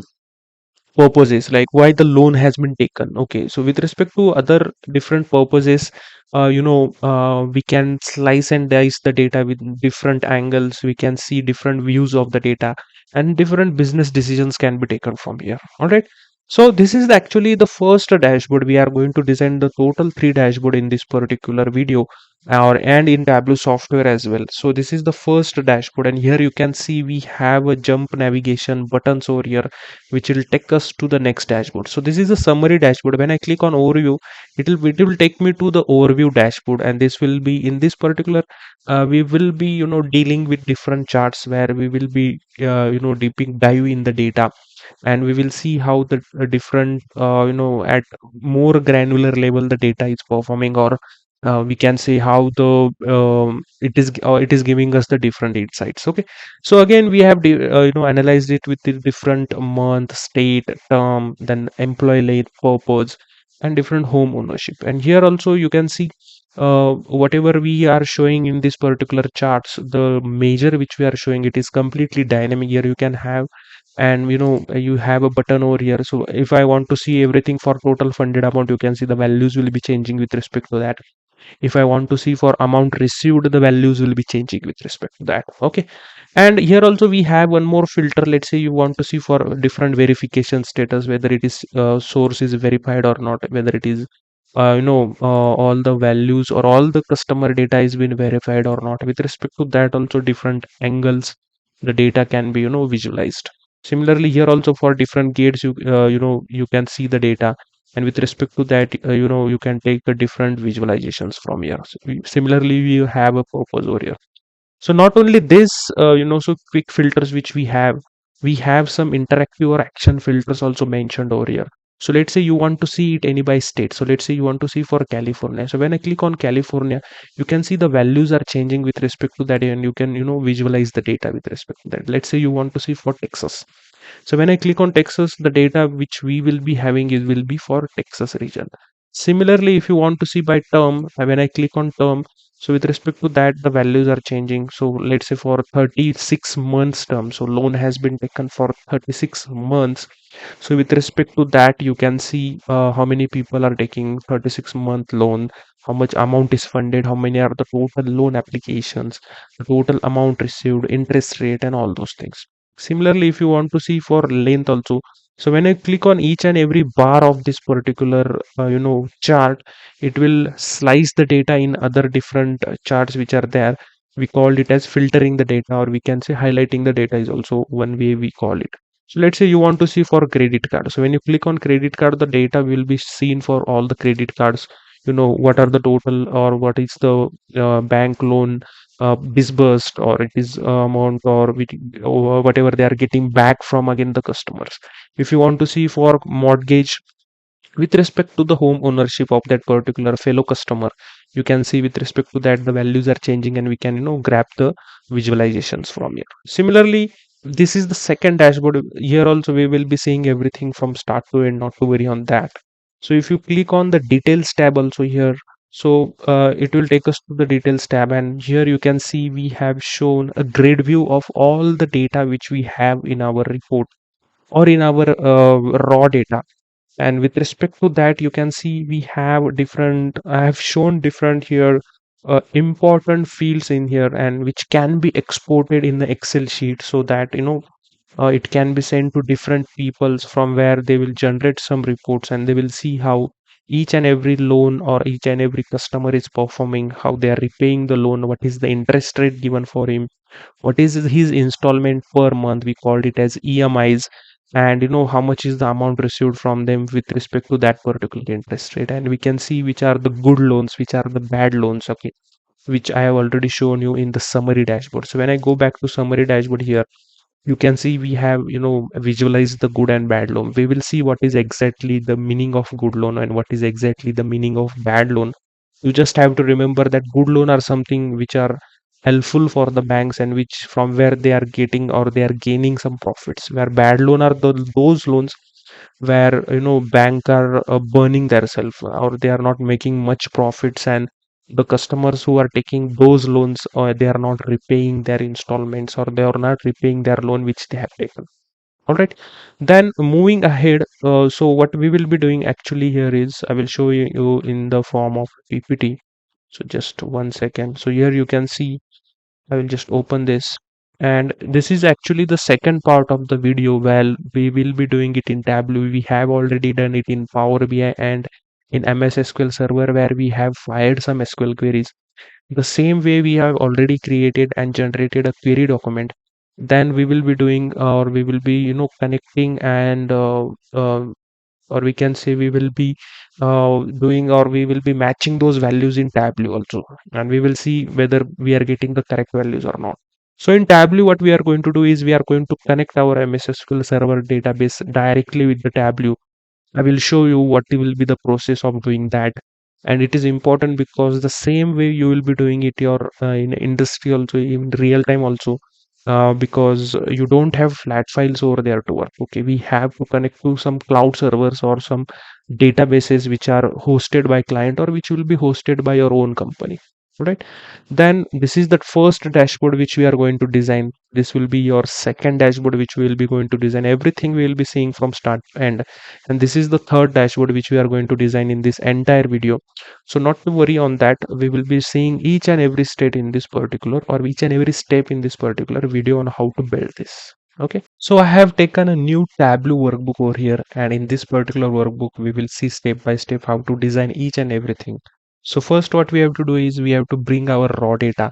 purposes, like why the loan has been taken. Okay, so with respect to other different purposes, we can slice and dice the data with different angles. We can see different views of the data, and different business decisions can be taken from here. All right, so this is actually the first dashboard. We are going to design the total three dashboard in this particular video, or and in Tableau software as well. So this is the first dashboard, and here you can see we have a jump navigation buttons over here, which will take us to the next dashboard. So this is a summary dashboard. When I click on overview, it will take me to the overview dashboard, and this will be in this particular, we will be dealing with different charts where we will be deeping dive in the data, and we will see how the different at more granular level the data is performing, or we can say how the it is giving us the different insights. Okay, so again we have analyzed it with the different month, state, term, then employee length, purpose, and different home ownership. And here also you can see whatever we are showing in this particular charts, the measure which we are showing, it is completely dynamic. Here you can have, and you have a button over here. So if I want to see everything for total funded amount, you can see the values will be changing with respect to that. If I want to see for amount received, the values will be changing with respect to that. Okay, and here also we have one more filter. Let's say you want to see for different verification status, whether it is source is verified or not, whether it is all the values or all the customer data is been verified or not. With respect to that also, different angles the data can be visualized. Similarly here also for different gates, you can see the data, and with respect to that, you can take the different visualizations from here. So similarly we have a purpose over here. So not only this, so quick filters which we have some interactive or action filters also mentioned over here. So let's say you want to see it any by state. So let's say you want to see for California. So when I click on California, you can see the values are changing with respect to that, and you can visualize the data with respect to that. Let's say you want to see for Texas. So when I click on Texas, the data which we will be having is will be for Texas region. Similarly, if you want to see by term, when I click on term, so with respect to that, the values are changing. So let's say for 36 months term, so loan has been taken for 36 months. So with respect to that, you can see how many people are taking 36-month loan, how much amount is funded, how many are the total loan applications, the total amount received, interest rate, and all those things. Similarly, if you want to see for length also, so when I click on each and every bar of this particular chart, it will slice the data in other different charts which are there. We called it as filtering the data, or we can say highlighting the data is also one way we call it. So let's say you want to see for credit card. So when you click on credit card, the data will be seen for all the credit cards. What are the total, or what is the bank loan disbursed, or it is amount, or whatever they are getting back from again the customers. If you want to see for mortgage, with respect to the home ownership of that particular fellow customer, you can see with respect to that the values are changing, and we can grab the visualizations from here. Similarly, this is the second dashboard. Here also we will be seeing everything from start to end, not to worry on that. So if you click on the details tab also here, so it will take us to the details tab, and here you can see we have shown a grid view of all the data which we have in our report, or in our raw data. And with respect to that, you can see we have different, I have shown different here important fields in here, and which can be exported in the Excel sheet, so that it can be sent to different peoples, from where they will generate some reports, and they will see how each and every loan or each and every customer is performing, how they are repaying the loan, what is the interest rate given for him, what is his installment per month, we called it as EMIs, and how much is the amount received from them with respect to that particular interest rate. And we can see which are the good loans, which are the bad loans. Okay, which I have already shown you in the summary dashboard. So when I go back to summary dashboard here, you can see we have visualized the good and bad loan. We will see what is exactly the meaning of good loan and what is exactly the meaning of bad loan. You just have to remember that good loan are something which are helpful for the banks, and which from where they are getting or they are gaining some profits, where bad loan are those loans where bank are burning themselves, or they are not making much profits, and the customers who are taking those loans, or they are not repaying their installments, or they are not repaying their loan which they have taken. All right, then moving ahead, so what we will be doing actually here is I will show you in the form of PPT. So just 1 second. So here you can see, I will just open this, and this is actually the second part of the video. Well, we will be doing it in Tableau. We have already done it in Power BI and in MS SQL Server, where we have fired some SQL queries. The same way we have already created and generated a query document, then we will be doing, or we will be, connecting and or we can say we will be doing, or we will be matching those values in Tableau also, and we will see whether we are getting the correct values or not. So in Tableau, what we are going to do is we are going to connect our MS SQL Server database directly with the Tableau. I will show you what will be the process of doing that. And it is important because the same way you will be doing it your in industry also, in real time also, because you don't have flat files over there to work. Okay, we have to connect to some cloud servers or some databases which are hosted by client or which will be hosted by your own company. Right, then this is the first dashboard which we are going to design. This will be your second dashboard which we will be going to design. Everything we will be seeing from start to end, and this is the third dashboard which we are going to design in this entire video. So not to worry on that, we will be seeing each and every step in this particular, or each and every step in this particular video on how to build this. Okay, so I have taken a new Tableau workbook over here, and in this particular workbook we will see step by step how to design each and everything. So first what we have to do is we have to bring our raw data,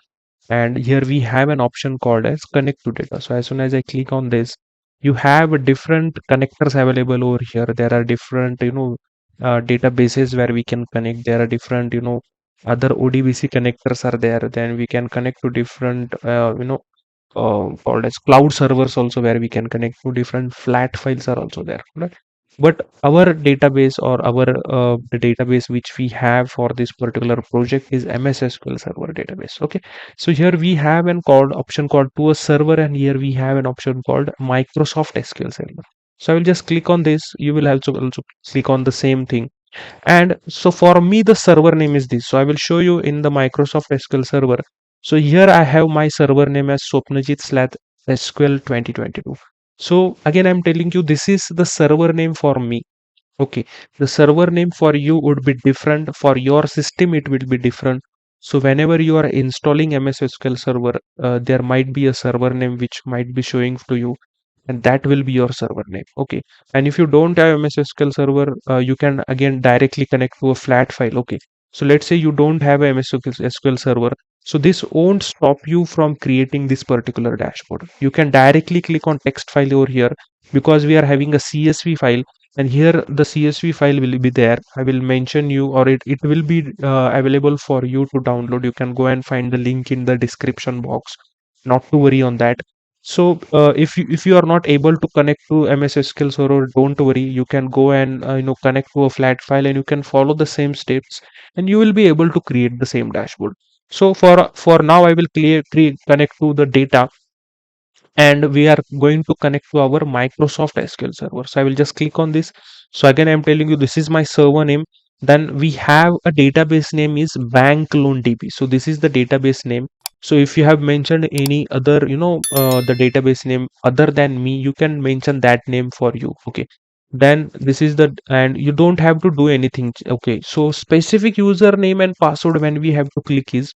and here we have an option called as connect to data. So as soon as I click on this, you have different connectors available over here. There are different, databases where we can connect. There are different, other ODBC connectors are there. Then we can connect to different, called as cloud servers also, where we can connect to different flat files are also there, right? But our database, or our the database which we have for this particular project is MS SQL Server database. Okay, so here we have an called option called to a server, and here we have an option called Microsoft SQL Server. So I will just click on this. You will have to also click on the same thing. And so for me, the server name is this. So I will show you in the Microsoft SQL Server. So here I have my server name as Swapnajit slash SQL 2022. So again, I'm telling you, this is the server name for me. Okay, the server name for you would be different. For your system, it will be different. So whenever you are installing MS SQL Server, there might be a server name which might be showing to you, and that will be your server name. Okay, and if you don't have MS SQL Server, you can again directly connect to a flat file. Okay, so let's say you don't have a MS SQL Server, so this won't stop you from creating this particular dashboard. You can directly click on text file over here, because we are having a CSV file, and here the CSV file will be there. I will mention you, or it will be available for you to download. You can go and find the link in the description box. Not to worry on that. So if you are not able to connect to MS SQL Server, don't worry. You can go and connect to a flat file, and you can follow the same steps, and you will be able to create the same dashboard. So for now, I will connect to the data, and we are going to connect to our Microsoft SQL Server. So I will just click on this. So again, I'm telling you, this is my server name. Then we have a database name is Bank Loan DB. So this is the database name. So if you have mentioned any other, the database name other than me, you can mention that name for you. Okay. Then this is the, and you don't have to do anything. Okay. So specific username and password when we have to click is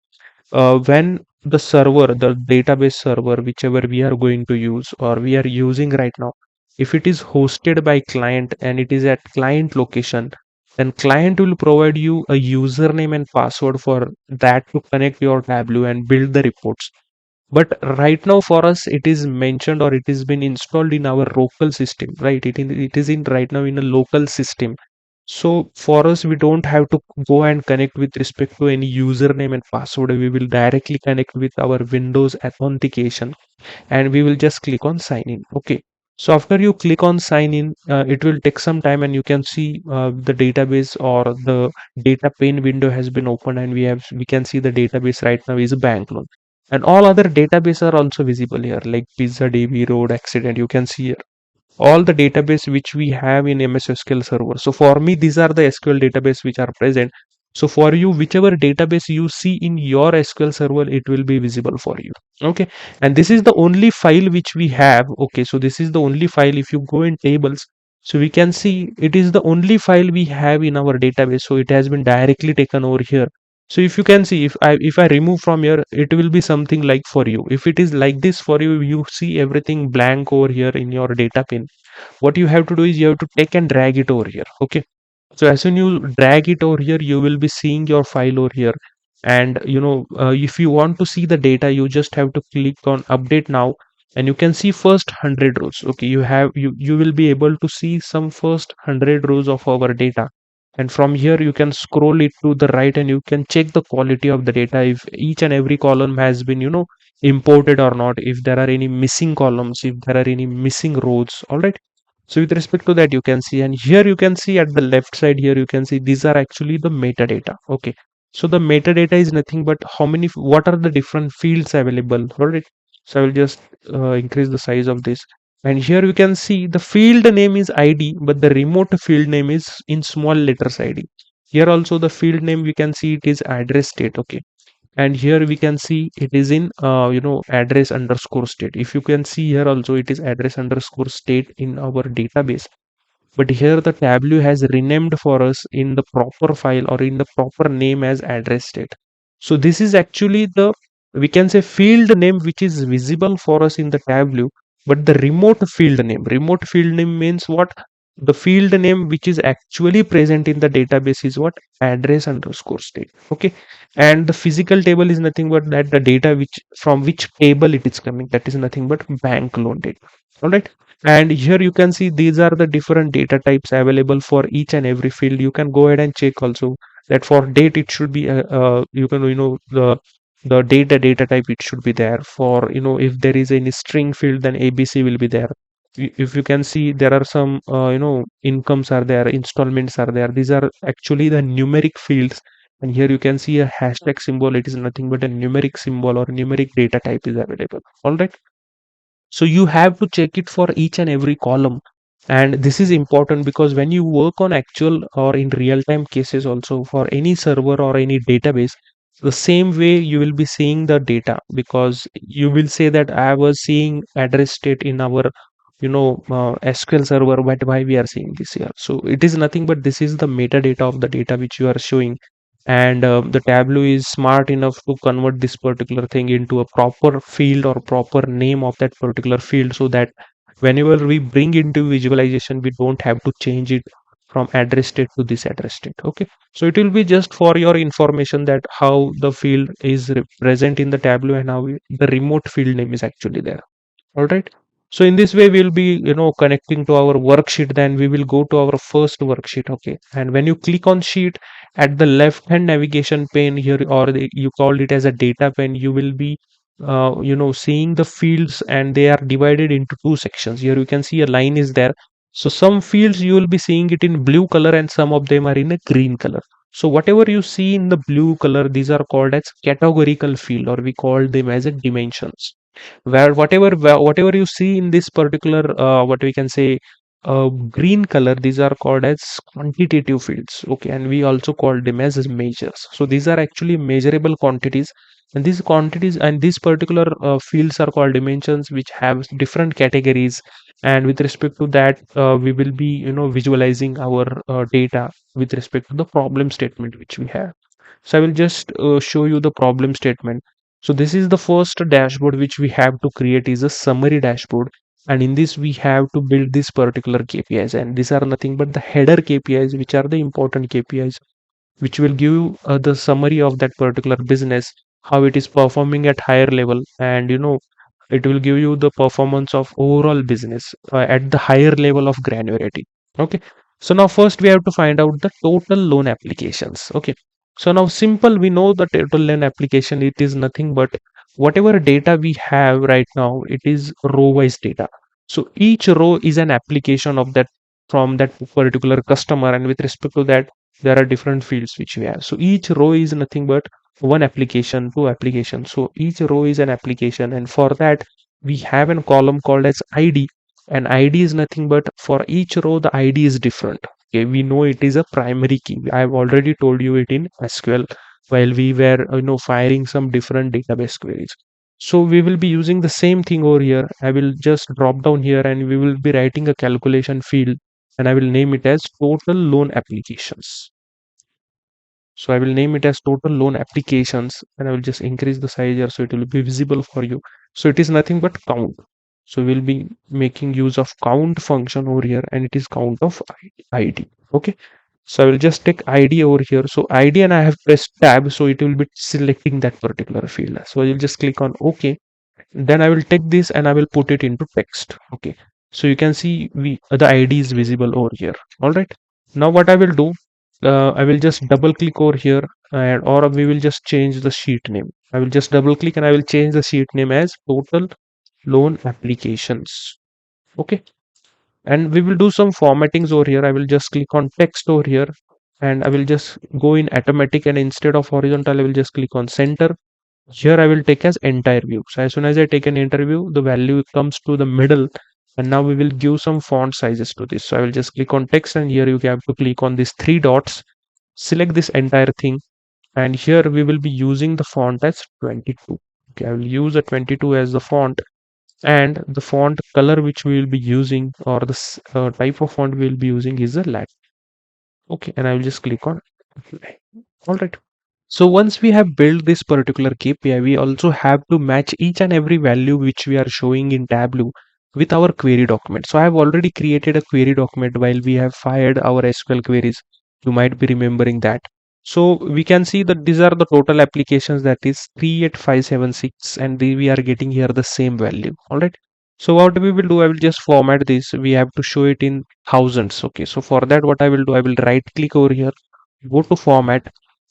when the server, the database server, whichever we are going to use or we are using right now, if it is hosted by client and it is at client location, then client will provide you a username and password for that to connect your Tableau and build the reports. But right now for us, it is mentioned, or it has been installed in our local system, right? It is in right now in a local system. So for us, we don't have to go and connect with respect to any username and password. We will directly connect with our Windows authentication, and we will just click on sign in. Okay. So after you click on sign in, it will take some time, and you can see the database or the data pane window has been opened, and we can see the database right now is a bank loan, and all other database are also visible here, like Pizza DB, Road Accident. You can see all the database which we have in MS SQL Server. So for me, these are the SQL database which are present. So for you, whichever database you see in your SQL server, it will be visible for you. Okay. And this is the only file which we have. Okay. So this is the only file. If you go in tables, so we can see it is the only file we have in our database. So it has been directly taken over here. So if you can see, if I remove from here, it will be something like for you. If it is like this for you, you see everything blank over here in your data pane. What you have to do is you have to take and drag it over here. Okay. So as soon you drag it over here, you will be seeing your file over here. And if you want to see the data, you just have to click on update now, and you can see first 100 rows. Okay, you will be able to see some first 100 rows of our data. And from here you can scroll it to the right, and you can check the quality of the data, if each and every column has been imported or not, if there are any missing columns, if there are any missing rows. All right. So with respect to that, you can see, and here you can see at the left side here, you can see these are actually the metadata. Okay. So the metadata is nothing but what are the different fields available. All right. So I will just increase the size of this. And here you can see the field name is ID, but the remote field name is in small letters ID. Here also the field name, we can see it is address state. Okay. And here we can see it is in address underscore state. If you can see here also, it is address underscore state in our database, but here the Tableau has renamed for us in the proper file or in the proper name as address state. So this is actually the, we can say, field name which is visible for us in the Tableau, but the remote field name means what? The field name which is actually present in the database is what? Address underscore state. Okay. And the physical table is nothing but that the data which from which table it is coming, that is nothing but bank loan data. All right. And here you can see these are the different data types available for each and every field. You can go ahead and check also that for date it should be you can the data type, it should be there. For if there is any string field, then ABC will be there. If you can see, there are some incomes are there, installments are there. These are actually the numeric fields. And here you can see a hashtag symbol. It is nothing but a numeric symbol or numeric data type is available. All right. So you have to check it for each and every column. And this is important because when you work on actual or in real time cases also for any server or any database, the same way you will be seeing the data, because you will say that I was seeing address state in our SQL server, but why we are seeing this here? So it is nothing but this is the metadata of the data which you are showing. And the Tableau is smart enough to convert this particular thing into a proper field or proper name of that particular field, so that whenever we bring into visualization, we don't have to change it from address state to this address state. Okay. So it will be just for your information that how the field is present in the Tableau, and how the remote field name is actually there. All right. So in this way, we'll be, connecting to our worksheet. Then we will go to our first worksheet. Okay. And when you click on sheet at the left hand navigation pane here, or you called it as a data pane, you will be, seeing the fields, and they are divided into two sections. Here you can see a line is there. So some fields you will be seeing it in blue color, and some of them are in a green color. So whatever you see in the blue color, these are called as categorical field, or we call them as a dimensions. Where whatever you see in this particular what we can say green color, these are called as quantitative fields. Okay. And we also call them as measures. So these are actually measurable quantities, and these quantities and these particular fields are called dimensions, which have different categories. And with respect to that, we will be visualizing our data with respect to the problem statement which we have. So I will just show you the problem statement. So this is the first dashboard which we have to create, is a summary dashboard. And in this we have to build this particular KPIs, and these are nothing but the header KPIs, which are the important KPIs, which will give the summary of that particular business, how it is performing at higher level. And it will give you the performance of overall business at the higher level of granularity. Okay. So now first we have to find out the total loan applications. Okay. So now simple, we know the total loan application, it is nothing but whatever data we have right now, it is row wise data. So each row is an application of that, from that particular customer, and with respect to that, there are different fields which we have. So each row is nothing but one application, two applications. So each row is an application, and for that we have a column called as ID. And ID is nothing but for each row the ID is different. Okay, we know it is a primary key. I have already told you it in SQL while we were firing some different database queries. So we will be using the same thing over here. I will just drop down here and we will be writing a calculation field, and I will name it as total loan applications. So I will name it as total loan applications, and I will just increase the size here so it will be visible for you. So it is nothing but count. So we'll be making use of count function over here, and it is count of ID. Okay. So I will just take ID over here. So ID, and I have pressed tab, so it will be selecting that particular field. So I will just click on OK. Then I will take this and I will put it into text. Okay. So you can see the ID is visible over here. All right. Now what I will do, I will just double click over here, and or we will just change the sheet name. I will just double click and I will change the sheet name as total loan applications. Okay. And we will do some formattings over here. I will just click on text over here, and I will just go in automatic, and instead of horizontal I will just click on center. Here I will take as entire view. So as soon as I take an entire view, the value comes to the middle, and now we will give some font sizes to this. So I will just click on text, and here you have to click on these three dots, select this entire thing, and here we will be using the font as 22. Okay, I will use a 22 as the font, and the font color which we will be using, or the type of font we will be using, is a Latin. Okay, and I will just click on apply. All right. So once we have built this particular KPI, we also have to match each and every value which we are showing in Tableau with our query document. So I have already created a query document while we have fired our SQL queries. You might be remembering that. So we can see that these are the total applications, that is 38576, and we are getting here the same value. All right. So what we will do, I will just format this. We have to show it in thousands. Okay. So for that, what I will do, I will right click over here, go to format,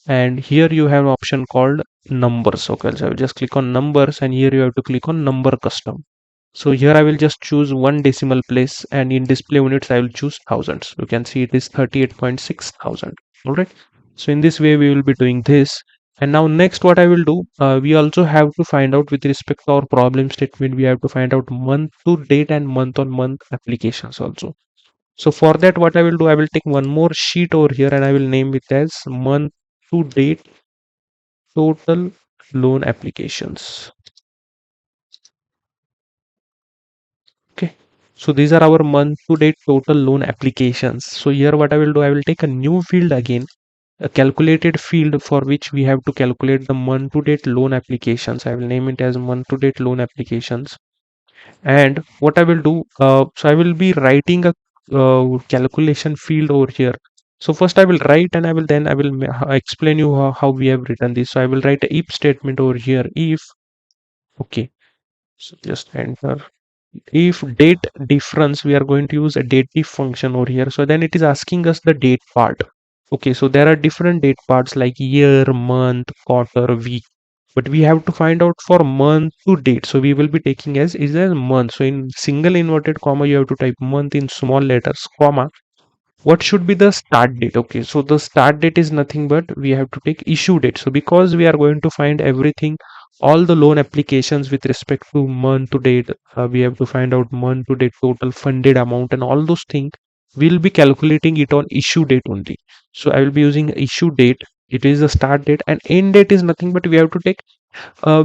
and here you have an option called numbers. Okay, so I will just click on numbers, and here you have to click on number custom. So here I will just choose one decimal place, and in display units I will choose thousands. You can see it is 38.6 thousand. All right. So in this way we will be doing this. And now next what I will do, we also have to find out, with respect to our problem statement, we have to find out month to date and month on month applications also. So for that, what I will do, I will take one more sheet over here, and I will name it as month to date total loan applications. Okay. So these are our month to date total loan applications. So here what I will do, I will take a new field again, a calculated field, for which we have to calculate the month to date loan applications. I will name it as month to date loan applications. And what I will do, so I will be writing a calculation field over here. So first I will write, and I will explain you how we have written this. So I will write a if statement over here. If, okay, so just enter. If date difference, we are going to use a date if function over here. So then it is asking us the date part. Okay, so there are different date parts like year, month, quarter, week, but we have to find out for month to date. So we will be taking as is a month. So in single inverted comma you have to type month in small letters, comma, what should be the start date. Okay, so the start date is nothing but we have to take issue date. So because we are going to find everything, all the loan applications with respect to month to date, we have to find out month to date total funded amount and all those things. We'll be calculating it on issue date only. So I will be using issue date. It is the start date, and end date is nothing but we have to take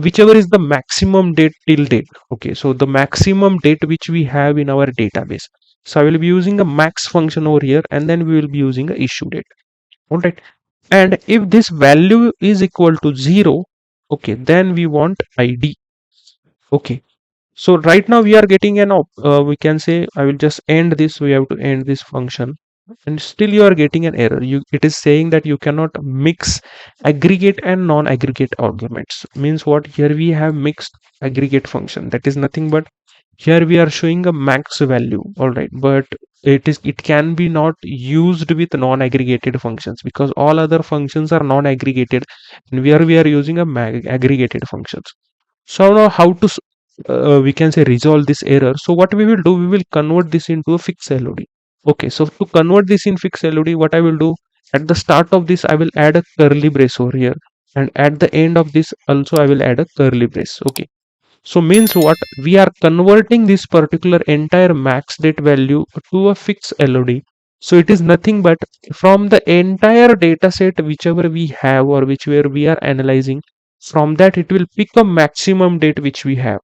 whichever is the maximum date till date. Okay, so the maximum date which we have in our database. So I will be using a max function over here, and then we will be using a issue date. All right. And if this value is equal to 0, okay, then we want ID. Okay. So right now we are getting an we can say, I will just end this. We have to end this function, and still you are getting an error. It is saying that you cannot mix aggregate and non-aggregate arguments. Means what? Here we have mixed aggregate function. That is nothing but, here we are showing a max value. All right, but it can be not used with non-aggregated functions, because all other functions are non-aggregated, and we are using a aggregated functions. So now how to we can say resolve this error. So what we will do, we will convert this into a fixed LOD. Okay, so to convert this in fixed LOD, what I will do, at the start of this I will add a curly brace over here, and at the end of this also I will add a curly brace. Okay, so means what, we are converting this particular entire max date value to a fixed LOD, So it is nothing but from the entire data set whichever we have or whichever we are analyzing, from that it will pick a maximum date which we have.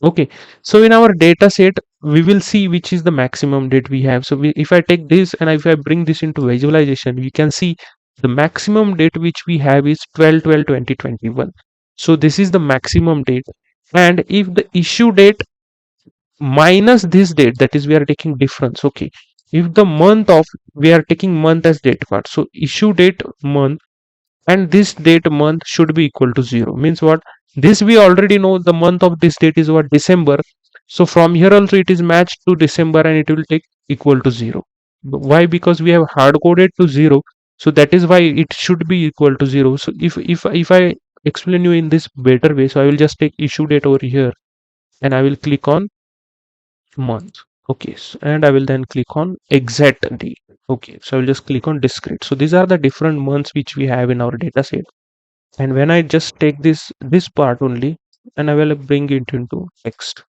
Okay, so in our data set we will see which is the maximum date we have. So if I take this and if I bring this into visualization, we can see the maximum date which we have is 12/12/2021. So this is the maximum date, and if the issue date minus this date, that is we are taking difference. Okay, if the month of, we are taking month as date part, so issue date month and this date month should be equal to 0. Means what? This we already know, the month of this date is what? December. So from here also it is matched to December and it will take equal to 0. Why? Because we have hard coded to 0, so that is why it should be equal to 0. So if I explain you in this better way, so I will just take issue date over here and I will click on month. Okay, and I will then click on exact date. Okay, so I will just click on discrete. So these are the different months which we have in our data set. And when I just take this part only and I will bring it into text.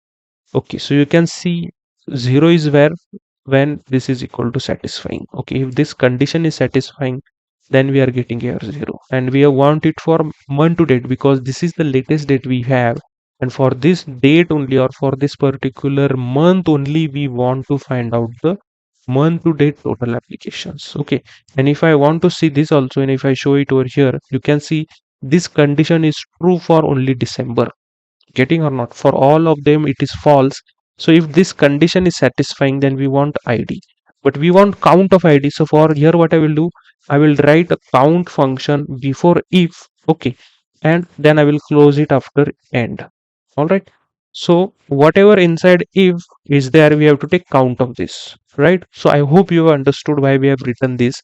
Okay, so you can see 0 is where when this is equal to satisfying. Okay, if this condition is satisfying, then we are getting here 0, and we want it for month to date because this is the latest date we have, and for this date only or for this particular month only we want to find out the month to date total applications. Okay, and if I want to see this also, and if I show it over here, you can see this condition is true for only December. Getting or not? For all of them it is false. So if this condition is satisfying, then we want ID, but we want count of ID. So for here what I will do, I will write a count function before if. Okay, and then I will close it after end. All right, so whatever inside if is there, we have to take count of this, right? So I hope you have understood why we have written this.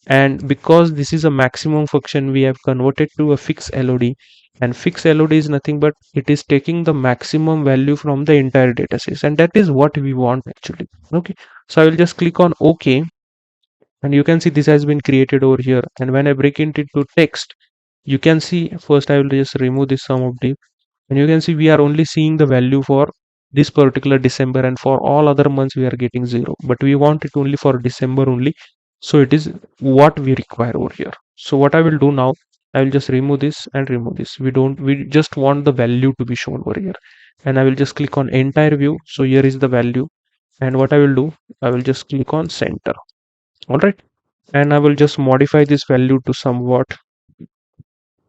And because this is a maximum function, we have converted to a fixed LOD, and fixed LOD is nothing but it is taking the maximum value from the entire data set, and that is what we want actually. Okay, so I will just click on OK, and you can see this has been created over here. And when I break it into text, you can see, first I will just remove this sum of div, and you can see we are only seeing the value for this particular December, and for all other months we are getting 0, but we want it only for December only. So it is what we require over here. So what I will do now, I will just remove this and remove this. We just want the value to be shown over here, and I will just click on entire view. So here is the value, and what I will do, I will just click on center. All right, and I will just modify this value to somewhat.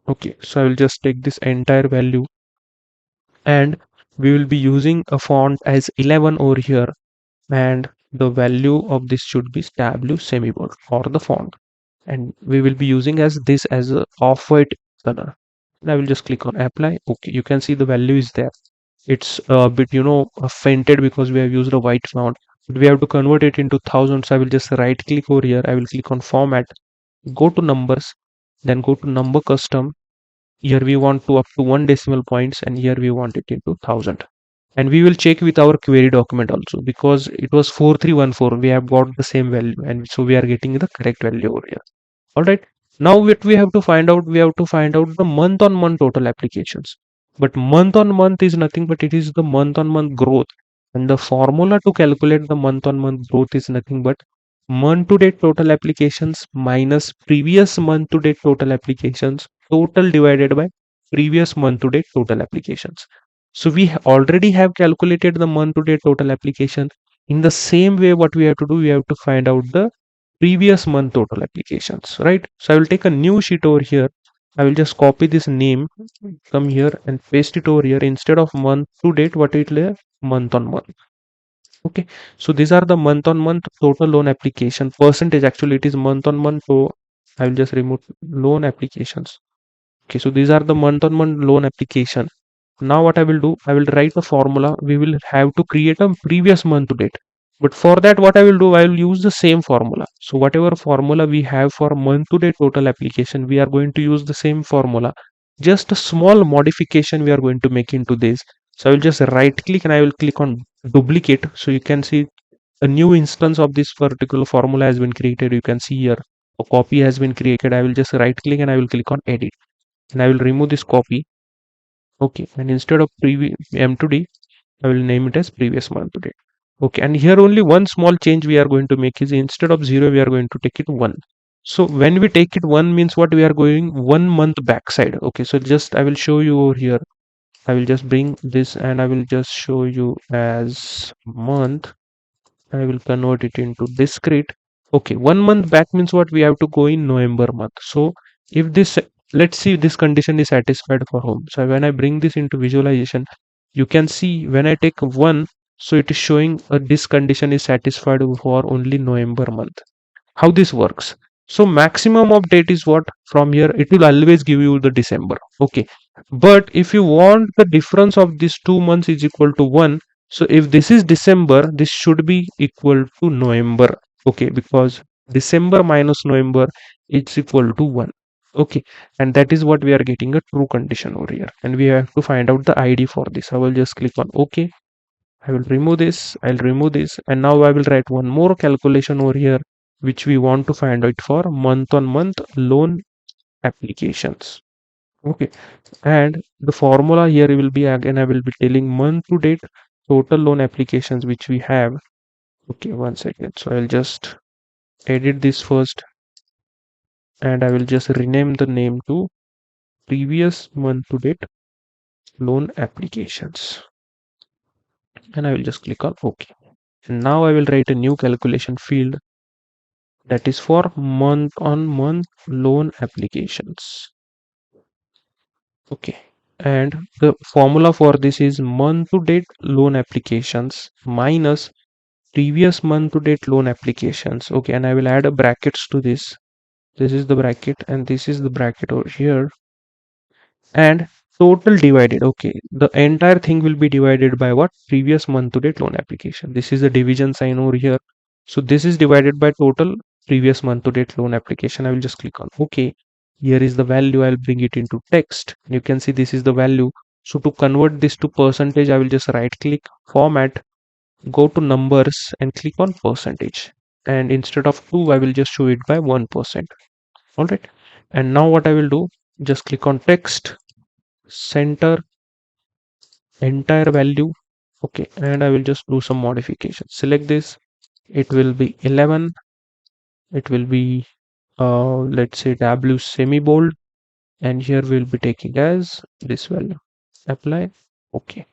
Okay, so I will just take this entire value, and we will be using a font as 11 over here, and the value of this should be Tableau semibold or the font, and we will be using as this as a off-white color. And I will just click on apply. Okay, you can see the value is there. It's a bit, fainted because we have used a white font, but we have to convert it into thousands. So I will just right click over here, I will click on format, go to numbers, then go to number custom. Here we want to up to 1 decimal points, and here we want it into 1000. And we will check with our query document also, because it was 4314, we have got the same value, and so we are getting the correct value over here. All right, now what we have to find out, we have to find out the month on month total applications. But month on month is nothing but it is the month on month growth, and the formula to calculate the month on month growth is nothing but month to date total applications minus previous month to date total applications total divided by previous month to date total applications. So we already have calculated the month to date total application. In the same way, what we have to do, we have to find out the previous month total applications, right? So I will take a new sheet over here. I will just copy this name, come here and paste it over here. Instead of month to date, what it will month on month. Okay, so these are the month on month total loan application percentage. Actually, it is month on month. So I will just remove loan applications. Okay, so these are the month on month loan application. Now what I will do, I will write a formula. We will have to create a previous month to date. But for that, what I will do, I will use the same formula. So whatever formula we have for month to date total application, we are going to use the same formula. Just a small modification we are going to make into this. So I will just right click and I will click on duplicate. So you can see a new instance of this particular formula has been created. You can see here a copy has been created. I will just right click and I will click on edit, and I will remove this copy. Okay, and instead of previous M2D, I will name it as previous month to date. Okay, and here only one small change we are going to make is instead of 0 we are going to take it 1. So when we take it 1 means what, we are going 1 month backside. Okay, so just I will show you over here. I will just bring this and I will just show you as month. I will convert it into discrete. Okay, 1 month back means what, we have to go in November month. So if this, let's see if this condition is satisfied for home. So when I bring this into visualization, you can see when I take 1, so it is showing this condition is satisfied for only November month. How this works? So maximum of date is what, from here it will always give you the December. Okay, but if you want the difference of these 2 months is equal to 1, so if this is December, this should be equal to November. Okay, because December minus November is equal to 1. Okay, and that is what we are getting a true condition over here, and we have to find out the ID for this. I will just click on OK. I will remove this, I'll remove this, and now I will write one more calculation over here, which we want to find out for month on month loan applications. Okay, and the formula here will be, again I will be telling month to date total loan applications which we have. Okay, 1 second. So I'll just edit this first, and I will just rename the name to previous month to date loan applications, and I will just click on OK. And now I will write a new calculation field that is for month on month loan applications. Okay, and the formula for this is month to date loan applications minus previous month to date loan applications. Okay, and I will add a brackets to this. This is the bracket and this is the bracket over here, and total divided. Okay, the entire thing will be divided by what, previous month to date loan application. This is the division sign over here. So this is divided by total previous month to date loan application. I will just click on OK. Here is the value. I'll bring it into text. You can see this is the value. So to convert this to percentage, I will just right click, format, go to numbers and click on percentage, and instead of 2 I will just show it by 1%. All right, and now what I will do, just click on text, center entire value. Okay, and I will just do some modifications. Select this, it will be 11, it will be let's say W semi bold, and here we'll be taking as this value. Apply. Okay,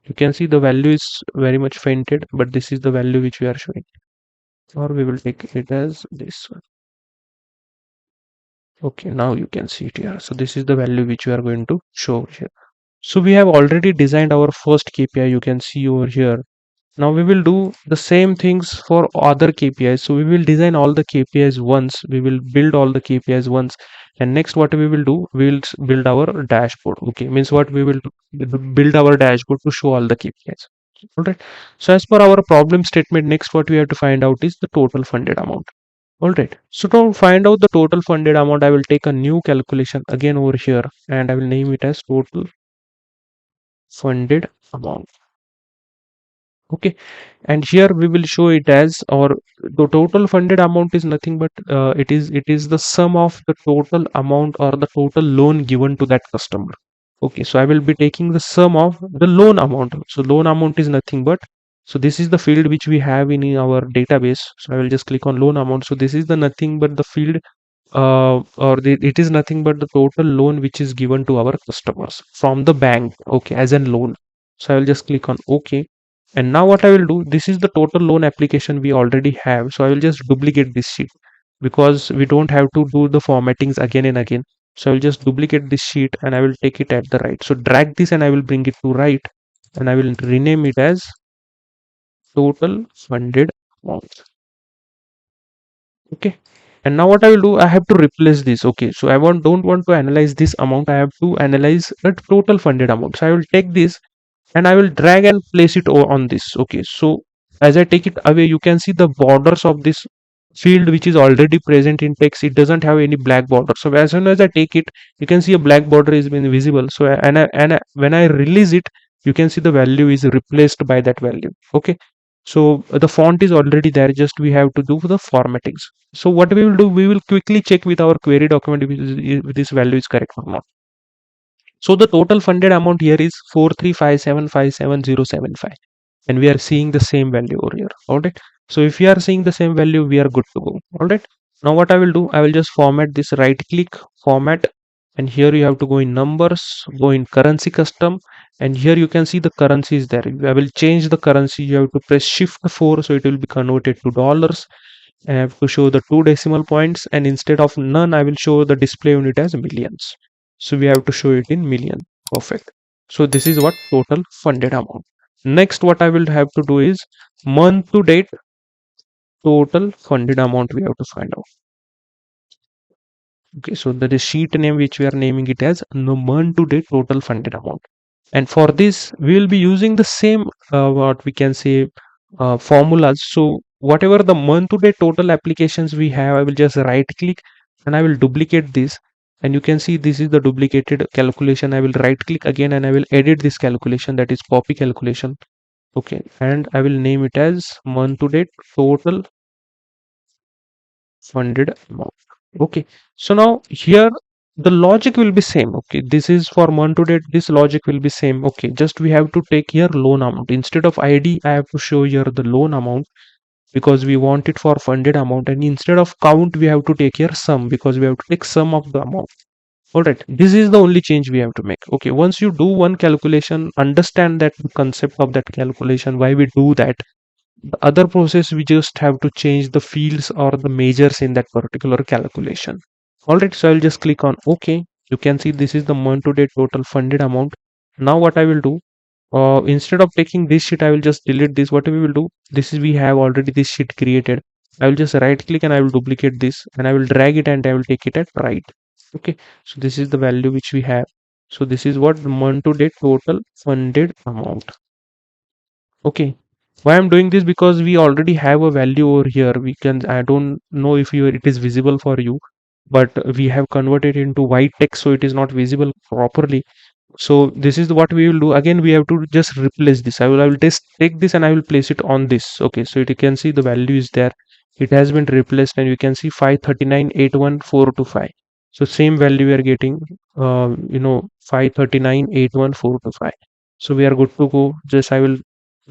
you can see the value is very much fainted, but this is the value which we are showing, or we will take it as this one. Okay, now you can see it here. So this is the value which we are going to show here. So we have already designed our first KPI, you can see over here. Now we will do the same things for other KPIs. So we will design all the KPIs once, we will build all the KPIs once, and next what we will do, we will build our dashboard. Okay, means what, we will build our dashboard to show all the KPIs. All right. So as per our problem statement, next what we have to find out is the total funded amount. All right. So to find out the total funded amount, I will take a new calculation again over here, and I will name it as total funded amount. Okay, and here we will show it as, or the total funded amount is nothing but it is the sum of the total amount or the total loan given to that customer. Okay, so I will be taking the sum of the loan amount. So loan amount is nothing but, so this is the field which we have in our database. So I will just click on loan amount. So this is the nothing but the field, it is nothing but the total loan which is given to our customers from the bank. Okay, as a loan. So I will just click on OK. And now what I will do, this is the total loan application we already have. So I will just duplicate this sheet because we don't have to do the formattings again and again. So I will just duplicate this sheet and I will take it at the right. So drag this and I will bring it to right, and I will rename it as total funded amount. Okay, and now what I will do, I have to replace this. Okay, so I don't want to analyze this amount, I have to analyze the total funded amount. So I will take this and I will drag and place it on this. Okay, so as I take it away, you can see the borders of this field which is already present in text, it doesn't have any black border. So as soon as I take it, you can see a black border is been visible. So when I release it, you can see the value is replaced by that value. Okay, so the font is already there, just we have to do the formattings. So what we will do, we will quickly check with our query document if this value is correct or not. So the total funded amount here is 435757075. and we are seeing the same value over here. All right. So if we are seeing the same value, we are good to go. All right. Now what I will do, I will just format this, right click, format, and here you have to go in numbers, go in currency custom, and here you can see the currency is there. I will change the currency. You have to press shift 4, so it will be converted to dollars. I have to show the two decimal points, and instead of none, I will show the display unit as millions. So we have to show it in million. Perfect. So this is what total funded amount. Next, what I will have to do is month to date total funded amount we have to find out. Okay, so that is sheet name which we are naming it as the month to date total funded amount. And for this, we will be using the same what we can say formulas. So whatever the month to date total applications we have, I will just right click and I will duplicate this. And you can see this is the duplicated calculation. I will right click again and I will edit this calculation, that is copy calculation. Okay, and I will name it as month to date total funded amount. Okay, so now here the logic will be same. Okay, this is for month to date, this logic will be same. Okay, just we have to take here loan amount. Instead of ID, I have to show here the loan amount because we want it for funded amount, and instead of count we have to take here sum because we have to take sum of the amount. All right, this is the only change we have to make. Okay, once you do one calculation, understand that the concept of that calculation, why we do that. The other process, we just have to change the fields or the measures in that particular calculation. All right, so I'll just click on OK. You can see this is the month to date total funded amount. Now what I will do, instead of taking this sheet, I will just delete this. What we will do, this is, we have already this sheet created. I will just right click and I will duplicate this and I will drag it and I will take it at right. Okay, so this is the value which we have. So this is what the month to date total funded amount. Okay, why I'm doing this, because we already have a value over here. We can, I don't know if you, it is visible for you, but we have converted into white text, so it is not visible properly. So this is what we will do. Again, we have to just replace this. I will just take this and I will place it on this. Okay, so you can see the value is there. It has been replaced and you can see 539,81425. So same value we are getting, 539,81425. So we are good to go. Just I will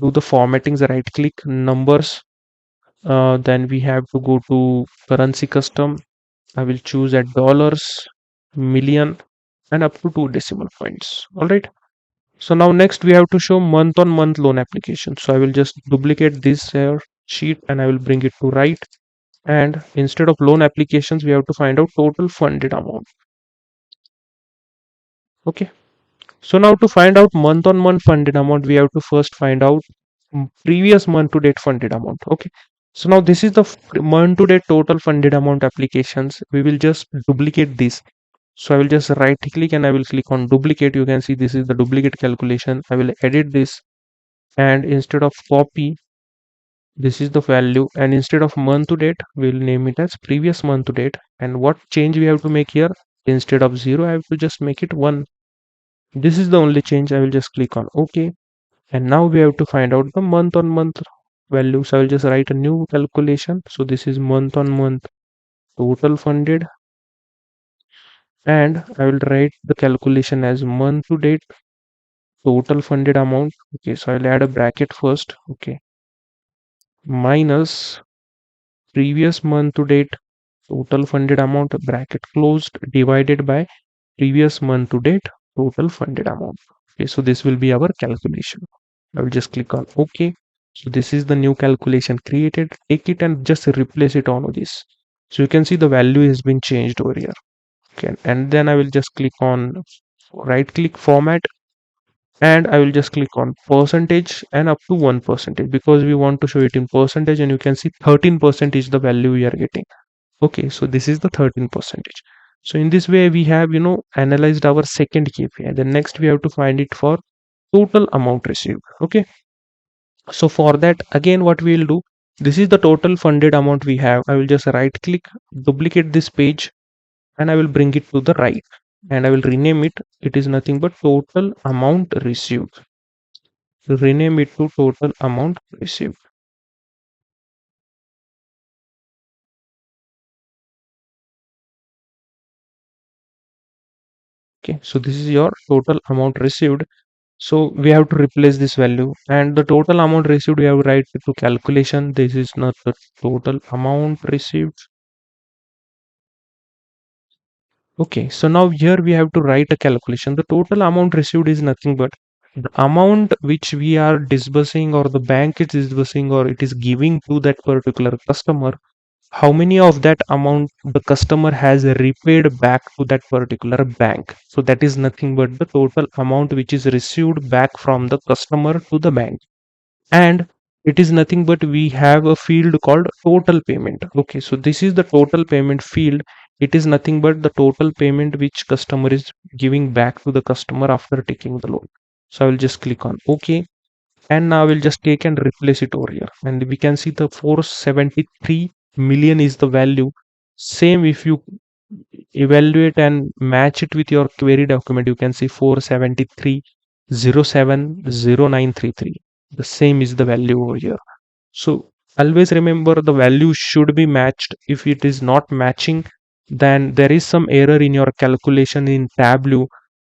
do the formatting, the right click, numbers. Then we have to go to currency custom. I will choose at dollars, million, and up to two decimal points. All right. So now next we have to show month on month loan application. So I will just duplicate this here sheet and I will bring it to right. And instead of loan applications, we have to find out total funded amount. Okay. So now to find out month on month funded amount, we have to first find out previous month to date funded amount. Okay. So now this is the month to date total funded amount applications. We will just duplicate this. So I will just right click and I will click on duplicate. You can see this is the duplicate calculation. I will edit this and instead of copy, this is the value, and instead of month to date, we'll name it as previous month to date. And what change we have to make here? Instead of 0, I have to just make it 1. This is the only change. I will just click on OK. And now we have to find out the month on month value. So I will just write a new calculation. So this is month on month total funded, and I will write the calculation as month to date total funded amount. Okay, so I'll add a bracket first. Okay, minus previous month to date total funded amount, bracket closed, divided by previous month to date total funded amount. Okay, so this will be our calculation. I will just click on OK. So this is the new calculation created. Take it and just replace it on this. So you can see the value has been changed over here. Okay, and then I will just click on right click format, and I will just click on percentage and up to 1% because we want to show it in percentage, and you can see 13% is the value we are getting. Okay, so this is the 13%. So in this way we have analyzed our second KPI. Then next we have to find it for total amount received. Okay, so for that, again what we will do, this is the total funded amount we have. I will just right click, duplicate this page, and I will bring it to the right, and I will rename it. It is nothing but total amount received. Rename it to total amount received. Okay, so this is your total amount received. So we have to replace this value, and the total amount received we have to write to calculation. This is not the total amount received. Okay, so now here we have to write a calculation. The total amount received is nothing but the amount which we are disbursing, or the bank is disbursing, or it is giving to that particular customer. How many of that amount the customer has repaid back to that particular bank? So that is nothing but the total amount which is received back from the customer to the bank. And it is nothing but we have a field called total payment. Okay, so this is the total payment field. It is nothing but the total payment which customer is giving back to the customer after taking the loan. So I will just click on OK, and now we'll just take and replace it over here, and we can see the 473 million is the value. Same, if you evaluate and match it with your query document, you can see 473070933. The same is the value over here. So always remember, the value should be matched. If it is not matching, then there is some error in your calculation in Tableau,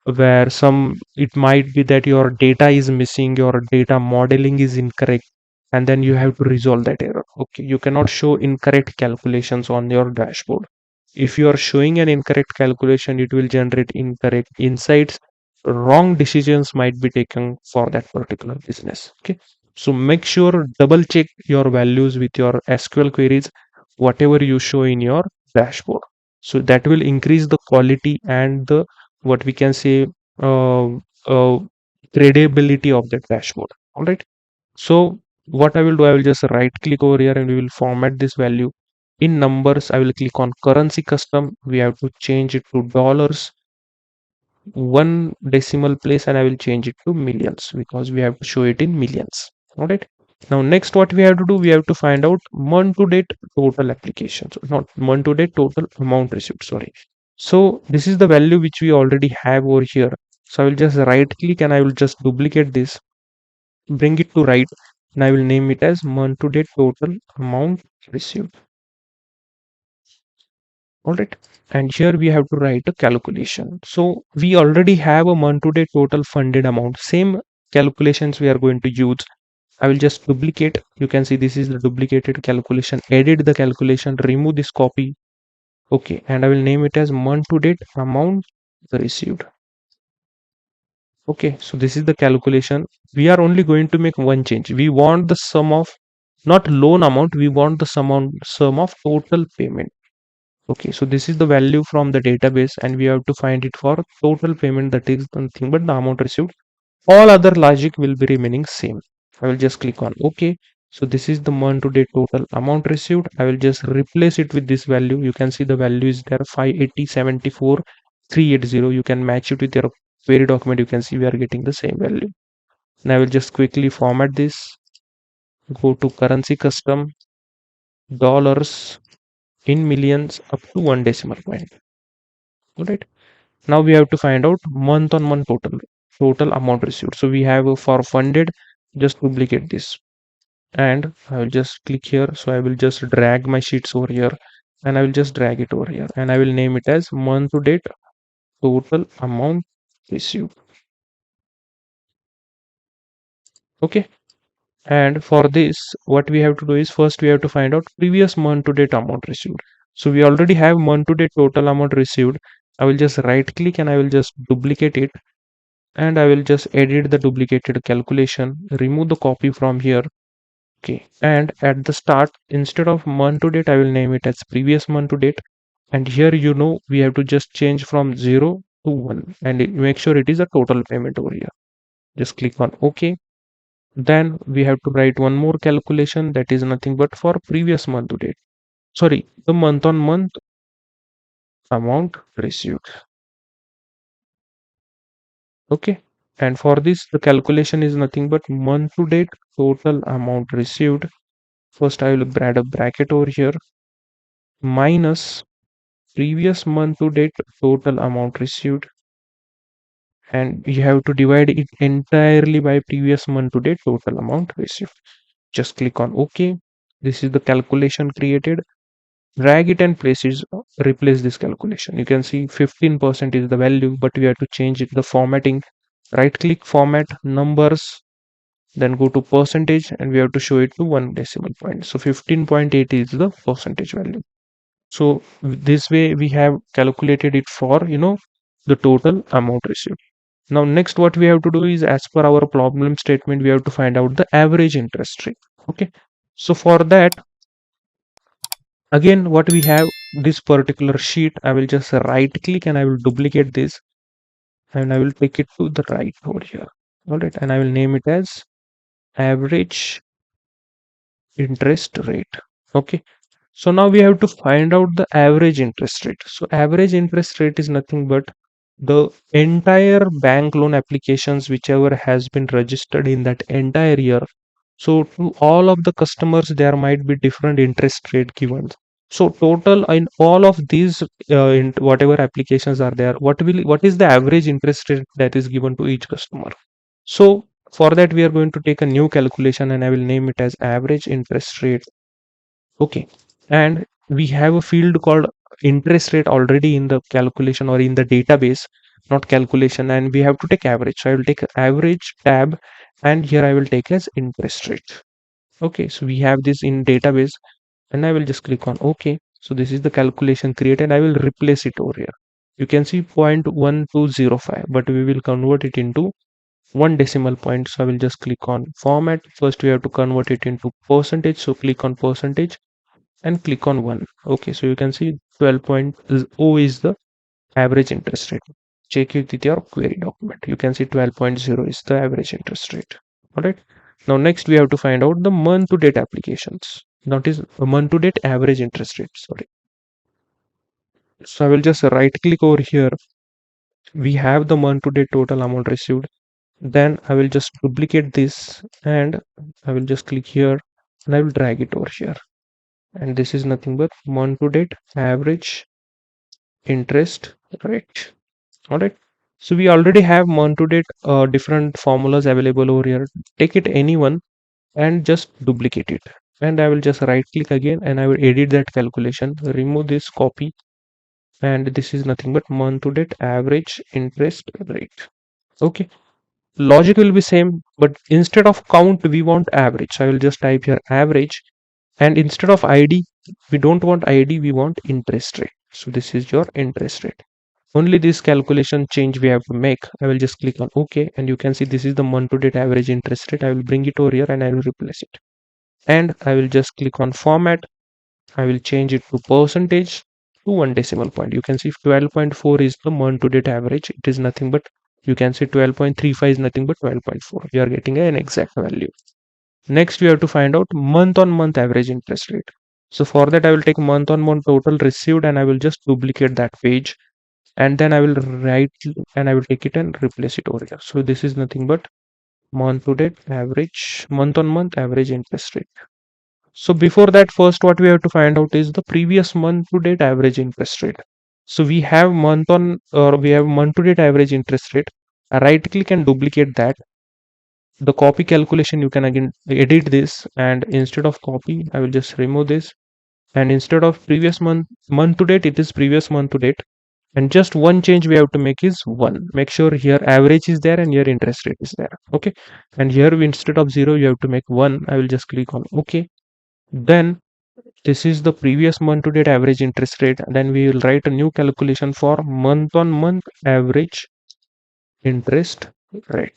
where some, it might be that your data is missing, your data modeling is incorrect, and then you have to resolve that error. Okay, you cannot show incorrect calculations on your dashboard. If you are showing an incorrect calculation, it will generate incorrect insights. Wrong decisions might be taken for that particular business. Okay, so make sure double check your values with your SQL queries, whatever you show in your dashboard. So that will increase the quality and the, what we can say, uh, uh, credibility of that dashboard. All right. So what I will do, I will just right click over here and we will format this value in numbers. I will click on currency custom. We have to change it to dollars, one decimal place, and I will change it to millions because we have to show it in millions. All right. Now next, what we have to do, we have to find out month to date total applications, not month to date total amount received. Sorry. So this is the value which we already have over here. So I will just right click and I will just duplicate this, bring it to right, and I will name it as month to date total amount received. All right, and here we have to write a calculation. So we already have a month to date total funded amount. Same calculations we are going to use. I will just duplicate. You can see this is the duplicated calculation. Edit the calculation, remove this copy. Okay, and I will name it as month to date amount received. Okay, so this is the calculation. We are only going to make one change. We want the sum of, not loan amount, we want the sum of total payment. Okay, so this is the value from the database, and we have to find it for total payment, that is nothing but the amount received. All other logic will be remaining same. I will just click on OK. So this is the month to date total amount received. I will just replace it with this value. You can see the value is there, 580,74,380. You can match it with your query document. You can see we are getting the same value. And I will just quickly format this. Go to currency custom, dollars, in millions, up to one decimal point. All right. Now we have to find out month on month total amount received. So we have for funded, just duplicate this, and I will just click here. So I will just drag my sheets over here, and I will just drag it over here, and I will name it as month to date total amount received. Okay, and for this, what we have to do is, first we have to find out previous month to date amount received. So we already have month to date total amount received. I will just right click and I will just duplicate it, and I will just edit the duplicated calculation, remove the copy from here. Okay, and at the start, instead of month to date, I will name it as previous month to date. And here, we have to just change from 0 to 1, and make sure it is a total payment over here. Just click on OK. Then we have to write one more calculation, that is nothing but for previous month to date. Sorry, the month on month amount received. Okay, and for this, the calculation is nothing but month to date total amount received. First, I will add a bracket over here, minus previous month to date total amount received, and you have to divide it entirely by previous month to date total amount received. Just click on OK. This is the calculation created. Drag it and replace this calculation. You can see 15% is the value, but we have to change it, the formatting. right click, format numbers, then go to percentage, and we have to show it to one decimal point. So 15.8 is the percentage value. So this way we have calculated it for, the total amount received. Now next what we have to do is, as per our problem statement, we have to find out the average interest rate. Okay. So for that, again, what we have, this particular sheet, I will just right click and I will duplicate this, and I will take it to the right over here. All right. And I will name it as average interest rate. Okay. So now we have to find out the average interest rate. So average interest rate is nothing but the entire bank loan applications whichever has been registered in that entire year. So to all of the customers, there might be different interest rate given. So total in all of these, in whatever applications are there, what is the average interest rate that is given to each customer? So for that, we are going to take a new calculation, and I will name it as average interest rate. Okay. And we have a field called interest rate already in the calculation or in the database, not calculation, and we have to take average. So I will take average tab, and here I will take as interest rate. Okay. So we have this in database, and I will just click on OK. So this is the calculation created. I will replace it over here. You can see 0.1205, but we will convert it into one decimal point. So I will just click on format. First, we have to convert it into percentage. So click on percentage and click on 1. Okay, so you can see 12.0 is the average interest rate. Check it with your query document. You can see 12.0 is the average interest rate. All right. Now next we have to find out the month to date applications. That is a month to date average interest rate. Sorry. So I will just right click over here. We have the month to date total amount received. Then I will just duplicate this, and I will just click here, and I will drag it over here. And this is nothing but month to date average interest rate. All right. So we already have month to date different formulas available over here. Take it any one and just duplicate it. And I will just right click again, and I will edit that calculation, remove this copy, and this is nothing but month to date average interest rate. Okay. Logic will be same, but instead of count, we want average. So I will just type here average, and instead of ID, we don't want ID, we want interest rate. So this is your interest rate. Only this calculation change we have to make. I will just click on OK, and you can see this is the month to date average interest rate. I will bring it over here and I will replace it. And I will just click on format. I will change it to percentage to one decimal point. You can see 12.4 is the month to date average. It is nothing but, you can see 12.35 is nothing but 12.4. We are getting an exact value. Next, we have to find out month on month average interest rate. So for that, I will take month on month total received, and I will just duplicate that page, and then I will write, and I will take it and replace it over here. So this is nothing but month to date average, month on month average interest rate. So before that, first what we have to find out is the previous month to date average interest rate. So we have month on, or we have month to date average interest rate. I right click and duplicate that. The copy calculation, you can again edit this, and instead of copy, I will just remove this, and instead of previous month to date, it is previous month to date. And just one change we have to make is 1. Make sure here average is there and here interest rate is there. Okay. And here instead of 0, you have to make 1. I will just click on OK. Then this is the previous month to date average interest rate. Then we will write a new calculation for month on month average interest rate.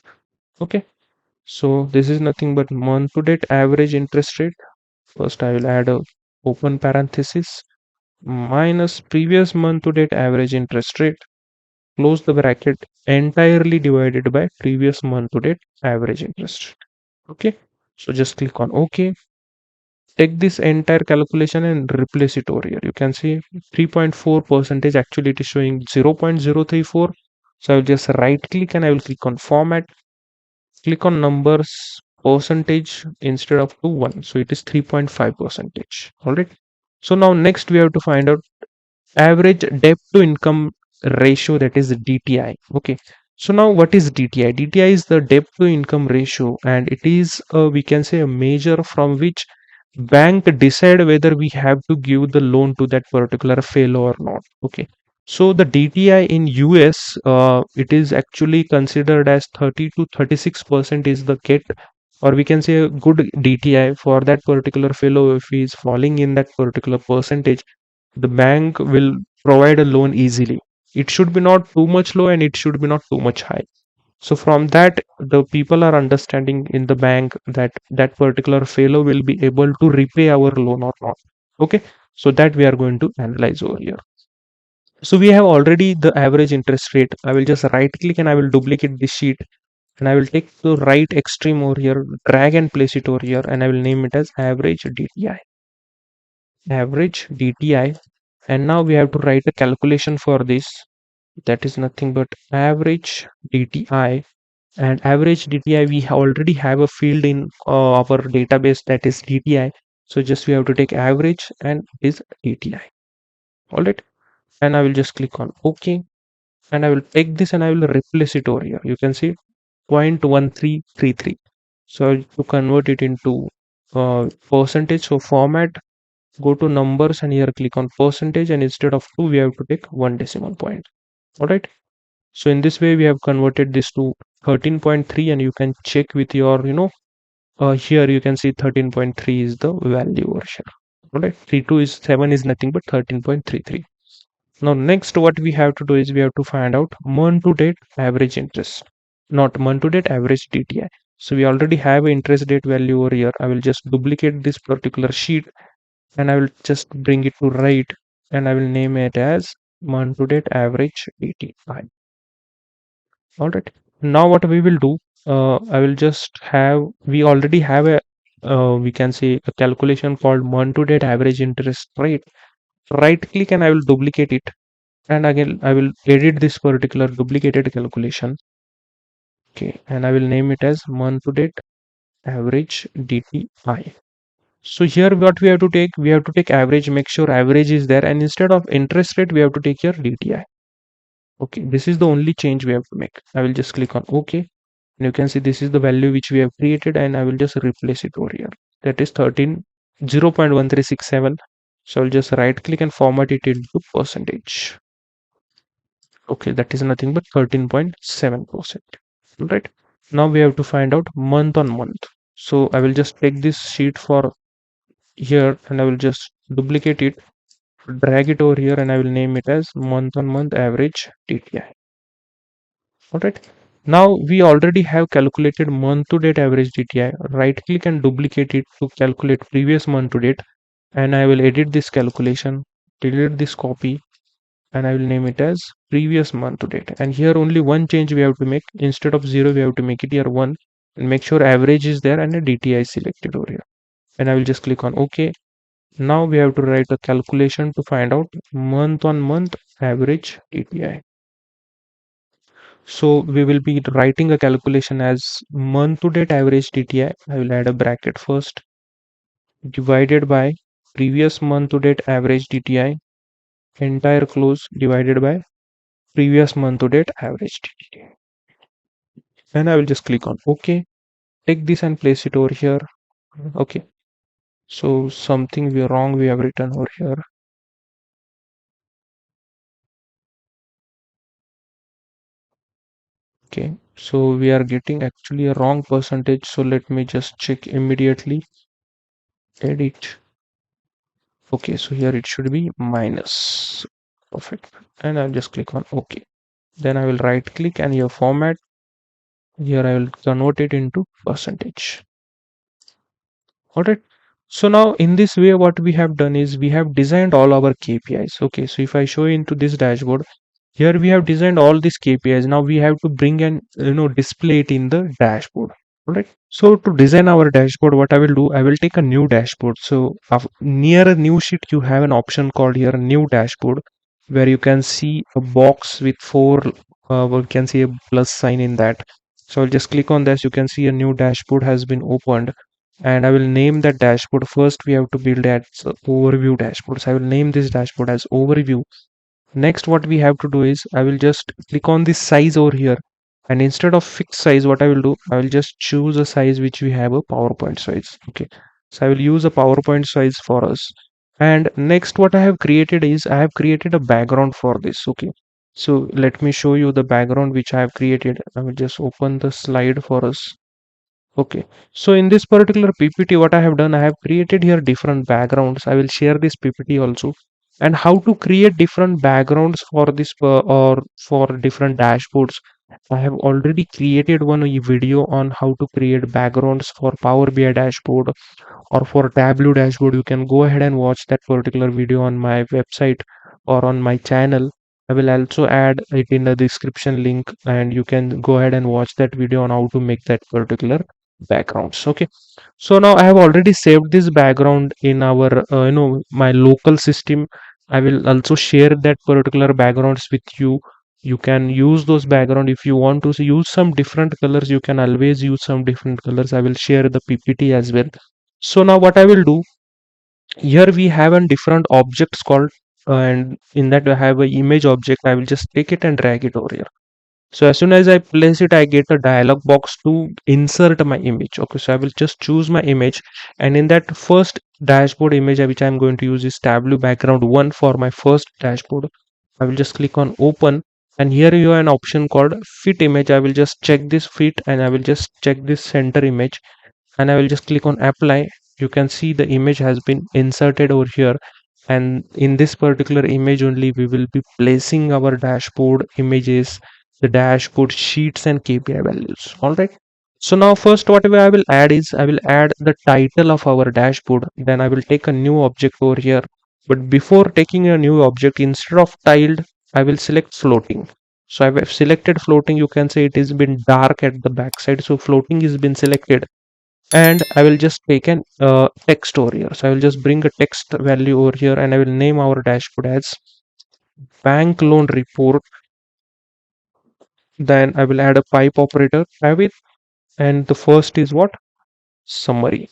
Okay. So this is nothing but month to date average interest rate. First I will add a open parenthesis minus previous month to date average interest rate, close the bracket, entirely divided by previous month to date average interest rate. Okay. So just click on OK. Take this entire calculation and replace it over here. You can see 3.4 percentage, actually it is showing 0.034. So I will just right click and I will click on format, click on numbers, percentage instead of to 1. So it is 3.5 percentage. All right. So now next we have to find out average debt to income ratio, that is DTI. Okay. So now what is DTI? DTI is the debt to income ratio, and it is we can say a measure from which bank decide whether we have to give the loan to that particular fellow or not. Okay. So the DTI in US, it is actually considered as 30 to 36% is the get, or we can say a good DTI for that particular fellow. If he is falling in that particular percentage, the bank will provide a loan easily. It should be not too much low and it should be not too much high. So from that, the people are understanding in the bank that that particular fellow will be able to repay our loan or not. Okay, so that we are going to analyze over here. So we have already the average interest rate. I will just right click and I will duplicate this sheet, and I will take the right extreme over here, drag and place it over here, and I will name it as average DTI. Average DTI. And now we have to write a calculation for this. That is nothing but average DTI. And average DTI, we already have a field in our database, that is DTI. So just we have to take average and it is DTI. All right. And I will just click on OK. And I will take this and I will replace it over here. You can see 0.1333. So to convert it into percentage, so format, go to numbers and here click on percentage, and instead of 2 we have to take 1 decimal point. All right. So in this way we have converted this to 13.3, and you can check with your, here you can see 13.3 is the value over here. All right. 32 is 7 is nothing but 13.33. Now next what we have to do is we have to find out month to date average interest, not month to date average DTI. So we already have an interest date value over here. I will just duplicate this particular sheet and I will just bring it to right, and I will name it as month to date average DTI. All right. Now what we will do, I will just have, we already have a, we can say a calculation called month to date average interest rate. Right click and I will duplicate it, and again I will edit this particular duplicated calculation. Okay, and I will name it as month to date average DTI. So here what we have to take, we have to take average, make sure average is there, and instead of interest rate we have to take here DTI. Okay, this is the only change we have to make. I will just click on OK, and you can see this is the value which we have created, and I will just replace it over here. That is 0.1367. So I'll just right click and format it into percentage. Okay, that is nothing but 13.7%. Right. Now we have to find out month on month. So I will just take this sheet for here and I will just duplicate it, drag it over here, and I will name it as month on month average TTI. Alright. Now we already have calculated month to date average DTI. Right click and duplicate it to calculate previous month to date. And I will edit this calculation, delete this copy, and I will name it as previous month to date. And here only one change we have to make. Instead of 0, we have to make it here 1, and make sure average is there and a DTI is selected over here. And I will just click on OK. Now we have to write a calculation to find out month on month average DTI. So we will be writing a calculation as month to date average DTI. I will add a bracket first, divided by previous month to date average DTI, entire close, divided by previous month to date average DTI. And I will just click on OK. Take this and place it over here. Okay. So something we wrong we have written over here. Okay. So we are getting actually a wrong percentage. So let me just check immediately. Edit. Okay. So here it should be minus. Perfect. And I'll just click on OK. Then I will right click and here format. Here I will convert it into percentage. Alright. So now in this way, what we have done is we have designed all our KPIs. Okay. So if I show you into this dashboard, here we have designed all these KPIs. Now we have to bring and display it in the dashboard. Alright. So to design our dashboard, what I will do, I will take a new dashboard. So near a new sheet, you have an option called here new dashboard, where you can see a box with four, we can see a plus sign in that. So I'll just click on this. You can see a new dashboard has been opened, and I will name that dashboard. First, we have to build that overview dashboard. So I will name this dashboard as overview. Next, what we have to do is I will just click on this size over here, and instead of fixed size, what I will do, I will just choose a size which we have a PowerPoint size. Okay, so I will use a PowerPoint size for us, And next what I have created is I have created a background for this. Okay, so let me show you the background which I have created. I will just open the slide for us. Okay, so in this particular PPT, what I have done, I have created here different backgrounds. I will share this PPT also, and how to create different backgrounds for this or for different dashboards. I have already created one video on how to create backgrounds for Power BI dashboard or for Tableau dashboard. You can go ahead and watch that particular video on my website or on my channel. I will also add it in the description link, and you can go ahead and watch that video on how to make that particular backgrounds. Okay, so now I have already saved this background in our my local system. I will also share that particular backgrounds with you. You can use those background. If you want to use some different colors, you can always use some different colors. I will share the PPT as well. So now what I will do, here we have a different objects called and in that I have a image object. I will just take it and drag it over here. So as soon as I place it, I get a dialog box to insert my image. Okay, so I will just choose my image, and in that first dashboard image which I'm going to use is Tableau background one for my first dashboard. I will just click on open, and here you have an option called fit image. I will just check this fit, and I will just check this center image, and I will just click on apply. You can see the image has been inserted over here, and in this particular image only we will be placing our dashboard images, the dashboard sheets and KPI values. All right. So now first whatever I will add is I will add the title of our dashboard. Then I will take a new object over here. But before taking a new object, instead of tiled, I will select floating. So I have selected floating. You can say it has been dark at the backside. So floating has been selected, and I will just take an text over here. So I will just bring a text value over here, and I will name our dashboard as bank loan report. Then I will add a pipe operator have it, and the first is what, summary.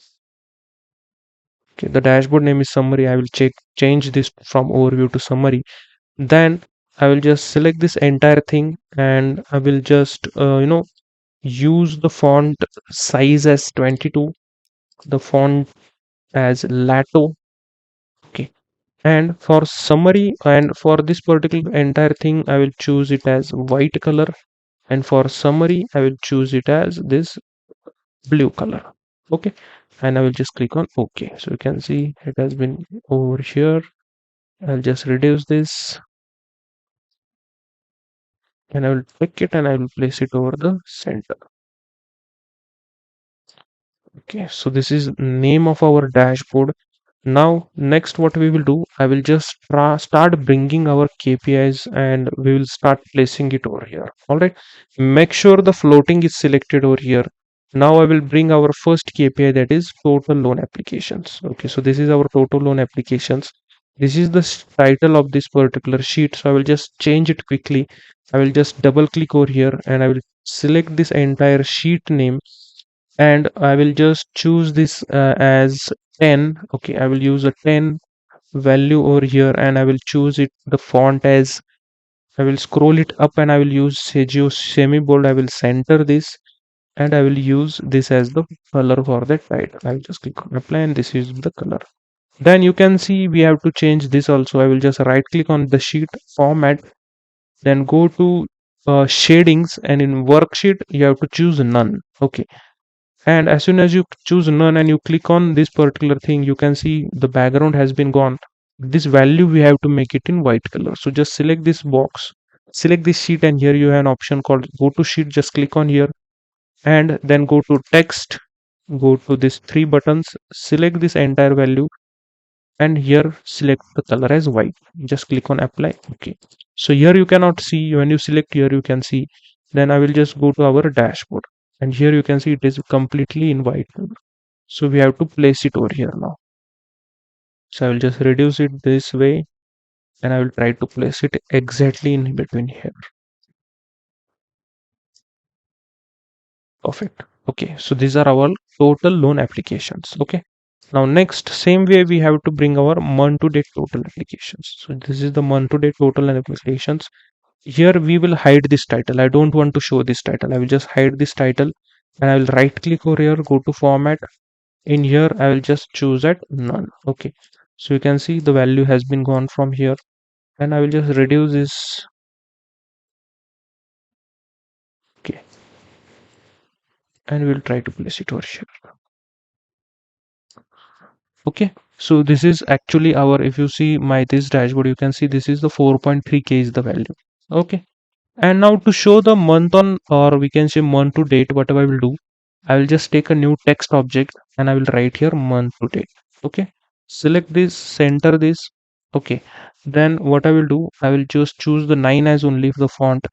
Okay, the dashboard name is summary. I will change this from overview to summary. Then I will just select this entire thing, and I will just use the font size as 22, the font as Lato. Okay, and for summary and for this particular entire thing I will choose it as white color, and for summary I will choose it as this blue color. Okay, and I will just click on OK. So you can see it has been over here. I'll just reduce this, and I will pick it and I will place it over the center. Okay, so this is name of our dashboard. Now, next what we will do, I will just start bringing our KPIs and we will start placing it over here. All right. Make sure the floating is selected over here. Now I will bring our first KPI, that is total loan applications. Okay, so this is our total loan applications. This is the title of this particular sheet. So I will just change it quickly. I will just double click over here and I will select this entire sheet name, and I will just choose this as 10. Okay, I will use a 10 value over here, and I will choose it the font as, I will scroll it up and I will use Sagio semi bold. I will center this, and I will use this as the color for that title. I will just click on apply, and this is the color. Then you can see we have to change this also. I will just right click on the sheet format, then go to shadings, and in worksheet you have to choose none. Okay, and as soon as you choose none and you click on this particular thing, you can see the background has been gone. This value we have to make it in white color. So just select this box, select this sheet, and here you have an option called go to sheet. Just click on here and then go to text, go to this three buttons, select this entire value, and here select the color as white. Just click on apply. Okay, so here you cannot see, when you select here you can see. Then I will just go to our dashboard, and here you can see it is completely in white color. So we have to place it over here now. So I will just reduce it this way, and I will try to place it exactly in between here. Perfect. Okay, so these are our total loan applications. Okay, now next, same way we have to bring our month to date total applications. So this is the month to date total applications. Here we will hide this title. I don't want to show this title. I will just hide this title, and I will right click over here, go to format. In here I will just choose at none. Okay, So you can see the value has been gone from here, and I will just reduce this. Okay, and we'll try to place it over here. Okay, so this is actually our, if you see my this dashboard, you can see this is the 4.3k is the value. Okay, and now to show the month on, or we can say month to date, what I will do, I will just take a new text object and I will write here month to date. Okay, select this, center this. Okay, then what I will do, I will just choose the 9 as only the font,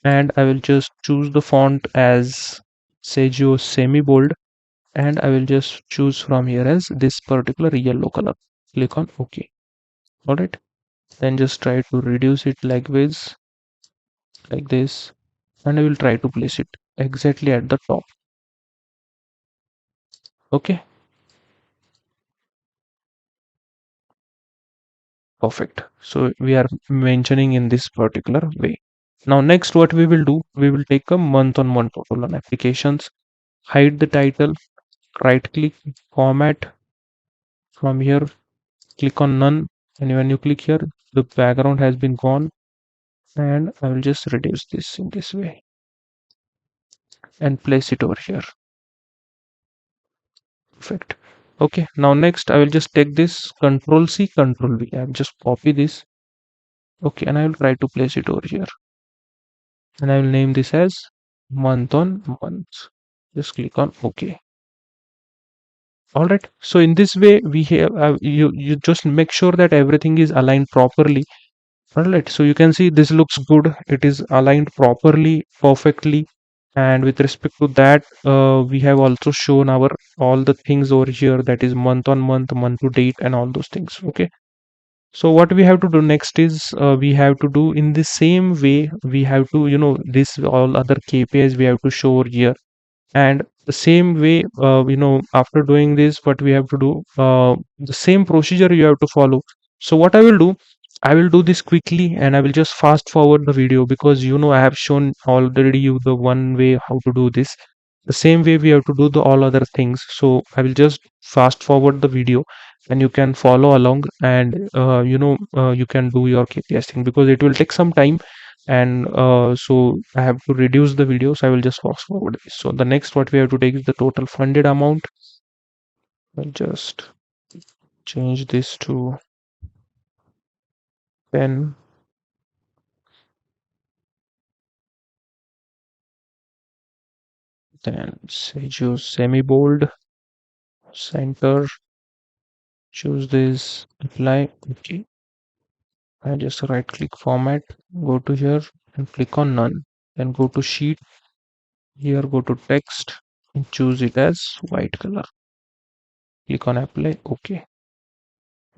and I will just choose the font as Sagio semi bold, and I will just choose from here as this particular yellow color. Click on OK. Alright, then just try to reduce it likewise, like this, and I will try to place it exactly at the top. Okay, perfect. So we are mentioning in this particular way. Now next what we will do, we will take a month on month total on applications, hide the title, right click, format, from here click on none, and when you click here the background has been gone, and I will just reduce this in this way and place it over here. Perfect. Okay, now next I will just take this control C, control V. I will just copy this. Okay, and I will try to place it over here. And I will name this as month on month. Just click on OK. All right. So in this way, we have you just make sure that everything is aligned properly. All right. So you can see this looks good. It is aligned properly, perfectly. And with respect to that, we have also shown our all the things over here, that is month on month, month to date, and all those things. Okay. So what we have to do next is, we have to do in the same way. We have to, this all other KPIs we have to show over here, and the same way, after doing this, what we have to do, the same procedure you have to follow. So what I will do, I will do this quickly, and I will just fast forward the video, because I have shown already you the one way how to do this. The same way we have to do the all other things. So I will just fast forward the video, and you can follow along, and you can do your KPIs thing, because it will take some time, and so I have to reduce the video, so I will just fast forward this. So the next what we have to take is the total funded amount. I'll just change this to 10, then say choose semi bold, center, choose this, apply. Okay, I just right click format, go to here and click on none, then go to sheet, here go to text and choose it as white color, click on apply. Okay,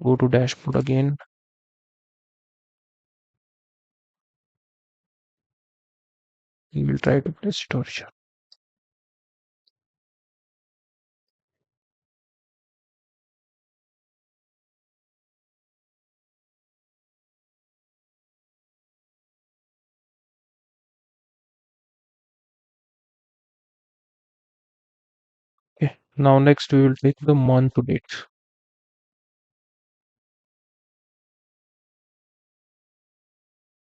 go to dashboard again. We will try to place it over here. Okay, now next we will take the month to date.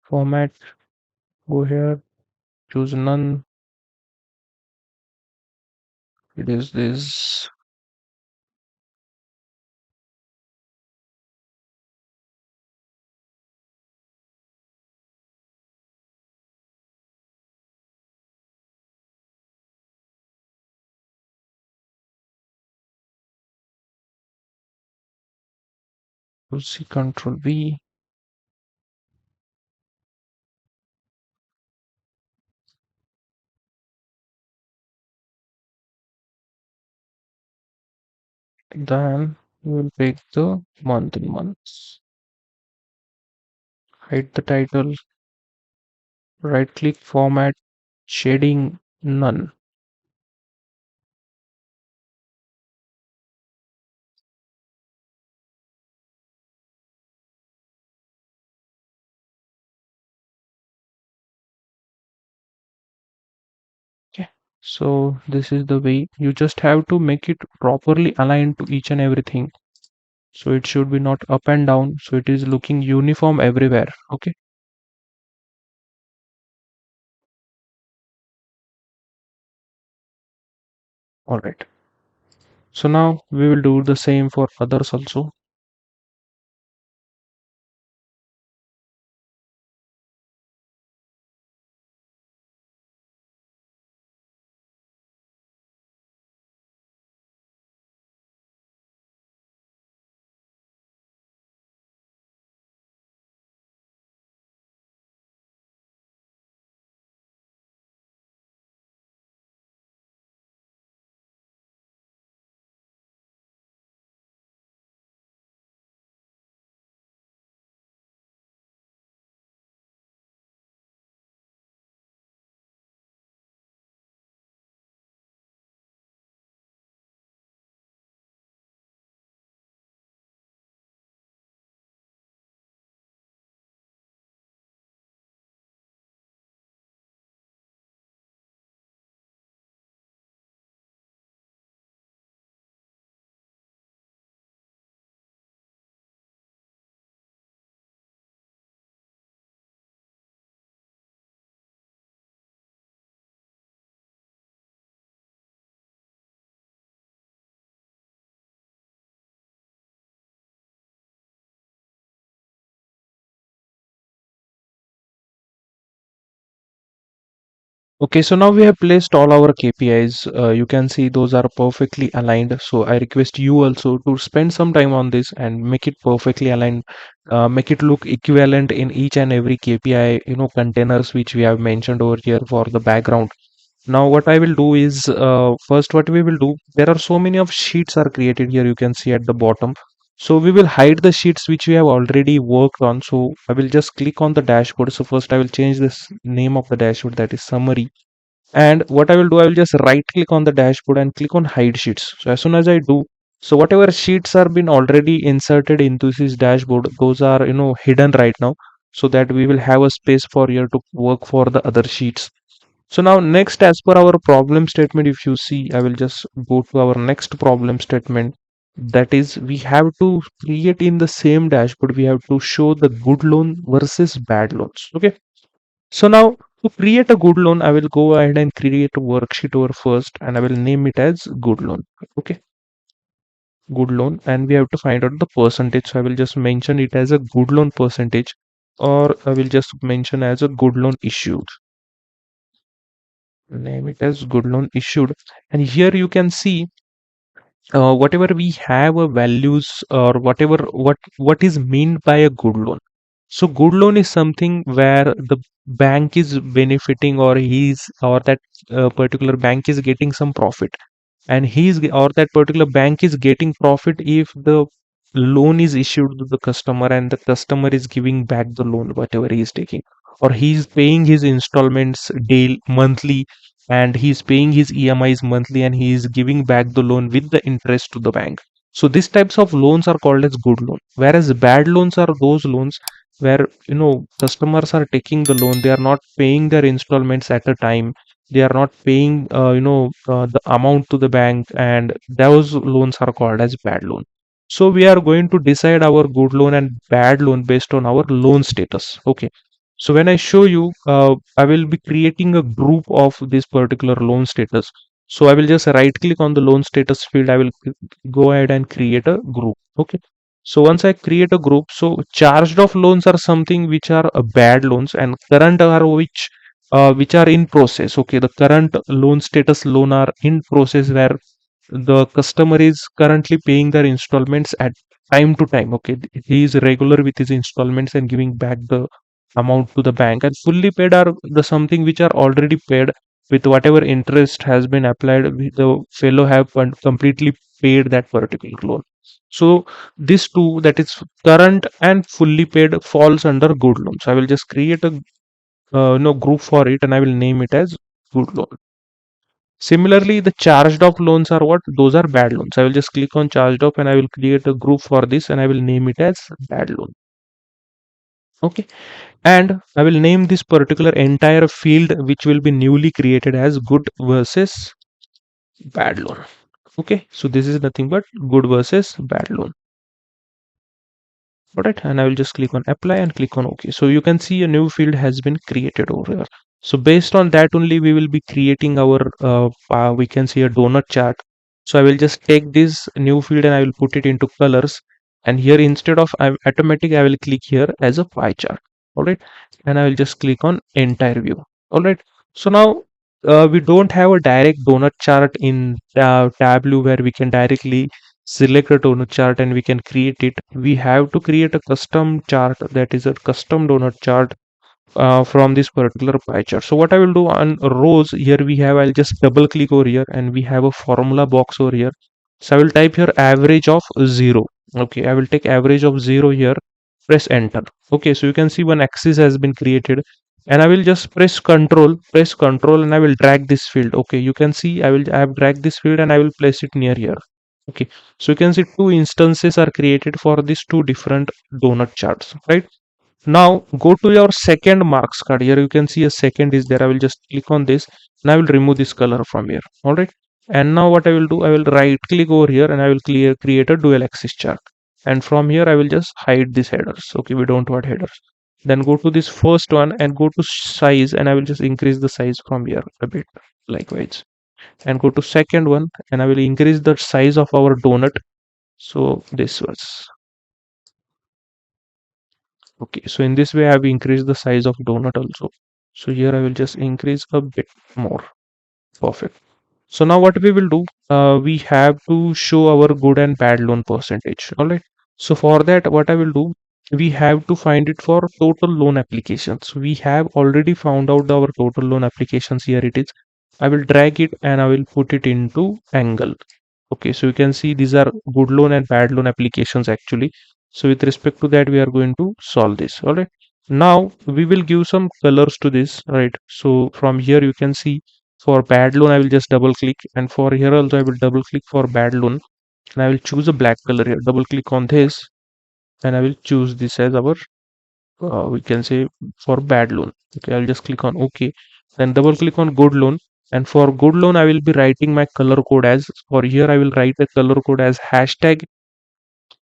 Format, go here, choose none. It is this. C Control V. Then we will take the month in months. Hide the title. Right click, format, shading, none. Okay. So this is the way you just have to make it properly aligned to each and everything. So it should be not up and down, so it is looking uniform everywhere. Okay, all right. So now we will do the same for others also. Okay, so now we have placed all our KPIs. You can see those are perfectly aligned. So I request you also to spend some time on this and make it perfectly aligned. Make it look equivalent in each and every KPI, containers which we have mentioned over here for the background. Now what I will do is, first what we will do, there are so many of sheets are created here, you can see at the bottom. So we will hide the sheets which we have already worked on. So I will just click on the dashboard. So first I will change this name of the dashboard, that is summary. And what I will do, I will just right click on the dashboard and click on hide sheets. So as soon as I do, so whatever sheets are been already inserted into this dashboard, those are hidden right now, so that we will have a space for here to work for the other sheets. So now next, as per our problem statement, if you see, I will just go to our next problem statement. That is, we have to create in the same dashboard, we have to show the good loan versus bad loans. Okay. So now to create a good loan, I will go ahead and create a worksheet over first and I will name it as good loan. Okay. Good loan. And we have to find out the percentage. So I will just mention it as a good loan percentage, or I will just mention as a good loan issued. Name it as good loan issued. And here you can see whatever we have values, or what is meant by a good loan. So good loan is something where the bank is benefiting, or that particular bank is getting some profit, and or that particular bank is getting profit if the loan is issued to the customer and the customer is giving back the loan whatever he is taking, or he is paying his installments daily monthly, and he is paying his EMIs monthly, and he is giving back the loan with the interest to the bank. So these types of loans are called as good loan, whereas bad loans are those loans where customers are taking the loan, they are not paying their installments at a time, they are not paying the amount to the bank, and those loans are called as bad loan. So we are going to decide our good loan and bad loan based on our loan status. Okay, so when I show you, I will be creating a group of this particular loan status. So I will just right click on the loan status field, I will go ahead and create a group. Okay, so once I create a group, so charged off loans are something which are bad loans, and current are which are in process. Okay, the current loan status loan are in process, where the customer is currently paying their installments at time to time. Okay, he is regular with his installments and giving back the amount to the bank. And fully paid are the something which are already paid with whatever interest has been applied. The fellow have completely paid that particular loan. So this two, that is current and fully paid, falls under good loan. So I will just create a group for it, and I will name it as good loan. Similarly, the charged off loans are what? Those are bad loans. I will just click on charged off and I will create a group for this, and I will name it as bad loan. Okay. And I will name this particular entire field which will be newly created as good versus bad loan. Okay. So this is nothing but good versus bad loan. Alright, and I will just click on apply and click on OK. So you can see a new field has been created over here. So based on that only we will be creating our we can see a donut chart. So I will just take this new field and I will put it into colors, and here instead of automatic I will click here as a pie chart. Alright, and I will just click on entire view. Alright, so now we don't have a direct donut chart in Tableau where we can directly select a donut chart and we can create it. We have to create a custom chart, that is a custom donut chart from this particular pie chart. So what I will do on rows, here we have, I'll just double click over here and we have a formula box over here. So I will type here average of 0. Okay, I will take average of 0 here, press enter. Okay, so you can see one axis has been created, and I will just press control and I will drag this field. Okay, you can see I have dragged this field and I will place it near here. Okay, so you can see two instances are created for these two different donut charts, right? Now go to your second marks card. Here you can see a second is there. I will just click on this and I will remove this color from here. All right. And now what I will do, I will right click over here and I will create a dual axis chart. And from here I will just hide these headers. Okay, we don't want headers. Then go to this first one and go to size, and I will just increase the size from here a bit likewise. And go to second one and I will increase the size of our donut. So this was okay. So in this way I have increased the size of donut also. So here I will just increase a bit more. Perfect. So now what we will do, we have to show our good and bad loan percentage. All right. So for that, what I will do, we have to find it for total loan applications. We have already found out our total loan applications. Here it is. I will drag it and I will put it into angle. Okay, so you can see these are good loan and bad loan applications actually. So with respect to that, we are going to solve this. All right. Now we will give some colors to this, right? So from here you can see for bad loan, I will just double click, and for here also I will double click for bad loan, and I will choose a black color here. Double click on this, and I will choose this as our we can say for bad loan. Okay, I'll just click on OK. Then double click on good loan, and for good loan I will be writing my color code as, for here I will write a color code as hashtag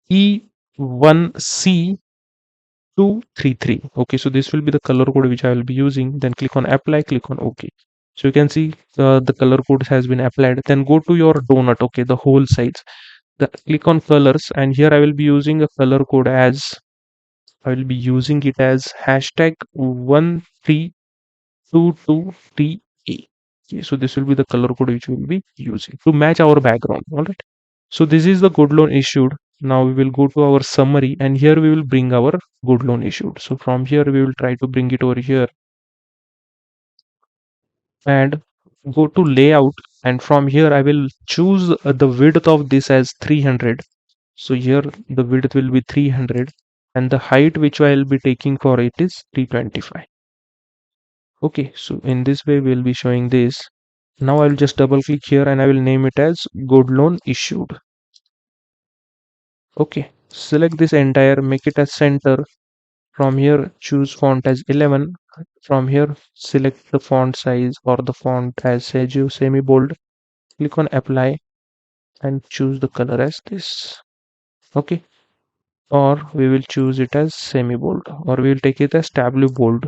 E1C233. Okay, so this will be the color code which I will be using. Then click on apply, click on OK. So you can see the color code has been applied. Then go to your donut, okay, the whole size. Click on colors, and here I will be using a color code as, I will be using it as hashtag 1322TA. Okay, so this will be the color code which we will be using to match our background. All right. So this is the good loan issued. Now we will go to our summary, and here we will bring our good loan issued. So from here we will try to bring it over here and go to layout, and from here I will choose the width of this as 300. So here the width will be 300 and the height which I will be taking for it is 325. Okay, so in this way we'll be showing this. Now I'll just double click here and I will name it as good loan issued. Okay, select this entire, make it as center. From here choose font as 11. From here select the font size or the font as Sergio semi bold. Click on apply and choose the color as this. Okay, or we will choose it as semi bold, or we will take it as Tableau bold.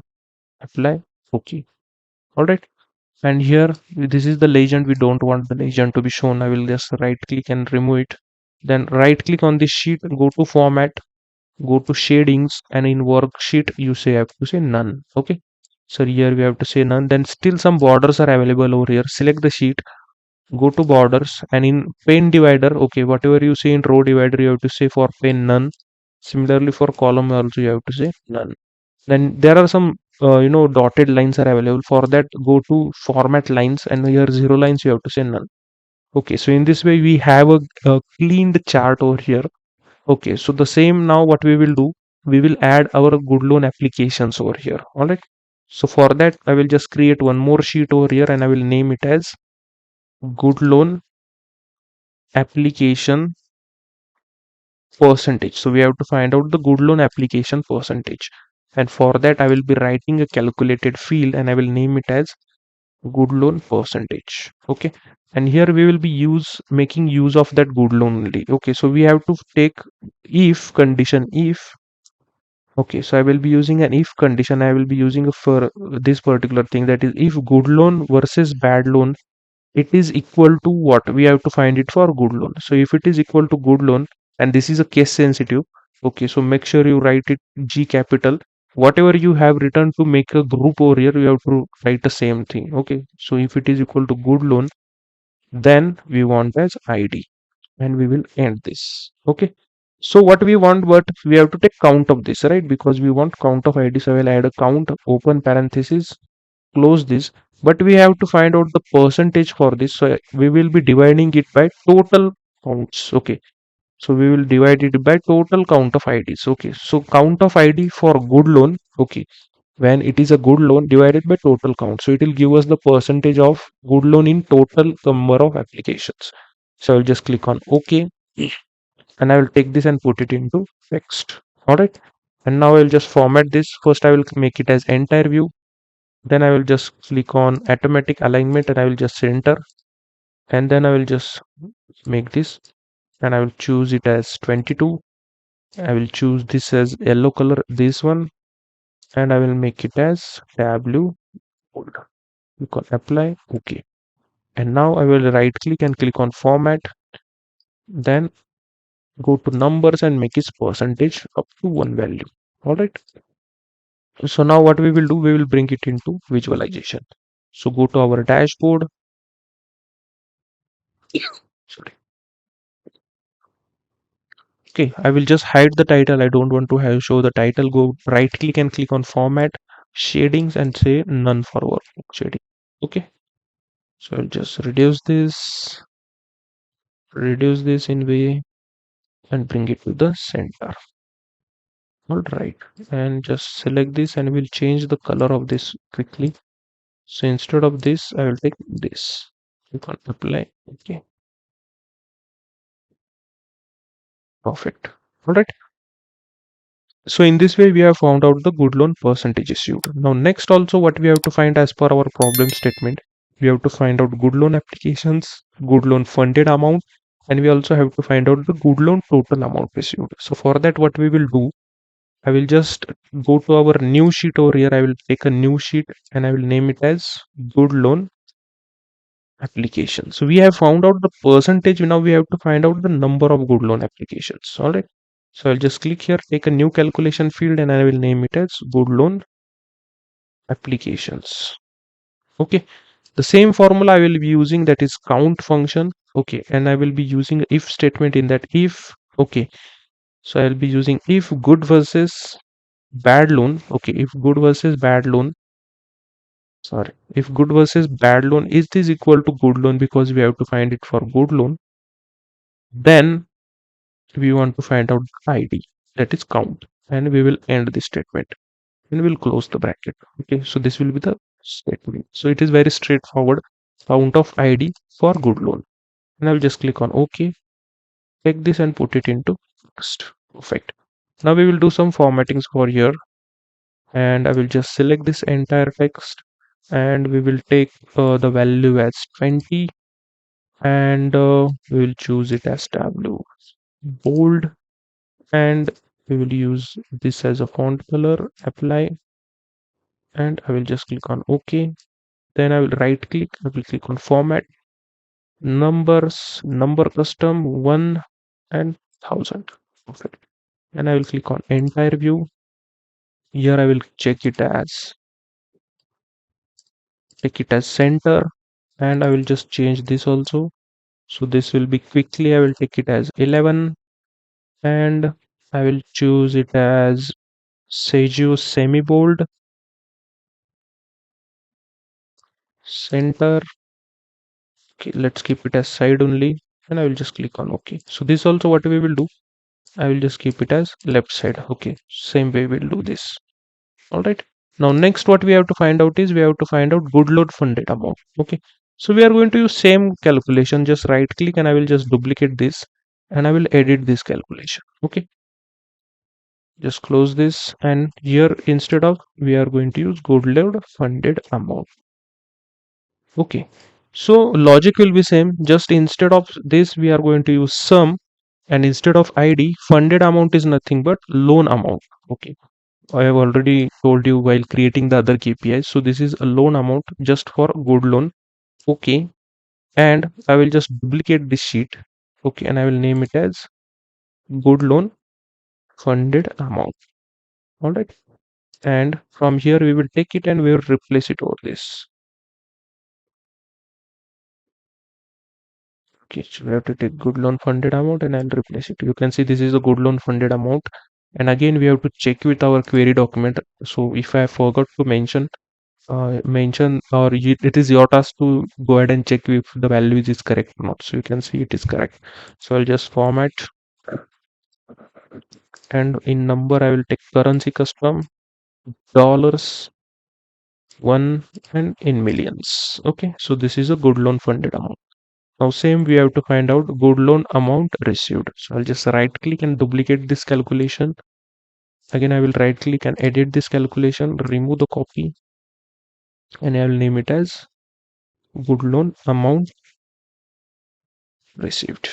Apply. Okay. All right. And here this is the legend. We don't want the legend to be shown. I will just right click and remove it. Then right click on this sheet, go to format, go to shadings, and in worksheet you have to say none. Okay, so here we have to say none. Then still some borders are available over here. Select the sheet, go to borders, and in pane divider, okay, whatever you see in row divider you have to say for pane none. Similarly for column also you have to say none. Then there are some dotted lines are available. For that go to format lines, and here zero lines you have to say none. Okay, so in this way we have a cleaned chart over here. Okay, so the same, now what we will do, we will add our good loan applications over here. All right, so for that I will just create one more sheet over here and I will name it as good loan application percentage. So we have to find out the good loan application percentage, and for that I will be writing a calculated field and I will name it as good loan percentage. Okay, and here we will be making use of that good loan only. Okay, so we have to take if condition, if Okay, so I will be using an if condition. I will be using for this particular thing, that is if good loan versus bad loan, it is equal to what? We have to find it for good loan. So if it is equal to good loan, and this is a case sensitive, okay, so make sure you write it G capital. Whatever you have written to make a group over here, you have to write the same thing. Okay, so if it is equal to good loan, then we want as ID, and we will end this. Okay, so what we want, but we have to take count of this, right? Because we want count of ID. So I will add a count, open parenthesis, close this, but we have to find out the percentage for this. So we will be dividing it by total counts. Okay, so we will divide it by total count of IDs. Okay, so count of ID for good loan, okay, when it is a good loan divided by total count, so it will give us the percentage of good loan in total number of applications. So I'll just click on OK, and I will take this and put it into text. All right, and now I'll just format this. First I will make it as entire view, then I will just click on automatic alignment, and I will just center, and then I will just make this, and I will choose it as 22. I will choose this as yellow color, this one, and I will make it as Tableau bold. Click on apply, okay. And now I will right click and click on format, then go to numbers and make its percentage up to one value. All right. So now what we will do, we will bring it into visualization. So go to our dashboard. Sorry. Okay, I will just hide the title. I don't want to have show the title. Go right click and click on format, shadings, and say none for workbook shading. Okay, so I'll just reduce this in way, and bring it to the center. All right, and just select this, and we'll change the color of this quickly. So instead of this, I will take this. Click on apply. Okay, perfect. All right. So in this way, we have found out the good loan percentage issued. Now next also what we have to find as per our problem statement, we have to find out good loan applications, good loan funded amount, and we also have to find out the good loan total amount issued. So for that, what we will do, I will just go to our new sheet over here. I will take a new sheet, and I will name it as good loan application. So we have found out the percentage. Now we have to find out the number of good loan applications. All right. So I'll just click here, take a new calculation field, and I will name it as good loan applications. Okay. The same formula I will be using, that is count function. Okay. And I will be using if statement in that if. Okay. So I'll be using if good versus bad loan. Okay. If good versus bad loan. Sorry. If good versus bad loan is this equal to good loan, because we have to find it for good loan, then we want to find out the ID, that is count, and we will end the statement, and we'll close the bracket. Okay, so this will be the statement. So it is very straightforward. Count of ID for good loan, and I'll just click on OK, take this and put it into text. Perfect. Now we will do some formattings for here, and I will just select this entire text, and we will take the value as 20, and we will choose it as Tableau bold, and we will use this as a font color, apply, and I will just click on OK. Then I will right click, I will click on format, numbers, number custom 1 and 1000. Perfect. And I will click on entire view. Here I will take it as center, and I will just change this also. So this will be quickly, I will take it as 11, and I will choose it as Seju semi bold, center. Okay, let's keep it as side only, and I will just click on OK. So this also what we will do, I will just keep it as left side. Okay, same way we'll do this. All right. Now next what we have to find out is we have to find out good load funded amount. Okay, so we are going to use same calculation. Just right click, and I will just duplicate this, and I will edit this calculation. Okay, just close this, and here instead of, we are going to use good load funded amount. Okay, so logic will be same, just instead of this we are going to use sum, and instead of ID, funded amount is nothing but loan amount. Okay, I have already told you while creating the other KPIs. So this is a loan amount just for good loan. Okay. And I will just duplicate this sheet. Okay. And I will name it as good loan funded amount. All right. And from here we will take it and we will replace it over this. Okay. So we have to take good loan funded amount and I'll replace it. You can see this is a good loan funded amount. And again, we have to check with our query document. So if I forgot to mention or it is your task to go ahead and check if the value is correct or not. So you can see it is correct. So I'll just format, and in number I will take currency custom dollars one and in millions. Okay, so this is a good loan funded amount. Now same we have to find out good loan amount received. So I'll just right click and duplicate this calculation. Again I will right click and edit this calculation, remove the copy, and I will name it as good loan amount received.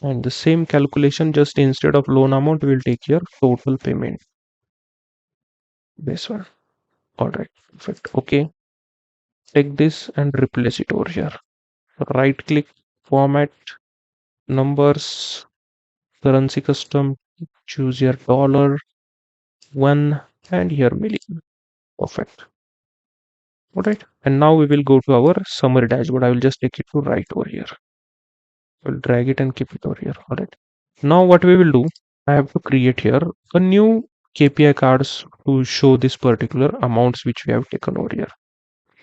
And the same calculation, just instead of loan amount we'll take here total payment, this one. All right, perfect. Okay, take this and replace it over here. Right click, format, numbers, currency custom, choose your dollar one and here million. Perfect. All right, and now we will go to our summary dashboard. I will just take it to right over here. We'll drag it and keep it over here. All right, now what we will do, I have to create here a new KPI cards to show this particular amounts which we have taken over here.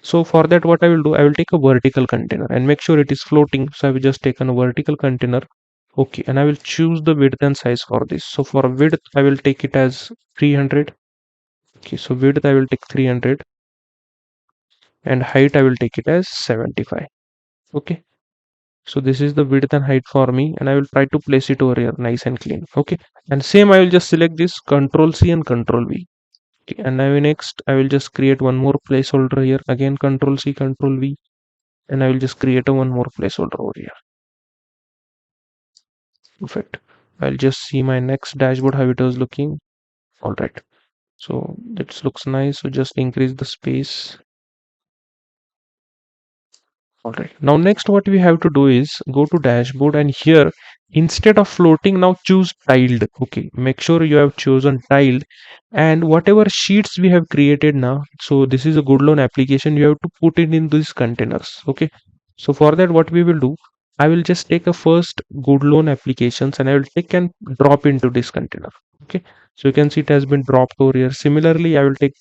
So for that, what I will do, I will take a vertical container and make sure it is floating. So I will just take a vertical container. Okay, and I will choose the width and size for this. So for width, I will take it as 300. Okay, so width I will take 300 and height I will take it as 75. Okay, so this is the width and height for me, and I will try to place it over here nice and clean. Okay, and same I will just select this Control C and Control V. Okay, and now next I will just create one more placeholder here. Again Control C, Control V, and I will just create a one more placeholder over here. Perfect. I'll just see my next dashboard how it was looking. All right. So it looks nice. So just increase the space. All right. Now next what we have to do is go to dashboard, and here instead of floating now choose tiled. Okay. Make sure you have chosen tiled, and whatever sheets we have created now. So this is a good loan application. You have to put it in these containers. Okay. So for that what we will do, I will just take a first good loan applications and I will take and drop into this container. Okay. So you can see it has been dropped over here. Similarly, I will take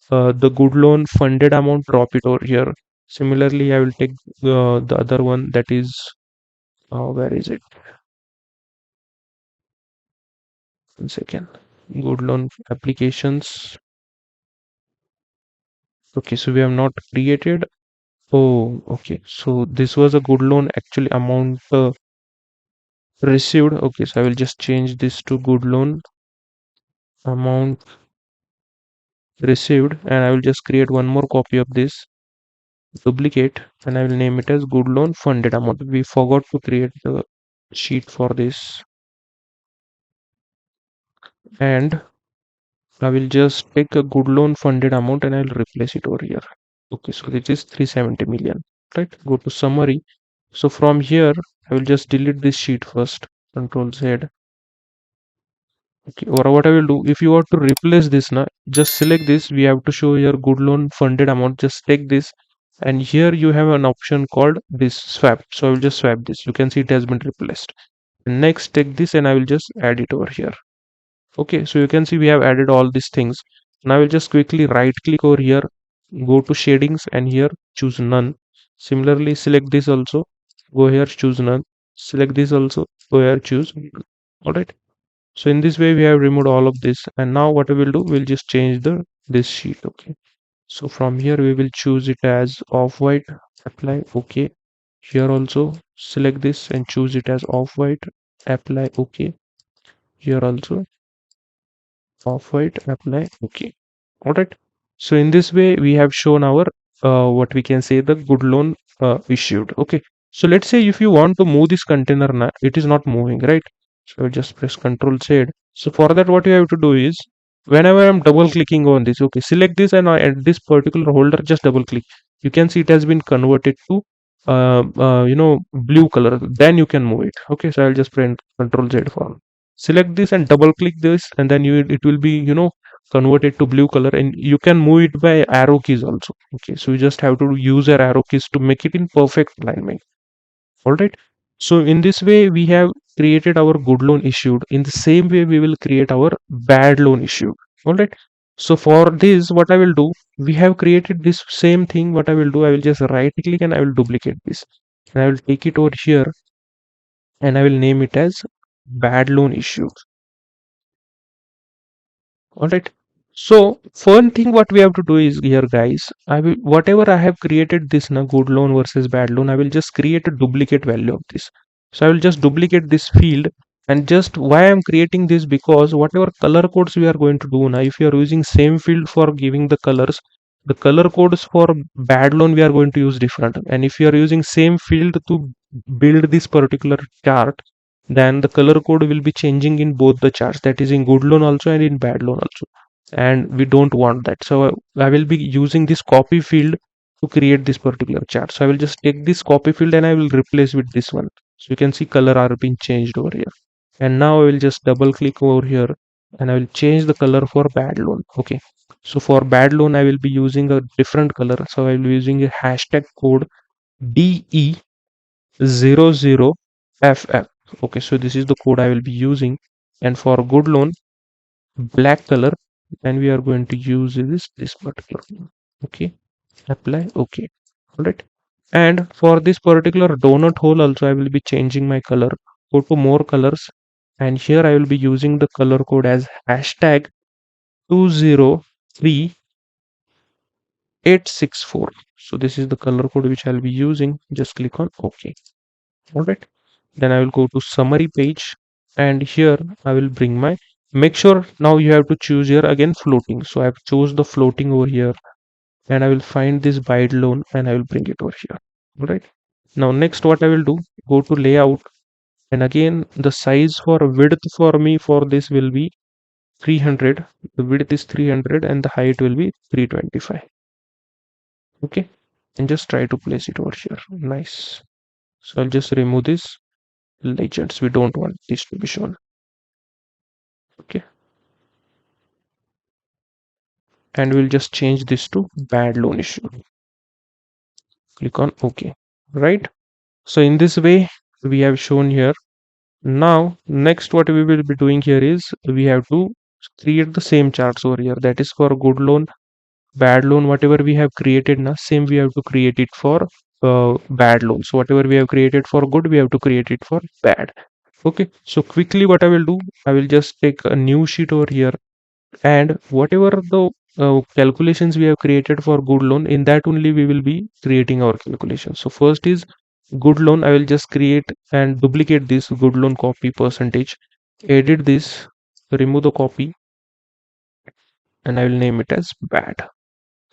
the good loan funded amount, drop it over here. Similarly, I will take the other one, that is where is it? One second. Good loan applications. Okay, so we have not created. Oh, okay. So this was a good loan actually amount received. Okay, so I will just change this to good loan amount received, and I will just create one more copy of this, duplicate, and I will name it as good loan funded amount. We forgot to create the sheet for this, and I will just take a good loan funded amount and I will replace it over here. Okay, so this is 370 million, right? Go to summary. So from here, I will just delete this sheet first, Control Z. Okay, or what I will do, if you want to replace this now, just select this. We have to show your good loan funded amount. Just take this, and here you have an option called this swap. So I will just swap this. You can see it has been replaced. Next, take this and I will just add it over here. Okay, so you can see we have added all these things. Now I will just quickly right click over here, go to shadings, and here choose none. Similarly, select this also, go here, choose none. Select this also, go here, choose none. All right. So in this way we have removed all of this, and now what we will do, we'll just change the this sheet. Okay, so from here we will choose it as off white, apply. Okay, here also select this and choose it as off white, apply. Okay, here also off white, apply. Okay, all right. So in this way we have shown our what we can say the good loan issued. Okay, so let's say if you want to move this container now, it is not moving, right? So just press Control Z. So for that what you have to do is whenever I'm double clicking on this, okay, select this, and at this particular holder just double click, you can see it has been converted to blue color. Then you can move it. Okay, so I'll just print Control Z for select this and double click this, and then it will be converted to blue color, and you can move it by arrow keys also. Okay, so you just have to use your arrow keys to make it in perfect alignment. All right. So in this way, we have created our good loan issued. In the same way, we will create our bad loan issued. All right. So for this, what I will do, we have created this same thing. What I will do, I will just right click and I will duplicate this. And I will take it over here and I will name it as bad loan issued. All right. So one thing what we have to do is here, guys. I will whatever I have created this na good loan versus bad loan. I will just create a duplicate value of this. So I will just duplicate this field, and just why I'm creating this, because whatever color codes we are going to do now, if you are using same field for giving the color codes for bad loan we are going to use different. And if you are using same field to build this particular chart, then the color code will be changing in both the charts, that is in good loan also and in bad loan also, and we don't want that. So I will be using this copy field to create this particular chart. So I will just take this copy field and I will replace with this one. So you can see color are being changed over here. And now I will just double click over here and I will change the color for bad loan. Okay, so for bad loan I will be using a different color. So I will be using a hashtag code DE00FF. Okay, so this is the code I will be using. And for good loan, black color, and we are going to use this particular one. Okay, apply. Okay, all right. And for this particular donut hole also I will be changing my color. Go to more colors, and here I will be using the color code as hashtag 203864. So this is the color code which I'll be using. Just click on OK. All right, then I will go to summary page, and here I will bring my, make sure now you have to choose here again floating. So I have chose the floating over here, and I will find this bide loan and I will bring it over here. All right, now next what I will do, go to layout, and again the size for width for me for this will be 300. The width is 300 and the height will be 325. Okay, and just try to place it over here. Nice. So I'll just remove this legends, we don't want this to be shown. Okay, and we'll just change this to bad loan issue. Click on OK. Right, so in this way we have shown here. Now next what we will be doing here is we have to create the same charts over here, that is for good loan, bad loan. Whatever we have created now, same we have to create it for bad loan. So whatever we have created for good, we have to create it for bad. Okay, so quickly what I will do, I will just take a new sheet over here, and whatever the calculations we have created for good loan, in that only we will be creating our calculations. So first is good loan. I will just create and duplicate this good loan copy percentage, edit this, remove the copy, and I will name it as bad.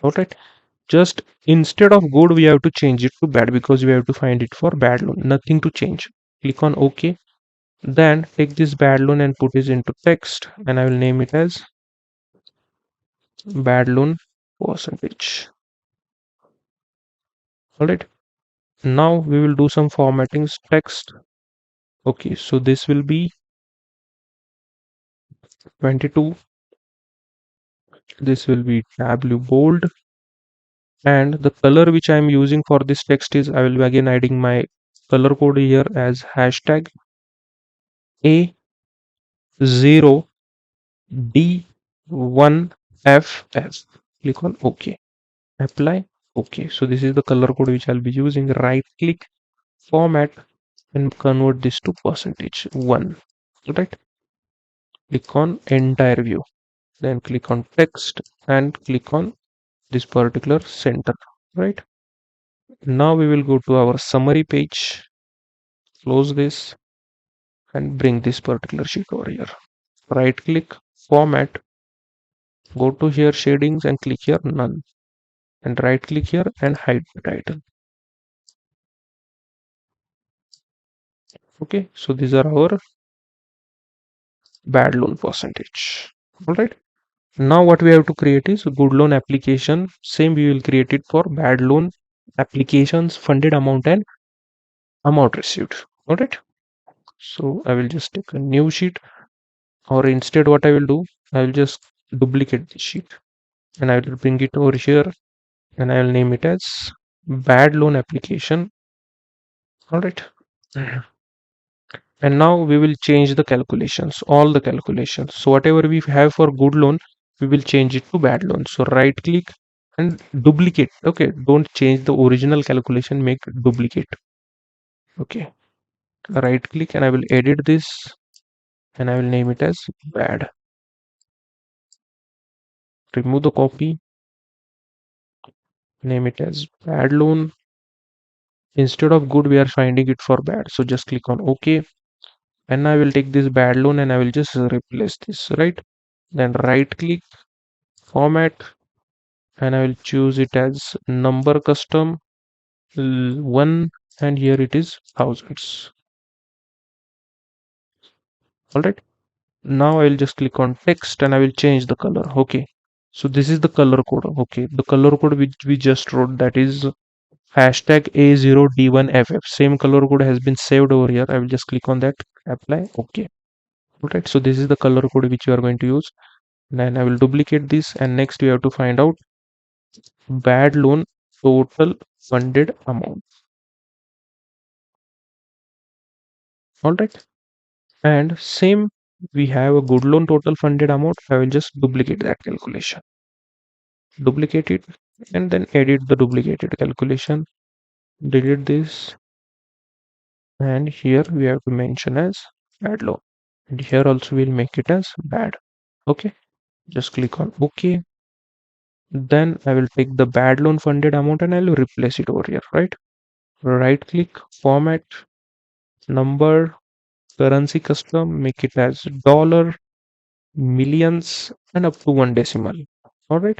All right, just instead of good we have to change it to bad, because we have to find it for bad loan. Nothing to change. Click on OK. Then take this bad loan and put it into text, and I will name it as bad loan percentage. All right, now we will do some formatting text. Okay, so this will be 22, this will be Tableau bold, and the color which I am using for this text is, I will be again adding my color code here as hashtag A0D1FF. Click on OK, apply. Okay, so this is the color code which I'll be using. Right click, format, and convert this to percentage 1. Right, click on entire view, then click on text and click on this particular center. Right, now we will go to our summary page, close this, and bring this particular sheet over here. Right click, format, go to here shadings and click here none, and right click here and hide the title. Okay, so these are our bad loan percentage. All right, Now what we have to create is good loan application. Same we will create it for bad loan applications, funded amount and amount received. All right. So I will just take a new sheet, or instead what I will do, I will just duplicate the sheet and I will bring it over here and I will name it as bad loan application. All right. And now we will change the calculations, all the calculations. So whatever we have for good loan, we will change it to bad loan. So right click and duplicate. Okay, don't change the original calculation, make duplicate. Okay, right click and I will edit this and I will name it as bad. Remove the copy, name it as bad loan. Instead of good, we are finding it for bad. So just click on OK. And I will take this bad loan and I will just replace this, right? Then right click, format, and I will choose it as number custom 1, and here it is thousands. All right. Now I will just click on text and I will change the color. Okay. So this is the color code. Okay. The color code which we just wrote, that is hashtag A0D1FF. Same color code has been saved over here. I will just click on that, apply. Okay. All right. So this is the color code which you are going to use. Then I will duplicate this, and next we have to find out bad loan total funded amount. All right. And same, we have a good loan total funded amount. I will just duplicate that calculation, duplicate it, and then edit the duplicated calculation, delete this, and here we have to mention as bad loan, and here also we'll make it as bad. Okay, just click on OK. Then I will take the bad loan funded amount and I will replace it over here, right? Right click, format, number, currency custom, make it as dollar, millions, and up to one decimal. All right.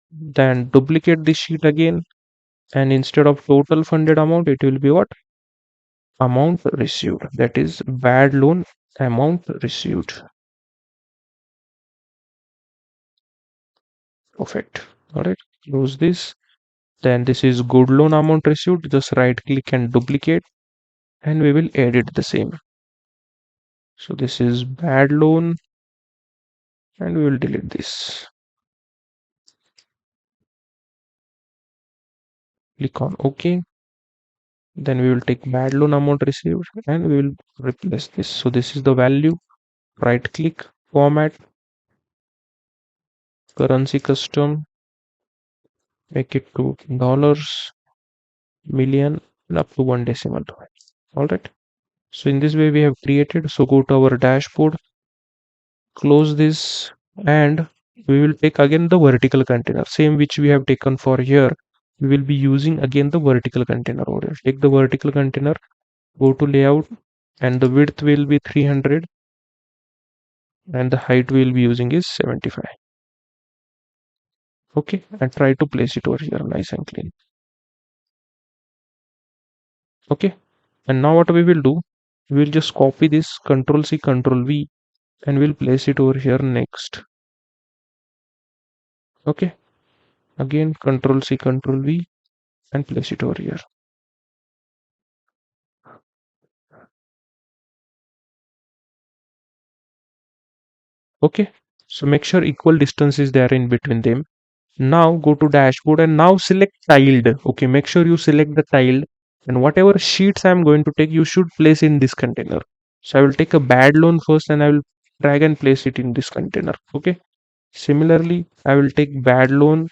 Then duplicate this sheet again, and instead of total funded amount, it will be what? Amount received. That is bad loan amount received. Perfect. All right. Close this. Then this is good loan amount received. Just right click and duplicate, and we will edit the same. So this is bad loan, and we will delete this. Click on OK. Then we will take bad loan amount received and we will replace this. So this is the value. Right click, format, currency custom, make it to dollars, million, and up to one decimal. All right. So in this way we have created. So go to our dashboard, close this, and we will take again the vertical container, same which we have taken for here. We will be using again the vertical container over here. Take the vertical container, go to layout, and the width will be 300 and the height we'll be using is 75. Okay, and try to place it over here nice and clean. Okay, and now what we will do, we'll just copy this, Control C, Control V, and we'll place it over here next. Okay, again Control C, Control V, and place it over here. Okay, so make sure equal distance is there in between them. Now go to dashboard and now select tiled. Okay, make sure you select the tiled, and whatever sheets I'm going to take, you should place in this container. So I will take a bad loan first and I will drag and place it in this container. Okay, similarly I will take bad loan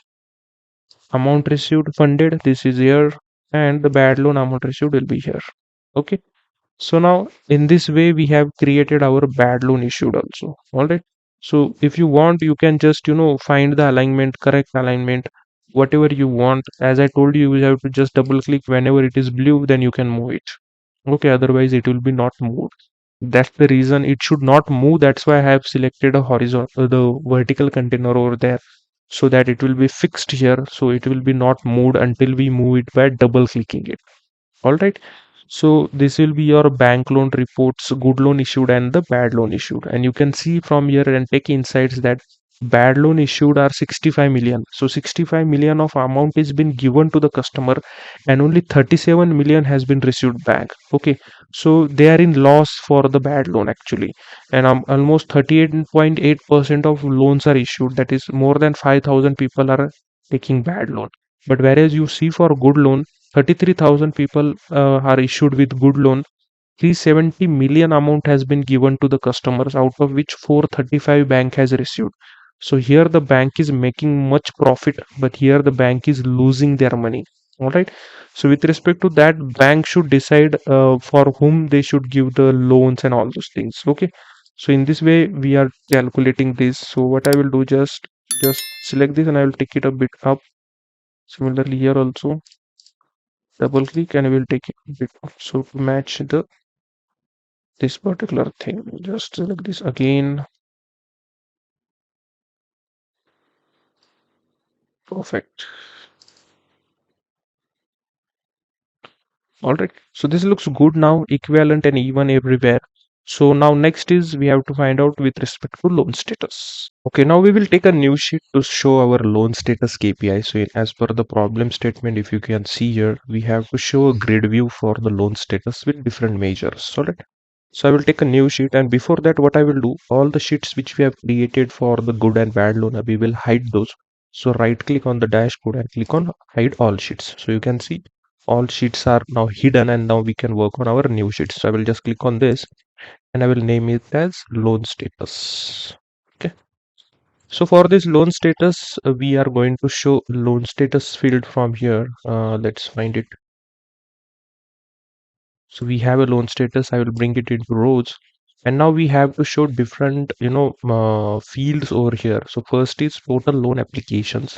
amount received funded, this is here, and the bad loan amount received will be here. Okay, so now in this way we have created our bad loan issued also. All right, so if you want, you can just find the alignment, correct alignment, whatever you want. As I told you, you have to just double click whenever it is blue, then you can move it. Okay, otherwise it will be not moved. That's the reason it should not move. That's why I have selected a horizontal, the vertical container over there, so that it will be fixed here, so it will be not moved until we move it by double clicking it. All right, so this will be your bank loan reports, good loan issued and the bad loan issued, and you can see from here and take insights that bad loan issued are 65 million. So 65 million of amount is been given to the customer, and only 37 million has been received back. Okay, so they are in loss for the bad loan actually, and almost 38.8% of loans are issued. That is more than 5,000 people are taking bad loan. But whereas you see for good loan, 33,000 people are issued with good loan. 370 million amount has been given to the customers, out of which 435 bank has received. So here the bank is making much profit, but here the bank is losing their money. All right, so with respect to that, bank should decide for whom they should give the loans and all those things. Okay, so in this way we are calculating this. So what I will do, just select this and I will take it a bit up. Similarly here also, double click and I will take it a bit up, so to match the this particular thing. Just select this again. Perfect. All right, so this looks good now, equivalent and even everywhere. So now next is we have to find out with respect to loan status. Okay, now we will take a new sheet to show our loan status KPI. So as per the problem statement, if you can see here, we have to show a grid view for the loan status with different measures. All right, so I will take a new sheet, and before that what I will do, all the sheets which we have created for the good and bad loan, we will hide those. So right click on the dashboard and click on hide all sheets. So you can see all sheets are now hidden, and now we can work on our new sheets. So I will just click on this and I will name it as loan status. Okay, so for this loan status, we are going to show loan status field from here. Let's find it. So we have a loan status. I will bring it into rows, and now we have to show different fields over here. So first is total loan applications.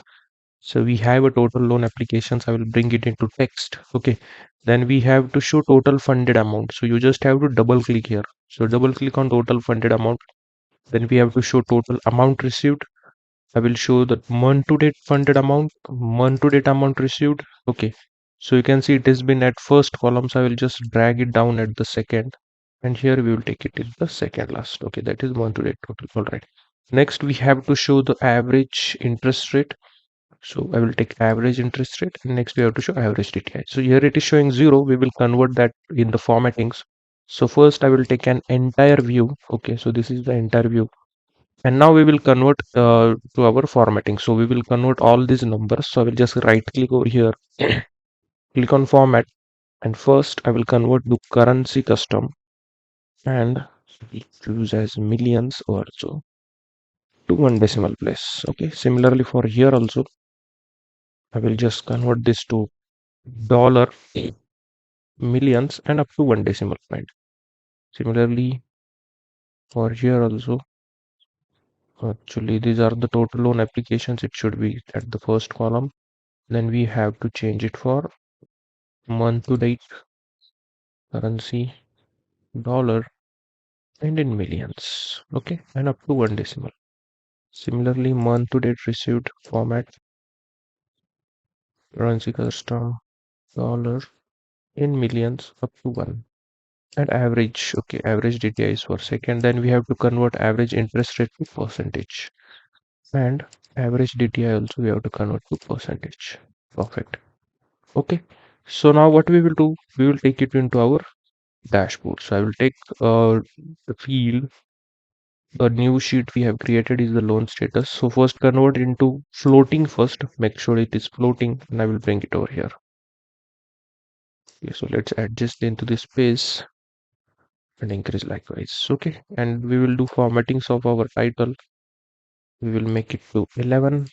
So we have a total loan applications. I will bring it into text. Okay, then we have to show total funded amount. So you just have to double click here. So double click on total funded amount. Then we have to show total amount received. I will show the month to date funded amount, month to date amount received. Okay, so you can see it has been at first column. So I will just drag it down at the second, and here we will take it in the second last. Okay, that is month to date total. All right, next we have to show the average interest rate. So I will take average interest rate, and next we have to show average DTI. So here it is showing 0. We will convert that in the formattings. So first I will take an entire view. Okay, so this is the entire view. And now we will convert to our formatting. So we will convert all these numbers. So I will just right click over here, click on format. And first I will convert to currency custom and choose as millions also to one decimal place. Okay, similarly for here also, I will just convert this to dollar, millions, and up to one decimal point. Similarly for here also, actually these are the total loan applications. It should be at the first column. Then we have to change it for month to date, currency, dollar, and in millions. Okay, and up to one decimal. Similarly, month to date received format, currency custom, dollar, in millions, up to one. And average, okay, average DTI is for second. Then we have to convert average interest rate to percentage, and average DTI also we have to convert to percentage. Perfect. Okay, so now what we will do, we will take it into our dashboard. So I will take the field, the new sheet we have created is the loan status. So first convert into floating first, make sure it is floating, and I will bring it over here. Okay, so let's adjust into this space and increase likewise. Okay, and we will do formattings of our title. We will make it to 11,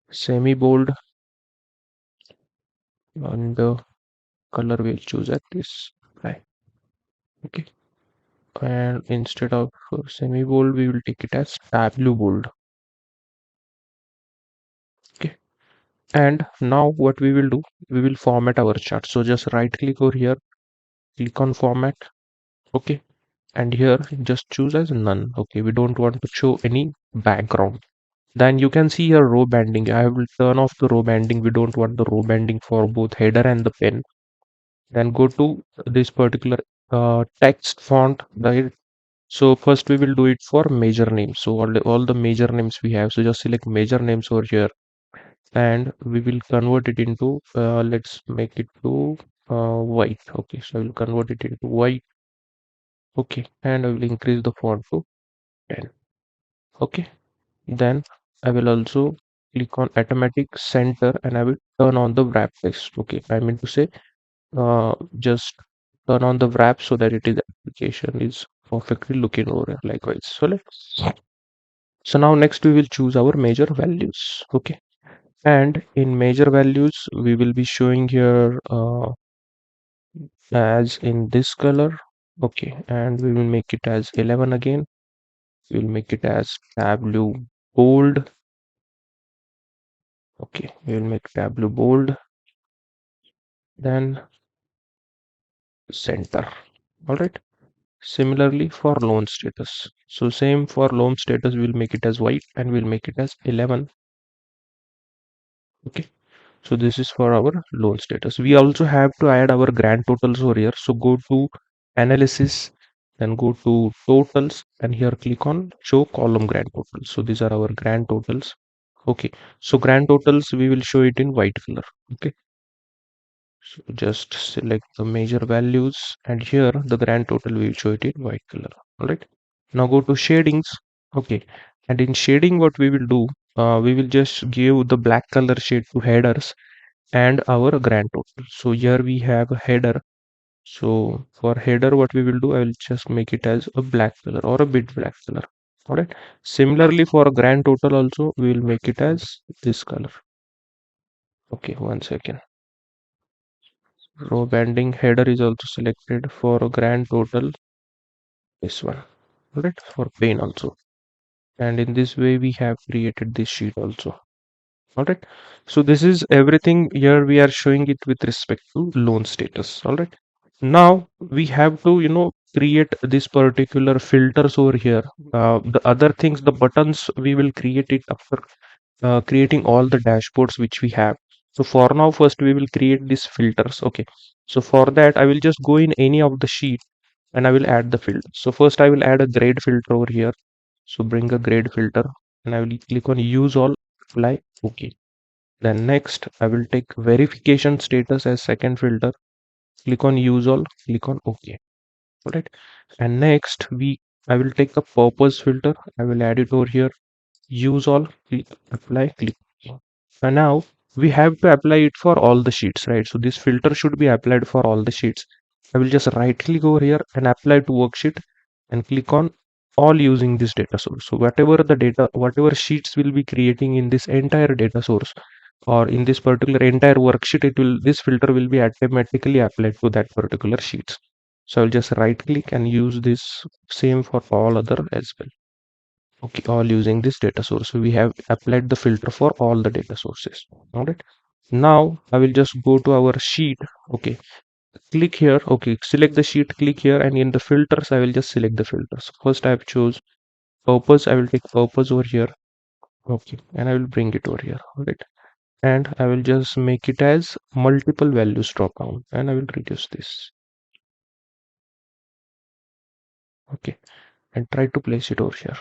semi bold, and the color we'll choose at this high. Okay, and instead of semi bold, we will take it as Tableau bold. Okay, and now what we will do, we will format our chart. So just right click over here, click on format. Okay, and here just choose as none. Okay, we don't want to show any background. Then you can see your row banding. I will turn off the row banding. We don't want the row banding for both header and the pen. Then go to this particular text font, right? So first we will do it for measure names. So all the measure names we have. So just select measure names over here, and we will convert it into let's make it to white. Okay, so I will convert it into white. Okay, and I will increase the font to 10. Okay, then I will also click on automatic center and I will turn on the wrap text. Okay, I mean to say just turn on the wrap so that it is application is perfectly looking over likewise. So let's so now next we will choose our measure values. Okay, and in measure values we will be showing here as in this color. Okay, and we will make it as 11 again. We will make it as Tableau bold. Okay, we will make Tableau bold, then center. All right. Similarly for loan status. So same for loan status, we'll make it as white and we'll make it as 11. Okay. So this is for our loan status. We also have to add our grand totals over here. So go to analysis, then go to totals and here click on show column grand totals. So these are our grand totals. Okay. So grand totals, we will show it in white color. Okay. So just select the measure values and here the grand total we will show it in white color. All right. Now go to shadings. Okay. And in shading, what we will do, we will just give the black color shade to headers and our grand total. So here we have a header. So for header, what we will do, I will just make it as a black color or a bit black color. All right. Similarly for grand total also, we will make it as this color. Okay, one second. Row banding header is also selected for a grand total. This one. All right. For pane also. And in this way, we have created this sheet also. All right. So this is everything here. We are showing it with respect to loan status. All right. Now we have to, create this particular filters over here. The other things, the buttons, we will create it after creating all the dashboards which we have. So for now, first we will create these filters. Okay. So for that, I will just go in any of the sheet and I will add the filter. So first I will add a grade filter over here. So bring a grade filter and I will click on use all, apply. Okay. Then next, I will take verification status as second filter. Click on use all, click on OK. Alright. And next, I will take a purpose filter. I will add it over here. Use all, click, apply, click. And now we have to apply it for all the sheets, right? So this filter should be applied for all the sheets. I will just right click over here and apply to worksheet and click on all using this data source. So whatever sheets will be creating in this entire data source or in this particular entire worksheet, this filter will be automatically applied to that particular sheets. So I'll just right click and use this same for all other as well. Okay, all using this data source. So we have applied the filter for all the data sources. All right. Now I will just go to our sheet. Okay, click here. Okay, select the sheet, click here, and in the filters, I will just select the filters. First, I have choose purpose. I will take purpose over here. Okay, and I will bring it over here. All right, and I will just make it as multiple values drop down, and I will reduce this. Okay, and try to place it over here.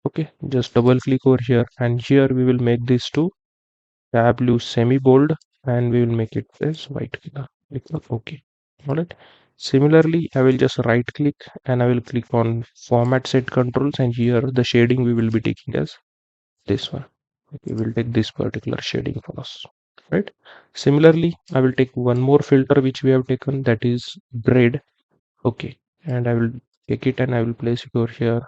Okay, just double click over here, and here we will make this to Tableau semi bold and we will make it as white color. Click on OK. Alright. Similarly, I will just right click and I will click on format set controls and here the shading we will be taking as this one. We will take this particular shading for us. Right. Similarly, I will take one more filter which we have taken, that is grade. Okay. And I will take it and I will place it over here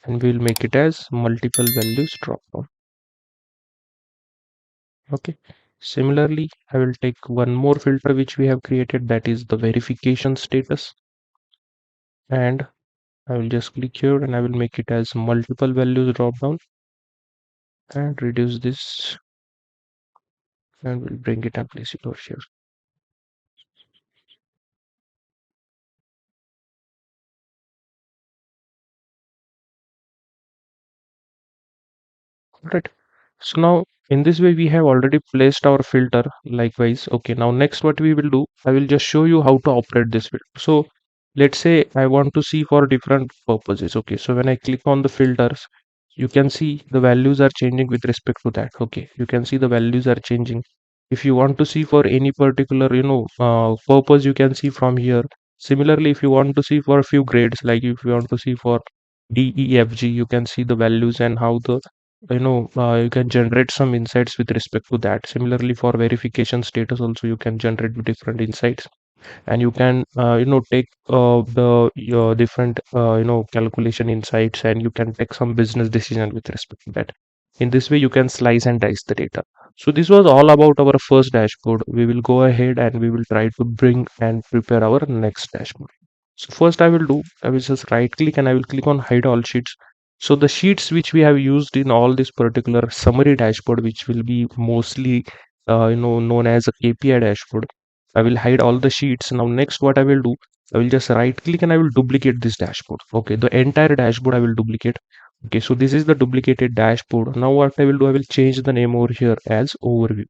and we will make it as multiple values drop down. Okay. Similarly, I will take one more filter which we have created, that is the verification status, and I will just click here and I will make it as multiple values drop down and reduce this and we'll bring it and place it over here. Right. So now In this way we have already placed our filter likewise. Okay, now next what we will do, I will just show you how to operate this filter. So let's say I want to see for different purposes. Okay, so when I click on the filters, you can see the values are changing with respect to that. Okay, you can see the values are changing. If you want to see for any particular purpose, you can see from here. Similarly, if you want to see for a few grades, like if you want to see for D, E, F, G, you can see the values and how the you can generate some insights with respect to that. Similarly, for verification status also, you can generate different insights, and you can take the your different calculation insights, and you can take some business decision with respect to that. In this way you can slice and dice the data. So this was all about our first dashboard. We will go ahead and we will try to bring and prepare our next dashboard. So first I will just right click and I will click on hide all sheets. So the sheets which we have used in all this particular summary dashboard, which will be mostly known as a KPI dashboard, I will hide all the sheets. Now next what I will do, I will just right click and I will duplicate this dashboard. Okay, the entire dashboard I will duplicate. Okay, so this is the duplicated dashboard. Now what I will do, I will change the name over here as overview.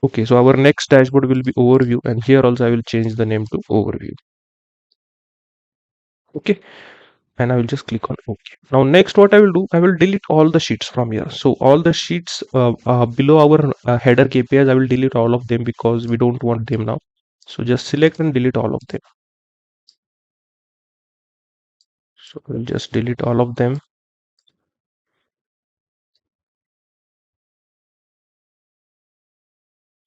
Okay, so our next dashboard will be overview, and here also I will change the name to overview. Okay, and I will just click on OK. Now next what I will do, I will delete all the sheets from here. So all the sheets below our header KPIs, I will delete all of them because we don't want them now. So just select and delete all of them. So we'll just delete all of them.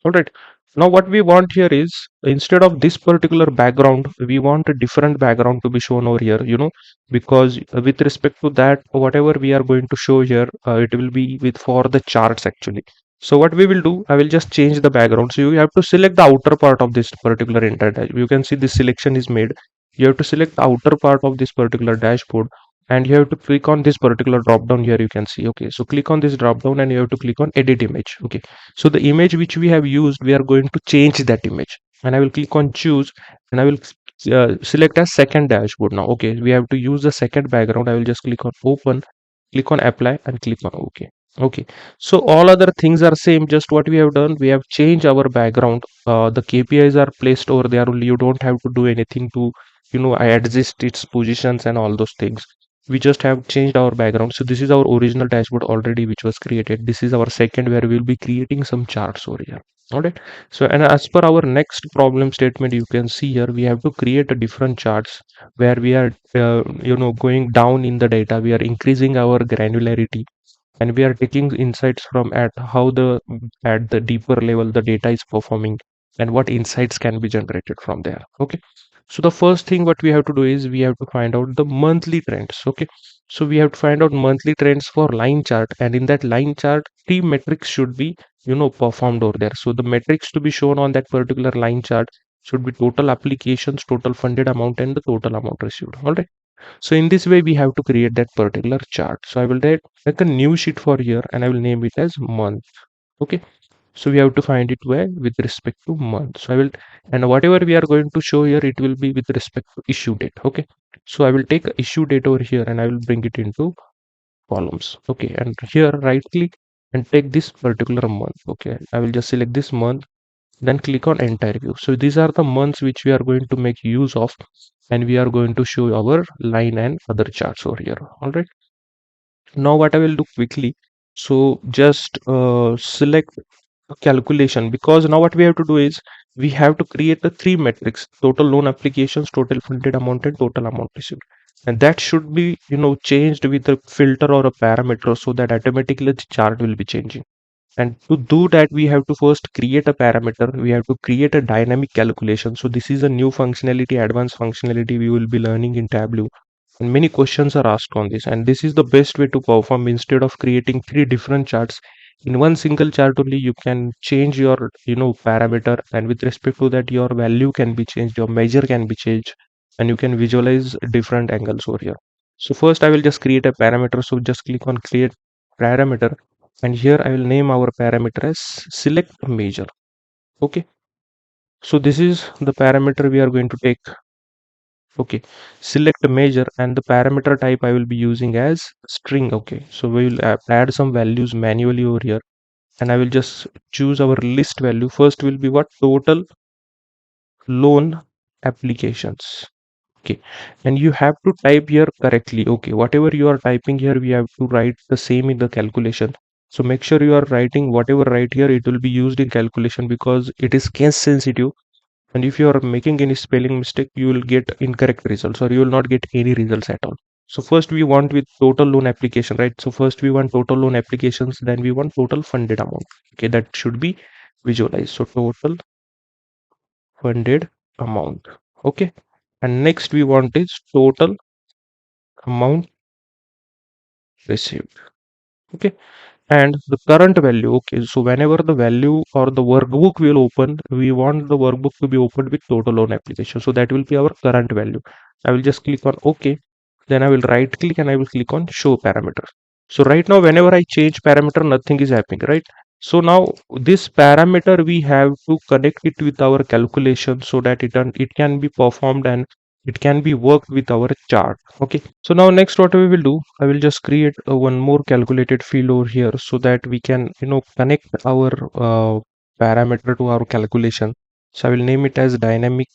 All right. Now what we want here is, instead of this particular background, we want a different background to be shown over here, because with respect to that, whatever we are going to show here, it will be with for the charts actually. So what we will do, I will just change the background. So you have to select the outer part of this particular entire dashboard. You can see this selection is made. You have to select the outer part of this particular dashboard, and you have to click on this particular drop down here. You can see. Okay, so click on this drop down and you have to click on edit image. Okay, so the image which we have used, we are going to change that image, and I will click on choose, and I will select as second dashboard. Now okay, we have to use the second background. I will just click on open, click on apply, and click on OK. Okay, so all other things are same. Just what we have done, we have changed our background. The KPIs are placed over there only. You don't have to do anything to I adjust its positions and all those things. We just have changed our background. So this is our original dashboard already which was created. This is our second, where we'll be creating some charts over here. All right, so and as per our next problem statement, you can see here we have to create a different charts where we are going down in the data. We are increasing our granularity, and we are taking insights from at the deeper level the data is performing, and what insights can be generated from there. Okay, so the first thing what we have to do is we have to find out the monthly trends. Okay, so we have to find out monthly trends for line chart, and in that line chart, three metrics should be performed over there. So the metrics to be shown on that particular line chart should be total applications, total funded amount, and the total amount received. All right, so in this way we have to create that particular chart. So I will make a new sheet for here, and I will name it as month. Okay, so we have to find it where with respect to month. So I will, and whatever we are going to show here, it will be with respect to issue date. Okay, so I will take a issue date over here and I will bring it into columns. Okay, and here right click and take this particular month. Okay, I will just select this month, then click on entire view. So these are the months which we are going to make use of, and we are going to show our line and other charts over here. All right, now what I will do quickly, so just select a calculation, because now what we have to do is we have to create the three metrics: total loan applications, total funded amount, and total amount received. And that should be changed with a filter or a parameter, so that automatically the chart will be changing. And to do that, we have to first create a parameter. We have to create a dynamic calculation. So this is a new functionality, advanced functionality we will be learning in Tableau. And many questions are asked on this. And this is the best way to perform. Instead of creating three different charts, in one single chart only, you can change your parameter. And with respect to that, your value can be changed, your measure can be changed, and you can visualize different angles over here. So first I will just create a parameter. So just click on create parameter, and here I will name our parameter as select measure. Okay, so this is the parameter we are going to take. Okay, select a measure and the parameter type I will be using as string. Okay, so we will add some values manually over here, and I will just choose our list value. First will be what? Total loan applications. Okay, and you have to type here correctly. Okay, whatever you are typing here, we have to write the same in the calculation. So make sure you are writing whatever right here, it will be used in calculation because it is case sensitive. And if you are making any spelling mistake, you will get incorrect results or you will not get any results at all. So first we want with total loan application, right? So first we want total loan applications, then we want total funded amount. Okay, that should be visualized. So total funded amount. Okay, and next we want is total amount received. Okay, and the current value. Okay, so whenever the value or the workbook will open, we want the workbook to be opened with total loan application, so that will be our current value. I will just click on OK, then I will right click and I will click on show parameter. So right now whenever I change parameter, nothing is happening, right? So now this parameter we have to connect it with our calculation so that it can be performed and it can be worked with our chart. Okay, so now next what we will do, I will just create one more calculated field over here so that we can connect our parameter to our calculation. So I will name it as dynamic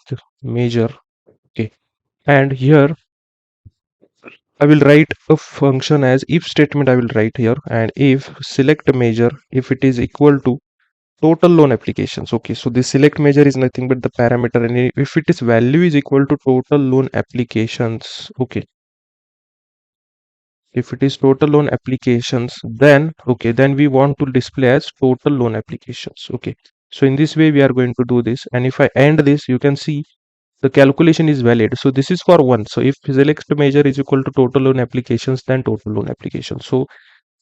measure. Okay, and here I will write a function as if statement. I will write here, and if select measure if it is equal to total loan applications. Okay, so the select measure is nothing but the parameter, and if it is value is equal to total loan applications. Okay, if it is total loan applications, then okay, then we want to display as total loan applications. Okay, so in this way we are going to do this, and if I end this, you can see the calculation is valid. So this is for one. So if select measure is equal to total loan applications, then total loan applications. So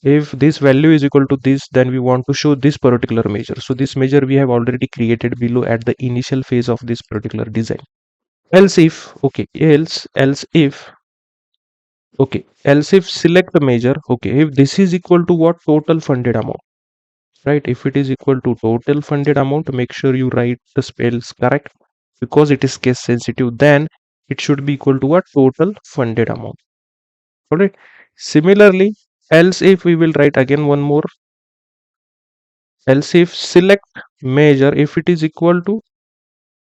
if this value is equal to this, then we want to show this particular measure. So this measure we have already created below at the initial phase of this particular design. Else if okay, else if okay, else if select the measure. Okay, if this is equal to what? Total funded amount, right? If it is equal to total funded amount, make sure you write the spells correct because it is case sensitive. Then it should be equal to what? Total funded amount. All right. Similarly, else if we will write again one more. Else if select measure if it is equal to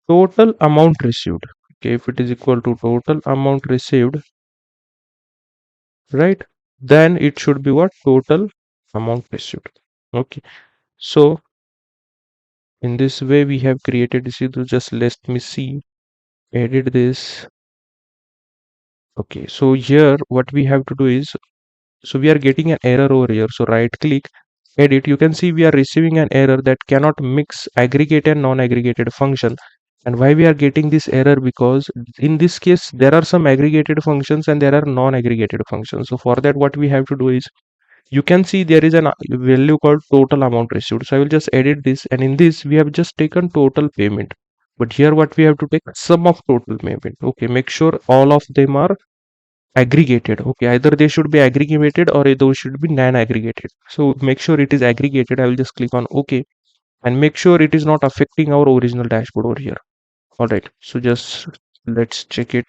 total amount received. Okay, if it is equal to total amount received, right? Then it should be what? Total amount received. Okay. So in this way we have created this. Just let me see. Edit this. Okay, so here what we have to do is, so we are getting an error over here. So right click, edit. You can see we are receiving an error that cannot mix aggregate and non-aggregated function. And why we are getting this error? Because in this case there are some aggregated functions and there are non-aggregated functions. So for that what we have to do is, you can see there is a value called total amount received. So I will just edit this, and in this we have just taken total payment. But here what we have to take sum of total payment. Okay, make sure all of them are aggregated. Okay, either they should be aggregated or those should be non-aggregated. So make sure it is aggregated. I will just click on OK, and make sure it is not affecting our original dashboard over here. All right, so just let's check it.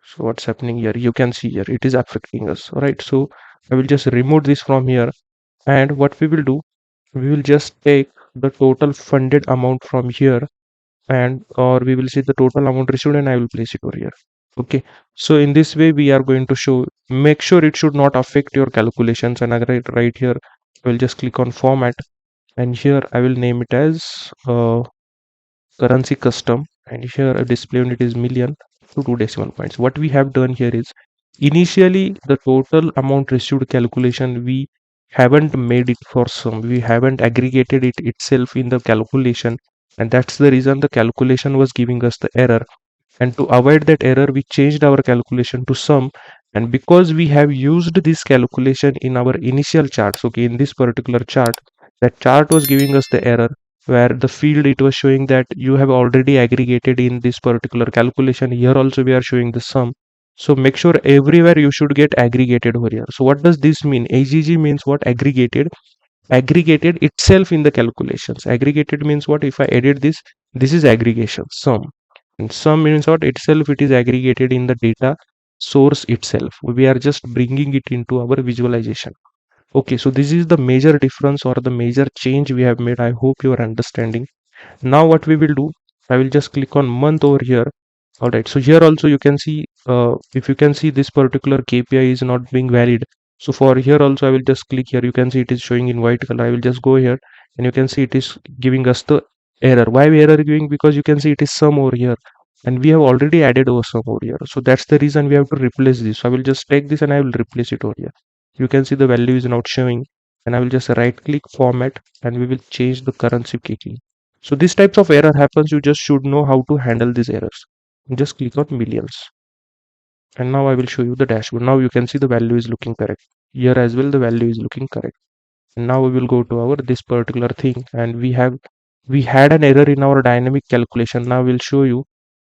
So what's happening here? You can see here it is affecting us. All right, so I will just remove this from here, and what we will do, we will just take the total funded amount from here, and or we will see the total amount received, and I will place it over here. Okay, so in this way we are going to show, make sure it should not affect your calculations. And right here I will just click on format, and here I will name it as currency custom, and here a display unit is million to 2 decimal points. What we have done here is, initially the total amount received calculation we haven't made it for sum, we haven't aggregated it itself in the calculation, and that's the reason the calculation was giving us the error. And to avoid that error, we changed our calculation to sum. And because we have used this calculation in our initial charts, okay, in this particular chart, that chart was giving us the error where the field it was showing that you have already aggregated in this particular calculation. Here also we are showing the sum. So make sure everywhere you should get aggregated over here. So what does this mean? AGG means what? Aggregated. Aggregated itself in the calculations. Aggregated means what? If I edit this, this is aggregation sum. And sum means what itself, it is aggregated in the data source itself. We are just bringing it into our visualization. Okay, so this is the major difference or the major change we have made. I hope you are understanding. Now what we will do, I will just click on month over here. All right, so here also you can see, if you can see, this particular KPI is not being valid. So for here also I will just click here. You can see it is showing in white color. I will just go here and you can see it is giving us the error. Why error giving? Because you can see it is sum over here and we have already added over sum over here. So that's the reason we have to replace this. So I will just take this and I will replace it over here. You can see the value is not showing, and I will just right click format and we will change the currency quickly. So these types of error happens. You just should know how to handle these errors. Just click on millions. And now I will show you the dashboard. Now you can see the value is looking correct. Here as well the value is looking correct. And now we will go to our this particular thing and we had an error in our dynamic calculation. Now we'll show you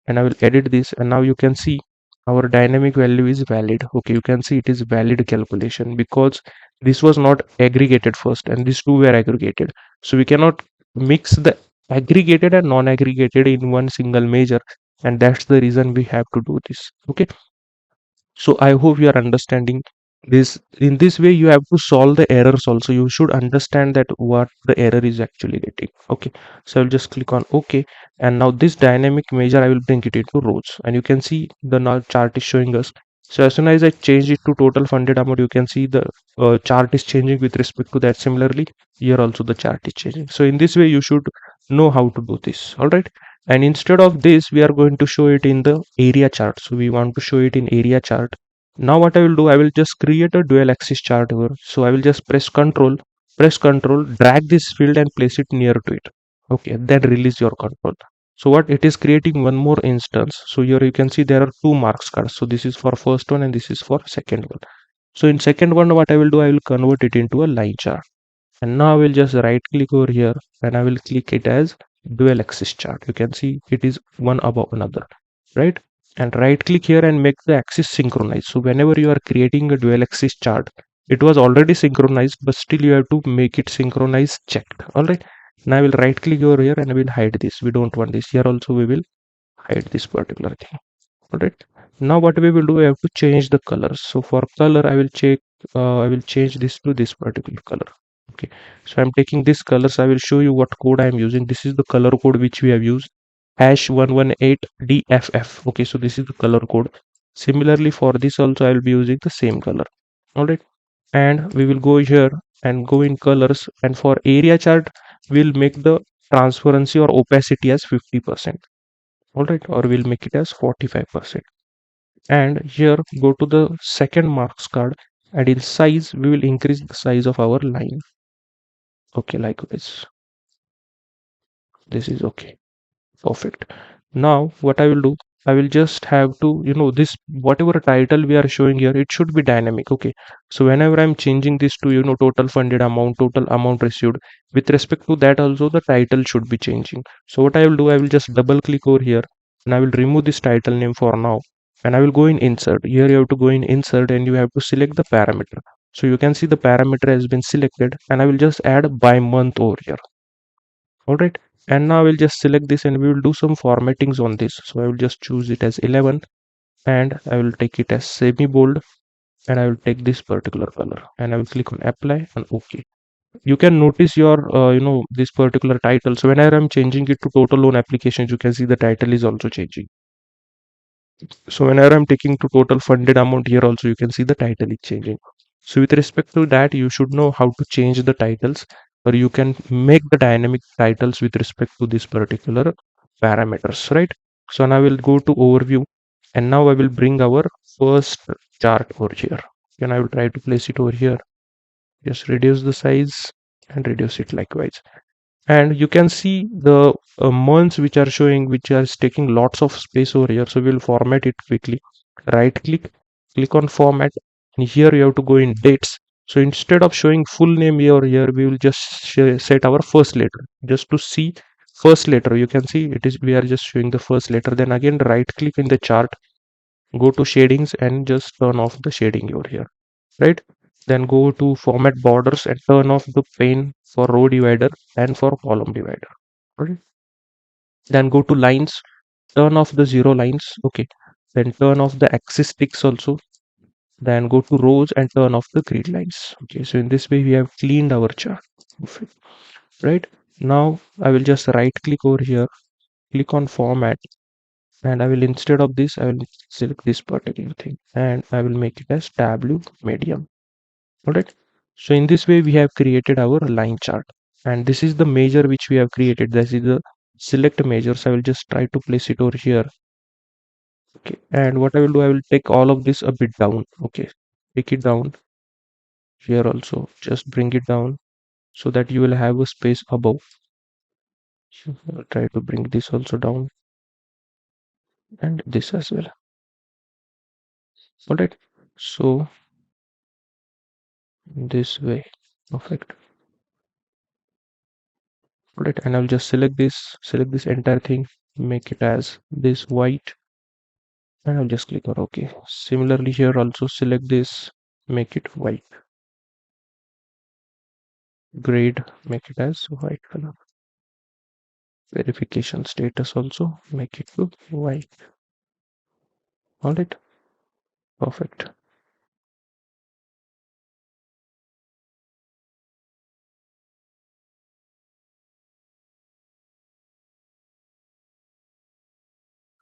and I will edit this and now you can see our dynamic value is valid. Okay, you can see it is valid calculation because this was not aggregated first and these two were aggregated. So we cannot mix the aggregated and non-aggregated in one single measure, and that's the reason we have to do this. Okay, so I hope you are understanding this. In this way you have to solve the errors also. You should understand that what the error is actually getting. Okay, so I'll just click on okay, and now this dynamic measure I will bring it into rows and you can see the now chart is showing us. So as soon as I change it to total funded amount, you can see the chart is changing with respect to that. Similarly here also the chart is changing. So in this way you should know how to do this. All right, and instead of this we are going to show it in the area chart. So we want to show it in area chart. Now what I will do, I will just create a dual axis chart here. So I will just press control, drag this field and place it near to it. Okay, then release your control. So what it is creating one more instance. So here you can see there are two marks cards. So this is for first one and this is for second one. So in second one what I will do, I will convert it into a line chart. And now I will just right click over here and I will click it as dual axis chart. You can see it is one above another, right? And right click here and make the axis synchronize. So whenever you are creating a dual axis chart, it was already synchronized, but still you have to make it synchronize checked. All right. Now I will right click over here and I will hide this. We don't want this. Here also we will hide this particular thing. All right. Now what we will do, we have to change the colors. So for color, I will check. I will change this to this particular color. Okay, so I'm taking this colors. I will show you what code I am using. This is the color code which we have used, hash 118DFF. Okay, so this is the color code. Similarly for this also I will be using the same color. All right, and we will go here and go in colors, and for area chart we'll make the transparency or opacity as 50%. All right, or we'll make it as 45%. And here go to the second marks card, and in size we will increase the size of our line. Okay, like this is okay, perfect. Now what I will do, I will just have to, this whatever title we are showing here, it should be dynamic. Okay, so whenever I'm changing this to total funded amount, total amount received, with respect to that also the title should be changing. So what I will do, I will just double click over here and I will remove this title name for now, and I will go in insert. Here you have to go in insert and you have to select the parameter. So you can see the parameter has been selected, and I will just add by month over here. All right, and now I will just select this and we will do some formattings on this. So I will just choose it as 11 and I will take it as semi bold, and I will take this particular color and I will click on apply and okay. You can notice your this particular title. So whenever I'm changing it to total loan applications, you can see the title is also changing. So whenever I'm taking to total funded amount, here also you can see the title is changing. So with respect to that, you should know how to change the titles, or you can make the dynamic titles with respect to this particular parameters, right? So now I will go to overview, and now I will bring our first chart over here, and I will try to place it over here. Just reduce the size and reduce it likewise, and you can see the months which are showing, which are taking lots of space over here. So we'll format it quickly. Right click on format, and here you have to go in dates. So instead of showing full name here, we will just set our first letter just to see first letter. You can see it is, we are just showing the first letter. Then again right click in the chart, go to shadings and just turn off the shading over here, right? Then go to format borders and turn off the pane for row divider and for column divider. Right? Then go to lines turn off the zero lines. Okay, then turn off the axis ticks also, then go to rows and turn off the grid lines. Okay, so in this way we have cleaned our chart. Perfect. Right, now I will just right click over here, click on format, and I will, instead of this, I will select this particular thing and I will make it as Tableau medium. Alright, so in this way we have created our line chart, and this is the measure which we have created. This is the select measures. I will just try to place it over here. Okay, and what I will do, I will take all of this a bit down. Okay, take it down here also, just bring it down so that you will have a space above. I'll try to bring this also down and this as well. Alright, so this way. Perfect. Alright, and I'll just select this entire thing, make it as this white, and I'll just click on OK. Similarly here also select this, make it white. Grade, make it as white color. Verification status also make it to white. Alright, perfect.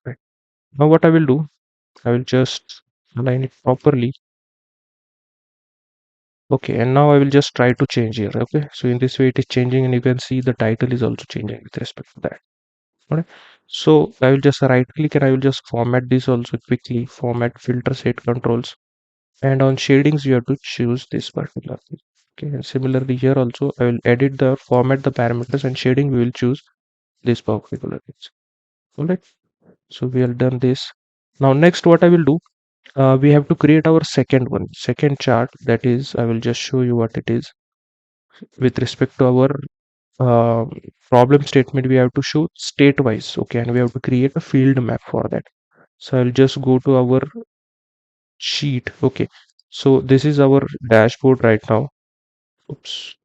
Right. Now what I will do, I will just align it properly. Okay, and now I will just try to change here. Okay, so in this way it is changing, and you can see the title is also changing with respect to that. Alright, so I will just right click and I will just format this also quickly. Format, filter, set controls, and on shadings you have to choose this particular thing. Okay, and similarly here also I will edit the format, the parameters, and shading we will choose this particular things. Alright, so we have done this. Now next what I will do, we have to create our second chart. That is, I will just show you what it is. With respect to our uh, problem statement, we have to show state wise. Okay, and we have to create a field map for that. So I'll just go to our sheet. Okay, so this is our dashboard right now. Oops,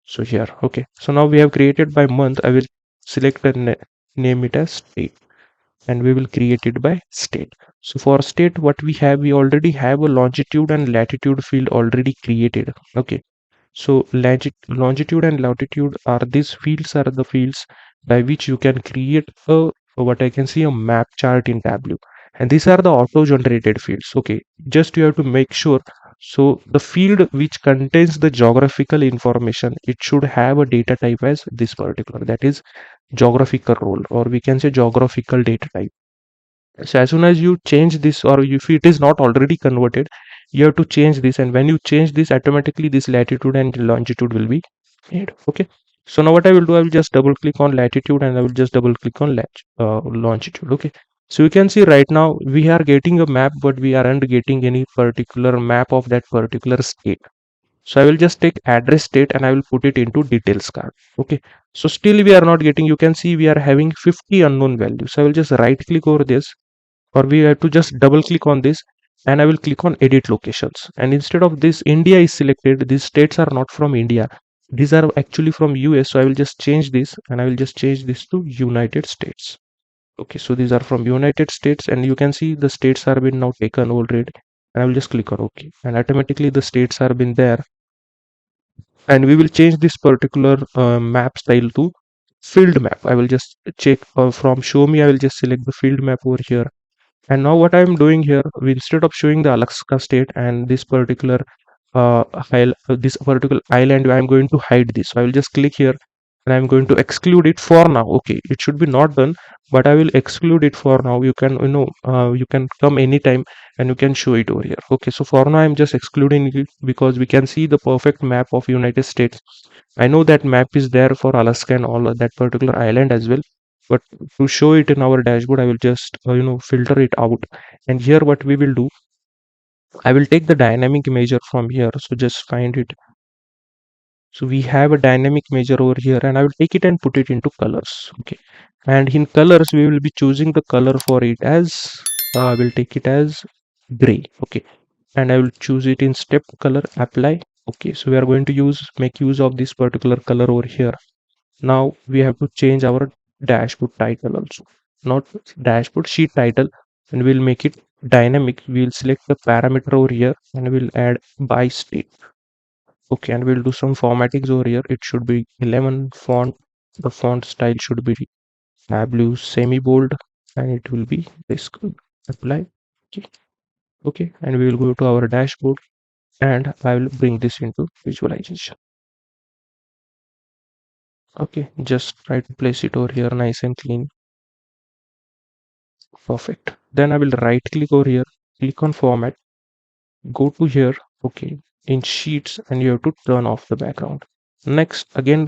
so here. Okay, so now we have created by month. I will select and name it as state, and we will create it by state. So for state, what we have, we already have a longitude and latitude field already created. Okay, so longitude and latitude are, these fields are the fields by which you can create a, what I can see, a map chart in Tableau. And these are the auto generated fields. Okay, just you have to make sure. So the field which contains the geographical information, it should have a data type as this particular, that is geographical role, or we can say geographical data type. So as soon as you change this, or if it is not already converted, you have to change this, and when you change this, automatically this latitude and longitude will be made. Okay, so now what I will do, I will just double click on latitude and I will just double click on longitude. Okay, so you can see right now we are getting a map, but we aren't getting any particular map of that particular state. So I will just take address state and I will put it into details card. Okay, so still we are not getting, you can see we are having 50 unknown values. So I will just right click over this, or we have to just double click on this, and I will click on edit locations, and instead of this India is selected, these states are not from India, these are actually from US. So I will just change this, and I will just change this to United States. Okay, so these are from United States, and you can see the states are been now taken already, and I will just click on OK, and automatically the states are been there. And we will change this particular map style to field map. I will just check from show me, I will just select the field map over here. And now what I'm doing here, instead of showing the Alaska state and this particular this particular island, I'm going to hide this. So I will just click here and I'm going to exclude it for now. Okay, it should be not done, but I will exclude it for now. You can, you can come anytime and you can show it over here. Okay, so for now I'm just excluding it because we can see the perfect map of United States. I know that map is there for Alaska and all of that particular island as well, but to show it in our dashboard, I will just filter it out. And here what we will do, I will take the dynamic measure from here. So just find it. So we have a dynamic measure over here, and I will take it and put it into colors. Okay, and in colors we will be choosing the color for it as I will take it as gray. Okay, and I will choose it in step color, apply. Okay, so we are going to make use of this particular color over here. Now we have to change our dashboard title also. not dashboard, sheet title, and we'll make it dynamic. We'll select the parameter over here and we'll add by state. Okay, and we'll do some formattings over here. It should be 11 font. The font style should be Tableau semi bold, and it will be this. Apply. Okay, okay, and we will go to our dashboard, and I will bring this into visualization. Okay, just try to place it over here nice and clean. Perfect. Then I will right click over here, click on format, go to here, okay, in sheets, and you have to turn off the background. Next, again,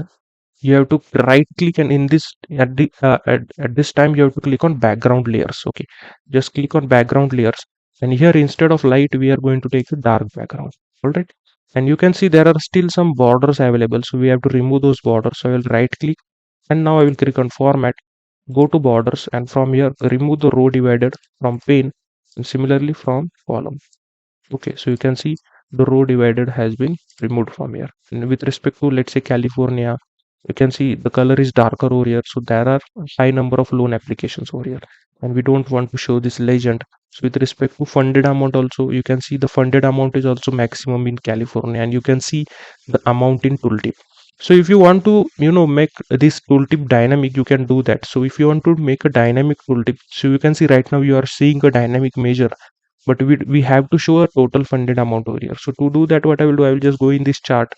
you have to right click, and in this at this time you have to click on background layers. Okay, just click on background layers, and here instead of light we are going to take a dark background. All right, and you can see there are still some borders available, so we have to remove those borders. So I will right click, and now I will click on format, go to borders, and from here remove the row divided from pane, and similarly from column. Okay, so you can see the row divided has been removed from here. And with respect to, let's say, California, you can see the color is darker over here. So there are high number of loan applications over here, and we don't want to show this legend. So with respect to funded amount also, you can see the funded amount is also maximum in California, and you can see the amount in tooltip. So if you want to, make this tooltip dynamic, you can do that. So if you want to make a dynamic tooltip, so you can see right now you are seeing a dynamic measure, but we have to show a total funded amount over here. So to do that, what I will do, I will just go in this chart,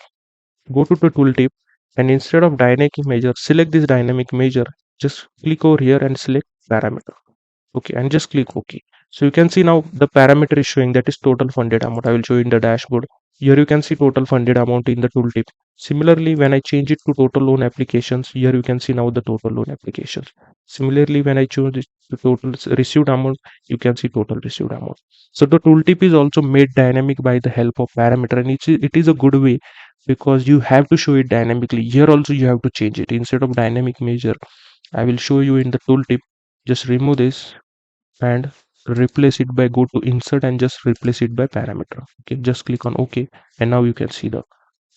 go to the tooltip, and instead of dynamic measure, select this dynamic measure, just click over here and select parameter. Okay, and just click OK. So you can see now the parameter is showing, that is total funded amount. I will show you in the dashboard. Here you can see total funded amount in the tooltip. Similarly, when I change it to total loan applications, here you can see now the total loan applications. Similarly, when I choose it to total received amount, you can see total received amount. So the tooltip is also made dynamic by the help of parameter, and it is a good way because you have to show it dynamically. Here also you have to change it. Instead of dynamic measure, I will show you in the tooltip. Just remove this and replace it by, go to insert and just replace it by parameter. Okay, just click on OK, and now you can see the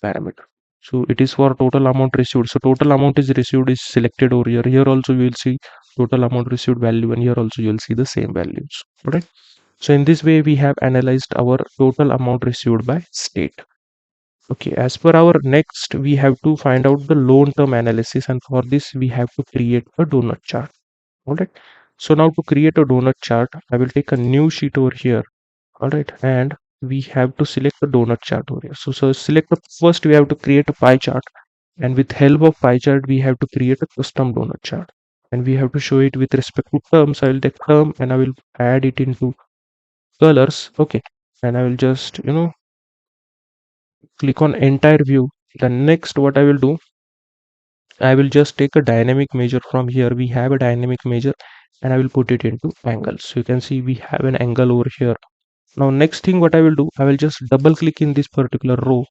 parameter. So it is for total amount received. So total amount is received is selected over here. Here also you will see total amount received value, and here also you will see the same values. All right, so in this way we have analyzed our total amount received by state. Okay, as per our next, we have to find out the loan term analysis, and for this we have to create a donut chart. All right, so now to create a donut chart, I will take a new sheet over here. All right, and we have to select the donut chart over here. So select the first, we have to create a pie chart, and with help of pie chart we have to create a custom donut chart, and we have to show it with respect to terms. I will take term and I will add it into colors. Okay, and I will just click on entire view. The next, what I will do, I will just take a dynamic measure from here. We have a dynamic measure, and I will put it into angles. So you can see we have an angle over here. Now next thing what I will do, I will just double click in this particular row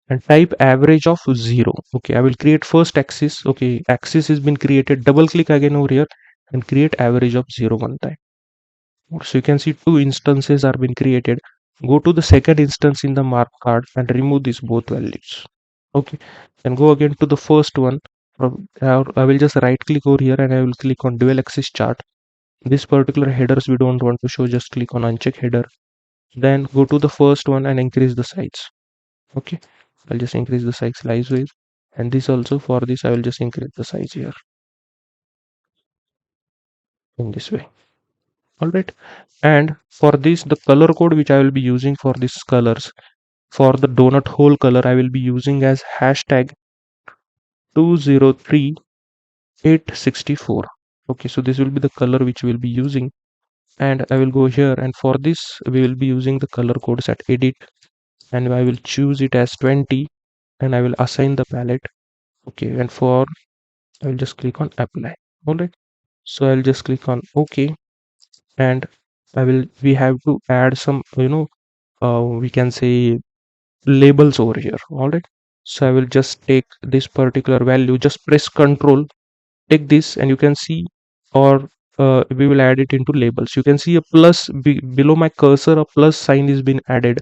and type average of 0. Okay, I will create first axis. Okay, axis has been created. Double click again over here and create average of 0 one time. So you can see two instances are been created. Go to the second instance in the mark card and remove these both values. Okay, and go again to the first one. I will just right click over here and I will click on dual axis chart. This particular headers we don't want to show, just click on uncheck header. Then go to the first one and increase the size. Okay, I'll just increase the size wise, and this also, for this I will just increase the size here in this way. All right, and for this, the color code which I will be using for these colors, for the donut hole color, I will be using as hashtag 203864. Okay, so this will be the color which we'll be using, and I will go here, and for this we will be using the color codes at edit, and I will choose it as 20, and I will assign the palette. Okay, and for I will just click on apply. All right, so I'll just click on OK, and we have to add some we can say labels over here. All right, so I will just take this particular value, just press Control, take this, and you can see, or we will add it into labels. You can see a plus below my cursor, a plus sign is been added,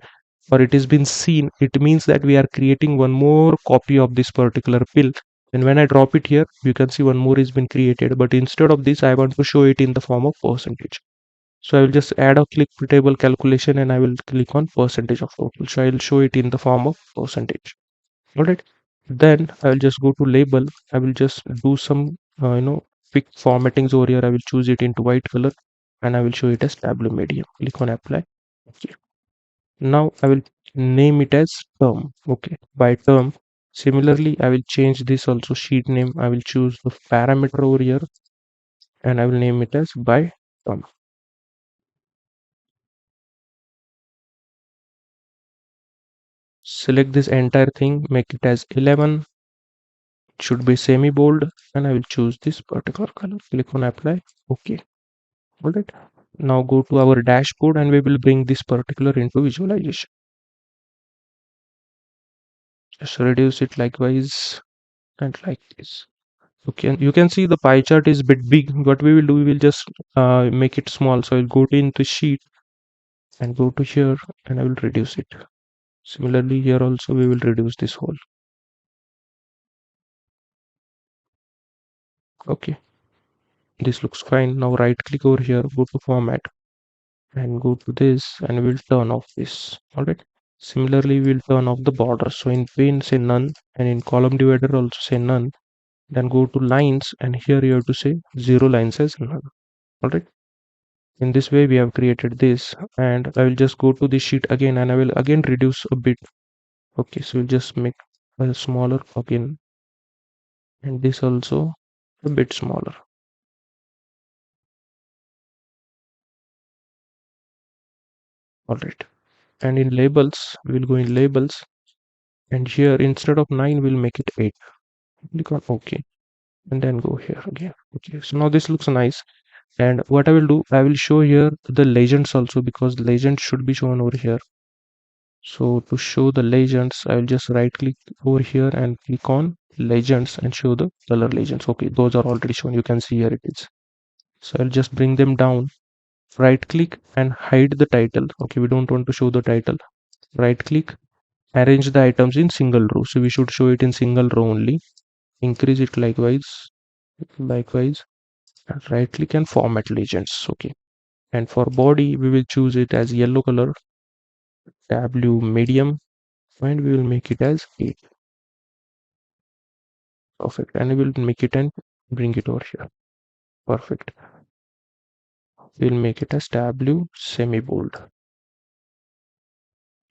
or it has been seen. It means that we are creating one more copy of this particular pill. And when I drop it here, you can see one more has been created, but instead of this I want to show it in the form of percentage. So I will just add a click table calculation and I will click on percentage of total. So I will show it in the form of percentage. Alright. Then I will just go to label. I will just do some quick formattings over here. I will choose it into white color and I will show it as Tableau medium. Click on apply. Okay. Now I will name it as term. Okay. By term. Similarly, I will change this also sheet name. I will choose the parameter over here and I will name it as by term. Select this entire thing, make it as 11. It should be semi bold and I will choose this particular color. Click on apply. Okay. Alright. Now go to our dashboard and we will bring this particular into visualization. Just reduce it likewise and like this. Okay, you can see the pie chart is a bit big. What we will do, we will just make it small. So I'll go to into sheet and go to here and I will reduce it. Similarly, here also we will reduce this whole. Okay, this looks fine. Now right click over here, go to format and go to this and we'll turn off this. All right. Similarly, we'll turn off the border. So in pane say none and in column divider also say none. Then go to lines and here you have to say 0 lines as none. All right. In this way we have created this and I will just go to the sheet again and I will again reduce a bit. Okay, so we'll just make a smaller again and this also a bit smaller. All right. And in labels, we'll go in labels and here instead of 9 we'll make it 8. Click on OK and then go here again. Okay, so now this looks nice. And what I will do, I will show here the legends also because legends should be shown over here. So to show the legends, I will just right click over here and click on legends and show the color legends. Okay, those are already shown. You can see here it is. So I'll just bring them down, right click and hide the title. Okay, we don't want to show the title. Right click, arrange the items in single row. So we should show it in single row only. Increase it likewise, and right click and format legends. Okay, and for body we will choose it as yellow color, Tableau medium, and we will make it as 8. Perfect, and we will make it and bring it over here. Perfect, we'll make it as Tableau semi bold.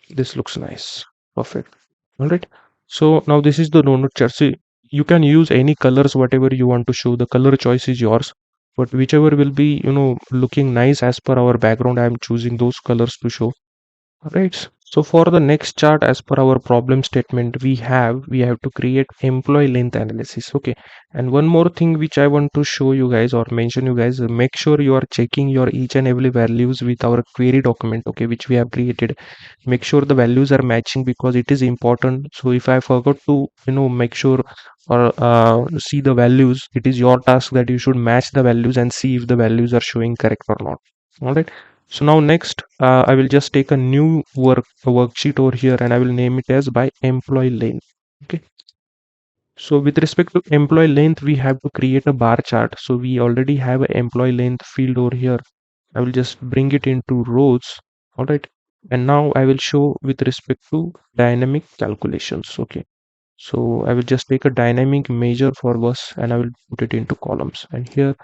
This looks nice. Perfect. All right, so now this is the donut chart. See, you can use any colors whatever you want to show. The color choice is yours, but whichever will be looking nice as per our background, I am choosing those colors to show. Right. So for the next chart, as per our problem statement, we have to create employee length analysis. Okay. And one more thing which I want to show you guys or mention you guys, make sure you are checking your each and every values with our query document. Okay, which we have created. Make sure the values are matching because it is important. So if I forgot to make sure or see the values, it is your task that you should match the values and see if the values are showing correct or not. All right. So now next, I will just take a new worksheet over here and I will name it as by employee length. Okay. So with respect to employee length, we have to create a bar chart. So we already have an employee length field over here. I will just bring it into rows. All right. And now I will show with respect to dynamic calculations. Okay. So I will just take a dynamic measure for bus and I will put it into columns. And here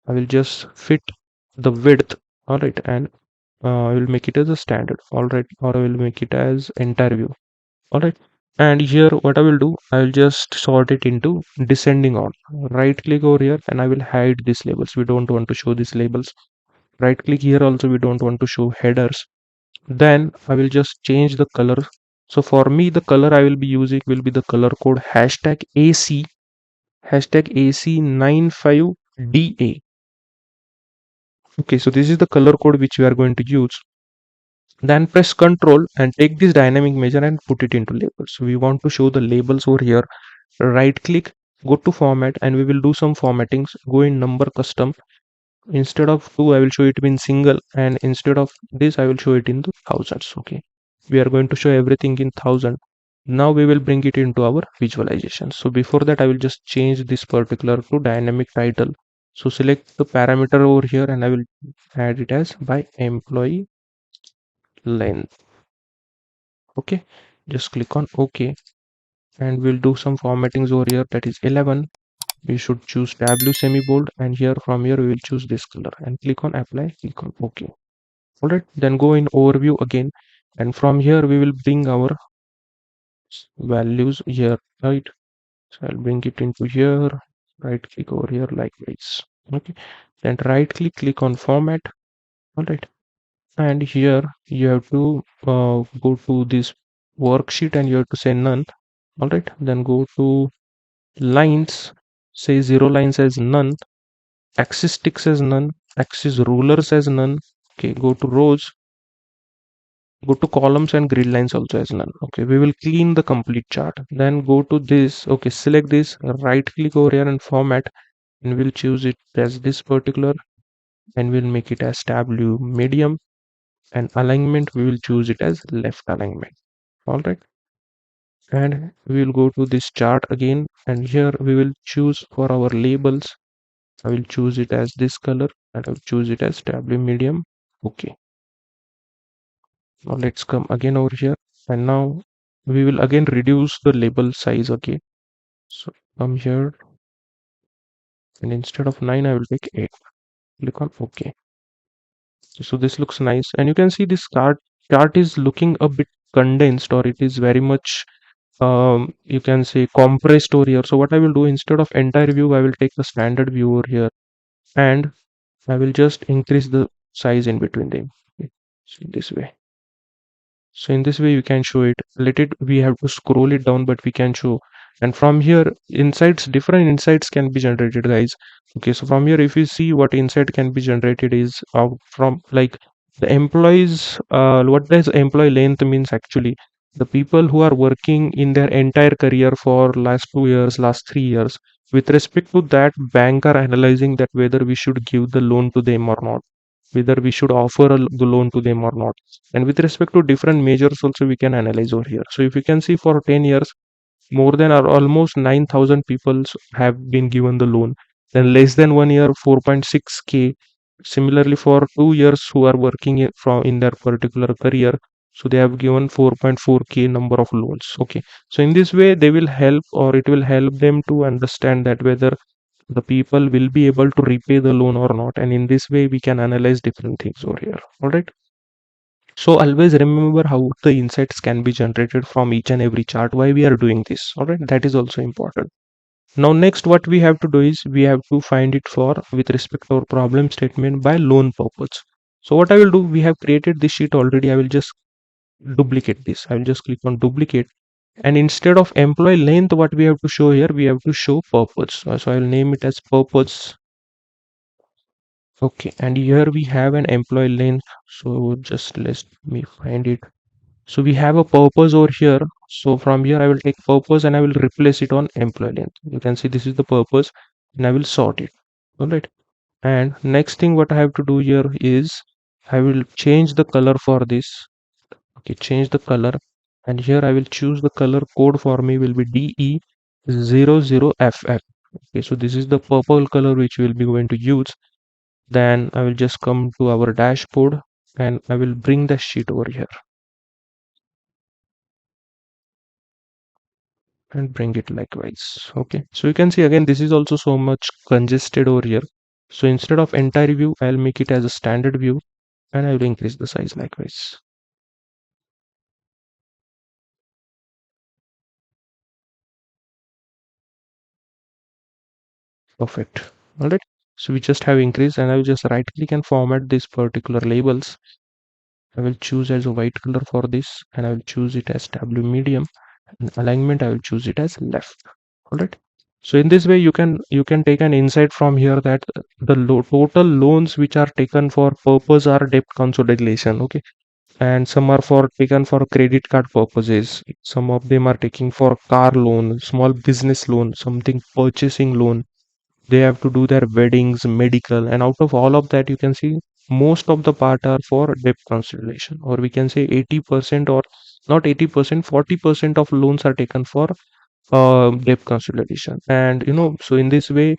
I will just fit the width. All right. And I will make it as a standard. All right. Or I will make it as entire view. All right. And here what I will do, I will just sort it into descending order. Right click over here and I will hide these labels. We don't want to show these labels. Right click here also, we don't want to show headers. Then I will just change the color. So for me, the color I will be using will be the color code #AC95DA. Okay, so this is the color code which we are going to use. Then press Ctrl and take this dynamic measure and put it into labels. So we want to show the labels over here. Right click, go to format, and we will do some formattings. Go in number custom. Instead of 2, I will show it in single, and instead of this, I will show it in the thousands. Okay, we are going to show everything in thousand. Now we will bring it into our visualization. So before that, I will just change this particular to dynamic title. So select the parameter over here and I will add it as by employee length. Okay, just click on OK and we'll do some formattings over here. That is 11. We should choose Tableau semi bold, and here from here we will choose this color and click on apply, click on OK. Alright, then go in overview again, and from here we will bring our values here, right? So I'll bring it into here, right click over here likewise. Okay, then right click on format. Alright, and here you have to go to this worksheet and you have to say none. Alright, then go to lines, say 0 lines as none, axis sticks as none, axis rulers as none. Okay, go to rows, go to columns and grid lines also as none. Okay, we will clean the complete chart. Then go to this. Okay, select this, right click over here and format, and we'll choose it as this particular, and we'll make it as Tableau medium, and alignment we will choose it as left alignment. All right, and we will go to this chart again, and here we will choose for our labels. I will choose it as this color and I will choose it as Tableau medium. Okay, now let's come again over here, and now we will again reduce the label size. Okay, so come here, and instead of 9 I will take 8. Click on OK. So this looks nice, and you can see this chart is looking a bit condensed, or it is very much you can say compressed over here. So what I will do, instead of entire view I will take the standard view over here, and I will just increase the size in between them. Okay, so this way. So in this way you can show it. Let it, we have to scroll it down, but we can show. And from here insights, different insights can be generated, guys. Okay, so from here if you see what insight can be generated is out from like the employees, what does employee length means actually? The people who are working in their entire career for last 2 years, last 3 years, with respect to that, bank are analyzing that whether we should give the loan to them or not, whether we should offer the loan to them or not. And with respect to different measures also we can analyze over here. So if you can see, for 10 years more than or almost 9,000 people have been given the loan, then less than 1 year 4.6k. Similarly, for 2 years who are working from in their particular career, so they have given 4.4k number of loans. Okay, so in this way they will help, or it will help them to understand that whether the people will be able to repay the loan or not, and in this way we can analyze different things over here. All right, so always remember how the insights can be generated from each and every chart, why we are doing this. All right, that is also important. Now next what we have to do is we have to find it for with respect to our problem statement by loan purpose. So what I will do, we have created this sheet already. I will just duplicate this. I will just click on duplicate, and instead of employee length, what we have to show here, we have to show purpose. So I will name it as purpose. Okay, and here we have an employee length. So just let me find it. So we have a purpose over here. So from here I will take purpose and I will replace it on employee length. You can see this is the purpose, and I will sort it. All right. And next thing what I have to do here is I will change the color for this. Okay, change the color, and here I will choose the color code for me will be DE00FF. Okay, so this is the purple color which we will be going to use. Then I will just come to our dashboard and I will bring the sheet over here and bring it likewise. Okay, so you can see again this is also so much congested over here. So instead of entire view I'll make it as a standard view, and I will increase the size likewise. Perfect. All right, so we just have increased, and I will just right click and format this particular labels. I will choose as a white color for this, and I will choose it as Tableau medium, and alignment I will choose it as left. All right, so in this way you can take an insight from here that the total loans which are taken for purpose are debt consolidation. Okay, and some are for taken for credit card purposes, some of them are taking for car loan, small business loan, something purchasing loan. They have to do their weddings, medical, and out of all of that you can see most of the part are for debt consolidation, or we can say 80% or not 80%, 40% of loans are taken for debt consolidation. And so in this way,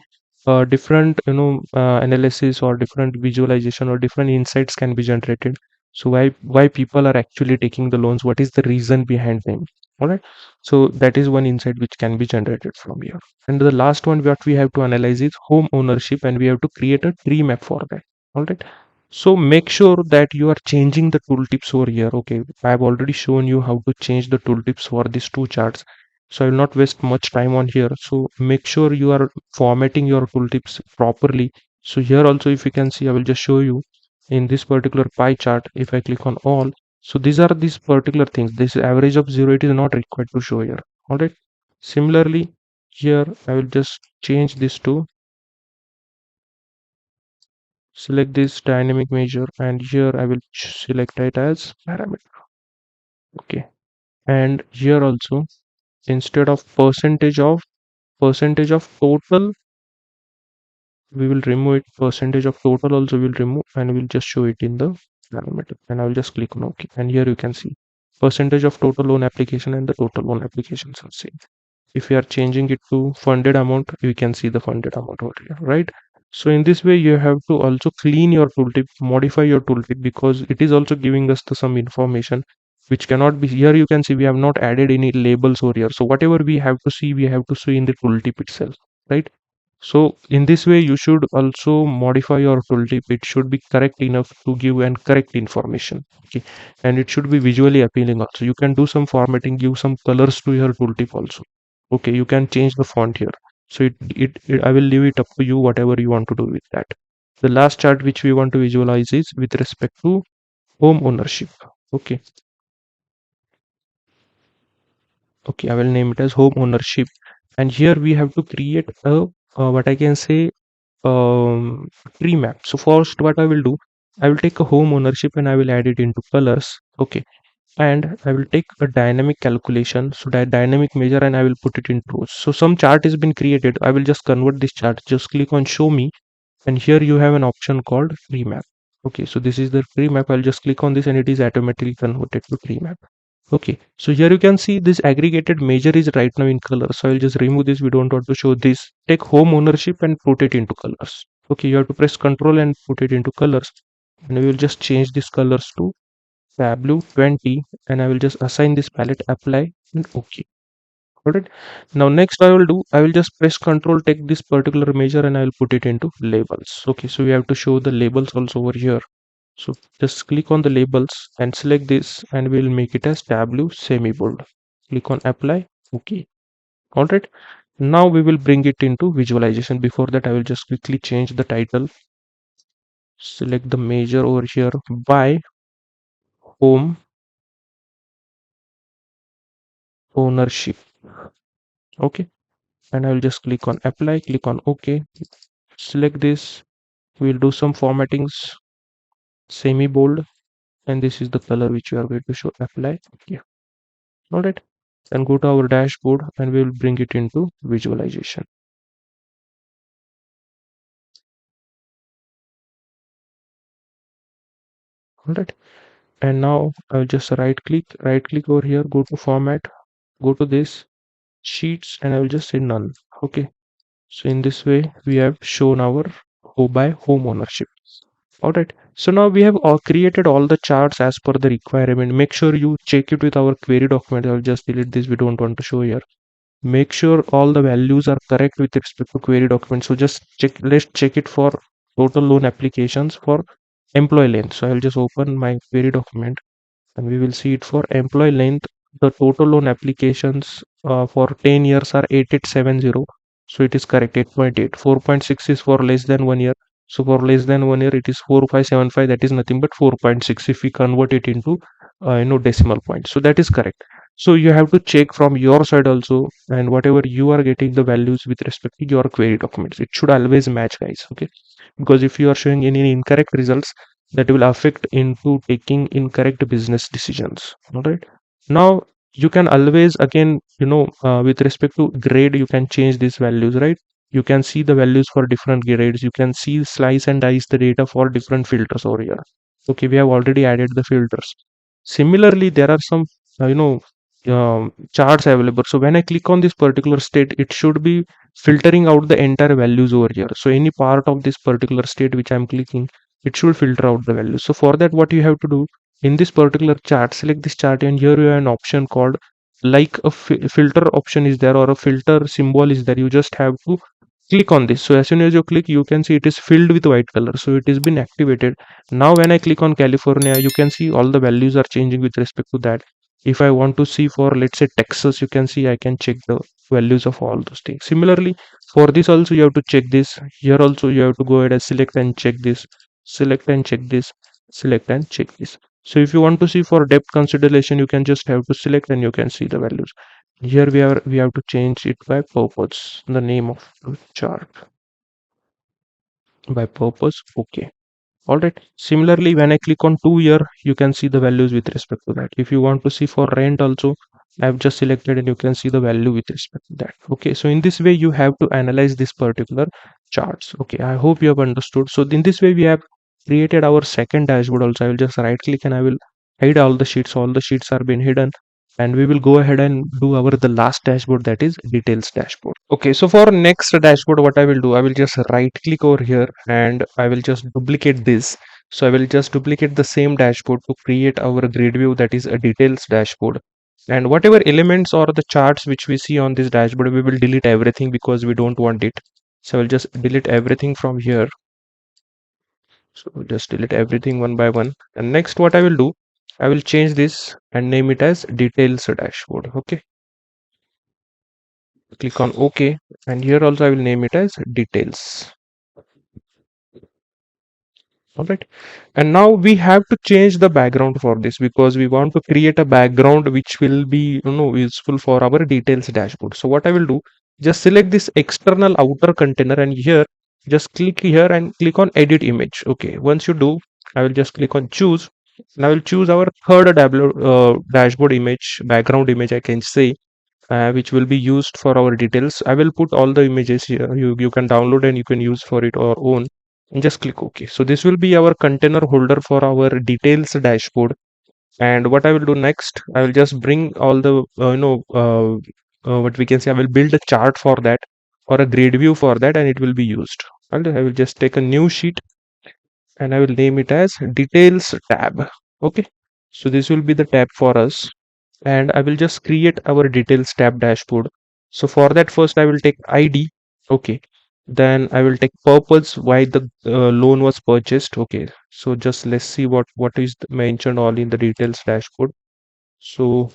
different analysis or different visualization or different insights can be generated. So why people are actually taking the loans, what is the reason behind them? All right, so that is one insight which can be generated from here. And the last one what we have to analyze is home ownership, and we have to create a tree map for that. All right, so make sure that you are changing the tooltips over here. Okay, I have already shown you how to change the tooltips for these two charts, so I will not waste much time on here. So make sure you are formatting your tooltips properly. So here also, if you can see, I will just show you in this particular pie chart. If I click on all, so these are these particular things. This average of 0, it is not required to show here. All right, similarly here I will just change this to select this dynamic measure, and here I will select it as parameter. Okay, and here also, instead of percentage of total, we will remove it. Percentage of total also will remove, and we'll just show it in the parameter. And I will just click on OK, and here you can see percentage of total loan application and the total loan applications are same. If we are changing it to funded amount, you can see the funded amount over here, right? So in this way, you have to also clean your tooltip, modify your tooltip, because it is also giving us some information which cannot be here. You can see we have not added any labels over here. So whatever we have to see, we have to see in the tooltip itself, right? So in this way, you should also modify your tooltip. It should be correct enough to give and correct information. Okay, and it should be visually appealing also. You can do some formatting, give some colors to your tooltip also. Okay, you can change the font here. So I will leave it up to you, whatever you want to do with that. The last chart which we want to visualize is with respect to home ownership. Okay, okay, I will name it as home ownership. And here we have to create a what I can say, tree map. So first what I will do, I will take a home ownership and I will add it into colors. Okay, and I will take a dynamic calculation, so that dynamic measure, and I will put it in rows. So some chart has been created. I will just convert this chart. Just click on show me, and here you have an option called tree map. Okay, so this is the tree map. I'll just click on this and it is automatically converted to tree map. Okay, so here you can see this aggregated measure is right now in color. So I'll just remove this. We don't want to show this. Take home ownership and put it into colors. Okay, you have to press Control and put it into colors. And we will just change these colors to Tableau 20, and I will just assign this palette, apply, and OK. Got it. Now next I will do, I will just press Control, take this particular measure, and I will put it into labels. Okay, so we have to show the labels also over here. So just click on the labels and select this, and we will make it as Tableau semi bold. Click on apply. Okay. All right. Now we will bring it into visualization. Before that, I will just quickly change the title. Select the measure over here by home ownership. Okay, and I will just click on apply, click on OK, select this. We'll do some formattings, semi bold, and this is the color which we are going to show. Apply. Yeah, all right, and go to our dashboard and we will bring it into visualization. All right, and now I'll just right click over here, go to format, go to this sheets, and I will just say none. Okay, so in this way we have shown our by home ownership. All right, so now we have all created all the charts as per the requirement. Make sure you check it with our query document. I'll just delete this, we don't want to show here. Make sure all the values are correct with respect to query document. So just check, let's check it for total loan applications for employee length. So I'll just open my query document and we will see it for employee length. The total loan applications for 10 years are 8870. So it is correct, 8.8. 4.6 is for less than 1 year. So for less than 1 year, it is 4575. That is nothing but 4.6 if we convert it into decimal point. So that is correct. So you have to check from your side also, and whatever you are getting the values with respect to your query documents, it should always match, guys. Okay, because if you are showing any incorrect results, that will affect into taking incorrect business decisions. All right, now you can always again with respect to grade, you can change these values, right? You can see the values for different grades. You can see slice and dice the data for different filters over here. Okay, we have already added the filters. Similarly, there are some charts available. So when I click on this particular state, it should be filtering out the entire values over here. So any part of this particular state which I'm clicking, it should filter out the values. So for that, what you have to do, in this particular chart, select this chart, and here you have an option called like a filter option is there, or a filter symbol is there. You just have to click on this. So as soon as you click, you can see it is filled with white color, so it has been activated. Now when I click on California, you can see all the values are changing with respect to that. If I want to see for, let's say, Texas, you can see I can check the values of all those things. Similarly, for this also you have to check this. Here also you have to go ahead and select and check this, select and check this, select and check this. So if you want to see for depth consideration, you can just have to select and you can see the values. Here we have to change it by purpose, the name of the chart by purpose. Okay. All right. Similarly, when I click on 2 year, you can see the values with respect to that. If you want to see for rent also, I've just selected and you can see the value with respect to that. Okay. So in this way, you have to analyze this particular charts. Okay. I hope you have understood. So in this way, we have created our second dashboard also. I will just right click and I will hide all the sheets. All the sheets are being hidden. And we will go ahead and do our the last dashboard, that is details dashboard. Okay, so for next dashboard, what I will do, I will just right click over here and I will just duplicate this. So I will just duplicate the same dashboard to create our grid view, that is a details dashboard. And whatever elements or the charts which we see on this dashboard, we will delete everything because we don't want it. So I will just delete everything from here. So we'll just delete everything one by one. And next, what I will do, I will change this and name it as details dashboard. Okay, click on OK, and here also I will name it as details. All right, and now we have to change the background for this because we want to create a background which will be useful for our details dashboard. So what I will do, just select this external outer container and here just click here and click on edit image. Okay, once you do, I will just click on choose, and I will choose our third dashboard image, background image I can say, which will be used for our details. I will put all the images here. You can download and you can use for it or own, and just click OK. So this will be our container holder for our details dashboard. And what I will do next, I will just bring all the what we can say, I will build a chart for that or a grid view for that, and it will be used. And I will just take a new sheet and I will name it as details tab. Okay, so this will be the tab for us, and I will just create our details tab dashboard. So for that, first I will take ID. Okay, then I will take purpose, why the loan was purchased. Okay, so just let's see what is mentioned all in the details dashboard. So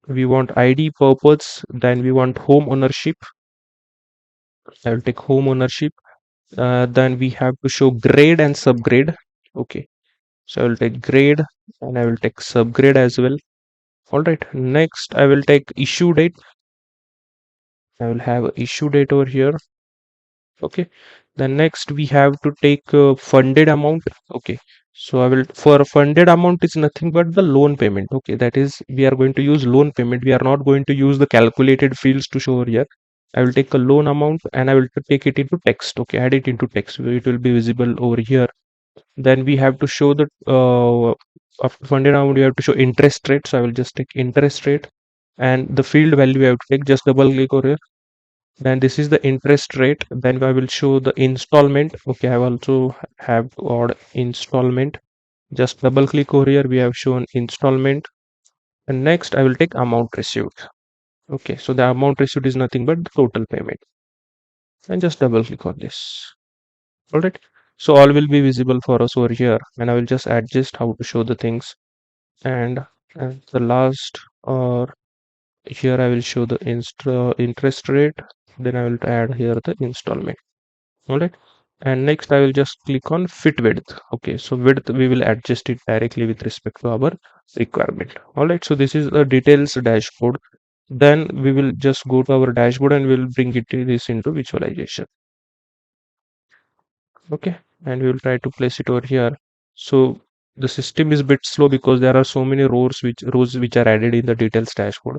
we want ID, purpose, then we want home ownership. I will take home ownership. Then we have to show grade and subgrade. Okay, so I will take grade and I will take subgrade as well. All right, next I will take issue date. I will have a issue date over here. Okay, then next we have to take funded amount. Okay, so I will, for funded amount is nothing but the loan payment. Okay, that is, we are going to use loan payment. We are not going to use the calculated fields to show over here. I will take a loan amount and I will take it into text. Okay, add it into text, it will be visible over here. Then we have to show the after funded amount, we have to show interest rate. So I will just take interest rate, and the field value I have to take, just double click over here. Then this is the interest rate. Then I will show the installment. Okay, I also have to add installment. Just double click over here, we have shown installment. And next I will take amount received. Okay, so the amount received is nothing but the total payment, and just double click on this. All right, so all will be visible for us over here, and I will just adjust how to show the things. And the last, or here I will show the interest rate. Then I will add here the installment. All right, and next I will just click on fit width. Okay, so width we will adjust it directly with respect to our requirement. All right, so this is the details dashboard. Then we will just go to our dashboard and we'll bring this into visualization. Okay, and we will try to place it over here. So the system is a bit slow because there are so many rows which are added in the details dashboard.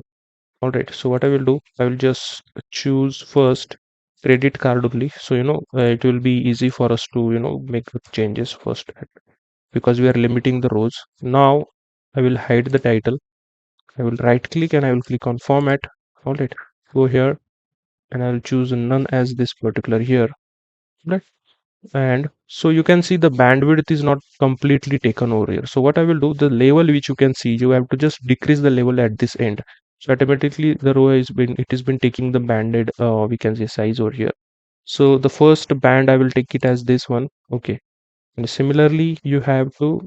All right, so what I will do, I will just choose first credit card only. So it will be easy for us to make the changes first, because we are limiting the rows. Now I will hide the title I will right click and I will click on format. All right, go here and I will choose none as this particular here. Right. And so you can see the bandwidth is not completely taken over here. So what I will do, the level which you can see, you have to just decrease the level at this end. So automatically the row has been taking the banded we can say size over here. So the first band I will take it as this one. Okay. And similarly you have to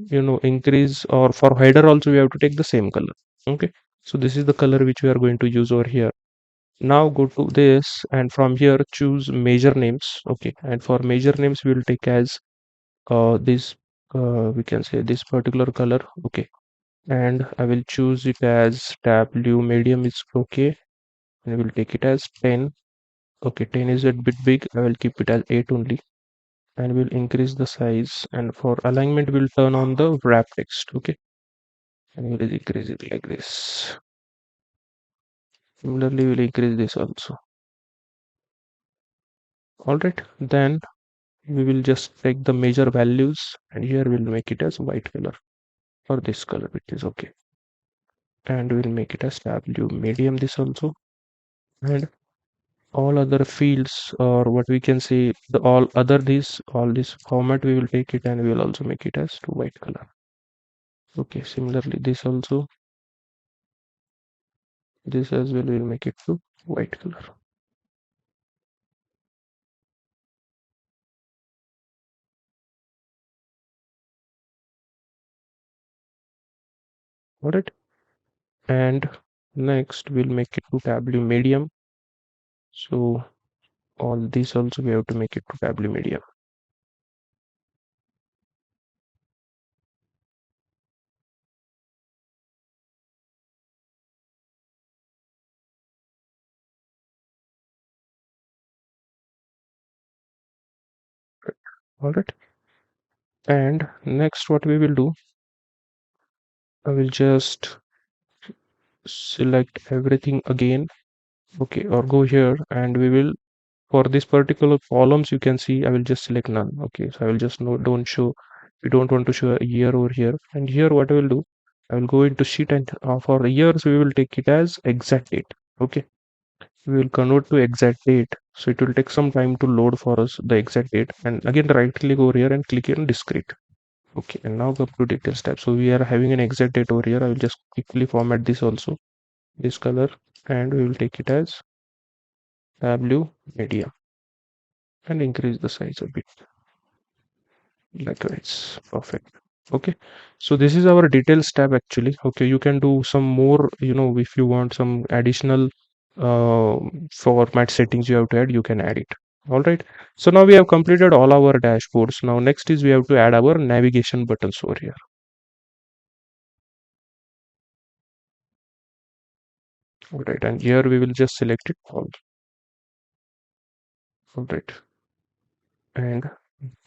increase, or for header also you have to take the same color. Okay. So this is the color which we are going to use over here. Now go to this and from here choose measure names. Okay, and for measure names we will take as this we can say this particular color. Okay, and I will choose it as tab blue medium is okay, and I will take it as 10. Okay, 10 is a bit big, I will keep it as 8 only, and we'll increase the size, and for alignment we'll turn on the wrap text. Okay, and we'll increase it like this. Similarly we'll increase this also. All right, then we will just take the measure values and here we'll make it as white color, or this color, which is okay, and we'll make it as w medium this also. And all other fields, or what we can say, the all this format we will take it and we will also make it as to white color. Okay, similarly this also, this as well we'll make it to white color. All right, and next we'll make it to w medium. So all this also we have to make it to w medium. All right, and next what we will do, I will just select everything again. Okay, or go here and we will, for this particular columns you can see I will just select none. Okay, so I will just no don't show, we don't want to show a year over here. And here what I will do, I will go into sheet and for years we will take it as exact date. Okay, we will convert to exact date, so it will take some time to load for us the exact date, and again right click over here and click on discrete. Okay, and now go to details tab. So we are having an exact date over here. I will just quickly format this also, this color, and we will take it as W medium and increase the size a bit, likewise. Perfect. Okay, so this is our details tab actually. Okay, you can do some more, if you want some additional uh, format settings you have to add, you can add it. All right, so now we have completed all our dashboards. Now next is we have to add our navigation buttons over here. All right, and here we will just select it all right, and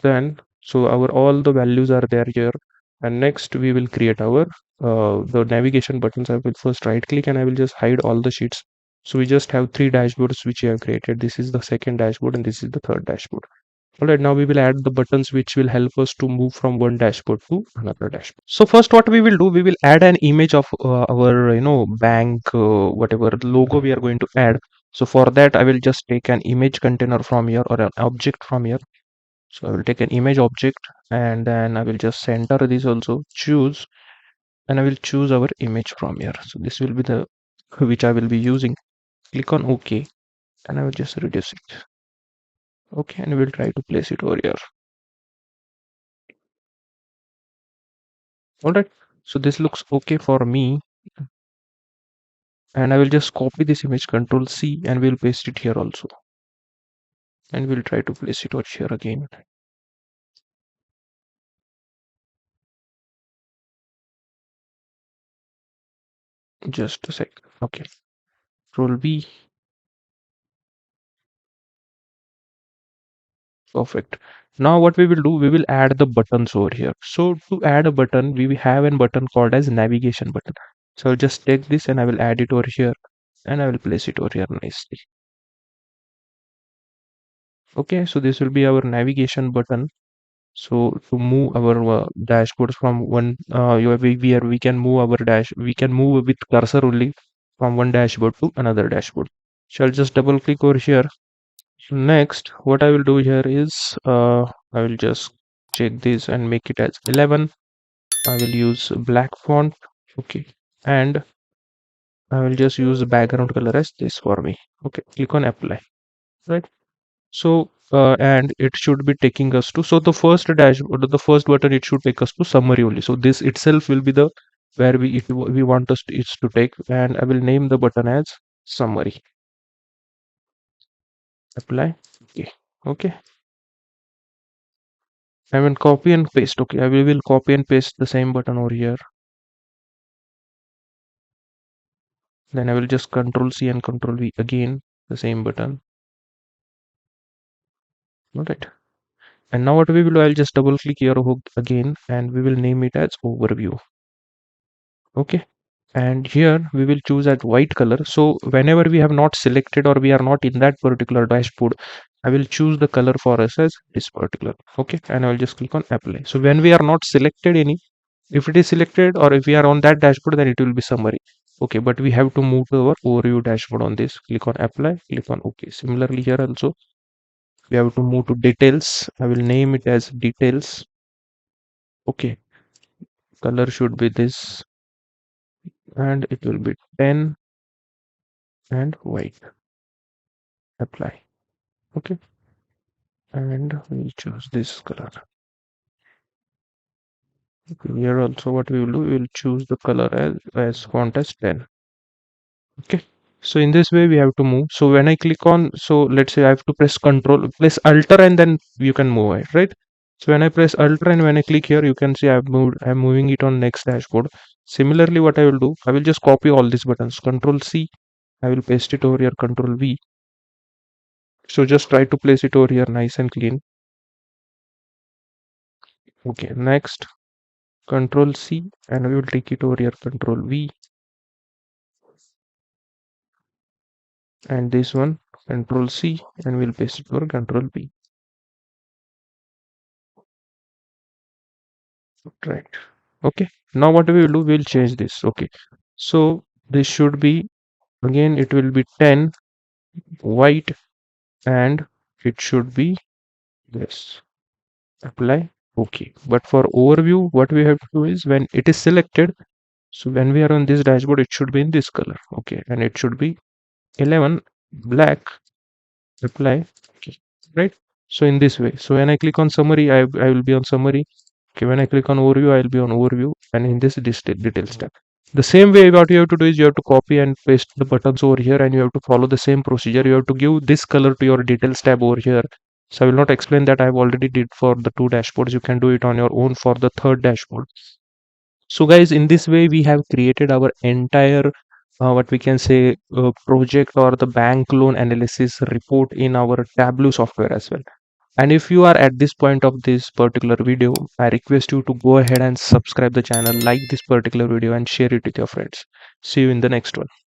then so our all the values are there here, and next we will create our the navigation buttons. I will first right click and I will just hide all the sheets. So we just have three dashboards which we have created. This is the second dashboard and this is the third dashboard. All right, now we will add the buttons which will help us to move from one dashboard to another dashboard. So first what we will do, we will add an image of our bank whatever logo we are going to add. So for that I will just take an image container from here, or an object from here. So I will take an image object and then I will just center this also, choose, and I will choose our image from here. So this will be the which I will be using. Click on OK and I will just reduce it. Okay, and we'll try to place it over here. Alright, so this looks okay for me. And I will just copy this image, Control C, and we'll paste it here also. And we'll try to place it over here again. Just a sec. Okay. Control V. Perfect. Now what we will do, we will add the buttons over here. So to add a button, we will have a button called as navigation button. So I'll just take this and I will add it over here and I will place it over here nicely. Okay, so this will be our navigation button. So to move our dashboards from one where we can move our dash, we can move with cursor only from one dashboard to another dashboard. So I'll just double click over here. Next, what I will do here is I will just check this and make it as 11. I will use black font. Okay, and I will just use the background color as this for me. Okay, click on apply. Right. So and it should be taking us to, so the first dashboard, the first button, it should take us to summary only. So this itself will be the where we want us to, it's to take, and I will name the button as summary. Apply. Okay. Okay. I will copy and paste. Okay, I will copy and paste the same button over here. Then I will just Control C and Control V again, the same button. Alright. And now what we will do, I'll just double click here again, and we will name it as overview. Okay. And here we will choose at white color. So whenever we have not selected or we are not in that particular dashboard, I will choose the color for us as this particular. Okay. And I will just click on apply. So when we are not selected any, if it is selected or if we are on that dashboard, then it will be summary. Okay, but we have to move to our overview dashboard on this. Click on apply, click on OK. Similarly here also we have to move to details. I will name it as details. Okay, color should be this, and it will be 10 and white. Apply. Okay, and we'll choose this color. Okay, here also what we will do, we will choose the color as font as 10. Okay, so in this way we have to move. So when I click on, so let's say I have to press alter, and then you can move it, right? So when I press alter and when I click here, you can see I'm moving it on next dashboard. Similarly, what I will do, I will just copy all these buttons, Control C, I will paste it over here, Control V. So just try to place it over here nice and clean. Okay, next Control C, and we will take it over here, Control V, and this one Control C, and we'll paste it over Control V. Right. Okay. Now what we will do, we'll change this. Okay. So this should be, again it will be 10 white, and it should be this. Apply. Okay. But for overview, what we have to do is when it is selected, so when we are on this dashboard, it should be in this color. Okay. And it should be 11 black. Apply. Okay. Right. So in this way. So when I click on summary, I will be on summary. Okay, when I click on overview, I'll be on overview, and in this details tab. The same way, what you have to do is you have to copy and paste the buttons over here, and you have to follow the same procedure. You have to give this color to your details tab over here. So I will not explain that. I've already did for the two dashboards. You can do it on your own for the third dashboard. So guys, in this way, we have created our entire what we can say project or the bank loan analysis report in our Tableau software as well. And if you are at this point of this particular video, I request you to go ahead and subscribe the channel, like this particular video, and share it with your friends. See you in the next one.